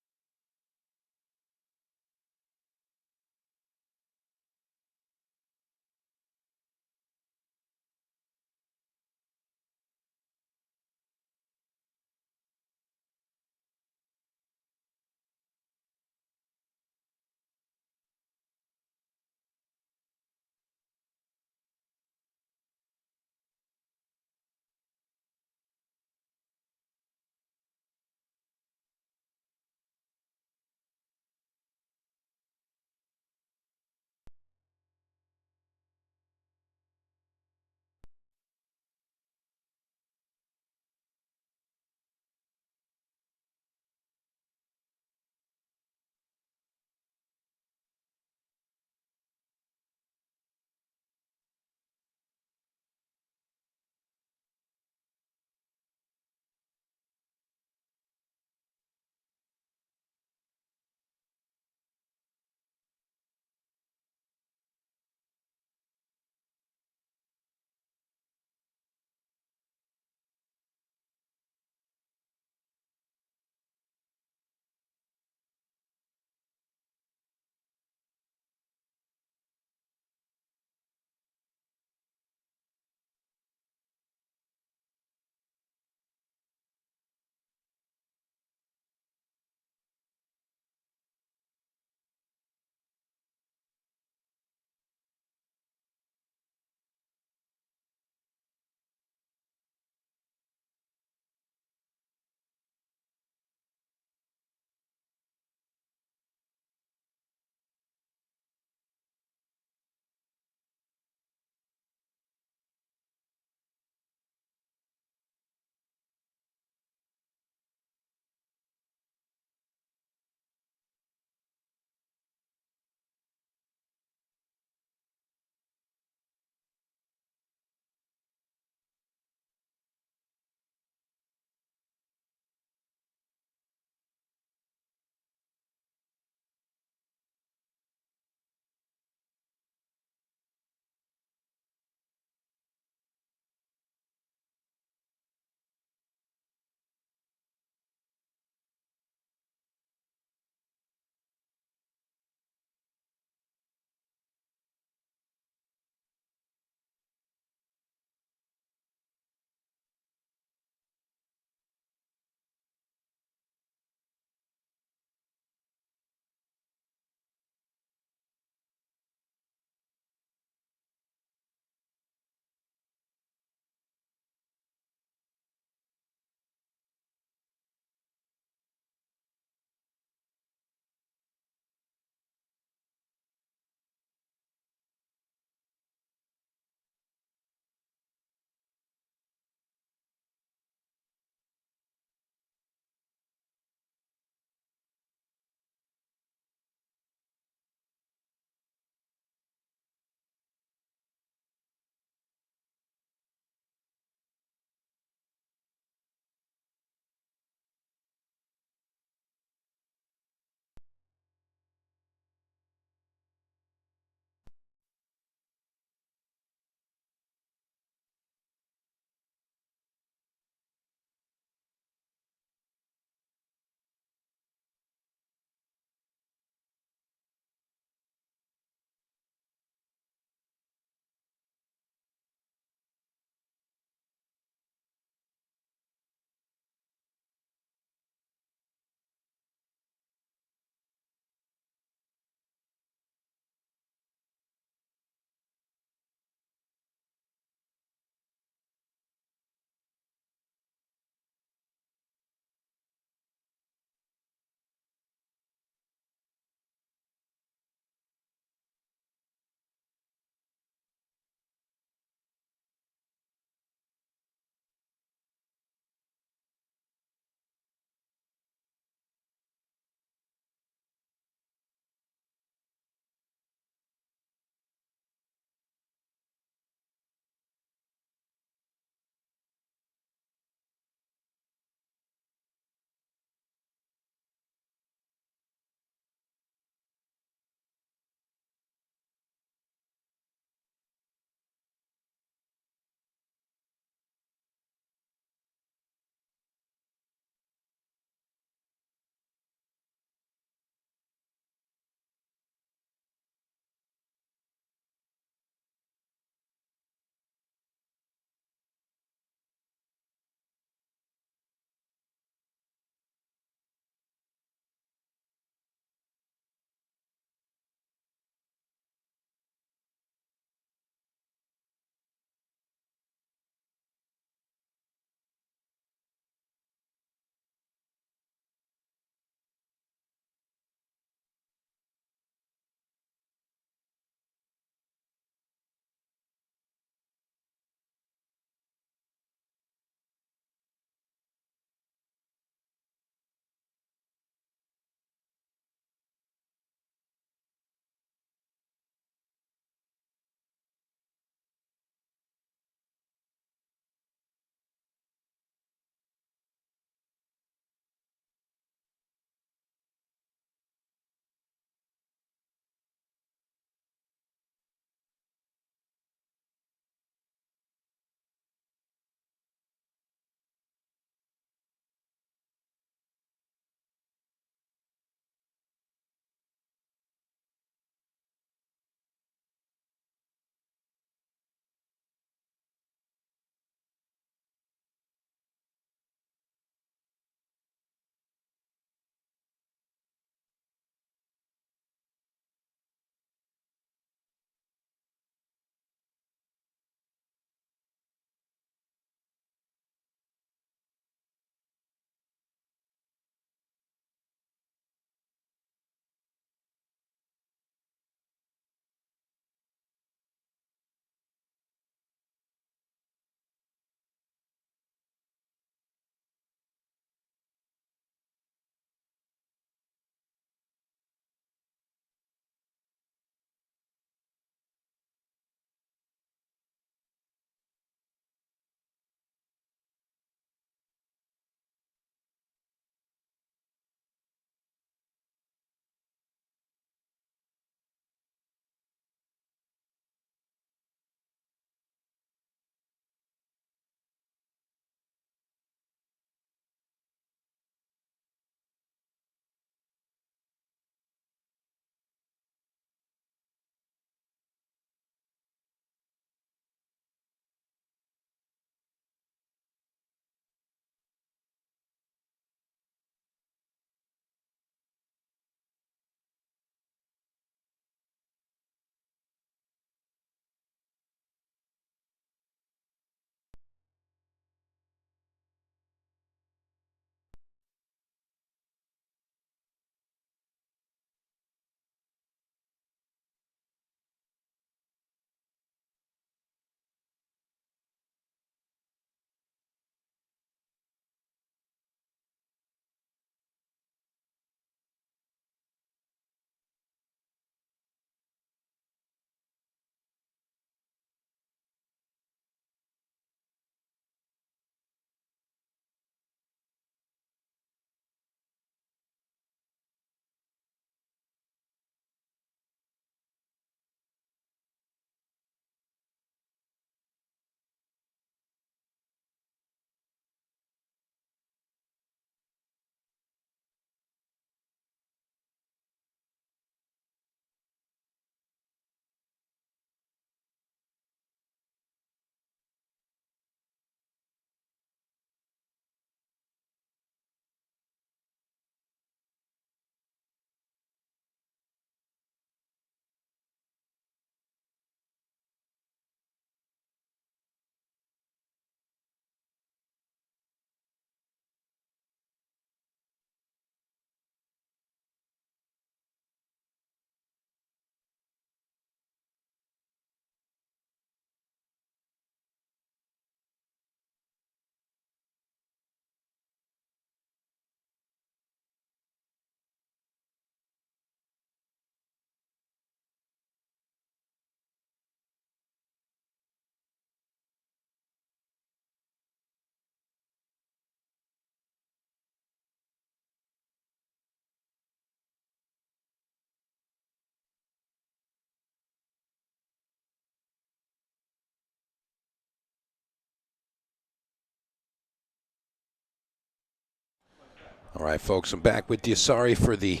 All right, folks, I'm back with you. Sorry for the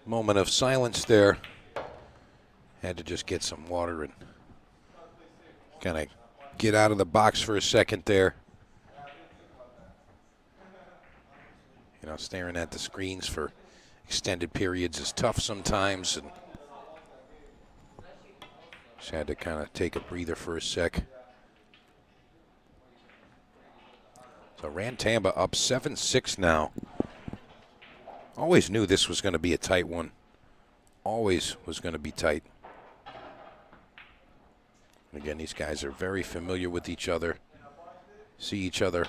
moment of silence there. Had to just get some water and kind of get out of the box for a second there. You know, staring at the screens for extended periods is tough sometimes, and just had to kind of take a breather for a sec. So Ruan Tamba up 7-6 now. Always knew this was going to be a tight one. Always was going to be tight. Again, these guys are very familiar with each other. See each other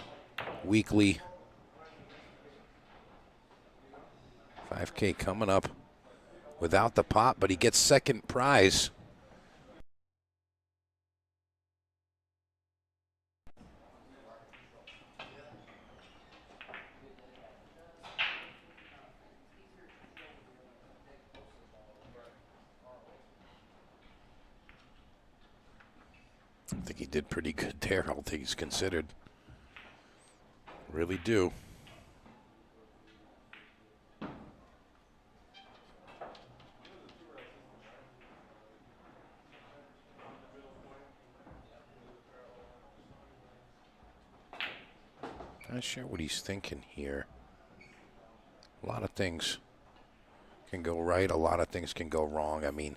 weekly. 5K coming up without the pot, but he gets second prize. I think he did pretty good there, all things considered. Really do. Not sure what he's thinking here. A lot of things can go right, a lot of things can go wrong. I mean,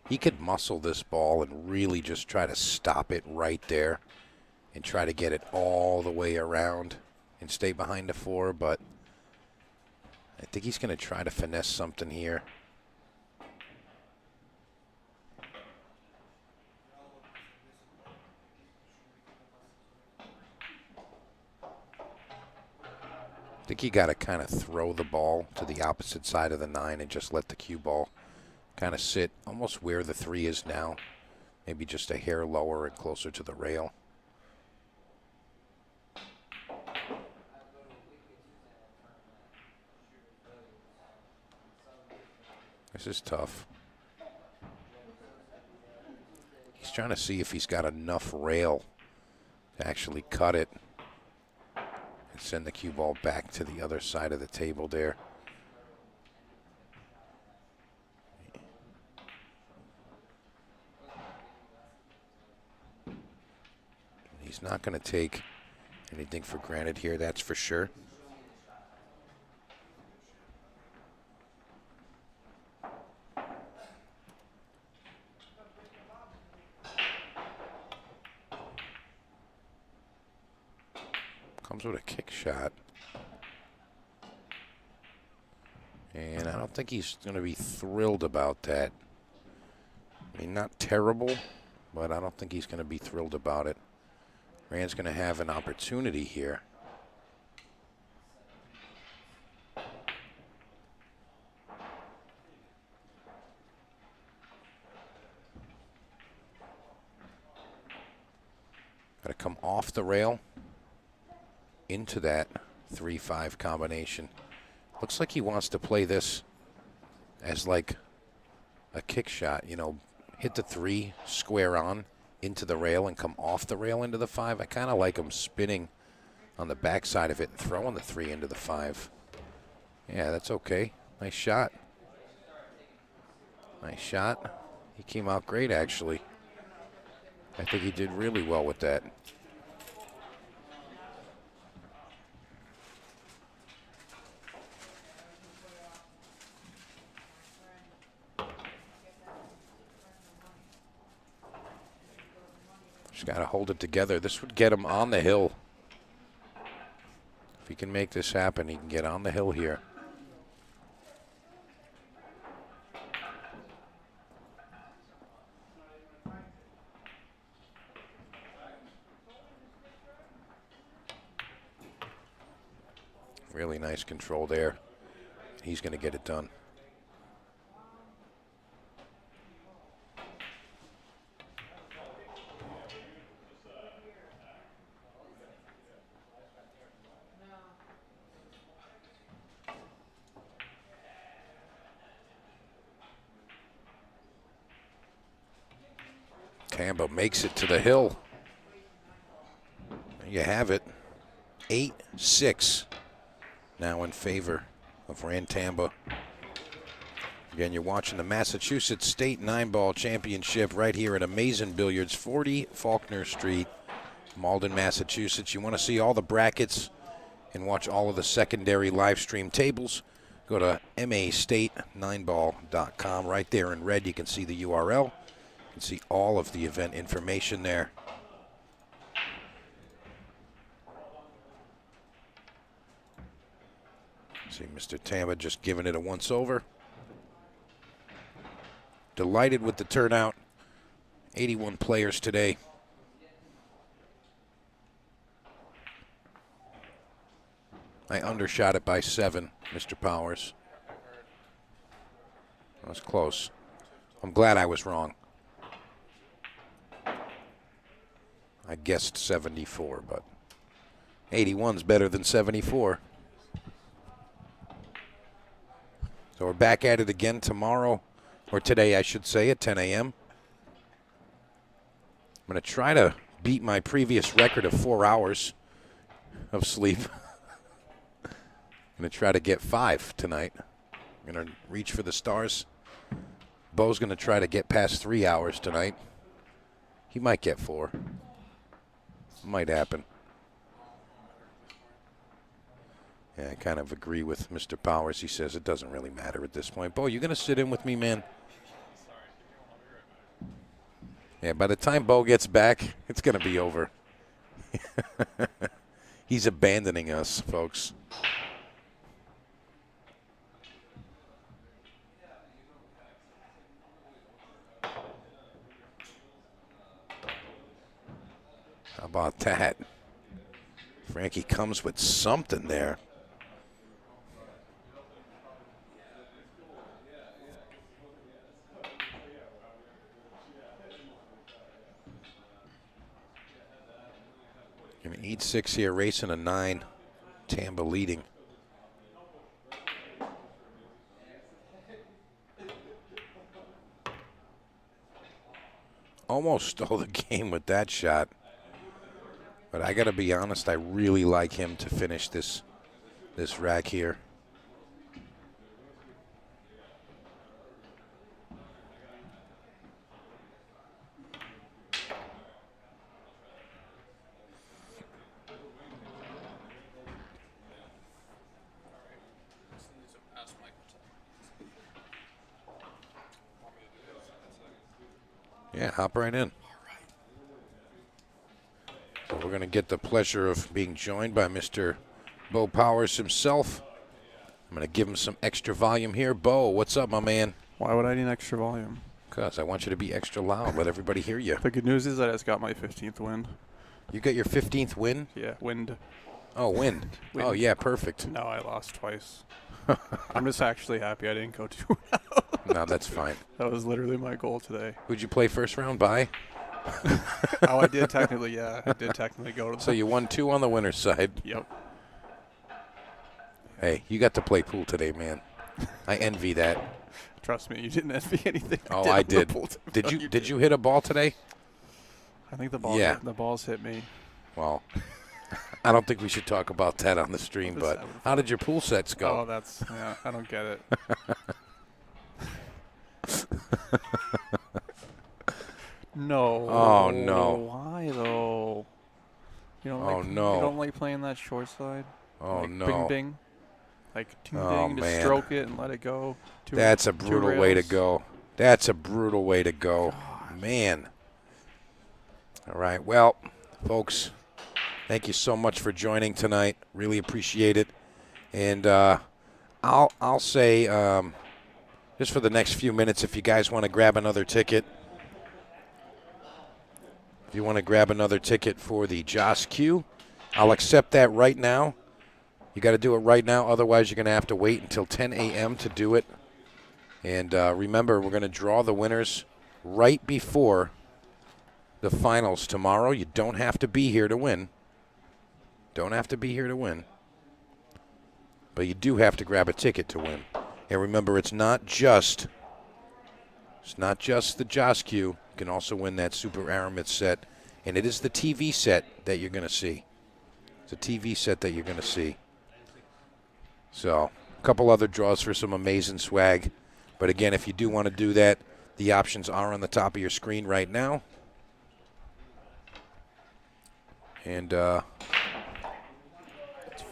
he could muscle this ball and really just try to stop it right there and try to get it all the way around and stay behind the 4, but I think he's going to try to finesse something here. I think you got to kind of throw the ball to the opposite side of the 9 and just let the cue ball kind of sit almost where the 3 is now. Maybe just a hair lower and closer to the rail. This is tough. He's trying to see if he's got enough rail to actually cut it and send the cue ball back to the other side of the table there. He's not going to take anything for granted here, that's for sure. Comes with a kick shot. And I don't think he's going to be thrilled about that. I mean, not terrible, but I don't think he's going to be thrilled about it. Ruan's going to have an opportunity here. Got to come off the rail into that 3-5 combination. Looks like he wants to play this as like a kick shot, you know, hit the 3, square on, into the rail and come off the rail into the 5. I kind of like him spinning on the backside of it and throwing the 3 into the 5. Yeah, that's okay. Nice shot. Nice shot. He came out great, actually. I think he did really well with that. Just got to hold it together. This would get him on the hill. If he can make this happen, he can get on the hill here. Really nice control there. He's going to get it done. Tamba makes it to the hill. There you have it. 8-6. now in favor of Ruan Tamba. Again, you're watching the Massachusetts State 9-Ball Championship right here at Amazing Billiards, 40 Faulkner Street, Malden, Massachusetts. You want to see all the brackets and watch all of the secondary live stream tables, go to mastate9ball.com. Right there in red, you can see the URL. You can see all of the event information there. See Mr. Tamba just giving it a once-over. Delighted with the turnout. 81 players today. I undershot it by 7, Mr. Powers. That was close. I'm glad I was wrong. I guessed 74, but 81's better than 74. So we're back at it again tomorrow, or today I should say, at 10 a.m. I'm going to try to beat my previous record of 4 hours of sleep. I'm going to try to get 5 tonight. I'm going to reach for the stars. Beau's going to try to get past 3 hours tonight. He might get 4. Might happen. Yeah, I kind of agree with Mr. Powers. He says it doesn't really matter at this point. Beau, you going to sit in with me, man? Yeah, by the time Beau gets back, it's going to be over. He's abandoning us, folks. How about that? Frankie comes with something there. An 8-6 here, racing a 9. Tamba leading. Almost stole the game with that shot. But I got to be honest, I really like him to finish this rack here. Yeah, hop right in. So we're going to get the pleasure of being joined by Mr. Beau-Powers himself. I'm going to give him some extra volume here. Beau, what's up, my man? Why would I need extra volume? Because I want you to be extra loud. Let everybody hear you. The good news is that I just got my 15th win. You got your 15th win? Yeah, wind. Oh, wind. Oh, yeah, perfect. No, I lost twice. I'm just actually happy I didn't go 2 out. No, that's fine. That was literally my goal today. Who'd you play first round by? Oh, I did technically, yeah. I did technically go to the... So you won 2 on the winner's side. Yep. Hey, you got to play pool today, man. I envy that. Trust me, you didn't envy anything. Oh, I did. Did you hit a ball today? I think the ball. Yeah. The balls hit me. Well, I don't think we should talk about that on the stream, but how did your pool sets go? Oh, that's, yeah, I don't get it. No. Oh, no. Why, though? You don't like, Oh, no. You don't like playing that short side? Oh, like no. Bing, bing? Like, Oh, ding, just man. stroke it and let it go? That's a brutal way to rails. go. That's a brutal way to go. Man. All right. Well, folks, thank you so much for joining tonight. Really appreciate it. And I'll say just for the next few minutes, if you guys want to grab another ticket, if you want to grab another ticket for the Joss Q, I'll accept that right now. You got to do it right now. Otherwise, you're going to have to wait until 10 a.m. to do it. And remember, we're going to draw the winners right before the finals tomorrow. You don't have to be here to win. Don't have to be here to win. But you do have to grab a ticket to win. And remember, it's not just the Joss Q. You can also win that Super Aramid set. And it is the TV set that you're going to see. It's a TV set that you're going to see. So a couple other draws for some amazing swag. But again, if you do want to do that, the options are on the top of your screen right now. And It's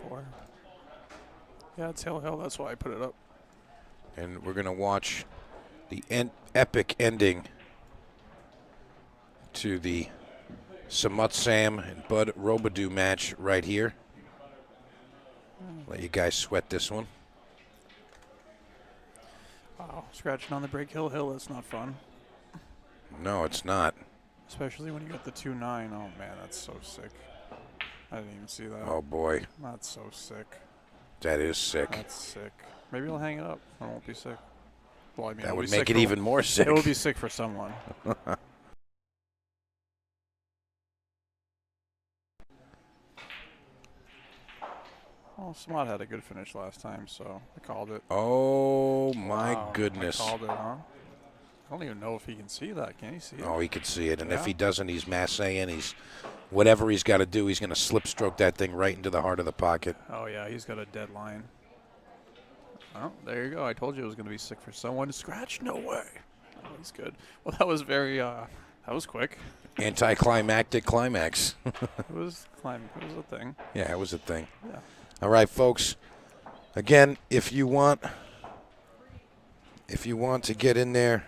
4. Yeah, it's Hill. That's why I put it up. and we're going to watch the epic ending to the Samut Sam and Bud Robidoux match right here. Let you guys sweat this one. Wow, scratching on the break Hill. That's not fun. No, it's not. Especially when you got the 2-9. Oh, man, that's so sick. I didn't even see that. Oh, boy. That's so sick. That is sick. That's sick. Maybe he'll hang it up. I won't be sick. Well, I mean, That it'll would be make sick it for even more sick. It will be sick for someone. Well, Smart had a good finish last time, so I called it. Oh, my Wow, goodness. I called it, huh? I don't even know if he can see that. Can he see it? Oh, he could see it. And if Yeah. he doesn't, he's massaying. He's whatever he's got to do, he's going to slip stroke that thing right into the heart of the pocket. Oh, yeah, he's got a deadline. Oh, there you go. I told you it was going to be sick for someone. Scratch? No way. Oh, he's good. Well, that was very, that was quick. Anticlimactic climax. It was a thing. Yeah, it was a thing. Yeah. All right, folks. Again, if you want to get in there,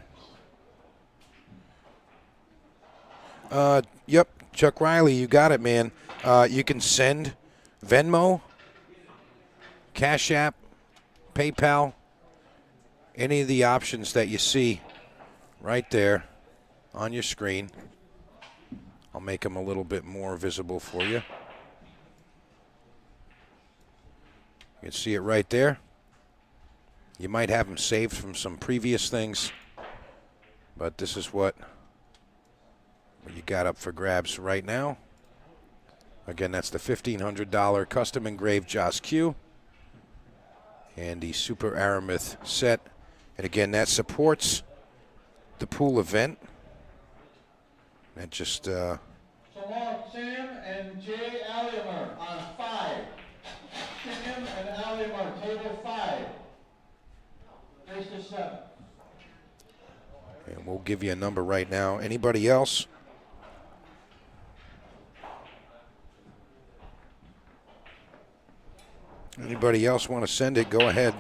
yep, Chuck Riley, you got it, man. You can send Venmo, CashApp, PayPal, any of the options that you see right there on your screen. I'll make them a little bit more visible for you. You can see it right there. You might have them saved from some previous things, but this is what you got up for grabs right now. Again, that's the $1,500 custom engraved Joss Q and the Super Aramith set. And again, that supports the pool event. That just Samut Sam and Jay Alliamer on 5. Sam and Alliamer, table 5. Race to 7. and we'll give you a number right now. Anybody else? Anybody else want to send it? Go ahead.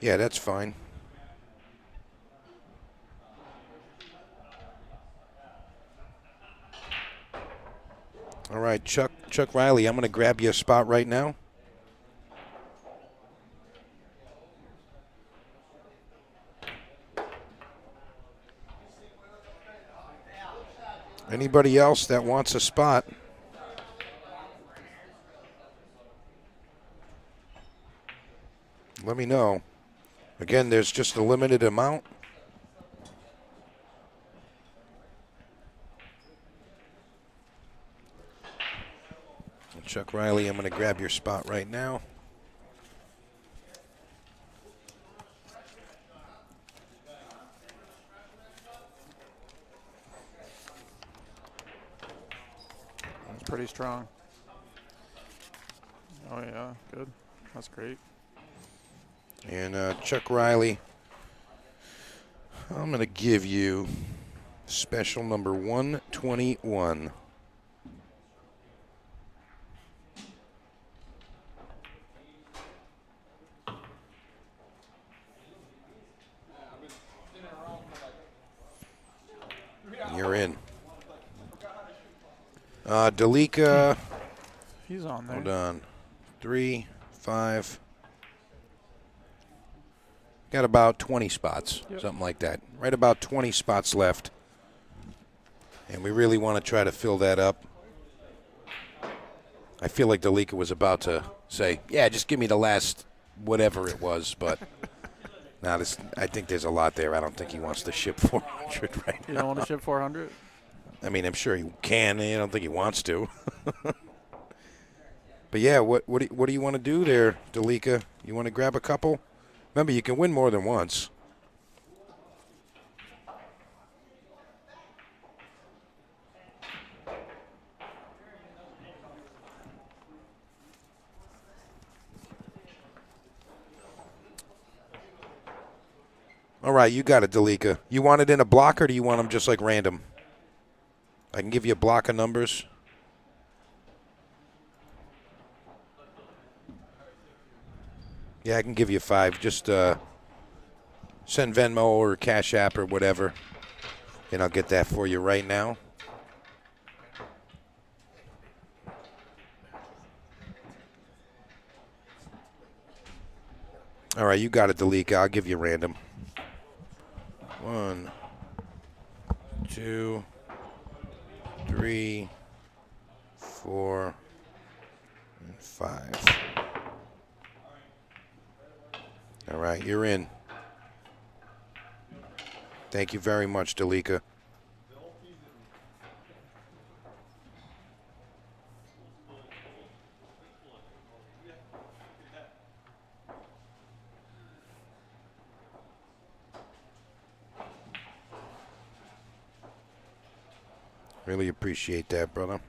Yeah, that's fine. All right, Chuck Riley, I'm going to grab you a spot right now. Anybody else that wants a spot? Let me know. Again, there's just a limited amount. Chuck Riley, I'm going to grab your spot right now. That's pretty strong. Oh, yeah, good. That's great. And Chuck Riley, I'm going to give you special number 121. You're in. Dalika, He's on there. hold on. 3, 5. Got about 20 spots, something like that. Right about 20 spots left. And we really want to try to fill that up. I feel like Dalika was about to say, yeah, just give me the last whatever it was, but now I think there's a lot there. I don't think he wants to ship 400 right You now. don't want to ship 400? I mean, I'm sure he can. I don't think he wants to. But yeah, what do you want to do there, Dalika? You want to grab a couple? Remember, you can win more than once. right, you got it, Dalika. You want it in a block, or do you want them just like random? I can give you a block of numbers. Yeah, I can give you 5. Just send Venmo or CashApp or whatever, and I'll get that for you right now. All right, you got it, Dalika. I'll give you random. 1, 2, 3, 4, and 5. All right, you're in. Thank you very much, Dalika. Really appreciate that, brother.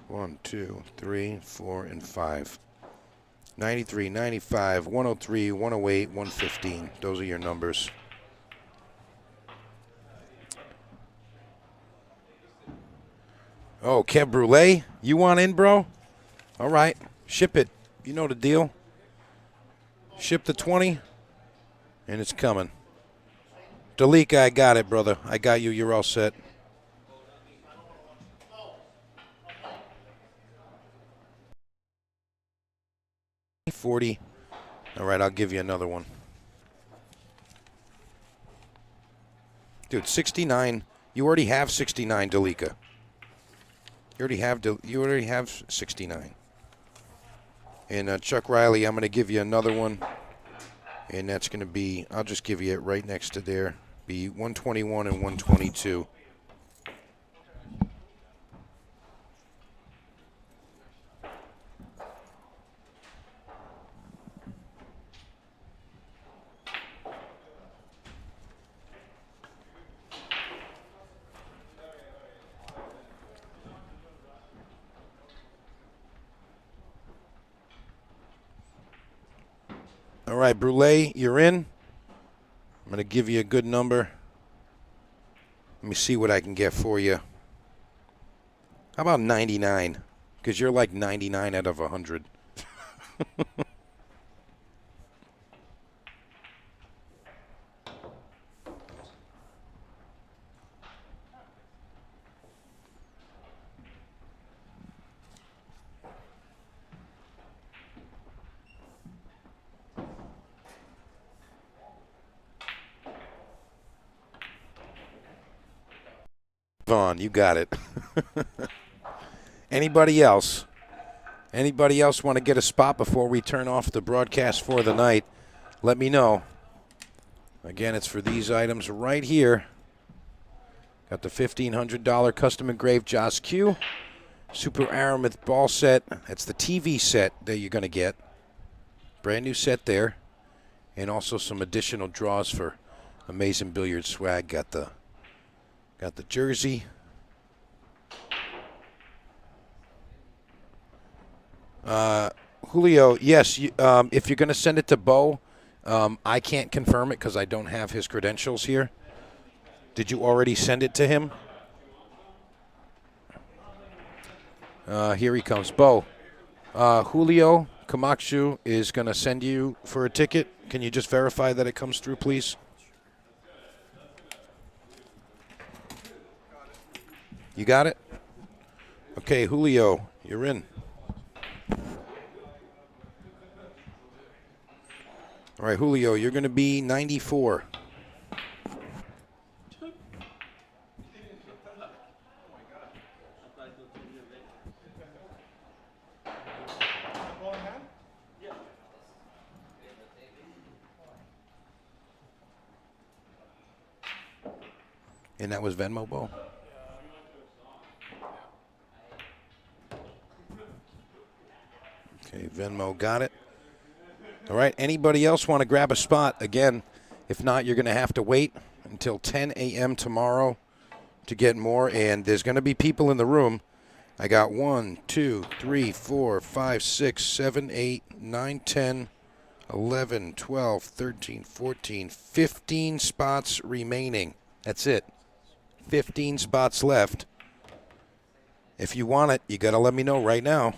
One, 2, 3, 4, and 5. 93, 95, 103, 108, 115. Those are your numbers. Oh, Kev Brule, you want in, bro? All right, ship it. You know the deal. Ship the 20, and it's coming. Dalika, I got it, brother. I got you. You're all set. $40. All right, I'll give you another one. Dude, 69. You already have 69, Dalika. You already have 69. And Chuck Riley, I'm going to give you another one. And that's going to be, I'll just give you it right next to there. Be 121 and 122. All right, Brule, you're in. I'm going to give you a good number. Let me see what I can get for you. How about 99? Because you're like 99 out of 100. Vaughn, you got it. Anybody else? Anybody else want to get a spot before we turn off the broadcast for the night? Let me know. Again, it's for these items right here. Got the $1,500 custom engraved Joss Q. Super Aramith ball set. That's the TV set that you're going to get. Brand new set there. And also some additional draws for Amazing Billiard swag. Got the jersey. Julio, yes, if you're going to send it to Beau, I can't confirm it because I don't have his credentials here. Did you already send it to him? Here he comes. Beau, Julio Camacho is going to send you for a ticket. Can you just verify that it comes through, please? You got it? Okay, Julio, you're in. All right, Julio, you're going to be 94. And that was Venmo, Beau? Okay, Venmo got it. All right, anybody else want to grab a spot? Again, if not, you're going to have to wait until 10 a.m. tomorrow to get more. And there's going to be people in the room. I got 1, 2, 3, 4, 5, 6, 7, 8, 9, 10, 11, 12, 13, 14, 15 spots remaining. That's it. 15 spots left. If you want it, you got to let me know right now.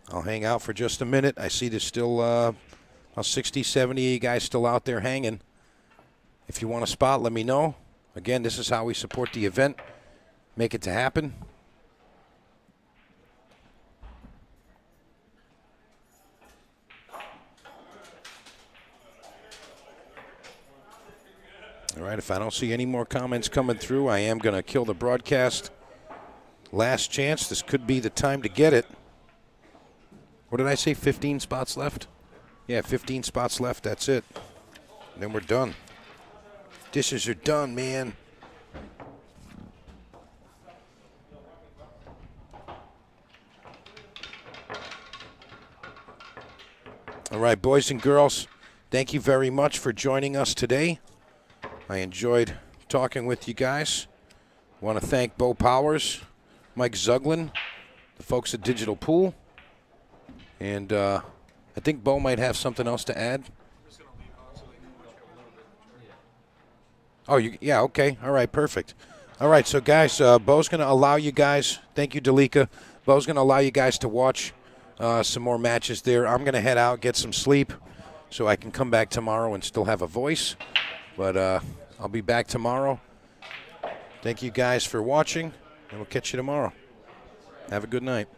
I'll hang out for just a minute. I see there's still 60, 70 of you guys still out there hanging. If you want a spot, let me know. Again, this is how we support the event. Make it to happen. All right, if I don't see any more comments coming through, I am going to kill the broadcast. Last chance. This could be the time to get it. What did I say? 15 spots left? Yeah, 15 spots left. That's it. And then we're done. Dishes are done, man. All right, boys and girls, thank you very much for joining us today. I enjoyed talking with you guys. I want to thank Beau-Powers, Mike Zuglin, the folks at Digital Pool. And I think Beau might have something else to add. Oh, yeah, okay. All right, perfect. All right, so guys, Beau's going to allow you guys, thank you, Dalika. Beau's going to allow you guys to watch some more matches there. I'm going to head out, get some sleep, so I can come back tomorrow and still have a voice. But I'll be back tomorrow. Thank you guys for watching, and we'll catch you tomorrow. Have a good night.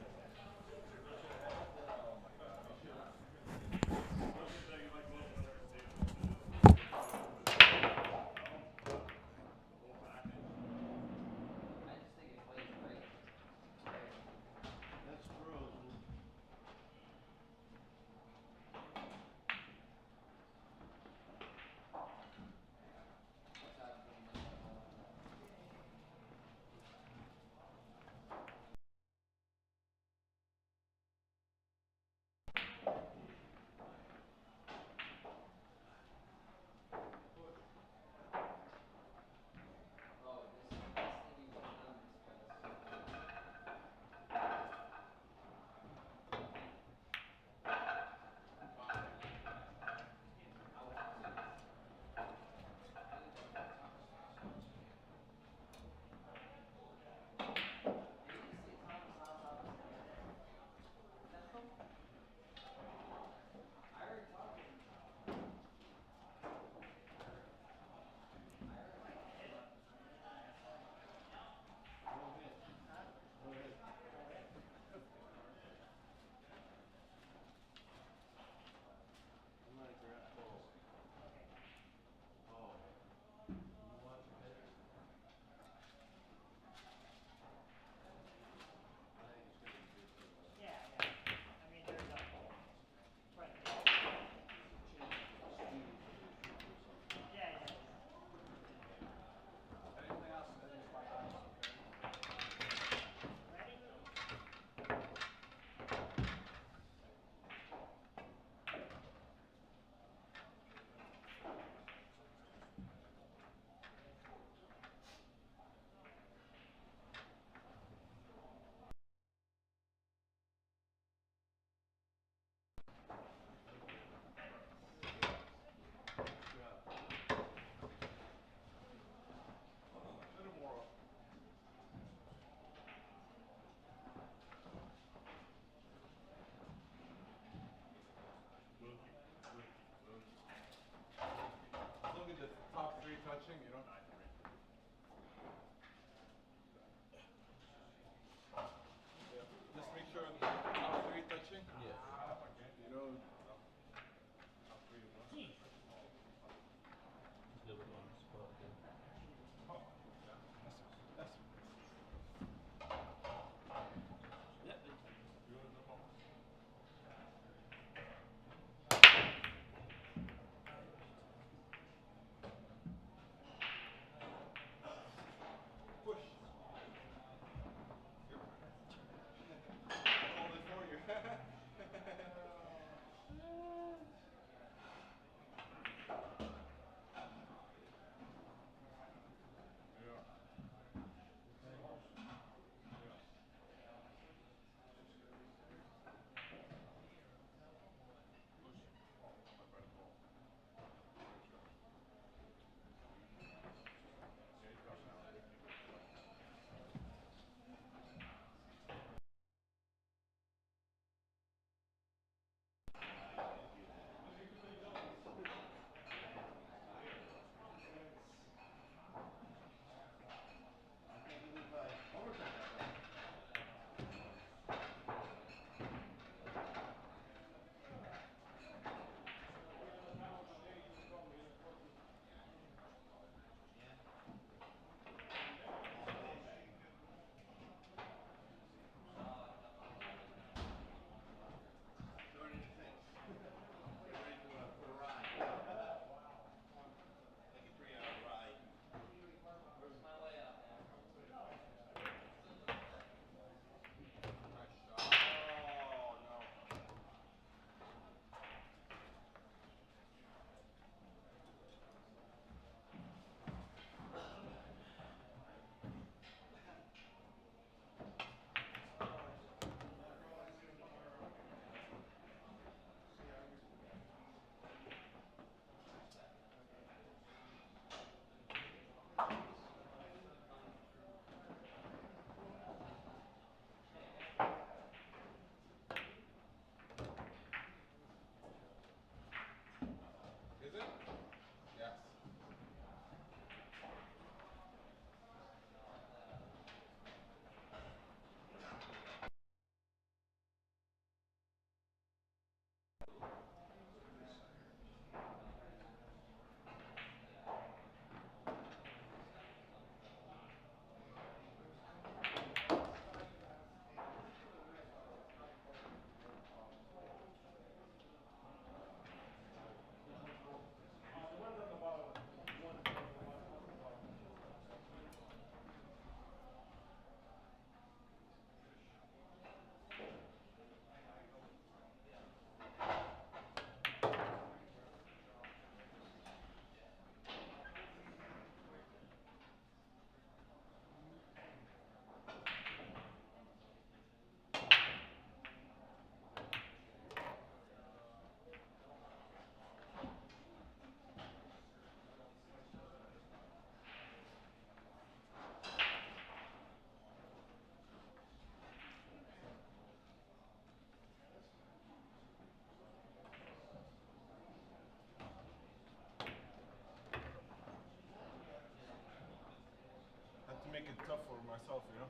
myself, you know.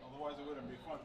Otherwise, it wouldn't be fun.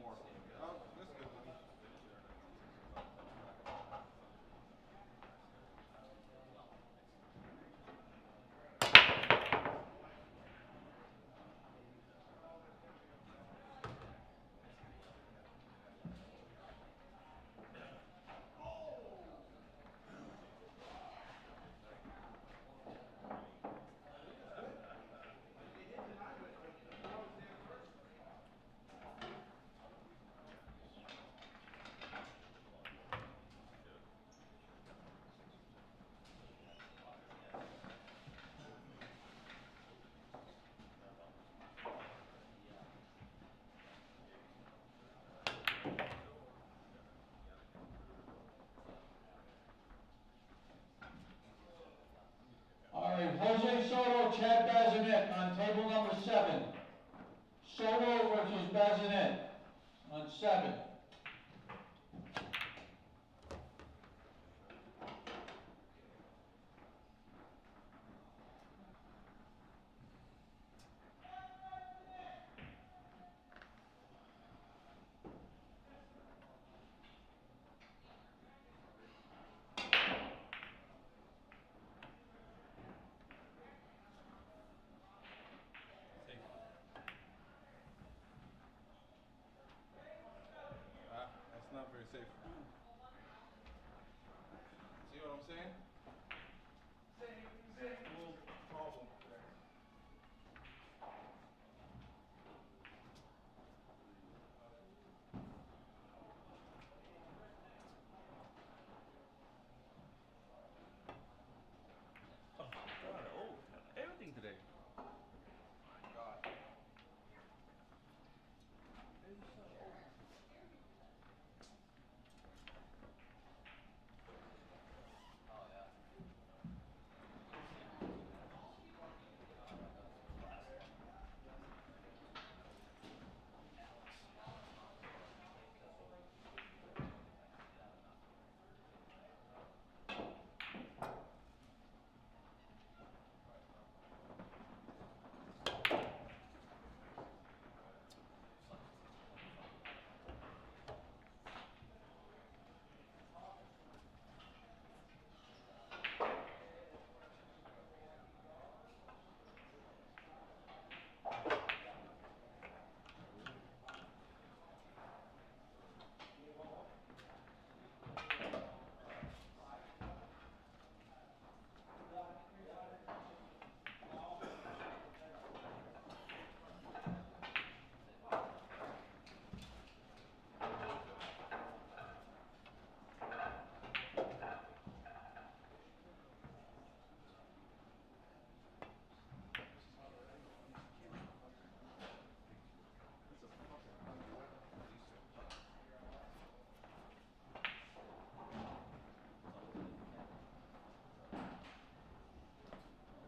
more. Oh, that's good. All right, Jose Soto, Chad Bazinet on table number 7. Soto versus Bazinet on 7. That's not very safe. See what I'm saying?